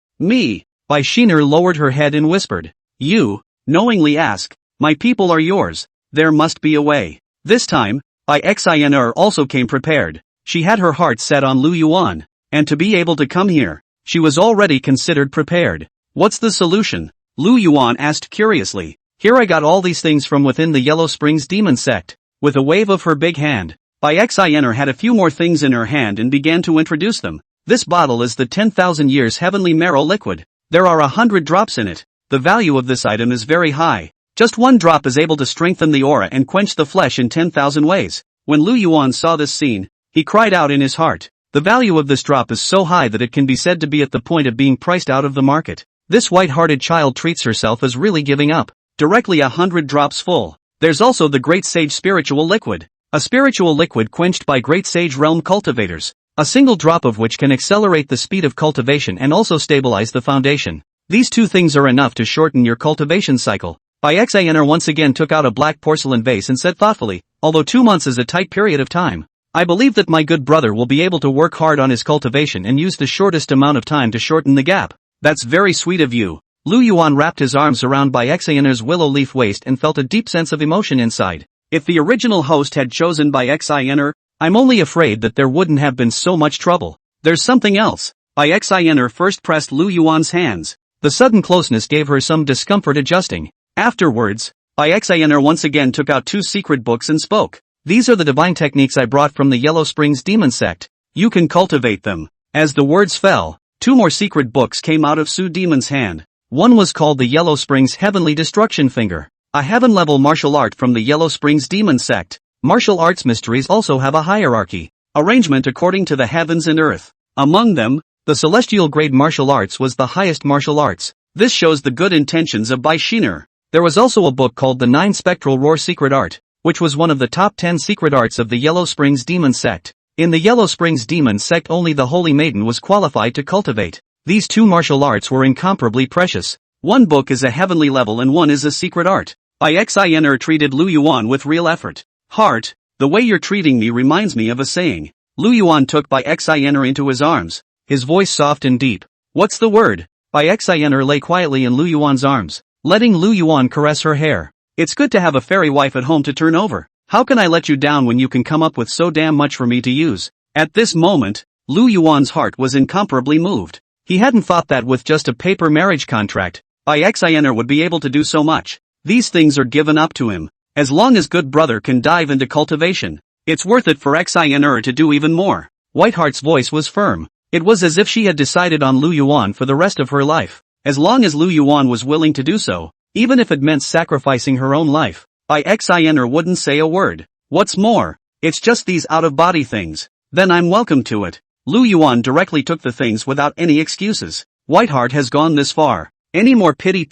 Bai Yun'er lowered her head and whispered. You, knowingly ask, my people are yours. There must be a way. This time, Bai Xiao Yun'er also came prepared. She had her heart set on Yuan, and to be able to come here, she was already considered prepared. What's the solution? Yuan asked curiously. Here I got all these things from within the Yellow Springs demon sect. With a wave of her big hand, Bai Xiao Yun'er had a few more things in her hand and began to introduce them. This bottle is the 10,000 years heavenly marrow liquid. There are 100 drops in it. The value of this item is very high. Just one drop is able to strengthen the aura and quench the flesh in 10,000 ways. When Yuan saw this scene, he cried out in his heart. The value of this drop is so high that it can be said to be at the point of being priced out of the market. This white-hearted child treats herself as really giving up. Directly 100 drops full. There's also the Great Sage Spiritual Liquid. A spiritual liquid quenched by Great Sage Realm cultivators. A single drop of which can accelerate the speed of cultivation and also stabilize the foundation. These two things are enough to shorten your cultivation cycle. Bai Xiao Yun'er once again took out a black porcelain vase and said thoughtfully, although 2 months is a tight period of time, I believe that my good brother will be able to work hard on his cultivation and use the shortest amount of time to shorten the gap. That's very sweet of you. Yuan wrapped his arms around Bai Xiao Yun'er's willow leaf waist and felt a deep sense of emotion inside. If the original host had chosen Bai Xiao Yun'er, I'm only afraid that there wouldn't have been so much trouble. There's something else. Bai Xiao Yun'er first pressed Yuan's hands. The sudden closeness gave her some discomfort adjusting. Afterwards, Bai Xiao Yun'er once again took out 2 secret books and spoke. These are the divine techniques I brought from the Yellow Springs demon sect. You can cultivate them. As the words fell, 2 more secret books came out of Su Demon's hand. One was called the Yellow Springs Heavenly Destruction Finger, a heaven-level martial art from the Yellow Springs demon sect. Martial arts mysteries also have a hierarchy, arrangement according to the heavens and earth. Among them, the celestial grade martial arts was the highest martial arts. This shows the good intentions of Bai Yun'er. There was also a book called the 9 Spectral Roar Secret Art, which was one of the top 10 secret arts of the Yellow Springs demon sect. In the Yellow Springs demon sect only the Holy Maiden was qualified to cultivate. These 2 martial arts were incomparably precious. One book is a heavenly level and one is a secret art. Bai Xiao Yun'er treated Yuan with real effort. Heart, the way you're treating me reminds me of a saying. Yuan took Bai Xiao Yun'er into his arms, his voice soft and deep. What's the word? Bai Xiao Yun'er lay quietly in Yuan's arms, letting Yuan caress her hair. It's good to have a fairy wife at home to turn over. How can I let you down when you can come up with so damn much for me to use? At this moment, Yuan's heart was incomparably moved. He hadn't thought that with just a paper marriage contract, Bai Xiao Yun'er would be able to do so much. These things are given up to him. As long as good brother can dive into cultivation, it's worth it for Xiao Yun'er to do even more. Whiteheart's voice was firm. It was as if she had decided on Yuan for the rest of her life. As long as Yuan was willing to do so, even if it meant sacrificing her own life, Bai Xiao Yun'er wouldn't say a word. What's more, it's just these out-of-body things. Then I'm welcome to it. Yuan directly took the things without any excuses. Whiteheart has gone this far. Any more pity,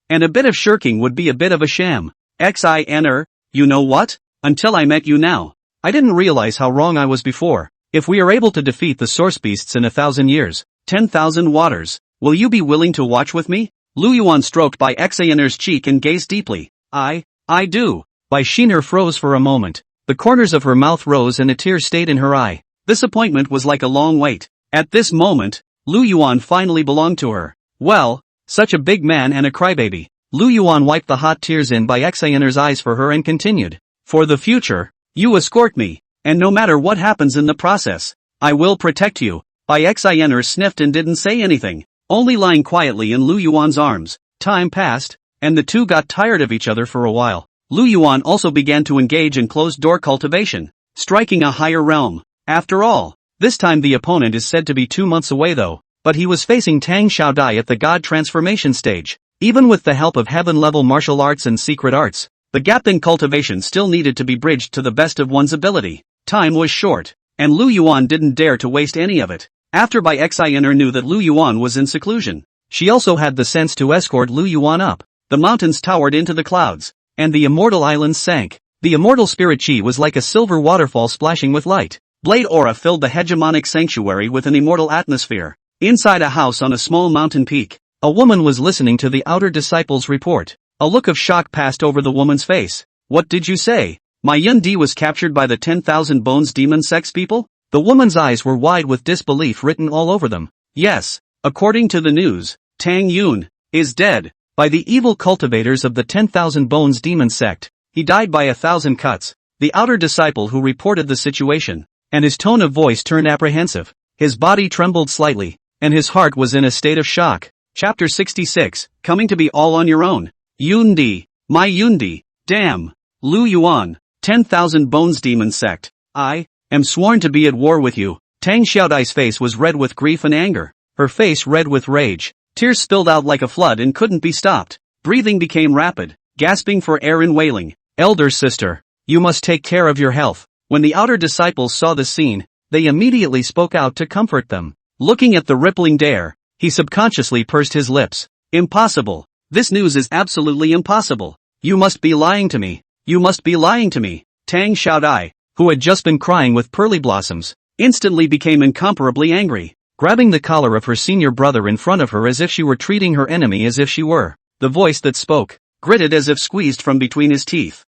and a bit of shirking would be a bit of a sham. Xiao Yun'er, you know what? Until I met you now, I didn't realize how wrong I was before. If we are able to defeat the source beasts in 1,000 years, 10,000 waters, will you be willing to watch with me? Yuan stroked Bai Xiao Yun'er's cheek and gazed deeply. I do. Bai Yun'er froze for a moment. The corners of her mouth rose and a tear stayed in her eye. This appointment was like a long wait. At this moment, Yuan finally belonged to her. Well, such a big man and a crybaby. Yuan wiped the hot tears in Bai Xiao Yun'er's eyes for her and continued. For the future, you escort me, and no matter what happens in the process, I will protect you. Bai Xiao Yun'er sniffed and didn't say anything, only lying quietly in Yuan's arms. Time passed, and the two got tired of each other for a while. Yuan also began to engage in closed-door cultivation, striking a higher realm. After all, this time the opponent is said to be 2 months away though, but he was facing Tang Xiaodai at the God transformation stage. Even with the help of heaven-level martial arts and secret arts, the gap in cultivation still needed to be bridged to the best of one's ability. Time was short, and Yuan didn't dare to waste any of it. After Xiao Yun'er knew that Yuan was in seclusion, she also had the sense to escort Yuan up. The mountains towered into the clouds, and the immortal islands sank. The immortal spirit chi was like a silver waterfall splashing with light. Blade aura filled the hegemonic sanctuary with an immortal atmosphere. Inside a house on a small mountain peak, a woman was listening to the outer disciples' report. A look of shock passed over the woman's face. What did you say? My Yun Di was captured by the 10,000 Bones demon sex people? The woman's eyes were wide with disbelief written all over them. Yes, according to the news, Tang Yun is dead by the evil cultivators of the 10,000 Bones demon sect. He died by 1,000 cuts. The outer disciple who reported the situation, and his tone of voice turned apprehensive. His body trembled slightly, and his heart was in a state of shock. Chapter 66, Coming to be all on your own. Yun Di, my Yun Di, damn. Yuan, 10,000 Bones demon sect. I am sworn to be at war with you. Tang Xiaodai's face was red with grief and anger, her face red with rage. Tears spilled out like a flood and couldn't be stopped. Breathing became rapid, gasping for air and wailing. Elder sister, you must take care of your health. When the outer disciples saw the scene, they immediately spoke out to comfort them. Looking at the rippling dare, he subconsciously pursed his lips. Impossible. This news is absolutely impossible. You must be lying to me. You must be lying to me. Tang Xiaodai, who had just been crying with pearly blossoms, instantly became incomparably angry, grabbing the collar of her senior brother in front of her as if she were treating her enemy as if she were. The voice that spoke, gritted as if squeezed from between his teeth.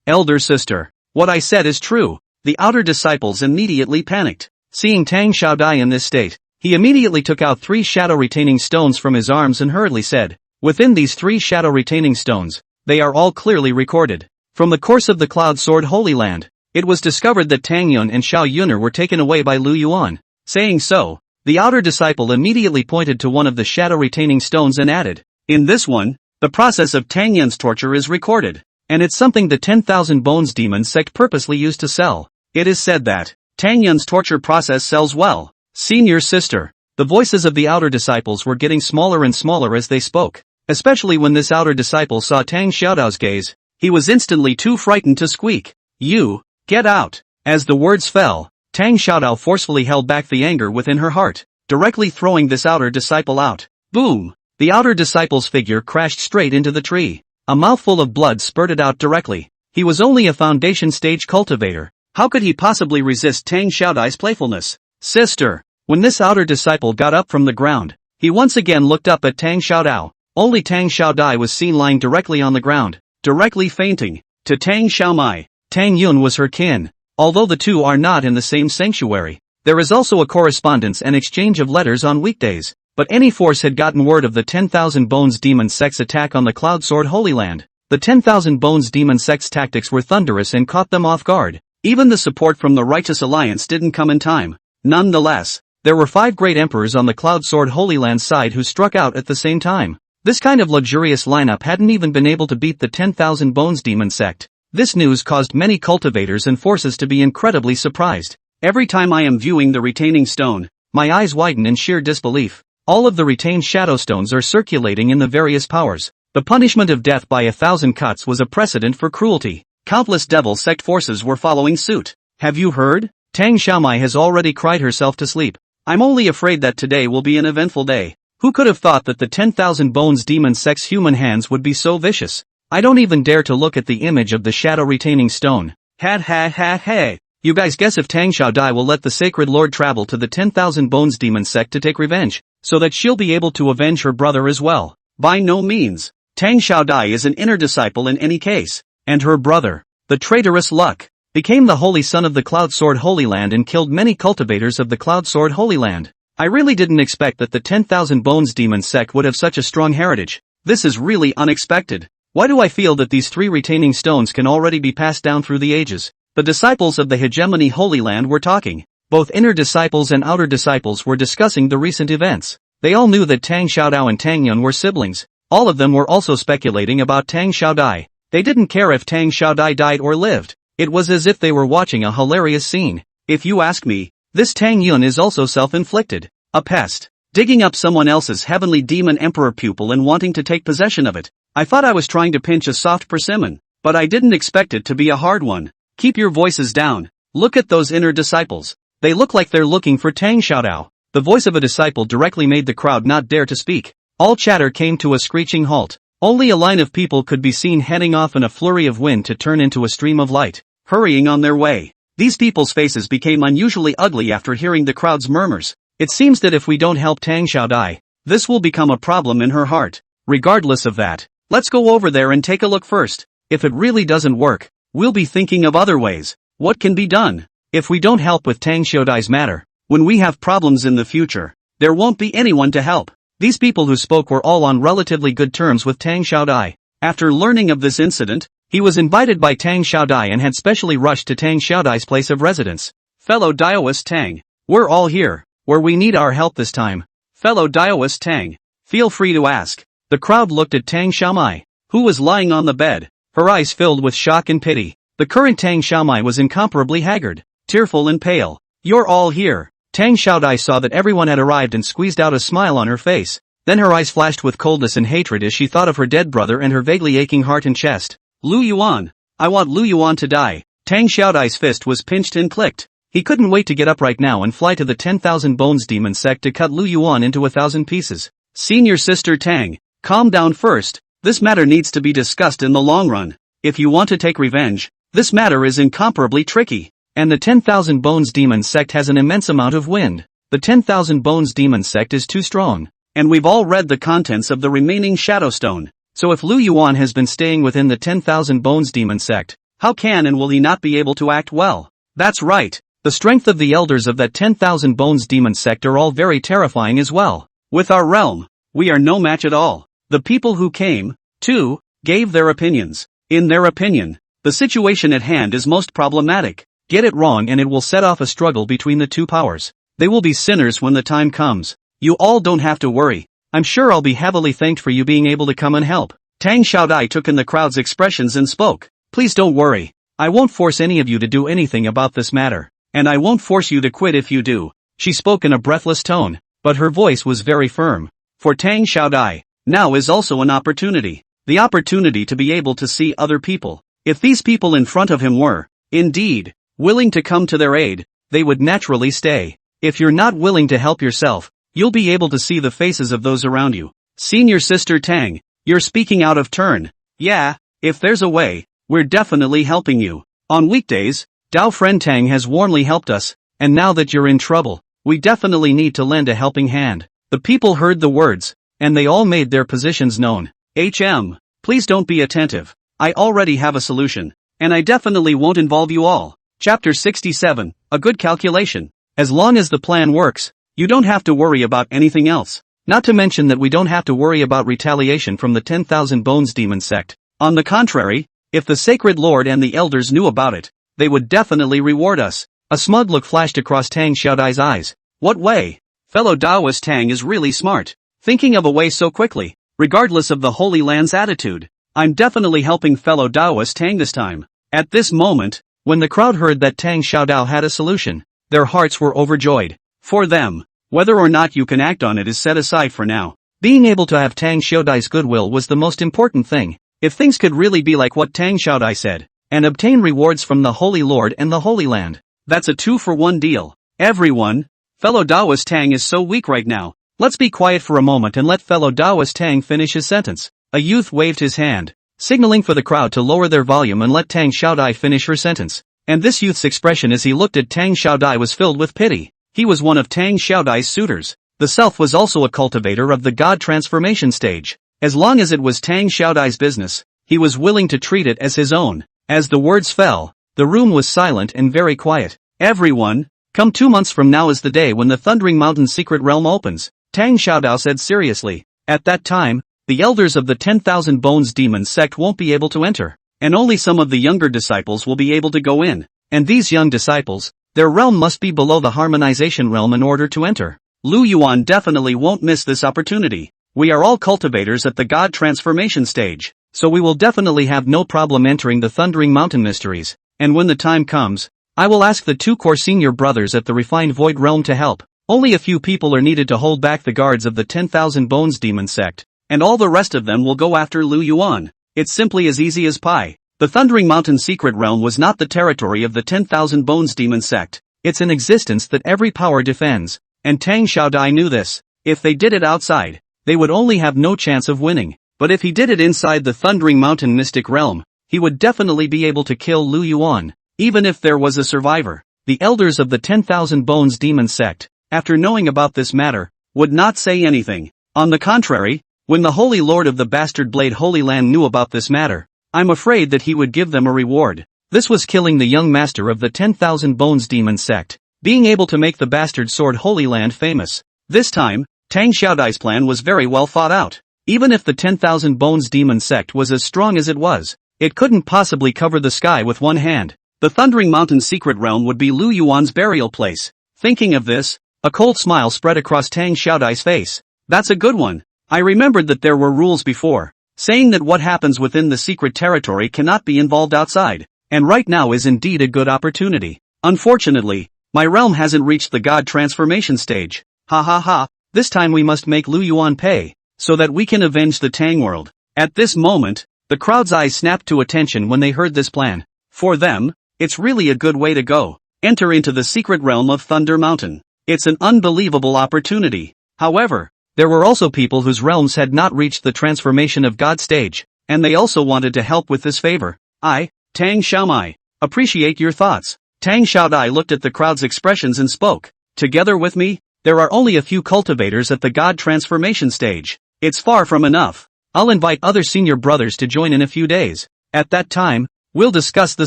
Elder sister, what I said is true. The outer disciples immediately panicked. Seeing Tang Xiaodai in this state, he immediately took out 3 shadow-retaining stones from his arms and hurriedly said, within these 3 shadow-retaining stones, they are all clearly recorded. From the course of the Cloud Sword Holy Land, it was discovered that Tang Yun and Xiao Yun'er were taken away by Yuan. Saying so, the outer disciple immediately pointed to one of the shadow-retaining stones and added, in this one, the process of Tang Yun's torture is recorded, and it's something the 10,000 Bones demon sect purposely used to sell. It is said that Tang Yun's torture process sells well. Senior sister, the voices of the outer disciples were getting smaller and smaller as they spoke, especially when this outer disciple saw Tang Xiaodao's gaze. He was instantly too frightened to squeak. You, get out. As the words fell, Tang Xiaodao forcefully held back the anger within her heart, directly throwing this outer disciple out. Boom! The outer disciple's figure crashed straight into the tree. A mouthful of blood spurted out directly. He was only a foundation stage cultivator. How could he possibly resist Tang Xiaodai's playfulness? Sister! When this outer disciple got up from the ground, he once again looked up at Tang Xiaodao. Only Tang Xiaodai was seen lying directly on the ground, directly fainting. To Tang Xiaomai, Tang Yun was her kin. Although the two are not in the same sanctuary, there is also a correspondence and exchange of letters on weekdays. But any force had gotten word of the 10,000 Bones demon sect's attack on the Cloud Sword Holy Land. The 10,000 Bones demon sect's tactics were thunderous and caught them off guard. Even the support from the Righteous Alliance didn't come in time. Nonetheless, there were 5 great emperors on the Cloud Sword Holy Land side who struck out at the same time. This kind of luxurious lineup hadn't even been able to beat the 10,000 Bones demon sect. This news caused many cultivators and forces to be incredibly surprised. Every time I am viewing the retaining stone, my eyes widen in sheer disbelief. All of the retained shadow stones are circulating in the various powers. The punishment of death by 1,000 cuts was a precedent for cruelty. Countless devil sect forces were following suit. Have you heard? Tang Xiaomai has already cried herself to sleep. I'm only afraid that today will be an eventful day. Who could have thought that the 10,000 Bones demon sect's human hands would be so vicious? I don't even dare to look at the image of the shadow-retaining stone. Ha. You guys guess if Tang Xiaodai will let the Sacred Lord travel to the 10,000 Bones demon sect to take revenge, so that she'll be able to avenge her brother as well? By no means. Tang Xiaodai is an inner disciple in any case. And her brother, the traitorous Luck, became the holy son of the Cloud Sword Holy Land and killed many cultivators of the Cloud Sword Holy Land. I really didn't expect that the 10,000 Bones demon sect would have such a strong heritage. This is really unexpected. Why do I feel that these 3 retaining stones can already be passed down through the ages? The disciples of the Hegemony Holy Land were talking. Both inner disciples and outer disciples were discussing the recent events. They all knew that Tang Xiaodao and Tang Yun were siblings. All of them were also speculating about Tang Xiaodai. They didn't care if Tang Xiaodai died or lived. It was as if they were watching a hilarious scene. If you ask me, this Tang Yun is also self-inflicted. A pest. Digging up someone else's heavenly demon emperor pupil and wanting to take possession of it. I thought I was trying to pinch a soft persimmon, but I didn't expect it to be a hard one. Keep your voices down. Look at those inner disciples. They look like they're looking for Tang Xiaodao. The voice of a disciple directly made the crowd not dare to speak. All chatter came to a screeching halt. Only a line of people could be seen heading off in a flurry of wind to turn into a stream of light, hurrying on their way. These people's faces became unusually ugly after hearing the crowd's murmurs. It seems that if we don't help Tang Xiaodai, this will become a problem in her heart. Regardless of that, let's go over there and take a look first. If it really doesn't work, we'll be thinking of other ways. What can be done? If we don't help with Tang Xiaodai's matter, when we have problems in the future, there won't be anyone to help. These people who spoke were all on relatively good terms with Tang Xiaodai. After learning of this incident, he was invited by Tang Xiaodai and had specially rushed to Tang Xiaodai's place of residence. Fellow Daoist Tang, we're all here, where we need our help this time. Fellow Daoist Tang, feel free to ask. The crowd looked at Tang Xiaomai, who was lying on the bed, her eyes filled with shock and pity. The current Tang Xiaomai was incomparably haggard, tearful and pale. You're all here. Tang Xiaodai saw that everyone had arrived and squeezed out a smile on her face. Then her eyes flashed with coldness and hatred as she thought of her dead brother and her vaguely aching heart and chest. Lu Yuan. I want Lu Yuan to die. Tang Xiaodai's fist was pinched and clicked. He couldn't wait to get up right now and fly to the 10,000 Bones Demon Sect to cut Lu Yuan into 1,000 pieces. Senior Sister Tang, calm down first. This matter needs to be discussed in the long run. If you want to take revenge, this matter is incomparably tricky. And the 10,000 Bones Demon Sect has an immense amount of wind. The 10,000 Bones Demon Sect is too strong. And we've all read the contents of the remaining Shadowstone. So if Lu Yuan has been staying within the 10,000 Bones Demon Sect, how can and will he not be able to act well? That's right. The strength of the elders of that 10,000 Bones Demon Sect are all very terrifying as well. With our realm, we are no match at all. The people who came, too, gave their opinions. In their opinion, the situation at hand is most problematic. Get it wrong and it will set off a struggle between the two powers. They will be sinners when the time comes. You all don't have to worry. I'm sure I'll be heavily thanked for you being able to come and help. Tang Xiaodai took in the crowd's expressions and spoke. Please don't worry. I won't force any of you to do anything about this matter. And I won't force you to quit if you do. She spoke in a breathless tone, but her voice was very firm. For Tang Xiaodai, now is also an opportunity. The opportunity to be able to see other people. If these people in front of him were, indeed, willing to come to their aid, they would naturally stay. If you're not willing to help yourself, you'll be able to see the faces of those around you. Senior Sister Tang, you're speaking out of turn. Yeah, if there's a way, we're definitely helping you. On weekdays, Dao Friend Tang has warmly helped us, and now that you're in trouble, we definitely need to lend a helping hand. The people heard the words, and they all made their positions known. Please don't be attentive. I already have a solution, and I definitely won't involve you all. Chapter 67, A Good Calculation. As long as the plan works, you don't have to worry about anything else. Not to mention that we don't have to worry about retaliation from the 10,000 Bones Demon Sect. On the contrary, if the Sacred Lord and the Elders knew about it, they would definitely reward us. A smug look flashed across Tang Xiaodai's eyes. What way? Fellow Daoist Tang is really smart. Thinking of a way so quickly, regardless of the Holy Land's attitude. I'm definitely helping fellow Daoist Tang this time. At this moment, when the crowd heard that Tang Xiaodai had a solution, their hearts were overjoyed. For them, whether or not you can act on it is set aside for now. Being able to have Tang Xiaodai's goodwill was the most important thing. If things could really be like what Tang Xiaodai said, and obtain rewards from the Holy Lord and the Holy Land, that's a 2-for-1 deal. Everyone, fellow Daoist Tang is so weak right now. Let's be quiet for a moment and let fellow Daoist Tang finish his sentence. A youth waved his hand, signaling for the crowd to lower their volume and let Tang Xiaodai finish her sentence. And this youth's expression as he looked at Tang Xiaodai was filled with pity. He was one of Tang Xiaodai's suitors. The self was also a cultivator of the god transformation stage. As long as it was Tang Xiaodai's business, he was willing to treat it as his own. As the words fell, the room was silent and very quiet. Everyone, come 2 months from now is the day when the Thundering Mountain Secret Realm opens, Tang Xiaodai said seriously. At that time, the elders of the 10,000 Bones Demon Sect won't be able to enter, and only some of the younger disciples will be able to go in. And these young disciples, their realm must be below the harmonization realm in order to enter. Lu Yuan definitely won't miss this opportunity. We are all cultivators at the god transformation stage, so we will definitely have no problem entering the Thundering Mountain Mysteries, and when the time comes, I will ask the 2 core senior brothers at the Refined Void Realm to help. Only a few people are needed to hold back the guards of the 10,000 Bones Demon Sect, and all the rest of them will go after Lu Yuan. It's simply as easy as pie. The Thundering Mountain Secret Realm was not the territory of the 10,000 Bones Demon Sect. It's an existence that every power defends. and Tang Xiaodai knew this. If they did it outside, they would only have no chance of winning. But if he did it inside the Thundering Mountain Mystic Realm, he would definitely be able to kill Lu Yuan, even if there was a survivor. The elders of the 10,000 Bones Demon Sect, after knowing about this matter, would not say anything. On the contrary, when the Holy Lord of the Bastard Blade Holy Land knew about this matter, I'm afraid that he would give them a reward. This was killing the young master of the 10,000 Bones Demon Sect, being able to make the Bastard Sword Holy Land famous. This time, Tang Xiaodai's plan was very well thought out. Even if the 10,000 Bones Demon Sect was as strong as it was, it couldn't possibly cover the sky with one hand. The Thundering Mountain Secret Realm would be Lu Yuan's burial place. Thinking of this, a cold smile spread across Tang Xiaodai's face. That's a good one. I remembered that there were rules before, saying that what happens within the secret territory cannot be involved outside, and right now is indeed a good opportunity. Unfortunately, my realm hasn't reached the god transformation stage. Ha ha ha, this time we must make Lu Yuan pay, so that we can avenge the Tang world. At this moment, the crowd's eyes snapped to attention when they heard this plan. For them, it's really a good way to go. Enter into the secret realm of Thunder Mountain. It's an unbelievable opportunity. However, there were also people whose realms had not reached the transformation of God stage, and they also wanted to help with this favor. I, Tang Xiaomai, appreciate your thoughts. Tang Xiaodai looked at the crowd's expressions and spoke. Together with me, there are only a few cultivators at the God transformation stage. It's far from enough. I'll invite other senior brothers to join in a few days. At that time, we'll discuss the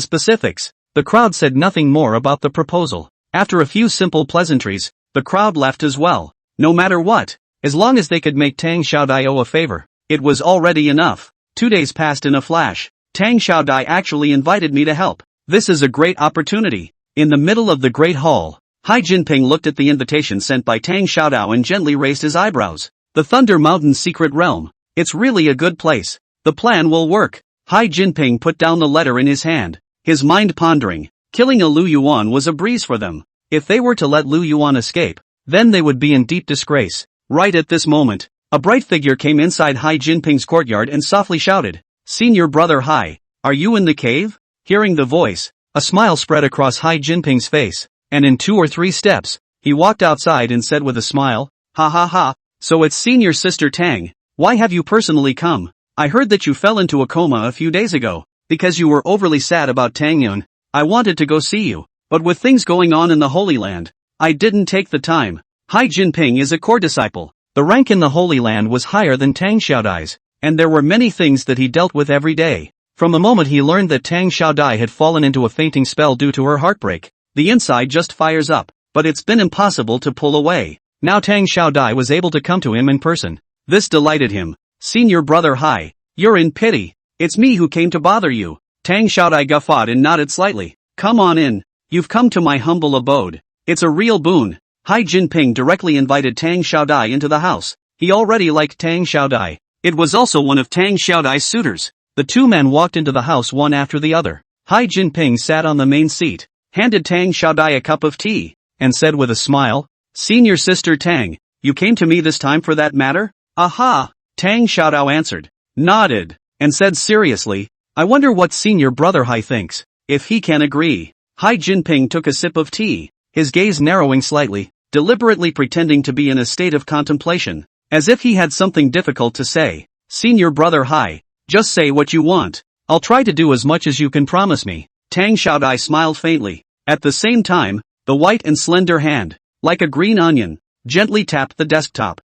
specifics. The crowd said nothing more about the proposal. After a few simple pleasantries, the crowd left as well. No matter what, as long as they could make Tang Xiaodai a favor, it was already enough. 2 days passed in a flash. Tang Xiaodai actually invited me to help. This is a great opportunity. In the middle of the Great Hall, Hai Jinping looked at the invitation sent by Tang Xiaodai and gently raised his eyebrows. The Thunder Mountain Secret Realm. It's really a good place. The plan will work. Hai Jinping put down the letter in his hand, his mind pondering. Killing a Lu Yuan was a breeze for them. If they were to let Lu Yuan escape, then they would be in deep disgrace. Right at this moment, a bright figure came inside Hai Jinping's courtyard and softly shouted, "Senior brother Hai, are you in the cave?" Hearing the voice, a smile spread across Hai Jinping's face, and in 2 or 3 steps, he walked outside and said with a smile, "Ha ha ha, so it's senior sister Tang. Why have you personally come? I heard that you fell into a coma a few days ago, because you were overly sad about Tang Yun. I wanted to go see you, but with things going on in the Holy Land, I didn't take the time." Hai Jinping is a core disciple. The rank in the Holy Land was higher than Tang Xiaodai's, and there were many things that he dealt with every day. From the moment he learned that Tang Xiaodai had fallen into a fainting spell due to her heartbreak, the inside just fires up, but it's been impossible to pull away. Now Tang Xiaodai was able to come to him in person. This delighted him. "Senior brother Hai, you're in pity. It's me who came to bother you." Tang Xiaodai guffawed and nodded slightly. "Come on in. You've come to my humble abode. It's a real boon." Hai Jinping directly invited Tang Xiaodai into the house. He already liked Tang Xiaodai. It was also one of Tang Xiaodai's suitors. The two men walked into the house one after the other. Hai Jinping sat on the main seat, handed Tang Xiaodai a cup of tea, and said with a smile, "Senior sister Tang, you came to me this time for that matter?" "Aha!" Tang Xiaodai answered, nodded, and said seriously, "I wonder what senior brother Hai thinks. If he can agree." Hai Jinping took a sip of tea, his gaze narrowing slightly, deliberately pretending to be in a state of contemplation, as if he had something difficult to say. "Senior brother Hai, just say what you want. I'll try to do as much as you can promise me." Tang Xiaodai smiled faintly. At the same time, the white and slender hand, like a green onion, gently tapped the desktop.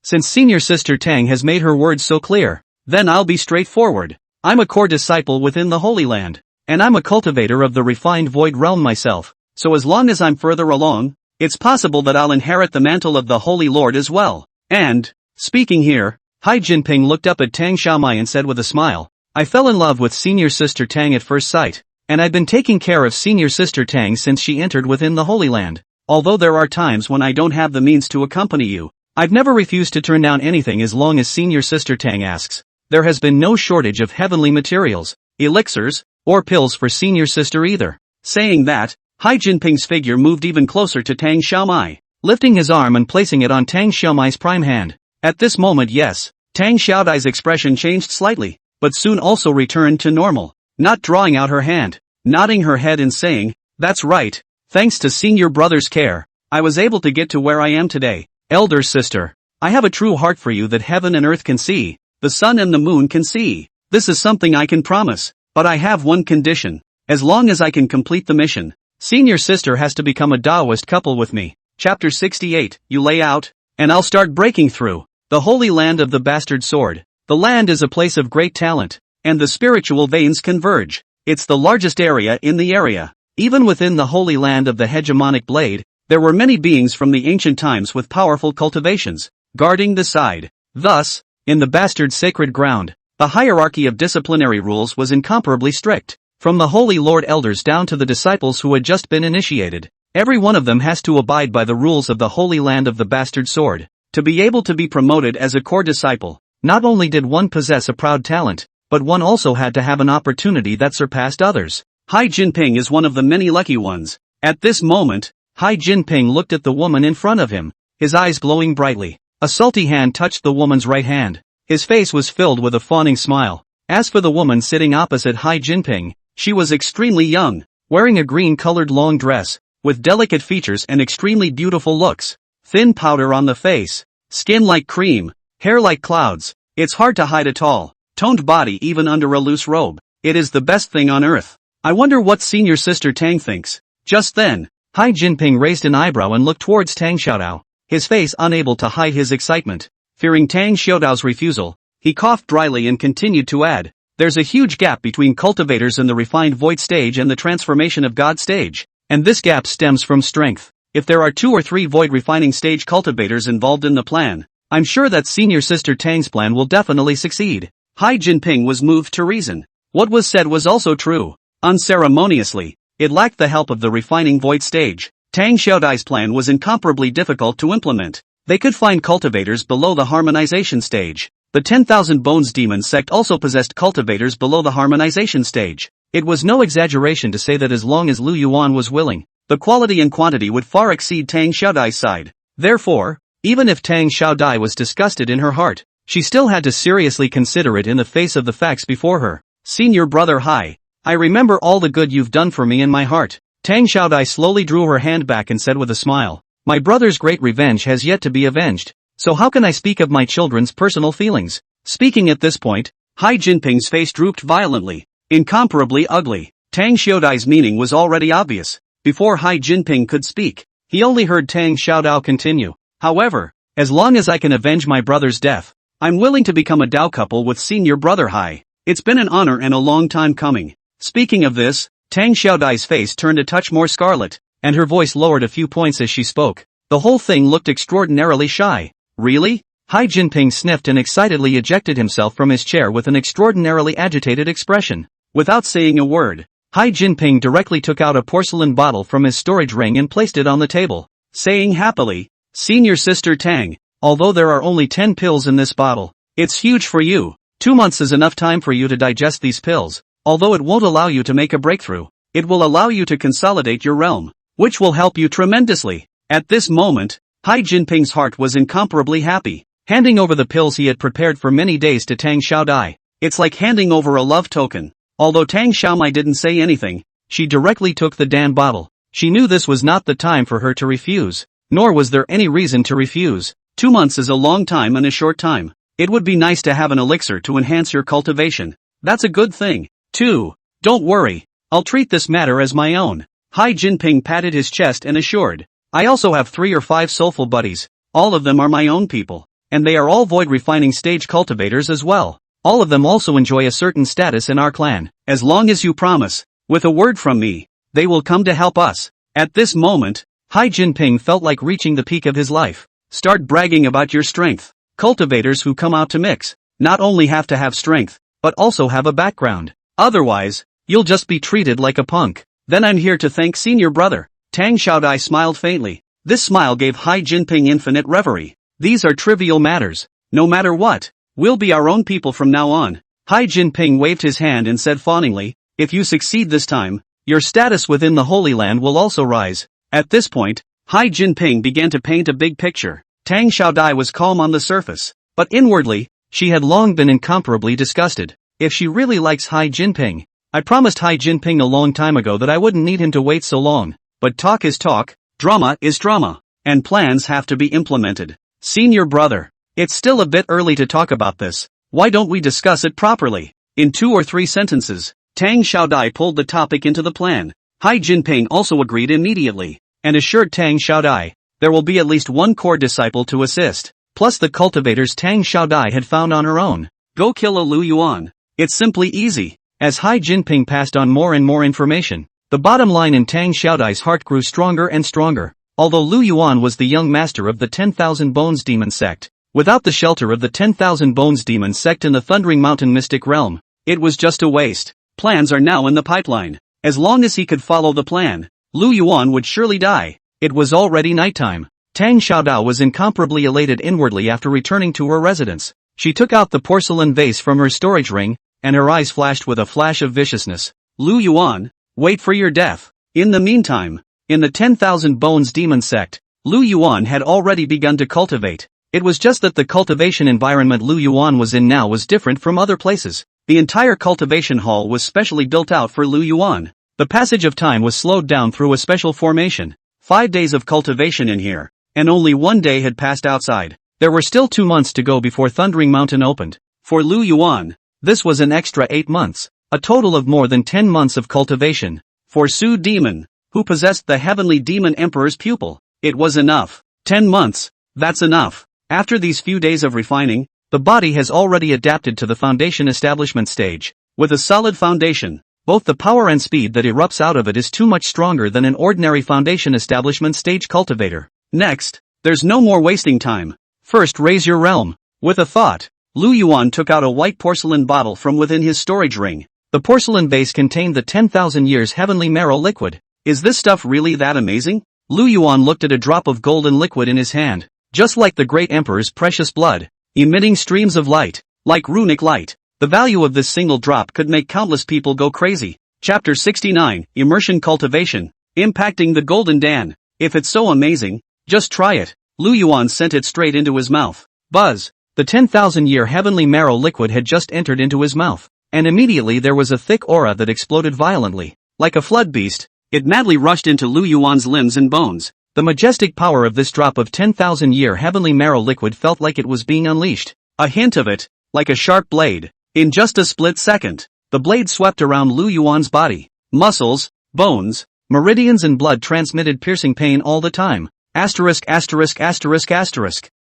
Since senior sister Tang has made her words so clear, then I'll be straightforward. I'm a core disciple within the Holy Land, and I'm a cultivator of the refined void realm myself, so as long as I'm further along, it's possible that I'll inherit the mantle of the Holy Lord as well. And, speaking here, Hai Jinping looked up at Tang Xiaomai and said with a smile, "I fell in love with senior sister Tang at first sight, and I've been taking care of senior sister Tang since she entered within the Holy Land. Although there are times when I don't have the means to accompany you, I've never refused to turn down anything as long as senior sister Tang asks. There has been no shortage of heavenly materials, elixirs, or pills for senior sister either." Saying that, Hai Jinping's figure moved even closer to Tang Xiaomai, lifting his arm and placing it on Tang Xiaomai's prime hand. At this moment, yes, Tang Xiaodai's expression changed slightly, but soon also returned to normal, not drawing out her hand, nodding her head and saying, "That's right, thanks to senior brother's care, I was able to get to where I am today. Elder sister, I have a true heart for you that heaven and earth can see, the sun and the moon can see. This is something I can promise, but I have one condition. As long as I can complete the mission, senior sister has to become a Taoist couple with me. Chapter 68, you lay out, and I'll start breaking through. The holy land of the bastard sword. The land is a place of great talent, and the spiritual veins converge. It's the largest area in the area. Even within the holy land of the hegemonic blade, there were many beings from the ancient times with powerful cultivations, guarding the side. Thus, in the bastard sacred ground, the hierarchy of disciplinary rules was incomparably strict. From the holy lord elders down to the disciples who had just been initiated, every one of them has to abide by the rules of the holy land of the bastard sword. To be able to be promoted as a core disciple, not only did one possess a proud talent, but one also had to have an opportunity that surpassed others. Hai Jinping is one of the many lucky ones. At this moment, Hai Jinping looked at the woman in front of him, his eyes glowing brightly. A salty hand touched the woman's right hand. His face was filled with a fawning smile. As for the woman sitting opposite Hai Jinping, she was extremely young, wearing a green-colored long dress, with delicate features and extremely beautiful looks. Thin powder on the face, skin like cream, hair like clouds. It's hard to hide a tall, toned body even under a loose robe. It is the best thing on earth. I wonder what senior sister Tang thinks. Just then, Hai Jinping raised an eyebrow and looked towards Tang Xiaodao, his face unable to hide his excitement. Fearing Tang Xiaodao's refusal, he coughed dryly and continued to add, there's a huge gap between cultivators in the refined void stage and the transformation of God stage, and this gap stems from strength. If there are 2 or 3 void refining stage cultivators involved in the plan, I'm sure that senior sister Tang's plan will definitely succeed. Hai Jinping was moved to reason. What was said was also true. Unceremoniously, it lacked the help of the refining void stage. Tang Xiaodai's plan was incomparably difficult to implement. They could find cultivators below the harmonization stage. The 10,000 Bones Demon Sect also possessed cultivators below the harmonization stage. It was no exaggeration to say that as long as Lu Yuan was willing, the quality and quantity would far exceed Tang Xiaodai's side. Therefore, even if Tang Xiaodai was disgusted in her heart, she still had to seriously consider it in the face of the facts before her. Senior brother Hai, I remember all the good you've done for me in my heart. Tang Xiaodai slowly drew her hand back and said with a smile, my brother's great revenge has yet to be avenged, so how can I speak of my children's personal feelings? Speaking at this point, Hai Jinping's face drooped violently, incomparably ugly. Tang Xiaodai's meaning was already obvious. Before Hai Jinping could speak, he only heard Tang Xiaodao continue. However, as long as I can avenge my brother's death, I'm willing to become a Dao couple with senior brother Hai. It's been an honor and a long time coming. Speaking of this, Tang Xiaodai's face turned a touch more scarlet, and her voice lowered a few points as she spoke. The whole thing looked extraordinarily shy. Really? Hai Jinping sniffed and excitedly ejected himself from his chair with an extraordinarily agitated expression. Without saying a word, Hai Jinping directly took out a porcelain bottle from his storage ring and placed it on the table, saying happily, Senior sister Tang, although there are only 10 pills in this bottle, it's huge for you. 2 months is enough time for you to digest these pills. Although it won't allow you to make a breakthrough, it will allow you to consolidate your realm, which will help you tremendously. At this moment, Hai Jinping's heart was incomparably happy, handing over the pills he had prepared for many days to Tang Xiaodai. It's like handing over a love token. Although Tang Xiaomai didn't say anything, she directly took the damn bottle. She knew this was not the time for her to refuse, nor was there any reason to refuse. 2 months is a long time and a short time. It would be nice to have an elixir to enhance your cultivation. That's a good thing. 2. Don't worry, I'll treat this matter as my own. Hai Jinping patted his chest and assured, I also have 3 or 5 soulful buddies, all of them are my own people, and they are all void refining stage cultivators as well. All of them also enjoy a certain status in our clan. As long as you promise, with a word from me, they will come to help us. At this moment, Hai Jinping felt like reaching the peak of his life. Start bragging about your strength. Cultivators who come out to mix, not only have to have strength, but also have a background. Otherwise, you'll just be treated like a punk. Then I'm here to thank senior brother. Tang Xiaodai smiled faintly. This smile gave Hai Jinping infinite reverie. These are trivial matters. No matter what, we'll be our own people from now on. Hai Jinping waved his hand and said fawningly, if you succeed this time, your status within the Holy Land will also rise. At this point, Hai Jinping began to paint a big picture. Tang Xiaodai was calm on the surface, but inwardly, she had long been incomparably disgusted. If she really likes Hai Jinping, I promised Hai Jinping a long time ago that I wouldn't need him to wait so long. But talk is talk, Drama is drama, and plans have to be implemented. Senior brother, it's still a bit early to talk about this. Why don't we discuss it properly? In 2 or 3 sentences, Tang Xiaodai pulled the topic into the plan. Hai Jinping also agreed immediately, and assured Tang Xiaodai there will be at least one core disciple to assist, plus the cultivators Tang Xiaodai had found on her own. Go kill a Lu Yuan. It's simply easy. As Hai Jinping passed on more and more information, the bottom line in Tang Xiaodai's heart grew stronger and stronger. Although Lu Yuan was the young master of the 10,000 Bones Demon Sect, without the shelter of the 10,000 Bones Demon Sect in the Thundering Mountain Mystic Realm, it was just a waste. Plans are now in the pipeline. As long as he could follow the plan, Lu Yuan would surely die. It was already nighttime. Tang Xiaodai was incomparably elated inwardly after returning to her residence. She took out the porcelain vase from her storage ring, and her eyes flashed with a flash of viciousness. Lu Yuan, wait for your death. In the meantime, in the 10,000 Bones Demon Sect, Lu Yuan had already begun to cultivate. It was just that the cultivation environment Lu Yuan was in now was different from other places. The entire cultivation hall was specially built out for Lu Yuan. The passage of time was slowed down through a special formation. 5 days of cultivation in here, and only 1 day had passed outside. There were still 2 months to go before Thundering Mountain opened. For Lu Yuan, this was an extra 8 months, a total of more than 10 months of cultivation. For Su Demon, who possessed the Heavenly Demon Emperor's pupil, it was enough. 10 months, that's enough. After these few days of refining, the body has already adapted to the foundation establishment stage. With a solid foundation, both the power and speed that erupts out of it is too much stronger than an ordinary foundation establishment stage cultivator. Next, there's no more wasting time. First raise your realm. With a thought, Lu Yuan took out a white porcelain bottle from within his storage ring. The porcelain vase contained the 10,000 years heavenly marrow liquid. Is this stuff really that amazing? Lu Yuan looked at a drop of golden liquid in his hand. Just like the great emperor's precious blood, emitting streams of light, like runic light. The value of this single drop could make countless people go crazy. Chapter 69, Immersion Cultivation, Impacting the Golden Dan. If it's so amazing, just try it. Lu Yuan sent it straight into his mouth. Buzz! The 10,000-year heavenly marrow liquid had just entered into his mouth, and immediately there was a thick aura that exploded violently. Like a flood beast, it madly rushed into Lu Yuan's limbs and bones. The majestic power of this drop of 10,000-year heavenly marrow liquid felt like it was being unleashed. A hint of it, like a sharp blade. In just a split second, the blade swept around Lu Yuan's body. Muscles, bones, meridians and blood transmitted piercing pain all the time. Asterisk.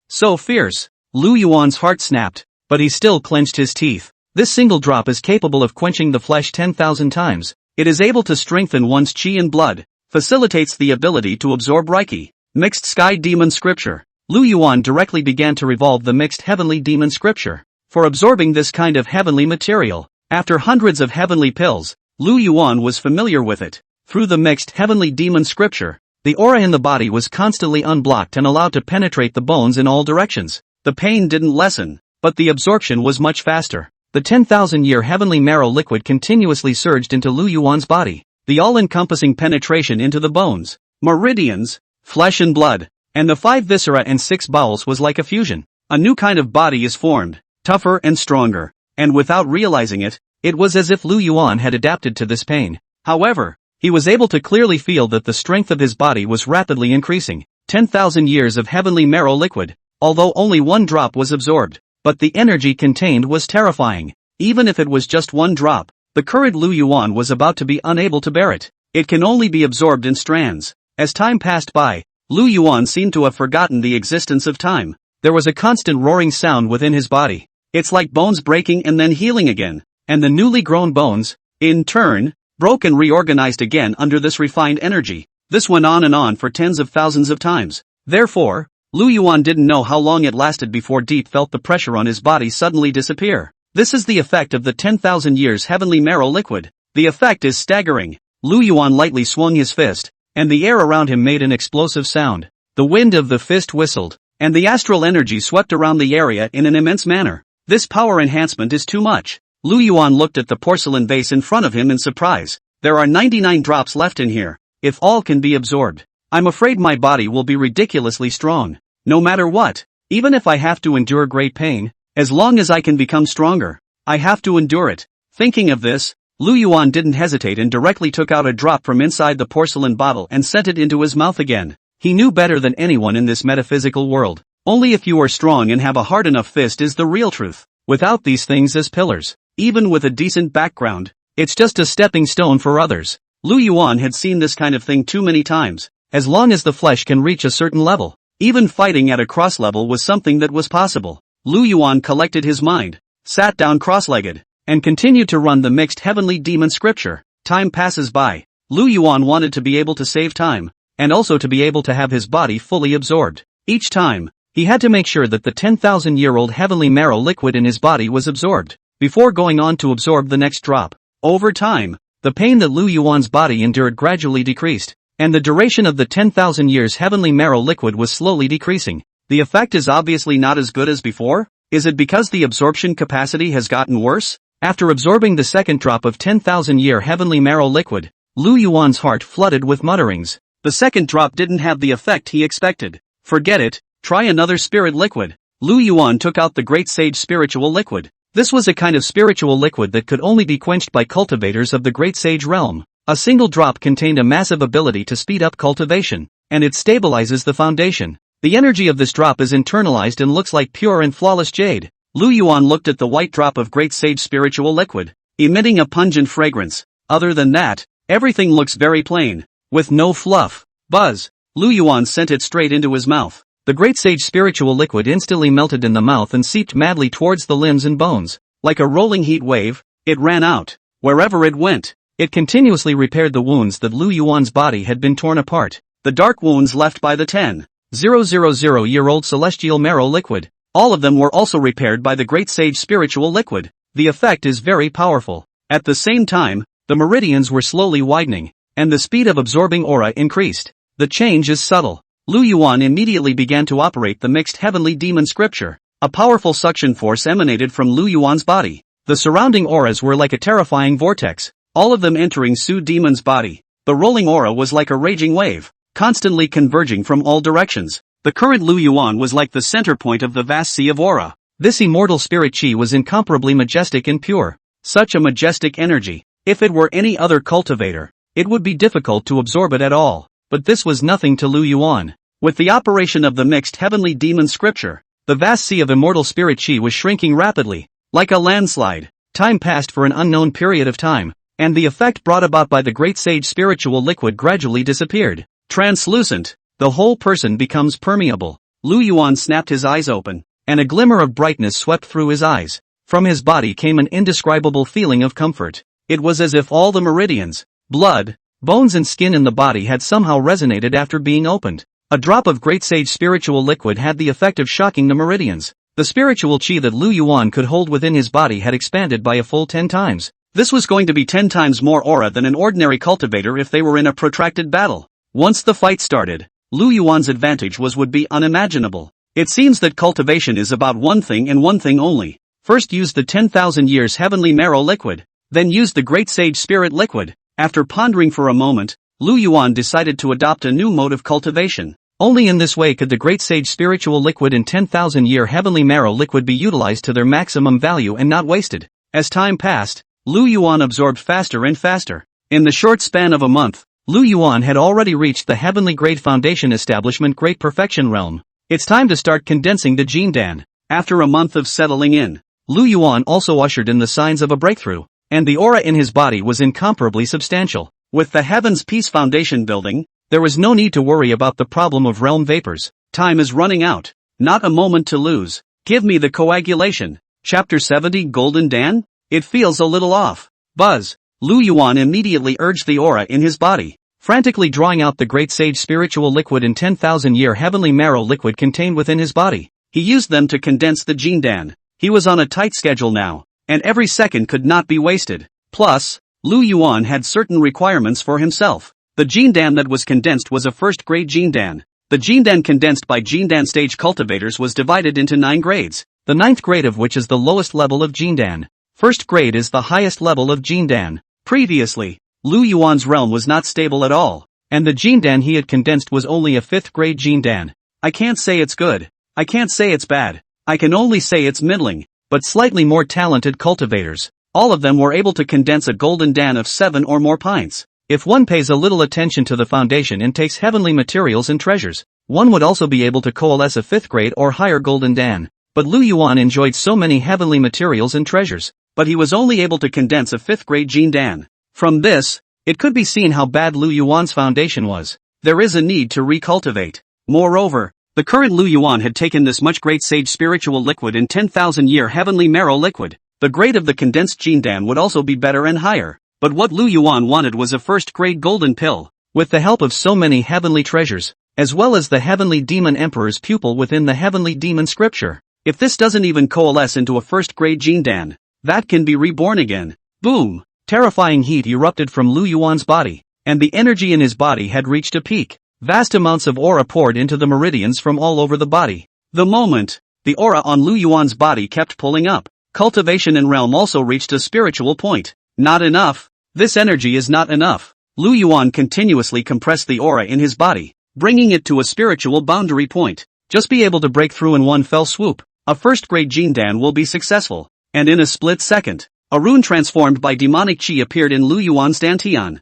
So fierce. Lu Yuan's heart snapped, but he still clenched his teeth. This single drop is capable of quenching the flesh 10,000 times. It is able to strengthen one's chi and blood. Facilitates the ability to absorb Reiki. Mixed Sky Demon Scripture. Lu Yuan directly began to revolve the mixed Heavenly Demon Scripture for absorbing this kind of heavenly material. After hundreds of heavenly pills, Lu Yuan was familiar with it. Through the mixed Heavenly Demon Scripture, the aura in the body was constantly unblocked and allowed to penetrate the bones in all directions. The pain didn't lessen, but the absorption was much faster. The 10,000-year heavenly marrow liquid continuously surged into Lu Yuan's body. The all-encompassing penetration into the bones, meridians, flesh and blood, and the 5 viscera and 6 bowels was like a fusion. A new kind of body is formed, tougher and stronger, and without realizing it, it was as if Lu Yuan had adapted to this pain. However, he was able to clearly feel that the strength of his body was rapidly increasing. 10,000 years of heavenly marrow liquid, although only 1 drop was absorbed, but the energy contained was terrifying. Even if it was just 1 drop, the current Lu Yuan was about to be unable to bear it. It can only be absorbed in strands. As time passed by, Lu Yuan seemed to have forgotten the existence of time. There was a constant roaring sound within his body. It's like bones breaking and then healing again. And the newly grown bones, in turn, broke and reorganized again under this refined energy. This went on and on for tens of thousands of times. Therefore, Lu Yuan didn't know how long it lasted before Deep felt the pressure on his body suddenly disappear. This is the effect of the 10,000 years heavenly marrow liquid. The effect is staggering. Lu Yuan lightly swung his fist, and the air around him made an explosive sound. The wind of the fist whistled, and the astral energy swept around the area in an immense manner. This power enhancement is too much. Lu Yuan looked at the porcelain vase in front of him in surprise. There are 99 drops left in here. If all can be absorbed, I'm afraid my body will be ridiculously strong. No matter what, even if I have to endure great pain, as long as I can become stronger, I have to endure it. Thinking of this, Lu Yuan didn't hesitate and directly took out a drop from inside the porcelain bottle and sent it into his mouth again. He knew better than anyone in this metaphysical world. Only if you are strong and have a hard enough fist is the real truth. Without these things as pillars, even with a decent background, it's just a stepping stone for others. Lu Yuan had seen this kind of thing too many times. As long as the flesh can reach a certain level, even fighting at a cross level was something that was possible. Lu Yuan collected his mind, sat down cross-legged, and continued to run the mixed heavenly demon scripture. Time passes by. Lu Yuan wanted to be able to save time, and also to be able to have his body fully absorbed. Each time, he had to make sure that the 10,000-year-old heavenly marrow liquid in his body was absorbed, before going on to absorb the next drop. Over time, the pain that Lu Yuan's body endured gradually decreased, and the duration of the 10,000 years heavenly marrow liquid was slowly decreasing. The effect is obviously not as good as before. Is it because the absorption capacity has gotten worse? After absorbing the second drop of 10,000-year heavenly marrow liquid, Lu Yuan's heart flooded with mutterings. The second drop didn't have the effect he expected. Forget it, try another spirit liquid. Lu Yuan took out the great sage spiritual liquid. This was a kind of spiritual liquid that could only be quenched by cultivators of the great sage realm. A single drop contained a massive ability to speed up cultivation, and it stabilizes the foundation. The energy of this drop is internalized and looks like pure and flawless jade. Lu Yuan looked at the white drop of great sage spiritual liquid, emitting a pungent fragrance. Other than that, everything looks very plain, with no fluff. Buzz. Lu Yuan sent it straight into his mouth. The great sage spiritual liquid instantly melted in the mouth and seeped madly towards the limbs and bones. Like a rolling heat wave, it ran out. Wherever it went, it continuously repaired the wounds that Lu Yuan's body had been torn apart. The dark wounds left by the 10,000-year-old celestial marrow liquid. All of them were also repaired by the great sage spiritual liquid. The effect is very powerful. At the same time, the meridians were slowly widening, and the speed of absorbing aura increased. The change is subtle. Lu Yuan immediately began to operate the mixed heavenly demon scripture. A powerful suction force emanated from Lu Yuan's body. The surrounding auras were like a terrifying vortex, all of them entering Su Demon's body. The rolling aura was like a raging wave, constantly converging from all directions. The current Lu Yuan was like the center point of the vast sea of aura. This immortal spirit chi was incomparably majestic and pure. Such a majestic energy. If it were any other cultivator, it would be difficult to absorb it at all. But this was nothing to Lu Yuan. With the operation of the mixed heavenly demon scripture, the vast sea of immortal spirit chi was shrinking rapidly, like a landslide. Time passed for an unknown period of time, and the effect brought about by the great sage spiritual liquid gradually disappeared. Translucent. The whole person becomes permeable. Lu Yuan snapped his eyes open, and a glimmer of brightness swept through his eyes. From his body came an indescribable feeling of comfort. It was as if all the meridians, blood, bones and skin in the body had somehow resonated after being opened. A drop of great sage spiritual liquid had the effect of shocking the meridians. The spiritual chi that Lu Yuan could hold within his body had expanded by a full 10 times. This was going to be 10 times more aura than an ordinary cultivator if they were in a protracted battle. Once the fight started, Lu Yuan's advantage would be unimaginable. It seems that cultivation is about one thing and one thing only. First use the 10,000 years heavenly marrow liquid, then use the great sage spirit liquid. After pondering for a moment, Lu Yuan decided to adopt a new mode of cultivation. Only in this way could the great sage spiritual liquid and 10,000-year heavenly marrow liquid be utilized to their maximum value and not wasted. As time passed, Lu Yuan absorbed faster and faster. In the short span of a month, Lu Yuan had already reached the heavenly grade foundation establishment great perfection realm. It's time to start condensing the Jindan. After a month of settling in, Lu Yuan also ushered in the signs of a breakthrough, and the aura in his body was incomparably substantial. With the Heaven's Peace Foundation building, there was no need to worry about the problem of realm vapors. Time is running out. Not a moment to lose. Give me the coagulation. Chapter 70 Golden Dan? It feels a little off. Buzz. Lu Yuan immediately urged the aura in his body, frantically drawing out the great sage spiritual liquid and 10,000-year heavenly marrow liquid contained within his body. He used them to condense the Jindan. He was on a tight schedule now, and every second could not be wasted. Plus, Lu Yuan had certain requirements for himself. The Jindan that was condensed was a first-grade Jindan. The Jindan condensed by Jindan stage cultivators was divided into 9 grades, the 9th grade of which is the lowest level of Jindan. First grade is the highest level of Jindan. Previously, Lu Yuan's realm was not stable at all, and the Jindan he had condensed was only a 5th grade Jindan. I can't say it's good. I can't say it's bad. I can only say it's middling, but slightly more talented cultivators. All of them were able to condense a golden Dan of 7 or more pints. If one pays a little attention to the foundation and takes heavenly materials and treasures, one would also be able to coalesce a 5th grade or higher golden dan. But Lu Yuan enjoyed so many heavenly materials and treasures, but he was only able to condense a 5th grade Jin Dan. From this, it could be seen how bad Lu Yuan's foundation was. There is a need to recultivate. Moreover, the current Lu Yuan had taken this much great sage spiritual liquid and 10,000-year heavenly marrow liquid. The grade of the condensed Jin Dan would also be better and higher. But what Lu Yuan wanted was a 1st grade golden pill. With the help of so many heavenly treasures, as well as the heavenly demon emperor's pupil within the heavenly demon scripture. If this doesn't even coalesce into a 1st grade Jin Dan, that can be reborn again. Boom! Terrifying heat erupted from Lu Yuan's body, and the energy in his body had reached a peak. Vast amounts of aura poured into the meridians from all over the body. The moment, the aura on Lu Yuan's body kept pulling up. Cultivation and realm also reached a spiritual point. Not enough. This energy is not enough. Lu Yuan continuously compressed the aura in his body, bringing it to a spiritual boundary point. Just be able to break through in one fell swoop. A 1st grade Jin Dan will be successful. And in a split second, a rune transformed by demonic chi appeared in Lu Yuan's dantian.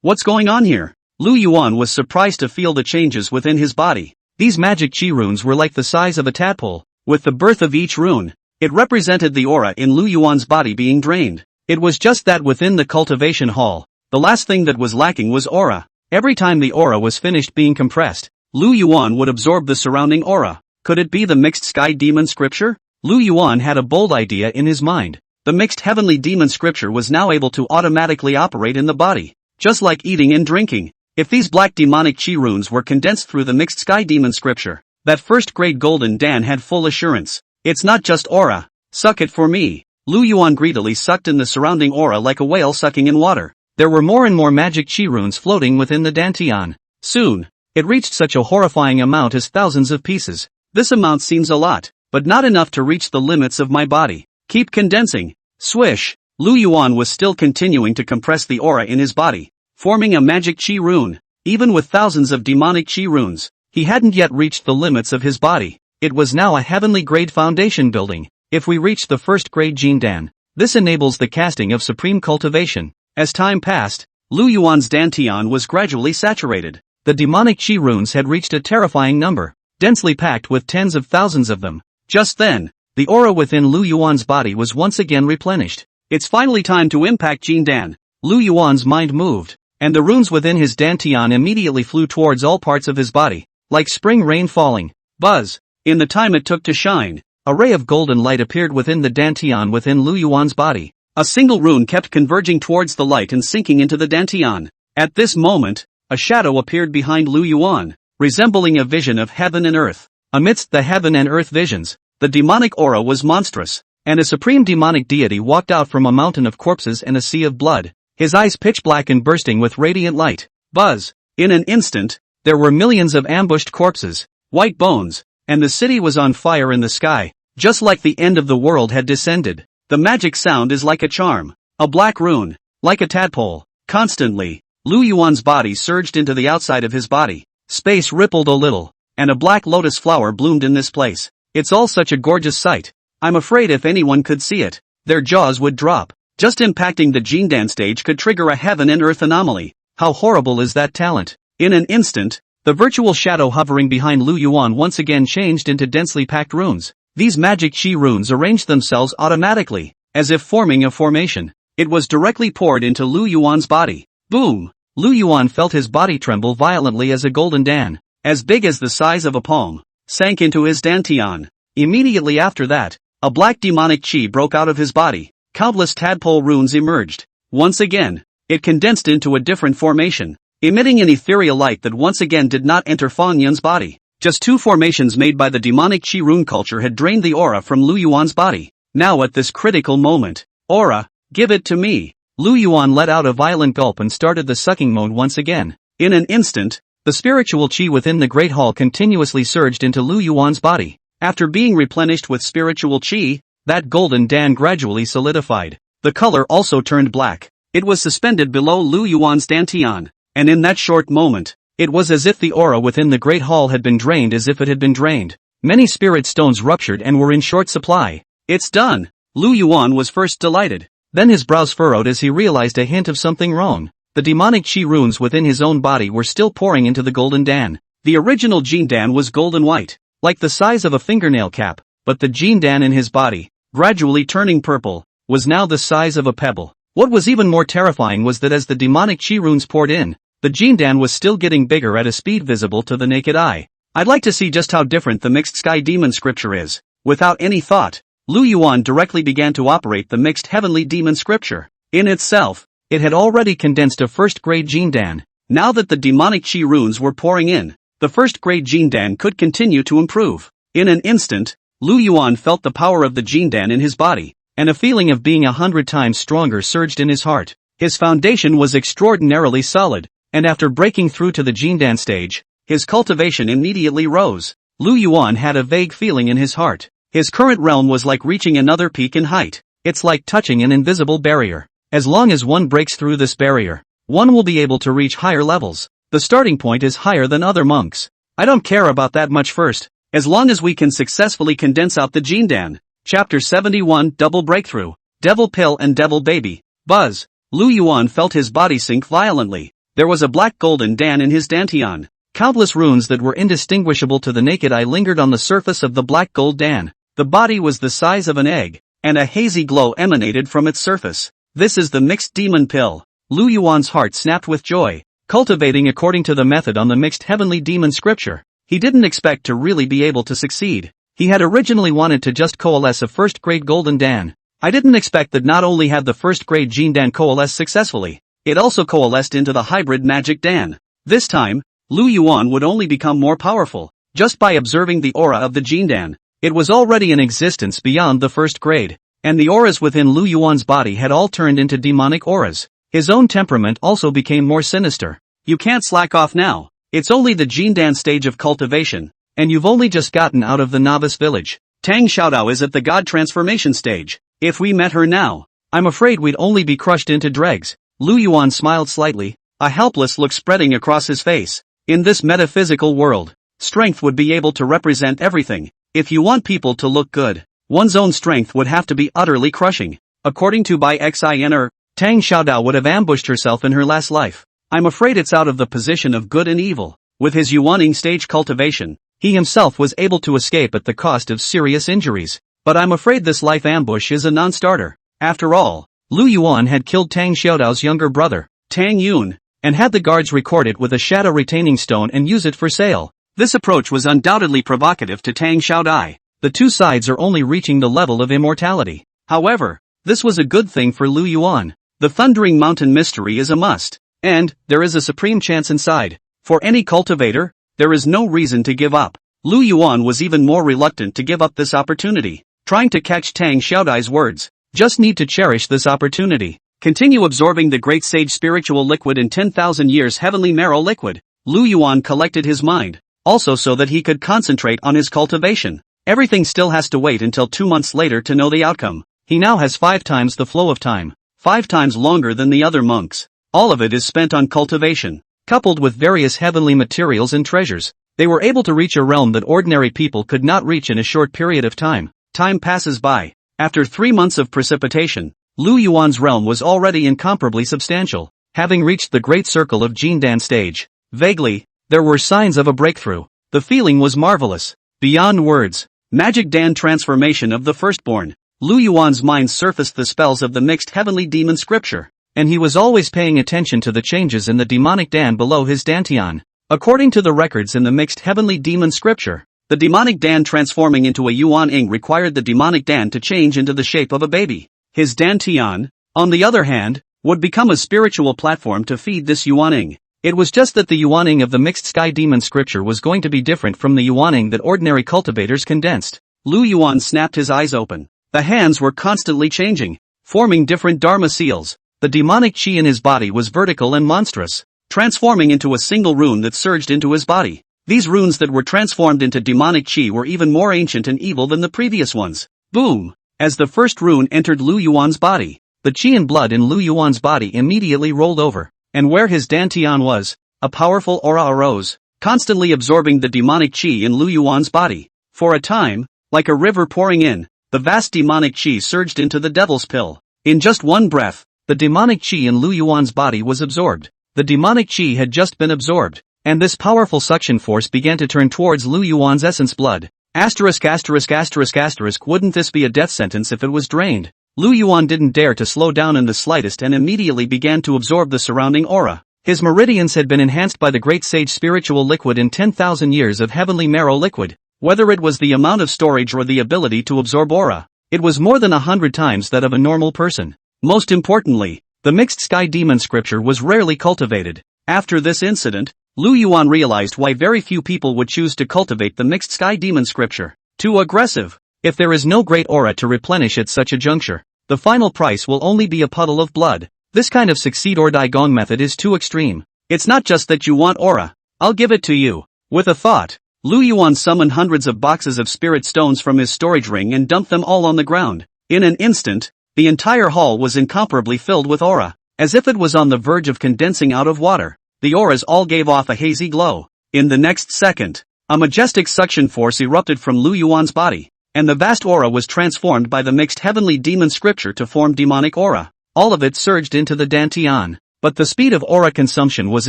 What's going on here? Lu Yuan was surprised to feel the changes within his body. These magic chi runes were like the size of a tadpole. With the birth of each rune, it represented the aura in Lu Yuan's body being drained. It was just that within the cultivation hall, the last thing that was lacking was aura. Every time the aura was finished being compressed, Lu Yuan would absorb the surrounding aura. Could it be the mixed sky demon scripture? Lu Yuan had a bold idea in his mind. The mixed heavenly demon scripture was now able to automatically operate in the body, just like eating and drinking. If these black demonic chi runes were condensed through the mixed sky demon scripture, that 1st grade golden Dan had full assurance. It's not just aura. Suck it for me. Lu Yuan greedily sucked in the surrounding aura like a whale sucking in water. There were more and more magic chi runes floating within the dantian. Soon, it reached such a horrifying amount as thousands of pieces. This amount seems a lot, but not enough to reach the limits of my body. Keep condensing. Swish. Lu Yuan was still continuing to compress the aura in his body, forming a magic chi rune. Even with thousands of demonic chi runes, he hadn't yet reached the limits of his body. It was now a heavenly grade foundation building. If we reach the 1st grade Jin Dan, this enables the casting of supreme cultivation. As time passed, Lu Yuan's dantian was gradually saturated. The demonic chi runes had reached a terrifying number, densely packed with tens of thousands of them. Just then, the aura within Lu Yuan's body was once again replenished. It's finally time to impact Jin Dan. Lu Yuan's mind moved, and the runes within his dantian immediately flew towards all parts of his body, like spring rain falling. Buzz! In the time it took to shine, a ray of golden light appeared within the dantian within Lu Yuan's body. A single rune kept converging towards the light and sinking into the dantian. At this moment, a shadow appeared behind Lu Yuan, resembling a vision of heaven and earth. Amidst the heaven and earth visions, the demonic aura was monstrous, and a supreme demonic deity walked out from a mountain of corpses and a sea of blood, his eyes pitch black and bursting with radiant light. Buzz! In an instant, there were millions of ambushed corpses, white bones, and the city was on fire in the sky, just like the end of the world had descended. The magic sound is like a charm, a black rune, like a tadpole. Constantly, Lu Yuan's body surged into the outside of his body. Space rippled a little, and a black lotus flower bloomed in this place. It's all such a gorgeous sight. I'm afraid if anyone could see it, their jaws would drop. Just impacting the Jin Dan stage could trigger a heaven and earth anomaly. How horrible is that talent? In an instant, the virtual shadow hovering behind Lu Yuan once again changed into densely packed runes. These magic chi runes arranged themselves automatically, as if forming a formation. It was directly poured into Lu Yuan's body. Boom! Lu Yuan felt his body tremble violently as a golden dan, as big as the size of a palm, sank into his dantian. Immediately after that, a black demonic chi broke out of his body. Countless tadpole runes emerged. Once again, it condensed into a different formation, emitting an ethereal light that once again did not enter Fang Yun's body. Just two formations made by the demonic chi rune culture had drained the aura from Lu Yuan's body. Now at this critical moment, aura, give it to me. Lu Yuan let out a violent gulp and started the sucking mode once again. In an instant, the spiritual chi within the Great Hall continuously surged into Lu Yuan's body. After being replenished with spiritual chi, that golden dan gradually solidified. The color also turned black. It was suspended below Lu Yuan's dantian, and in that short moment, it was as if the aura within the Great Hall had been drained as if it had been drained. Many spirit stones ruptured and were in short supply. It's done! Lu Yuan was first delighted. Then his brows furrowed as he realized a hint of something wrong. the demonic chi runes within his own body were still pouring into the golden Dan. The original Jin Dan was golden white, like the size of a fingernail cap, but the Jin Dan in his body, gradually turning purple, was now the size of a pebble. What was even more terrifying was that as the demonic chi runes poured in, the Jin Dan was still getting bigger at a speed visible to the naked eye. I'd like to see just how different the mixed sky demon scripture is. Without any thought, Lu Yuan directly began to operate the mixed heavenly demon scripture. In itself, it had already condensed a first-grade Jin Dan. Now that the demonic chi runes were pouring in, the first-grade Jin Dan could continue to improve. In an instant, Lu Yuan felt the power of the Jin Dan in his body, and a feeling of being 100 times stronger surged in his heart. His foundation was extraordinarily solid, and after breaking through to the Jin Dan stage, his cultivation immediately rose. Lu Yuan had a vague feeling in his heart. His current realm was like reaching another peak in height. It's like touching an invisible barrier. As long as one breaks through this barrier, one will be able to reach higher levels. The starting point is higher than other monks. I don't care about that much first, as long as we can successfully condense out the Jin Dan. Chapter 71 Double Breakthrough, Devil Pill and Devil Baby. Buzz. Lu Yuan felt his body sink violently. There was a black golden Dan in his dantian. Countless runes that were indistinguishable to the naked eye lingered on the surface of the black gold Dan. The body was the size of an egg, and a hazy glow emanated from its surface. This is the mixed demon pill. Lu Yuan's heart snapped with joy. Cultivating according to the method on the mixed heavenly demon scripture, he didn't expect to really be able to succeed. He had originally wanted to just coalesce a first-grade golden Dan. I didn't expect that not only had the first-grade Jin Dan coalesced successfully, it also coalesced into the hybrid magic Dan. This time, Lu Yuan would only become more powerful, just by observing the aura of the Jin Dan. It was already in existence beyond the first grade, and the auras within Lu Yuan's body had all turned into demonic auras. His own temperament also became more sinister. You can't slack off now. It's only the Jin Dan stage of cultivation, and you've only just gotten out of the novice village. Tang Xiaodao is at the god transformation stage. If we met her now, I'm afraid we'd only be crushed into dregs. Lu Yuan smiled slightly, a helpless look spreading across his face. In this metaphysical world, strength would be able to represent everything. If you want people to look good, one's own strength would have to be utterly crushing. According to Xiao Yun'er, Tang Xiaodao would have ambushed herself in her last life. I'm afraid it's out of the position of good and evil. With his Yuaning stage cultivation, he himself was able to escape at the cost of serious injuries. But I'm afraid this life ambush is a non-starter. After all, Lu Yuan had killed Tang Xiaodao's younger brother, Tang Yun, and had the guards record it with a shadow retaining stone and use it for sale. This approach was undoubtedly provocative to Tang Xiaodai. The two sides are only reaching the level of immortality. However, this was a good thing for Lu Yuan. The Thundering Mountain mystery is a must, and there is a supreme chance inside. For any cultivator, there is no reason to give up. Lu Yuan was even more reluctant to give up this opportunity. Trying to catch Tang Xiaodai's words, just need to cherish this opportunity. Continue absorbing the great sage spiritual liquid in 10,000 years heavenly marrow liquid. Lu Yuan collected his mind, also so that he could concentrate on his cultivation. Everything still has to wait until 2 months later to know the outcome. He now has 5 times the flow of time, 5 times longer than the other monks. All of it is spent on cultivation. Coupled with various heavenly materials and treasures, they were able to reach a realm that ordinary people could not reach in a short period of time. Time passes by. After 3 months of precipitation, Lu Yuan's realm was already incomparably substantial, having reached the great circle of Jin Dan stage. Vaguely, there were signs of a breakthrough. The feeling was marvelous, beyond words. Magic Dan transformation of the firstborn. Lu Yuan's mind surfaced the spells of the mixed heavenly demon scripture, and he was always paying attention to the changes in the demonic Dan below his dantian. According to the records in the mixed heavenly demon scripture, the demonic Dan transforming into a Yuan required the demonic Dan to change into the shape of a baby. His dantian, on the other hand, would become a spiritual platform to feed this Yuan. It was just that the Yuan of the mixed sky demon scripture was going to be different from the Yuan that ordinary cultivators condensed. Lu Yuan snapped his eyes open. The hands were constantly changing, forming different dharma seals. The demonic chi in his body was vertical and monstrous, transforming into a single rune that surged into his body. These runes that were transformed into demonic chi were even more ancient and evil than the previous ones. Boom! As the first rune entered Lu Yuan's body, the chi and blood in Lu Yuan's body immediately rolled over, and where his dantian was, a powerful aura arose, constantly absorbing the demonic chi in Lu Yuan's body. For a time, like a river pouring in, the vast demonic chi surged into the devil's pill. In just one breath, the demonic chi in Lu Yuan's body was absorbed. The demonic chi had just been absorbed, and this powerful suction force began to turn towards Lu Yuan's essence blood. Asterisk asterisk asterisk asterisk, wouldn't this be a death sentence if it was drained? Lu Yuan didn't dare to slow down in the slightest and immediately began to absorb the surrounding aura. His meridians had been enhanced by the great sage spiritual liquid in 10,000 years of heavenly marrow liquid. Whether it was the amount of storage or the ability to absorb aura, it was more than 100 times that of a normal person. Most importantly, the mixed sky demon scripture was rarely cultivated. After this incident, Lu Yuan realized why very few people would choose to cultivate the mixed sky demon scripture. Too aggressive. If there is no great aura to replenish at such a juncture, the final price will only be a puddle of blood. This kind of succeed or die gong method is too extreme. It's not just that you want aura. I'll give it to you. With a thought, Lu Yuan summoned hundreds of boxes of spirit stones from his storage ring and dumped them all on the ground. In an instant, the entire hall was incomparably filled with aura, as if it was on the verge of condensing out of water. The auras all gave off a hazy glow. In the next second, a majestic suction force erupted from Lu Yuan's body, and the vast aura was transformed by the mixed heavenly demon scripture to form demonic aura. All of it surged into the dantian, but the speed of aura consumption was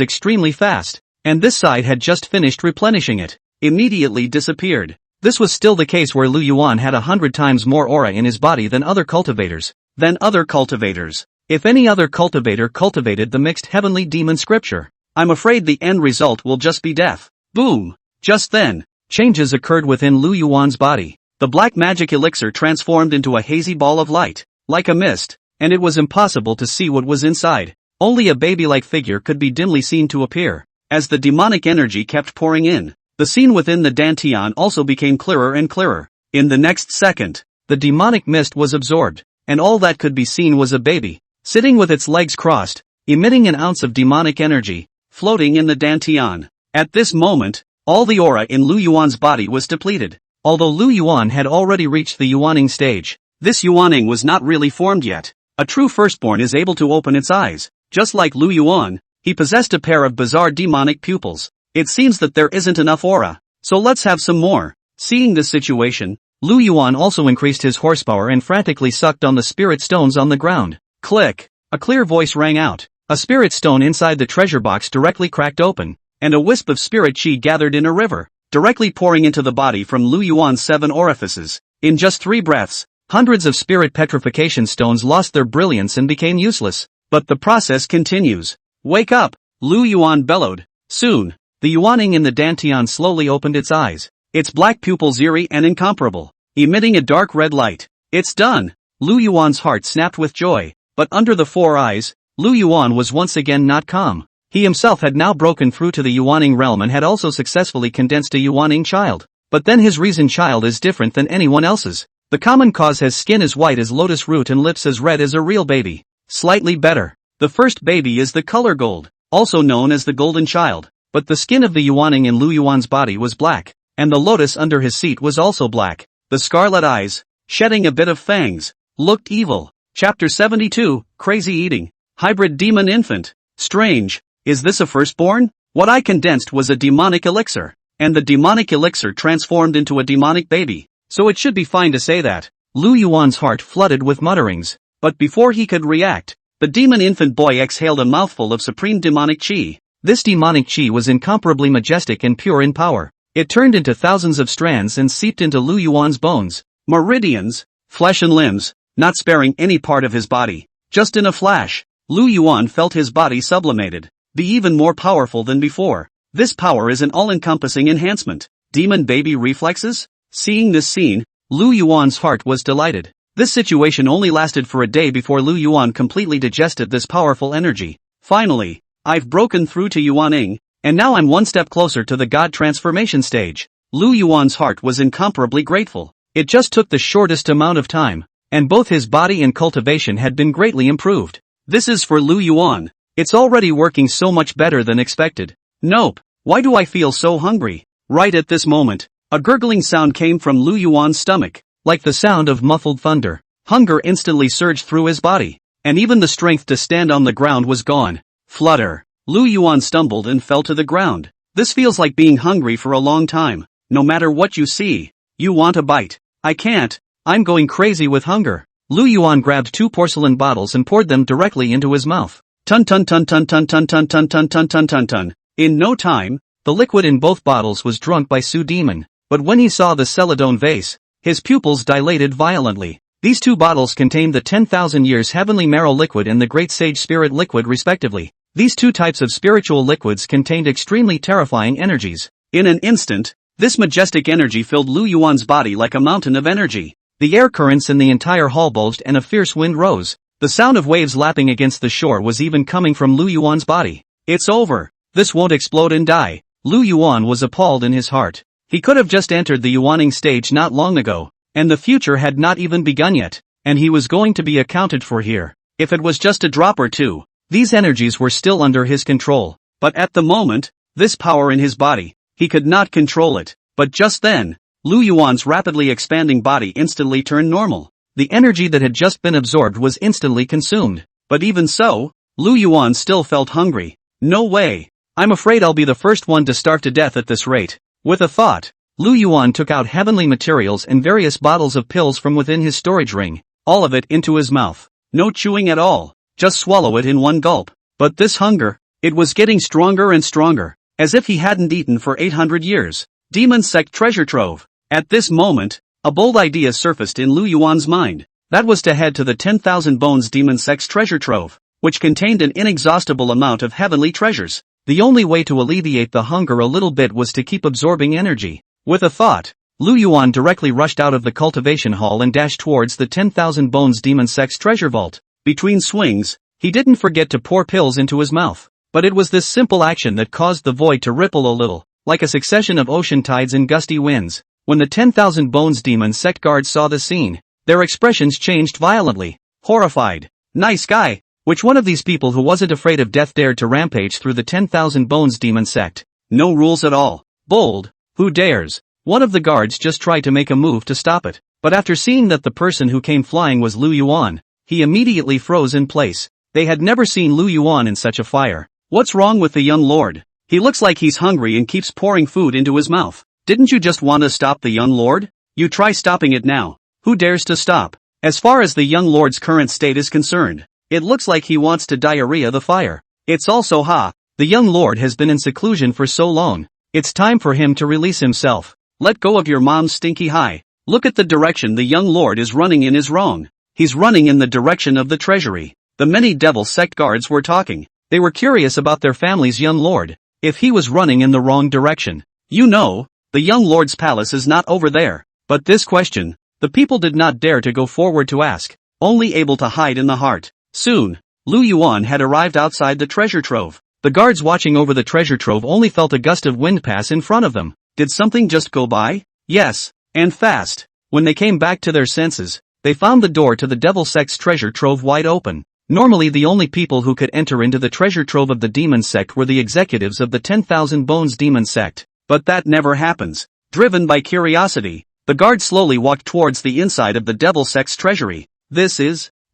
extremely fast, and this side had just finished replenishing it, immediately disappeared. This was still the case where Lu Yuan had 100 times more aura in his body than other cultivators. If any other cultivator cultivated the mixed heavenly demon scripture, I'm afraid the end result will just be death. Boom! Just then, changes occurred within Lu Yuan's body. The black magic elixir transformed into a hazy ball of light, like a mist, and it was impossible to see what was inside. Only a baby-like figure could be dimly seen to appear. As the demonic energy kept pouring in, the scene within the dantian also became clearer and clearer. In the next second, the demonic mist was absorbed, and all that could be seen was a baby, sitting with its legs crossed, emitting an ounce of demonic energy, floating in the dantian. At this moment, all the aura in Lu Yuan's body was depleted. Although Lu Yuan had already reached the Yuaning stage, this Yuaning was not really formed yet. A true firstborn is able to open its eyes. Just like Lu Yuan, he possessed a pair of bizarre demonic pupils. It seems that there isn't enough aura, so let's have some more. Seeing this situation, Lu Yuan also increased his horsepower and frantically sucked on the spirit stones on the ground. Click! A clear voice rang out. A spirit stone inside the treasure box directly cracked open, and a wisp of spirit chi gathered in a river, directly pouring into the body from Lu Yuan's 7 orifices. In just 3 breaths, hundreds of spirit petrification stones lost their brilliance and became useless. But the process continues. Wake up! Lu Yuan bellowed. Soon, the Yuaning in the dantian slowly opened its eyes, its black pupils eerie and incomparable, emitting a dark red light. It's done! Lu Yuan's heart snapped with joy, but under the 4 eyes, Lu Yuan was once again not calm. He himself had now broken through to the Yuaning realm and had also successfully condensed a Yuaning child. But then his reason child is different than anyone else's. The common cause has skin as white as lotus root and lips as red as a real baby. Slightly better. The first baby is the color gold, also known as the golden child, but the skin of the Yuaning in Lu Yuan's body was black, and the lotus under his seat was also black. The scarlet eyes, shedding a bit of fangs, looked evil. Chapter 72, Crazy Eating. Hybrid Demon Infant. Strange, is this a firstborn? What I condensed was a demonic elixir, and the demonic elixir transformed into a demonic baby, so it should be fine to say that. Lu Yuan's heart flooded with mutterings, but before he could react, the demon infant boy exhaled a mouthful of supreme demonic chi. This demonic chi was incomparably majestic and pure in power. It turned into thousands of strands and seeped into Lu Yuan's bones, meridians, flesh and limbs, not sparing any part of his body. Just in a flash, Lu Yuan felt his body sublimated, be even more powerful than before. This power is an all-encompassing enhancement. Demon baby reflexes? Seeing this scene, Lu Yuan's heart was delighted. This situation only lasted for a day before Lu Yuan completely digested this powerful energy. Finally, I've broken through to Yuaning, and now I'm one step closer to the God transformation stage. Lu Yuan's heart was incomparably grateful. It just took the shortest amount of time, and both his body and cultivation had been greatly improved. This is for Lu Yuan. It's already working so much better than expected. Nope, why do I feel so hungry? Right at this moment, a gurgling sound came from Lu Yuan's stomach, like the sound of muffled thunder. Hunger instantly surged through his body, and even the strength to stand on the ground was gone. Flutter. Lu Yuan stumbled and fell to the ground. This feels like being hungry for a long time. No matter what you see, you want a bite. I can't. I'm going crazy with hunger. Lu Yuan grabbed 2 porcelain bottles and poured them directly into his mouth. Tun tun tun tun tun tun tun tun tun tun tun tun tun. In no time, the liquid in both bottles was drunk by Su Demon, but when he saw the Celadon vase, his pupils dilated violently. These 2 bottles contained the 10,000 years heavenly marrow liquid and the great sage spirit liquid respectively. These 2 types of spiritual liquids contained extremely terrifying energies. In an instant, this majestic energy filled Lu Yuan's body like a mountain of energy. The air currents in the entire hall bulged and a fierce wind rose. The sound of waves lapping against the shore was even coming from Lu Yuan's body. It's over. This won't explode and die. Lu Yuan was appalled in his heart. He could have just entered the Yuaning stage not long ago, and the future had not even begun yet, and he was going to be accounted for here. If it was just a drop or two, these energies were still under his control. But at the moment, this power in his body, he could not control it. But just then, Lu Yuan's rapidly expanding body instantly turned normal. The energy that had just been absorbed was instantly consumed. But even so, Lu Yuan still felt hungry. No way. I'm afraid I'll be the first one to starve to death at this rate. With a thought, Lu Yuan took out heavenly materials and various bottles of pills from within his storage ring, all of it into his mouth. No chewing at all, just swallow it in one gulp. But this hunger, it was getting stronger and stronger, as if he hadn't eaten for 800 years. Demon Sect treasure trove. At this moment, a bold idea surfaced in Lu Yuan's mind. That was to head to the 10,000 Bones Demon Sect's treasure trove, which contained an inexhaustible amount of heavenly treasures. The only way to alleviate the hunger a little bit was to keep absorbing energy. With a thought, Lu Yuan directly rushed out of the cultivation hall and dashed towards the 10,000 Bones Demon Sect's treasure vault. Between swings, he didn't forget to pour pills into his mouth. But it was this simple action that caused the void to ripple a little, like a succession of ocean tides and gusty winds. When the 10,000 Bones Demon Sect guards saw the scene, their expressions changed violently. Horrified. Nice guy. Which one of these people who wasn't afraid of death dared to rampage through the 10,000 Bones Demon Sect? No rules at all. Bold. Who dares? One of the guards just tried to make a move to stop it, but after seeing that the person who came flying was Lu Yuan, he immediately froze in place. They had never seen Lu Yuan in such a fire. What's wrong with the young lord? He looks like he's hungry and keeps pouring food into his mouth. Didn't you just want to stop the young lord? You try stopping it now. Who dares to stop? As far as the young lord's current state is concerned, it looks like he wants to diarrhea the fire. It's also the young lord has been in seclusion for so long. It's time for him to release himself. Let go of your mom's stinky high. Look at the direction the young lord is running in is wrong. He's running in the direction of the treasury. The many devil sect guards were talking. They were curious about their family's young lord. If he was running in the wrong direction. You know, the young lord's palace is not over there. But this question, the people did not dare to go forward to ask, only able to hide in the heart. Soon, Lu Yuan had arrived outside the treasure trove. The guards watching over the treasure trove only felt a gust of wind pass in front of them. Did something just go by? Yes, and fast. When they came back to their senses, they found the door to the Devil Sect's treasure trove wide open. Normally the only people who could enter into the treasure trove of the Demon Sect were the executives of the 10,000 Bones Demon Sect. But that never happens. Driven by curiosity, the guards slowly walked towards the inside of the Devil Sect's treasury.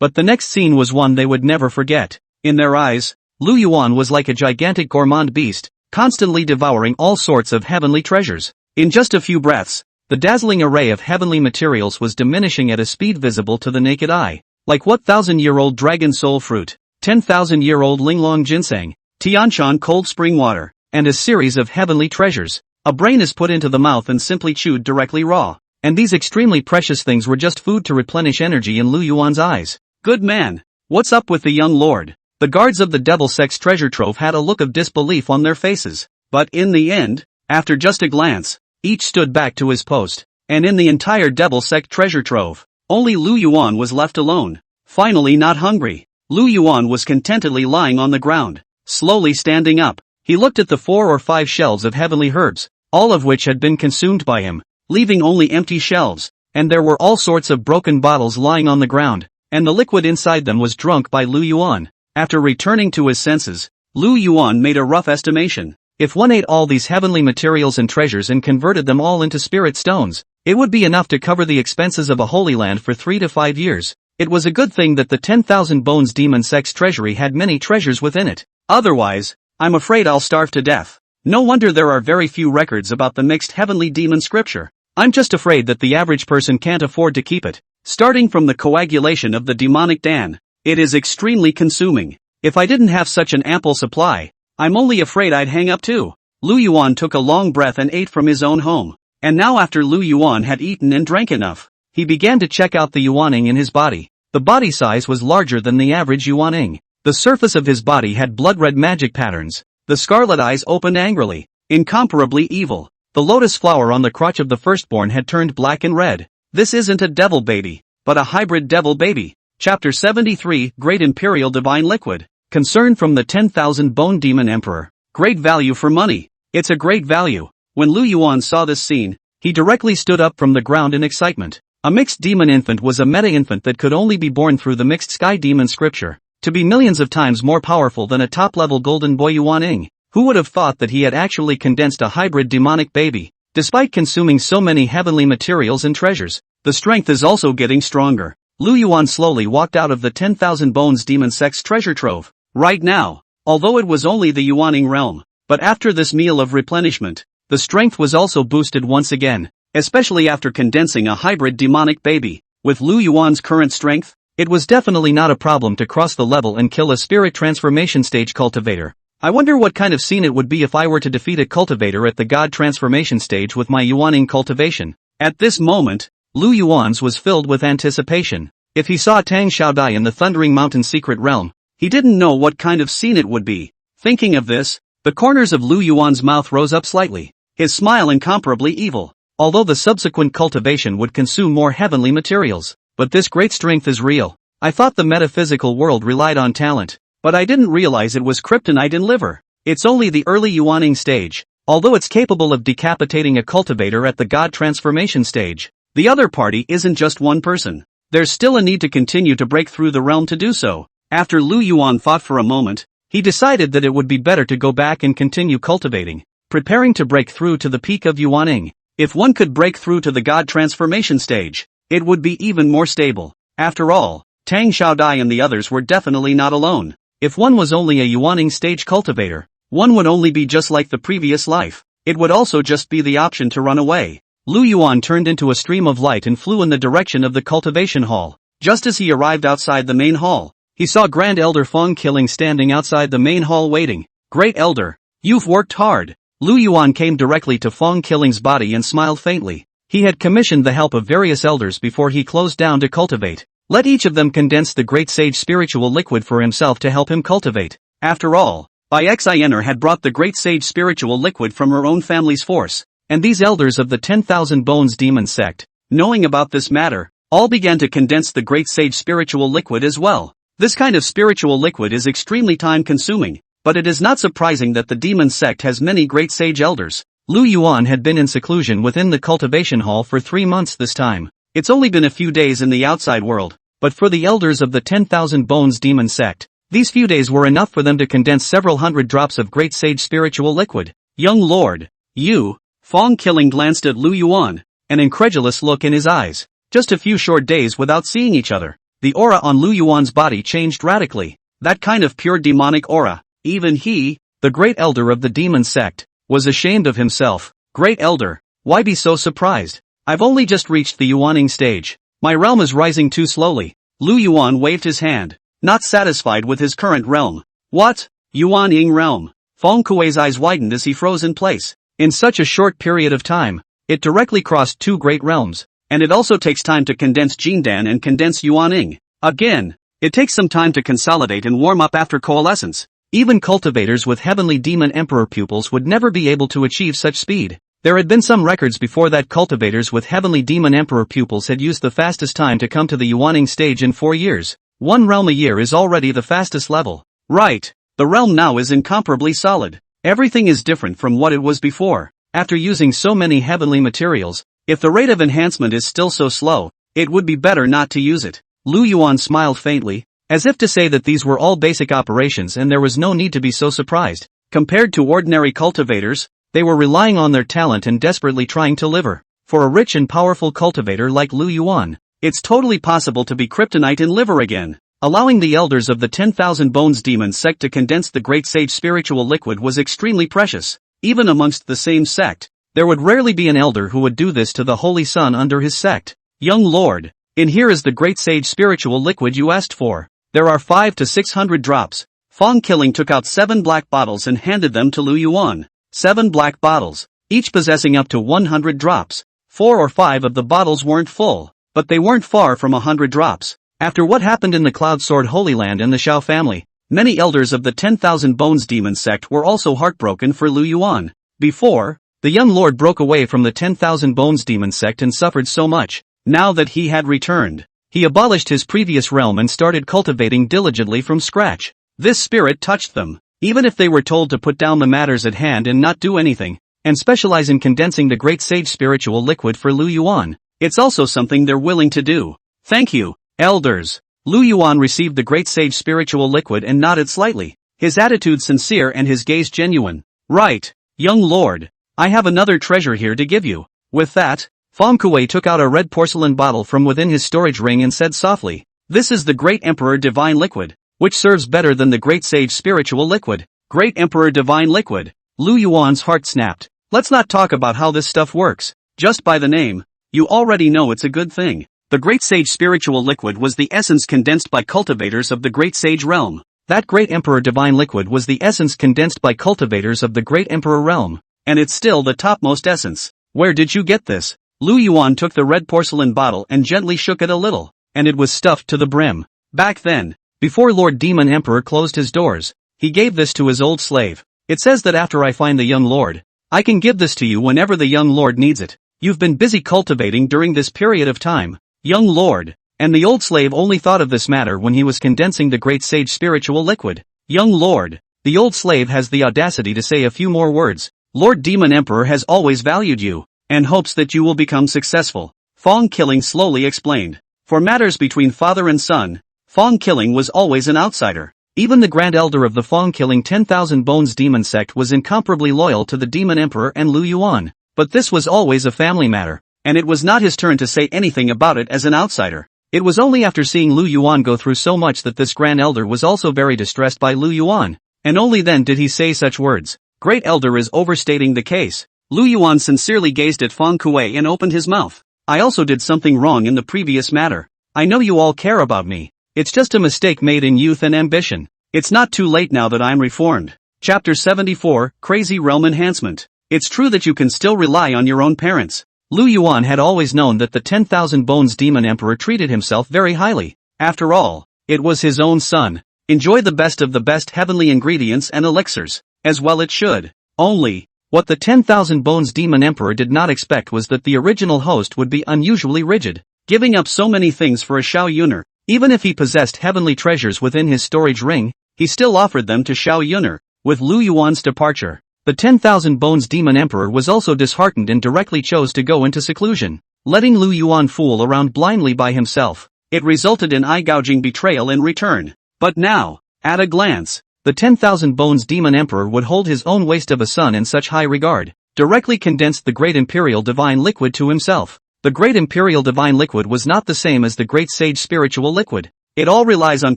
But the next scene was one they would never forget. In their eyes, Lu Yuan was like a gigantic gourmand beast, constantly devouring all sorts of heavenly treasures. In just a few breaths, the dazzling array of heavenly materials was diminishing at a speed visible to the naked eye. Like what 1,000-year-old dragon soul fruit, 10,000-year-old linglong ginseng, Tianshan cold spring water, and a series of heavenly treasures. A brain is put into the mouth and simply chewed directly raw. And these extremely precious things were just food to replenish energy in Lu Yuan's eyes. Good man. What's up with the young lord? The guards of the Devil Sect's treasure trove had a look of disbelief on their faces. But in the end, after just a glance, each stood back to his post. And in the entire Devil Sect treasure trove, only Lu Yuan was left alone. Finally not hungry. Lu Yuan was contentedly lying on the ground. Slowly standing up, he looked at the 4 or 5 shelves of heavenly herbs, all of which had been consumed by him, leaving only empty shelves. And there were all sorts of broken bottles lying on the ground, and the liquid inside them was drunk by Lu Yuan. After returning to his senses, Lu Yuan made a rough estimation. If one ate all these heavenly materials and treasures and converted them all into spirit stones, it would be enough to cover the expenses of a Holy Land for 3 to 5 years. It was a good thing that the 10,000 Bones Demon Sect's treasury had many treasures within it. Otherwise, I'm afraid I'll starve to death. No wonder there are very few records about the mixed heavenly demon scripture. I'm just afraid that the average person can't afford to keep it. starting from the coagulation of the demonic Dan. It is extremely consuming. If I didn't have such an ample supply, I'm only afraid I'd hang up too. Lu Yuan took a long breath and ate from his own home. And now after Lu Yuan had eaten and drank enough, he began to check out the Yuaning in his body. The body size was larger than the average Yuaning. The surface of his body had blood-red magic patterns. The scarlet eyes opened angrily, incomparably evil. The lotus flower on the crotch of the firstborn had turned black and red. This isn't a devil baby, but a hybrid devil baby. Chapter 73, Great Imperial Divine Liquid. Concern from the 10,000 Bone Demon Emperor. Great value for money. It's a great value. When Lu Yuan saw this scene, he directly stood up from the ground in excitement. A mixed demon infant was a meta-infant that could only be born through the mixed sky demon scripture. To be millions of times more powerful than a top-level golden boy Yuaning. Who would have thought that he had actually condensed a hybrid demonic baby? Despite consuming so many heavenly materials and treasures, the strength is also getting stronger. Lu Yuan slowly walked out of the 10,000 Bones Demon Sect's treasure trove. Right now, although it was only the Yuaning realm, but after this meal of replenishment, the strength was also boosted once again, especially after condensing a hybrid demonic baby. With Lu Yuan's current strength, it was definitely not a problem to cross the level and kill a spirit transformation stage cultivator. I wonder what kind of scene it would be if I were to defeat a cultivator at the god transformation stage with my Yuaning cultivation. At this moment, Lu Yuan's was filled with anticipation. If he saw Tang Xiaodai in the Thundering Mountain secret realm, he didn't know what kind of scene it would be. Thinking of this, the corners of Lu Yuan's mouth rose up slightly, his smile incomparably evil. Although the subsequent cultivation would consume more heavenly materials, but this great strength is real. I thought the metaphysical world relied on talent, but I didn't realize it was kryptonite in liver. It's only the early Yuaning stage, although it's capable of decapitating a cultivator at the god transformation stage. The other party isn't just one person. There's still a need to continue to break through the realm to do so. After Lu Yuan thought for a moment, he decided that it would be better to go back and continue cultivating, preparing to break through to the peak of Yuaning. If one could break through to the god transformation stage, it would be even more stable. After all, Tang Xiaodai and the others were definitely not alone. If one was only a Yuaning stage cultivator, one would only be just like the previous life. It would also just be the option to run away. Lu Yuan turned into a stream of light and flew in the direction of the cultivation hall. Just as he arrived outside the main hall, he saw Grand Elder Feng Killing standing outside the main hall waiting. Great Elder, you've worked hard. Lu Yuan came directly to Feng Killing's body and smiled faintly. He had commissioned the help of various elders before he closed down to cultivate. Let each of them condense the great sage spiritual liquid for himself to help him cultivate. After all, Xiao Yun'er had brought the great sage spiritual liquid from her own family's force, and these elders of the 10,000 Bones Demon Sect, knowing about this matter, all began to condense the great sage spiritual liquid as well. This kind of spiritual liquid is extremely time-consuming, but it is not surprising that the demon sect has many great sage elders. Lu Yuan had been in seclusion within the cultivation hall for 3 months this time. It's only been a few days in the outside world, but for the elders of the 10,000 Bones Demon Sect, these few days were enough for them to condense several hundred drops of great sage spiritual liquid. Young lord, you, Feng Killing glanced at Lu Yuan, an incredulous look in his eyes. Just a few short days without seeing each other. The aura on Lu Yuan's body changed radically. That kind of pure demonic aura. Even he, the great elder of the demon sect, was ashamed of himself. Great elder, why be so surprised? I've only just reached the Yuaning stage. My realm is rising too slowly. Lu Yuan waved his hand, not satisfied with his current realm. What? Yuaning realm? Feng Kuei's eyes widened as he froze in place. In such a short period of time, it directly crossed 2 great realms. And it also takes time to condense Jindan and condense Yuaning. Again, it takes some time to consolidate and warm up after coalescence. Even cultivators with heavenly demon emperor pupils would never be able to achieve such speed. There had been some records before that cultivators with heavenly demon emperor pupils had used the fastest time to come to the Yuaning stage in 4 years. 1 realm a year is already the fastest level. Right, the realm now is incomparably solid. Everything is different from what it was before. After using so many heavenly materials, if the rate of enhancement is still so slow, it would be better not to use it. Lu Yuan smiled faintly, as if to say that these were all basic operations and there was no need to be so surprised. Compared to ordinary cultivators, they were relying on their talent and desperately trying to live. For a rich and powerful cultivator like Lu Yuan, it's totally possible to be kryptonite in liver again. Allowing the elders of the 10,000 Bones Demon Sect to condense the great sage spiritual liquid was extremely precious. Even amongst the same sect, there would rarely be an elder who would do this to the holy son under his sect. Young lord, In here is the great sage spiritual liquid you asked for. There are 5 to 600 drops. Fong Killing took out 7 black bottles and handed them to Lu Yuan. 7 black bottles, each possessing up to 100 drops. 4 or 5 of the bottles weren't full, but they weren't far from 100 drops. After what happened in the Cloud Sword Holy Land and the Xiao family, many elders of the 10,000 Bones Demon sect were also heartbroken for Lu Yuan. Before, the young lord broke away from the 10,000 Bones Demon sect and suffered so much. Now that he had returned, he abolished his previous realm and started cultivating diligently from scratch. This spirit touched them, even if they were told to put down the matters at hand and not do anything, and specialize in condensing the great sage spiritual liquid for Lu Yuan. It's also something they're willing to do. Thank you, elders. Lu Yuan received the great sage spiritual liquid and nodded slightly, his attitude sincere and his gaze genuine. Right, young lord. I have another treasure here to give you. With that, Fong Kuei took out a red porcelain bottle from within his storage ring and said softly, "This is the Great Emperor Divine Liquid, which serves better than the Great Sage Spiritual Liquid." Great Emperor Divine Liquid. Lu Yuan's heart snapped. Let's not talk about how this stuff works. Just by the name, you already know it's a good thing. The Great Sage Spiritual Liquid was the essence condensed by cultivators of the Great Sage Realm. That Great Emperor Divine Liquid was the essence condensed by cultivators of the Great Emperor Realm. And it's still the topmost essence. Where did you get this? Lu Yuan took the red porcelain bottle and gently shook it a little, and it was stuffed to the brim. Back then, before Lord Demon Emperor closed his doors, he gave this to his old slave. It says that after I find the young lord, I can give this to you whenever the young lord needs it. You've been busy cultivating during this period of time, young lord. And the old slave only thought of this matter when he was condensing the great sage spiritual liquid. Young lord. The old slave has the audacity to say a few more words. Lord Demon Emperor has always valued you, and hopes that you will become successful. Fong Killing slowly explained. For matters between father and son, Fong Killing was always an outsider. Even the Grand Elder of the Fong Killing 10,000 Bones Demon sect was incomparably loyal to the Demon Emperor and Lu Yuan. But this was always a family matter, and it was not his turn to say anything about it as an outsider. It was only after seeing Lu Yuan go through so much that this Grand Elder was also very distressed by Lu Yuan, and only then did he say such words. Great Elder is overstating the case. Lu Yuan sincerely gazed at Fong Kuei and opened his mouth. I also did something wrong in the previous matter. I know you all care about me. It's just a mistake made in youth and ambition. It's not too late now that I'm reformed. Chapter 74, Crazy Realm Enhancement. It's true that you can still rely on your own parents. Lu Yuan had always known that the 10,000 Bones Demon Emperor treated himself very highly. After all, it was his own son. Enjoy the best heavenly ingredients and elixirs, as well it should. Only, what the 10,000 Bones Demon Emperor did not expect was that the original host would be unusually rigid, giving up so many things for a Xiao Yun'er. Even if he possessed heavenly treasures within his storage ring, he still offered them to Xiao Yun'er. With Lu Yuan's departure, the 10,000 Bones Demon Emperor was also disheartened and directly chose to go into seclusion, letting Lu Yuan fool around blindly by himself. It resulted in eye-gouging betrayal in return. But now, at a glance, the 10,000 Bones Demon Emperor would hold his own waste of a son in such high regard, directly condensed the Great Imperial Divine Liquid to himself. The Great Imperial Divine Liquid was not the same as the Great Sage Spiritual Liquid. It all relies on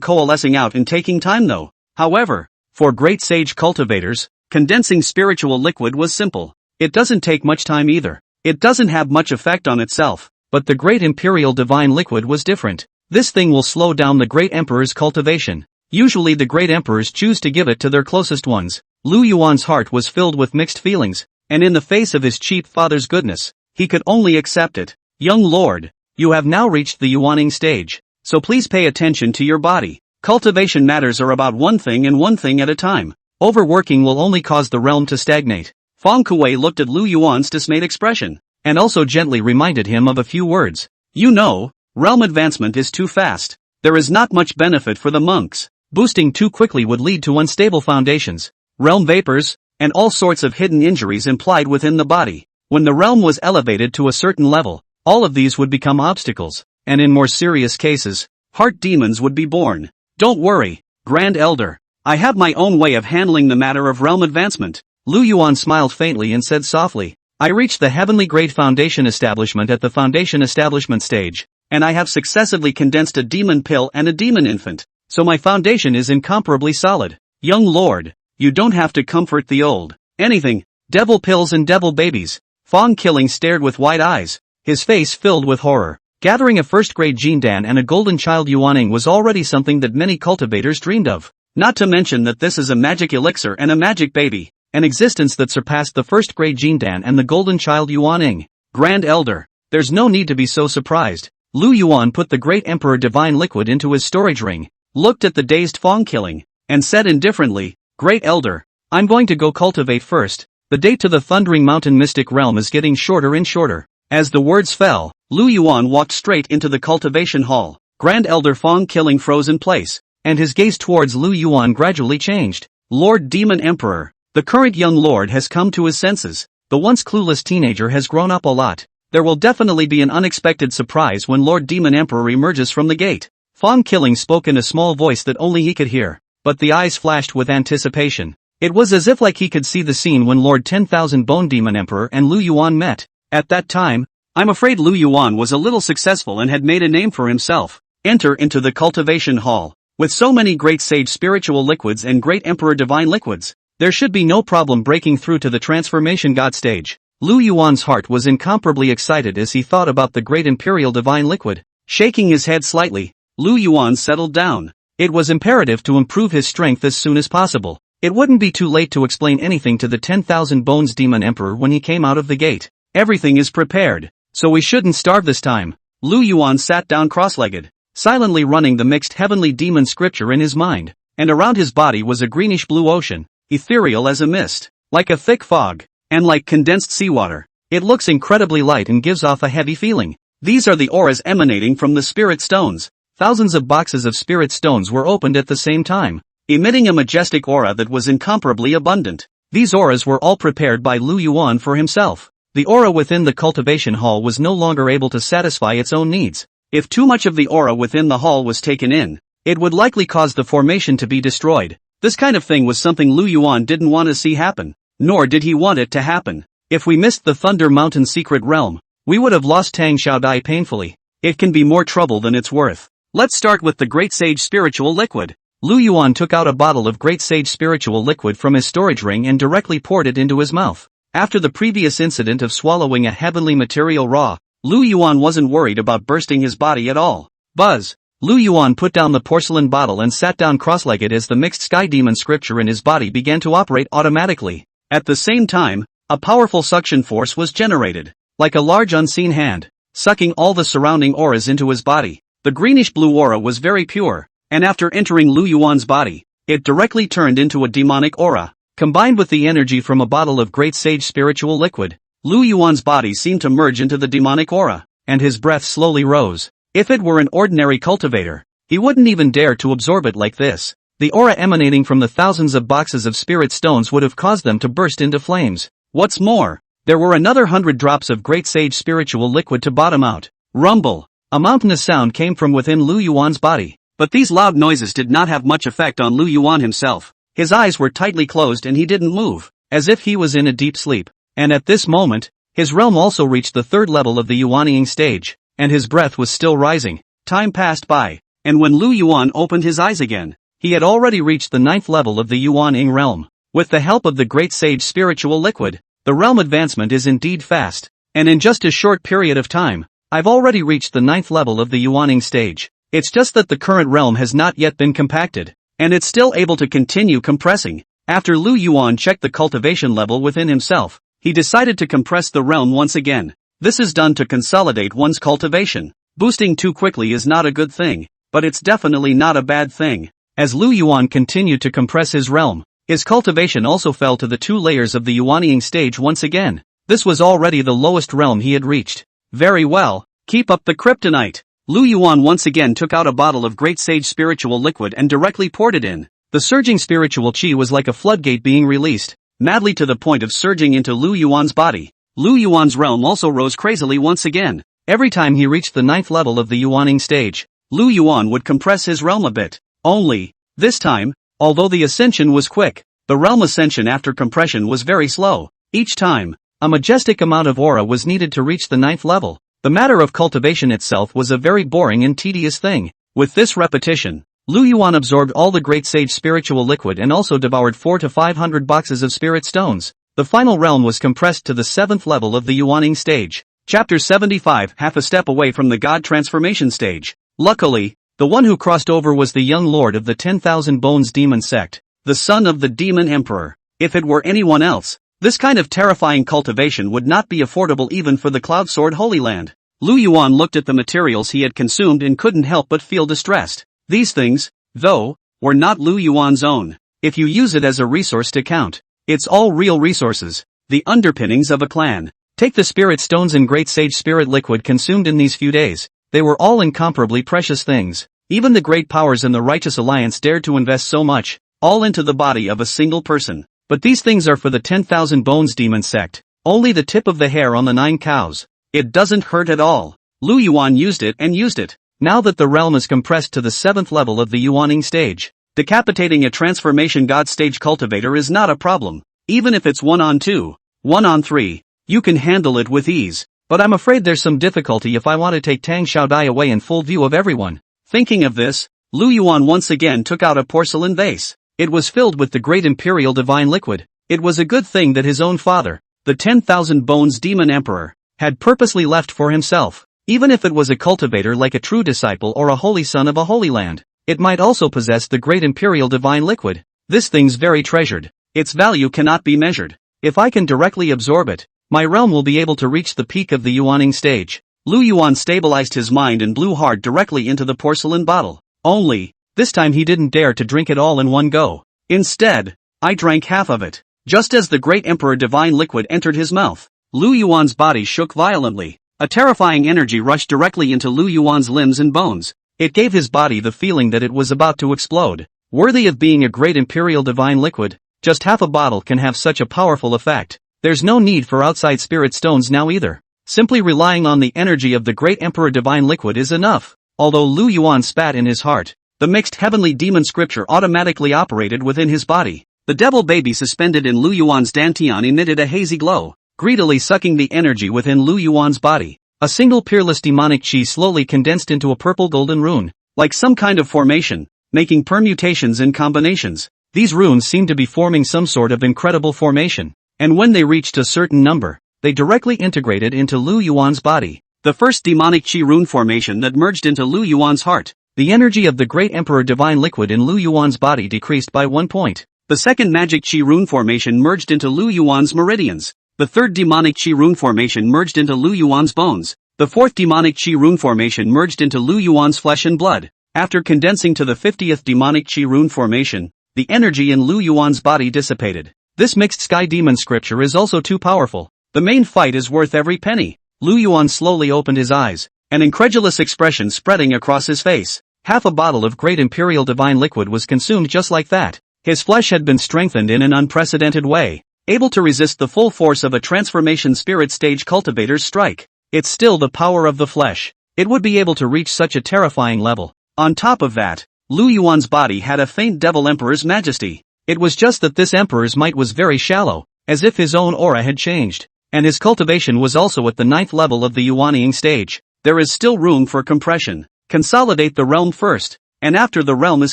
coalescing out and taking time though. However, for Great Sage cultivators, condensing spiritual liquid was simple. It doesn't take much time either. It doesn't have much effect on itself. But the Great Imperial Divine Liquid was different. This thing will slow down the Great Emperor's cultivation. Usually the Great Emperors choose to give it to their closest ones. Lu Yuan's heart was filled with mixed feelings, and in the face of his cheap father's goodness, he could only accept it. Young lord, you have now reached the Yuaning stage, so please pay attention to your body. Cultivation matters are about one thing and one thing at a time. Overworking will only cause the realm to stagnate. Fong Kuei looked at Lu Yuan's dismayed expression, and also gently reminded him of a few words. You know, realm advancement is too fast. There is not much benefit for the monks. Boosting too quickly would lead to unstable foundations, realm vapors, and all sorts of hidden injuries implied within the body. When the realm was elevated to a certain level, all of these would become obstacles, and in more serious cases, heart demons would be born. Don't worry, Grand Elder. I have my own way of handling the matter of realm advancement. Lu Yuan smiled faintly and said softly, I reached the Heavenly Grade Foundation Establishment at the Foundation Establishment stage, and I have successively condensed a demon pill and a demon infant, so my foundation is incomparably solid. Young lord, you don't have to comfort the old. Anything, devil pills and devil babies. Fong Killing stared with wide eyes, his face filled with horror. Gathering a first-grade Jindan and a golden child Yuaning was already something that many cultivators dreamed of. Not to mention that this is a magic elixir and a magic baby, an existence that surpassed the first-grade Jindan and the golden child Yuaning. Grand Elder. There's no need to be so surprised. Lu Yuan put the Great Emperor Divine Liquid into his storage ring, looked at the dazed Fong killing, and said indifferently, Great Elder, I'm going to go cultivate first. The date to the Thundering Mountain Mystic Realm is getting shorter and shorter. As the words fell, Lu Yuan walked straight into the cultivation hall. Grand Elder Fong killing froze in place, and his gaze towards Lu Yuan gradually changed. Lord Demon Emperor. The current young lord has come to his senses. The once clueless teenager has grown up a lot. There will definitely be an unexpected surprise when Lord Demon Emperor emerges from the gate. Fong Killing spoke in a small voice that only he could hear, but the eyes flashed with anticipation. It was as if like he could see the scene when Lord 10,000 Bone Demon Emperor and Lu Yuan met. At that time, I'm afraid Lu Yuan was a little successful and had made a name for himself. Enter into the cultivation hall. With so many great sage spiritual liquids and great emperor divine liquids, there should be no problem breaking through to the transformation god stage. Lu Yuan's heart was incomparably excited as he thought about the great imperial divine liquid. Shaking his head slightly, Lu Yuan settled down. It was imperative to improve his strength as soon as possible. It wouldn't be too late to explain anything to the 10,000 Bones Demon Emperor when he came out of the gate. Everything is prepared, so we shouldn't starve this time. Lu Yuan sat down cross-legged, silently running the mixed heavenly demon scripture in his mind, and around his body was a greenish-blue ocean, ethereal as a mist, like a thick fog, and like condensed seawater. It looks incredibly light and gives off a heavy feeling. These are the auras emanating from the spirit stones. Thousands of boxes of spirit stones were opened at the same time, emitting a majestic aura that was incomparably abundant. These auras were all prepared by Lu Yuan for himself. The aura within the cultivation hall was no longer able to satisfy its own needs. If too much of the aura within the hall was taken in, it would likely cause the formation to be destroyed. This kind of thing was something Lu Yuan didn't want to see happen. Nor did he want it to happen. If we missed the Thunder Mountain Secret Realm, we would have lost Tang Xiaodai painfully. It can be more trouble than it's worth. Let's start with the Great Sage Spiritual Liquid. Lu Yuan took out a bottle of Great Sage Spiritual Liquid from his storage ring and directly poured it into his mouth. After the previous incident of swallowing a heavenly material raw, Lu Yuan wasn't worried about bursting his body at all. Buzz! Lu Yuan put down the porcelain bottle and sat down cross-legged as the mixed sky demon scripture in his body began to operate automatically. At the same time, a powerful suction force was generated, like a large unseen hand, sucking all the surrounding auras into his body. The greenish-blue aura was very pure, and after entering Lu Yuan's body, it directly turned into a demonic aura. Combined with the energy from a bottle of Great Sage Spiritual Liquid, Lu Yuan's body seemed to merge into the demonic aura, and his breath slowly rose. If it were an ordinary cultivator, he wouldn't even dare to absorb it like this. The aura emanating from the thousands of boxes of spirit stones would have caused them to burst into flames. What's more, there were another 100 drops of Great Sage Spiritual Liquid to bottom out. Rumble! A mountainous sound came from within Lu Yuan's body. But these loud noises did not have much effect on Lu Yuan himself. His eyes were tightly closed and he didn't move, as if he was in a deep sleep. And at this moment, his realm also reached the third level of the Yuanying stage, and his breath was still rising. Time passed by, and when Lu Yuan opened his eyes again, he had already reached the 9th level of the Yuanying realm. With the help of the Great Sage Spiritual Liquid, the realm advancement is indeed fast, and in just a short period of time, I've already reached the 9th level of the Yuanying stage. It's just that the current realm has not yet been compacted, and it's still able to continue compressing. After Lu Yuan checked the cultivation level within himself, he decided to compress the realm once again. This is done to consolidate one's cultivation. Boosting too quickly is not a good thing, but it's definitely not a bad thing. As Lu Yuan continued to compress his realm, his cultivation also fell to the 2 layers of the Yuanying stage once again. This was already the lowest realm he had reached. Very well, keep up the kryptonite. Lu Yuan once again took out a bottle of Great Sage Spiritual Liquid and directly poured it in. The surging spiritual chi was like a floodgate being released, madly to the point of surging into Lu Yuan's body. Lu Yuan's realm also rose crazily once again. Every time he reached the 9th level of the Yuanying stage, Lu Yuan would compress his realm a bit. Only, this time, although the ascension was quick, the realm ascension after compression was very slow. Each time, a majestic amount of aura was needed to reach the 9th level. The matter of cultivation itself was a very boring and tedious thing. With this repetition, Lu Yuan absorbed all the Great Sage Spiritual Liquid and also devoured 400 to 500 boxes of spirit stones. The final realm was compressed to the 7th level of the Yuanying stage. Chapter 75, half a step away from the god transformation stage. Luckily, the one who crossed over was the young lord of the 10,000 Bones demon sect, the son of the demon emperor. If it were anyone else, this kind of terrifying cultivation would not be affordable even for the Cloud Sword Holy Land. Lu Yuan looked at the materials he had consumed and couldn't help but feel distressed. These things, though, were not Lu Yuan's own. If you use it as a resource to count, it's all real resources, the underpinnings of a clan. Take the spirit stones and great sage spirit liquid consumed in these few days. They were all incomparably precious things. Even the great powers in the Righteous Alliance dared to invest so much, all into the body of a single person. But these things are for the 10,000 Bones demon sect. Only the tip of the hair on the 9 cows. It doesn't hurt at all. Lu Yuan used it and used it. Now that the realm is compressed to the 7th level of the Yuaning stage, decapitating a transformation god stage cultivator is not a problem. Even if it's 1 on 2, 1 on 3. You can handle it with ease, but I'm afraid there's some difficulty if I want to take Tang Xiaodai away in full view of everyone. Thinking of this, Lu Yuan once again took out a porcelain vase. It was filled with the great imperial divine liquid. It was a good thing that his own father, the 10,000 Bones demon emperor, had purposely left for himself. Even if it was a cultivator like a true disciple or a holy son of a holy land, it might also possess the great imperial divine liquid. This thing's very treasured. Its value cannot be measured. If I can directly absorb it, my realm will be able to reach the peak of the Yuaning stage. Lu Yuan stabilized his mind and blew hard directly into the porcelain bottle. Only, this time he didn't dare to drink it all in one go. Instead, I drank half of it. Just as the great emperor divine liquid entered his mouth, Lu Yuan's body shook violently. A terrifying energy rushed directly into Lu Yuan's limbs and bones. It gave his body the feeling that it was about to explode. Worthy of being a great imperial divine liquid, just half a bottle can have such a powerful effect. There's no need for outside spirit stones now either. Simply relying on the energy of the great emperor divine liquid is enough. Although Lu Yuan spat in his heart, the mixed heavenly demon scripture automatically operated within his body. The devil baby suspended in Lu Yuan's dantian emitted a hazy glow, greedily sucking the energy within Lu Yuan's body. A single peerless demonic chi slowly condensed into a purple golden rune, like some kind of formation, making permutations and combinations. These runes seemed to be forming some sort of incredible formation. And when they reached a certain number, they directly integrated into Lu Yuan's body. The first demonic chi rune formation that merged into Lu Yuan's heart. The energy of the great emperor divine liquid in Lu Yuan's body decreased by 1 point. The second magic chi rune formation merged into Lu Yuan's meridians. The third demonic chi rune formation merged into Lu Yuan's bones. The fourth demonic chi rune formation merged into Lu Yuan's flesh and blood. After condensing to the 50th demonic chi rune formation, the energy in Lu Yuan's body dissipated. This mixed sky demon scripture is also too powerful. The main fight is worth every penny. Lu Yuan slowly opened his eyes, an incredulous expression spreading across his face. Half a bottle of great imperial divine liquid was consumed just like that. His flesh had been strengthened in an unprecedented way, able to resist the full force of a transformation spirit stage cultivator's strike. It's still the power of the flesh. It would be able to reach such a terrifying level. On top of that, Lu Yuan's body had a faint devil emperor's majesty. It was just that this emperor's might was very shallow, as if his own aura had changed, and his cultivation was also at the 9th level of the Yuaning stage. There is still room for compression. Consolidate the realm first, and after the realm is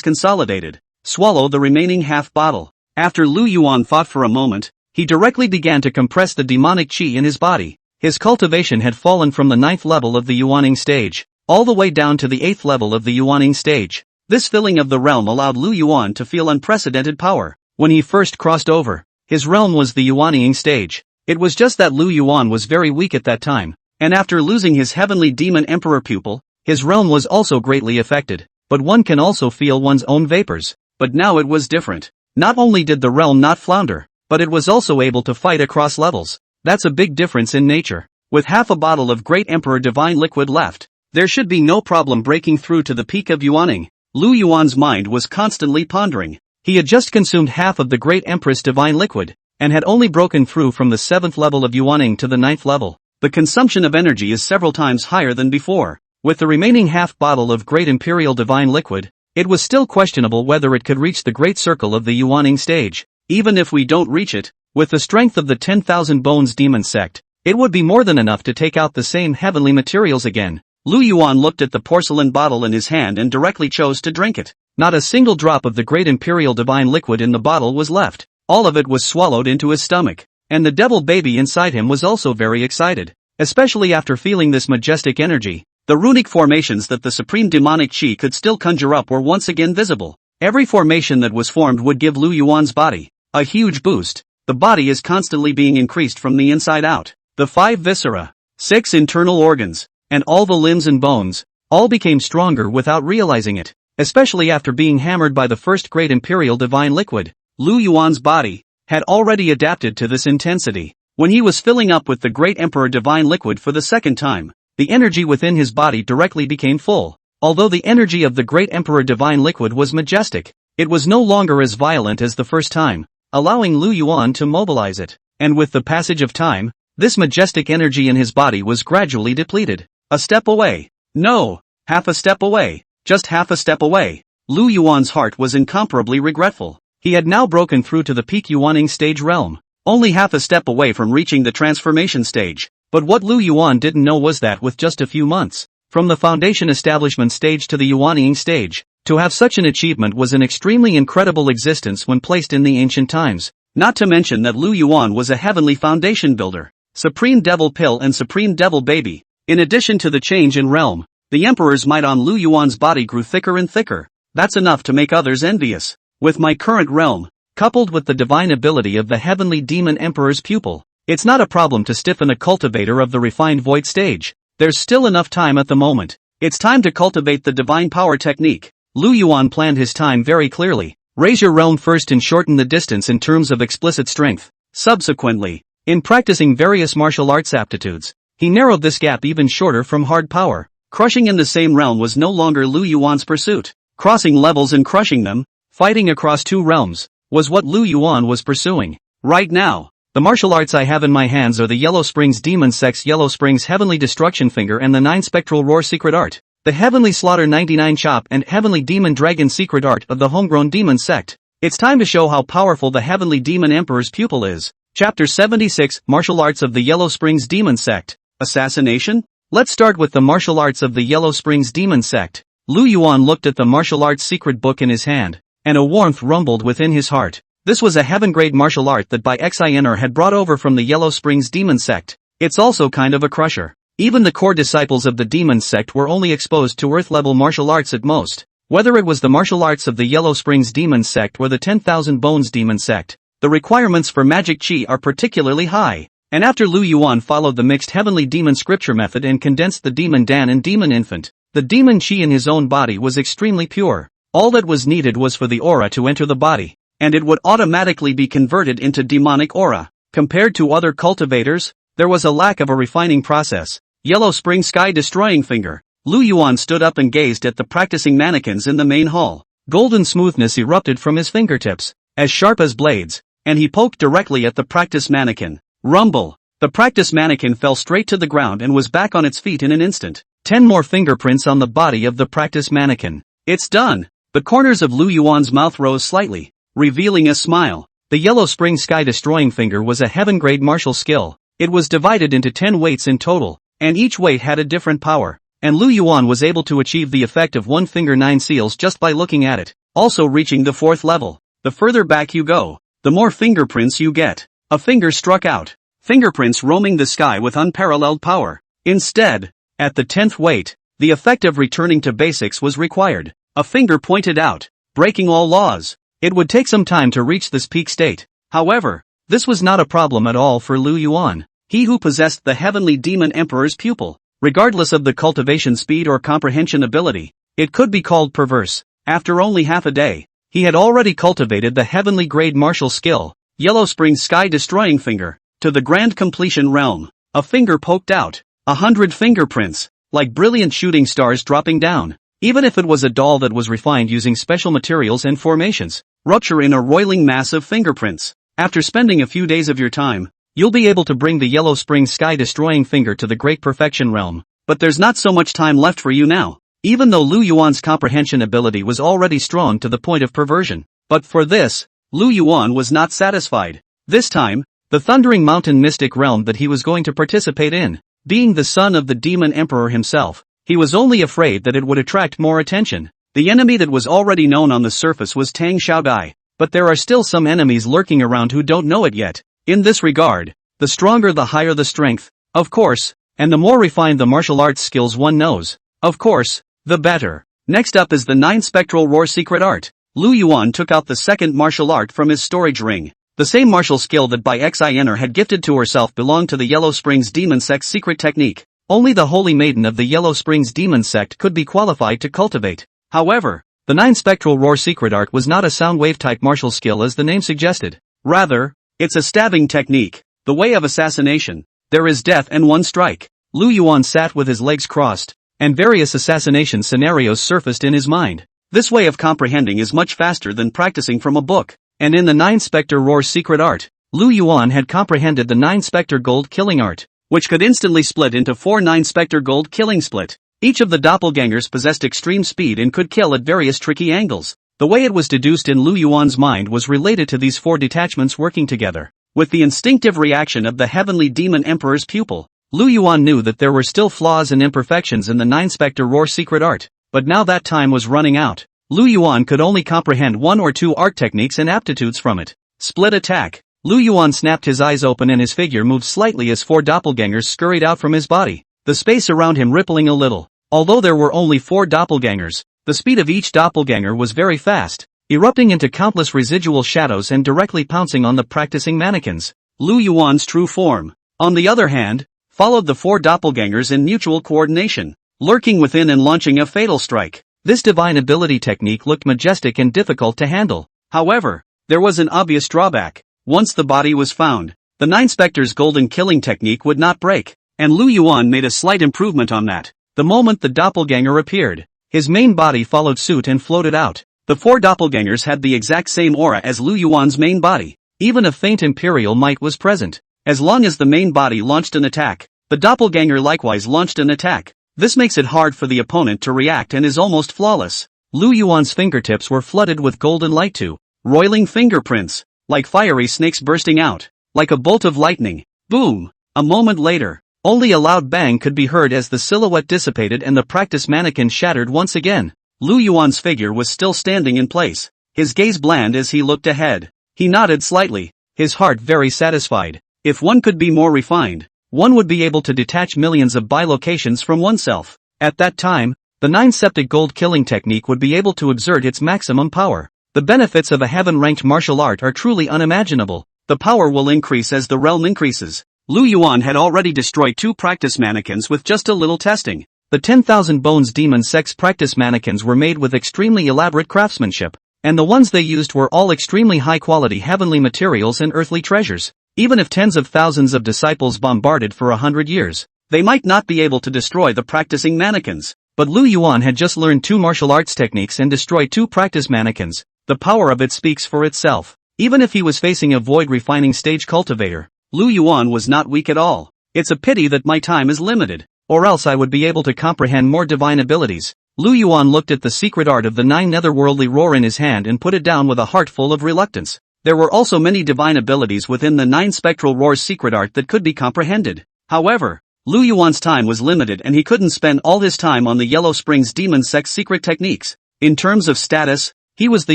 consolidated, swallow the remaining half bottle. After Lu Yuan thought for a moment, he directly began to compress the demonic chi in his body. His cultivation had fallen from the 9th level of the Yuaning stage, all the way down to the 8th level of the Yuaning stage. This filling of the realm allowed Lu Yuan to feel unprecedented power. When he first crossed over, his realm was the Yuaning stage. It was just that Lu Yuan was very weak at that time, and after losing his heavenly demon emperor pupil, his realm was also greatly affected. But one can also feel one's own vapors. But now it was different. Not only did the realm not flounder, but it was also able to fight across levels. That's a big difference in nature. With half a bottle of great emperor divine liquid left, there should be no problem breaking through to the peak of Yuaning. Lu Yuan's mind was constantly pondering. He had just consumed half of the great empress divine liquid, and had only broken through from the 7th level of Yuaning to the 9th level. The consumption of energy is several times higher than before. With the remaining half bottle of great imperial divine liquid, it was still questionable whether it could reach the great circle of the Yuaning stage. Even if we don't reach it, with the strength of the 10,000 Bones demon sect, it would be more than enough to take out the same heavenly materials again. Lu Yuan looked at the porcelain bottle in his hand and directly chose to drink it. Not a single drop of the great imperial divine liquid in the bottle was left. All of it was swallowed into his stomach. And the devil baby inside him was also very excited. especially after feeling this majestic energy. The runic formations that the supreme demonic chi could still conjure up were once again visible. Every formation that was formed would give Lu Yuan's body a huge boost. The body is constantly being increased from the inside out. The 5 viscera, 6 internal organs, and all the limbs and bones, all became stronger without realizing it, especially after being hammered by the first great imperial divine liquid. Lu Yuan's body had already adapted to this intensity. When he was filling up with the great emperor divine liquid for the second time, the energy within his body directly became full. Although the energy of the great emperor divine liquid was majestic, it was no longer as violent as the first time, allowing Lu Yuan to mobilize it. And with the passage of time, this majestic energy in his body was gradually depleted. A step away. No, half a step away. Just half a step away. Lu Yuan's heart was incomparably regretful. He had now broken through to the peak Yuaning stage realm, only half a step away from reaching the transformation stage. But what Lu Yuan didn't know was that with just a few months, from the foundation establishment stage to the Yuaning stage, to have such an achievement was an extremely incredible existence when placed in the ancient times. Not to mention that Lu Yuan was a heavenly foundation builder, supreme devil pill and supreme devil baby. In addition to the change in realm, the emperor's might on Lu Yuan's body grew thicker and thicker. That's enough to make others envious. With my current realm, coupled with the divine ability of the heavenly demon emperor's pupil, it's not a problem to stiffen a cultivator of the refined void stage. There's still enough time at the moment. It's time to cultivate the divine power technique. Lu Yuan planned his time very clearly. Raise your realm first and shorten the distance in terms of explicit strength. Subsequently, in practicing various martial arts aptitudes, he narrowed this gap even shorter from hard power. Crushing in the same realm was no longer Lu Yuan's pursuit. Crossing levels and crushing them, fighting across 2 realms, was what Lu Yuan was pursuing. Right now, the martial arts I have in my hands are the Yellow Springs Demon Sect's Yellow Springs Heavenly Destruction Finger and the 9 Spectral Roar Secret Art, the Heavenly Slaughter 99 Chop and Heavenly Demon Dragon Secret Art of the Homegrown Demon Sect. It's time to show how powerful the Heavenly Demon Emperor's pupil is. Chapter 76, Martial Arts of the Yellow Springs Demon Sect. Assassination? Let's start with the martial arts of the Yellow Springs Demon Sect. Lu Yuan looked at the martial arts secret book in his hand, and a warmth rumbled within his heart. This was a heaven-grade martial art that by Xiao Yun'er had brought over from the Yellow Springs Demon Sect. It's also kind of a crusher. Even the core disciples of the Demon Sect were only exposed to Earth-level martial arts at most. Whether it was the martial arts of the Yellow Springs Demon Sect or the 10,000 Bones Demon Sect, the requirements for magic chi are particularly high. And after Lu Yuan followed the mixed heavenly demon scripture method and condensed the demon Dan and demon infant, the demon chi in his own body was extremely pure. All that was needed was for the aura to enter the body, and it would automatically be converted into demonic aura. Compared to other cultivators, there was a lack of a refining process. Yellow Spring Sky Destroying Finger. Lu Yuan stood up and gazed at the practicing mannequins in the main hall. Golden smoothness erupted from his fingertips, as sharp as blades, and he poked directly at the practice mannequin. Rumble. The practice mannequin fell straight to the ground and was back on its feet in an instant. 10 more fingerprints on the body of the practice mannequin. It's done. The corners of Lu Yuan's mouth rose slightly, revealing a smile. The Yellow Spring Sky Destroying Finger was a heaven-grade martial skill. It was divided into 10 weights in total, and each weight had a different power. And Lu Yuan was able to achieve the effect of 1 finger 9 seals just by looking at it, also reaching the 4th level. The further back you go, the more fingerprints you get. A finger struck out, fingerprints roaming the sky with unparalleled power. Instead, at the 10th weight, the effect of returning to basics was required. A finger pointed out, breaking all laws. It would take some time to reach this peak state. However, this was not a problem at all for Lu Yuan, he who possessed the heavenly demon emperor's pupil. Regardless of the cultivation speed or comprehension ability, it could be called perverse. After only half a day, he had already cultivated the heavenly grade martial skill, Yellow Spring Sky Destroying Finger, to the grand completion realm. A finger poked out, 100 fingerprints, like brilliant shooting stars dropping down. Even if it was a doll that was refined using special materials and formations, rupture in a roiling mass of fingerprints. After spending a few days of your time, you'll be able to bring the Yellow Spring Sky Destroying Finger to the Great Perfection realm. But there's not so much time left for you now. Even though Lu Yuan's comprehension ability was already strong to the point of perversion. But for this, Lu Yuan was not satisfied. This time, the Thundering Mountain Mystic realm that he was going to participate in, being the son of the Demon Emperor himself, he was only afraid that it would attract more attention. The enemy that was already known on the surface was Tang Xiaodai, but there are still some enemies lurking around who don't know it yet. In this regard, the stronger the higher the strength. Of course, and the more refined the martial arts skills one knows, of course, the better. Next up is the 9 Spectral Roar Secret Art. Lu Yuan took out the second martial art from his storage ring. The same martial skill that by Xiao Yun'er had gifted to herself belonged to the Yellow Springs Demon Sect's secret technique. Only the Holy Maiden of the Yellow Springs Demon Sect could be qualified to cultivate. However, the 9 Spectral Roar Secret Art was not a sound wave type martial skill as the name suggested. Rather, it's a stabbing technique, the way of assassination. There is death and one strike. Lu Yuan sat with his legs crossed, and various assassination scenarios surfaced in his mind. This way of comprehending is much faster than practicing from a book, and in the 9 Spectre Roar Secret Art, Lu Yuan had comprehended the 9 Spectre Gold Killing Art, which could instantly split into 4 9 Spectre Gold Killing Split. Each of the doppelgangers possessed extreme speed and could kill at various tricky angles. The way it was deduced in Lu Yuan's mind was related to these 4 detachments working together. With the instinctive reaction of the Heavenly Demon Emperor's pupil, Lu Yuan knew that there were still flaws and imperfections in the 9 Spectre Roar Secret Art, but now that time was running out. Lu Yuan could only comprehend 1 or 2 art techniques and aptitudes from it. Split attack. Lu Yuan snapped his eyes open and his figure moved slightly as 4 doppelgangers scurried out from his body, the space around him rippling a little. Although there were only 4 doppelgangers, the speed of each doppelganger was very fast, erupting into countless residual shadows and directly pouncing on the practicing mannequins. Lu Yuan's true form, on the other hand, followed the 4 doppelgangers in mutual coordination, lurking within and launching a fatal strike. This divine ability technique looked majestic and difficult to handle. However, there was an obvious drawback. Once the body was found, the 9 Spectres' golden killing technique would not break, and Lu Yuan made a slight improvement on that. The moment the doppelganger appeared, his main body followed suit and floated out. The 4 doppelgangers had the exact same aura as Lu Yuan's main body. Even a faint imperial might was present. As long as the main body launched an attack, the doppelganger likewise launched an attack. This makes it hard for the opponent to react and is almost flawless. Lu Yuan's fingertips were flooded with golden light too, roiling fingerprints, like fiery snakes bursting out, like a bolt of lightning. Boom! A moment later, only a loud bang could be heard as the silhouette dissipated and the practice mannequin shattered once again. Lu Yuan's figure was still standing in place, his gaze bland as he looked ahead. He nodded slightly, his heart very satisfied. If one could be more refined, one would be able to detach millions of bilocations from oneself. At that time, the 9 Septic Gold Killing technique would be able to exert its maximum power. The benefits of a heaven-ranked martial art are truly unimaginable. The power will increase as the realm increases. Lu Yuan had already destroyed 2 practice mannequins with just a little testing. The 10,000 Bones Demon Sect's practice mannequins were made with extremely elaborate craftsmanship, and the ones they used were all extremely high-quality heavenly materials and earthly treasures. Even if tens of thousands of disciples bombarded for 100 years, they might not be able to destroy the practicing mannequins. But Lu Yuan had just learned 2 martial arts techniques and destroyed 2 practice mannequins. The power of it speaks for itself. Even if he was facing a void refining stage cultivator, Lu Yuan was not weak at all. It's a pity that my time is limited, or else I would be able to comprehend more divine abilities. Lu Yuan looked at the secret art of the 9 netherworldly roar in his hand and put it down with a heart full of reluctance. There were also many divine abilities within the 9 Spectral Roar's secret art that could be comprehended. However, Lu Yuan's time was limited and he couldn't spend all his time on the Yellow Springs Demon Sect's secret techniques. In terms of status, he was the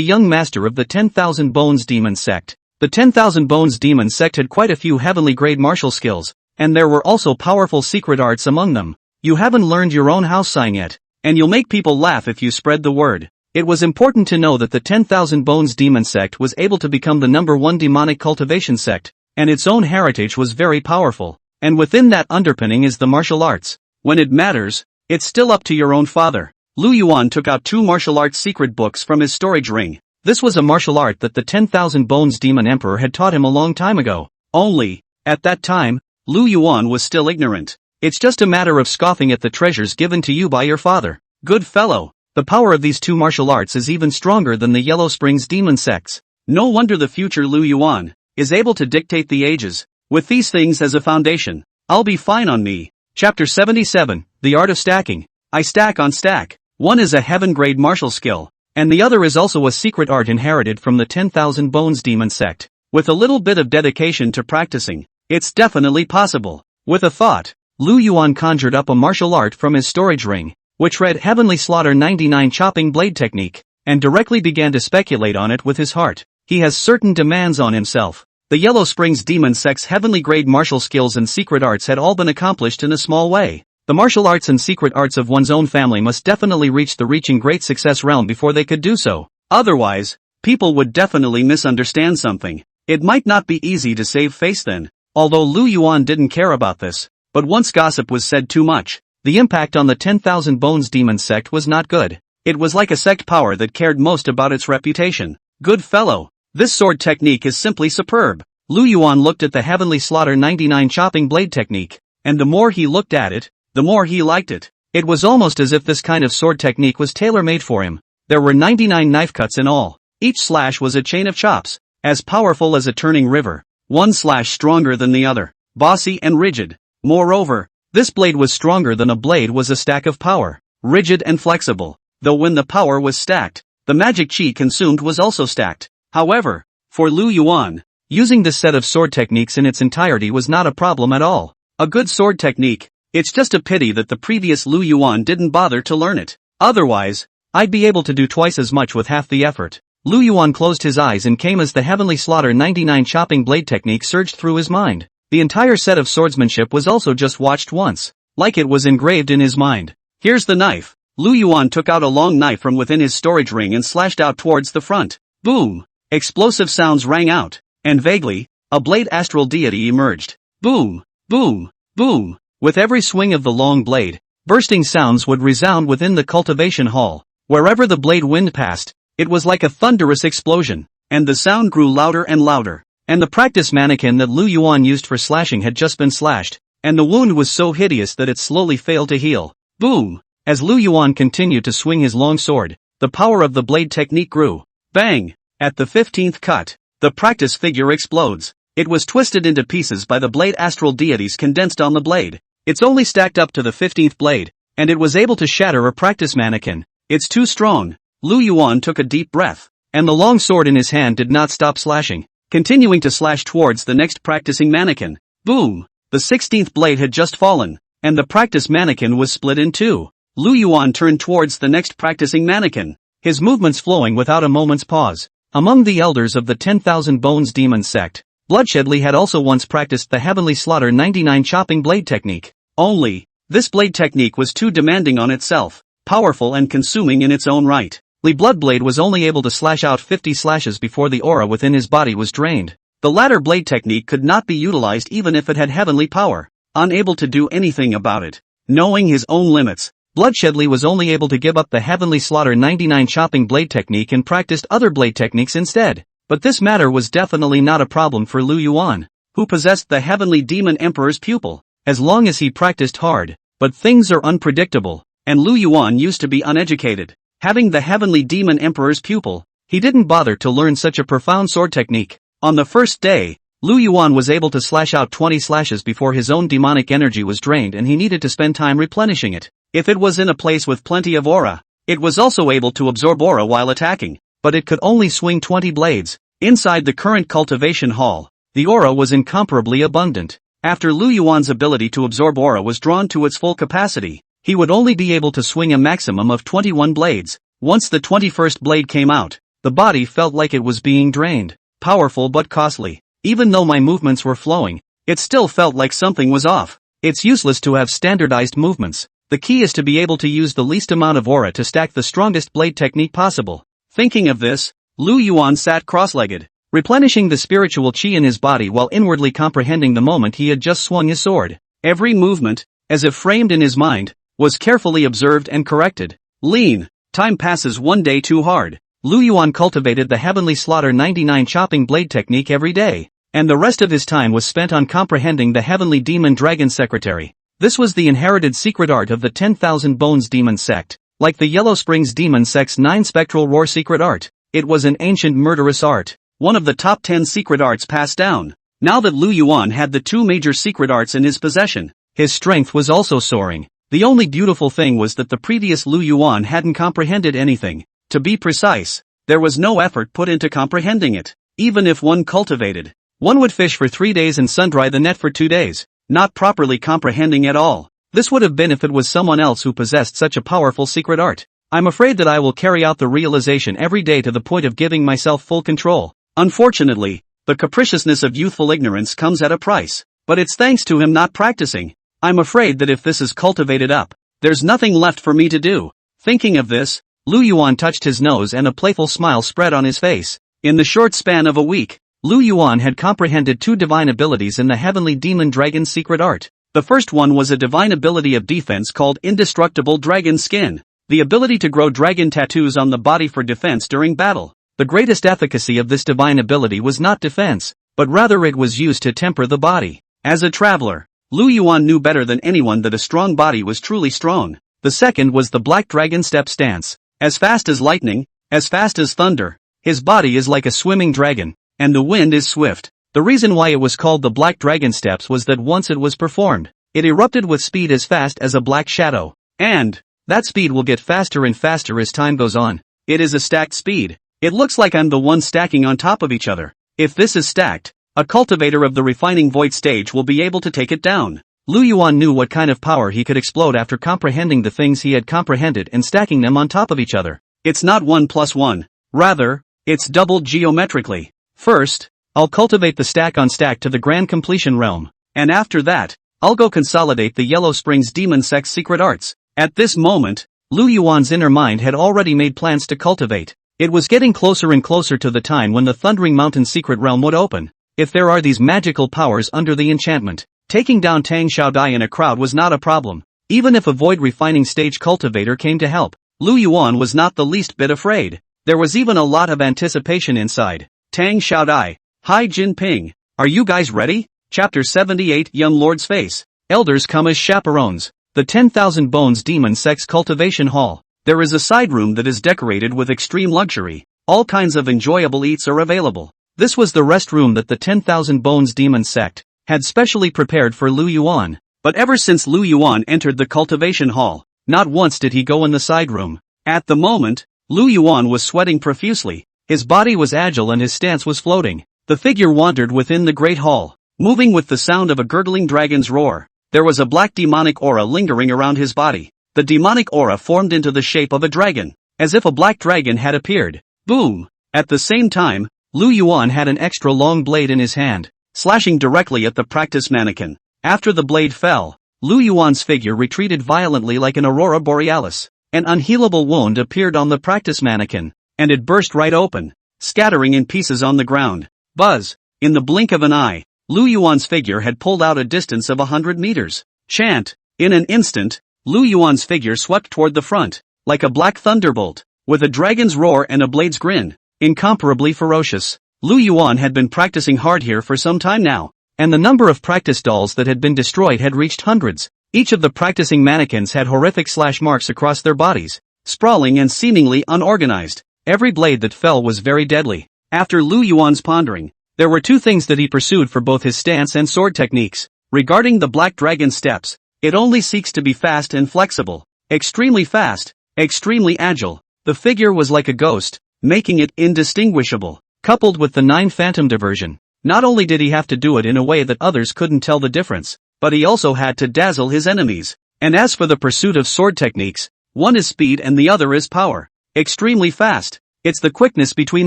young master of the 10,000 Bones Demon Sect. The 10,000 Bones Demon Sect had quite a few heavenly grade martial skills, and there were also powerful secret arts among them. You haven't learned your own house sign yet, and you'll make people laugh if you spread the word. It was important to know that the 10,000 Bones Demon Sect was able to become the #1 demonic cultivation sect, and its own heritage was very powerful. And within that underpinning is the martial arts. When it matters, it's still up to your own father. Lu Yuan took out 2 martial arts secret books from his storage ring. This was a martial art that the 10,000 Bones Demon Emperor had taught him a long time ago. Only, at that time, Lu Yuan was still ignorant. It's just a matter of scoffing at the treasures given to you by your father. Good fellow, the power of these 2 martial arts is even stronger than the Yellow Springs Demon Sects. No wonder the future Lu Yuan is able to dictate the ages. With these things as a foundation, I'll be fine on me. Chapter 77, The Art of Stacking. I stack on stack. One is a heaven-grade martial skill, and the other is also a secret art inherited from the 10,000 Bones Demon Sect. With a little bit of dedication to practicing, it's definitely possible. With a thought, Lu Yuan conjured up a martial art from his storage ring, which read Heavenly Slaughter 99 Chopping Blade Technique, and directly began to speculate on it with his heart. He has certain demands on himself. The Yellow Springs Demon Sect's heavenly grade martial skills and secret arts had all been accomplished in a small way. The martial arts and secret arts of one's own family must definitely reach the reaching great success realm before they could do so. Otherwise, people would definitely misunderstand something. It might not be easy to save face then. Although Lu Yuan didn't care about this, but once gossip was said too much, the impact on the 10,000 Bones Demon Sect was not good. It was like a sect power that cared most about its reputation. Good fellow, this sword technique is simply superb. Lu Yuan looked at the Heavenly Slaughter 99 chopping blade technique, and the more he looked at it, the more he liked it. It was almost as if this kind of sword technique was tailor-made for him. There were 99 knife cuts in all. Each slash was a chain of chops, as powerful as a turning river. One slash stronger than the other, bossy and rigid. Moreover, this blade was stronger than a blade was a stack of power, rigid and flexible. Though when the power was stacked, the magic chi consumed was also stacked. However, for Lu Yuan, using this set of sword techniques in its entirety was not a problem at all. A good sword technique. It's just a pity that the previous Lu Yuan didn't bother to learn it. Otherwise, I'd be able to do twice as much with half the effort. Lu Yuan closed his eyes and came as the Heavenly Slaughter 99 chopping blade technique surged through his mind. The entire set of swordsmanship was also just watched once, like it was engraved in his mind. Here's the knife. Lu Yuan took out a long knife from within his storage ring and slashed out towards the front. Boom! Explosive sounds rang out, and vaguely, a blade astral deity emerged. Boom! Boom! Boom! With every swing of the long blade, bursting sounds would resound within the cultivation hall. Wherever the blade wind passed, it was like a thunderous explosion, and the sound grew louder and louder. And the practice mannequin that Lu Yuan used for slashing had just been slashed, and the wound was so hideous that it slowly failed to heal. Boom! As Lu Yuan continued to swing his long sword, the power of the blade technique grew. Bang! At the 15th cut, the practice figure explodes. It was twisted into pieces by the blade astral deities condensed on the blade. It's only stacked up to the 15th blade, and it was able to shatter a practice mannequin. It's too strong. Lu Yuan took a deep breath, and the long sword in his hand did not stop slashing, continuing to slash towards the next practicing mannequin. Boom! The 16th blade had just fallen, and the practice mannequin was split in two. Lu Yuan turned towards the next practicing mannequin, his movements flowing without a moment's pause. Among the elders of the 10,000 Bones Demon Sect, Bloodshedly had also once practiced the Heavenly Slaughter 99 chopping blade technique. Only, this blade technique was too demanding on itself, powerful and consuming in its own right. Li Bloodblade was only able to slash out 50 slashes before the aura within his body was drained. The latter blade technique could not be utilized even if it had heavenly power. Unable to do anything about it. Knowing his own limits, Bloodshedly was only able to give up the Heavenly Slaughter 99 chopping blade technique and practiced other blade techniques instead. But this matter was definitely not a problem for Lu Yuan, who possessed the Heavenly Demon Emperor's pupil, as long as he practiced hard. But things are unpredictable, and Lu Yuan used to be uneducated. Having the Heavenly Demon Emperor's pupil, he didn't bother to learn such a profound sword technique. On the first day, Lu Yuan was able to slash out 20 slashes before his own demonic energy was drained and he needed to spend time replenishing it. If it was in a place with plenty of aura, it was also able to absorb aura while attacking, but it could only swing 20 blades. Inside the current cultivation hall, the aura was incomparably abundant. After Lu Yuan's ability to absorb aura was drawn to its full capacity, he would only be able to swing a maximum of 21 blades. Once the 21st blade came out, the body felt like it was being drained. Powerful but costly. Even though my movements were flowing, it still felt like something was off. It's useless to have standardized movements. The key is to be able to use the least amount of aura to stack the strongest blade technique possible. Thinking of this, Lu Yuan sat cross-legged, replenishing the spiritual chi in his body while inwardly comprehending the moment he had just swung his sword. Every movement, as if framed in his mind, was carefully observed and corrected. Lean. Time passes one day too hard. Lu Yuan cultivated the Heavenly Slaughter 99 chopping blade technique every day, and the rest of his time was spent on comprehending the Heavenly Demon Dragon Secretary. This was the inherited secret art of the 10,000 Bones Demon Sect. Like the Yellow Springs Demon Sect's 9 Spectral Roar secret art, it was an ancient murderous art, one of the top 10 secret arts passed down. Now that Lu Yuan had the 2 major secret arts in his possession, his strength was also soaring. The only beautiful thing was that the previous Lu Yuan hadn't comprehended anything. To be precise, there was no effort put into comprehending it. Even if one cultivated, one would fish for 3 days and sun-dry the net for 2 days, not properly comprehending at all. This would have been if it was someone else who possessed such a powerful secret art. I'm afraid that I will carry out the realization every day to the point of giving myself full control. Unfortunately, The capriciousness of youthful ignorance comes at a price. But it's thanks to him not practicing. I'm afraid that if this is cultivated up, there's nothing left for me to do. Thinking of this, Lu Yuan touched his nose and a playful smile spread on his face. In the short span of a week, Lu Yuan had comprehended 2 divine abilities in the heavenly demon dragon's secret art. The first one was a divine ability of defense called Indestructible Dragon Skin, the ability to grow dragon tattoos on the body for defense during battle. The greatest efficacy of this divine ability was not defense, but rather it was used to temper the body. As a traveler, Lu Yuan knew better than anyone that a strong body was truly strong. The second was the Black Dragon Step Stance. As fast as lightning, as fast as thunder, his body is like a swimming dragon, and the wind is swift. The reason why it was called the Black Dragon Steps was that once it was performed, it erupted with speed as fast as a black shadow. And that speed will get faster and faster as time goes on. It is a stacked speed. It looks like I'm the one stacking on top of each other. If this is stacked, a cultivator of the refining void stage will be able to take it down. Lu Yuan knew what kind of power he could explode after comprehending the things he had comprehended and stacking them on top of each other. It's not 1 plus 1. Rather, it's doubled geometrically. First, I'll cultivate the stack on stack to the grand completion realm. And after that, I'll go consolidate the Yellow Springs Demon Sect's secret arts. At this moment, Lu Yuan's inner mind had already made plans to cultivate. It was getting closer and closer to the time when the Thundering Mountain secret realm would open. If there are these magical powers under the enchantment, taking down Tang Xiaodai in a crowd was not a problem. Even if a void refining stage cultivator came to help, Lu Yuan was not the least bit afraid. There was even a lot of anticipation inside. Tang Xiaodai, Hi Jinping, are you guys ready? Chapter 78 Young Lord's Face. Elders come as chaperones. The 10,000 Bones Demon Sect's Cultivation Hall. There is a side room that is decorated with extreme luxury. All kinds of enjoyable eats are available. This was the rest room that the 10,000 Bones Demon Sect had specially prepared for Lu Yuan. But ever since Lu Yuan entered the cultivation hall, not once did he go in the side room. At the moment, Lu Yuan was sweating profusely. His body was agile and his stance was floating. The figure wandered within the great hall, moving with the sound of a gurgling dragon's roar. There was a black demonic aura lingering around his body. The demonic aura formed into the shape of a dragon, as if a black dragon had appeared. Boom! At the same time, Lu Yuan had an extra long blade in his hand, slashing directly at the practice mannequin. After the blade fell, Lu Yuan's figure retreated violently like an aurora borealis. An unhealable wound appeared on the practice mannequin, and it burst right open, scattering in pieces on the ground. Buzz! In the blink of an eye, Lu Yuan's figure had pulled out a distance of 100 meters. Chant! In an instant, Lu Yuan's figure swept toward the front, like a black thunderbolt, with a dragon's roar and a blade's grin. Incomparably ferocious. Lu Yuan had been practicing hard here for some time now, and the number of practice dolls that had been destroyed had reached hundreds. Each of the practicing mannequins had horrific slash marks across their bodies, sprawling and seemingly unorganized. Every blade that fell was very deadly. After Lu Yuan's pondering, there were 2 things that he pursued for both his stance and sword techniques. Regarding the Black Dragon Steps, it only seeks to be fast and flexible. Extremely fast, extremely agile. The figure was like a ghost, making it indistinguishable. Coupled with the 9 Phantom Diversion, not only did he have to do it in a way that others couldn't tell the difference, but he also had to dazzle his enemies. And as for the pursuit of sword techniques, one is speed and the other is power. Extremely fast. It's the quickness between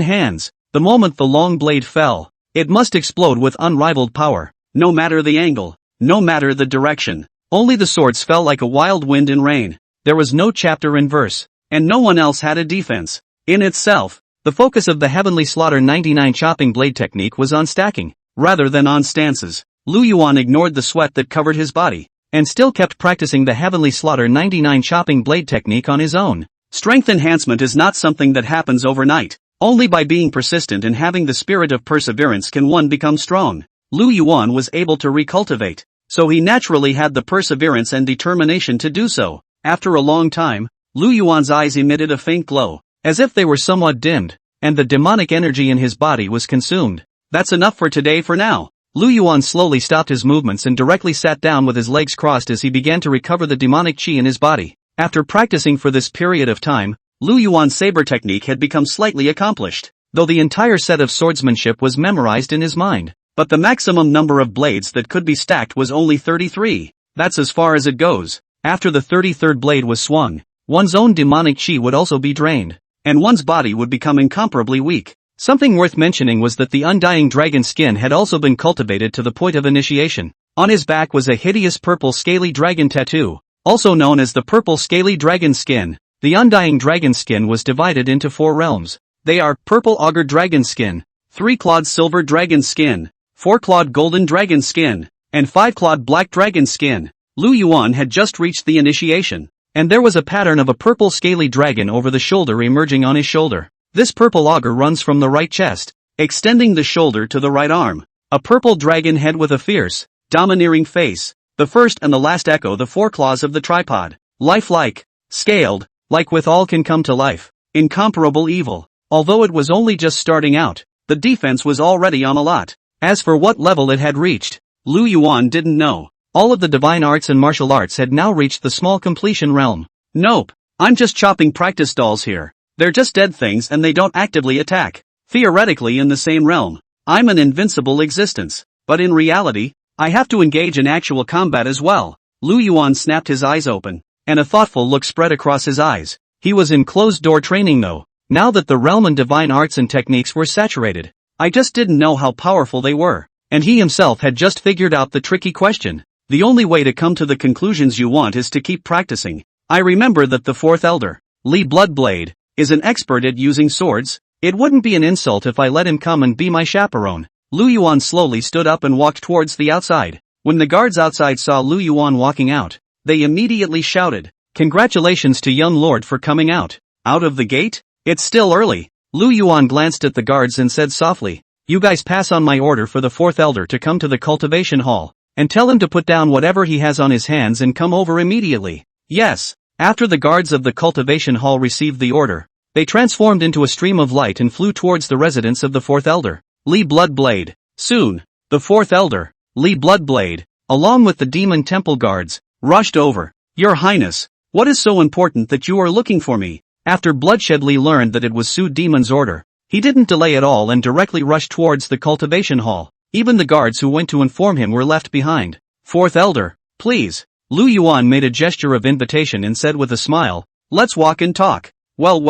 hands. The moment the long blade fell, it must explode with unrivaled power. No matter the angle, no matter the direction. Only the swords fell like a wild wind in rain. There was no chapter and verse, and no one else had a defense. In itself, the focus of the Heavenly Slaughter 99 chopping blade technique was on stacking, rather than on stances. Lu Yuan ignored the sweat that covered his body, and still kept practicing the Heavenly Slaughter 99 chopping blade technique on his own. Strength enhancement is not something that happens overnight. Only by being persistent and having the spirit of perseverance can one become strong. Lu Yuan was able to recultivate, so he naturally had the perseverance and determination to do so. After a long time, Lu Yuan's eyes emitted a faint glow, as if they were somewhat dimmed, and the demonic energy in his body was consumed. That's enough for today for now. Lu Yuan slowly stopped his movements and directly sat down with his legs crossed as he began to recover the demonic chi in his body. After practicing for this period of time, Lu Yuan's saber technique had become slightly accomplished, though the entire set of swordsmanship was memorized in his mind. But the maximum number of blades that could be stacked was only 33. That's as far as it goes. After the 33rd blade was swung, one's own demonic chi would also be drained, and one's body would become incomparably weak. Something worth mentioning was that the undying dragon skin had also been cultivated to the point of initiation. On his back was a hideous purple scaly dragon tattoo, also known as the purple scaly dragon skin. The undying dragon skin was divided into 4 realms. They are purple auger dragon skin, 3-clawed silver dragon skin, 4-clawed golden dragon skin, and 5-clawed black dragon skin. Lu Yuan had just reached the initiation, and there was a pattern of a purple scaly dragon over the shoulder emerging on his shoulder. This purple auger runs from the right chest, extending the shoulder to the right arm. A purple dragon head with a fierce, domineering face. The first and the last echo the 4 claws of the tripod. Lifelike, scaled, like with all can come to life. Incomparable evil. Although it was only just starting out, the defense was already on a lot. As for what level it had reached, Lu Yuan didn't know. All of the divine arts and martial arts had now reached the small completion realm. Nope, I'm just chopping practice dolls here. They're just dead things and they don't actively attack. Theoretically in the same realm, I'm an invincible existence. But in reality, I have to engage in actual combat as well. Lu Yuan snapped his eyes open, and a thoughtful look spread across his eyes. He was in closed-door training though. Now that the realm and divine arts and techniques were saturated, I just didn't know how powerful they were. And he himself had just figured out the tricky question. The only way to come to the conclusions you want is to keep practicing. I remember that the 4th elder, Li Bloodblade, is an expert at using swords. It wouldn't be an insult if I let him come and be my chaperone. Lu Yuan slowly stood up and walked towards the outside. When the guards outside saw Lu Yuan walking out, they immediately shouted, "Congratulations to young lord for coming out." Out of the gate? It's still early. Lu Yuan glanced at the guards and said softly, "You guys pass on my order for the 4th elder to come to the cultivation hall, and tell him to put down whatever he has on his hands and come over immediately." Yes. After the guards of the cultivation hall received the order, they transformed into a stream of light and flew towards the residence of the 4th elder, Li Bloodblade. Soon, the 4th elder, Li Bloodblade, along with the demon temple guards, rushed over. "Your Highness, what is so important that you are looking for me?" After Bloodshed Li learned that it was Su Demon's order, he didn't delay at all and directly rushed towards the cultivation hall. Even the guards who went to inform him were left behind. "4th elder, please." Lu Yuan made a gesture of invitation and said with a smile, "Let's walk and talk." Well.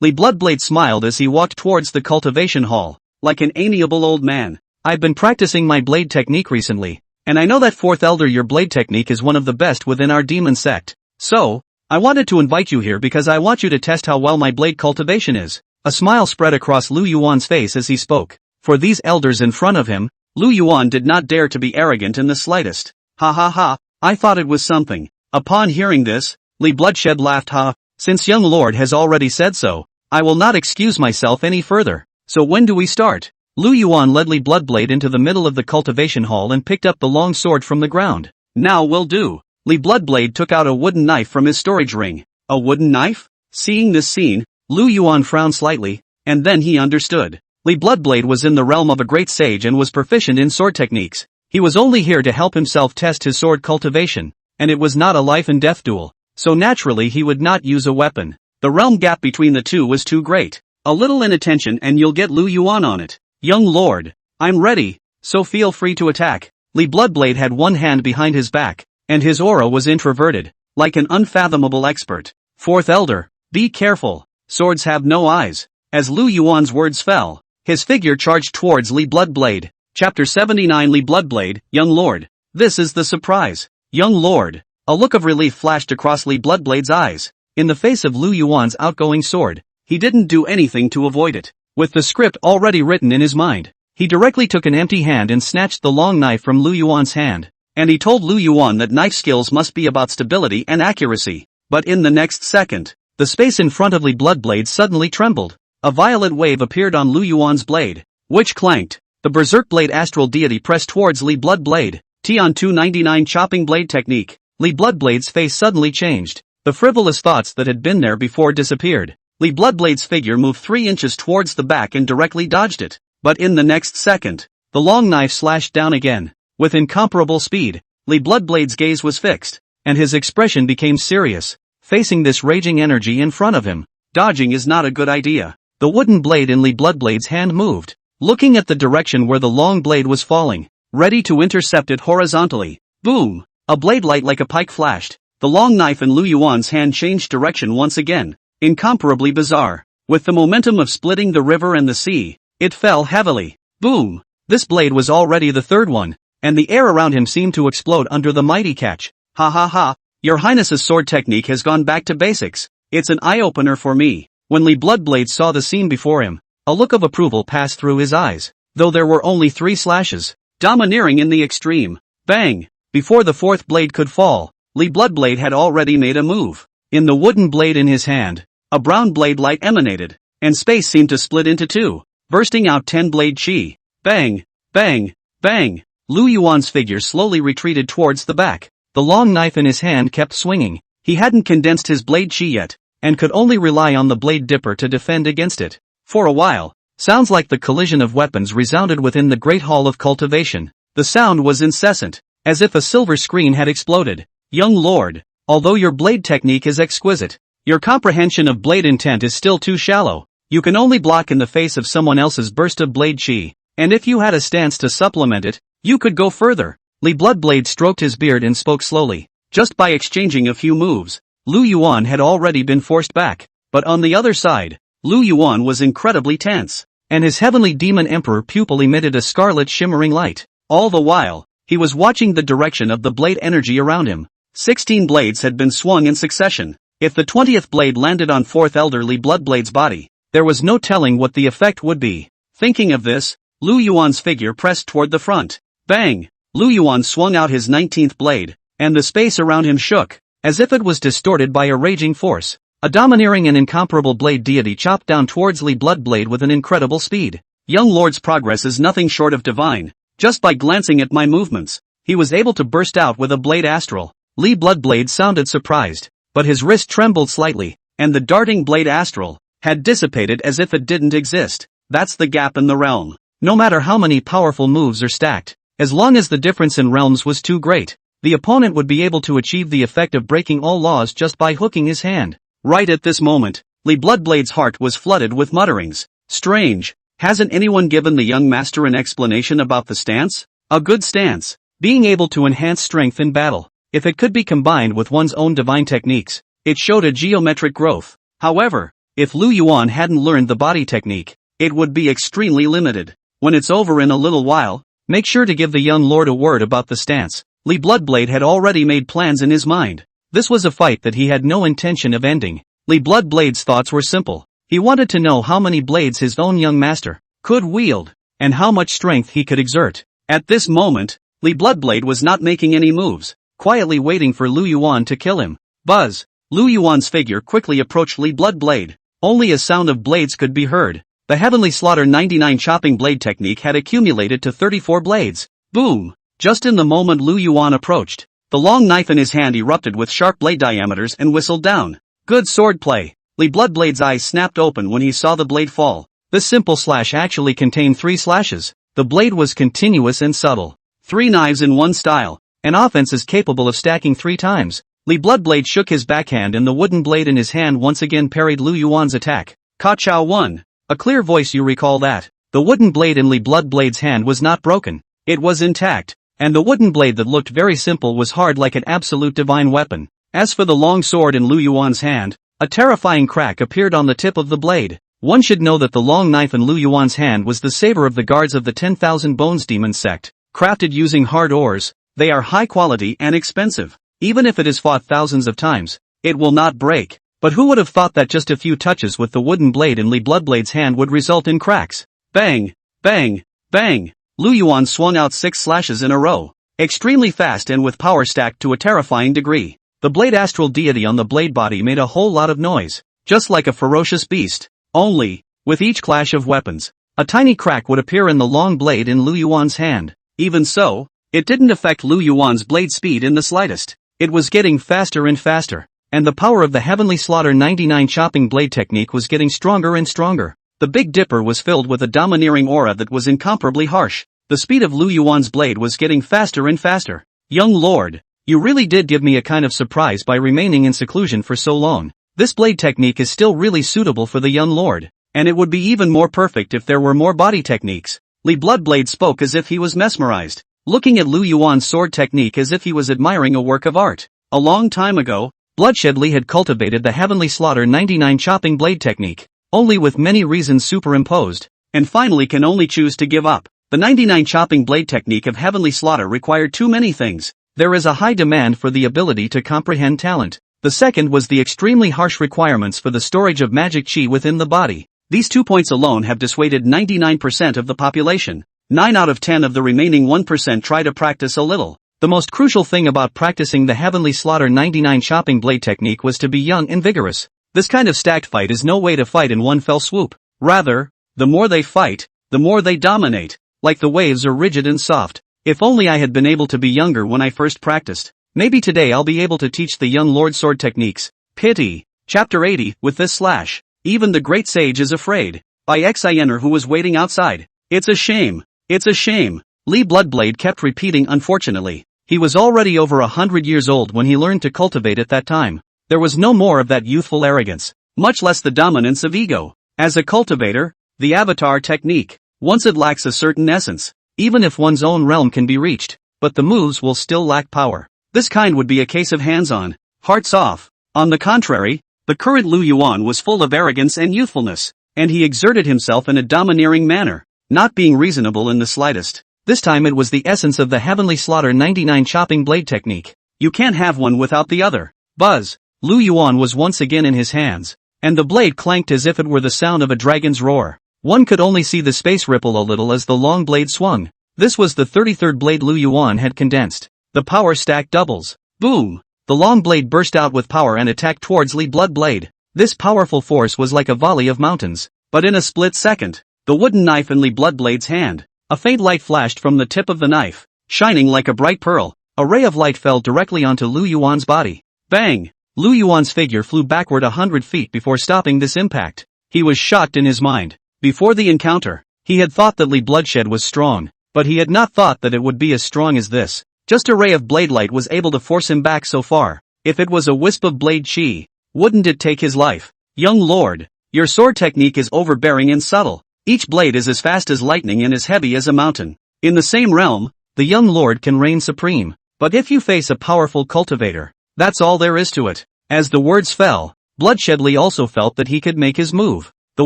Li Bloodblade smiled as he walked towards the cultivation hall, like an amiable old man. "I've been practicing my blade technique recently, and I know that 4th elder your blade technique is one of the best within our demon sect. So, I wanted to invite you here because I want you to test how well my blade cultivation is." A smile spread across Lu Yuan's face as he spoke. For these elders in front of him, Lu Yuan did not dare to be arrogant in the slightest. Ha, I thought it was something. Upon hearing this, Li Bloodshed laughed. Since young lord has already said so, I will not excuse myself any further. So when do we start? Lu Yuan led Li Bloodblade into the middle of the cultivation hall and picked up the long sword from the ground. "Now will do." Li Bloodblade took out a wooden knife from his storage ring. A wooden knife? Seeing this scene, Lu Yuan frowned slightly, and then he understood. Li Bloodblade was in the realm of a great sage and was proficient in sword techniques. He was only here to help himself test his sword cultivation, and it was not a life and death duel, so naturally he would not use a weapon. The realm gap between the two was too great. A little inattention and you'll get Lu Yuan on it. "Young lord, I'm ready, so feel free to attack." Li Bloodblade had one hand behind his back, and his aura was introverted, like an unfathomable expert. "4th elder, be careful, swords have no eyes." As Lu Yuan's words fell, his figure charged towards Li Bloodblade. Chapter 79 Li Bloodblade, "Young lord, this is the surprise." "Young lord." A look of relief flashed across Li Bloodblade's eyes. In the face of Lu Yuan's outgoing sword, he didn't do anything to avoid it. With the script already written in his mind, he directly took an empty hand and snatched the long knife from Lu Yuan's hand. And he told Lu Yuan that knife skills must be about stability and accuracy. But in the next second, the space in front of Li Bloodblade suddenly trembled. A violet wave appeared on Lu Yuan's blade, which clanked. The Berserk Blade Astral Deity pressed towards Li Bloodblade. Tion 299 Chopping Blade Technique. Li Bloodblade's face suddenly changed. The frivolous thoughts that had been there before disappeared. Li Bloodblade's figure moved 3 inches towards the back and directly dodged it. But in the next second, the long knife slashed down again. With incomparable speed, Li Bloodblade's gaze was fixed, and his expression became serious, facing this raging energy in front of him. Dodging is not a good idea. The wooden blade in Li Bloodblade's hand moved, looking at the direction where the long blade was falling, ready to intercept it horizontally. Boom! A blade light like a pike flashed. The long knife in Lu Yuan's hand changed direction once again. Incomparably bizarre. With the momentum of splitting the river and the sea, it fell heavily. Boom! This blade was already the third one, and the air around him seemed to explode under the mighty catch. Ha ha ha, Your Highness's sword technique has gone back to basics. It's an eye-opener for me. When Li Bloodblade saw the scene before him, a look of approval passed through his eyes, though there were only 3 slashes. Domineering in the extreme. Bang! Before the fourth blade could fall, Li Bloodblade had already made a move. In the wooden blade in his hand, a brown blade light emanated, and space seemed to split into 2, bursting out 10 blade chi. Bang! Bang! Bang! Lu Yuan's figure slowly retreated towards the back. The long knife in his hand kept swinging. He hadn't condensed his blade chi yet, and could only rely on the blade dipper to defend against it. For a while, sounds like the collision of weapons resounded within the Great Hall of Cultivation. The sound was incessant, as if a silver screen had exploded. Young lord, although your blade technique is exquisite, your comprehension of blade intent is still too shallow. You can only block in the face of someone else's burst of blade chi, and if you had a stance to supplement it, you could go further. Li Bloodblade stroked his beard and spoke slowly. Just by exchanging a few moves, Lu Yuan had already been forced back, but on the other side, Lu Yuan was incredibly tense, and his heavenly demon emperor pupil emitted a scarlet shimmering light. All the while, he was watching the direction of the blade energy around him. 16 blades had been swung in succession. If the 20th blade landed on 4th Elder Li Bloodblade's body, there was no telling what the effect would be. Thinking of this, Lu Yuan's figure pressed toward the front. Bang! Lu Yuan swung out his 19th blade, and the space around him shook, as if it was distorted by a raging force. A domineering and incomparable blade deity chopped down towards Li Bloodblade with an incredible speed. Young lord's progress is nothing short of divine. Just by glancing at my movements, he was able to burst out with a blade astral. Li Bloodblade sounded surprised, but his wrist trembled slightly, and the darting blade astral had dissipated as if it didn't exist. That's the gap in the realm. No matter how many powerful moves are stacked, as long as the difference in realms was too great, the opponent would be able to achieve the effect of breaking all laws just by hooking his hand. Right at this moment, Li Bloodblade's heart was flooded with mutterings. Strange, hasn't anyone given the young master an explanation about the stance? A good stance, being able to enhance strength in battle. If it could be combined with one's own divine techniques, it showed a geometric growth. However, if Lu Yuan hadn't learned the body technique, it would be extremely limited. When it's over in a little while, make sure to give the young lord a word about the stance. Li Bloodblade had already made plans in his mind. This was a fight that he had no intention of ending. Li Bloodblade's thoughts were simple. He wanted to know how many blades his own young master could wield, and how much strength he could exert. At this moment, Li Bloodblade was not making any moves, quietly waiting for Lu Yuan to kill him. Buzz! Lu Yuan's figure quickly approached Li Bloodblade. Only a sound of blades could be heard. The Heavenly Slaughter 99 chopping blade technique had accumulated to 34 blades. Boom! Just in the moment Lu Yuan approached, the long knife in his hand erupted with sharp blade diameters and whistled down. Good swordplay! Li Bloodblade's eyes snapped open when he saw the blade fall. This simple slash actually contained 3 slashes. The blade was continuous and subtle. 3 knives in one style. An offense is capable of stacking 3 times. Li Bloodblade shook his backhand and the wooden blade in his hand once again parried Lu Yuan's attack. Ka Chao 1. A clear voice, you recall that. The wooden blade in Li Bloodblade's hand was not broken. It was intact, and the wooden blade that looked very simple was hard like an absolute divine weapon. As for the long sword in Lu Yuan's hand, a terrifying crack appeared on the tip of the blade. One should know that the long knife in Lu Yuan's hand was the saber of the guards of the 10,000 Bones Demon Sect. Crafted using hard ores, they are high quality and expensive. Even if it is fought thousands of times, it will not break. But who would have thought that just a few touches with the wooden blade in Li Bloodblade's hand would result in cracks? Bang! Bang! Bang! Lu Yuan swung out 6 slashes in a row, extremely fast and with power stacked to a terrifying degree. The blade astral deity on the blade body made a whole lot of noise, just like a ferocious beast. Only, with each clash of weapons, a tiny crack would appear in the long blade in Lu Yuan's hand. Even so, it didn't affect Lu Yuan's blade speed in the slightest. It was getting faster and faster, and the power of the Heavenly Slaughter 99 chopping blade technique was getting stronger and stronger. The Big Dipper was filled with a domineering aura that was incomparably harsh. The speed of Lu Yuan's blade was getting faster and faster. Young lord, you really did give me a kind of surprise by remaining in seclusion for so long. This blade technique is still really suitable for the young lord, and it would be even more perfect if there were more body techniques. Li Bloodblade spoke as if he was mesmerized, looking at Lu Yuan's sword technique as if he was admiring a work of art. A long time ago, Bloodshed Li had cultivated the Heavenly Slaughter 99 chopping blade technique. only with many reasons superimposed, and finally can only choose to give up. The 99 chopping blade technique of heavenly slaughter required too many things. There is a high demand for the ability to comprehend talent. The second was the extremely harsh requirements for the storage of magic chi within the body. These 2 points alone have dissuaded 99% of the population. 9 out of 10 of the remaining 1% try to practice a little. The most crucial thing about practicing the heavenly slaughter 99 chopping blade technique was to be young and vigorous. This kind of stacked fight is no way to fight in one fell swoop. Rather, the more they fight, the more they dominate. Like the waves are rigid and soft. If only I had been able to be younger when I first practiced. Maybe today I'll be able to teach the young lord sword techniques. Pity. Chapter 80, with this slash. Even the great sage is afraid. By Xiao Yun'er, who was waiting outside. It's a shame. It's a shame. Li Bloodblade kept repeating unfortunately. He was already over 100 years old when he learned to cultivate at that time. There was no more of that youthful arrogance, much less the dominance of ego. As a cultivator, the avatar technique, once it lacks a certain essence, even if one's own realm can be reached, but the moves will still lack power. This kind would be a case of hands-on, hearts off. On the contrary, the current Yuan was full of arrogance and youthfulness, and he exerted himself in a domineering manner, not being reasonable in the slightest. This time it was the essence of the heavenly slaughter 99 chopping blade technique. You can't have one without the other. Buzz. Yuan was once again in his hands, and the blade clanked as if it were the sound of a dragon's roar. One could only see the space ripple a little as the long blade swung. This was the 33rd blade Yuan had condensed. The power stack doubles. Boom! The long blade burst out with power and attacked towards Li Bloodblade. This powerful force was like a volley of mountains. But in a split second, the wooden knife in Li Bloodblade's hand, a faint light flashed from the tip of the knife, shining like a bright pearl. A ray of light fell directly onto Yuan's body. Bang! Yuan's figure flew backward 100 feet before stopping this impact. He was shocked in his mind. Before the encounter, he had thought that Li Bloodshed was strong, but he had not thought that it would be as strong as this. Just a ray of blade light was able to force him back so far. If it was a wisp of blade chi, wouldn't it take his life? Young lord, your sword technique is overbearing and subtle. Each blade is as fast as lightning and as heavy as a mountain. In the same realm, the young lord can reign supreme. But if you face a powerful cultivator, that's all there is to it. As the words fell, Bloodshedly also felt that he could make his move. The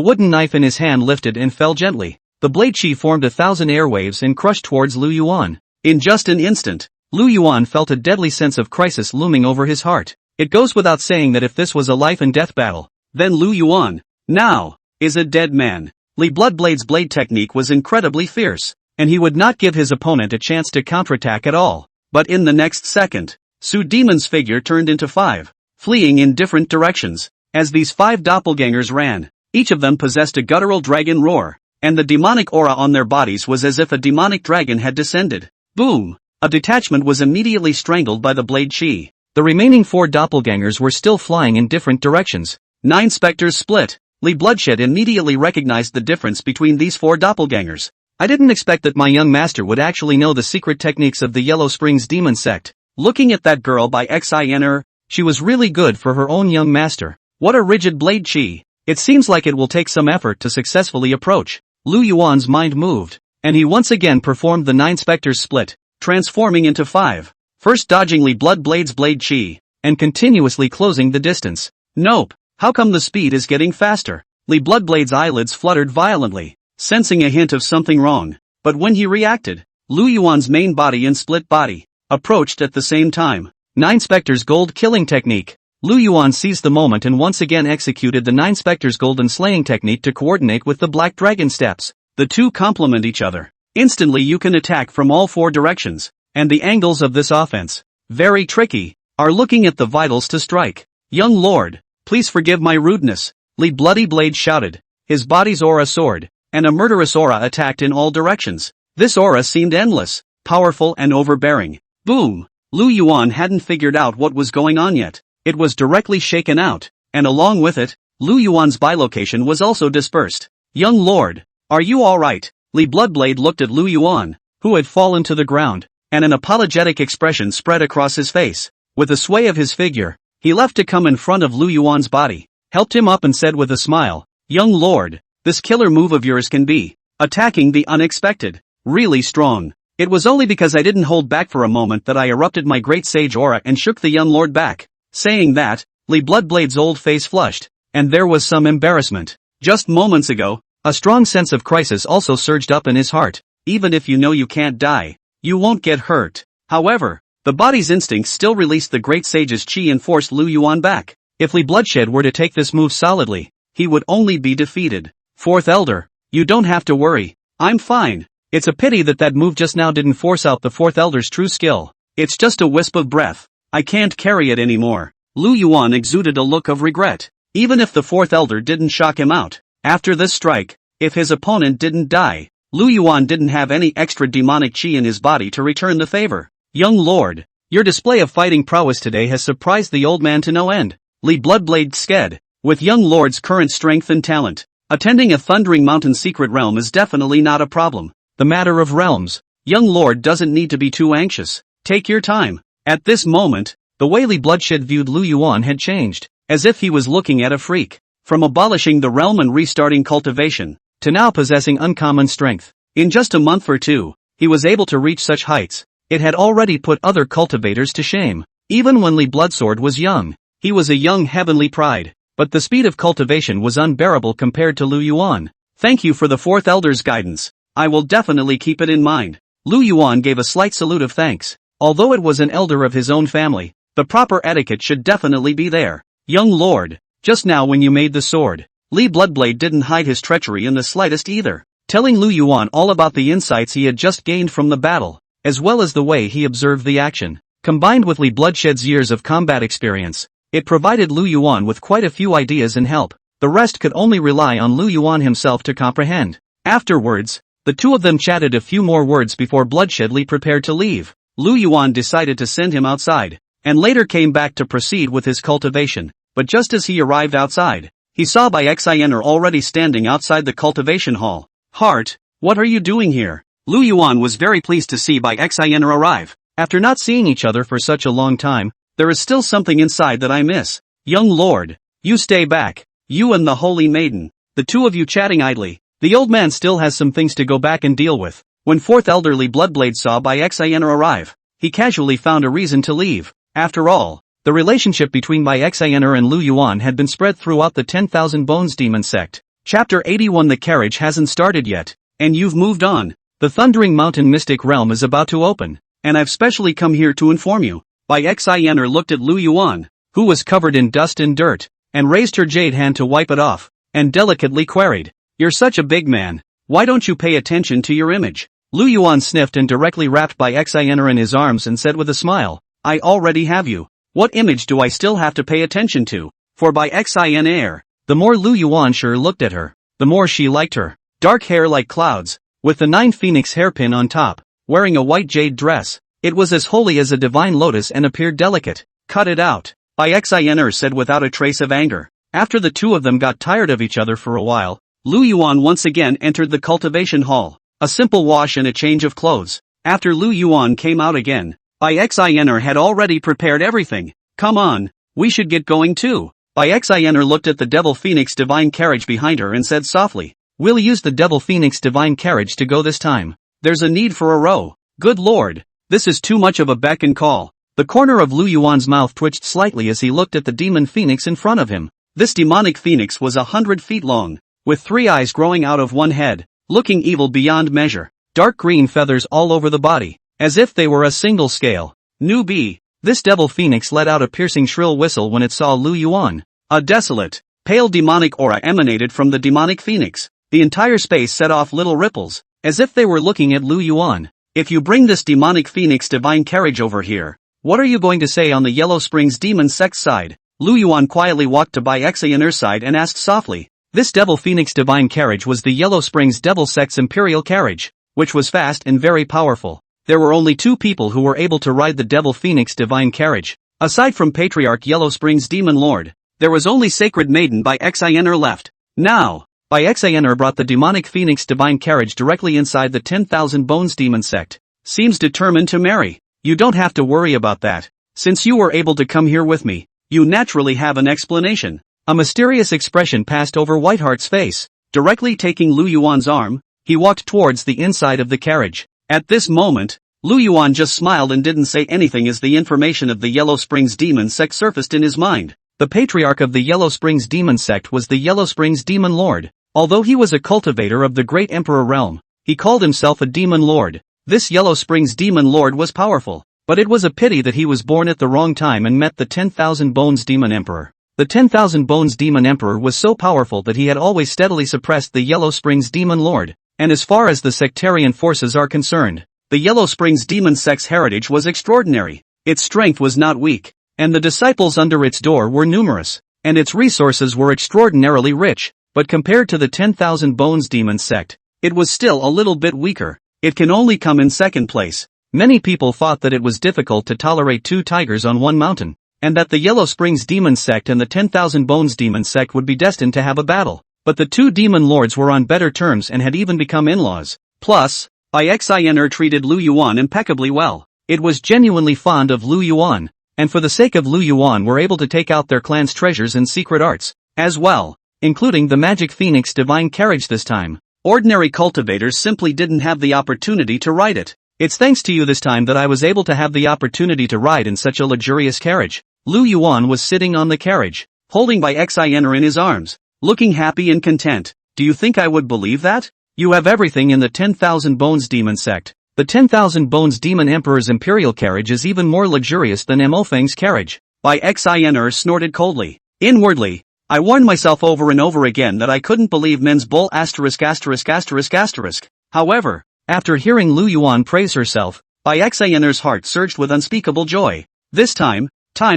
wooden knife in his hand lifted and fell gently. The blade chi formed 1,000 airwaves and crushed towards Yuan. In just an instant, Yuan felt a deadly sense of crisis looming over his heart. It goes without saying that if this was a life and death battle, then Yuan, now, is a dead man. Li Bloodblade's blade technique was incredibly fierce, and he would not give his opponent a chance to counterattack at all. But in the next second, Su Demon's figure turned into 5, fleeing in different directions. As these 5 doppelgangers ran, each of them possessed a guttural dragon roar, and the demonic aura on their bodies was as if a demonic dragon had descended. Boom! A detachment was immediately strangled by the blade chi. The remaining 4 doppelgangers were still flying in different directions. 9 specters split. Li Bloodshed immediately recognized the difference between these 4 doppelgangers. I didn't expect that my young master would actually know the secret techniques of the Yellow Springs demon sect. Looking at that girl by Xiao Yun'er, she was really good for her own young master. What a rigid blade chi. It seems like it will take some effort to successfully approach. Yuan's mind moved, and he once again performed the 9 specters split, transforming into 5. First dodging Li Bloodblade's blade chi, and continuously closing the distance. Nope, how come the speed is getting faster? Li Bloodblade's eyelids fluttered violently, sensing a hint of something wrong. But when he reacted, Yuan's main body and split body approached at the same time. 9 Spectres Gold Killing Technique. Yuan seized the moment and once again executed the 9 Spectres Golden Slaying Technique to coordinate with the Black Dragon Steps. The two complement each other. Instantly you can attack from all 4 directions, and the angles of this offense, very tricky, are looking at the vitals to strike. Young lord, please forgive my rudeness, Li Bloody Blade shouted. His body's aura soared, and a murderous aura attacked in all directions. This aura seemed endless, powerful and overbearing. Boom! Yuan hadn't figured out what was going on yet. It was directly shaken out, and along with it, Yuan's bilocation was also dispersed. Young lord, are you alright? Li Bloodblade looked at Yuan, who had fallen to the ground, and an apologetic expression spread across his face. With a sway of his figure, he left to come in front of Yuan's body, helped him up and said with a smile, "Young lord, this killer move of yours can be attacking the unexpected, really strong. It was only because I didn't hold back for a moment that I erupted my great sage aura and shook the young lord back." Saying that, Li Bloodblade's old face flushed, and there was some embarrassment. Just moments ago, a strong sense of crisis also surged up in his heart. Even if you know you can't die, you won't get hurt. However, the body's instincts still released the great sage's chi and forced Lu Yuan back. If Li Bloodshed were to take this move solidly, he would only be defeated. Fourth Elder, you don't have to worry. I'm fine. It's a pity that move just now didn't force out the Fourth Elder's true skill. It's just a wisp of breath. I can't carry it anymore. Lu Yuan exuded a look of regret. Even if the Fourth Elder didn't shock him out, after this strike, if his opponent didn't die, Lu Yuan didn't have any extra demonic chi in his body to return the favor. Young lord, your display of fighting prowess today has surprised the old man to no end. Li Bloodblade sked. With young lord's current strength and talent, attending a Thundering Mountain secret realm is definitely not a problem. The matter of realms, young lord doesn't need to be too anxious. Take your time. At this moment, the way Li Bloodshed viewed Lu Yuan had changed, as if he was looking at a freak. From abolishing the realm and restarting cultivation, to now possessing uncommon strength. In just a month or two, he was able to reach such heights. It had already put other cultivators to shame. Even when Li Bloodsword was young, he was a young heavenly pride. But the speed of cultivation was unbearable compared to Lu Yuan. Thank you for the Fourth Elder's guidance. I will definitely keep it in mind. Lu Yuan gave a slight salute of thanks. Although it was an elder of his own family, the proper etiquette should definitely be there. Young lord, just now when you made the sword, Li Bloodblade didn't hide his treachery in the slightest either, telling Lu Yuan all about the insights he had just gained from the battle, as well as the way he observed the action. Combined with Li Bloodshed's years of combat experience, it provided Lu Yuan with quite a few ideas and help. The rest could only rely on Lu Yuan himself to comprehend. Afterwards, the two of them chatted a few more words before Bloodshedly prepared to leave. Lu Yuan decided to send him outside, and later came back to proceed with his cultivation. But just as he arrived outside, he saw Xiao Yun'er already standing outside the cultivation hall. Heart, what are you doing here? Lu Yuan was very pleased to see Xiao Yun'er arrive. After not seeing each other for such a long time, there is still something inside that I miss. Young lord, you stay back. You and the holy maiden, the two of you chatting idly. The old man still has some things to go back and deal with. When Fourth Elderly Bloodblade saw Xiao Yun'er arrive, he casually found a reason to leave. After all, the relationship between Xiao Yun'er and Lu Yuan had been spread throughout the 10,000 Bones Demon Sect. Chapter 81. The carriage hasn't started yet, and you've moved on. The Thundering Mountain Mystic Realm is about to open, and I've specially come here to inform you. Xiao Yun'er looked at Lu Yuan, who was covered in dust and dirt, and raised her jade hand to wipe it off, and delicately queried, "You're such a big man, why don't you pay attention to your image?" Lu Yuan sniffed and directly wrapped Xiao Yun'er in his arms and said with a smile, "I already have you. What image do I still have to pay attention to?" For Xiao Yun'er, the more Lu Yuan sure looked at her, the more she liked her. Dark hair like clouds, with the 9 phoenix hairpin on top, wearing a white jade dress. It was as holy as a divine lotus and appeared delicate. "Cut it out," Xiao Yun'er said without a trace of anger. After the two of them got tired of each other for a while, Lu Yuan once again entered the cultivation hall. A simple wash and a change of clothes. After Lu Yuan came out again, Xiao Yun'er had already prepared everything. "Come on, we should get going too." Xiao Yun'er looked at the Devil Phoenix Divine Carriage behind her and said softly, "We'll use the Devil Phoenix Divine Carriage to go this time. There's a need for a row." Good lord, this is too much of a beck and call. The corner of Lu Yuan's mouth twitched slightly as he looked at the demon phoenix in front of him. This demonic phoenix was 100 feet long, with 3 eyes growing out of one head, looking evil beyond measure. Dark green feathers all over the body, as if they were a single scale. Newbie, this devil phoenix let out a piercing shrill whistle when it saw Lu Yuan. A desolate, pale demonic aura emanated from the demonic phoenix. The entire space set off little ripples, as if they were looking at Lu Yuan. "If you bring this demonic phoenix divine carriage over here, what are you going to say on the Yellow Springs Demon Sect side?" Lu Yuan quietly walked to Xiao Yun'er's side and asked softly. This Devil Phoenix Divine Carriage was the Yellow Springs Devil Sect's Imperial Carriage, which was fast and very powerful. There were only 2 people who were able to ride the Devil Phoenix Divine Carriage. Aside from Patriarch Yellow Springs Demon Lord, there was only Sacred Maiden Xiao Yun'er left. Now, Xiao Yun'er brought the Demonic Phoenix Divine Carriage directly inside the 10,000 Bones Demon Sect. "Seems determined to marry. You don't have to worry about that. Since you were able to come here with me, you naturally have an explanation." A mysterious expression passed over Whiteheart's face. Directly taking Lu Yuan's arm, he walked towards the inside of the carriage. At this moment, Lu Yuan just smiled and didn't say anything as the information of the Yellow Springs Demon Sect surfaced in his mind. The patriarch of the Yellow Springs Demon Sect was the Yellow Springs Demon Lord. Although he was a cultivator of the Great Emperor realm, he called himself a Demon Lord. This Yellow Springs Demon Lord was powerful, but it was a pity that he was born at the wrong time and met the 10,000 Bones Demon Emperor. The 10,000 Bones Demon Emperor was so powerful that he had always steadily suppressed the Yellow Springs Demon Lord, and as far as the sectarian forces are concerned, the Yellow Springs Demon Sect's heritage was extraordinary. Its strength was not weak, and the disciples under its door were numerous, and its resources were extraordinarily rich, but compared to the 10,000 Bones Demon Sect, it was still a little bit weaker. It can only come in second place. Many people thought that it was difficult to tolerate two tigers on one mountain, and that the Yellow Springs Demon Sect and the 10,000 Bones Demon Sect would be destined to have a battle. But the two demon lords were on better terms and had even become in-laws. Plus, Xiao Yun'er treated Lu Yuan impeccably well. It was genuinely fond of Lu Yuan, and for the sake of Lu Yuan were able to take out their clan's treasures and secret arts, as well, including the magic phoenix divine carriage this time. Ordinary cultivators simply didn't have the opportunity to ride it. It's thanks to you this time that I was able to have the opportunity to ride in such a luxurious carriage. Lu Yuan was sitting on the carriage, holding Xiao Yun'er in his arms, looking happy and content. Do you think I would believe that? You have everything in the 10,000 Bones Demon Sect. The 10,000 Bones Demon Emperor's imperial carriage is even more luxurious than Feng's carriage. Xiao Yun'er snorted coldly. Inwardly, I warned myself over and over again that I couldn't believe men's bull ********. However, after hearing Lu Yuan praise herself, Xiao Yun'er's heart surged with unspeakable joy. This time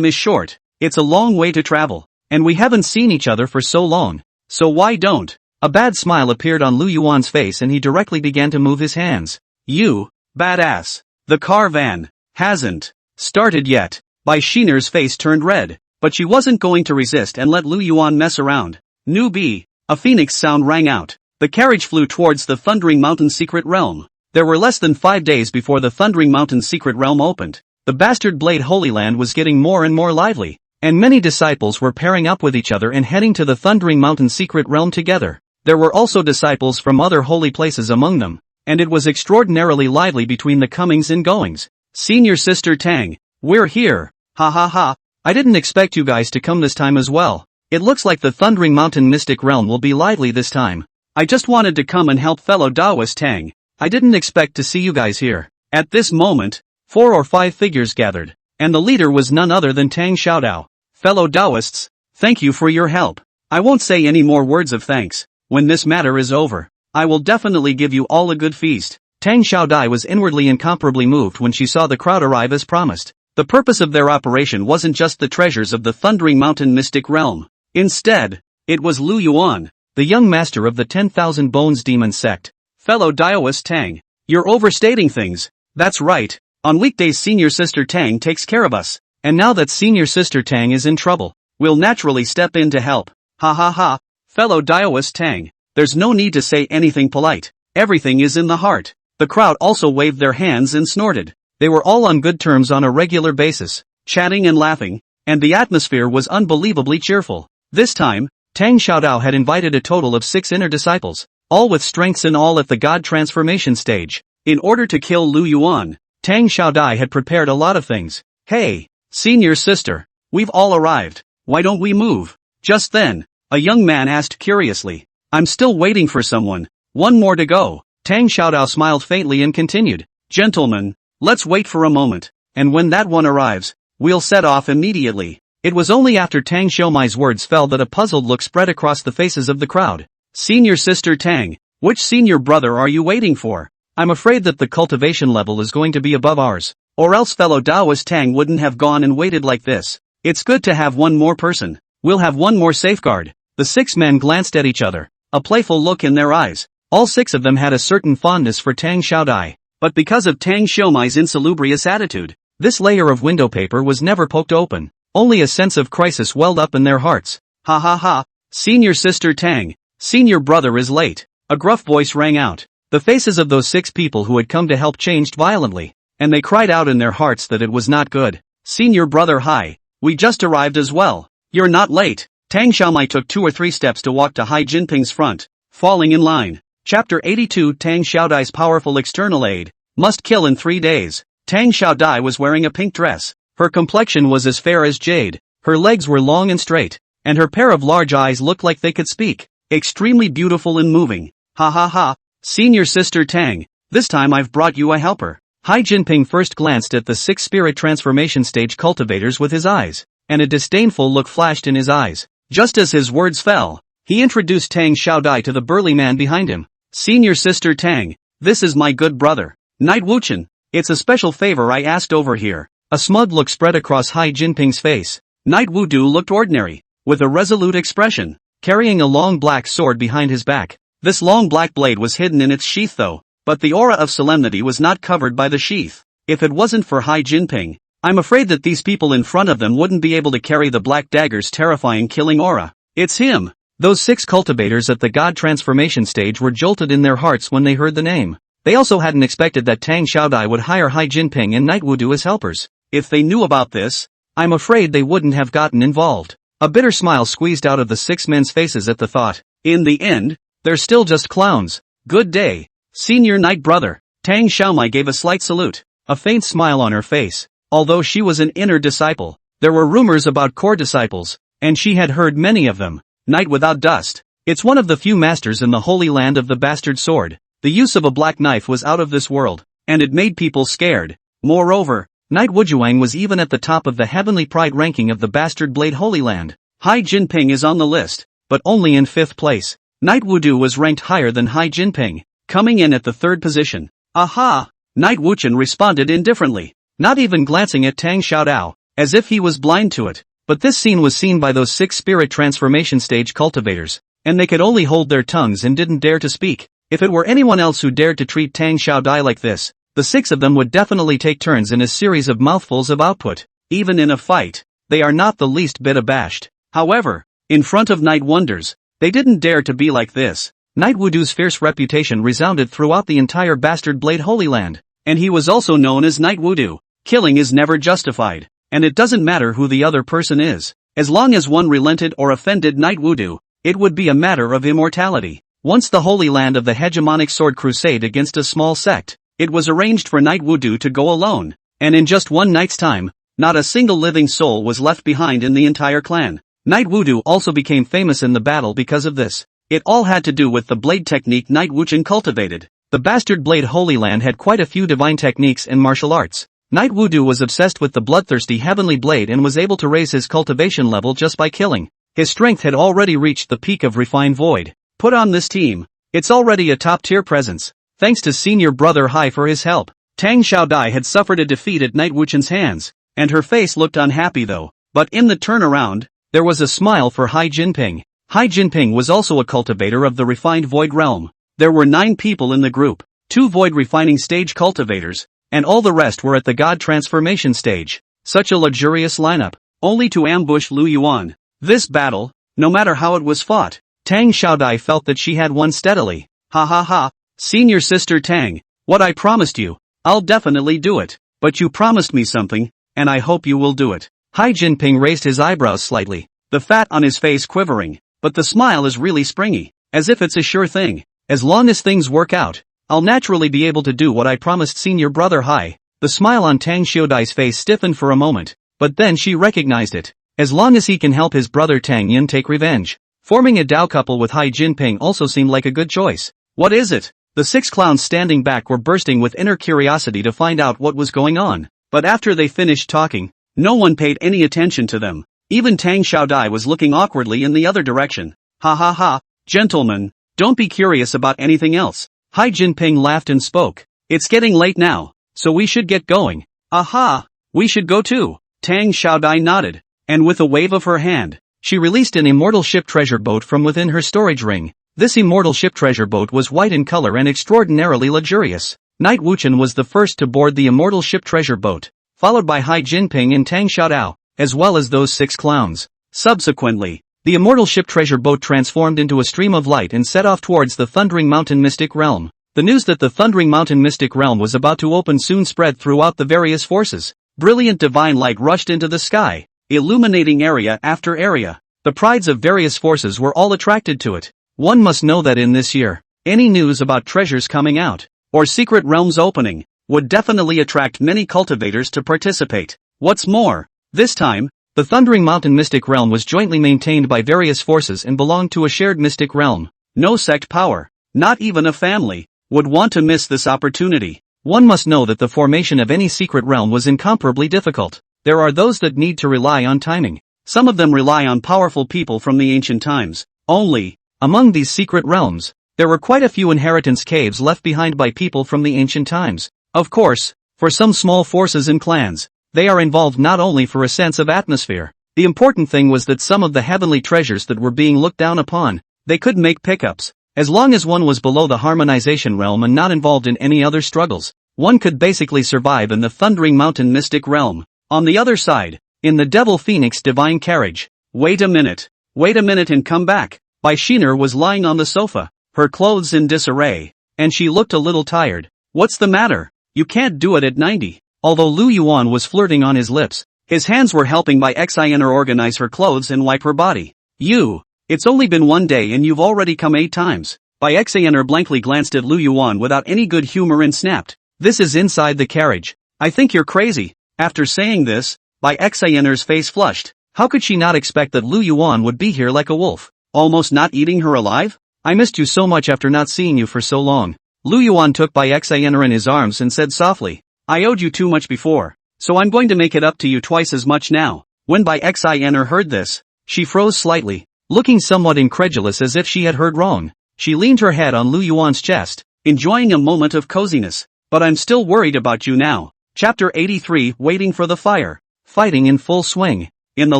is short. It's a long way to travel, and we haven't seen each other for so long. So why don't? A bad smile appeared on Lu Yuan's face and he directly began to move his hands. You, badass. The caravan hasn't started yet. Xiaoner's face turned red, but she wasn't going to resist and let Lu Yuan mess around. Newbie. A phoenix sound rang out. The carriage flew towards the Thundering Mountain Secret Realm. There were less than 5 days before the Thundering Mountain Secret Realm opened. The Bastard Blade Holy Land was getting more and more lively, and many disciples were pairing up with each other and heading to the Thundering Mountain Secret Realm together. There were also disciples from other holy places among them, and it was extraordinarily lively between the comings and goings. Senior Sister Tang, we're here. Ha ha ha. I didn't expect you guys to come this time as well. It looks like the Thundering Mountain Mystic Realm will be lively this time. I just wanted to come and help fellow Taoist Tang. I didn't expect to see you guys here. At this moment, 4 or 5 figures gathered, and the leader was none other than Tang Xiaodao. Fellow Taoists, thank you for your help. I won't say any more words of thanks. When this matter is over, I will definitely give you all a good feast. Tang Xiaodai was inwardly incomparably moved when she saw the crowd arrive as promised. The purpose of their operation wasn't just the treasures of the Thundering Mountain Mystic Realm. Instead, it was Lu Yuan, the young master of the 10,000 Bones Demon Sect. Fellow Taoist Tang, you're overstating things. That's right. On weekdays Senior Sister Tang takes care of us, and now that Senior Sister Tang is in trouble, we'll naturally step in to help. Ha ha ha. Fellow Taoist Tang, there's no need to say anything polite. Everything is in the heart. The crowd also waved their hands and snorted. They were all on good terms on a regular basis, chatting and laughing, and the atmosphere was unbelievably cheerful. This time, Tang Xiaodao had invited a total of 6 inner disciples, all with strengths and all at the God transformation stage. In order to kill Lu Yuan, Tang Xiaodai had prepared a lot of things. Hey, Senior Sister, we've all arrived. Why don't we move? Just then, a young man asked curiously. I'm still waiting for someone. One more to go. Tang Xiaodao smiled faintly and continued. Gentlemen, let's wait for a moment, and when that one arrives, we'll set off immediately. It was only after Tang Xiaomai's words fell that a puzzled look spread across the faces of the crowd. Senior Sister Tang, which senior brother are you waiting for? I'm afraid that the cultivation level is going to be above ours, or else fellow Taoist Tang wouldn't have gone and waited like this. It's good to have one more person. We'll have one more safeguard. The 6 men glanced at each other, a playful look in their eyes. All 6 of them had a certain fondness for Tang Xiaodai, but because of Tang Xiaomai's insalubrious attitude, this layer of window paper was never poked open. Only a sense of crisis welled up in their hearts. Ha ha ha. Senior Sister Tang, senior brother is late. A gruff voice rang out. The faces of those 6 people who had come to help changed violently, and they cried out in their hearts that it was not good. Senior brother hi, we just arrived as well. You're not late. Tang Xiaomai took 2 or 3 steps to walk to Hai Jinping's front, falling in line. Chapter 82 Tang Xiaodai's powerful external aid, must kill in 3 days. Tang Xiaodai was wearing a pink dress. Her complexion was as fair as jade, Her legs were long and straight, and her pair of large eyes looked like they could speak. Extremely beautiful and moving. Ha ha ha, senior sister Tang, this time I've brought you a helper. Hai Jinping first glanced at the 6 spirit transformation stage cultivators with his eyes, and a disdainful look flashed in his eyes. Just as his words fell, he introduced Tang Xiaodai to the burly man behind him. Senior sister Tang, this is my good brother, Knight Wuchen. It's a special favor I asked over here. A smug look spread across Hai Jinping's face. Knight Wudu looked ordinary, with a resolute expression, carrying a long black sword behind his back. This long black blade was hidden in its sheath though, but the aura of solemnity was not covered by the sheath. If it wasn't for Hai Jinping, I'm afraid that these people in front of them wouldn't be able to carry the black dagger's terrifying killing aura. It's him! Those 6 cultivators at the god transformation stage were jolted in their hearts when they heard the name. They also hadn't expected that Tang Xiaodai would hire Hai Jinping and Knight Wudu as helpers. If they knew about this, I'm afraid they wouldn't have gotten involved. A bitter smile squeezed out of the 6 men's faces at the thought. In the end, they're still just clowns. Good day, senior Knight brother. Tang Xiaomai gave a slight salute, a faint smile on her face. Although she was an inner disciple, there were rumors about core disciples, and she had heard many of them. Knight without dust. It's one of the few masters in the holy land of the bastard sword. The use of a black knife was out of this world, and it made people scared. Moreover, Knight Wujuang was even at the top of the heavenly pride ranking of the bastard blade holy land. Hai Jinping is on the list, but only in 5th place. Knight Wudu was ranked higher than Hai Jinping, coming in at the 3rd position. Aha! Knight Wuchen responded indifferently, not even glancing at Tang Xiaodao, as if he was blind to it. But this scene was seen by those 6 spirit transformation stage cultivators, and they could only hold their tongues and didn't dare to speak. If it were anyone else who dared to treat Tang Xiaodai like this, the 6 of them would definitely take turns in a series of mouthfuls of output. Even in a fight, they are not the least bit abashed. However, in front of Knight Wonders, they didn't dare to be like this. Knight Wudu's fierce reputation resounded throughout the entire bastard blade holy land, and he was also known as Knight Wudu. Killing is never justified, and it doesn't matter who the other person is. As long as one relented or offended Knight Wudu, it would be a matter of immortality. Once the holy land of the hegemonic sword crusade against a small sect, it was arranged for Knight Wudu to go alone, and in just one night's time, not a single living soul was left behind in the entire clan. Knight Wudu also became famous in the battle because of this. It all had to do with the blade technique Knight Wuchen cultivated. The bastard blade holy land had quite a few divine techniques in martial arts. Knight Wudu was obsessed with the bloodthirsty heavenly blade and was able to raise his cultivation level just by killing. His strength had already reached the peak of refined void. Put on this team. It's already a top-tier presence. Thanks to senior brother Hai for his help. Tang Xiaodai had suffered a defeat at Knight Wuchen's hands, and her face looked unhappy though. But in the turnaround, there was a smile for Hai Jinping. Hai Jinping was also a cultivator of the refined void realm. There were 9 people in the group, 2 void refining stage cultivators, and all the rest were at the god transformation stage. Such a luxurious lineup, only to ambush Lu Yuan. This battle, no matter how it was fought, Tang Xiaodai felt that she had won steadily. Ha ha ha, senior sister Tang, what I promised you, I'll definitely do it. But you promised me something, and I hope you will do it. Hai Jinping raised his eyebrows slightly, the fat on his face quivering, but the smile is really springy, as if it's a sure thing. As long as things work out, I'll naturally be able to do what I promised senior brother Hai. The smile on Tang Xiaodai's face stiffened for a moment, but then she recognized it. As long as he can help his brother Tang Yin take revenge, forming a Dao couple with Hai Jinping also seemed like a good choice. What is it? The 6 clowns standing back were bursting with inner curiosity to find out what was going on, but after they finished talking, no one paid any attention to them. Even Tang Xiaodai was looking awkwardly in the other direction. Ha ha ha, gentlemen, don't be curious about anything else. Hai Jinping laughed and spoke. It's getting late now, so we should get going. Aha, we should go too. Tang Xiaodai nodded, and with a wave of her hand, she released an immortal ship treasure boat from within her storage ring. This immortal ship treasure boat was white in color and extraordinarily luxurious. Knight Wuchen was the first to board the immortal ship treasure boat, followed by Hai Jinping and Tang Xiaodao, as well as those 6 clowns. Subsequently, the immortal ship treasure boat transformed into a stream of light and set off towards the Thundering Mountain Mystic Realm. The news that the Thundering Mountain Mystic Realm was about to open soon spread throughout the various forces. Brilliant divine light rushed into the sky, illuminating area after area. The prides of various forces were all attracted to it. One must know that in this year, any news about treasures coming out, or secret realms opening, would definitely attract many cultivators to participate. What's more, this time, The Thundering Mountain Mystic Realm was jointly maintained by various forces and belonged to a shared mystic realm. No sect power, not even a family, would want to miss this opportunity. One must know that the formation of any secret realm was incomparably difficult. There are those that need to rely on timing. Some of them rely on powerful people from the ancient times. Only, among these secret realms, there were quite a few inheritance caves left behind by people from the ancient times. Of course, for some small forces and clans, they are involved not only for a sense of atmosphere. The important thing was that some of the heavenly treasures that were being looked down upon, they could make pickups. As long as one was below the harmonization realm and not involved in any other struggles, one could basically survive in the Thundering Mountain Mystic Realm. On the other side, in the Devil Phoenix Divine Carriage, wait a minute and come back. Bai Yun'er was lying on the sofa, her clothes in disarray, and she looked a little tired. What's the matter? You can't do it at 90. Although Yuan was flirting on his lips, his hands were helping Bai Yun'er organize her clothes and wipe her body. It's only been one day and you've already come 8 times. Bai Yun'er blankly glanced at Yuan without any good humor and snapped. This is inside the carriage. I think you're crazy. After saying this, Bai Yun'er's face flushed. How could she not expect that Yuan would be here like a wolf, almost not eating her alive? I missed you so much after not seeing you for so long. Yuan took Bai Yun'er in his arms and said softly, I owed you too much before, so I'm going to make it up to you twice as much now. When Bai Yun'er heard this, she froze slightly, looking somewhat incredulous as if she had heard wrong. She leaned her head on Yuan's chest, enjoying a moment of coziness. But I'm still worried about you now. Chapter 83, Waiting for the Fire. Fighting in full swing. In the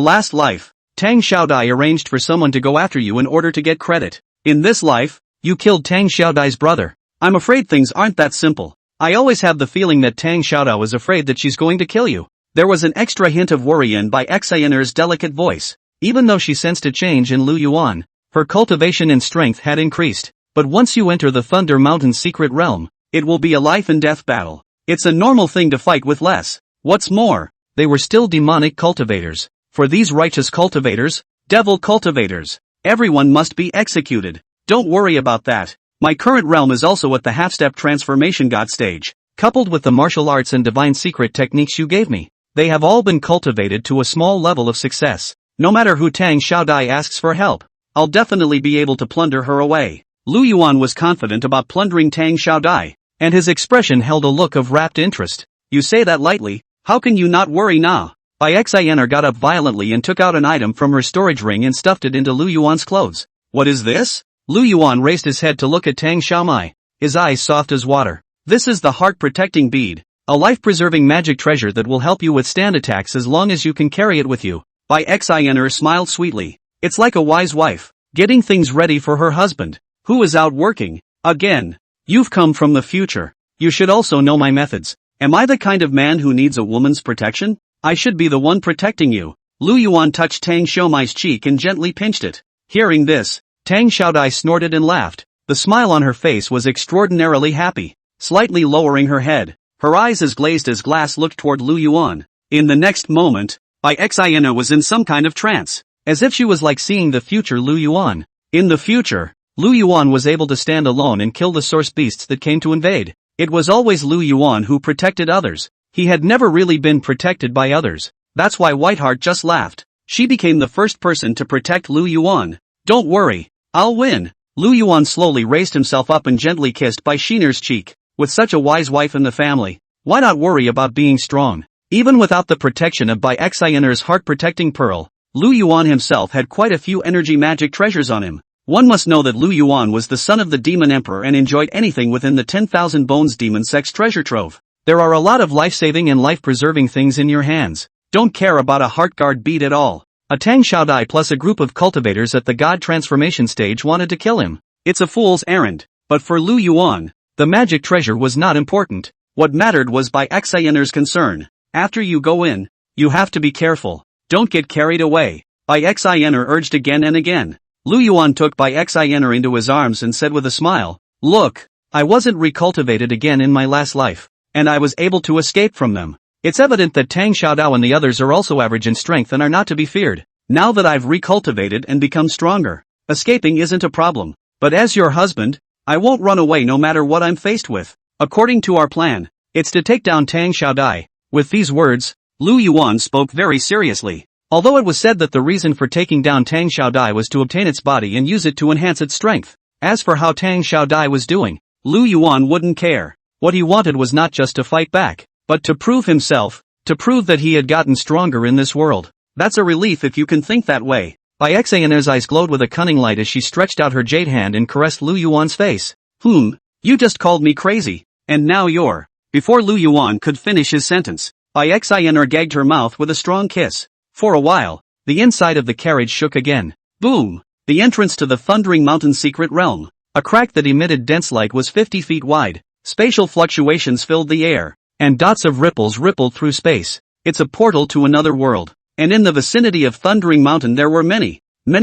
last life, Tang Xiaodai arranged for someone to go after you in order to get credit. In this life, you killed Tang Xiaodai's brother. I'm afraid things aren't that simple. I always have the feeling that Tang Xiaodai was afraid that she's going to kill you. There was an extra hint of worry in Bai Yun'er's delicate voice. Even though she sensed a change in Yuan, her cultivation and strength had increased. But once you enter the Thunder Mountain secret realm, it will be a life and death battle. It's a normal thing to fight with less. What's more, they were still demonic cultivators. For these righteous cultivators, devil cultivators, everyone must be executed. Don't worry about that. My current realm is also at the half-step transformation god stage. Coupled with the martial arts and divine secret techniques you gave me, they have all been cultivated to a small level of success. No matter who Tang Xiaodai asks for help, I'll definitely be able to plunder her away. Yuan was confident about plundering Tang Xiaodai, and his expression held a look of rapt interest. You say that lightly, how can you not worry now? Bai Yun'er got up violently and took out an item from her storage ring and stuffed it into Yuan's clothes. What is this? Yuan raised his head to look at Tang Xiaomai, his eyes soft as water. This is the heart-protecting bead, a life-preserving magic treasure that will help you withstand attacks as long as you can carry it with you. Bai Yun'er smiled sweetly. It's like a wise wife, getting things ready for her husband, who is out working. Again. You've come from the future. You should also know my methods. Am I the kind of man who needs a woman's protection? I should be the one protecting you. Yuan touched Tang Xiaomai's cheek and gently pinched it. Hearing this, Tang Xiaodai snorted and laughed. The smile on her face was extraordinarily happy. Slightly lowering her head, her eyes as glazed as glass looked toward Yuan. In the next moment, Bai Yun'er was in some kind of trance, as if she was like seeing the future Yuan. In the future, Yuan was able to stand alone and kill the source beasts that came to invade. It was always Yuan who protected others. He had never really been protected by others. That's why Whiteheart just laughed. She became the first person to protect Yuan. Don't worry, I'll win. Yuan slowly raised himself up and gently kissed Bai Yun'er's cheek. With such a wise wife in the family, why not worry about being strong? Even without the protection of Bai Yun'er's heart-protecting pearl, Yuan himself had quite a few energy magic treasures on him. One must know that Yuan was the son of the Demon Emperor and enjoyed anything within the 10,000 Bones Demon Sect's treasure trove. There are a lot of life-saving and life-preserving things in your hands. Don't care about a heart guard bead at all. A Tang Xiaodai plus a group of cultivators at the god transformation stage wanted to kill him. It's a fool's errand. But for Yuan, the magic treasure was not important. What mattered was Bai Yun'er's concern. After you go in, you have to be careful. Don't get carried away. Bai Yun'er urged again and again. Yuan took Bai Yun'er into his arms and said with a smile, Look, I wasn't recultivated again in my last life, and I was able to escape from them. It's evident that Tang Xiaodai and the others are also average in strength and are not to be feared. Now that I've recultivated and become stronger, escaping isn't a problem. But as your husband, I won't run away no matter what I'm faced with. According to our plan, it's to take down Tang Xiaodai. With these words, Yuan spoke very seriously. Although it was said that the reason for taking down Tang Xiaodai was to obtain its body and use it to enhance its strength. As for how Tang Xiaodai was doing, Lu Yuan wouldn't care. What he wanted was not just to fight back, but to prove himself, to prove that he had gotten stronger in this world. That's a relief if you can think that way. Xiao Yun'er's eyes glowed with a cunning light as she stretched out her jade hand and caressed Lu Yuan's face. You just called me crazy, and now you're. Before Lu Yuan could finish his sentence, Xiao Yun'er gagged her mouth with a strong kiss. For a while, the inside of the carriage shook again. Boom! The entrance to the Thundering Mountain secret realm. A crack that emitted dense light was 50 feet wide. Spatial fluctuations filled the air, and dots of ripples rippled through space. It's a portal to another world. And in the vicinity of Thundering Mountain there were many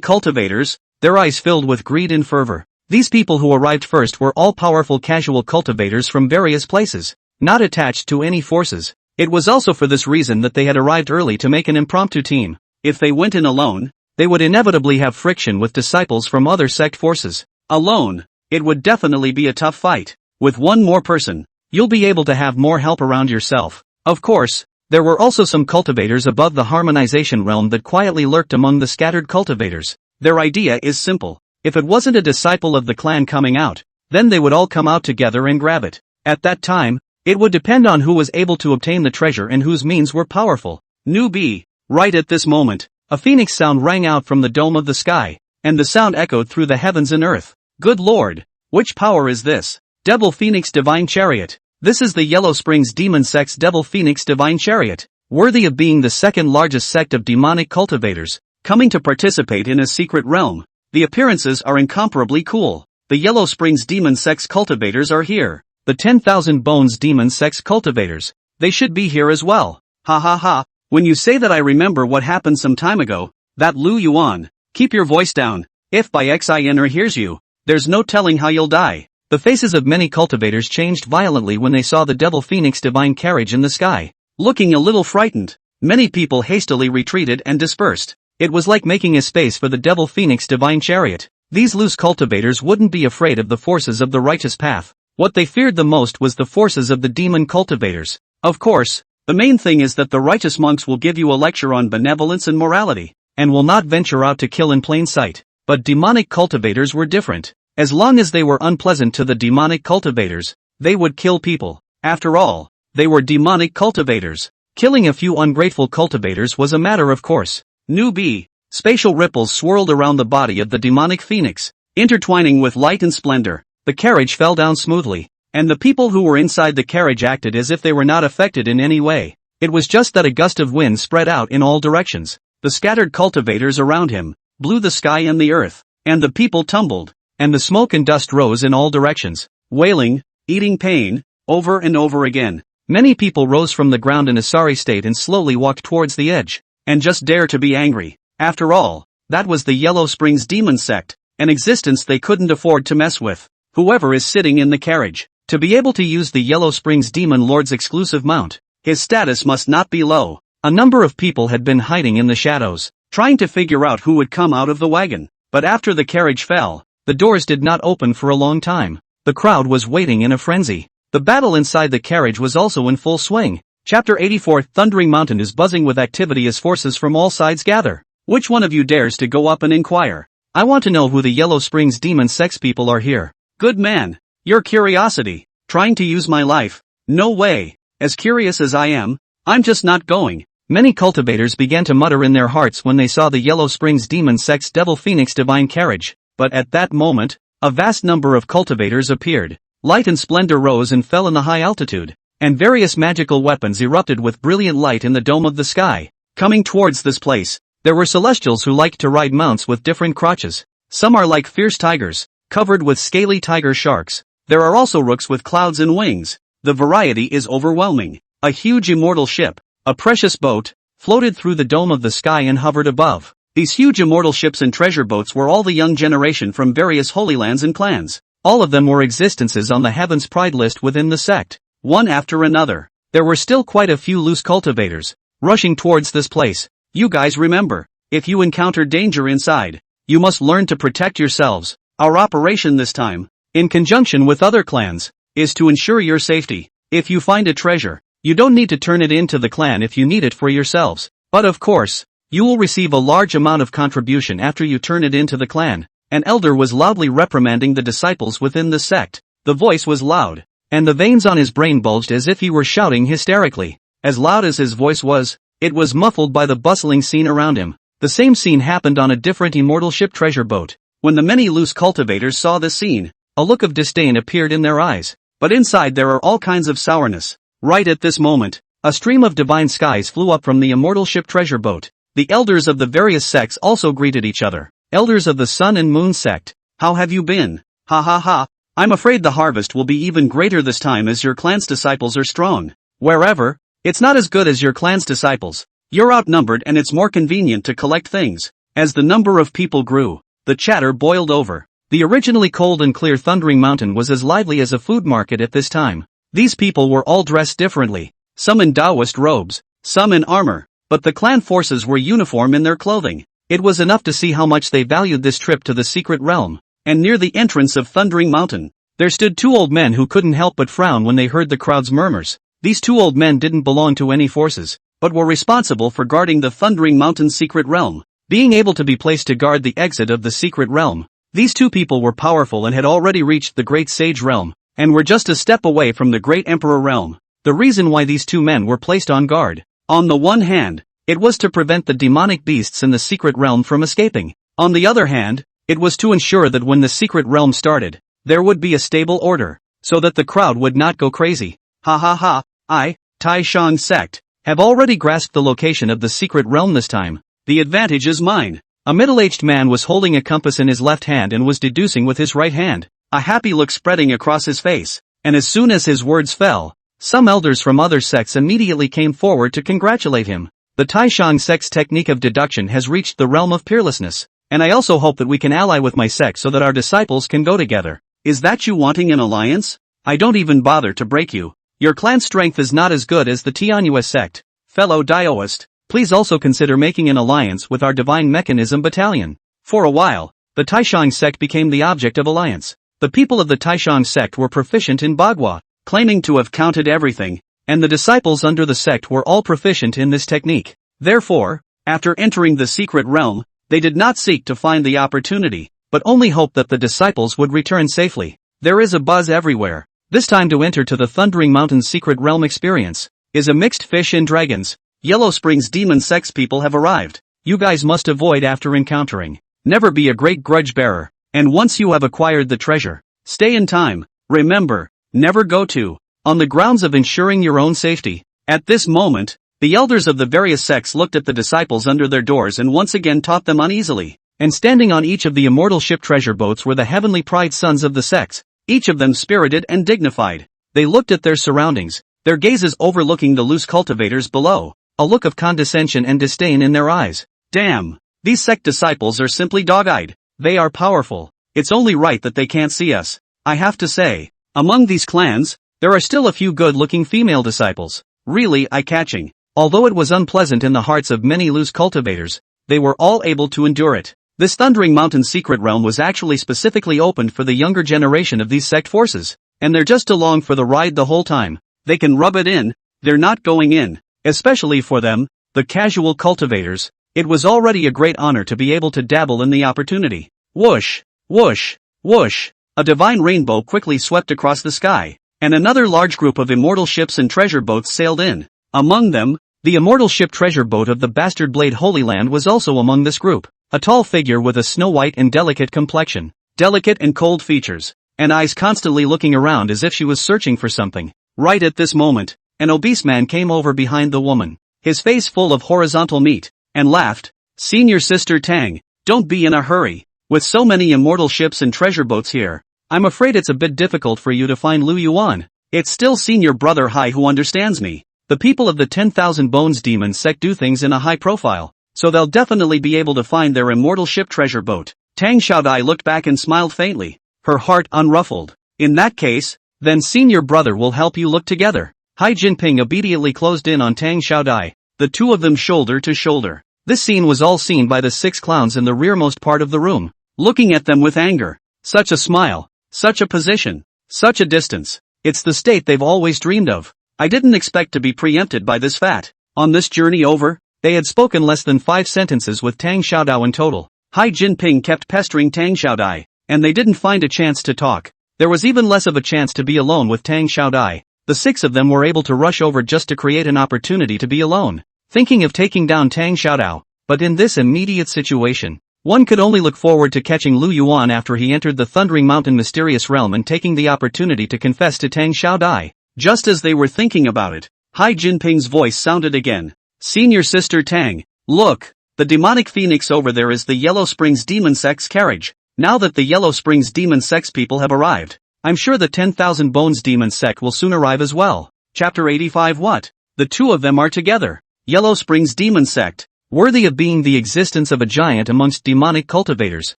cultivators, their eyes filled with greed and fervor. These people who arrived first were all-powerful casual cultivators from various places, not attached to any forces. It was also for this reason that they had arrived early to make an impromptu team. If they went in alone, they would inevitably have friction with disciples from other sect forces. Alone, it would definitely be a tough fight. With one more person, you'll be able to have more help around yourself. Of course, there were also some cultivators above the harmonization realm that quietly lurked among the scattered cultivators. Their idea is simple. If it wasn't a disciple of the clan coming out, then they would all come out together and grab it. At that time, it would depend on who was able to obtain the treasure and whose means were powerful. Newbie. Right at this moment, a phoenix sound rang out from the dome of the sky, and the sound echoed through the heavens and earth. Good lord! Which power is this? Devil Phoenix Divine Chariot. This is the Yellow Springs Demon Sect's Devil Phoenix Divine Chariot, worthy of being the second largest sect of demonic cultivators, coming to participate in a secret realm. The appearances are incomparably cool. The Yellow Springs Demon Sect's cultivators are here. The 10,000 Bones Demon Sect's cultivators. They should be here as well. Ha ha ha. When you say that I remember what happened some time ago, that Lu Yuan, keep your voice down. If Xiao Yun'er hears you, there's no telling how you'll die. The faces of many cultivators changed violently when they saw the Devil Phoenix Divine Carriage in the sky. Looking a little frightened, many people hastily retreated and dispersed. It was like making a space for the Devil Phoenix Divine Chariot. These loose cultivators wouldn't be afraid of the forces of the righteous path. What they feared the most was the forces of the demon cultivators. Of course, the main thing is that the righteous monks will give you a lecture on benevolence and morality, and will not venture out to kill in plain sight. But demonic cultivators were different. As long as they were unpleasant to the demonic cultivators, they would kill people. After all, they were demonic cultivators. Killing a few ungrateful cultivators was a matter of course. Newbie. Spatial ripples swirled around the body of the demonic phoenix, intertwining with light and splendor. The carriage fell down smoothly, and the people who were inside the carriage acted as if they were not affected in any way. It was just that a gust of wind spread out in all directions. The scattered cultivators around him blew the sky and the earth, and the people tumbled, and the smoke and dust rose in all directions, wailing, eating pain, over and over again. Many people rose from the ground in a sorry state and slowly walked towards the edge, and just dare to be angry. After all, that was the Yellow Springs Demon Sect, an existence they couldn't afford to mess with. Whoever is sitting in the carriage, to be able to use the Yellow Springs Demon Lord's exclusive mount, his status must not be low. A number of people had been hiding in the shadows, trying to figure out who would come out of the wagon. But after the carriage fell, the doors did not open for a long time. The crowd was waiting in a frenzy. The battle inside the carriage was also in full swing. Chapter 84 Thundering Mountain is buzzing with activity as forces from all sides gather. Which one of you dares to go up and inquire? I want to know who the Yellow Springs Demon Sex people are here. Good man. Your curiosity. Trying to use my life. No way. As curious as I am, I'm just not going. Many cultivators began to mutter in their hearts when they saw the Yellow Springs Demon Sect's Devil Phoenix Divine Carriage. But at that moment, a vast number of cultivators appeared. Light and splendor rose and fell in the high altitude, and various magical weapons erupted with brilliant light in the dome of the sky. Coming towards this place, there were celestials who liked to ride mounts with different crotches. Some are like fierce tigers, covered with scaly tiger sharks. There are also rooks with clouds and wings. The variety is overwhelming. A huge immortal ship, a precious boat, floated through the dome of the sky and hovered above. These huge immortal ships and treasure boats were all the young generation from various holy lands and clans. All of them were existences on the Heaven's Pride list within the sect. One after another. There were still quite a few loose cultivators, rushing towards this place. You guys remember, if you encounter danger inside, you must learn to protect yourselves. Our operation this time, in conjunction with other clans, is to ensure your safety. If you find a treasure, you don't need to turn it in to the clan if you need it for yourselves. But of course, You will receive a large amount of contribution after you turn it into the clan. An elder was loudly reprimanding the disciples within the sect. The voice was loud, and the veins on his brain bulged as if he were shouting hysterically. As loud as his voice was, it was muffled by the bustling scene around him. The same scene happened on a different immortal ship treasure boat. When the many loose cultivators saw this scene, a look of disdain appeared in their eyes. But inside there are all kinds of sourness. Right at this moment, a stream of divine skies flew up from the immortal ship treasure boat. The elders of the various sects also greeted each other. Elders of the Sun and Moon sect, how have you been? Ha ha ha. I'm afraid the harvest will be even greater this time as your clan's disciples are strong. Wherever, it's not as good as your clan's disciples. You're outnumbered and it's more convenient to collect things. As the number of people grew, the chatter boiled over. The originally cold and clear Thundering Mountain was as lively as a food market at this time. These people were all dressed differently, some in Taoist robes, some in armor, but the clan forces were uniform in their clothing. It was enough to see how much they valued this trip to the secret realm. And near the entrance of Thundering Mountain, there stood two old men who couldn't help but frown when they heard the crowd's murmurs. These two old men didn't belong to any forces, but were responsible for guarding the Thundering Mountain's secret realm. Being able to be placed to guard the exit of the secret realm, these two people were powerful and had already reached the Great Sage realm, and were just a step away from the Great Emperor realm. The reason why these two men were placed on guard, on the one hand, it was to prevent the demonic beasts in the secret realm from escaping. On the other hand, it was to ensure that when the secret realm started, there would be a stable order, so that the crowd would not go crazy. Ha ha ha, I, Tai Shang Sect, have already grasped the location of the secret realm this time. The advantage is mine. A middle-aged man was holding a compass in his left hand and was deducing with his right hand, a happy look spreading across his face, and as soon as his words fell, some elders from other sects immediately came forward to congratulate him. The Taishang sect's technique of deduction has reached the realm of peerlessness, and I also hope that we can ally with my sect so that our disciples can go together. Is that you wanting an alliance? I don't even bother to break you. Your clan's strength is not as good as the Tianyue sect. Fellow Daoist, please also consider making an alliance with our Divine Mechanism Battalion. For a while, the Taishang sect became the object of alliance. The people of the Taishang sect were proficient in Bagua, claiming to have counted everything, and the disciples under the sect were all proficient in this technique. Therefore, after entering the secret realm, they did not seek to find the opportunity, but only hoped that the disciples would return safely. There is a buzz everywhere. This time to enter to the Thundering Mountain's secret realm experience is a mixed fish and dragons. Yellow Springs demon sex people have arrived. You guys must avoid after encountering. Never be a great grudge bearer, and once you have acquired the treasure, stay in time. Remember, never go to, on the grounds of ensuring your own safety. At this moment, the elders of the various sects looked at the disciples under their doors and once again taught them uneasily. And standing on each of the immortal ship treasure boats were the heavenly pride sons of the sects, each of them spirited and dignified. They looked at their surroundings, their gazes overlooking the loose cultivators below, a look of condescension and disdain in their eyes. Damn, these sect disciples are simply dog-eyed. They are powerful. It's only right that they can't see us. I have to say, among these clans, there are still a few good-looking female disciples. Really eye-catching. Although it was unpleasant in the hearts of many loose cultivators, they were all able to endure it. This Thundering Mountain secret realm was actually specifically opened for the younger generation of these sect forces, and they're just along for the ride the whole time. They can rub it in, they're not going in. Especially for them, the casual cultivators, it was already a great honor to be able to dabble in the opportunity. Whoosh, whoosh, whoosh, a divine rainbow quickly swept across the sky, and another large group of immortal ships and treasure boats sailed in. Among them, the immortal ship treasure boat of the Bastard Blade Holy Land was also among this group. A tall figure with a snow-white and delicate complexion, delicate and cold features, and eyes constantly looking around as if she was searching for something. Right at this moment, an obese man came over behind the woman, his face full of horizontal meat, and laughed. Senior Sister Tang, don't be in a hurry. With so many immortal ships and treasure boats here, I'm afraid it's a bit difficult for you to find Lu Yuan. It's still Senior Brother Hai who understands me. The people of the 10,000 Bones Demon sect do things in a high profile, so they'll definitely be able to find their immortal ship treasure boat. Tang Xiaodai looked back and smiled faintly, her heart unruffled. In that case, then Senior Brother will help you look together. Hai Jinping obediently closed in on Tang Xiaodai, the two of them shoulder to shoulder. This scene was all seen by the 6 clowns in the rearmost part of the room, looking at them with anger. Such a smile, such a position, such a distance. It's the state they've always dreamed of. I didn't expect to be preempted by this fat. On this journey over, They had spoken less than 5 sentences with Tang Xiaodao in total. Hai Jinping kept pestering Tang Xiaodai, and they didn't find a chance to talk. There was even less of a chance to be alone with Tang Xiaodai. The 6 of them were able to rush over just to create an opportunity to be alone, thinking of taking down Tang Xiaodao. But in this immediate situation, one could only look forward to catching Lu Yuan after he entered the Thundering Mountain mysterious realm and taking the opportunity to confess to Tang Xiaodai. Just as they were thinking about it, Hai Jinping's voice sounded again. Senior Sister Tang, look, the demonic phoenix over there is the Yellow Springs Demon Sect's carriage. Now that the Yellow Springs Demon Sect's people have arrived, I'm sure the 10,000 Bones Demon Sect will soon arrive as well. Chapter 85. What? The 2 of them are together. Yellow Springs Demon Sect, worthy of being the existence of a giant amongst demonic cultivators.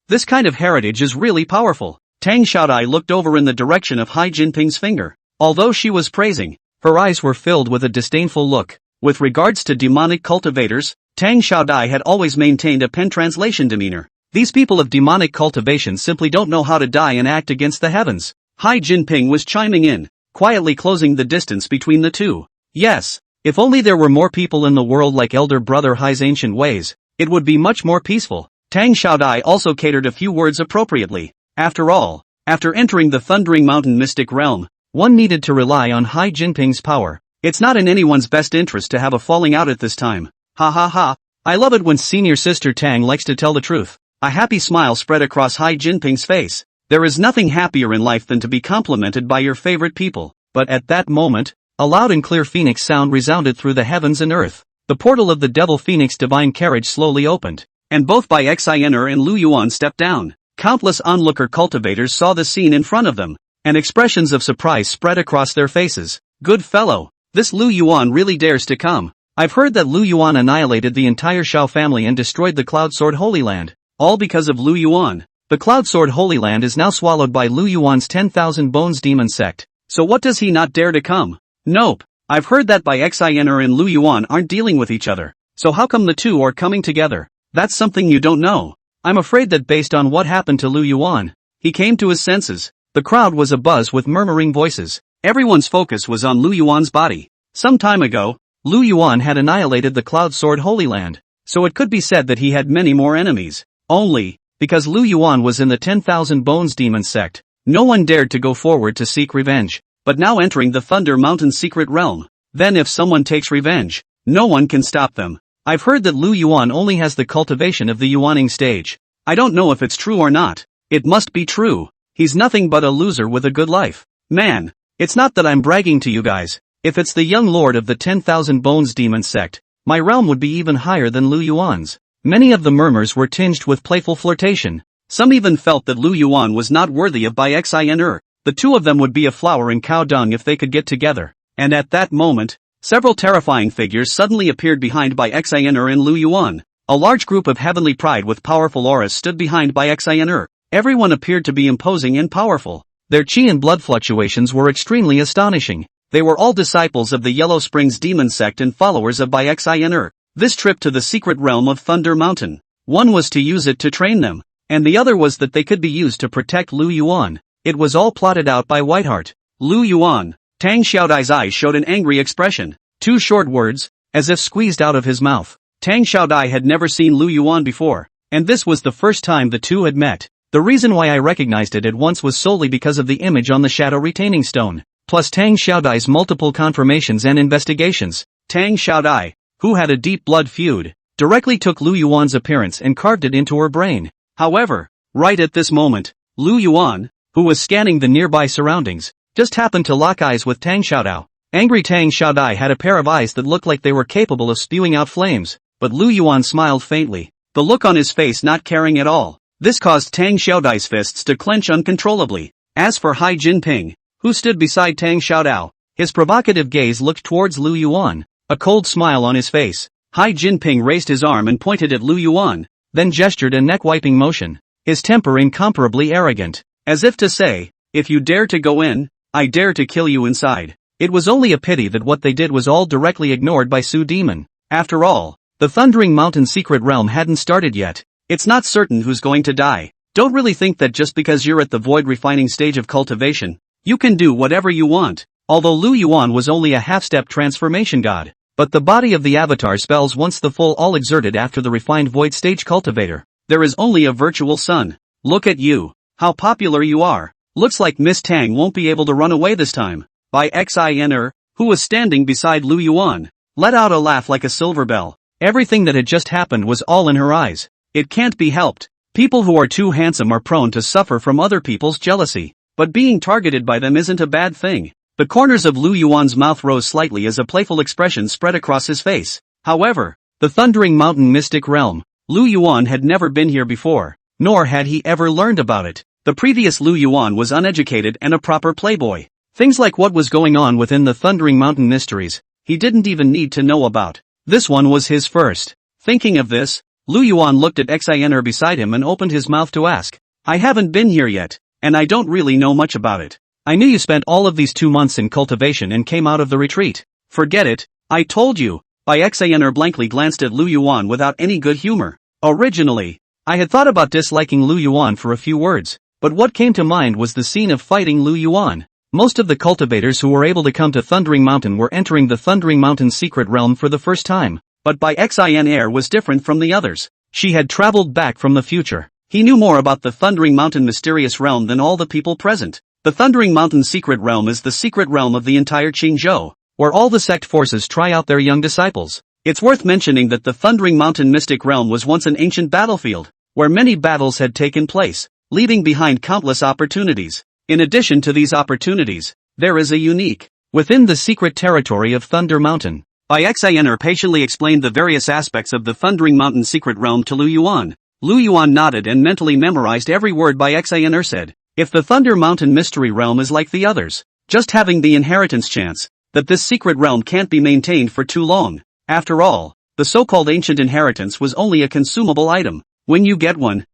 This kind of heritage is really powerful. Tang Xiaodai looked over in the direction of Hai Jinping's finger. Although she was praising, her eyes were filled with a disdainful look. With regards to demonic cultivators, Tang Xiaodai had always maintained a pen translation demeanor. These people of demonic cultivation simply don't know how to die and act against the heavens. Hai Jinping was chiming in, quietly closing the distance between the two. Yes, if only there were more people in the world like elder brother Hai's ancient ways, it would be much more peaceful. Tang Xiaodai also catered a few words appropriately. After all, after entering the Thundering Mountain mystic realm, one needed to rely on Hai Jinping's power. It's not in anyone's best interest to have a falling out at this time. Ha ha ha, I love it when Senior Sister Tang likes to tell the truth. A happy smile spread across Hai Jinping's face. There is nothing happier in life than to be complimented by your favorite people. But at that moment, a loud and clear phoenix sound resounded through the heavens and earth. The portal of the Devil Phoenix divine carriage slowly opened, and both by Xiao Yun'er and Lu Yuan stepped down. Countless onlooker cultivators saw the scene in front of them, and expressions of surprise spread across their faces. Good fellow, this Lu Yuan really dares to come. I've heard that Lu Yuan annihilated the entire Xiao family and destroyed the Cloud Sword Holy Land. All because of Lu Yuan. The Cloud Sword Holy Land is now swallowed by Lu Yuan's 10,000 Bones Demon Sect. So what does he not dare to come? Nope. I've heard that by Xiao Yun'er and Lu Yuan aren't dealing with each other. So how come the two are coming together? That's something you don't know. I'm afraid that based on what happened to Lu Yuan, he came to his senses. The crowd was abuzz with murmuring voices. Everyone's focus was on Lu Yuan's body. Some time ago, Lu Yuan had annihilated the Cloud Sword Holy Land, so it could be said that he had many more enemies. Only, because Lu Yuan was in the 10,000 Bones Demon Sect, no one dared to go forward to seek revenge. But now entering the Thunder Mountain secret realm, then if someone takes revenge, no one can stop them. I've heard that Lu Yuan only has the cultivation of the Yuaning stage. I don't know if it's true or not. It must be true. He's nothing but a loser with a good life. Man, it's not that I'm bragging to you guys. If it's the young lord of the 10,000 Bones Demon Sect, my realm would be even higher than Lu Yuan's. Many of the murmurs were tinged with playful flirtation. Some even felt that Lu Yuan was not worthy of by Xiao Yun'er. The two of them would be a flower in cow dung if they could get together. And at that moment, several terrifying figures suddenly appeared behind by Xiao Yun'er and Lu Yuan. A large group of heavenly pride with powerful auras stood behind by Xiao Yun'er. Everyone appeared to be imposing and powerful. Their chi and blood fluctuations were extremely astonishing. They were all disciples of the Yellow Springs Demon Sect and followers of by Xiao Yun'er. This trip to the secret realm of Thunder Mountain, one was to use it to train them, and the other was that they could be used to protect Lu Yuan. It was all plotted out by Whiteheart. Lu Yuan. Tang Xiaodai's eyes showed an angry expression. 2 short words, as if squeezed out of his mouth. Tang Xiaodai had never seen Lu Yuan before, and this was the first time the two had met. The reason why I recognized it at once was solely because of the image on the shadow retaining stone, plus Tang Xiaodai's multiple confirmations and investigations. Tang Xiaodai, who had a deep blood feud, directly took Lu Yuan's appearance and carved it into her brain. However, right at this moment, Lu Yuan, who was scanning the nearby surroundings, just happened to lock eyes with Tang Xiaodai. Angry Tang Xiaodai had a pair of eyes that looked like they were capable of spewing out flames, but Lu Yuan smiled faintly, the look on his face not caring at all. This caused Tang Xiaodai's fists to clench uncontrollably. As for Hai Jinping, who stood beside Tang Xiaodai, his provocative gaze looked towards Lu Yuan, a cold smile on his face. Hai Jinping raised his arm and pointed at Lu Yuan, then gestured a neck-wiping motion, his temper incomparably arrogant, as if to say, if you dare to go in, I dare to kill you inside. It was only a pity that what they did was all directly ignored by Su Demon. After all, the Thundering Mountain secret realm hadn't started yet. It's not certain who's going to die. Don't really think that just because you're at the void refining stage of cultivation, you can do whatever you want. Although Lu Yuan was only a half-step transformation god, but the body of the avatar spells once the full all exerted after the refined void stage cultivator. There is only a virtual sun. Look at you. How popular you are. Looks like Miss Tang won't be able to run away this time. By Xiao Yun'er, who was standing beside Lu Yuan, let out a laugh like a silver bell. Everything that had just happened was all in her eyes. It can't be helped. People who are too handsome are prone to suffer from other people's jealousy. But being targeted by them isn't a bad thing. The corners of Lu Yuan's mouth rose slightly as a playful expression spread across his face. However, the Thundering Mountain Mystic Realm, Lu Yuan had never been here before, nor had he ever learned about it. The previous Lu Yuan was uneducated and a proper playboy. Things like what was going on within the Thundering Mountain mysteries, he didn't even need to know about. This one was his first. Thinking of this, Lu Yuan looked at Xiao Yun'er beside him and opened his mouth to ask, I haven't been here yet, and I don't really know much about it. I knew you spent all of these 2 months in cultivation and came out of the retreat. Forget it, I told you. Bai Xiao Yun'er blankly glanced at Lu Yuan without any good humor. Originally, I had thought about disliking Lu Yuan for a few words, but what came to mind was the scene of fighting Lu Yuan. Most of the cultivators who were able to come to Thundering Mountain were entering the Thundering Mountain secret realm for the first time, but Bai Xiao Yun'er was different from the others. She had traveled back from the future. He knew more about the Thundering Mountain mysterious realm than all the people present. The Thundering Mountain secret realm is the secret realm of the entire Qingzhou, where all the sect forces try out their young disciples. It's worth mentioning that the Thundering Mountain mystic realm was once an ancient battlefield, where many battles had taken place, leaving behind countless opportunities. In addition to these opportunities, there is a unique, within the secret territory of Thunder Mountain. Bai Xiao Yun'er patiently explained the various aspects of the Thundering Mountain secret realm to Lu Yuan. Lu Yuan nodded and mentally memorized every word Bai Xiao Yun'er said. If the Thunder Mountain mystery realm is like the others, just having the inheritance chance, that this secret realm can't be maintained for too long. After all, the so-called ancient inheritance was only a consumable item. When you get one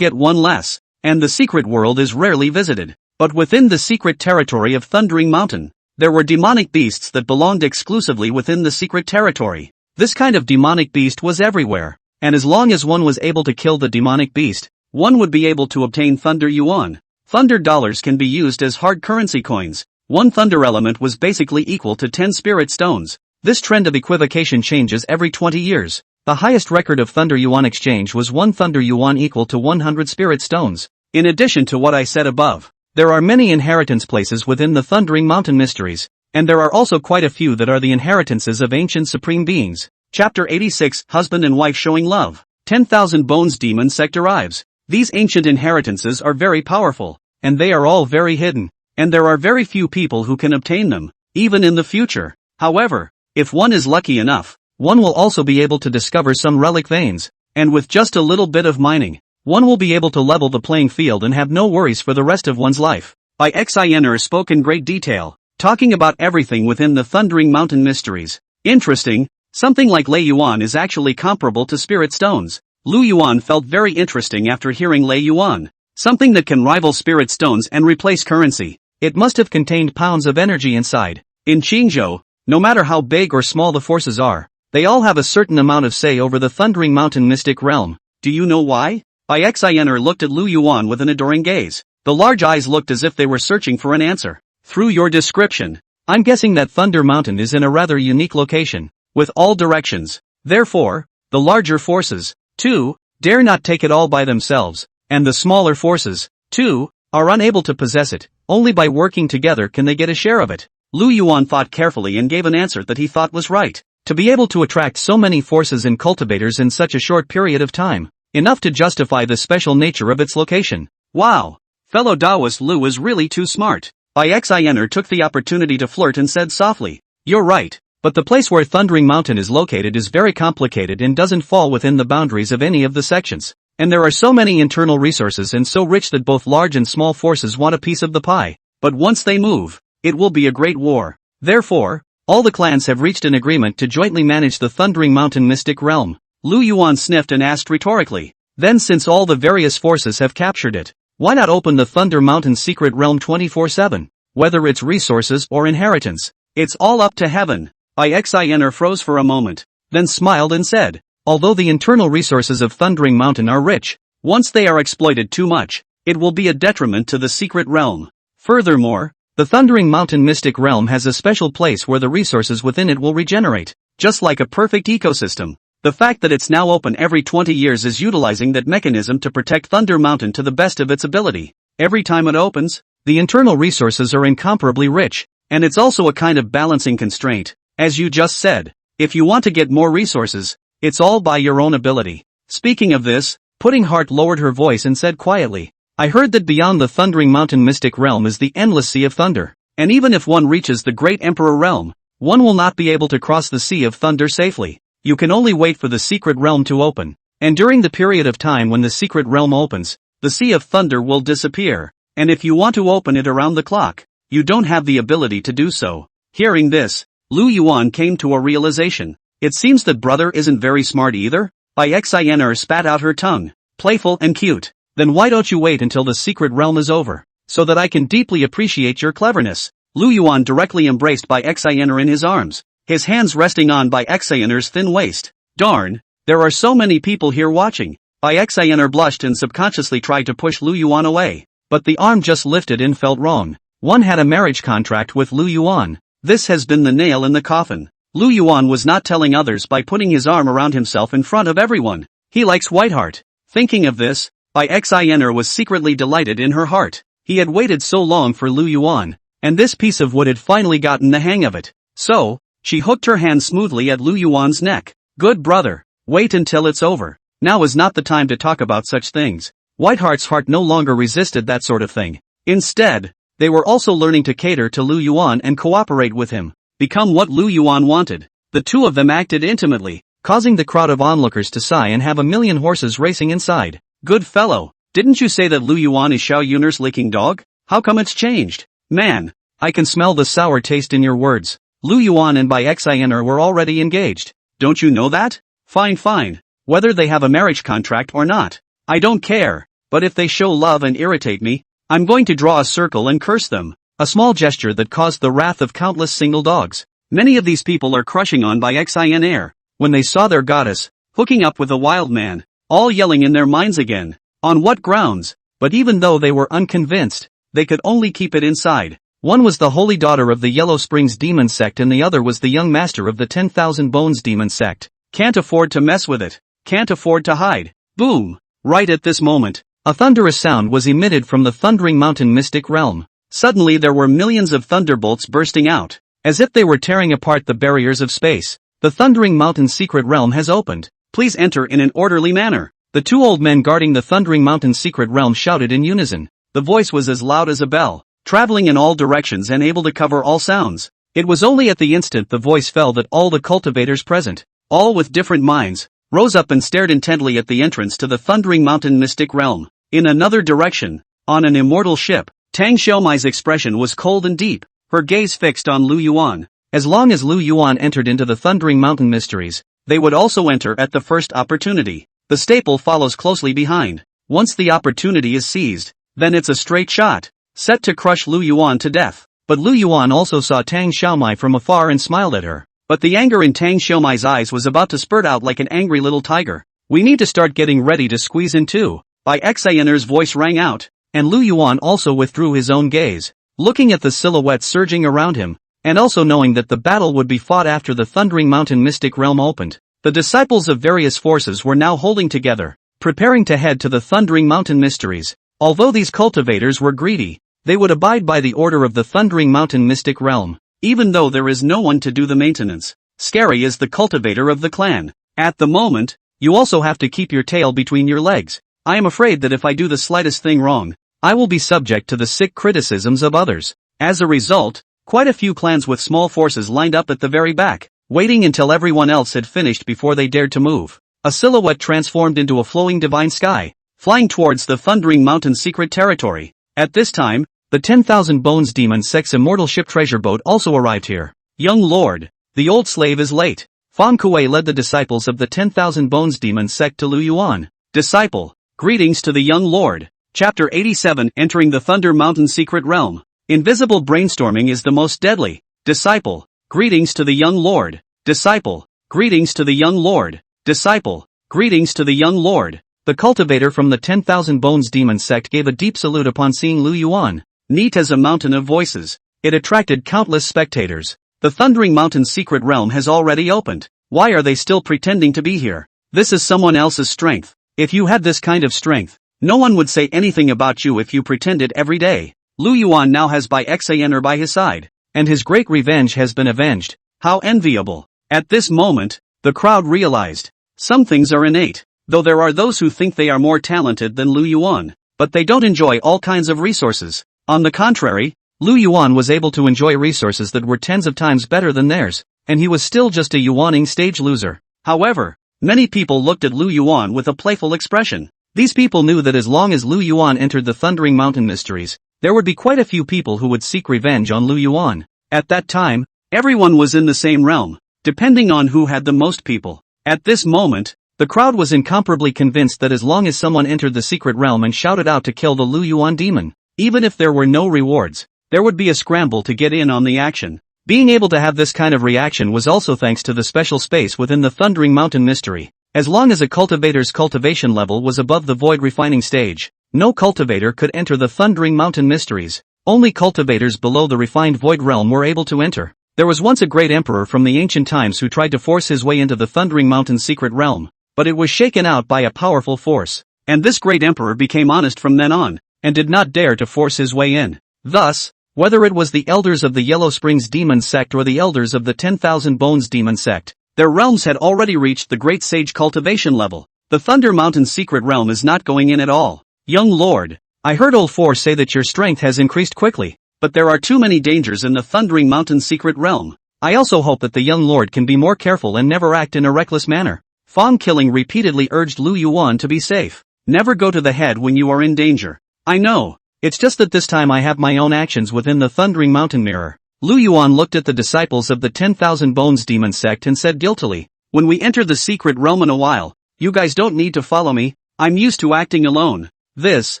less, and the secret world is rarely visited. But within the secret territory of Thundering Mountain, there were demonic beasts that belonged exclusively within the secret territory. This kind of demonic beast was everywhere, and as long as one was able to kill the demonic beast, one would be able to obtain Thunder Yuan. Thunder dollars can be used as hard currency coins. One thunder element was basically equal to 10 spirit stones. This trend of equivocation changes every 20 years. The highest record of Thunder Yuan exchange was 1 Thunder Yuan equal to 100 spirit stones. In addition to what I said above, there are many inheritance places within the Thundering Mountain mysteries, and there are also quite a few that are the inheritances of ancient supreme beings. Chapter 86, Husband and Wife Showing Love. 10,000 Bones Demon Sect arrives. These ancient inheritances are very powerful, and they are all very hidden, and there are very few people who can obtain them, even in the future. However, if one is lucky enough, one will also be able to discover some relic veins, and with just a little bit of mining, one will be able to level the playing field and have no worries for the rest of one's life. Bai Xiao Yun'er spoke in great detail, talking about everything within the Thundering Mountain mysteries. Interesting, something like Lei Yuan is actually comparable to spirit stones. Lu Yuan felt very interesting after hearing Lei Yuan. Something that can rival spirit stones and replace currency. It must have contained pounds of energy inside. In Qingzhou, no matter how big or small the forces are, they all have a certain amount of say over the Thundering Mountain mystic realm. Do you know why? Bai Xiao Yun'er looked at Lu Yuan with an adoring gaze. The large eyes looked as if they were searching for an answer. Through your description, I'm guessing that Thunder Mountain is in a rather unique location, with all directions. Therefore, the larger forces, too, dare not take it all by themselves. And the smaller forces, too, are unable to possess it. Only by working together can they get a share of it. Lu Yuan thought carefully and gave an answer that he thought was right. To be able to attract so many forces and cultivators in such a short period of time, enough to justify the special nature of its location. Wow! Fellow Taoist Lu is really too smart. Bai Xiao Yun'er took the opportunity to flirt and said softly, You're right, but the place where Thundering Mountain is located is very complicated and doesn't fall within the boundaries of any of the sections. And there are so many internal resources and so rich that both large and small forces want a piece of the pie. But once they move, it will be a great war. Therefore, all the clans have reached an agreement to jointly manage the Thundering Mountain mystic realm. Lu Yuan sniffed and asked rhetorically, Then since all the various forces have captured it, why not open the Thunder Mountain secret realm 24/7? Whether it's resources or inheritance, it's all up to heaven. Bai Xiao Yun'er froze for a moment, then smiled and said, Although the internal resources of Thundering Mountain are rich, once they are exploited too much, it will be a detriment to the secret realm. Furthermore, the Thundering Mountain mystic realm has a special place where the resources within it will regenerate. just like a perfect ecosystem. The fact that it's now open every 20 years is utilizing that mechanism to protect Thunder Mountain to the best of its ability. Every time it opens, the internal resources are incomparably rich, and it's also a kind of balancing constraint. As you just said, if you want to get more resources, it's all by your own ability. Speaking of this, Pudding Heart lowered her voice and said quietly, I heard that beyond the Thundering Mountain mystic realm is the endless Sea of Thunder, and even if one reaches the Great Emperor realm, one will not be able to cross the Sea of Thunder safely. You can only wait for the secret realm to open, and during the period of time when the secret realm opens, the Sea of Thunder will disappear, and if you want to open it around the clock, you don't have the ability to do so. Hearing this, Lu Yuan came to a realization. It seems that brother isn't very smart either. Xiao Yun'er spat out her tongue, playful and cute. Then why don't you wait until the secret realm is over, so that I can deeply appreciate your cleverness. Lu Yuan directly embraced Xiao Yun'er in his arms, his hands resting on Xiao Yun'er's thin waist. Darn, there are so many people here watching. Xiao Yun'er blushed and subconsciously tried to push Lu Yuan away, but the arm just lifted and felt wrong. One had a marriage contract with Lu Yuan. This has been the nail in the coffin. Lu Yuan was not telling others by putting his arm around himself in front of everyone. He likes Whiteheart. Thinking of this, Xiao Yun'er was secretly delighted in her heart. He had waited so long for Lu Yuan, and this piece of wood had finally gotten the hang of it. So, she hooked her hand smoothly at Lu Yuan's neck. Good brother, wait until it's over. Now is not the time to talk about such things. Whiteheart's heart no longer resisted that sort of thing. Instead, they were also learning to cater to Lu Yuan and cooperate with him. Become what Lu Yuan wanted. The two of them acted intimately, causing the crowd of onlookers to sigh and have a million horses racing inside. Good fellow, didn't you say that Lu Yuan is Xiao Yun'er's licking dog? How come it's changed? Man, I can smell the sour taste in your words. Lu Yuan and Xiao Yun'er were already engaged. Don't you know that? Fine. Whether they have a marriage contract or not, I don't care, but if they show love and irritate me, I'm going to draw a circle and curse them. A small gesture that caused the wrath of countless single dogs. Many of these people are crushing on Xiao Yun'er, when they saw their goddess, hooking up with a wild man, all yelling in their minds again. On what grounds? But even though they were unconvinced, they could only keep it inside. One was the holy daughter of the Yellow Springs Demon Sect and the other was the young master of the 10,000 Bones Demon Sect. Can't afford to mess with it. Can't afford to hide. Boom! Right at this moment, a thunderous sound was emitted from the Thundering Mountain mystic realm. Suddenly there were millions of thunderbolts bursting out, as if they were tearing apart the barriers of space. The Thundering Mountain secret realm has opened. Please enter in an orderly manner. The two old men guarding the Thundering Mountain secret realm shouted in unison. The voice was as loud as a bell, traveling in all directions and able to cover all sounds. It was only at the instant the voice fell that all the cultivators present, all with different minds, rose up and stared intently at the entrance to the Thundering Mountain mystic realm. In another direction, on an immortal ship, Tang Xiaomai's expression was cold and deep, her gaze fixed on Lu Yuan. As long as Lu Yuan entered into the Thundering Mountain mysteries, they would also enter at the first opportunity. The staple follows closely behind. Once the opportunity is seized, then it's a straight shot, set to crush Lu Yuan to death. But Lu Yuan also saw Tang Xiaomai from afar and smiled at her. But the anger in Tang Xiaomai's eyes was about to spurt out like an angry little tiger. We need to start getting ready to squeeze in too. Xiao Yun'er's voice rang out, and Lu Yuan also withdrew his own gaze, looking at the silhouettes surging around him, and also knowing that the battle would be fought after the Thundering Mountain mystic realm opened. The disciples of various forces were now holding together, preparing to head to the Thundering Mountain mysteries. Although these cultivators were greedy, they would abide by the order of the Thundering Mountain mystic realm, even though there is no one to do the maintenance. Scary is the cultivator of the clan. At the moment, you also have to keep your tail between your legs. I am afraid that if I do the slightest thing wrong, I will be subject to the sick criticisms of others. As a result, quite a few clans with small forces lined up at the very back, waiting until everyone else had finished before they dared to move. A silhouette transformed into a flowing divine sky, flying towards the Thundering Mountain secret territory. At this time, the 10,000 Bones Demon Sect's immortal ship treasure boat also arrived here. Young lord, the old slave is late. Fang Kuei led the disciples of the 10,000 Bones Demon Sect to Lu Yuan. Disciple, greetings to the young lord. Chapter 87 Entering the Thunder Mountain Secret Realm. Invisible brainstorming is the most deadly. Disciple, greetings to the young lord. Disciple, greetings to the young lord. Disciple, greetings to the young lord. The cultivator from the 10,000 Bones Demon Sect gave a deep salute upon seeing Lu Yuan. Neat as a mountain of voices, it attracted countless spectators. The Thundering Mountain's secret realm has already opened. Why are they still pretending to be here? This is someone else's strength. If you had this kind of strength, no one would say anything about you if you pretended every day. Lu Yuan now has Xiao by his side, and his great revenge has been avenged. How enviable. At this moment, the crowd realized. Some things are innate, though there are those who think they are more talented than Lu Yuan, but they don't enjoy all kinds of resources. On the contrary, Lu Yuan was able to enjoy resources that were tens of times better than theirs, and he was still just a Yuaning stage loser. However, many people looked at Lu Yuan with a playful expression. These people knew that as long as Lu Yuan entered the Thundering Mountain Mysteries, there would be quite a few people who would seek revenge on Lu Yuan. At that time, everyone was in the same realm, depending on who had the most people. At this moment, the crowd was incomparably convinced that as long as someone entered the secret realm and shouted out to kill the Lu Yuan demon, even if there were no rewards, there would be a scramble to get in on the action. Being able to have this kind of reaction was also thanks to the special space within the Thundering Mountain Mystery. As long as a cultivator's cultivation level was above the void refining stage, no cultivator could enter the Thundering Mountain Mysteries. Only cultivators below the refined void realm were able to enter. There was once a great emperor from the ancient times who tried to force his way into the Thundering Mountain's secret realm, but it was shaken out by a powerful force. And this great emperor became honest from then on, and did not dare to force his way in. Thus, whether it was the elders of the Yellow Springs Demon Sect or the elders of the 10,000 Bones Demon Sect, their realms had already reached the Great Sage cultivation level. The Thunder Mountain's secret realm is not going in at all. Young Lord, I heard Old Four say that your strength has increased quickly, but there are too many dangers in the Thundering Mountain's secret realm. I also hope that the young lord can be more careful and never act in a reckless manner. Fong Killing repeatedly urged Lu Yuan to be safe. Never go to the head when you are in danger. I know. It's just that this time I have my own actions within the Thundering Mountain Mirror. Lu Yuan looked at the disciples of the 10,000 Bones Demon Sect and said guiltily, when we enter the secret realm in a while, you guys don't need to follow me, I'm used to acting alone. This,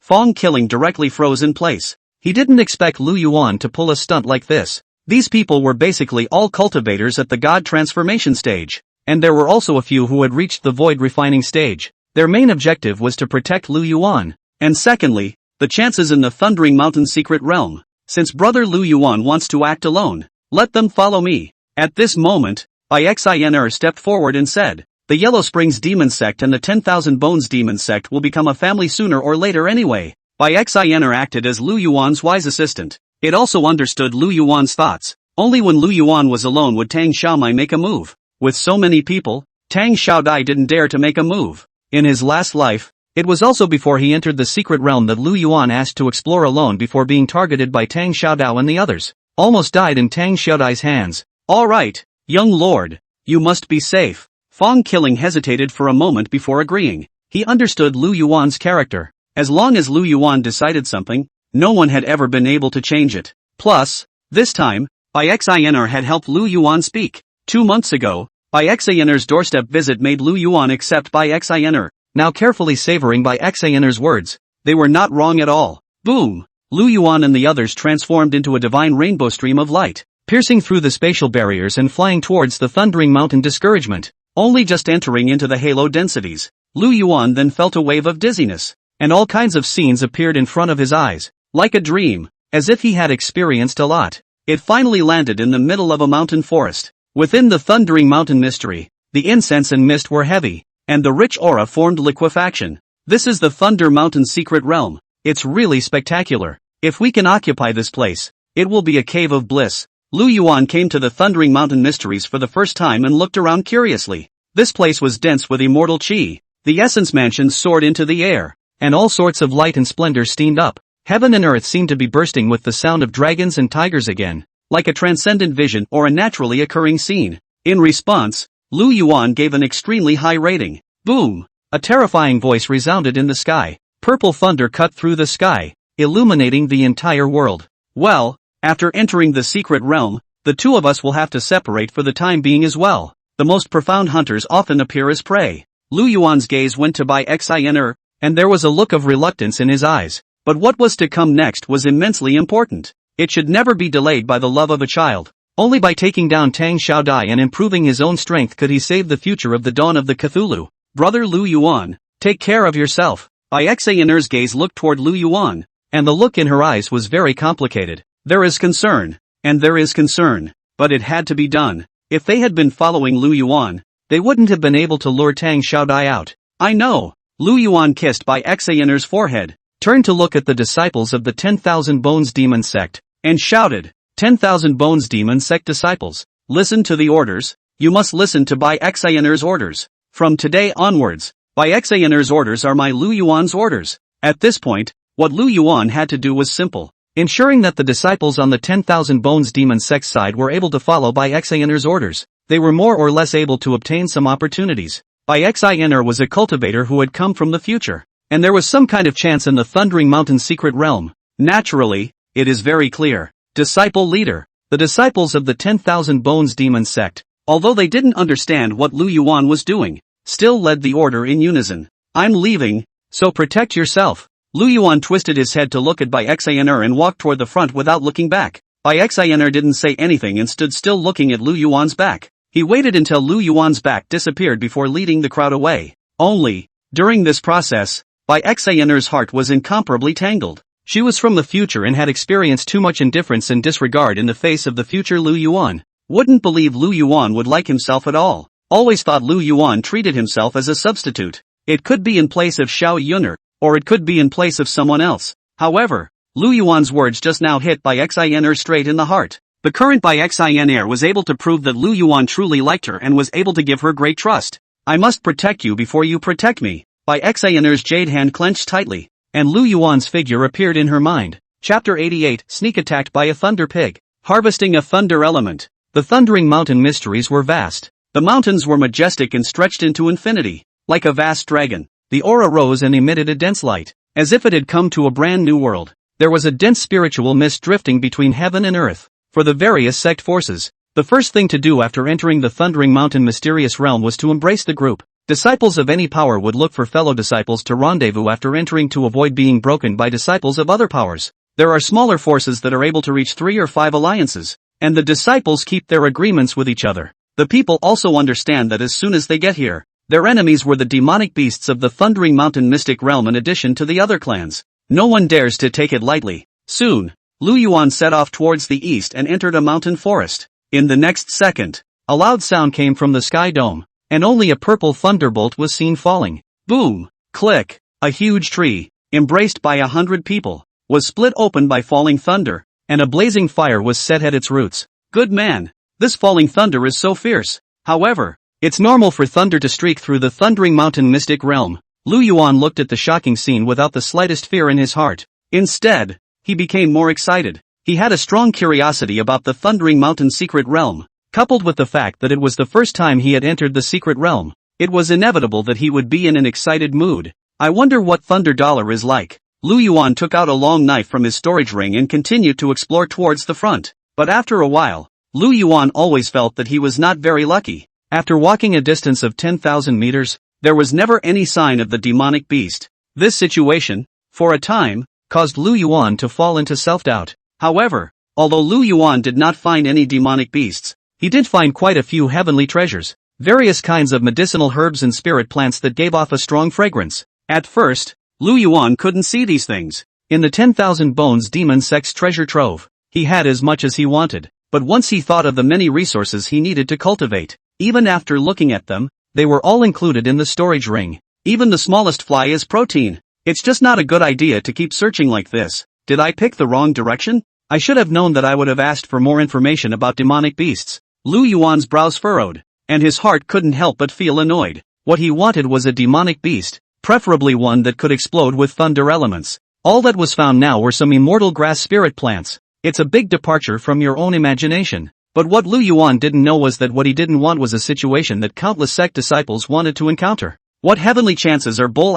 Fong Killing directly froze in place. He didn't expect Lu Yuan to pull a stunt like this. These people were basically all cultivators at the God transformation stage, and there were also a few who had reached the void refining stage. Their main objective was to protect Lu Yuan. And secondly, the chances in the Thundering Mountain secret realm. Since brother Lu Yuan wants to act alone, let them follow me. At this moment, Xiao Yun'er stepped forward and said, the Yellow Springs Demon Sect and the 10,000 Bones Demon Sect will become a family sooner or later anyway. Xiao Yun'er acted as Lu Yuan's wise assistant. It also understood Lu Yuan's thoughts. Only when Lu Yuan was alone would Tang Xiaomai make a move. With so many people, Tang Xiaodai didn't dare to make a move. In his last life, it was also before he entered the secret realm that Lu Yuan asked to explore alone before being targeted by Tang Xiaodao and the others. Almost died in Tang Xiaodai's hands. Alright, young lord, you must be safe. Fong Killing hesitated for a moment before agreeing. He understood Lu Yuan's character. As long as Lu Yuan decided something, no one had ever been able to change it. Plus, this time, Xiao Yun'er had helped Lu Yuan speak. 2 months ago, Xiao Yun'er's doorstep visit made Lu Yuan accept Xiao Yun'er. Now carefully savoring Xiao Yun'er's words, they were not wrong at all. Boom! Lu Yuan and the others transformed into a divine rainbow stream of light, piercing through the spatial barriers and flying towards the Thundering Mountain discouragement. Only just entering into the halo densities, Lu Yuan then felt a wave of dizziness, and all kinds of scenes appeared in front of his eyes, like a dream, as if he had experienced a lot. It finally landed in the middle of a mountain forest. Within the Thundering Mountain Mystery, the incense and mist were heavy, and the rich aura formed liquefaction. This is the Thunder Mountain's secret realm. It's really spectacular. If we can occupy this place, it will be a cave of bliss. Lu Yuan came to the Thundering Mountain Mysteries for the first time and looked around curiously. This place was dense with immortal chi. The essence mansions soared into the air, and all sorts of light and splendor steamed up. Heaven and earth seemed to be bursting with the sound of dragons and tigers again, like a transcendent vision or a naturally occurring scene. In response, Lu Yuan gave an extremely high rating. Boom! A terrifying voice resounded in the sky. Purple thunder cut through the sky, illuminating the entire world. Well, after entering the secret realm, the two of us will have to separate for the time being as well. The most profound hunters often appear as prey. Lu Yuan's gaze went to Xiao Yun'er, and there was a look of reluctance in his eyes. But what was to come next was immensely important. It should never be delayed by the love of a child. Only by taking down Tang Xiaodai and improving his own strength could he save the future of the dawn of the Cthulhu. Brother Lu Yuan, take care of yourself. Xiao Yun'er's gaze looked toward Lu Yuan, and the look in her eyes was very complicated. There is concern, and there is concern. but it had to be done. If they had been following Lu Yuan, they wouldn't have been able to lure Tang Xiaodai out. I know. Lu Yuan, kissed by Xiao Yun'er's forehead, turned to look at the disciples of the 10,000 Bones Demon Sect, and shouted, 10,000 Bones Demon Sect disciples, listen to the orders. You must listen to Bai Xiao Yun'er's orders. From today onwards, Bai Xiao Yun'er's orders are my Lu Yuan's orders. At this point, what Lu Yuan had to do was simple. Ensuring that the disciples on the 10,000 Bones Demon Sect side were able to follow Bai Xiao Yun'er's orders, they were more or less able to obtain some opportunities. Bai Xiao Yun'er was a cultivator who had come from the future, and there was some kind of chance in the Thundering Mountain secret realm. Naturally, it is very clear. Disciple leader. The disciples of the 10,000 Bones Demon Sect, although they didn't understand what Lu Yuan was doing, still led the order in unison. I'm leaving, so protect yourself. Lu Yuan twisted his head to look at Bai Xiao Yun'er and walked toward the front without looking back. Bai Xiao Yun'er didn't say anything and stood still looking at Lu Yuan's back. He waited until Lu Yuan's back disappeared before leading the crowd away. Only, during this process, Bai Xiao Yun'er's heart was incomparably tangled. She was from the future and had experienced too much indifference and disregard in the face of the future Lu Yuan. Wouldn't believe Lu Yuan would like himself at all. Always thought Lu Yuan treated himself as a substitute. It could be in place of Xiao Yun'er, or it could be in place of someone else. However, Lu Yuan's words just now hit Bai Xiao Yun'er straight in the heart. The current Bai Xiao Yun'er was able to prove that Lu Yuan truly liked her and was able to give her great trust. I must protect you before you protect me. Bai Xiao Yun'er's jade hand clenched tightly, and Lu Yuan's figure appeared in her mind. Chapter 88, Sneak attacked by a thunder pig. Harvesting a thunder element. The Thundering Mountain mysteries were vast. The mountains were majestic and stretched into infinity. Like a vast dragon, the aura rose and emitted a dense light, as if it had come to a brand new world. There was a dense spiritual mist drifting between heaven and earth. For the various sect forces, the first thing to do after entering the Thundering Mountain mysterious realm was to embrace the group. Disciples of any power would look for fellow disciples to rendezvous after entering to avoid being broken by disciples of other powers. There are smaller forces that are able to reach 3 or 5 alliances, and the disciples keep their agreements with each other. The people also understand that as soon as they get here, their enemies were the demonic beasts of the Thundering Mountain mystic realm in addition to the other clans. No one dares to take it lightly. Soon, Lu Yuan set off towards the east and entered a mountain forest. In the next second, a loud sound came from the sky dome, and only a purple thunderbolt was seen falling. Boom! Click! A huge tree, embraced by 100 people, was split open by falling thunder, and a blazing fire was set at its roots. Good man! This falling thunder is so fierce. However, it's normal for thunder to streak through the Thundering Mountain mystic realm. Lu Yuan looked at the shocking scene without the slightest fear in his heart. Instead, he became more excited. He had a strong curiosity about the Thundering Mountain secret realm. Coupled with the fact that it was the first time he had entered the secret realm, it was inevitable that he would be in an excited mood. I wonder what Thunder Dollar is like. Lu Yuan took out a long knife from his storage ring and continued to explore towards the front. But after a while, Lu Yuan always felt that he was not very lucky. After walking a distance of 10,000 meters, there was never any sign of the demonic beast. This situation, for a time, caused Lu Yuan to fall into self-doubt. However, although Lu Yuan did not find any demonic beasts, he did find quite a few heavenly treasures, various kinds of medicinal herbs and spirit plants that gave off a strong fragrance. At first, Lu Yuan couldn't see these things. In the 10,000 Bones Demon Sect's treasure trove, he had as much as he wanted, but once he thought of the many resources he needed to cultivate, even after looking at them, they were all included in the storage ring. Even the smallest fly is protein. It's just not a good idea to keep searching like this. Did I pick the wrong direction? I should have known that I would have asked for more information about demonic beasts. Lu Yuan's brows furrowed, and his heart couldn't help but feel annoyed. What he wanted was a demonic beast, preferably one that could explode with thunder elements. All that was found now were some immortal grass spirit plants. It's a big departure from your own imagination. But what Lu Yuan didn't know was that what he didn't want was a situation that countless sect disciples wanted to encounter. What heavenly chances are bull ********.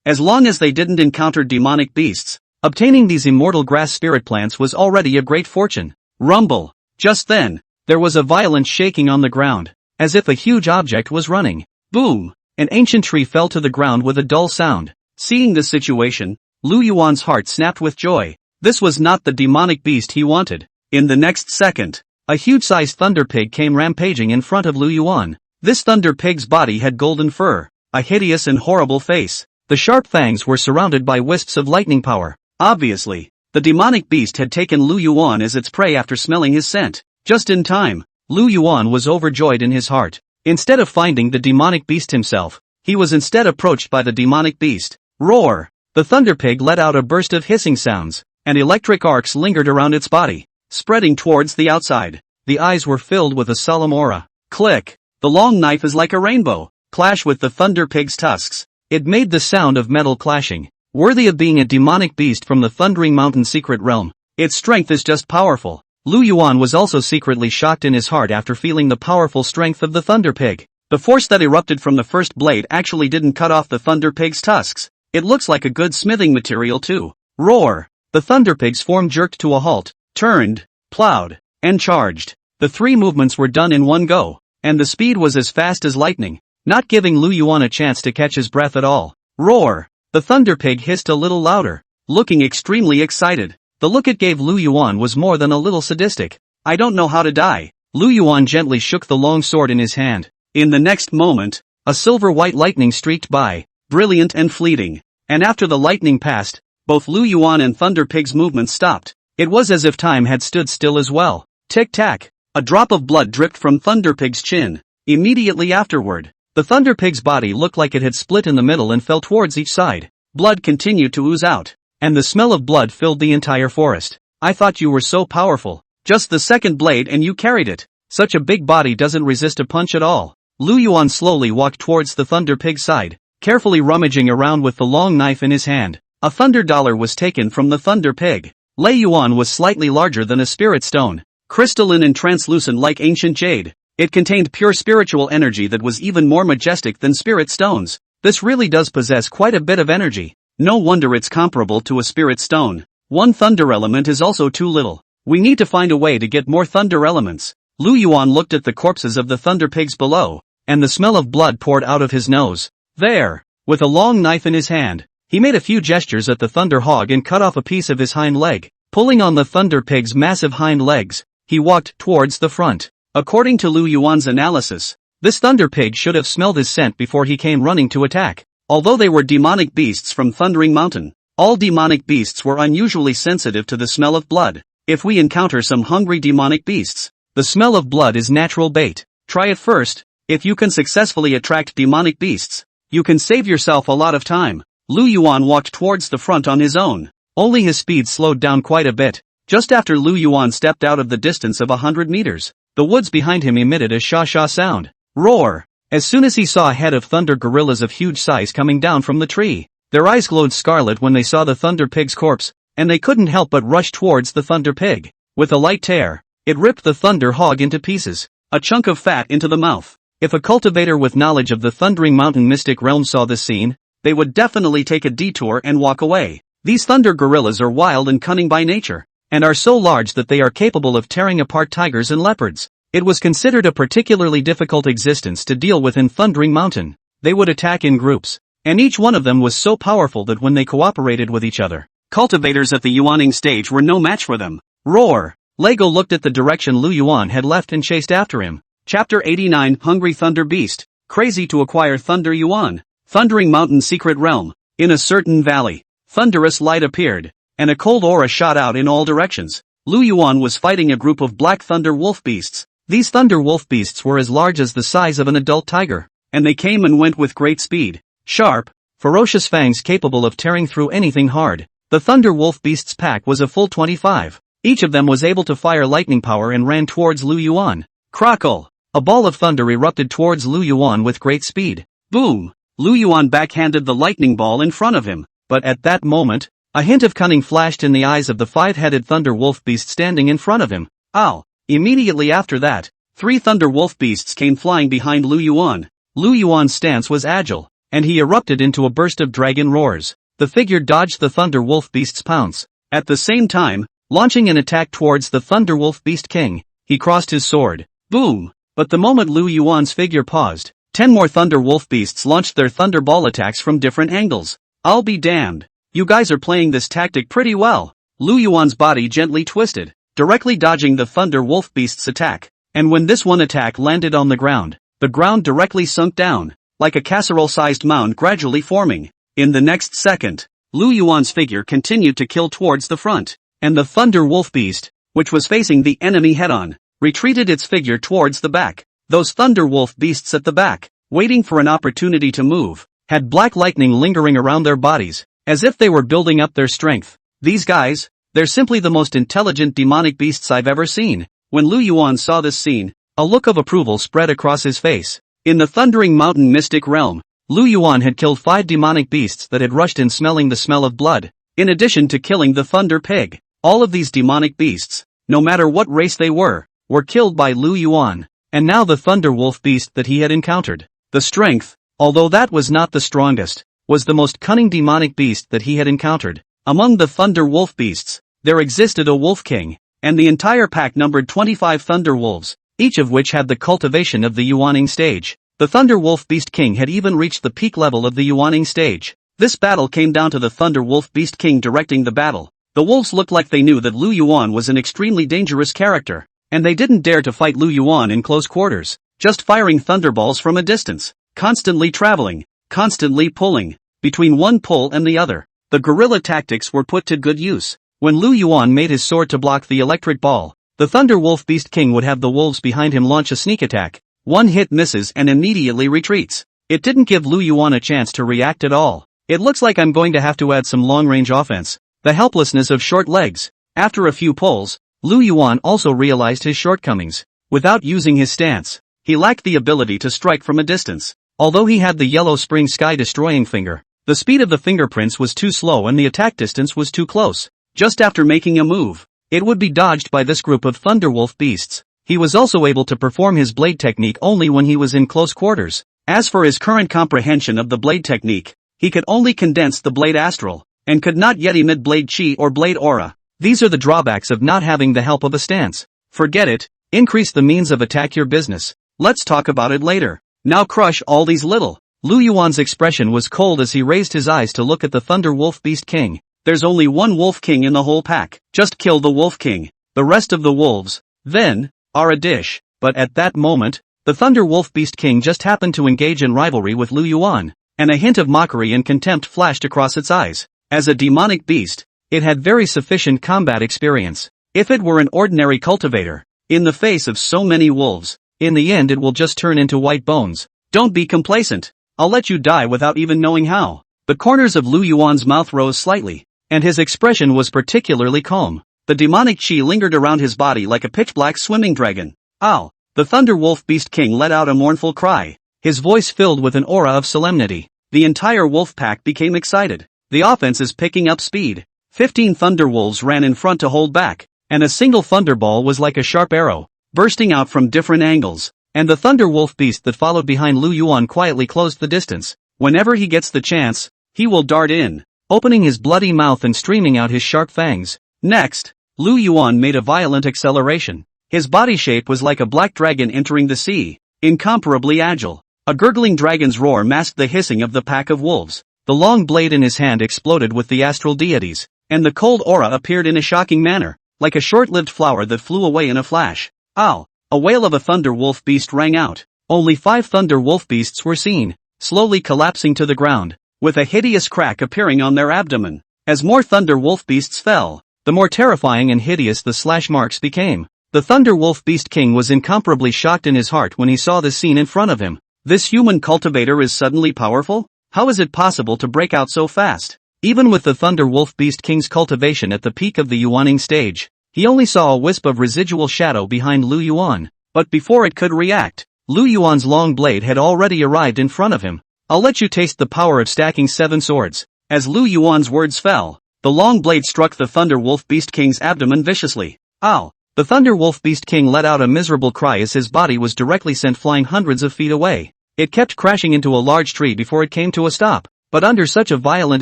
As long as they didn't encounter demonic beasts, obtaining these immortal grass spirit plants was already a great fortune. Rumble. Just then, there was a violent shaking on the ground, as if a huge object was running. Boom! An ancient tree fell to the ground with a dull sound. Seeing this situation, Lu Yuan's heart snapped with joy. This was not the demonic beast he wanted. In the next second, a huge-sized thunder pig came rampaging in front of Lu Yuan. This thunder pig's body had golden fur, a hideous and horrible face. The sharp fangs were surrounded by wisps of lightning power. Obviously, The demonic beast had taken Lu Yuan as its prey after smelling his scent. Just in time, Lu Yuan was overjoyed in his heart. Instead of finding the demonic beast himself, he was instead approached by the demonic beast. Roar! The thunder pig let out a burst of hissing sounds, and electric arcs lingered around its body, spreading towards the outside. The eyes were filled with a solemn aura. Click! The long knife is like a rainbow. Clash with the thunder pig's tusks. It made the sound of metal clashing, worthy of being a demonic beast from the Thundering Mountain secret realm. Its strength is just powerful. Lu Yuan was also secretly shocked in his heart after feeling the powerful strength of the thunder pig. The force that erupted from the first blade actually didn't cut off the thunder pig's tusks. It looks like a good smithing material too. Roar! The thunder pig's form jerked to a halt, turned, plowed, and charged. The three movements were done in one go, and the speed was as fast as lightning, not giving Lu Yuan a chance to catch his breath at all. Roar! The thunder pig hissed a little louder, looking extremely excited. The look it gave Lu Yuan was more than a little sadistic. I don't know how to die. Lu Yuan gently shook the long sword in his hand. In the next moment, a silver-white lightning streaked by, brilliant and fleeting. And after the lightning passed, both Lu Yuan and Thunder Pig's movements stopped. It was as if time had stood still as well. Tick-tack. A drop of blood dripped from Thunder Pig's chin. Immediately afterward, the Thunder Pig's body looked like it had split in the middle and fell towards each side. Blood continued to ooze out, and the smell of blood filled the entire forest. I thought you were so powerful. Just the second blade and you carried it. Such a big body doesn't resist a punch at all. Lu Yuan slowly walked towards the Thunder Pig's side, carefully rummaging around with the long knife in his hand. A Thunder Dollar was taken from the Thunder Pig. Lei Yuan was slightly larger than a spirit stone, crystalline and translucent like ancient jade. It contained pure spiritual energy that was even more majestic than spirit stones. This really does possess quite a bit of energy. No wonder it's comparable to a spirit stone. One thunder element is also too little. We need to find a way to get more thunder elements. Lu Yuan looked at the corpses of the Thunder Pigs below, and the smell of blood poured out of his nose. There, with a long knife in his hand, he made a few gestures at the Thunder Hog and cut off a piece of his hind leg. Pulling on the Thunder Pig's massive hind legs, he walked towards the front. According to Lu Yuan's analysis, this Thunder Pig should have smelled his scent before he came running to attack. Although they were demonic beasts from Thundering Mountain, all demonic beasts were unusually sensitive to the smell of blood. If we encounter some hungry demonic beasts, the smell of blood is natural bait. Try it first. If you can successfully attract demonic beasts, you can save yourself a lot of time. Lu Yuan walked towards the front on his own. Only his speed slowed down quite a bit. Just after Lu Yuan stepped out of the distance of 100 meters, the woods behind him emitted a sha-sha sound. Roar! As soon as he saw a head of thunder gorillas of huge size coming down from the tree, their eyes glowed scarlet when they saw the Thunder Pig's corpse, and they couldn't help but rush towards the Thunder Pig. With a light tear, it ripped the Thunder Hog into pieces, a chunk of fat into the mouth. If a cultivator with knowledge of the Thundering Mountain mystic realm saw this scene, they would definitely take a detour and walk away. These thunder gorillas are wild and cunning by nature, and are so large that they are capable of tearing apart tigers and leopards. It was considered a particularly difficult existence to deal with in Thundering Mountain. They would attack in groups, and each one of them was so powerful that when they cooperated with each other, cultivators at the Yuaning stage were no match for them. Roar! Lego looked at the direction Lu Yuan had left and chased after him. Chapter 89 Hungry Thunder Beast. Crazy to acquire Thunder Yuan. Thundering Mountain Secret Realm. In a certain valley, thunderous light appeared, and a cold aura shot out in all directions. Lu Yuan was fighting a group of black thunder wolf beasts. These thunder wolf beasts were as large as the size of an adult tiger, and they came and went with great speed. Sharp, ferocious fangs capable of tearing through anything hard. The thunder wolf beasts' pack was a full 25. Each of them was able to fire lightning power and ran towards Lu Yuan. Crackle! A ball of thunder erupted towards Lu Yuan with great speed. Boom! Lu Yuan backhanded the lightning ball in front of him, but at that moment, a hint of cunning flashed in the eyes of the five-headed thunder wolf beast standing in front of him. Ow! Immediately after that, 3 thunder wolf beasts came flying behind Lu Yuan. Lu Yuan's stance was agile, and he erupted into a burst of dragon roars. The figure dodged the thunder wolf beast's pounce. At the same time, launching an attack towards the thunder wolf beast king, he crossed his sword. Boom! But the moment Lu Yuan's figure paused, 10 more thunder wolf beasts launched their thunderball attacks from different angles. I'll be damned. You guys are playing this tactic pretty well. Lu Yuan's body gently twisted, directly dodging the thunder wolf beast's attack. And when this one attack landed on the ground directly sunk down, like a casserole-sized mound gradually forming. In the next second, Lu Yuan's figure continued to kill towards the front. and the thunder wolf beast, which was facing the enemy head-on, retreated its figure towards the back. Those thunder wolf beasts at the back, waiting for an opportunity to move, had black lightning lingering around their bodies, as if they were building up their strength. These guys, they're simply the most intelligent demonic beasts I've ever seen. When Lu Yuan saw this scene, a look of approval spread across his face. In the Thundering Mountain mystic realm, Lu Yuan had killed 5 demonic beasts that had rushed in smelling the smell of blood, in addition to killing the Thunder Pig. All of these demonic beasts, no matter what race they were killed by Lu Yuan. And now the Thunder Wolf beast that he had encountered. The strength, although that was not the strongest, was the most cunning demonic beast that he had encountered. Among the Thunder Wolf beasts, there existed a Wolf King, and the entire pack numbered 25 Thunder Wolves, each of which had the cultivation of the Yuaning stage. The Thunder Wolf Beast King had even reached the peak level of the Yuaning stage. This battle came down to the Thunder Wolf Beast King directing the battle. The wolves looked like they knew that Lu Yuan was an extremely dangerous character, and they didn't dare to fight Lu Yuan in close quarters, just firing thunderballs from a distance, constantly traveling, constantly pulling, between one pull and the other. The guerrilla tactics were put to good use. When Lu Yuan made his sword to block the electric ball, the Thunder Wolf Beast King would have the wolves behind him launch a sneak attack. One hit misses and immediately retreats. It didn't give Lu Yuan a chance to react at all. It looks like I'm going to have to add some long-range offense. The helplessness of short legs. After a few pulls, Lu Yuan also realized his shortcomings. Without using his stance, he lacked the ability to strike from a distance. Although he had the yellow spring sky-destroying finger, the speed of the fingerprints was too slow and the attack distance was too close. Just after making a move, it would be dodged by this group of Thunderwolf beasts. He was also able to perform his blade technique only when he was in close quarters. As for his current comprehension of the blade technique, he could only condense the blade astral, and could not yet emit blade chi or blade aura. These are the drawbacks of not having the help of a stance. Forget it, increase the means of attack your business. Let's talk about it later. Now crush all these little. Lu Yuan's expression was cold as he raised his eyes to look at the Thunder Wolf Beast King. There's only one Wolf King in the whole pack. Just kill the Wolf King. The rest of the wolves, then, are a dish. But at that moment, the Thunder Wolf Beast King just happened to engage in rivalry with Lu Yuan, and a hint of mockery and contempt flashed across its eyes. As a demonic beast, it had very sufficient combat experience. If it were an ordinary cultivator, in the face of so many wolves, in the end it will just turn into white bones. Don't be complacent. I'll let you die without even knowing how. The corners of Lu Yuan's mouth rose slightly, and his expression was particularly calm. The demonic chi lingered around his body like a pitch-black swimming dragon. Ow! The Thunder Wolf Beast King let out a mournful cry, his voice filled with an aura of solemnity. The entire wolf pack became excited. The offense is picking up speed. 15 Thunder Wolves ran in front to hold back, and a single Thunderball was like a sharp arrow, bursting out from different angles, and the Thunder Wolf Beast that followed behind Lu Yuan quietly closed the distance. Whenever he gets the chance, he will dart in, opening his bloody mouth and streaming out his sharp fangs. Next, Lu Yuan made a violent acceleration. His body shape was like a black dragon entering the sea, incomparably agile. A gurgling dragon's roar masked the hissing of the pack of wolves. The long blade in his hand exploded with the astral deities, and the cold aura appeared in a shocking manner, like a short-lived flower that flew away in a flash. Ow! A wail of a Thunder Wolf Beast rang out. Only 5 Thunder Wolf Beasts were seen, slowly collapsing to the ground, with a hideous crack appearing on their abdomen. As more Thunder Wolf Beasts fell, the more terrifying and hideous the slash marks became. The Thunder Wolf Beast King was incomparably shocked in his heart when he saw this scene in front of him. This human cultivator is suddenly powerful? How is it possible to break out so fast? Even with the Thunder Wolf Beast King's cultivation at the peak of the Yuaning stage, he only saw a wisp of residual shadow behind Lu Yuan. But before it could react, Lu Yuan's long blade had already arrived in front of him. I'll let you taste the power of stacking 7 swords. As Lu Yuan's words fell, the long blade struck the Thunder Wolf Beast King's abdomen viciously. Ow! The Thunder Wolf Beast King let out a miserable cry as his body was directly sent flying hundreds of feet away. It kept crashing into a large tree before it came to a stop. But under such a violent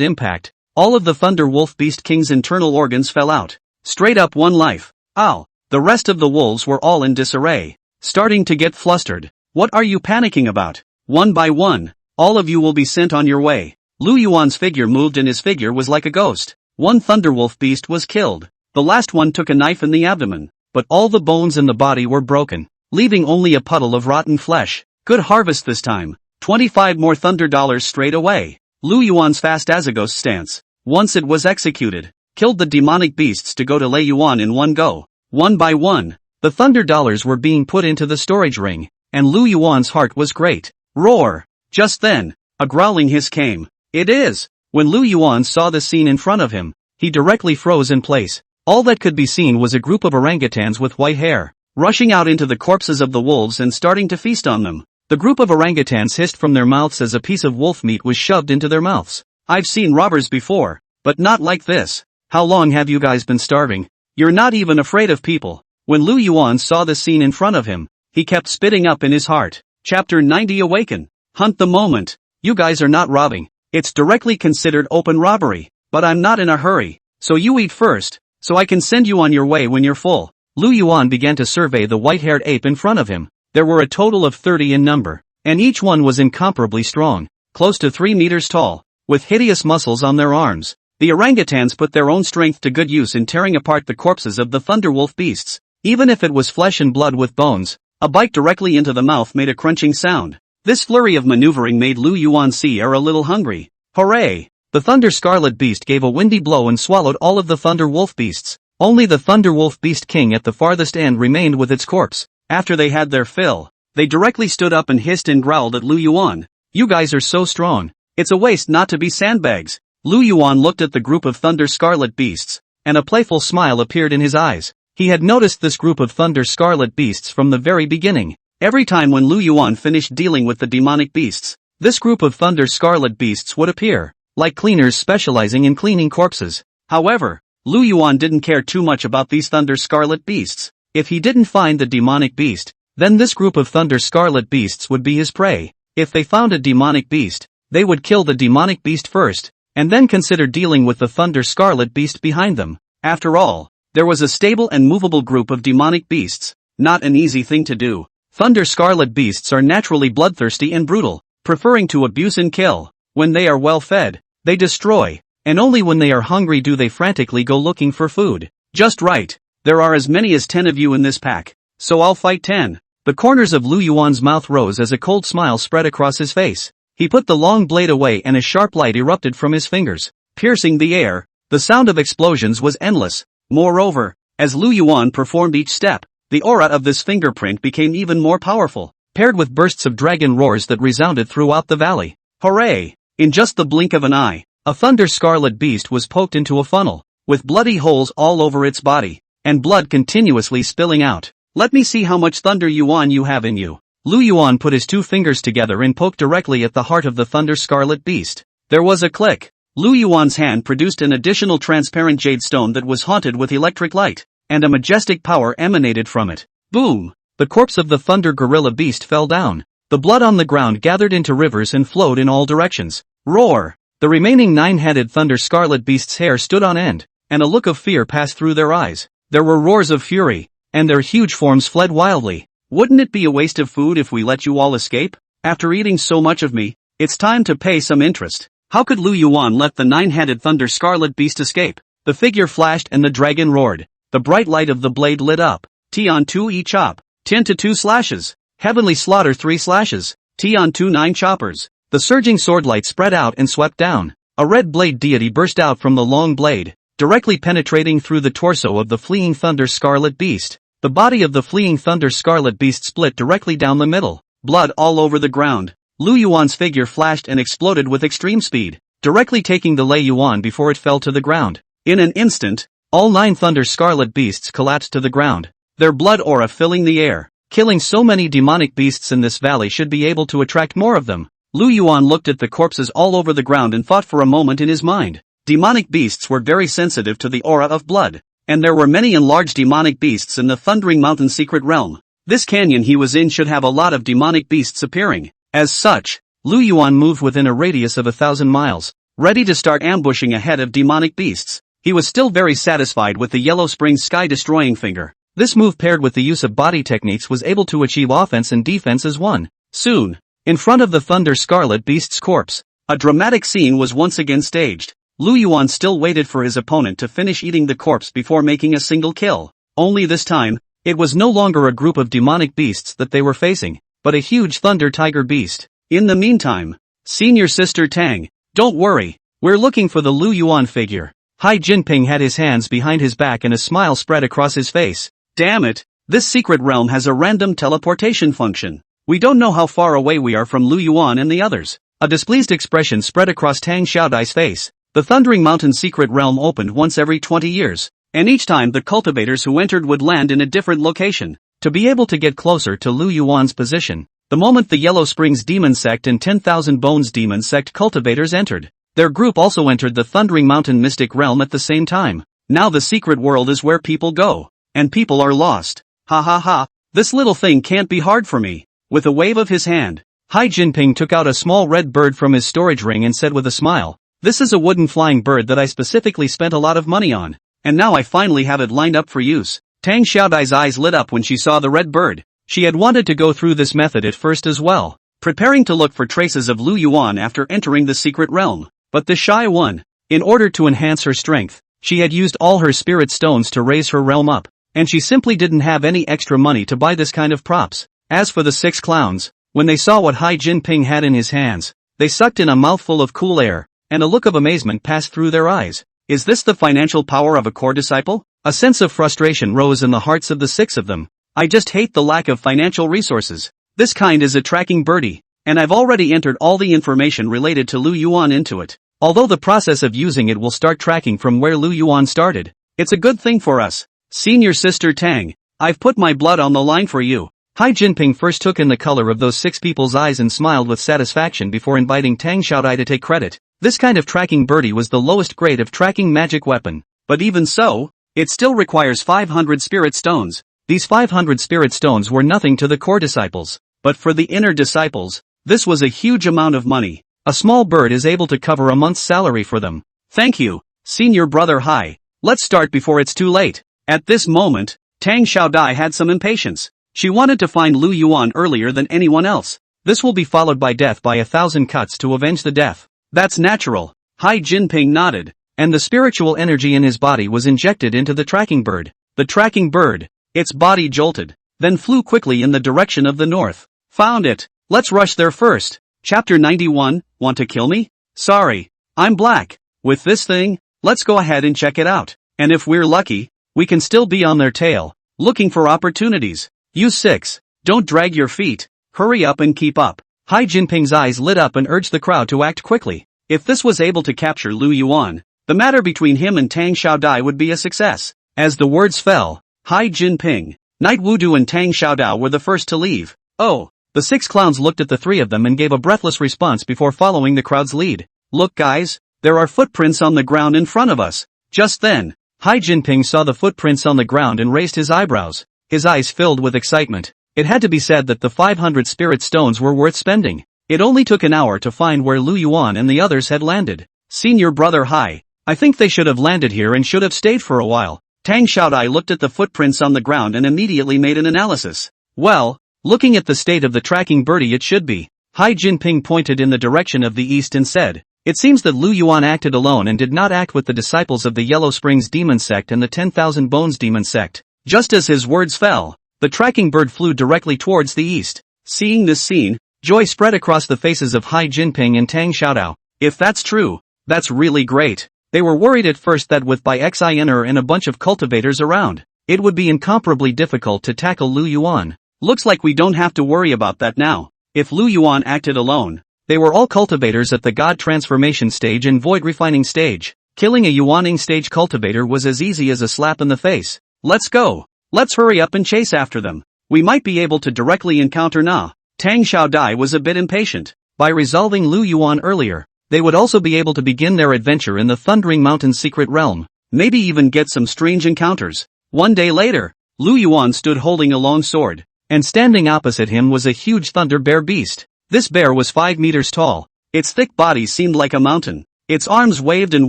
impact, all of the Thunder Wolf Beast King's internal organs fell out. Straight up one life. Ow! The rest of the wolves were all in disarray, starting to get flustered. What are you panicking about? One by one, all of you will be sent on your way. Lu Yuan's figure moved and his figure was like a ghost. One Thunderwolf beast was killed. The last one took a knife in the abdomen, but all the bones in the body were broken, leaving only a puddle of rotten flesh. Good harvest this time. 25 more thunder dollars straight away. Lu Yuan's fast as a ghost stance. Once it was executed, killed the demonic beasts to go to Lei Yuan in one go. One by one, the thunder dollars were being put into the storage ring, and Lu Yuan's heart was great. Roar! Just then, a growling hiss came. It is! When Lu Yuan saw the scene in front of him, he directly froze in place. All that could be seen was a group of orangutans with white hair, rushing out into the corpses of the wolves and starting to feast on them. The group of orangutans hissed from their mouths as a piece of wolf meat was shoved into their mouths. I've seen robbers before, but not like this. How long have you guys been starving? You're not even afraid of people. When Lu Yuan saw the scene in front of him, he kept spitting up in his heart. Chapter 90 Awaken. Hunt the moment. You guys are not robbing. It's directly considered open robbery. But I'm not in a hurry. So you eat first, so I can send you on your way when you're full. Lu Yuan began to survey the white-haired ape in front of him. There were a total of 30 in number, and each one was incomparably strong, close to 3 meters tall, with hideous muscles on their arms. The orangutans put their own strength to good use in tearing apart the corpses of the thunderwolf beasts. Even if it was flesh and blood with bones, a bite directly into the mouth made a crunching sound. This flurry of maneuvering made Lu Yuan see a little hungry. Hooray! The thunder scarlet beast gave a windy blow and swallowed all of the thunder wolf beasts. Only the thunder wolf beast king at the farthest end remained with its corpse. After they had their fill, they directly stood up and hissed and growled at Lu Yuan. You guys are so strong. It's a waste not to be sandbags. Lu Yuan looked at the group of thunder scarlet beasts, and a playful smile appeared in his eyes. He had noticed this group of thunder scarlet beasts from the very beginning. Every time when Lu Yuan finished dealing with the demonic beasts, this group of thunder scarlet beasts would appear, like cleaners specializing in cleaning corpses. However, Lu Yuan didn't care too much about these thunder scarlet beasts. If he didn't find the demonic beast, then this group of thunder scarlet beasts would be his prey. If they found a demonic beast, they would kill the demonic beast first, and then consider dealing with the thunder scarlet beast behind them. After all, there was a stable and movable group of demonic beasts. Not an easy thing to do. Thunder scarlet beasts are naturally bloodthirsty and brutal, preferring to abuse and kill. When they are well fed, they destroy, and only when they are hungry do they frantically go looking for food. Just right. There are as many as 10 of you in this pack, so I'll fight 10. The corners of Lu Yuan's mouth rose as a cold smile spread across his face. He put the long blade away and a sharp light erupted from his fingers, piercing the air. The sound of explosions was endless. Moreover, as Lu Yuan performed each step, the aura of this fingerprint became even more powerful, paired with bursts of dragon roars that resounded throughout the valley. Hooray! In just the blink of an eye, a thunder scarlet beast was poked into a funnel, with bloody holes all over its body, and blood continuously spilling out. Let me see how much thunder Yuan you have in you. Lu Yuan put his 2 fingers together and poked directly at the heart of the thunder scarlet beast. There was a click. Lu Yuan's hand produced an additional transparent jade stone that was haunted with electric light, and a majestic power emanated from it. Boom! The corpse of the thunder gorilla beast fell down. The blood on the ground gathered into rivers and flowed in all directions. Roar! The remaining 9-headed thunder scarlet beast's hair stood on end, and a look of fear passed through their eyes. There were roars of fury, and their huge forms fled wildly. Wouldn't it be a waste of food if we let you all escape? After eating so much of me, it's time to pay some interest. How could Lu Yuan let the 9-headed thunder scarlet beast escape? The figure flashed and the dragon roared. The bright light of the blade lit up. T on 2 E chop. 10 to 2 slashes. Heavenly slaughter 3 slashes. T on 2 9 choppers. The surging swordlight spread out and swept down. A red blade deity burst out from the long blade, directly penetrating through the torso of the fleeing thunder scarlet beast. The body of the fleeing thunder scarlet beast split directly down the middle. Blood all over the ground. Lu Yuan's figure flashed and exploded with extreme speed, directly taking the Lei Yuan before it fell to the ground. In an instant, all 9 thunder scarlet beasts collapsed to the ground, their blood aura filling the air. Killing so many demonic beasts in this valley should be able to attract more of them. Lu Yuan looked at the corpses all over the ground and thought for a moment in his mind. Demonic beasts were very sensitive to the aura of blood, and there were many and large demonic beasts in the Thundering Mountain secret realm. This canyon he was in should have a lot of demonic beasts appearing. As such, Lu Yuan moved within a radius of 1,000 miles, ready to start ambushing ahead of demonic beasts. He was still very satisfied with the Yellow Spring's sky-destroying finger. This move paired with the use of body techniques was able to achieve offense and defense as one. Soon, in front of the Thunder Scarlet Beast's corpse, a dramatic scene was once again staged. Lu Yuan still waited for his opponent to finish eating the corpse before making a single kill. Only this time, it was no longer a group of demonic beasts that they were facing, but a huge thunder tiger beast. In the meantime, Senior Sister Tang, don't worry, we're looking for the Lu Yuan figure. Hai Jinping had his hands behind his back and a smile spread across his face. Damn it, this secret realm has a random teleportation function. We don't know how far away we are from Lu Yuan and the others. A displeased expression spread across Tang Xiaodai's face. The Thundering Mountain secret realm opened once every 20 years, and each time the cultivators who entered would land in a different location. To be able to get closer to Lu Yuan's position, the moment the Yellow Springs Demon Sect and 10,000 Bones Demon Sect cultivators entered, their group also entered the Thundering Mountain mystic realm at the same time. Now the secret world is where people go, and people are lost. Ha ha ha, this little thing can't be hard for me. With a wave of his hand, Hai Jinping took out a small red bird from his storage ring and said with a smile, "This is a wooden flying bird that I specifically spent a lot of money on, and now I finally have it lined up for use." Tang Xiaodai's eyes lit up when she saw the red bird. She had wanted to go through this method at first as well, preparing to look for traces of Lu Yuan after entering the secret realm. But the shy one, in order to enhance her strength, she had used all her spirit stones to raise her realm up, and she simply didn't have any extra money to buy this kind of props. As for the 6 clowns, when they saw what Hai Jinping had in his hands, they sucked in a mouthful of cool air, and a look of amazement passed through their eyes. Is this the financial power of a core disciple? A sense of frustration rose in the hearts of the 6 of them. I just hate the lack of financial resources. This kind is a tracking birdie, and I've already entered all the information related to Lu Yuan into it. Although the process of using it will start tracking from where Lu Yuan started, it's a good thing for us. Senior Sister Tang, I've put my blood on the line for you. Hai Jinping first took in the color of those 6 people's eyes and smiled with satisfaction before inviting Tang Xiaodai to take credit. This kind of tracking birdie was the lowest grade of tracking magic weapon. But even so, it still requires 500 spirit stones. These 500 spirit stones were nothing to the core disciples. But for the inner disciples, this was a huge amount of money. A small bird is able to cover a month's salary for them. Thank you, Senior Brother Hai. Let's start before it's too late. At this moment, Tang Xiaodai had some impatience. She wanted to find Lu Yuan earlier than anyone else. This will be followed by death by 1,000 cuts to avenge the death. That's natural. Hai Jinping nodded, and the spiritual energy in his body was injected into the tracking bird. The tracking bird, its body jolted, then flew quickly in the direction of the north. Found it. Let's rush there first. Chapter 91, Want to kill me? Sorry, I'm black. With this thing, let's go ahead and check it out. And if we're lucky, we can still be on their tail, looking for opportunities. You 6, don't drag your feet, hurry up and keep up. Hai Jinping's eyes lit up and urged the crowd to act quickly. If this was able to capture Lu Yuan, the matter between him and Tang Xiaodai would be a success. As the words fell, Hai Jinping, Knight Wudu and Tang Xiaodai were the first to leave. Oh, the 6 clowns looked at the 3 of them and gave a breathless response before following the crowd's lead. Look guys, there are footprints on the ground in front of us. Just then, Hai Jinping saw the footprints on the ground and raised his eyebrows. His eyes filled with excitement. It had to be said that the 500 spirit stones were worth spending. It only took an hour to find where Lu Yuan and the others had landed. Senior Brother Hai, I think they should have landed here and should have stayed for a while. Tang Xiaodai looked at the footprints on the ground and immediately made an analysis. Well, looking at the state of the tracking birdie it should be. Hai Jinping pointed in the direction of the east and said, it seems that Lu Yuan acted alone and did not act with the disciples of the Yellow Springs Demon Sect and the 10,000 Bones Demon Sect. Just as his words fell, the tracking bird flew directly towards the east. Seeing this scene, joy spread across the faces of Hai Jinping and Tang Xiaodai. If that's true, that's really great. They were worried at first that with Xiao Yun'er and a bunch of cultivators around, it would be incomparably difficult to tackle Lu Yuan. Looks like we don't have to worry about that now. If Lu Yuan acted alone, they were all cultivators at the God Transformation stage and Void Refining stage. Killing a Yuaning stage cultivator was as easy as a slap in the face. Let's go. Let's hurry up and chase after them. We might be able to directly encounter Na. Tang Xiaodai was a bit impatient. By resolving Lu Yuan earlier, they would also be able to begin their adventure in the Thundering Mountain secret realm. Maybe even get some strange encounters. One day later, Lu Yuan stood holding a long sword, and standing opposite him was a huge thunder bear beast. This bear was 5 meters tall. Its thick body seemed like a mountain. Its arms waved and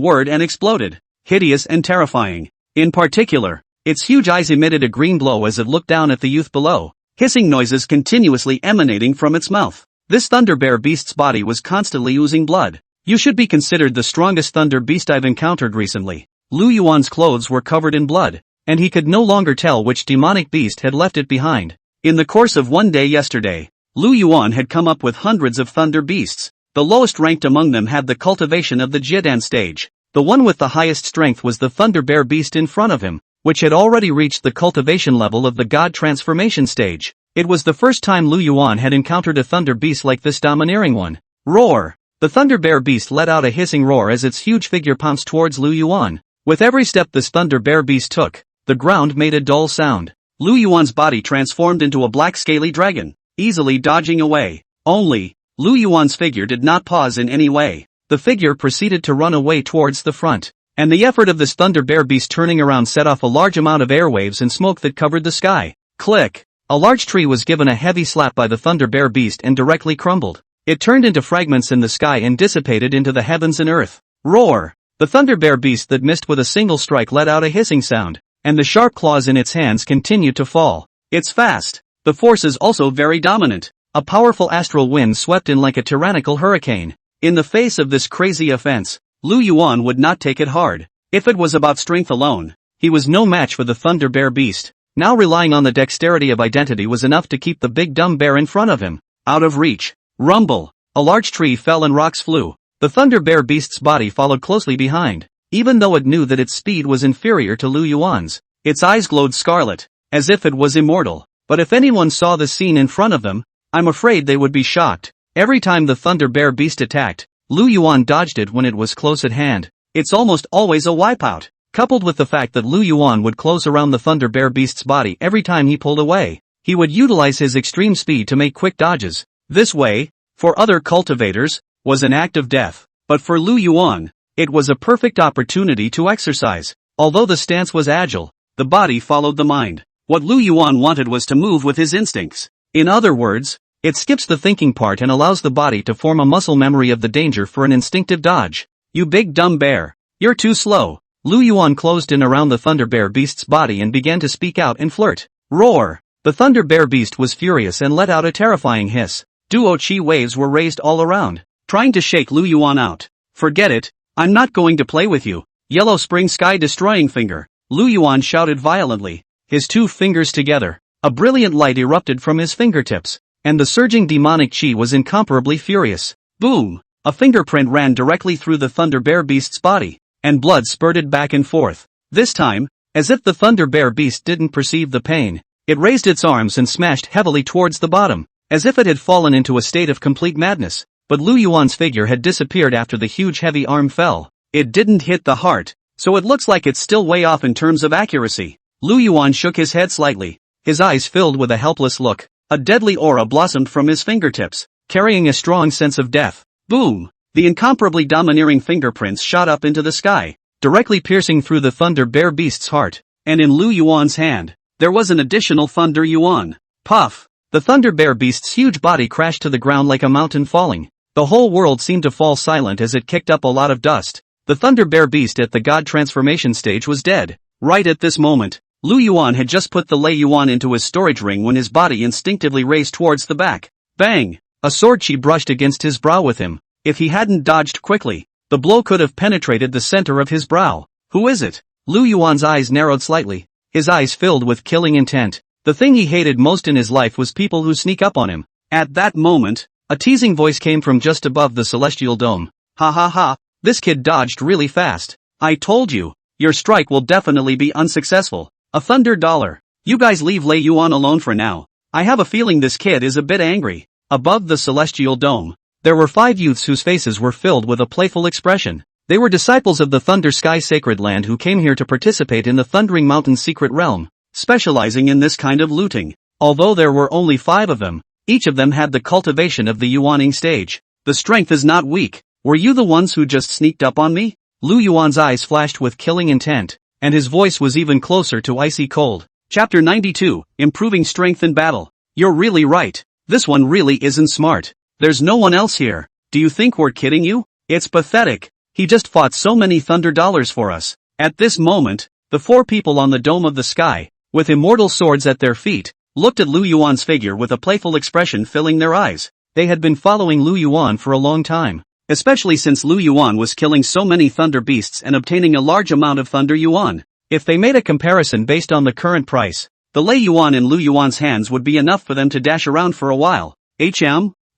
whirred and exploded. Hideous and terrifying. In particular, its huge eyes emitted a green glow as it looked down at the youth below, hissing noises continuously emanating from its mouth. This thunder bear beast's body was constantly oozing blood. You should be considered the strongest thunder beast I've encountered recently. Lu Yuan's clothes were covered in blood, and he could no longer tell which demonic beast had left it behind. In the course of one day yesterday, Lu Yuan had come up with hundreds of thunder beasts. The lowest ranked among them had the cultivation of the Jidan stage. The one with the highest strength was the Thunder Bear beast in front of him, which had already reached the cultivation level of the god transformation stage. It was the first time Lu Yuan had encountered a thunder beast like this domineering one. Roar! The Thunder Bear beast let out a hissing roar as its huge figure pounced towards Lu Yuan. With every step this Thunder Bear beast took, the ground made a dull sound. Lu Yuan's body transformed into a black scaly dragon, easily dodging away. Only, Lu Yuan's figure did not pause in any way. The figure proceeded to run away towards the front. And the effort of this Thunder Bear beast turning around set off a large amount of airwaves and smoke that covered the sky. Click! A large tree was given a heavy slap by the Thunder Bear beast and directly crumbled. It turned into fragments in the sky and dissipated into the heavens and earth. Roar! The Thunder Bear beast that missed with a single strike let out a hissing sound, and the sharp claws in its hands continued to fall. It's fast. The force is also very dominant. A powerful astral wind swept in like a tyrannical hurricane. In the face of this crazy offense, Lu Yuan would not take it hard. If it was about strength alone, he was no match for the Thunder Bear beast. Now relying on the dexterity of identity was enough to keep the big dumb bear in front of him. Out of reach. Rumble. A large tree fell and rocks flew. The Thunder Bear beast's body followed closely behind. Even though it knew that its speed was inferior to Lu Yuan's, its eyes glowed scarlet, as if it was immortal. But if anyone saw the scene in front of them, I'm afraid they would be shocked. Every time the Thunder Bear beast attacked, Lu Yuan dodged it when it was close at hand. It's almost always a wipeout. Coupled with the fact that Lu Yuan would close around the Thunder Bear beast's body every time he pulled away, he would utilize his extreme speed to make quick dodges. This way, for other cultivators, was an act of death. But for Lu Yuan, it was a perfect opportunity to exercise. Although the stance was agile, the body followed the mind. What Lu Yuan wanted was to move with his instincts. In other words, it skips the thinking part and allows the body to form a muscle memory of the danger for an instinctive dodge. You big dumb bear. You're too slow. Lu Yuan closed in around the Thunder Bear beast's body and began to speak out and flirt. Roar! The Thunder Bear beast was furious and let out a terrifying hiss. Duo chi waves were raised all around, trying to shake Lu Yuan out. Forget it. I'm not going to play with you. Yellow spring sky destroying finger. Lu Yuan shouted violently, his two fingers together. A brilliant light erupted from his fingertips, and the surging demonic chi was incomparably furious. Boom! A fingerprint ran directly through the Thunder Bear beast's body, and blood spurted back and forth. This time, as if the Thunder Bear beast didn't perceive the pain, it raised its arms and smashed heavily towards the bottom, as if it had fallen into a state of complete madness. But Lu Yuan's figure had disappeared after the huge heavy arm fell. It didn't hit the heart, so it looks like it's still way off in terms of accuracy. Lu Yuan shook his head slightly, his eyes filled with a helpless look. A deadly aura blossomed from his fingertips, carrying a strong sense of death. Boom! The incomparably domineering fingerprints shot up into the sky, directly piercing through the Thunder Bear beast's heart. And in Lu Yuan's hand, there was an additional Thunder Yuan. Puff! The Thunder Bear beast's huge body crashed to the ground like a mountain falling. The whole world seemed to fall silent as it kicked up a lot of dust. The Thunder Bear beast at the god transformation stage was dead. Right at this moment, Lu Yuan had just put the Lei Yuan into his storage ring when his body instinctively raced towards the back. Bang! A sword chi brushed against his brow with him. If he hadn't dodged quickly, the blow could have penetrated the center of his brow. Who is it? Lu Yuan's eyes narrowed slightly, his eyes filled with killing intent. The thing he hated most in his life was people who sneak up on him. At that moment, a teasing voice came from just above the celestial dome. Ha ha ha, this kid dodged really fast. I told you, your strike will definitely be unsuccessful. A thunder dollar. You guys leave Lei Yuan alone for now. I have a feeling this kid is a bit angry. Above the celestial dome, there were 5 youths whose faces were filled with a playful expression. They were disciples of the Thunder Sky Sacred Land who came here to participate in the Thundering Mountain's secret realm, specializing in this kind of looting. Although there were only 5 of them, each of them had the cultivation of the Yuaning stage. The strength is not weak. Were you the ones who just sneaked up on me? Lu Yuan's eyes flashed with killing intent, and his voice was even closer to icy cold. Chapter 92, Improving Strength in Battle. You're really right. This one really isn't smart. There's no one else here. Do you think we're kidding you? It's pathetic. He just fought so many thunder dollars for us. At this moment, the 4 people on the dome of the sky, with immortal swords at their feet, looked at Lu Yuan's figure with a playful expression filling their eyes. They had been following Lu Yuan for a long time, especially since Lu Yuan was killing so many thunder beasts and obtaining a large amount of thunder yuan. If they made a comparison based on the current price, the Lei Yuan in Lu Yuan's hands would be enough for them to dash around for a while.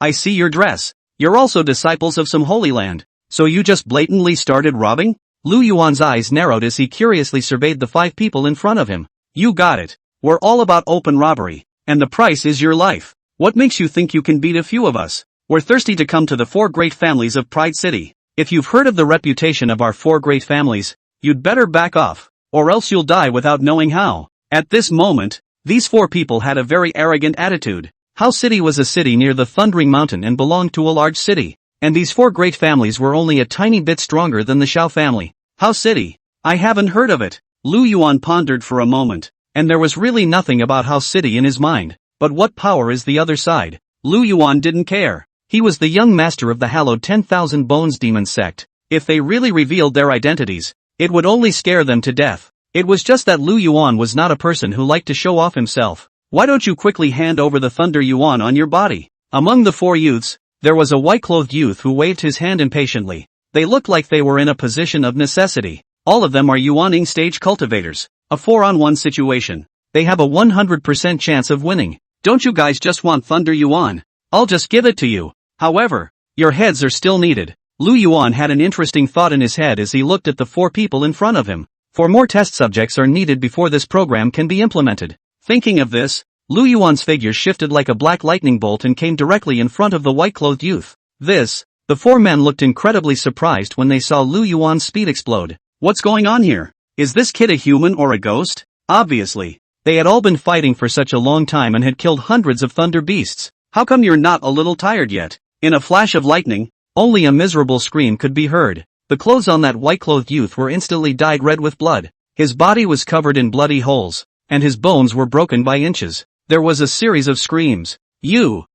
I see your dress. You're also disciples of some Holy Land. So you just blatantly started robbing? Lu Yuan's eyes narrowed as he curiously surveyed the 5 people in front of him. You got it. We're all about open robbery, and the price is your life. What makes you think you can beat a few of us? We're thirsty to come to the 4 great families of Pride City. If you've heard of the reputation of our 4 great families, you'd better back off, or else you'll die without knowing how. At this moment, these 4 people had a very arrogant attitude. Hao City was a city near the Thundering Mountain and belonged to a large city, and these 4 great families were only a tiny bit stronger than the Xiao family. Hao City? I haven't heard of it. Lu Yuan pondered for a moment, and there was really nothing about Hao City in his mind. But what power is the other side? Lu Yuan didn't care. He was the young master of the hallowed 10,000 Bones demon sect. If they really revealed their identities, it would only scare them to death. It was just that Lu Yuan was not a person who liked to show off himself. Why don't you quickly hand over the Thunder Yuan on your body? Among the 4 youths, there was a white-clothed youth who waved his hand impatiently. They looked like they were in a position of necessity. All of them are Yuaning stage cultivators. A 4-on-1 situation. They have a 100% chance of winning. Don't you guys just want Thunder Yuan? I'll just give it to you. However, your heads are still needed. Lu Yuan had an interesting thought in his head as he looked at the 4 people in front of him. 4 more test subjects are needed before this program can be implemented. Thinking of this, Lu Yuan's figure shifted like a black lightning bolt and came directly in front of the white-clothed youth. The 4 men looked incredibly surprised when they saw Lu Yuan's speed explode. What's going on here? Is this kid a human or a ghost? Obviously. They had all been fighting for such a long time and had killed hundreds of thunder beasts. How come you're not a little tired yet? In a flash of lightning, only a miserable scream could be heard. The clothes on that white-clothed youth were instantly dyed red with blood. His body was covered in bloody holes, and his bones were broken by inches. There was a series of screams. You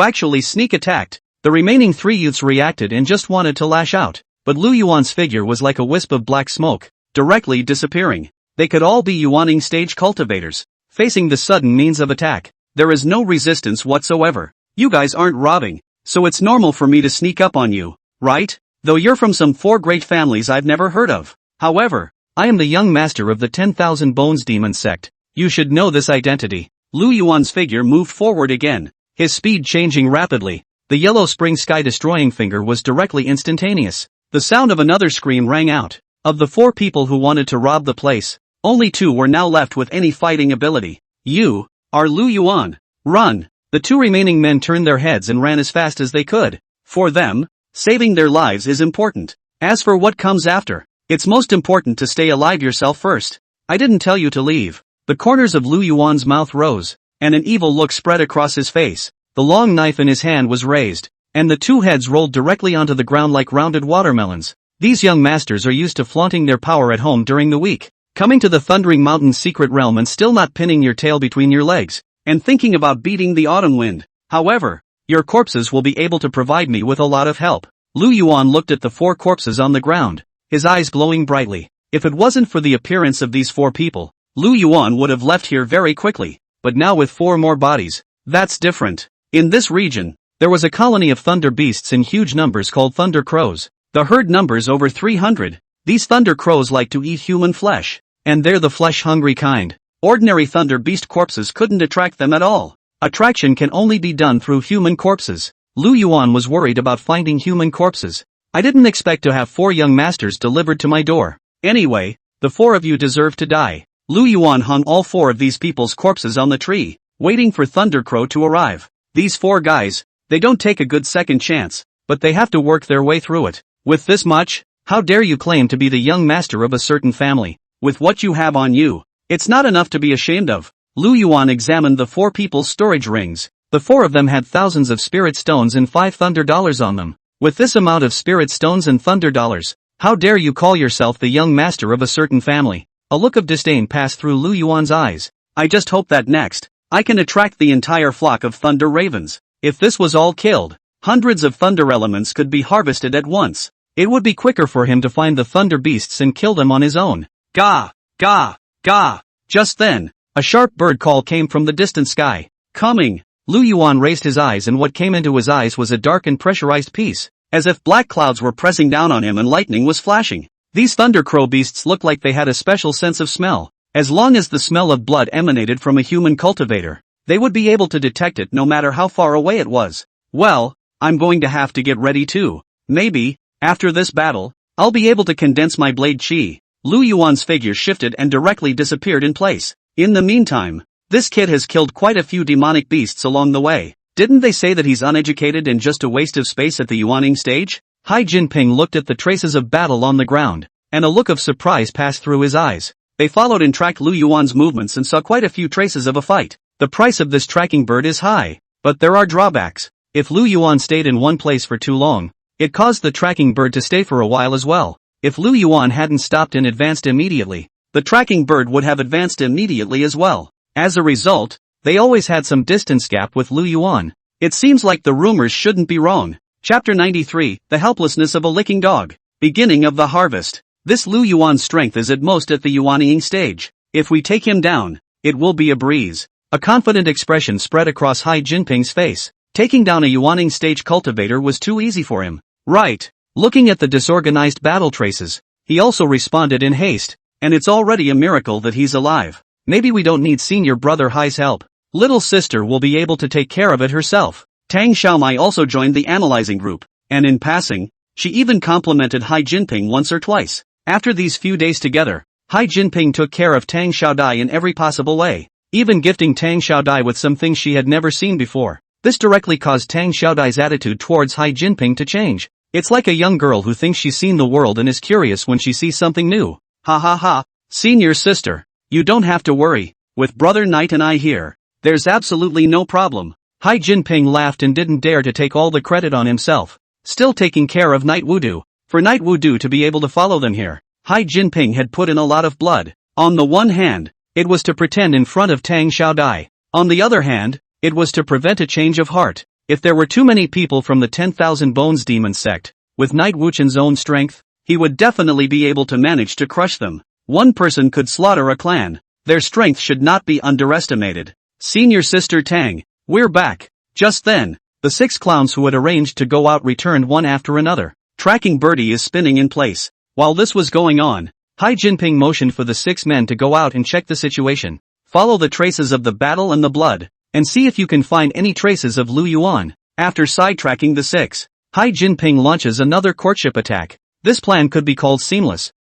actually sneak attacked. The remaining 3 youths reacted and just wanted to lash out, but Lu Yuan's figure was like a wisp of black smoke, directly disappearing. They could all be Yuaning stage cultivators, facing the sudden means of attack. There is no resistance whatsoever. You guys aren't robbing, so it's normal for me to sneak up on you, right? Though you're from some 4 great families I've never heard of. However, I am the young master of the 10,000 Bones demon sect. You should know this identity. Lu Yuan's figure moved forward again, his speed changing rapidly. The yellow spring sky-destroying finger was directly instantaneous. The sound of another scream rang out. Of the 4 people who wanted to rob the place, only 2 were now left with any fighting ability. You are Lu Yuan. Run! The 2 remaining men turned their heads and ran as fast as they could. For them, saving their lives is important. As for what comes after, it's most important to stay alive yourself first. I didn't tell you to leave. The corners of Lu Yuan's mouth rose, and an evil look spread across his face. The long knife in his hand was raised, and the 2 heads rolled directly onto the ground like rounded watermelons. These young masters are used to flaunting their power at home during the week, coming to the Thundering Mountain's secret realm and still not pinning your tail between your legs, and thinking about beating the autumn wind. However, your corpses will be able to provide me with a lot of help. Lu Yuan looked at the 4 corpses on the ground, his eyes glowing brightly. If it wasn't for the appearance of these 4 people, Lu Yuan would have left here very quickly, but now with 4 more bodies, that's different. In this region, there was a colony of thunder beasts in huge numbers called thunder crows. The herd numbers over 300. These thunder crows like to eat human flesh, and they're the flesh-hungry kind. Ordinary thunder beast corpses couldn't attract them at all. Attraction can only be done through human corpses. Lu Yuan was worried about finding human corpses. I didn't expect to have 4 young masters delivered to my door. Anyway, the 4 of you deserve to die. Lu Yuan hung all 4 of these people's corpses on the tree, waiting for Thunder Crow to arrive. These 4 guys, they don't take a good second chance, but they have to work their way through it. With this much, how dare you claim to be the young master of a certain family? With what you have on you, it's not enough to be ashamed of. Lu Yuan examined the 4 people's storage rings. The 4 of them had thousands of spirit stones and 5 thunder dollars on them. With this amount of spirit stones and thunder dollars, how dare you call yourself the young master of a certain family? A look of disdain passed through Lu Yuan's eyes. I just hope that next, I can attract the entire flock of thunder ravens. If this was all killed, hundreds of thunder elements could be harvested at once. It would be quicker for him to find the thunder beasts and kill them on his own. Gah! Gah! Gah! Just then, a sharp bird call came from the distant sky. Coming! Lu Yuan raised his eyes and what came into his eyes was a dark and pressurized piece, as if black clouds were pressing down on him and lightning was flashing. These thunder crow beasts looked like they had a special sense of smell. As long as the smell of blood emanated from a human cultivator, they would be able to detect it no matter how far away it was. Well, I'm going to have to get ready too. Maybe, after this battle, I'll be able to condense my blade chi. Lu Yuan's figure shifted and directly disappeared in place. In the meantime, this kid has killed quite a few demonic beasts along the way. Didn't they say that he's uneducated and just a waste of space at the Yuaning stage? Hai Jinping looked at the traces of battle on the ground, and a look of surprise passed through his eyes. They followed and tracked Lu Yuan's movements and saw quite a few traces of a fight. The price of this tracking bird is high, but there are drawbacks. If Lu Yuan stayed in one place for too long, it caused the tracking bird to stay for a while as well. If Lu Yuan hadn't stopped and advanced immediately, the tracking bird would have advanced immediately as well. As a result, they always had some distance gap with Lu Yuan. It seems like the rumors shouldn't be wrong. Chapter 93, The Helplessness of a Licking Dog. Beginning of the Harvest. This Lu Yuan's strength is at most at the Yuaning stage. If we take him down, it will be a breeze. A confident expression spread across Hai Jinping's face. Taking down a Yuaning stage cultivator was too easy for him. Right. Looking at the disorganized battle traces, he also responded in haste. And it's already a miracle that he's alive. Maybe we don't need senior brother Hai's help. Little sister will be able to take care of it herself. Tang Xiaomai also joined the analyzing group, and in passing, she even complimented Hai Jinping once or twice. After these few days together, Hai Jinping took care of Tang Xiaodai in every possible way, even gifting Tang Xiaodai with some things she had never seen before. This directly caused Tang Xiaodai's attitude towards Hai Jinping to change. It's like a young girl who thinks she's seen the world and is curious when she sees something new. Ha ha ha, senior sister, you don't have to worry, with brother Knight and I here, there's absolutely no problem. Hai Jinping laughed and didn't dare to take all the credit on himself. Still taking care of Knight Wudu. For Knight Wudu to be able to follow them here, Hai Jinping had put in a lot of blood. On the one hand, it was to pretend in front of Tang Xiaodai. On the other hand, it was to prevent a change of heart. If there were too many people from the 10,000 Bones Demon Sect, with Knight Wuchen's own strength, he would definitely be able to manage to crush them. One person could slaughter a clan. Their strength should not be underestimated. Senior sister Tang, we're back. Just then, the 6 clowns who had arranged to go out returned one after another. Tracking birdie is spinning in place. While this was going on, Hai Jinping motioned for the 6 men to go out and check the situation. Follow the traces of the battle and the blood, and see if you can find any traces of Lu Yuan. After sidetracking the 6, Hai Jinping launches another courtship attack. This plan could be called seamless.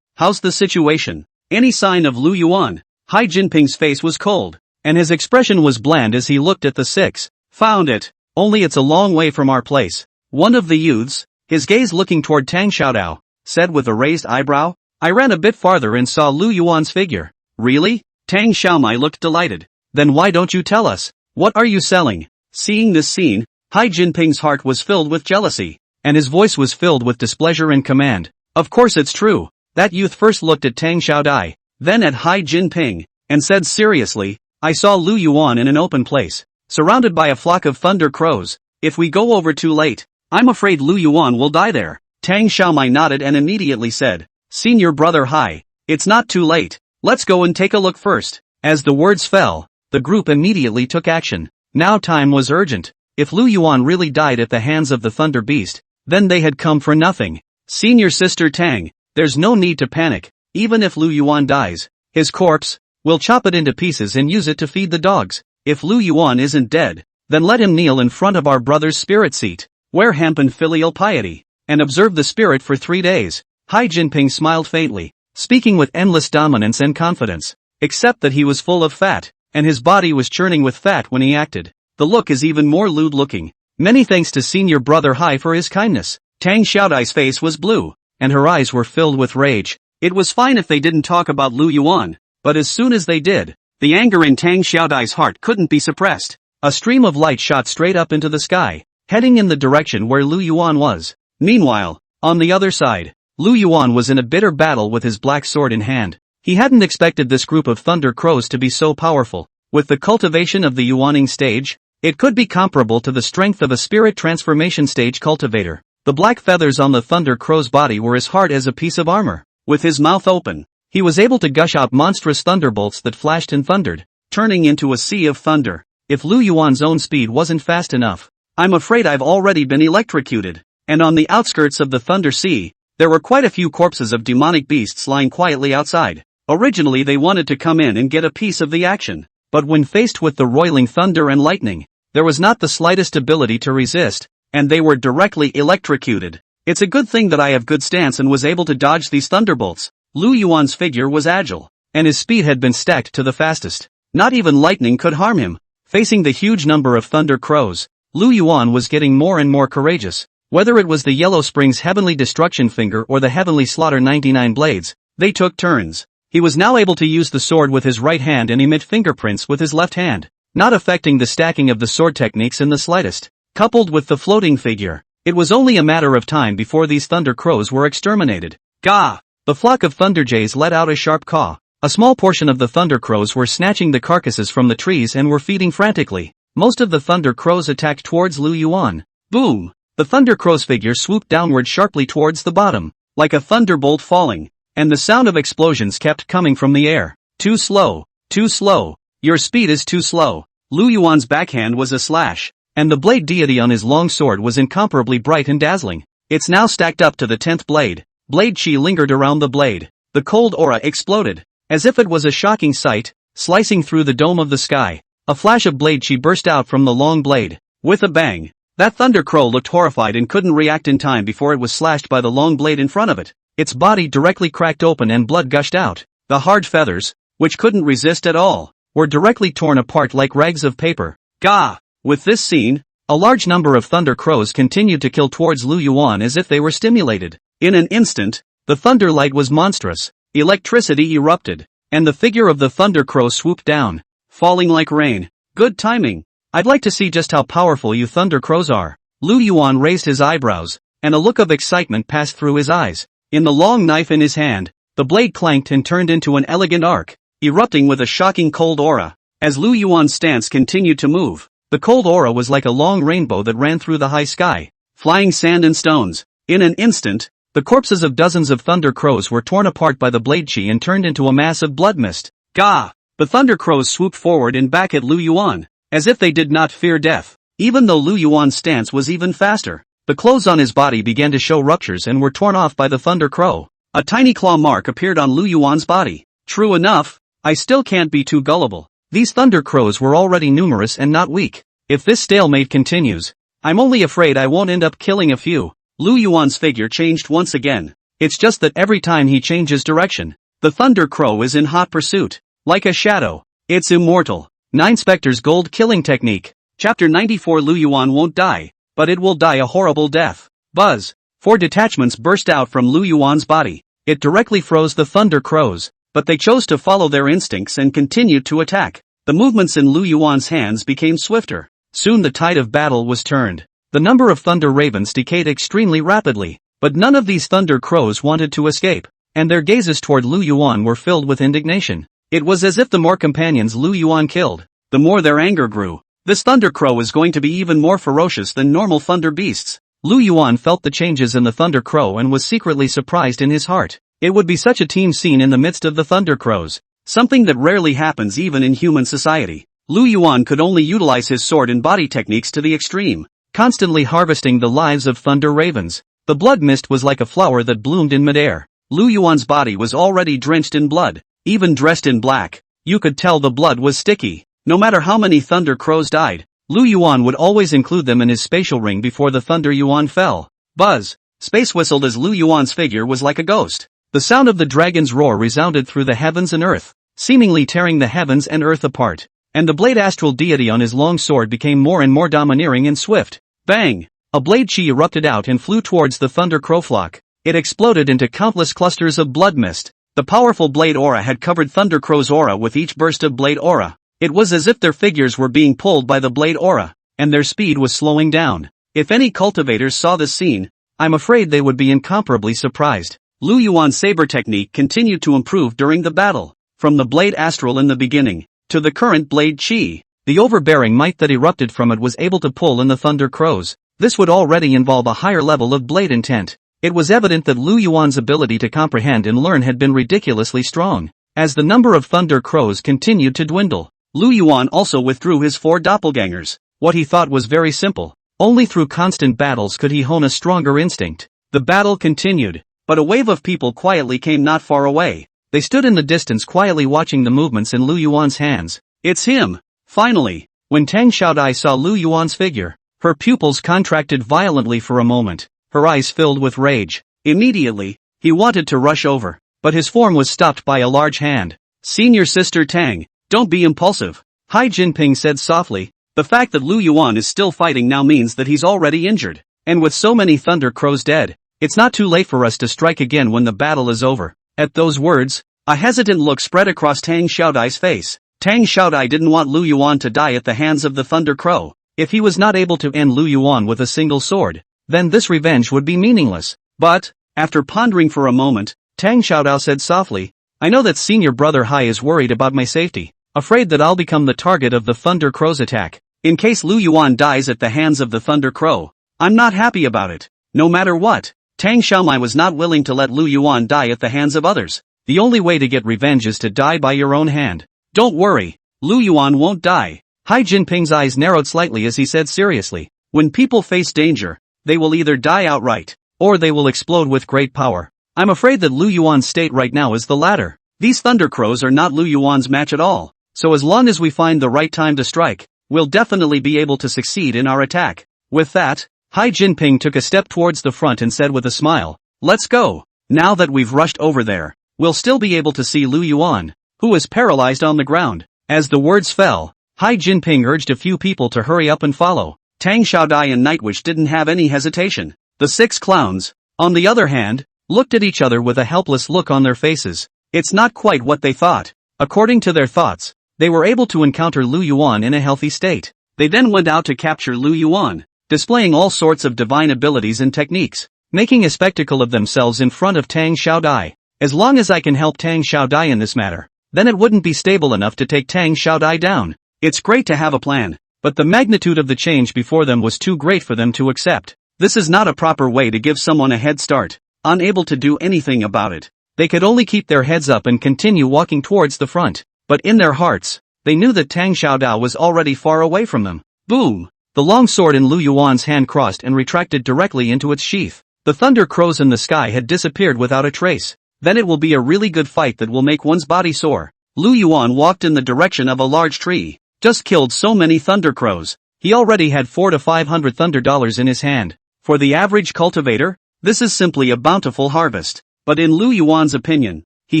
How's the situation? Any sign of Lu Yuan? Hai Jinping's face was cold, and his expression was bland as he looked at the 6. Found it. Only it's a long way from our place. One of the youths, his gaze looking toward Tang Xiaodao, said with a raised eyebrow. I ran a bit farther and saw Lu Yuan's figure. Really? Tang Xiaomai looked delighted. Then why don't you tell us? What are you selling? Seeing this scene, Hai Jinping's heart was filled with jealousy, and his voice was filled with displeasure and command. Of course it's true. That youth first looked at Tang Xiaodai, then at Hai Jinping, and said seriously, I saw Lu Yuan in an open place, surrounded by a flock of thunder crows. If we go over too late, I'm afraid Lu Yuan will die there. Tang Xiaomai nodded and immediately said, Senior brother Hai, it's not too late. Let's go and take a look first. As the words fell, the group immediately took action. Now time was urgent. If Lu Yuan really died at the hands of the Thunder Beast, then they had come for nothing. Senior sister Tang, there's no need to panic. Even if Lu Yuan dies, his corpse, we'll chop it into pieces and use it to feed the dogs. If Lu Yuan isn't dead, then let him kneel in front of our brother's spirit seat, wear hemp and filial piety, and observe the spirit for 3 days. Hai Jinping smiled faintly, speaking with endless dominance and confidence, except that he was full of fat, and his body was churning with fat when he acted. The look is even more lewd looking. Many thanks to senior brother Hai for his kindness. Tang Xiaodai's face was blue, and her eyes were filled with rage. It was fine if they didn't talk about Lu Yuan, but as soon as they did, the anger in Tang Xiaodai's heart couldn't be suppressed. A stream of light shot straight up into the sky, heading in the direction where Lu Yuan was. Meanwhile, on the other side, Lu Yuan was in a bitter battle with his black sword in hand. He hadn't expected this group of thunder crows to be so powerful. With the cultivation of the Yuaning stage, it could be comparable to the strength of a spirit transformation stage cultivator. The black feathers on the thunder crow's body were as hard as a piece of armor. With his mouth open, he was able to gush out monstrous thunderbolts that flashed and thundered, turning into a sea of thunder. If Lu Yuan's own speed wasn't fast enough, I'm afraid I've already been electrocuted. And on the outskirts of the Thunder Sea, there were quite a few corpses of demonic beasts lying quietly outside. Originally they wanted to come in and get a piece of the action, but when faced with the roiling thunder and lightning, there was not the slightest ability to resist, and they were directly electrocuted. It's a good thing that I have good stance and was able to dodge these thunderbolts. Lu Yuan's figure was agile, and his speed had been stacked to the fastest. Not even lightning could harm him. Facing the huge number of thunder crows, Lu Yuan was getting more and more courageous. Whether it was the Yellow Spring's Heavenly Destruction Finger or the Heavenly Slaughter 99 blades, they took turns. He was now able to use the sword with his right hand and emit fingerprints with his left hand, not affecting the stacking of the sword techniques in the slightest. Coupled with the floating figure, it was only a matter of time before these thunder crows were exterminated. Gah! The flock of thunderjays let out a sharp caw. A small portion of the thunder crows were snatching the carcasses from the trees and were feeding frantically. Most of the thunder crows attacked towards Lu Yuan. Boom! The thunder crow's figure swooped downward sharply towards the bottom, like a thunderbolt falling, and the sound of explosions kept coming from the air. Too slow, too slow. Your speed is too slow. Lu Yuan's backhand was a slash, and the blade deity on his long sword was incomparably bright and dazzling. It's now stacked up to the 10th blade. Blade chi lingered around the blade. The cold aura exploded. As if it was a shocking sight, slicing through the dome of the sky, a flash of blade chi burst out from the long blade. With a bang, that thunder crow looked horrified and couldn't react in time before it was slashed by the long blade in front of it. Its body directly cracked open and blood gushed out. The hard feathers, which couldn't resist at all, were directly torn apart like rags of paper. Gah! With this scene, a large number of thunder crows continued to kill towards Lu Yuan as if they were stimulated. In an instant, the thunder light was monstrous. Electricity erupted, and the figure of the thunder crow swooped down, falling like rain. Good timing. I'd like to see just how powerful you thunder crows are. Lu Yuan raised his eyebrows, and a look of excitement passed through his eyes. In the long knife in his hand, the blade clanked and turned into an elegant arc, erupting with a shocking cold aura. As Lu Yuan's stance continued to move, the cold aura was like a long rainbow that ran through the high sky, flying sand and stones. In an instant, the corpses of dozens of thunder crows were torn apart by the blade chi and turned into a mass of blood mist. Gah! The thunder crows swooped forward and back at Lu Yuan, as if they did not fear death. Even though Lu Yuan's stance was even faster, the clothes on his body began to show ruptures and were torn off by the thunder crow. A tiny claw mark appeared on Lu Yuan's body. True enough, I still can't be too gullible. These thunder crows were already numerous and not weak. If this stalemate continues, I'm only afraid I won't end up killing a few. Lu Yuan's figure changed once again. It's just that every time he changes direction, the thunder crow is in hot pursuit. Like a shadow. It's immortal. 9 Spectre's Gold Killing Technique. Chapter 94. Lu Yuan won't die, but it will die a horrible death. Buzz. 4 detachments burst out from Lu Yuan's body. It directly froze the thunder crows, but they chose to follow their instincts and continued to attack. The movements in Lu Yuan's hands became swifter. Soon the tide of battle was turned. The number of thunder ravens decayed extremely rapidly, but none of these thunder crows wanted to escape, and their gazes toward Lu Yuan were filled with indignation. It was as if the more companions Lu Yuan killed, the more their anger grew. This thunder crow is going to be even more ferocious than normal thunder beasts. Lu Yuan felt the changes in the thunder crow and was secretly surprised in his heart. It would be such a team scene in the midst of the thunder crows, something that rarely happens even in human society. Lu Yuan could only utilize his sword and body techniques to the extreme, constantly harvesting the lives of thunder ravens. The blood mist was like a flower that bloomed in midair. Lu Yuan's body was already drenched in blood, even dressed in black. You could tell the blood was sticky. No matter how many thunder crows died, Lu Yuan would always include them in his spatial ring before the thunder Yuan fell. Buzz. Space whistled as Lu Yuan's figure was like a ghost. The sound of the dragon's roar resounded through the heavens and earth, seemingly tearing the heavens and earth apart. And the blade astral deity on his long sword became more and more domineering and swift. Bang! A blade chi erupted out and flew towards the thunder crow flock. It exploded into countless clusters of blood mist. The powerful blade aura had covered thunder crow's aura with each burst of blade aura. It was as if their figures were being pulled by the blade aura, and their speed was slowing down. If any cultivators saw this scene, I'm afraid they would be incomparably surprised. Lu Yuan's saber technique continued to improve during the battle, from the blade astral in the beginning, to the current blade chi. The overbearing might that erupted from it was able to pull in the thunder crows. This would already involve a higher level of blade intent. It was evident that Lu Yuan's ability to comprehend and learn had been ridiculously strong. As the number of thunder crows continued to dwindle, Lu Yuan also withdrew his 4 doppelgangers. What he thought was very simple. Only through constant battles could he hone a stronger instinct. The battle continued, but a wave of people quietly came not far away. They stood in the distance quietly watching the movements in Lu Yuan's hands. It's him! Finally, when Tang Xiaodai saw Lu Yuan's figure, her pupils contracted violently for a moment. her eyes filled with rage. Immediately, he wanted to rush over, but his form was stopped by a large hand. Senior Sister Tang, don't be impulsive, Hai Jinping said softly. The fact that Lu Yuan is still fighting now means that he's already injured, and with so many Thunder Crows dead, it's not too late for us to strike again when the battle is over. At those words, a hesitant look spread across Tang Xiaodai's face. Tang Xiaodai didn't want Lu Yuan to die at the hands of the Thunder Crow. If he was not able to end Lu Yuan with a single sword, then this revenge would be meaningless. But, after pondering for a moment, Tang Xiaodai said softly, I know that senior brother Hai is worried about my safety, afraid that I'll become the target of the Thunder Crow's attack. In case Lu Yuan dies at the hands of the Thunder Crow, I'm not happy about it. No matter what, Tang Xiaomai was not willing to let Lu Yuan die at the hands of others. The only way to get revenge is to die by your own hand. Don't worry, Lu Yuan won't die. Hai Jinping's eyes narrowed slightly as he said seriously, when people face danger, they will either die outright, or they will explode with great power. I'm afraid that Lu Yuan's state right now is the latter. These Thunder Crows are not Lu Yuan's match at all, so as long as we find the right time to strike, we'll definitely be able to succeed in our attack. With that, Hai Jinping took a step towards the front and said with a smile, let's go. Now that we've rushed over there, we'll still be able to see Lu Yuan, who is paralyzed on the ground. As the words fell, Hai Jinping urged a few people to hurry up and follow. Tang Xiaodai and Nightwish didn't have any hesitation. The 6 clowns, on the other hand, looked at each other with a helpless look on their faces. It's not quite what they thought. According to their thoughts, they were able to encounter Lu Yuan in a healthy state. They then went out to capture Lu Yuan, displaying all sorts of divine abilities and techniques, making a spectacle of themselves in front of Tang Xiaodai. As long as I can help Tang Xiaodai in this matter, then it wouldn't be stable enough to take Tang Xiaodai down. It's great to have a plan, but the magnitude of the change before them was too great for them to accept. This is not a proper way to give someone a head start. Unable to do anything about it, they could only keep their heads up and continue walking towards the front. But in their hearts, they knew that Tang Xiaodai was already far away from them. Boom! The long sword in Lu Yuan's hand crossed and retracted directly into its sheath. The Thunder Crows in the sky had disappeared without a trace. Then it will be a really good fight that will make one's body sore. Lu Yuan walked in the direction of a large tree. Just killed so many Thunder Crows. He already had 400 to 500 Thunder dollars in his hand. For the average cultivator, this is simply a bountiful harvest. But in Lu Yuan's opinion, he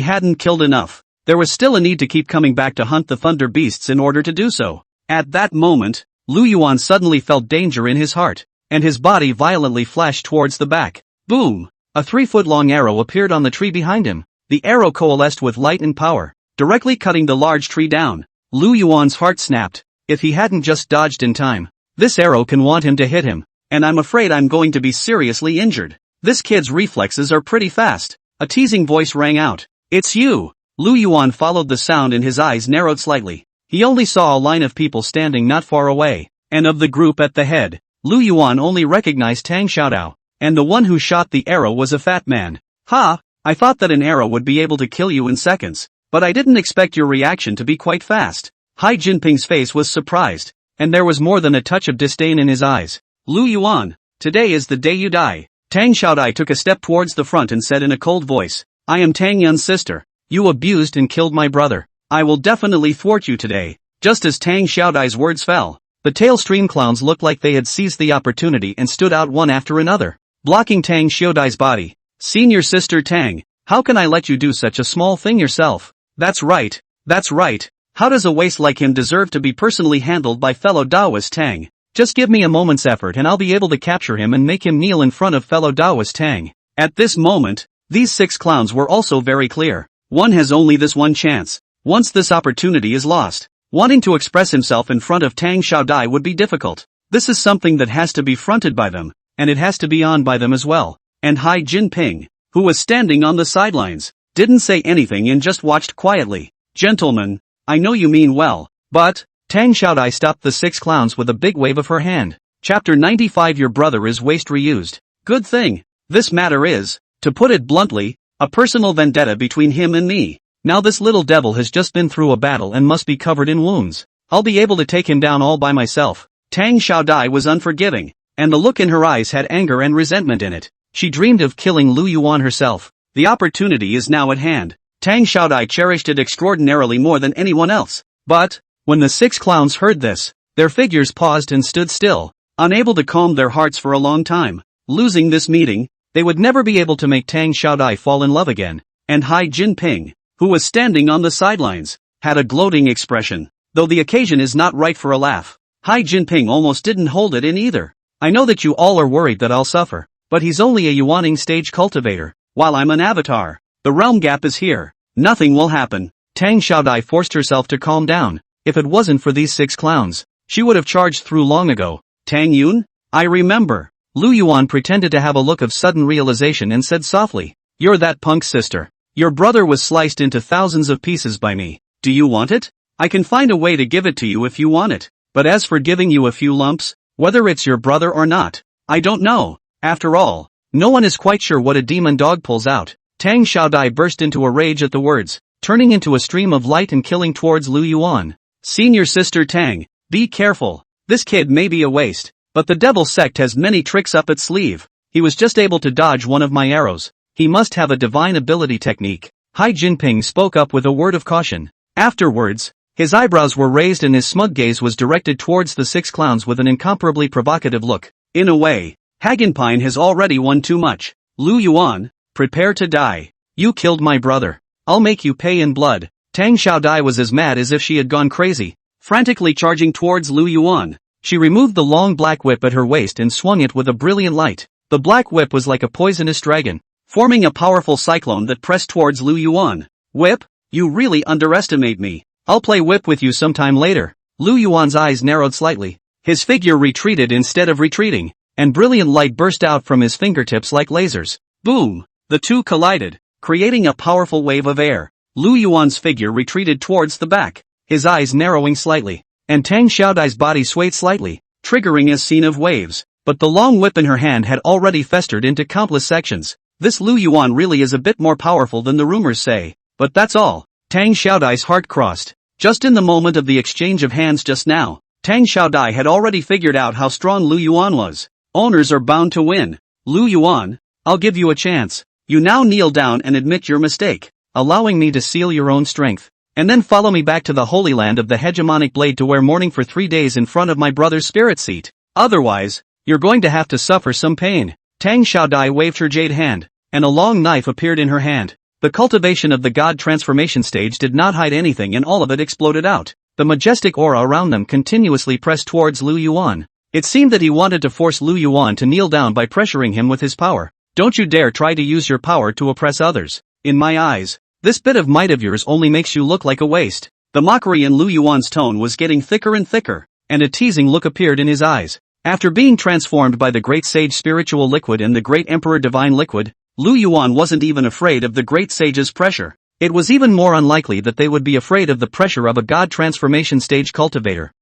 hadn't killed enough. There was still a need to keep coming back to hunt the Thunder Beasts in order to do so. At that moment, Lu Yuan suddenly felt danger in his heart, and his body violently flashed towards the back. Boom! A 3-foot-long arrow appeared on the tree behind him. The arrow coalesced with light and power, directly cutting the large tree down. Lu Yuan's heart snapped. If he hadn't just dodged in time, this arrow can want him to hit him, and I'm afraid I'm going to be seriously injured. This kid's reflexes are pretty fast. A teasing voice rang out. It's you! Lu Yuan followed the sound and his eyes narrowed slightly. He only saw a line of people standing not far away, and of the group at the head, Lu Yuan only recognized Tang Xiaodai, and the one who shot the arrow was a fat man. Ha! I thought that an arrow would be able to kill you in seconds, but I didn't expect your reaction to be quite fast. Hai Jinping's face was surprised, and there was more than a touch of disdain in his eyes. Lu Yuan, today is the day you die. Tang Xiaodai took a step towards the front and said in a cold voice, I am Tang Yun's sister. You abused and killed my brother. I will definitely thwart you today. Just as Tang Xiaodai's words fell, the Tailstream clowns looked like they had seized the opportunity and stood out one after another, blocking Tang Xiaodai's body. Senior Sister Tang, how can I let you do such a small thing yourself? That's right, that's right. How does a waste like him deserve to be personally handled by fellow Taoist Tang? Just give me a moment's effort and I'll be able to capture him and make him kneel in front of fellow Taoist Tang. At this moment, these 6 clowns were also very clear. One has only this one chance. Once this opportunity is lost, wanting to express himself in front of Tang Xiaodai would be difficult. This is something that has to be fronted by them, and it has to be on by them as well. And Hai Jinping, who was standing on the sidelines, didn't say anything and just watched quietly. Gentlemen, I know you mean well, but... Tang Xiaodai stopped the 6 clowns with a big wave of her hand. Chapter 95 Your brother is waste reused. Good thing. This matter is, to put it bluntly, a personal vendetta between him and me. Now this little devil has just been through a battle and must be covered in wounds. I'll be able to take him down all by myself. Tang Xiaodai was unforgiving, and the look in her eyes had anger and resentment in it. She dreamed of killing Lu Yuan herself. The opportunity is now at hand. Tang Xiaodai cherished it extraordinarily more than anyone else. But, when the 6 clowns heard this, their figures paused and stood still, unable to calm their hearts for a long time. Losing this meeting, they would never be able to make Tang Xiaodai fall in love again, and Hai Jinping, who was standing on the sidelines, had a gloating expression. Though the occasion is not right for a laugh, Hai Jinping almost didn't hold it in either. I know that you all are worried that I'll suffer, but he's only a Yuaning stage cultivator, while I'm an avatar. The realm gap is here. Nothing will happen. Tang Xiaodai forced herself to calm down. If it wasn't for these 6 clowns, she would have charged through long ago. Tang Yun? I remember. Lu Yuan pretended to have a look of sudden realization and said softly, "You're that punk's sister. Your brother was sliced into thousands of pieces by me. Do you want it? I can find a way to give it to you if you want it. But as for giving you a few lumps, whether it's your brother or not, I don't know. After all, no one is quite sure what a demon dog pulls out." Tang Xiaodai burst into a rage at the words, turning into a stream of light and killing towards Lu Yuan. "Senior sister Tang, be careful. This kid may be a waste, but the devil sect has many tricks up its sleeve. He was just able to dodge one of my arrows. He must have a divine ability technique." Hai Jinping spoke up with a word of caution. Afterwards, his eyebrows were raised and his smug gaze was directed towards the 6 clowns with an incomparably provocative look. "In a way, Hagenpine has already won too much. Lu Yuan, prepare to die. You killed my brother. I'll make you pay in blood." Tang Xiaodai was as mad as if she had gone crazy, frantically charging towards Lu Yuan. She removed the long black whip at her waist and swung it with a brilliant light. The black whip was like a poisonous dragon, forming a powerful cyclone that pressed towards Lu Yuan. "Whip? You really underestimate me. I'll play whip with you sometime later." Lu Yuan's eyes narrowed slightly. His figure retreated instead of retreating, and brilliant light burst out from his fingertips like lasers. Boom! The two collided, creating a powerful wave of air. Lu Yuan's figure retreated towards the back, his eyes narrowing slightly, and Tang Xiaodai's body swayed slightly, triggering a scene of waves. But the long whip in her hand had already festered into countless sections. This Lu Yuan really is a bit more powerful than the rumors say. But that's all. Tang Xiaodai's heart crossed. Just in the moment of the exchange of hands just now, Tang Xiaodai had already figured out how strong Lu Yuan was. Owners are bound to win. Lu Yuan, I'll give you a chance. You now kneel down and admit your mistake, allowing me to seal your own strength. And then follow me back to the Holy Land of the hegemonic blade to wear mourning for 3 days in front of my brother's spirit seat. Otherwise, you're going to have to suffer some pain. Tang Xiaodai waved her jade hand, and a long knife appeared in her hand. The cultivation of the god transformation stage did not hide anything and all of it exploded out. The majestic aura around them continuously pressed towards Lu Yuan. It seemed that he wanted to force Lu Yuan to kneel down by pressuring him with his power. "Don't you dare try to use your power to oppress others. In my eyes, this bit of might of yours only makes you look like a waste." The mockery in Lu Yuan's tone was getting thicker and thicker, and a teasing look appeared in his eyes. After being transformed by the great sage spiritual liquid and the great emperor divine liquid, Lu Yuan wasn't even afraid of the great sage's pressure. It was even more unlikely that they would be afraid of the pressure of a god transformation stage cultivator.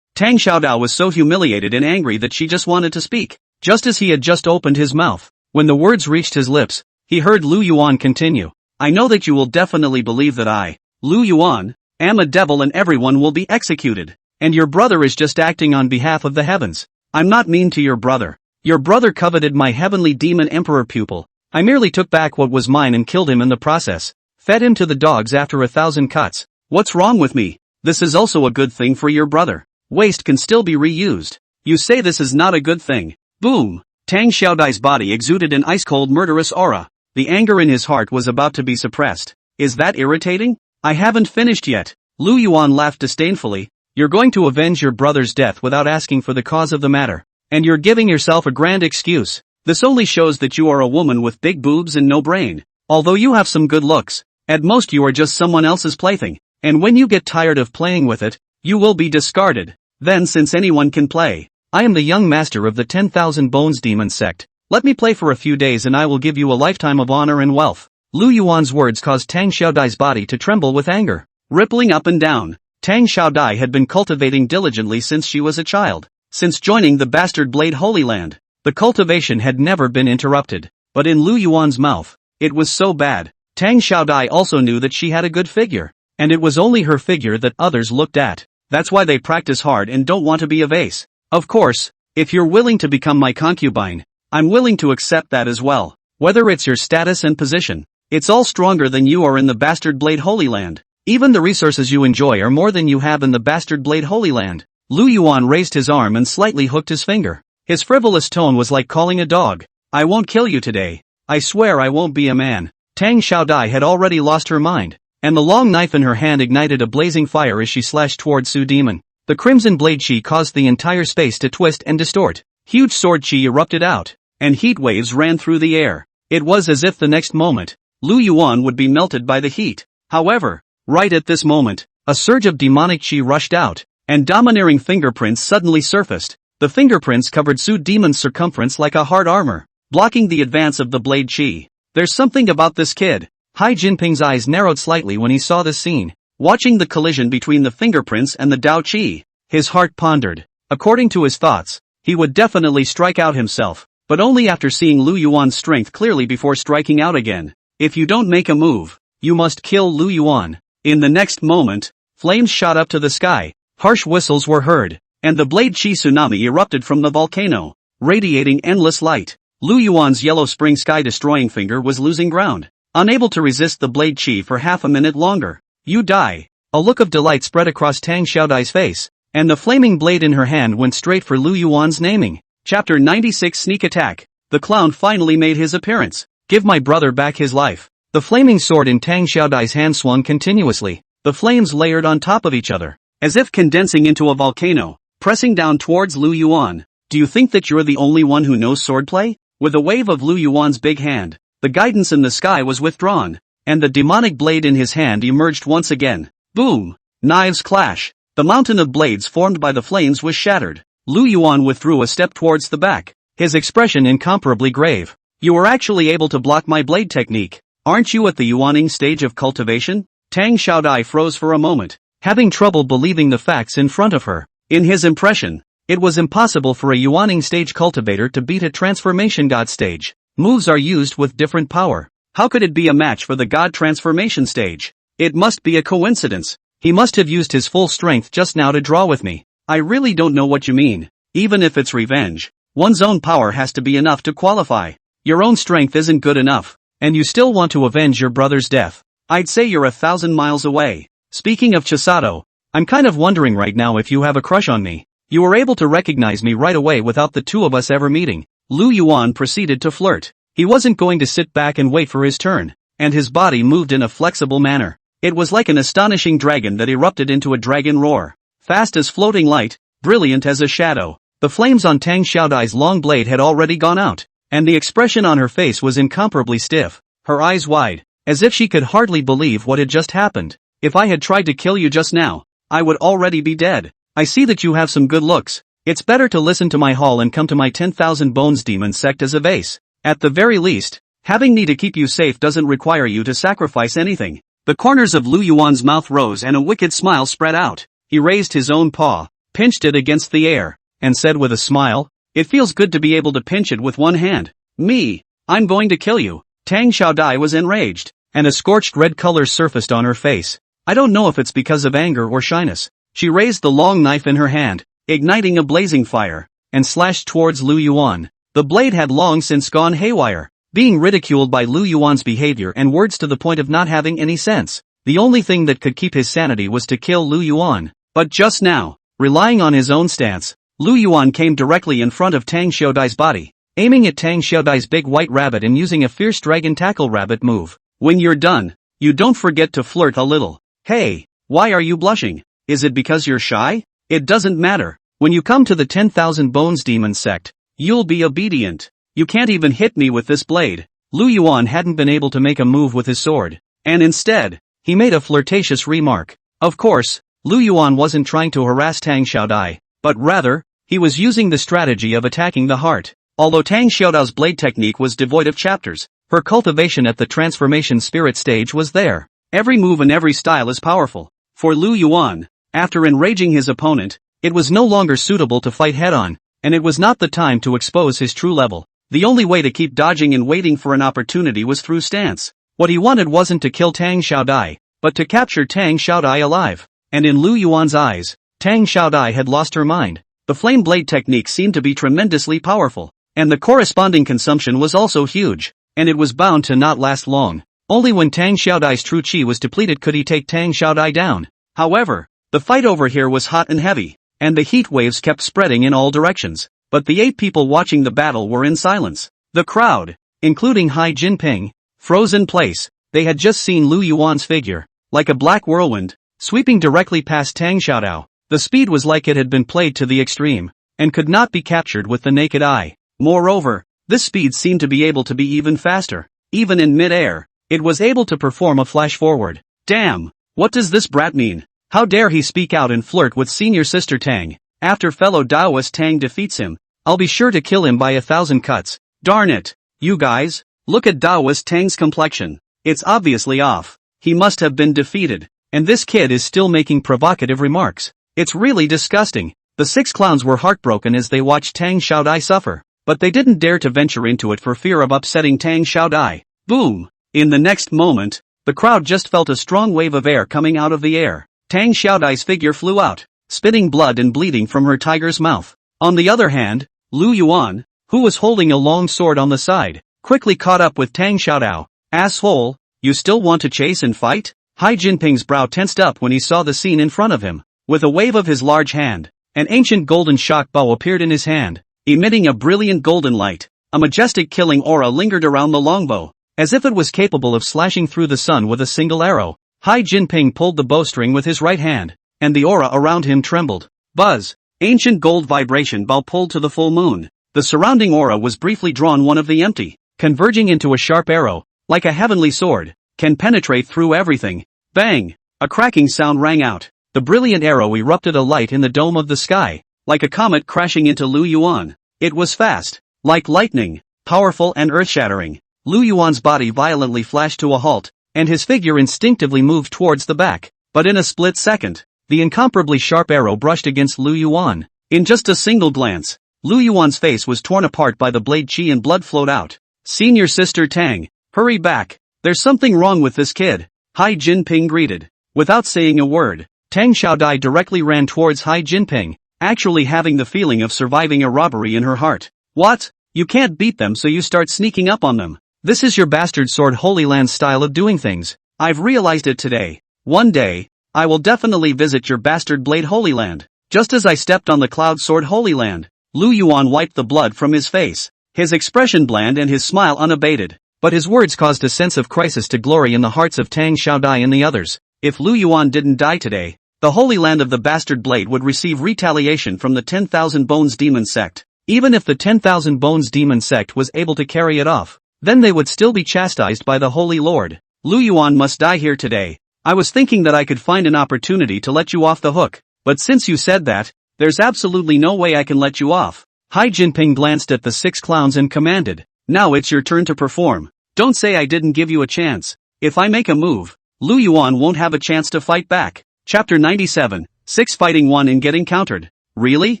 Tang Xiaodai was so humiliated and angry that she just wanted to speak. Just as he had just opened his mouth, when the words reached his lips, he heard Lu Yuan continue. "I know that you will definitely believe that I, Lu Yuan, am a devil and everyone will be executed. And your brother is just acting on behalf of the heavens. I'm not mean to your brother. Your brother coveted my heavenly demon emperor pupil. I merely took back what was mine and killed him in the process. Fed him to the dogs after 1,000 cuts. What's wrong with me? This is also a good thing for your brother. Waste can still be reused. You say this is not a good thing." Boom! Tang Xiaodai's body exuded an ice-cold murderous aura. The anger in his heart was about to be suppressed. "Is that irritating? I haven't finished yet." Lu Yuan laughed disdainfully. "You're going to avenge your brother's death without asking for the cause of the matter. And you're giving yourself a grand excuse. This only shows that you are a woman with big boobs and no brain. Although you have some good looks, at most you are just someone else's plaything. And when you get tired of playing with it, you will be discarded. Then since anyone can play, I am the young master of the 10,000 Bones Demon Sect. Let me play for a few days and I will give you a lifetime of honor and wealth." Lu Yuan's words caused Tang Xiaodai's body to tremble with anger, rippling up and down. Tang Xiaodai had been cultivating diligently since she was a child. Since joining the Bastard Blade Holy Land, the cultivation had never been interrupted. But in Lu Yuan's mouth, it was so bad. Tang Xiaodai also knew that she had a good figure, and it was only her figure that others looked at. That's why they practice hard and don't want to be a vase. Of course, if you're willing to become my concubine, I'm willing to accept that as well. Whether it's your status and position, it's all stronger than you are in the Bastard Blade Holy Land. Even the resources you enjoy are more than you have in the Bastard Blade Holy Land. Lu Yuan raised his arm and slightly hooked his finger. His frivolous tone was like calling a dog. I won't kill you today. I swear I won't be a man. Tang Xiaodai had already lost her mind, and the long knife in her hand ignited a blazing fire as she slashed towards Su Demon. The crimson blade chi caused the entire space to twist and distort. Huge sword chi erupted out, and heat waves ran through the air. It was as if the next moment, Lu Yuan would be melted by the heat. However, right at this moment, a surge of demonic chi rushed out, and domineering fingerprints suddenly surfaced. The fingerprints covered Su Demon's circumference like a hard armor, blocking the advance of the blade chi. There's something about this kid. Hai Jinping's eyes narrowed slightly when he saw this scene. Watching the collision between the fingerprints and the Dao Qi, his heart pondered. According to his thoughts, he would definitely strike out himself, but only after seeing Lu Yuan's strength clearly before striking out again. If you don't make a move, you must kill Lu Yuan. In the next moment, flames shot up to the sky, harsh whistles were heard, and the blade chi tsunami erupted from the volcano, radiating endless light. Lu Yuan's yellow spring sky-destroying finger was losing ground, unable to resist the blade chi for half a minute longer. You die. A look of delight spread across Tang Xiaodai's face, and the flaming blade in her hand went straight for Lu Yuan's naming. Chapter 96 Sneak Attack. The clown finally made his appearance. Give my brother back his life. The flaming sword in Tang Xiaodai's hand swung continuously. The flames layered on top of each other, as if condensing into a volcano, pressing down towards Lu Yuan. Do you think that you're the only one who knows swordplay? With a wave of Lu Yuan's big hand, the guidance in the sky was withdrawn, and the demonic blade in his hand emerged once again. Boom! Knives clash. The mountain of blades formed by the flames was shattered. Lu Yuan withdrew a step towards the back, his expression incomparably grave. You were actually able to block my blade technique. Aren't you at the Yuaning stage of cultivation? Tang Xiaodai froze for a moment, having trouble believing the facts in front of her. In his impression, it was impossible for a Yuaning stage cultivator to beat a transformation god stage. Moves are used with different power. How could it be a match for the god transformation stage? It must be a coincidence. He must have used his full strength just now to draw with me. I really don't know what you mean. Even if it's revenge, one's own power has to be enough to qualify. Your own strength isn't good enough, and you still want to avenge your brother's death. I'd say you're 1,000 miles away. Speaking of Chisato, I'm kind of wondering right now if you have a crush on me. You were able to recognize me right away without the two of us ever meeting. Lu Yuan proceeded to flirt. He wasn't going to sit back and wait for his turn, and his body moved in a flexible manner. It was like an astonishing dragon that erupted into a dragon roar. Fast as floating light, brilliant as a shadow. The flames on Tang Xiaodai's long blade had already gone out, and the expression on her face was incomparably stiff, her eyes wide, as if she could hardly believe what had just happened. If I had tried to kill you just now, I would already be dead. I see that you have some good looks. It's better to listen to my hall and come to my 10,000 bones demon sect as a base. At the very least, having me to keep you safe doesn't require you to sacrifice anything. The corners of Lu Yuan's mouth rose and a wicked smile spread out. He raised his own paw, pinched it against the air, and said with a smile, "It feels good to be able to pinch it with one hand. Me, I'm going to kill you." Tang Xiaodai was enraged, and a scorched red color surfaced on her face. I don't know if it's because of anger or shyness. She raised the long knife in her hand, igniting a blazing fire, and slashed towards Lu Yuan. The blade had long since gone haywire, being ridiculed by Lu Yuan's behavior and words to the point of not having any sense. The only thing that could keep his sanity was to kill Lu Yuan. But just now, relying on his own stance, Lu Yuan came directly in front of Tang Xiaodai's body, aiming at Tang Xiaodai's big white rabbit and using a fierce dragon tackle rabbit move. When you're done, you don't forget to flirt a little. Hey, why are you blushing? Is it because you're shy? It doesn't matter. When you come to the 10,000 bones demon sect, you'll be obedient. You can't even hit me with this blade. Lu Yuan hadn't been able to make a move with his sword, and instead, he made a flirtatious remark. Of course, Lu Yuan wasn't trying to harass Tang Xiaodai, but rather, he was using the strategy of attacking the heart. Although Tang Xiaodai's blade technique was devoid of chapters, her cultivation at the transformation spirit stage was there. Every move and every style is powerful. For Lu Yuan, after enraging his opponent, it was no longer suitable to fight head-on, and it was not the time to expose his true level. The only way to keep dodging and waiting for an opportunity was through stance. What he wanted wasn't to kill Tang Xiaodai, but to capture Tang Xiaodai alive. And in Lu Yuan's eyes, Tang Xiaodai had lost her mind. The flame blade technique seemed to be tremendously powerful, and the corresponding consumption was also huge, and it was bound to not last long. Only when Tang Xiaodai's true chi was depleted could he take Tang Xiaodai down. However, the fight over here was hot and heavy, and the heat waves kept spreading in all directions. but the 8 people watching the battle were in silence. The crowd, including Hai Jinping, froze in place. They had just seen Lu Yuan's figure, like a black whirlwind, sweeping directly past Tang Xiaodao. The speed was like it had been played to the extreme, and could not be captured with the naked eye. Moreover, this speed seemed to be able to be even faster. Even in mid-air, it was able to perform a flash forward. Damn! What does this brat mean? How dare he speak out and flirt with senior sister Tang? After fellow Daoist Tang defeats him, I'll be sure to kill him by 1,000 cuts. Darn it! You guys, look at Daoist Tang's complexion. It's obviously off. He must have been defeated. And this kid is still making provocative remarks. It's really disgusting. The 6 clowns were heartbroken as they watched Tang Xiaodai suffer, but they didn't dare to venture into it for fear of upsetting Tang Xiaodai. Boom! In the next moment, the crowd just felt a strong wave of air coming out of the air. Tang Xiaodai's figure flew out, spitting blood and bleeding from her tiger's mouth. On the other hand, Lu Yuan, who was holding a long sword on the side, quickly caught up with Tang Xiaodao. Asshole, you still want to chase and fight? Hai Jinping's brow tensed up when he saw the scene in front of him. With a wave of his large hand, an ancient golden shock bow appeared in his hand, emitting a brilliant golden light. A majestic killing aura lingered around the longbow, as if it was capable of slashing through the sun with a single arrow. Hai Jinping pulled the bowstring with his right hand, and the aura around him trembled. Buzz! Ancient gold vibration bow pulled to the full moon. The surrounding aura was briefly drawn one of the empty, converging into a sharp arrow, like a heavenly sword, can penetrate through everything. Bang! A cracking sound rang out. The brilliant arrow erupted a light in the dome of the sky, like a comet crashing into Lu Yuan. It was fast, like lightning, powerful and earth-shattering. Lu Yuan's body violently flashed to a halt, and his figure instinctively moved towards the back. But in a split second, the incomparably sharp arrow brushed against Lu Yuan. In just a single glance, Lu Yuan's face was torn apart by the blade chi and blood flowed out. Senior sister Tang, hurry back. There's something wrong with this kid. Hai Jinping greeted. Without saying a word, Tang Xiaodai directly ran towards Hai Jinping, actually having the feeling of surviving a robbery in her heart. What? You can't beat them, so you start sneaking up on them. This is your bastard sword Holy Land style of doing things. I've realized it today. One day, I will definitely visit your bastard blade Holy Land. Just as I stepped on the cloud sword Holy Land, Lu Yuan wiped the blood from his face. His expression bland and his smile unabated. But his words caused a sense of crisis to glory in the hearts of Tang Xiaodai and the others. If Lu Yuan didn't die today, the Holy Land of the Bastard Blade would receive retaliation from the 10,000 Bones Demon Sect. Even if the 10,000 Bones Demon Sect was able to carry it off, then they would still be chastised by the Holy Lord. Lu Yuan must die here today. I was thinking that I could find an opportunity to let you off the hook, but since you said that, there's absolutely no way I can let you off. Hai Jinping glanced at the 6 clowns and commanded, now it's your turn to perform. Don't say I didn't give you a chance. If I make a move, Lu Yuan won't have a chance to fight back. Chapter 97, 6 fighting 1 and getting countered. Really?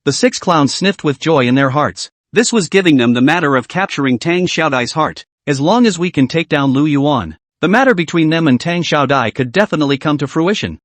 The 6 clowns sniffed with joy in their hearts. This was giving them the matter of capturing Tang Xiaodai's heart. As long as we can take down Lu Yuan, the matter between them and Tang Xiaodai could definitely come to fruition.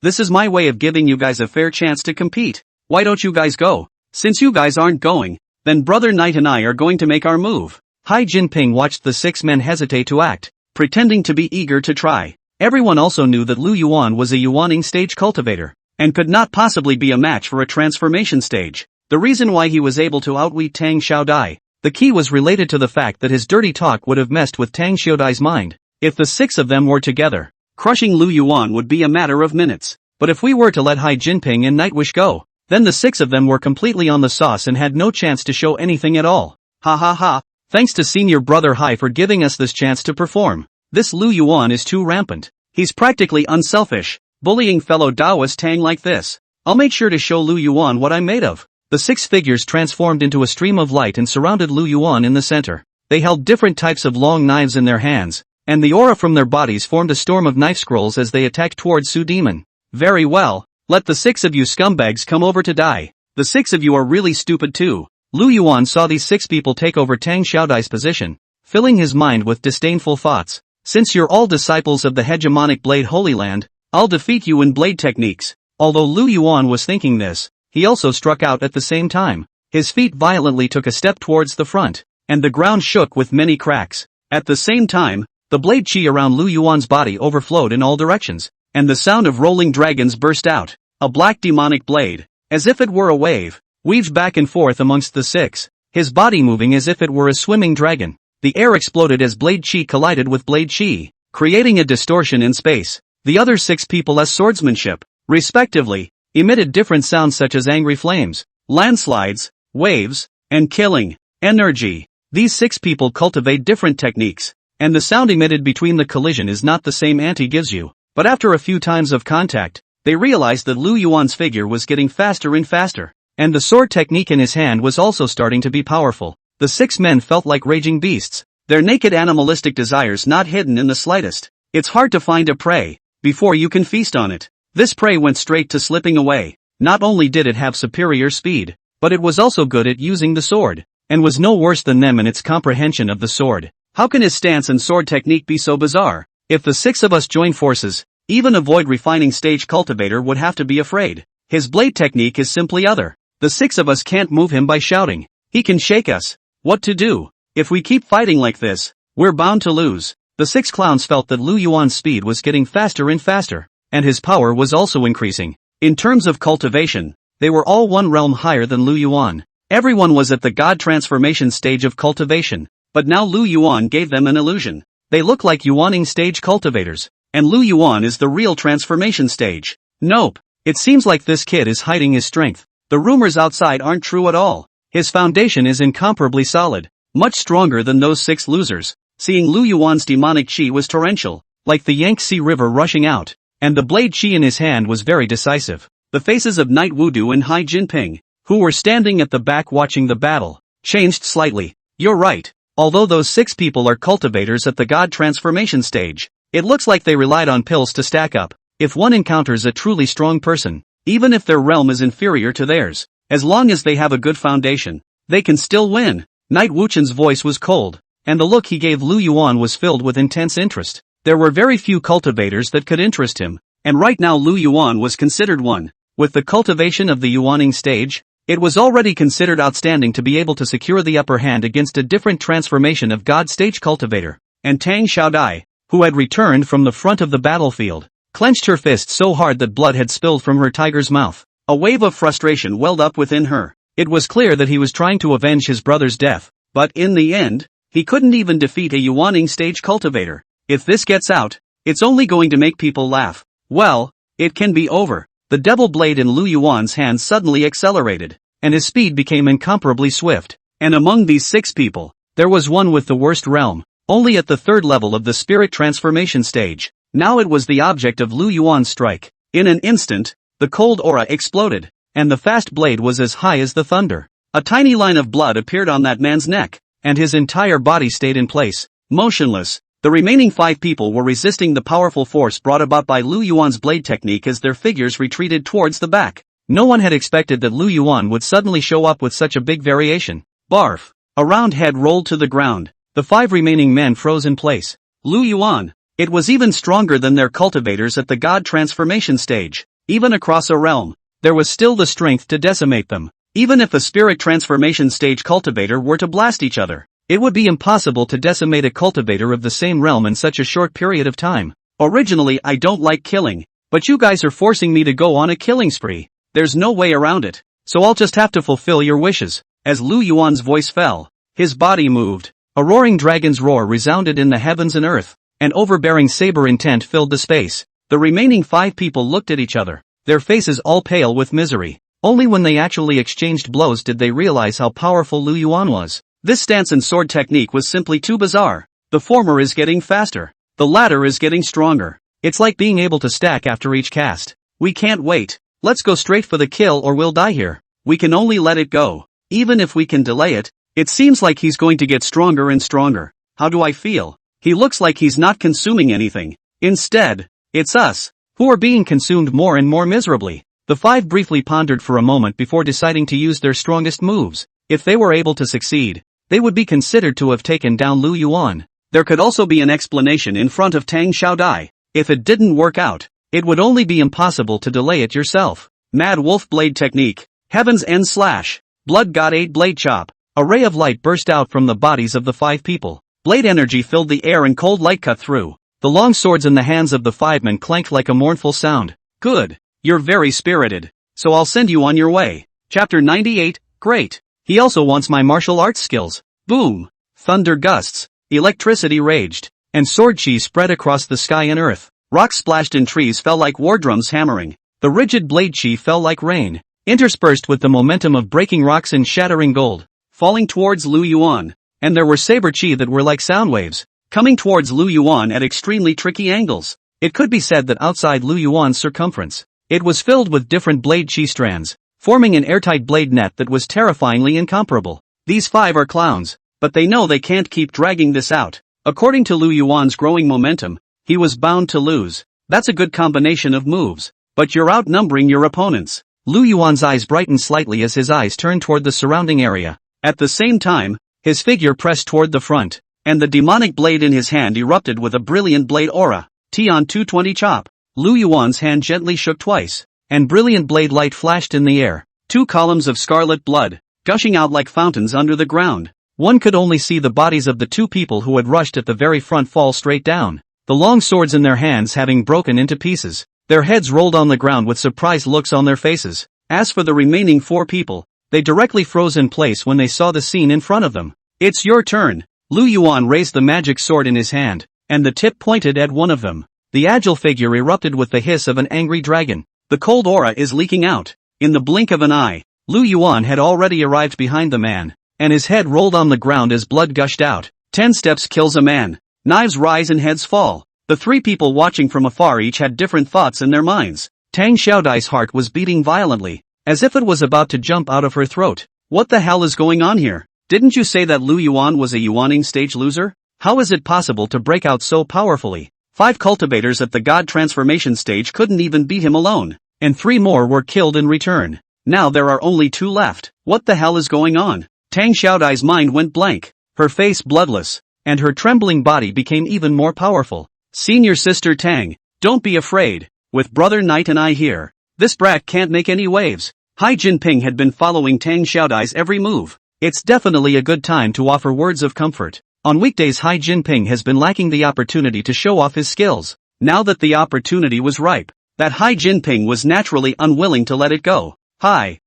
This is my way of giving you guys a fair chance to compete. Why don't you guys go? Since you guys aren't going, then Brother Knight and I are going to make our move. Hai Jinping watched the 6 men hesitate to act, pretending to be eager to try. Everyone also knew that Lu Yuan was a Yuaning stage cultivator, and could not possibly be a match for a transformation stage. The reason why he was able to outwit Tang Xiaodai, the key was related to the fact that his dirty talk would have messed with Tang Xiaodai's mind. If the 6 of them were together, crushing Lu Yuan would be a matter of minutes. But if we were to let Hai Jinping and Nightwish go, then the 6 of them were completely on the sauce and had no chance to show anything at all. Ha ha ha. Thanks to senior brother Hai for giving us this chance to perform. This Lu Yuan is too rampant. He's practically unselfish, bullying fellow Daoist Tang like this. I'll make sure to show Lu Yuan what I'm made of. The 6 figures transformed into a stream of light and surrounded Lu Yuan in the center. They held different types of long knives in their hands, and the aura from their bodies formed a storm of knife scrolls as they attacked towards Su Demon. Very well, let the 6 of you scumbags come over to die. The 6 of you are really stupid too. Lu Yuan saw these 6 people take over Tang Xiaodai's position, filling his mind with disdainful thoughts. Since you're all disciples of the hegemonic Blade Holy Land, I'll defeat you in blade techniques. Although Lu Yuan was thinking this, he also struck out at the same time. His feet violently took a step towards the front, and the ground shook with many cracks. At the same time, the blade chi around Lu Yuan's body overflowed in all directions, and the sound of rolling dragons burst out. A black demonic blade, as if it were a wave, weaved back and forth amongst the six, his body moving as if it were a swimming dragon. The air exploded as blade chi collided with blade chi, creating a distortion in space. The other six people as swordsmanship, respectively, emitted different sounds such as angry flames, landslides, waves, and killing energy. These six people cultivate different techniques, and the sound emitted between the collision is not the same Auntie gives you. But after a few times of contact, they realized that Lu Yuan's figure was getting faster and faster, and the sword technique in his hand was also starting to be powerful. The six men felt like raging beasts, their naked animalistic desires not hidden in the slightest. It's hard to find a prey before you can feast on it. This prey went straight to slipping away. Not only did it have superior speed, but it was also good at using the sword, and was no worse than them in its comprehension of the sword. How can his stance and sword technique be so bizarre? If the six of us join forces, even a void refining stage cultivator would have to be afraid. His blade technique is simply other. The six of us can't move him by shouting. He can shake us. What to do? If we keep fighting like this, we're bound to lose. The six clowns felt that Lu Yuan's speed was getting faster and faster, and his power was also increasing. In terms of cultivation, they were all one realm higher than Lu Yuan. Everyone was at the god transformation stage of cultivation, but now Lu Yuan gave them an illusion. They look like Yuaning stage cultivators, and Lu Yuan is the real transformation stage. Nope, it seems like this kid is hiding his strength. The rumors outside aren't true at all. His foundation is incomparably solid, much stronger than those six losers. Seeing Lu Yuan's demonic chi was torrential, like the Yangtze River rushing out, and the blade chi in his hand was very decisive. The faces of Knight Wudu and Hai Jinping, who were standing at the back watching the battle, changed slightly. You're right. Although those six people are cultivators at the god transformation stage, it looks like they relied on pills to stack up. If one encounters a truly strong person, even if their realm is inferior to theirs, as long as they have a good foundation, they can still win. Knight Wuchen's voice was cold, and the look he gave Lu Yuan was filled with intense interest. There were very few cultivators that could interest him, and right now Lu Yuan was considered one. With the cultivation of the Yuaning stage, it was already considered outstanding to be able to secure the upper hand against a different transformation of God stage cultivator. And Tang Xiaodai, who had returned from the front of the battlefield, clenched her fist so hard that blood had spilled from her tiger's mouth. A wave of frustration welled up within her. It was clear that he was trying to avenge his brother's death, but in the end, he couldn't even defeat a Yuaning stage cultivator. If this gets out, it's only going to make people laugh. Well, it can be over. The devil blade in Lu Yuan's hand suddenly accelerated, and his speed became incomparably swift. And among these six people, there was one with the worst realm, only at the third level of the spirit transformation stage. Now it was the object of Lu Yuan's strike. In an instant, the cold aura exploded, and the fast blade was as high as the thunder. A tiny line of blood appeared on that man's neck, and his entire body stayed in place, motionless. The remaining five people were resisting the powerful force brought about by Lu Yuan's blade technique as their figures retreated towards the back. No one had expected that Lu Yuan would suddenly show up with such a big variation. Barf! A round head rolled to the ground. The five remaining men froze in place. Lu Yuan! It was even stronger than their cultivators at the god transformation stage. Even across a realm, there was still the strength to decimate them. Even if a spirit transformation stage cultivator were to blast each other, it would be impossible to decimate a cultivator of the same realm in such a short period of time. Originally I don't like killing, but you guys are forcing me to go on a killing spree. There's no way around it, so I'll just have to fulfill your wishes. As Lu Yuan's voice fell, his body moved. A roaring dragon's roar resounded in the heavens and earth. An overbearing saber intent filled the space. The remaining five people looked at each other, their faces all pale with misery. Only when they actually exchanged blows did they realize how powerful Lu Yuan was. This stance and sword technique was simply too bizarre. The former is getting faster. The latter is getting stronger. It's like being able to stack after each cast. We can't wait. Let's go straight for the kill or we'll die here. We can only let it go. Even if we can delay it, it seems like he's going to get stronger and stronger. How do I feel? He looks like he's not consuming anything. Instead, it's us, who are being consumed more and more miserably. The five briefly pondered for a moment before deciding to use their strongest moves. If they were able to succeed, they would be considered to have taken down Lu Yuan. There could also be an explanation in front of Tang Xiaodai. If it didn't work out, it would only be impossible to delay it yourself. Mad Wolf Blade Technique. Heaven's End Slash. Blood God 8 Blade Chop. A ray of light burst out from the bodies of the five people. Blade energy filled the air and cold light cut through. The long swords in the hands of the five men clanked like a mournful sound. Good. You're very spirited. So I'll send you on your way. Chapter 98, Great. He also wants my martial arts skills. Boom. Thunder gusts. Electricity raged. And sword chi spread across the sky and earth. Rocks splashed and trees fell like war drums hammering. The rigid blade chi fell like rain, interspersed with the momentum of breaking rocks and shattering gold, falling towards Lu Yuan. And there were saber chi that were like sound waves, coming towards Lu Yuan at extremely tricky angles. It could be said that outside Lu Yuan's circumference, it was filled with different blade chi strands, forming an airtight blade net that was terrifyingly incomparable. These 5 are clowns, but they know they can't keep dragging this out. According to Lu Yuan's growing momentum, he was bound to lose. That's a good combination of moves, but you're outnumbering your opponents. Lu Yuan's eyes brightened slightly as his eyes turned toward the surrounding area. At the same time, his figure pressed toward the front, and the demonic blade in his hand erupted with a brilliant blade aura. Tian 220 chop. Lu Yuan's hand gently shook twice, and brilliant blade light flashed in the air. 2 columns of scarlet blood, gushing out like fountains under the ground. One could only see the bodies of the 2 people who had rushed at the very front fall straight down, the long swords in their hands having broken into pieces. Their heads rolled on the ground with surprised looks on their faces. As for the remaining 4 people, they directly froze in place when they saw the scene in front of them. It's your turn. Lu Yuan raised the magic sword in his hand, and the tip pointed at one of them. The agile figure erupted with the hiss of an angry dragon. The cold aura is leaking out. In the blink of an eye, Lu Yuan had already arrived behind the man, and his head rolled on the ground as blood gushed out. 10 steps kills a man. Knives rise and heads fall. The 3 people watching from afar each had different thoughts in their minds. Tang Xiaodai's heart was beating violently, as if it was about to jump out of her throat. What the hell is going on here? Didn't you say that Lu Yuan was a Yuaning stage loser? How is it possible to break out so powerfully? 5 cultivators at the god transformation stage couldn't even beat him alone, and 3 more were killed in return. Now there are only 2 left. What the hell is going on? Tang Xiaodai's mind went blank, her face bloodless, and her trembling body became even more powerful. Senior sister Tang, don't be afraid. With brother Knight and I here, this brat can't make any waves. Hai Jinping had been following Tang Xiaodai's every move. It's definitely a good time to offer words of comfort. On weekdays Hai Jinping has been lacking the opportunity to show off his skills. Now that the opportunity was ripe, that Hai Jinping was naturally unwilling to let it go. Hi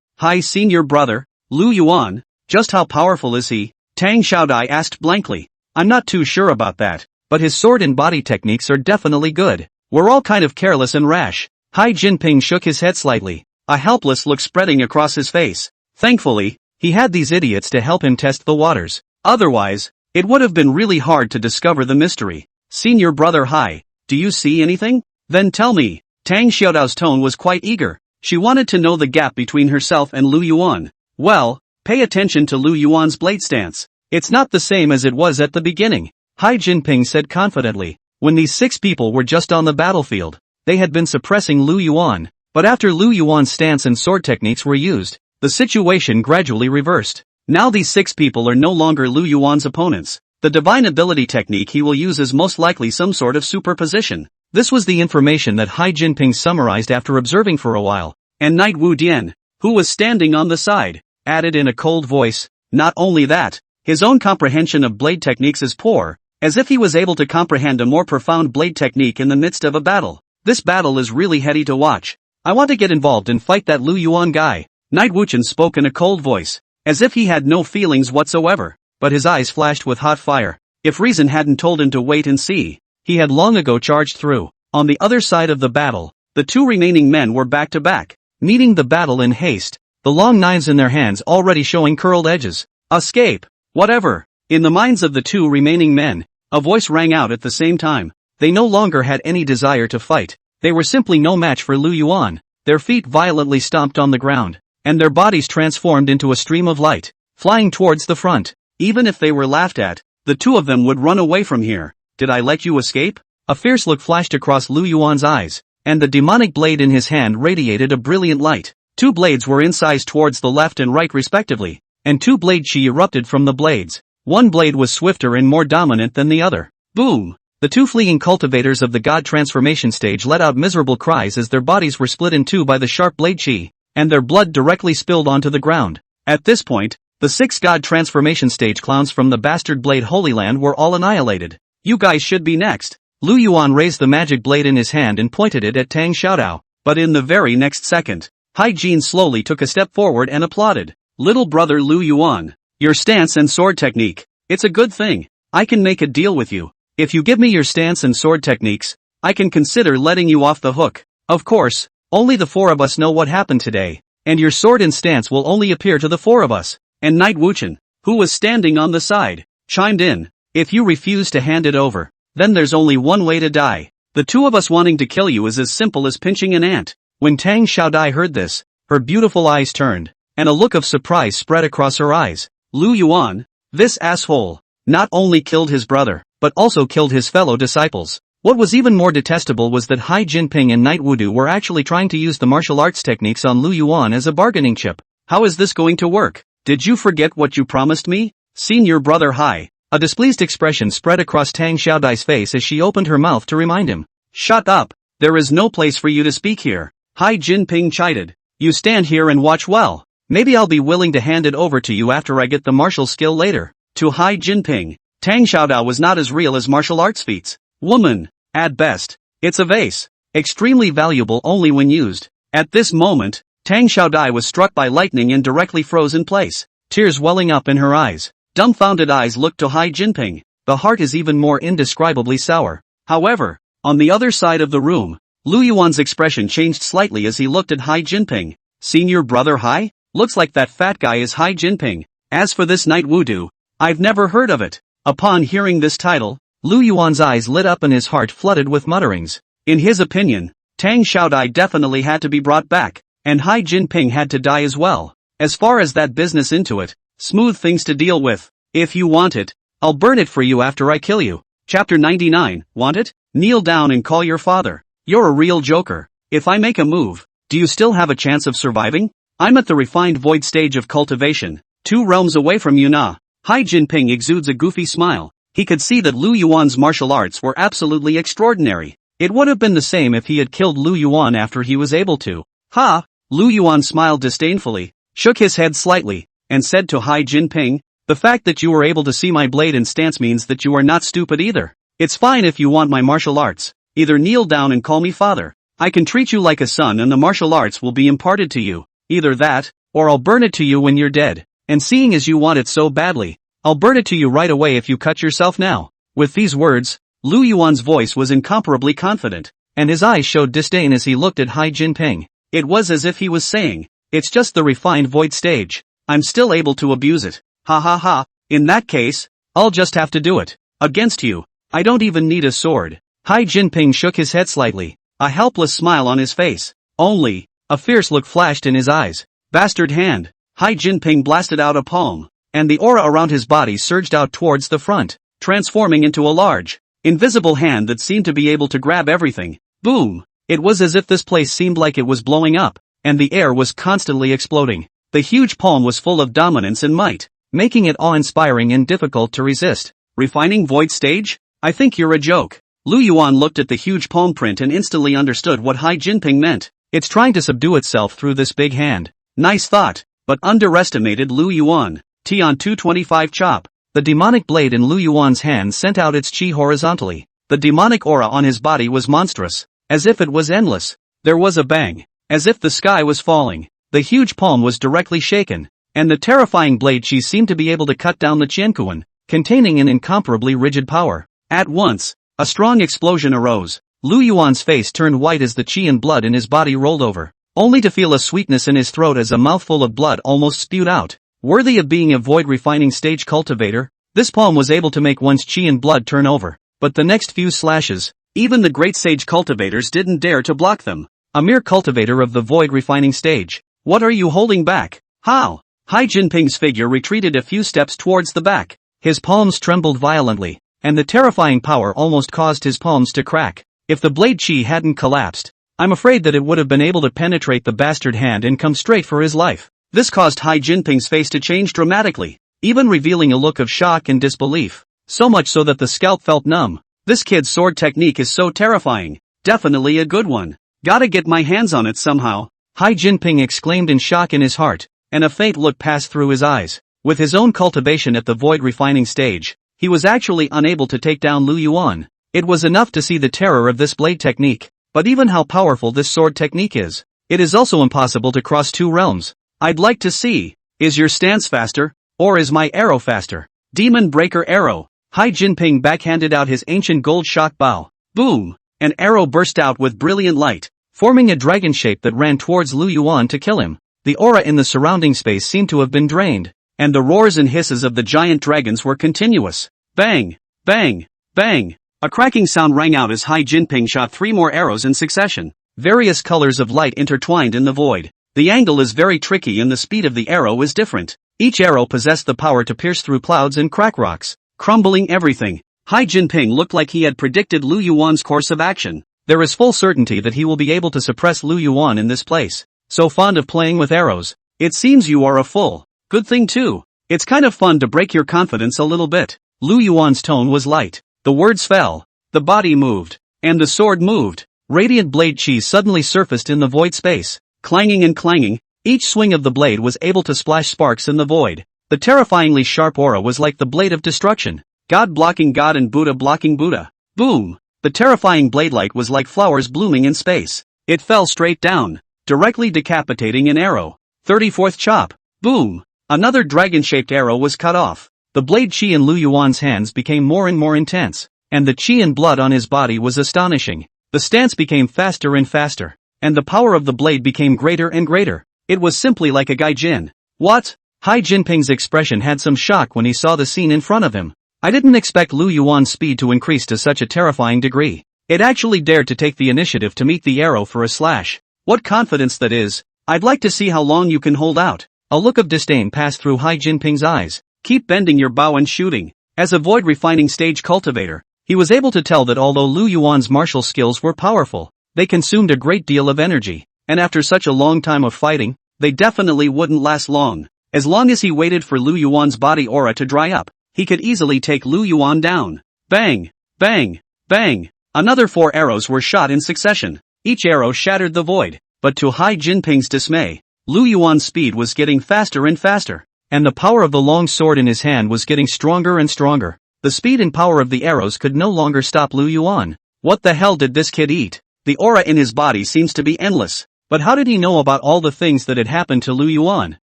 senior brother, Lu Yuan, just how powerful is he? Tang Xiaodai asked blankly. I'm not too sure about that, but his sword and body techniques are definitely good. We're all kind of careless and rash. Hai Jinping shook his head slightly, a helpless look spreading across his face. Thankfully, he had these idiots to help him test the waters. Otherwise, it would have been really hard to discover the mystery. Senior brother Hai, do you see anything? Then tell me. Tang Xiaodai's tone was quite eager. She wanted to know the gap between herself and Lu Yuan. Well, pay attention to Lu Yuan's blade stance. It's not the same as it was at the beginning, Hai Jinping said confidently. When these 6 people were just on the battlefield, they had been suppressing Lu Yuan, but after Lu Yuan's stance and sword techniques were used, the situation gradually reversed. Now these 6 people are no longer Lu Yuan's opponents. The divine ability technique he will use is most likely some sort of superposition. This was the information that Hai Jinping summarized after observing for a while, and Knight Wu Dian, who was standing on the side, added in a cold voice, not only that, his own comprehension of blade techniques is poor, as if he was able to comprehend a more profound blade technique in the midst of a battle. This battle is really heady to watch. I want to get involved and fight that Lu Yuan guy. Knight Wuchen spoke in a cold voice, as if he had no feelings whatsoever, but his eyes flashed with hot fire. If reason hadn't told him to wait and see, he had long ago charged through. On the other side of the battle, the 2 remaining men were back to back, meeting the battle in haste, the long knives in their hands already showing curled edges. Escape! Whatever! In the minds of the 2 remaining men, a voice rang out at the same time. They no longer had any desire to fight. They were simply no match for Lu Yuan. Their feet violently stomped on the ground, and their bodies transformed into a stream of light, flying towards the front. Even if they were laughed at, the 2 of them would run away from here. Did I let you escape? A fierce look flashed across Lu Yuan's eyes, and the demonic blade in his hand radiated a brilliant light. 2 blades were incised towards the left and right respectively, and 2 blade chi erupted from the blades. One blade was swifter and more dominant than the other. Boom! The 2 fleeing cultivators of the god transformation stage let out miserable cries as their bodies were split in 2 by the sharp blade chi, and their blood directly spilled onto the ground. At this point, the 6 god transformation stage clowns from the bastard blade Holy Land were all annihilated. You guys should be next. Lu Yuan raised the magic blade in his hand and pointed it at Tang Xiaodao, but in the very next second, Jin slowly took a step forward and applauded. Little brother Lu Yuan, your stance and sword technique. It's a good thing. I can make a deal with you. If you give me your stance and sword techniques, I can consider letting you off the hook. Of course, only the four of us know what happened today, and your sword and stance will only appear to the four of us. And Knight Wuchen, who was standing on the side, chimed in. If you refuse to hand it over, then there's only one way to die. The two of us wanting to kill you is as simple as pinching an ant. When Tang Xiaodai heard this, her beautiful eyes turned, and a look of surprise spread across her eyes. Lu Yuan, this asshole, not only killed his brother, but also killed his fellow disciples. What was even more detestable was that Hai Jinping and Knight Wudu were actually trying to use the martial arts techniques on Lu Yuan as a bargaining chip. How is this going to work? Did you forget what you promised me? Senior brother Hai. A displeased expression spread across Tang Xiaodai's face as she opened her mouth to remind him. Shut up. There is no place for you to speak here. Hai Jinping chided. You stand here and watch well. Maybe I'll be willing to hand it over to you after I get the martial skill later. To Hai Jinping, Tang Xiaodai was not as real as martial arts feats. Woman, at best, it's a vase. Extremely valuable only when used. At this moment, Tang Xiaodai was struck by lightning and directly froze in place, tears welling up in her eyes. Dumbfounded eyes looked to Hai Jinping. The heart is even more indescribably sour. However, on the other side of the room, Lu Yuan's expression changed slightly as he looked at Hai Jinping. Senior brother Hai? Looks like that fat guy is Hai Jinping. As for this Knight Wudu, I've never heard of it. Upon hearing this title, Lu Yuan's eyes lit up and his heart flooded with mutterings. In his opinion, Tang Xiaodai definitely had to be brought back, and Hai Jinping had to die as well. As far as that business into it, smooth things to deal with. If you want it, I'll burn it for you after I kill you. Chapter 99, want it? Kneel down and call your father. You're a real joker. If I make a move, do you still have a chance of surviving? I'm at the refined void stage of cultivation, 2 realms away from you now. Hai Jinping exudes a goofy smile. He could see that Lu Yuan's martial arts were absolutely extraordinary. It would have been the same if he had killed Lu Yuan after he was able to. Ha! Lu Yuan smiled disdainfully, shook his head slightly, and said to Hai Jinping, the fact that you were able to see my blade and stance means that you are not stupid either. It's fine if you want my martial arts. Either kneel down and call me father. I can treat you like a son and the martial arts will be imparted to you. Either that, or I'll burn it to you when you're dead. And seeing as you want it so badly, I'll burn it to you right away if you cut yourself now. With these words, Lu Yuan's voice was incomparably confident, and his eyes showed disdain as he looked at Hai Jinping. It was as if he was saying, it's just the refined void stage. I'm still able to abuse it. Ha ha ha, in that case, I'll just have to do it. Against you. I don't even need a sword. Hai Jinping shook his head slightly, a helpless smile on his face. Only, a fierce look flashed in his eyes. Bastard hand. Hai Jinping blasted out a palm, and the aura around his body surged out towards the front, transforming into a large, invisible hand that seemed to be able to grab everything. Boom! It was as if this place seemed like it was blowing up, and the air was constantly exploding. The huge palm was full of dominance and might, making it awe-inspiring and difficult to resist. Refining void stage? I think you're a joke. Lu Yuan looked at the huge palm print and instantly understood what Hai Jinping meant. It's trying to subdue itself through this big hand. Nice thought, but underestimated Lu Yuan. Tian 225 chop. The demonic blade in Lu Yuan's hand sent out its chi horizontally. The demonic aura on his body was monstrous, as if it was endless. There was a bang, as if the sky was falling. The huge palm was directly shaken, and the terrifying blade chi seemed to be able to cut down the Qiankuan, containing an incomparably rigid power. At once, a strong explosion arose. Lu Yuan's face turned white as the chi and blood in his body rolled over, only to feel a sweetness in his throat as a mouthful of blood almost spewed out. Worthy of being a void refining stage cultivator, this palm was able to make one's chi and blood turn over, but the next few slashes, even the great sage cultivators didn't dare to block them. A mere cultivator of the void refining stage. What are you holding back? How? Hai Jinping's figure retreated a few steps towards the back. His palms trembled violently, and the terrifying power almost caused his palms to crack. If the blade chi hadn't collapsed, I'm afraid that it would have been able to penetrate the bastard hand and come straight for his life. This caused Hai Jinping's face to change dramatically, even revealing a look of shock and disbelief. So much so that the scalp felt numb. This kid's sword technique is so terrifying. Definitely a good one. Gotta get my hands on it somehow. Hai Jinping exclaimed in shock in his heart, and a faint look passed through his eyes. With his own cultivation at the void refining stage, he was actually unable to take down Lu Yuan. It was enough to see the terror of this blade technique, but even how powerful this sword technique is, It is also impossible to cross two realms. I'd like to see, is your stance faster, or is my arrow faster? Demon Breaker Arrow. Hai Jinping backhanded out his ancient gold shock bow. Boom! An arrow burst out with brilliant light, forming a dragon shape that ran towards Lu Yuan to kill him. The aura in the surrounding space seemed to have been drained, and the roars and hisses of the giant dragons were continuous. Bang! Bang! Bang! A cracking sound rang out as Hai Jinping shot 3 more arrows in succession. Various colors of light intertwined in the void. The angle is very tricky and the speed of the arrow is different. Each arrow possessed the power to pierce through clouds and crack rocks, crumbling everything. Hai Jinping looked like he had predicted Lu Yuan's course of action. There is full certainty that he will be able to suppress Lu Yuan in this place. So fond of playing with arrows. It seems you are a fool. Good thing too. It's kind of fun to break your confidence a little bit. Lu Yuan's tone was light. The words fell. The body moved. And the sword moved. Radiant blade chi suddenly surfaced in the void space. Clanging and clanging, each swing of the blade was able to splash sparks in the void. The terrifyingly sharp aura was like the blade of destruction. God blocking God and Buddha blocking Buddha. Boom! The terrifying blade light was like flowers blooming in space. It fell straight down, directly decapitating an arrow. 34th chop. Boom! Another dragon-shaped arrow was cut off. The blade chi in Lu Yuan's hands became more and more intense, and the chi and blood on his body was astonishing. The stance became faster and faster, and the power of the blade became greater and greater. It was simply like a gaijin. What? Hai Jinping's expression had some shock when he saw the scene in front of him. I didn't expect Lu Yuan's speed to increase to such a terrifying degree. It actually dared to take the initiative to meet the arrow for a slash. What confidence that is. I'd like to see how long you can hold out. A look of disdain passed through Hai Jinping's eyes. Keep bending your bow and shooting. As a void refining stage cultivator, he was able to tell that although Lu Yuan's martial skills were powerful, they consumed a great deal of energy, and after such a long time of fighting, they definitely wouldn't last long. As long as he waited for Lu Yuan's body aura to dry up, he could easily take Lu Yuan down. Bang! Bang! Bang! Another 4 arrows were shot in succession. Each arrow shattered the void, but to Hai Jinping's dismay, Lu Yuan's speed was getting faster and faster, and the power of the long sword in his hand was getting stronger and stronger. The speed and power of the arrows could no longer stop Lu Yuan. What the hell did this kid eat? The aura in his body seems to be endless, but how did he know about all the things that had happened to Lu Yuan?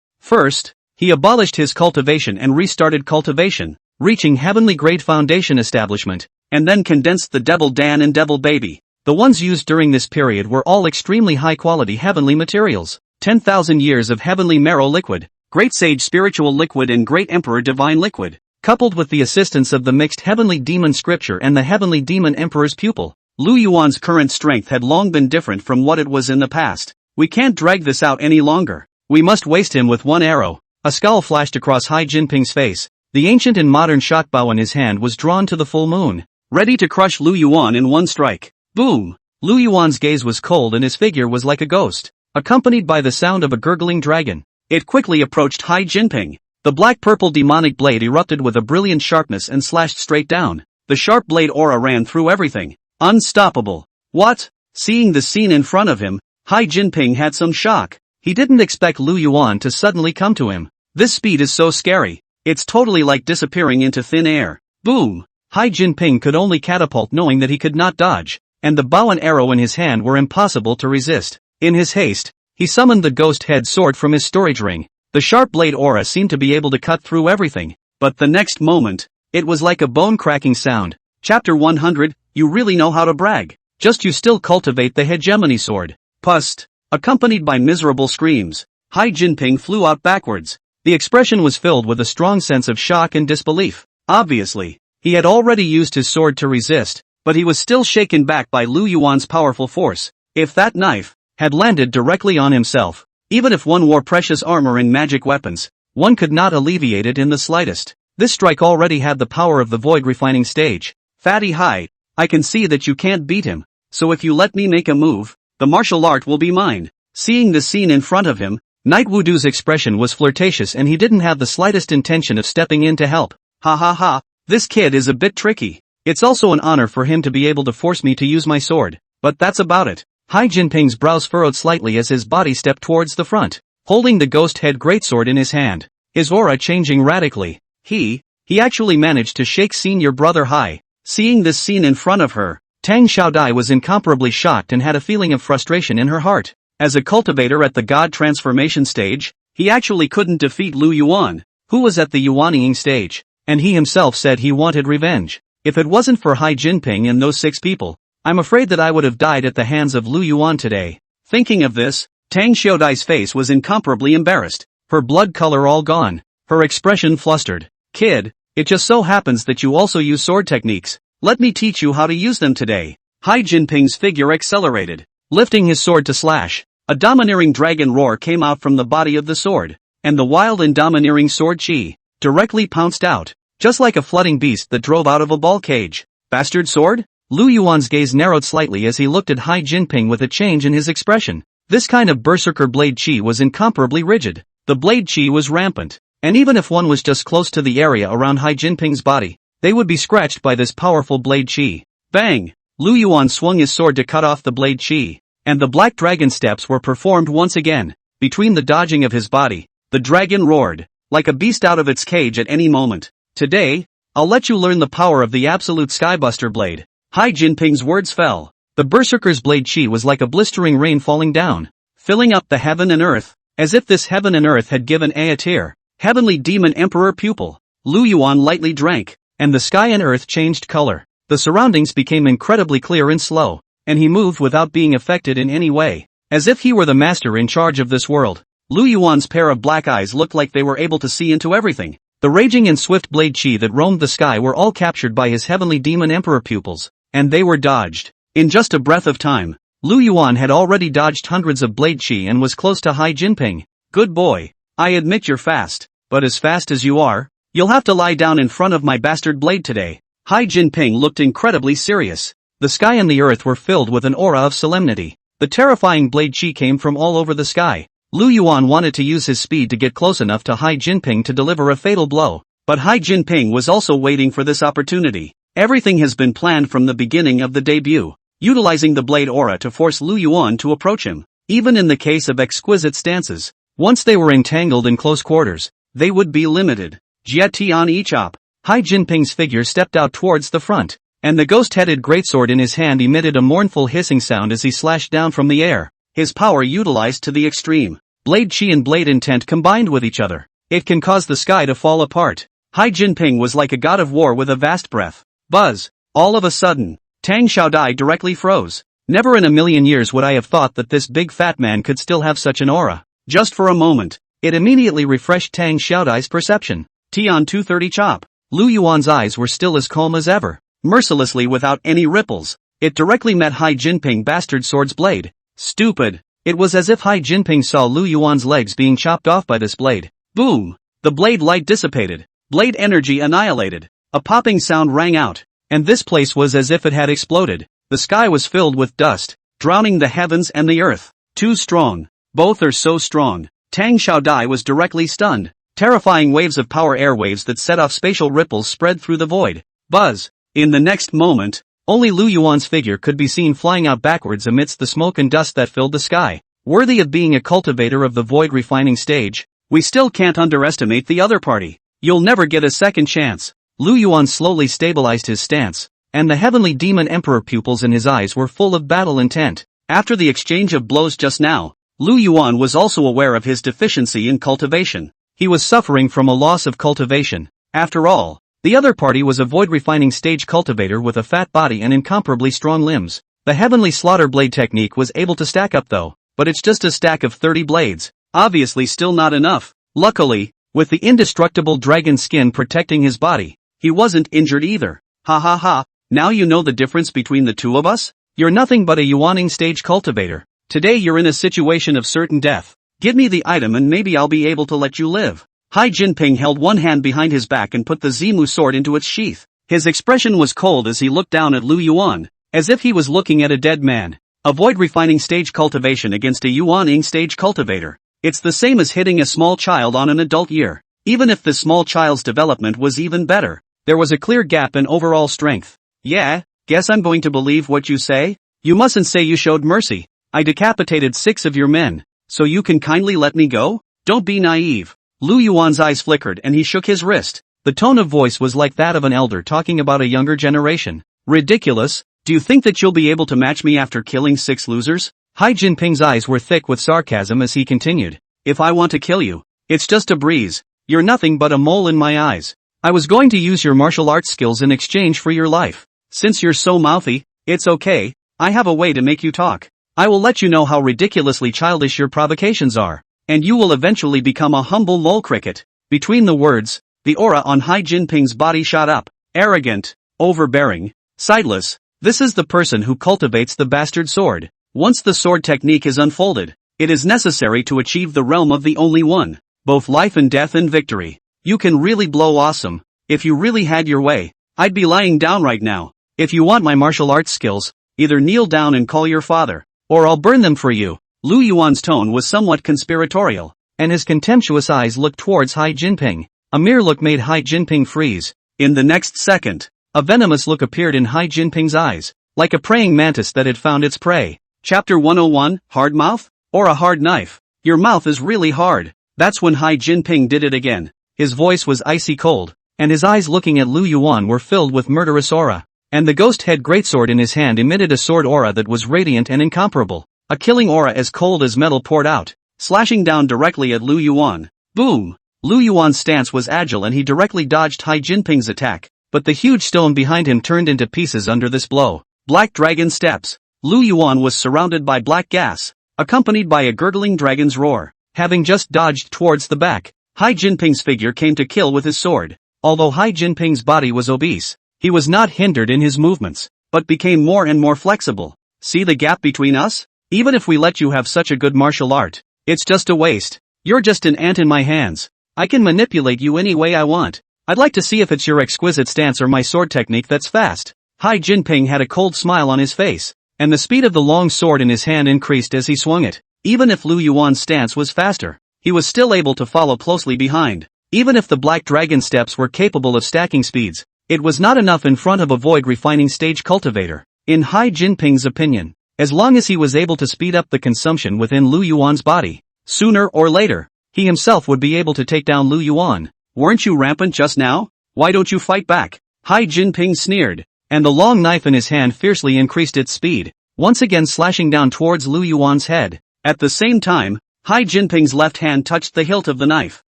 First, he abolished his cultivation and restarted cultivation, reaching heavenly grade foundation establishment, and then condensed the Devil Dan and Devil Baby. The ones used during this period were all extremely high-quality heavenly materials. 10,000 years of heavenly marrow liquid, great sage spiritual liquid and great emperor divine liquid, coupled with the assistance of the mixed heavenly demon scripture and the heavenly demon emperor's pupil. Lu Yuan's current strength had long been different from what it was in the past. We can't drag this out any longer. We must waste him with 1 arrow. A scowl flashed across Hai Jinping's face. The ancient and modern shock bow in his hand was drawn to the full moon, ready to crush Lu Yuan in 1 strike. Boom! Lu Yuan's gaze was cold and his figure was like a ghost, accompanied by the sound of a gurgling dragon. It quickly approached Hai Jinping. The black-purple demonic blade erupted with a brilliant sharpness and slashed straight down. The sharp blade aura ran through everything. Unstoppable. What? Seeing the scene in front of him, Hai Jinping had some shock. He didn't expect Lu Yuan to suddenly come to him. This speed is so scary. It's totally like disappearing into thin air. Boom! Hai Jinping could only catapult knowing that he could not dodge, and the bow and arrow in his hand were impossible to resist. In his haste, he summoned the ghost head sword from his storage ring. The sharp blade aura seemed to be able to cut through everything, but the next moment, it was like a bone-cracking sound. Chapter 100, you really know how to brag. Just you still cultivate the hegemony sword. Pust. Accompanied by miserable screams, Hai Jinping flew out backwards. The expression was filled with a strong sense of shock and disbelief. Obviously, he had already used his sword to resist, but he was still shaken back by Lu Yuan's powerful force. If that knife had landed directly on himself, even if one wore precious armor and magic weapons, one could not alleviate it in the slightest. This strike already had the power of the void refining stage. Fatty Hai, I can see that you can't beat him, so if you let me make a move, the martial art will be mine. Seeing the scene in front of him, Knight Wudu's expression was flirtatious and he didn't have the slightest intention of stepping in to help. Ha ha ha, this kid is a bit tricky. It's also an honor for him to be able to force me to use my sword, but that's about it. Hai Jinping's brows furrowed slightly as his body stepped towards the front, holding the ghost head greatsword in his hand, his aura changing radically. He actually managed to shake senior brother Hai. Seeing this scene in front of her, Tang Xiaodai was incomparably shocked and had a feeling of frustration in her heart. As a cultivator at the god transformation stage, he actually couldn't defeat Lu Yuan, who was at the Yuaning stage, and he himself said he wanted revenge. If it wasn't for Hai Jinping and those 6 people, I'm afraid that I would have died at the hands of Lu Yuan today. Thinking of this, Tang Xiaodai's face was incomparably embarrassed, her blood color all gone, her expression flustered. Kid, it just so happens that you also use sword techniques. Let me teach you how to use them today. Hai Jinping's figure accelerated, lifting his sword to slash. A domineering dragon roar came out from the body of the sword, and the wild and domineering sword chi directly pounced out, just like a flooding beast that drove out of a ball cage. Bastard sword? Lu Yuan's gaze narrowed slightly as he looked at Hai Jinping with a change in his expression. This kind of berserker blade chi was incomparably rigid. The blade chi was rampant, and even if one was just close to the area around Hai Jinping's body, they would be scratched by this powerful blade chi. Bang! Lu Yuan swung his sword to cut off the blade chi, and the black dragon steps were performed once again. Between the dodging of his body, the dragon roared, like a beast out of its cage at any moment. Today, I'll let you learn the power of the absolute Skybuster blade. Hai Jinping's words fell. The berserker's blade chi was like a blistering rain falling down, filling up the heaven and earth, as if this heaven and earth had given a tear. Heavenly Demon Emperor pupil. Lu Yuan lightly drank, and the sky and earth changed color. The surroundings became incredibly clear and slow, and he moved without being affected in any way, as if he were the master in charge of this world. Lu Yuan's pair of black eyes looked like they were able to see into everything. The raging and swift blade chi that roamed the sky were all captured by his heavenly demon emperor pupils, and they were dodged. In just a breath of time, Lu Yuan had already dodged hundreds of blade chi and was close to Hai Jinping. Good boy. I admit you're fast, but as fast as you are, you'll have to lie down in front of my bastard blade today. Hai Jinping looked incredibly serious. The sky and the earth were filled with an aura of solemnity. The terrifying blade chi came from all over the sky. Lu Yuan wanted to use his speed to get close enough to Hai Jinping to deliver a fatal blow, but Hai Jinping was also waiting for this opportunity. Everything has been planned from the beginning of the debut, utilizing the blade aura to force Lu Yuan to approach him. Even in the case of exquisite stances, once they were entangled in close quarters, they would be limited. Jietian Ichop. Hai Jinping's figure stepped out towards the front, and the ghost-headed greatsword in his hand emitted a mournful hissing sound as he slashed down from the air, his power utilized to the extreme. Blade chi and blade intent combined with each other. It can cause the sky to fall apart. Hai Jinping was like a god of war with a vast breath. Buzz. All of a sudden, Tang Xiaodai directly froze. Never in a million years would I have thought that this big fat man could still have such an aura. Just for a moment, it immediately refreshed Tang Xiaodai's perception. Tian 230 chop. Lu Yuan's eyes were still as calm as ever, mercilessly without any ripples. It directly met Hai Jinping bastard sword's blade. Stupid. It was as if Hai Jinping saw Lu Yuan's legs being chopped off by this blade. Boom! The blade light dissipated. Blade energy annihilated. A popping sound rang out, and this place was as if it had exploded. The sky was filled with dust, drowning the heavens and the earth. Too strong. Both are so strong. Tang Xiaodai was directly stunned. Terrifying waves of power airwaves that set off spatial ripples spread through the void. Buzz. In the next moment, only Lu Yuan's figure could be seen flying out backwards amidst the smoke and dust that filled the sky. Worthy of being a cultivator of the void refining stage, we still can't underestimate the other party. You'll never get a second chance. Lu Yuan slowly stabilized his stance, and the heavenly demon emperor pupils in his eyes were full of battle intent. After the exchange of blows just now, Lu Yuan was also aware of his deficiency in cultivation. He was suffering from a loss of cultivation. After all, the other party was a void refining stage cultivator with a fat body and incomparably strong limbs. The heavenly slaughter blade technique was able to stack up though, but it's just a stack of 30 blades. Obviously still not enough. Luckily, with the indestructible dragon skin protecting his body, he wasn't injured either. Ha ha ha, now you know the difference between the two of us? You're nothing but a Yuaning stage cultivator. Today you're in a situation of certain death. Give me the item and maybe I'll be able to let you live. Hai Jinping held one hand behind his back and put the Zimu sword into its sheath. His expression was cold as he looked down at Lu Yuan, as if he was looking at a dead man. Avoid refining stage cultivation against a Yuaning stage cultivator. It's the same as hitting a small child on an adult year. Even if the small child's development was even better, there was a clear gap in overall strength. Yeah, guess I'm going to believe what you say? You mustn't say you showed mercy. I decapitated 6 of your men, so you can kindly let me go? Don't be naive. Lu Yuan's eyes flickered and he shook his wrist. The tone of voice was like that of an elder talking about a younger generation. Ridiculous. Do you think that you'll be able to match me after killing 6 losers? Hai Jinping's eyes were thick with sarcasm as he continued. If I want to kill you, it's just a breeze. You're nothing but a mole in my eyes. I was going to use your martial arts skills in exchange for your life. Since you're so mouthy, it's okay, I have a way to make you talk. I will let you know how ridiculously childish your provocations are, and you will eventually become a humble mole cricket. Between the words, the aura on Hai Jinping's body shot up. Arrogant, overbearing, sightless, this is the person who cultivates the bastard sword. Once the sword technique is unfolded, it is necessary to achieve the realm of the only one, both life and death and victory. You can really blow awesome. If you really had your way, I'd be lying down right now. If you want my martial arts skills, either kneel down and call your father, or I'll burn them for you. Lu Yuan's tone was somewhat conspiratorial, and his contemptuous eyes looked towards Hai Jinping. A mere look made Hai Jinping freeze. In the next second, a venomous look appeared in Hai Jinping's eyes, like a praying mantis that had found its prey. Chapter 101, Hard Mouth? Or a hard knife? Your mouth is really hard. That's when Hai Jinping did it again. His voice was icy cold, and his eyes looking at Lu Yuan were filled with murderous aura. And the ghost head greatsword in his hand emitted a sword aura that was radiant and incomparable. A killing aura as cold as metal poured out, slashing down directly at Lu Yuan. Boom! Lu Yuan's stance was agile and he directly dodged Hai Jinping's attack, but the huge stone behind him turned into pieces under this blow. Black dragon steps. Lu Yuan was surrounded by black gas, accompanied by a gurgling dragon's roar. Having just dodged towards the back, Hai Jinping's figure came to kill with his sword. Although Hai Jinping's body was obese, he was not hindered in his movements, but became more and more flexible. See the gap between us? Even if we let you have such a good martial art, it's just a waste. You're just an ant in my hands. I can manipulate you any way I want. I'd like to see if it's your exquisite stance or my sword technique that's fast. Hai Jinping had a cold smile on his face, and the speed of the long sword in his hand increased as he swung it. Even if Lu Yuan's stance was faster, he was still able to follow closely behind. Even if the black dragon steps were capable of stacking speeds, it was not enough in front of a void refining stage cultivator. In Hai Jinping's opinion, as long as he was able to speed up the consumption within Lu Yuan's body, sooner or later, he himself would be able to take down Lu Yuan. Weren't you rampant just now? Why don't you fight back? Hai Jinping sneered, and the long knife in his hand fiercely increased its speed, once again slashing down towards Lu Yuan's head. At the same time, Hai Jinping's left hand touched the hilt of the knife.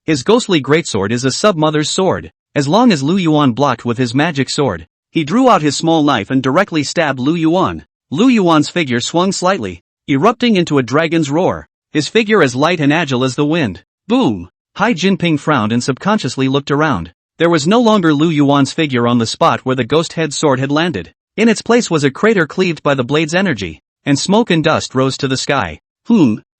His ghostly greatsword is a sub-mother's sword. As long as Lu Yuan blocked with his magic sword, he drew out his small knife and directly stabbed Lu Yuan. Lu Yuan's figure swung slightly, erupting into a dragon's roar, his figure as light and agile as the wind. Boom! Hai Jinping frowned and subconsciously looked around. There was no longer Lu Yuan's figure on the spot where the ghost head sword had landed. In its place was a crater cleaved by the blade's energy, and smoke and dust rose to the sky.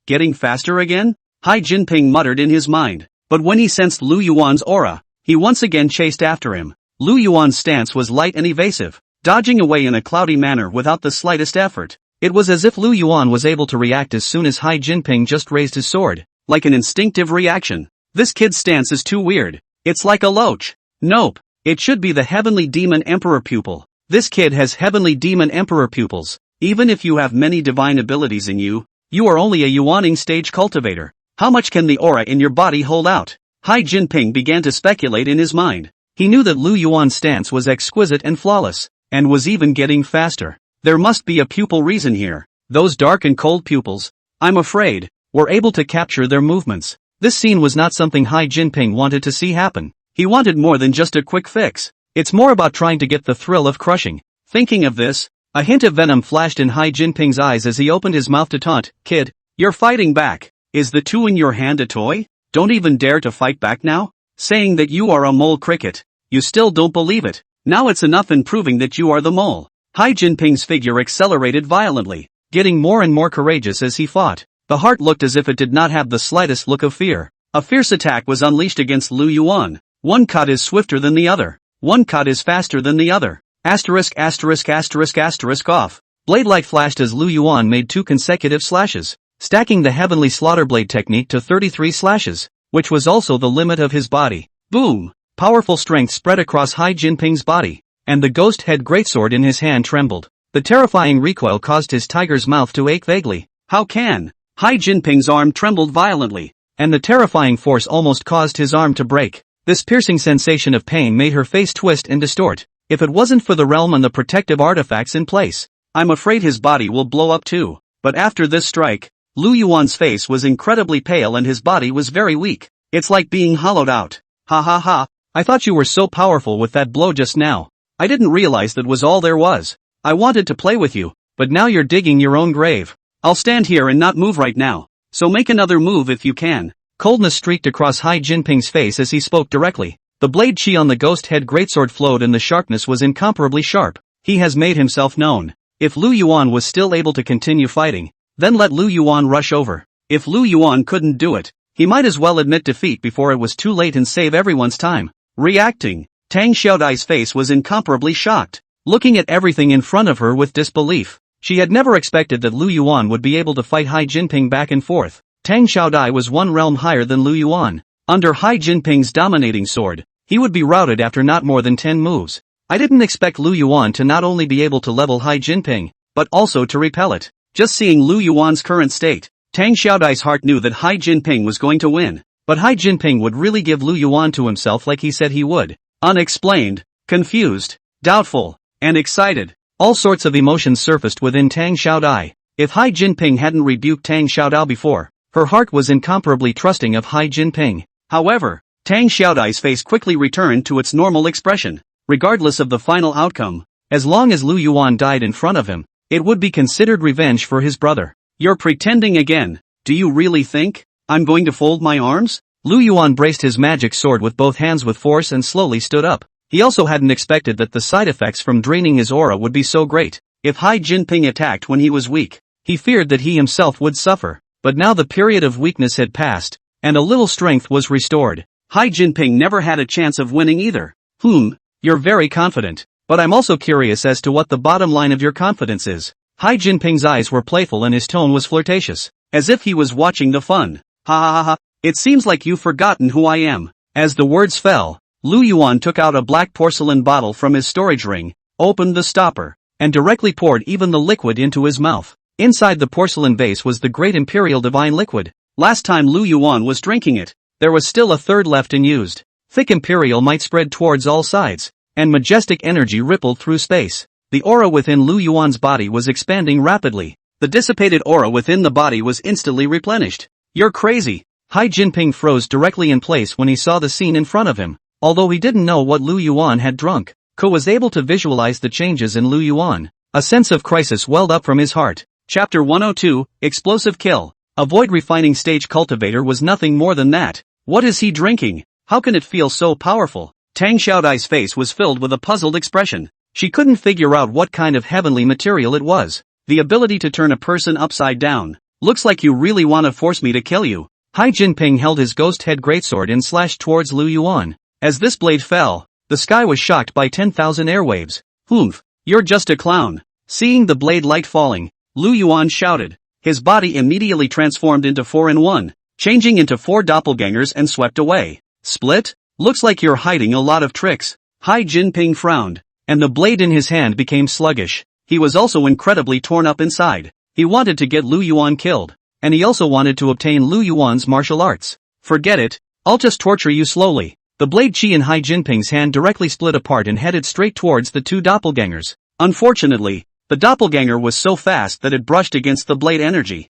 Getting faster again? Hai Jinping muttered in his mind. But when he sensed Lu Yuan's aura, he once again chased after him. Lu Yuan's stance was light and evasive, dodging away in a cloudy manner without the slightest effort. It was as if Lu Yuan was able to react as soon as Hai Jinping just raised his sword, like an instinctive reaction. This kid's stance is too weird. It's like a loach. Nope. It should be the Heavenly Demon Emperor pupil. This kid has Heavenly Demon Emperor pupils. Even if you have many divine abilities in you, you are only a Yuaning stage cultivator. How much can the aura in your body hold out? Hai Jinping began to speculate in his mind. He knew that Lu Yuan's stance was exquisite and flawless, and was even getting faster. There must be a pupil reason here. Those dark and cold pupils, I'm afraid, were able to capture their movements. This scene was not something Hai Jinping wanted to see happen. He wanted more than just a quick fix. It's more about trying to get the thrill of crushing. Thinking of this, a hint of venom flashed in Hai Jinping's eyes as he opened his mouth to taunt. Kid, you're fighting back. Is the two in your hand a toy? Don't even dare to fight back now? Saying that you are a mole cricket. You still don't believe it. Now it's enough in proving that you are the mole. Hai Jinping's figure accelerated violently, getting more and more courageous as he fought. The heart looked as if it did not have the slightest look of fear. A fierce attack was unleashed against Lu Yuan. One cut is swifter than the other. One cut is faster than the other. Asterisk asterisk asterisk asterisk off. Blade light flashed as Lu Yuan made 2 consecutive slashes, stacking the heavenly slaughter blade technique to 33 slashes, which was also the limit of his body. Boom! Powerful strength spread across Hai Jinping's body, and the ghost head greatsword in his hand trembled. The terrifying recoil caused his tiger's mouth to ache vaguely. How can? Hai Jinping's arm trembled violently, and the terrifying force almost caused his arm to break. This piercing sensation of pain made her face twist and distort. If it wasn't for the realm and the protective artifacts in place, I'm afraid his body will blow up too. But after this strike, Lu Yuan's face was incredibly pale and his body was very weak. It's like being hollowed out. Ha ha ha, I thought you were so powerful with that blow just now. I didn't realize that was all there was. I wanted to play with you, but now you're digging your own grave. I'll stand here and not move right now. So make another move if you can. Coldness streaked across Hai Jinping's face as he spoke directly. The blade chi on the ghost head greatsword flowed and the sharpness was incomparably sharp. He has made himself known. If Lu Yuan was still able to continue fighting, then let Lu Yuan rush over. If Lu Yuan couldn't do it, he might as well admit defeat before it was too late and save everyone's time. Reacting, Tang Xiaodai's face was incomparably shocked, looking at everything in front of her with disbelief. She had never expected that Lu Yuan would be able to fight Hai Jinping back and forth. Tang Xiaodai was one realm higher than Lu Yuan. Under Hai Jinping's dominating sword, he would be routed after not more than 10 moves. I didn't expect Lu Yuan to not only be able to level Hai Jinping, but also to repel it. Just seeing Lu Yuan's current state, Tang Xiaodai's heart knew that Hai Jinping was going to win. But Hai Jinping would really give Lu Yuan to himself like he said he would. Unexplained, confused, doubtful, and excited. All sorts of emotions surfaced within Tang Xiaodai. If Hai Jinping hadn't rebuked Tang Xiaodai before, her heart was incomparably trusting of Hai Jinping. However, Tang Xiaodai's face quickly returned to its normal expression. Regardless of the final outcome, as long as Lu Yuan died in front of him, it would be considered revenge for his brother. You're pretending again. Do you really think I'm going to fold my arms? Lu Yuan braced his magic sword with both hands with force and slowly stood up. He also hadn't expected that the side effects from draining his aura would be so great. If Hai Jinping attacked when he was weak, he feared that he himself would suffer. But now the period of weakness had passed, and a little strength was restored. Hai Jinping never had a chance of winning either. You're very confident, but I'm also curious as to what the bottom line of your confidence is. Hai Jinping's eyes were playful and his tone was flirtatious, as if he was watching the fun. Ha ha ha ha, it seems like you've forgotten who I am. As the words fell, Lu Yuan took out a black porcelain bottle from his storage ring, opened the stopper, and directly poured even the liquid into his mouth. Inside the porcelain vase was the great imperial divine liquid. Last time Lu Yuan was drinking it, there was still a third left unused. Thick imperial might spread towards all sides, and majestic energy rippled through space. The aura within Lu Yuan's body was expanding rapidly. The dissipated aura within the body was instantly replenished. You're crazy. Hai Jinping froze directly in place when he saw the scene in front of him. Although he didn't know what Lu Yuan had drunk, Ko was able to visualize the changes in Lu Yuan. A sense of crisis welled up from his heart. Chapter 102, Explosive Kill. A void refining stage cultivator was nothing more than that. What is he drinking? How can it feel so powerful? Tang Xiaodai's face was filled with a puzzled expression. She couldn't figure out what kind of heavenly material it was. The ability to turn a person upside down. Looks like you really want to force me to kill you. Hai Jinping held his ghost head greatsword and slashed towards Lu Yuan. As this blade fell, the sky was shocked by 10,000 airwaves. You're just a clown. Seeing the blade light falling, Lu Yuan shouted. His body immediately transformed into 4 in 1, changing into 4 doppelgangers and swept away. Split? Looks like you're hiding a lot of tricks. Hai Jinping frowned, and the blade in his hand became sluggish. He was also incredibly torn up inside. He wanted to get Lu Yuan killed, and he also wanted to obtain Lu Yuan's martial arts. Forget it, I'll just torture you slowly. The blade chi in Hai Jinping's hand directly split apart and headed straight towards the 2 doppelgangers. Unfortunately, the doppelganger was so fast that it brushed against the blade energy.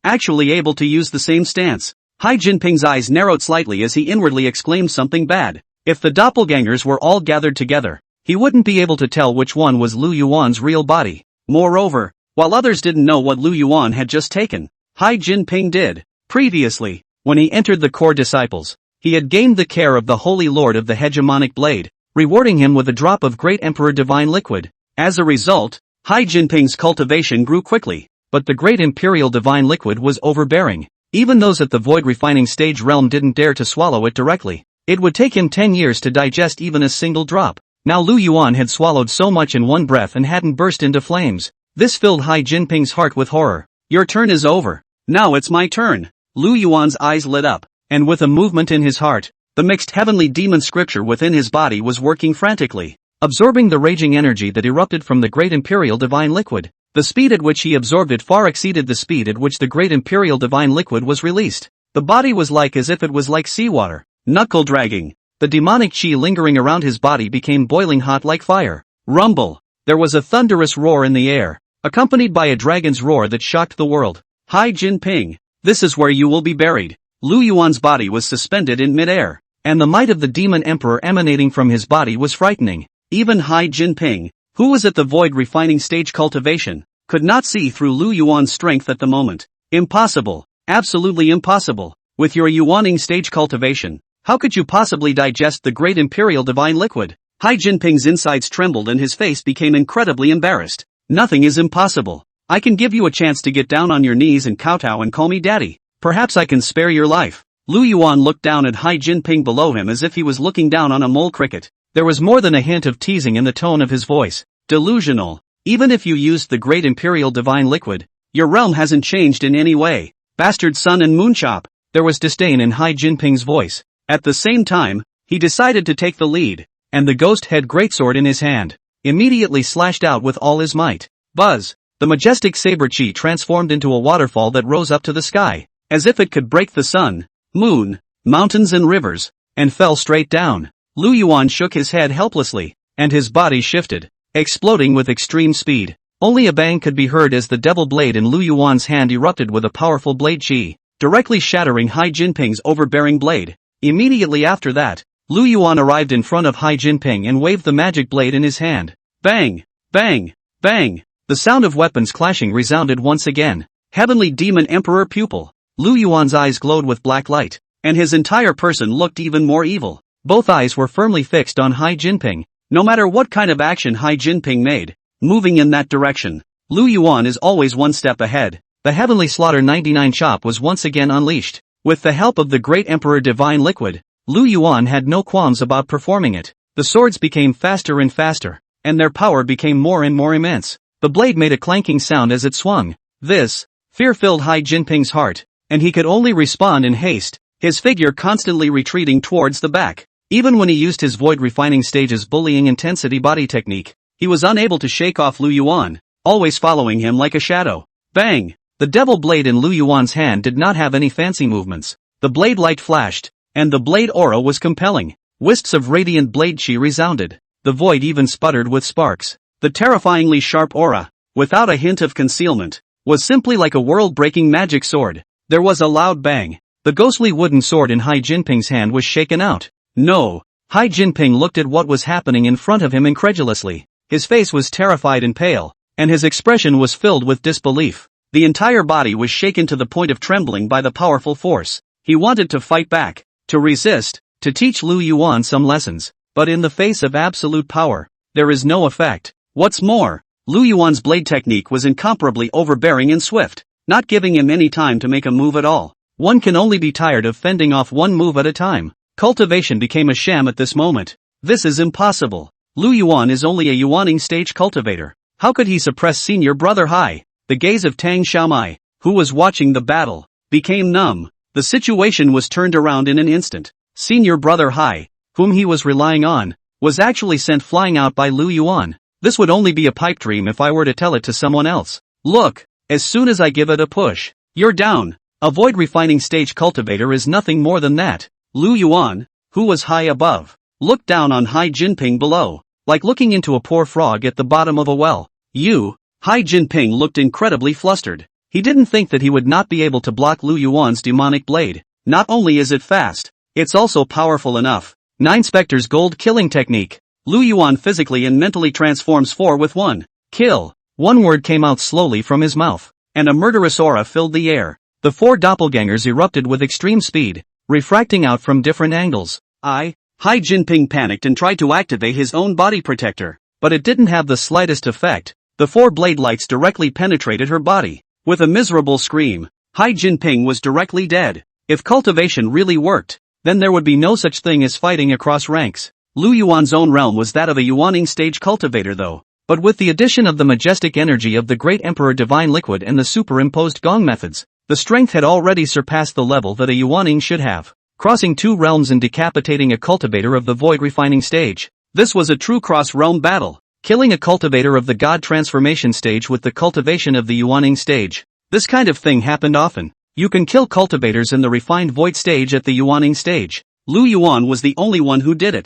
Actually able to use the same stance. Hai Jinping's eyes narrowed slightly as he inwardly exclaimed something bad. If the doppelgangers were all gathered together, he wouldn't be able to tell which one was Lu Yuan's real body. Moreover, while others didn't know what Lu Yuan had just taken, Hai Jinping did. Previously, when he entered the core disciples, he had gained the care of the Holy Lord of the Hegemonic Blade, rewarding him with a drop of Great Emperor Divine Liquid. As a result, Hai Jinping's cultivation grew quickly, but the Great Imperial Divine Liquid was overbearing. Even those at the Void Refining Stage realm didn't dare to swallow it directly. It would take him 10 years to digest even a single drop. Now Lu Yuan had swallowed so much in one breath and hadn't burst into flames. This filled Hai Jinping's heart with horror. Your turn is over. Now it's my turn. Lu Yuan's eyes lit up, and with a movement in his heart, the mixed heavenly demon scripture within his body was working frantically, absorbing the raging energy that erupted from the Great Imperial Divine Liquid. The speed at which he absorbed it far exceeded the speed at which the Great Imperial Divine Liquid was released. The body was as if it was like seawater. Knuckle dragging. The demonic chi lingering around his body became boiling hot like fire. Rumble. There was a thunderous roar in the air. accompanied by a dragon's roar that shocked the world. Hai Jinping, this is where you will be buried. Lu Yuan's body was suspended in mid-air, and the might of the demon emperor emanating from his body was frightening. Even Hai Jinping, who was at the void refining stage cultivation, could not see through Lu Yuan's strength at the moment. Impossible. Absolutely impossible. With your Yuaning stage cultivation, how could you possibly digest the great imperial divine liquid? Hai Jinping's insides trembled and his face became incredibly embarrassed. Nothing is impossible. I can give you a chance to get down on your knees and kowtow and call me daddy. Perhaps I can spare your life. Lu Yuan looked down at Hai Jinping below him as if he was looking down on a mole cricket. There was more than a hint of teasing in the tone of his voice. Delusional. Even if you used the great imperial divine liquid, your realm hasn't changed in any way. Bastard sun and moonchop. There was disdain in Hai Jinping's voice. At the same time, he decided to take the lead, and the ghost head greatsword in his hand immediately slashed out with all his might. Buzz! The majestic saber chi transformed into a waterfall that rose up to the sky, as if it could break the sun, moon, mountains and rivers, and fell straight down. Lu Yuan shook his head helplessly, and his body shifted, exploding with extreme speed. Only a bang could be heard as the devil blade in Lu Yuan's hand erupted with a powerful blade chi, directly shattering Hai Jinping's overbearing blade. Immediately after that, Lu Yuan arrived in front of Hai Jinping and waved the magic blade in his hand. Bang! Bang! Bang! The sound of weapons clashing resounded once again. Heavenly Demon Emperor pupil. Lu Yuan's eyes glowed with black light, and his entire person looked even more evil. Both eyes were firmly fixed on Hai Jinping. No matter what kind of action Hai Jinping made, moving in that direction, Lu Yuan is always one step ahead. The Heavenly Slaughter 99 chop was once again unleashed. With the help of the Great Emperor Divine Liquid, Lu Yuan had no qualms about performing it. The swords became faster and faster, and their power became more and more immense. The blade made a clanking sound as it swung. This fear filled Hai Jinping's heart, and he could only respond in haste, his figure constantly retreating towards the back. Even when he used his void refining stage's bullying intensity body technique, he was unable to shake off Lu Yuan, always following him like a shadow. Bang! The devil blade in Lu Yuan's hand did not have any fancy movements. The blade light flashed, and the blade aura was compelling. Wisps of radiant blade chi resounded. The void even sputtered with sparks. The terrifyingly sharp aura, without a hint of concealment, was simply like a world-breaking magic sword. There was a loud bang. The ghostly wooden sword in Hai Jinping's hand was shaken out. No! Hai Jinping looked at what was happening in front of him incredulously. His face was terrified and pale, and his expression was filled with disbelief. The entire body was shaken to the point of trembling by the powerful force. He wanted to fight back, to resist, to teach Lu Yuan some lessons, but in the face of absolute power, there is no effect. What's more, Lu Yuan's blade technique was incomparably overbearing and swift, not giving him any time to make a move at all. One can only be tired of fending off one move at a time. Cultivation became a sham at this moment. This is impossible. Lu Yuan is only a Yuaning stage cultivator. How could he suppress senior brother Hai? The gaze of Tang Xiaomai, who was watching the battle, became numb. The situation was turned around in an instant. Senior brother Hai, whom he was relying on, was actually sent flying out by Lu Yuan. This would only be a pipe dream if I were to tell it to someone else. Look, as soon as I give it a push, you're down. A void refining stage cultivator is nothing more than that. Lu Yuan, who was high above, looked down on Hai Jinping below, like looking into a poor frog at the bottom of a well. Hai Jinping looked incredibly flustered. He didn't think that he would not be able to block Lu Yuan's demonic blade. Not only is it fast, it's also powerful enough. 9 Spectre's gold killing technique. Lu Yuan physically and mentally transforms 4 with 1. Kill. One word came out slowly from his mouth, and a murderous aura filled the air. The 4 doppelgangers erupted with extreme speed, refracting out from different angles. Hai Jinping panicked and tried to activate his own body protector, but it didn't have the slightest effect. The 4 blade lights directly penetrated her body. With a miserable scream, Hai Jinping was directly dead. If cultivation really worked, then there would be no such thing as fighting across ranks. Lu Yuan's own realm was that of a Yuaning stage cultivator though. But with the addition of the majestic energy of the Great Emperor Divine Liquid and the superimposed gong methods, the strength had already surpassed the level that a Yuaning should have, crossing 2 realms and decapitating a cultivator of the void refining stage. This was a true cross-realm battle. Killing a cultivator of the God transformation stage with the cultivation of the Yuaning stage. This kind of thing happened often. You can kill cultivators in the refined void stage at the Yuaning stage. Lu Yuan was the only one who did it.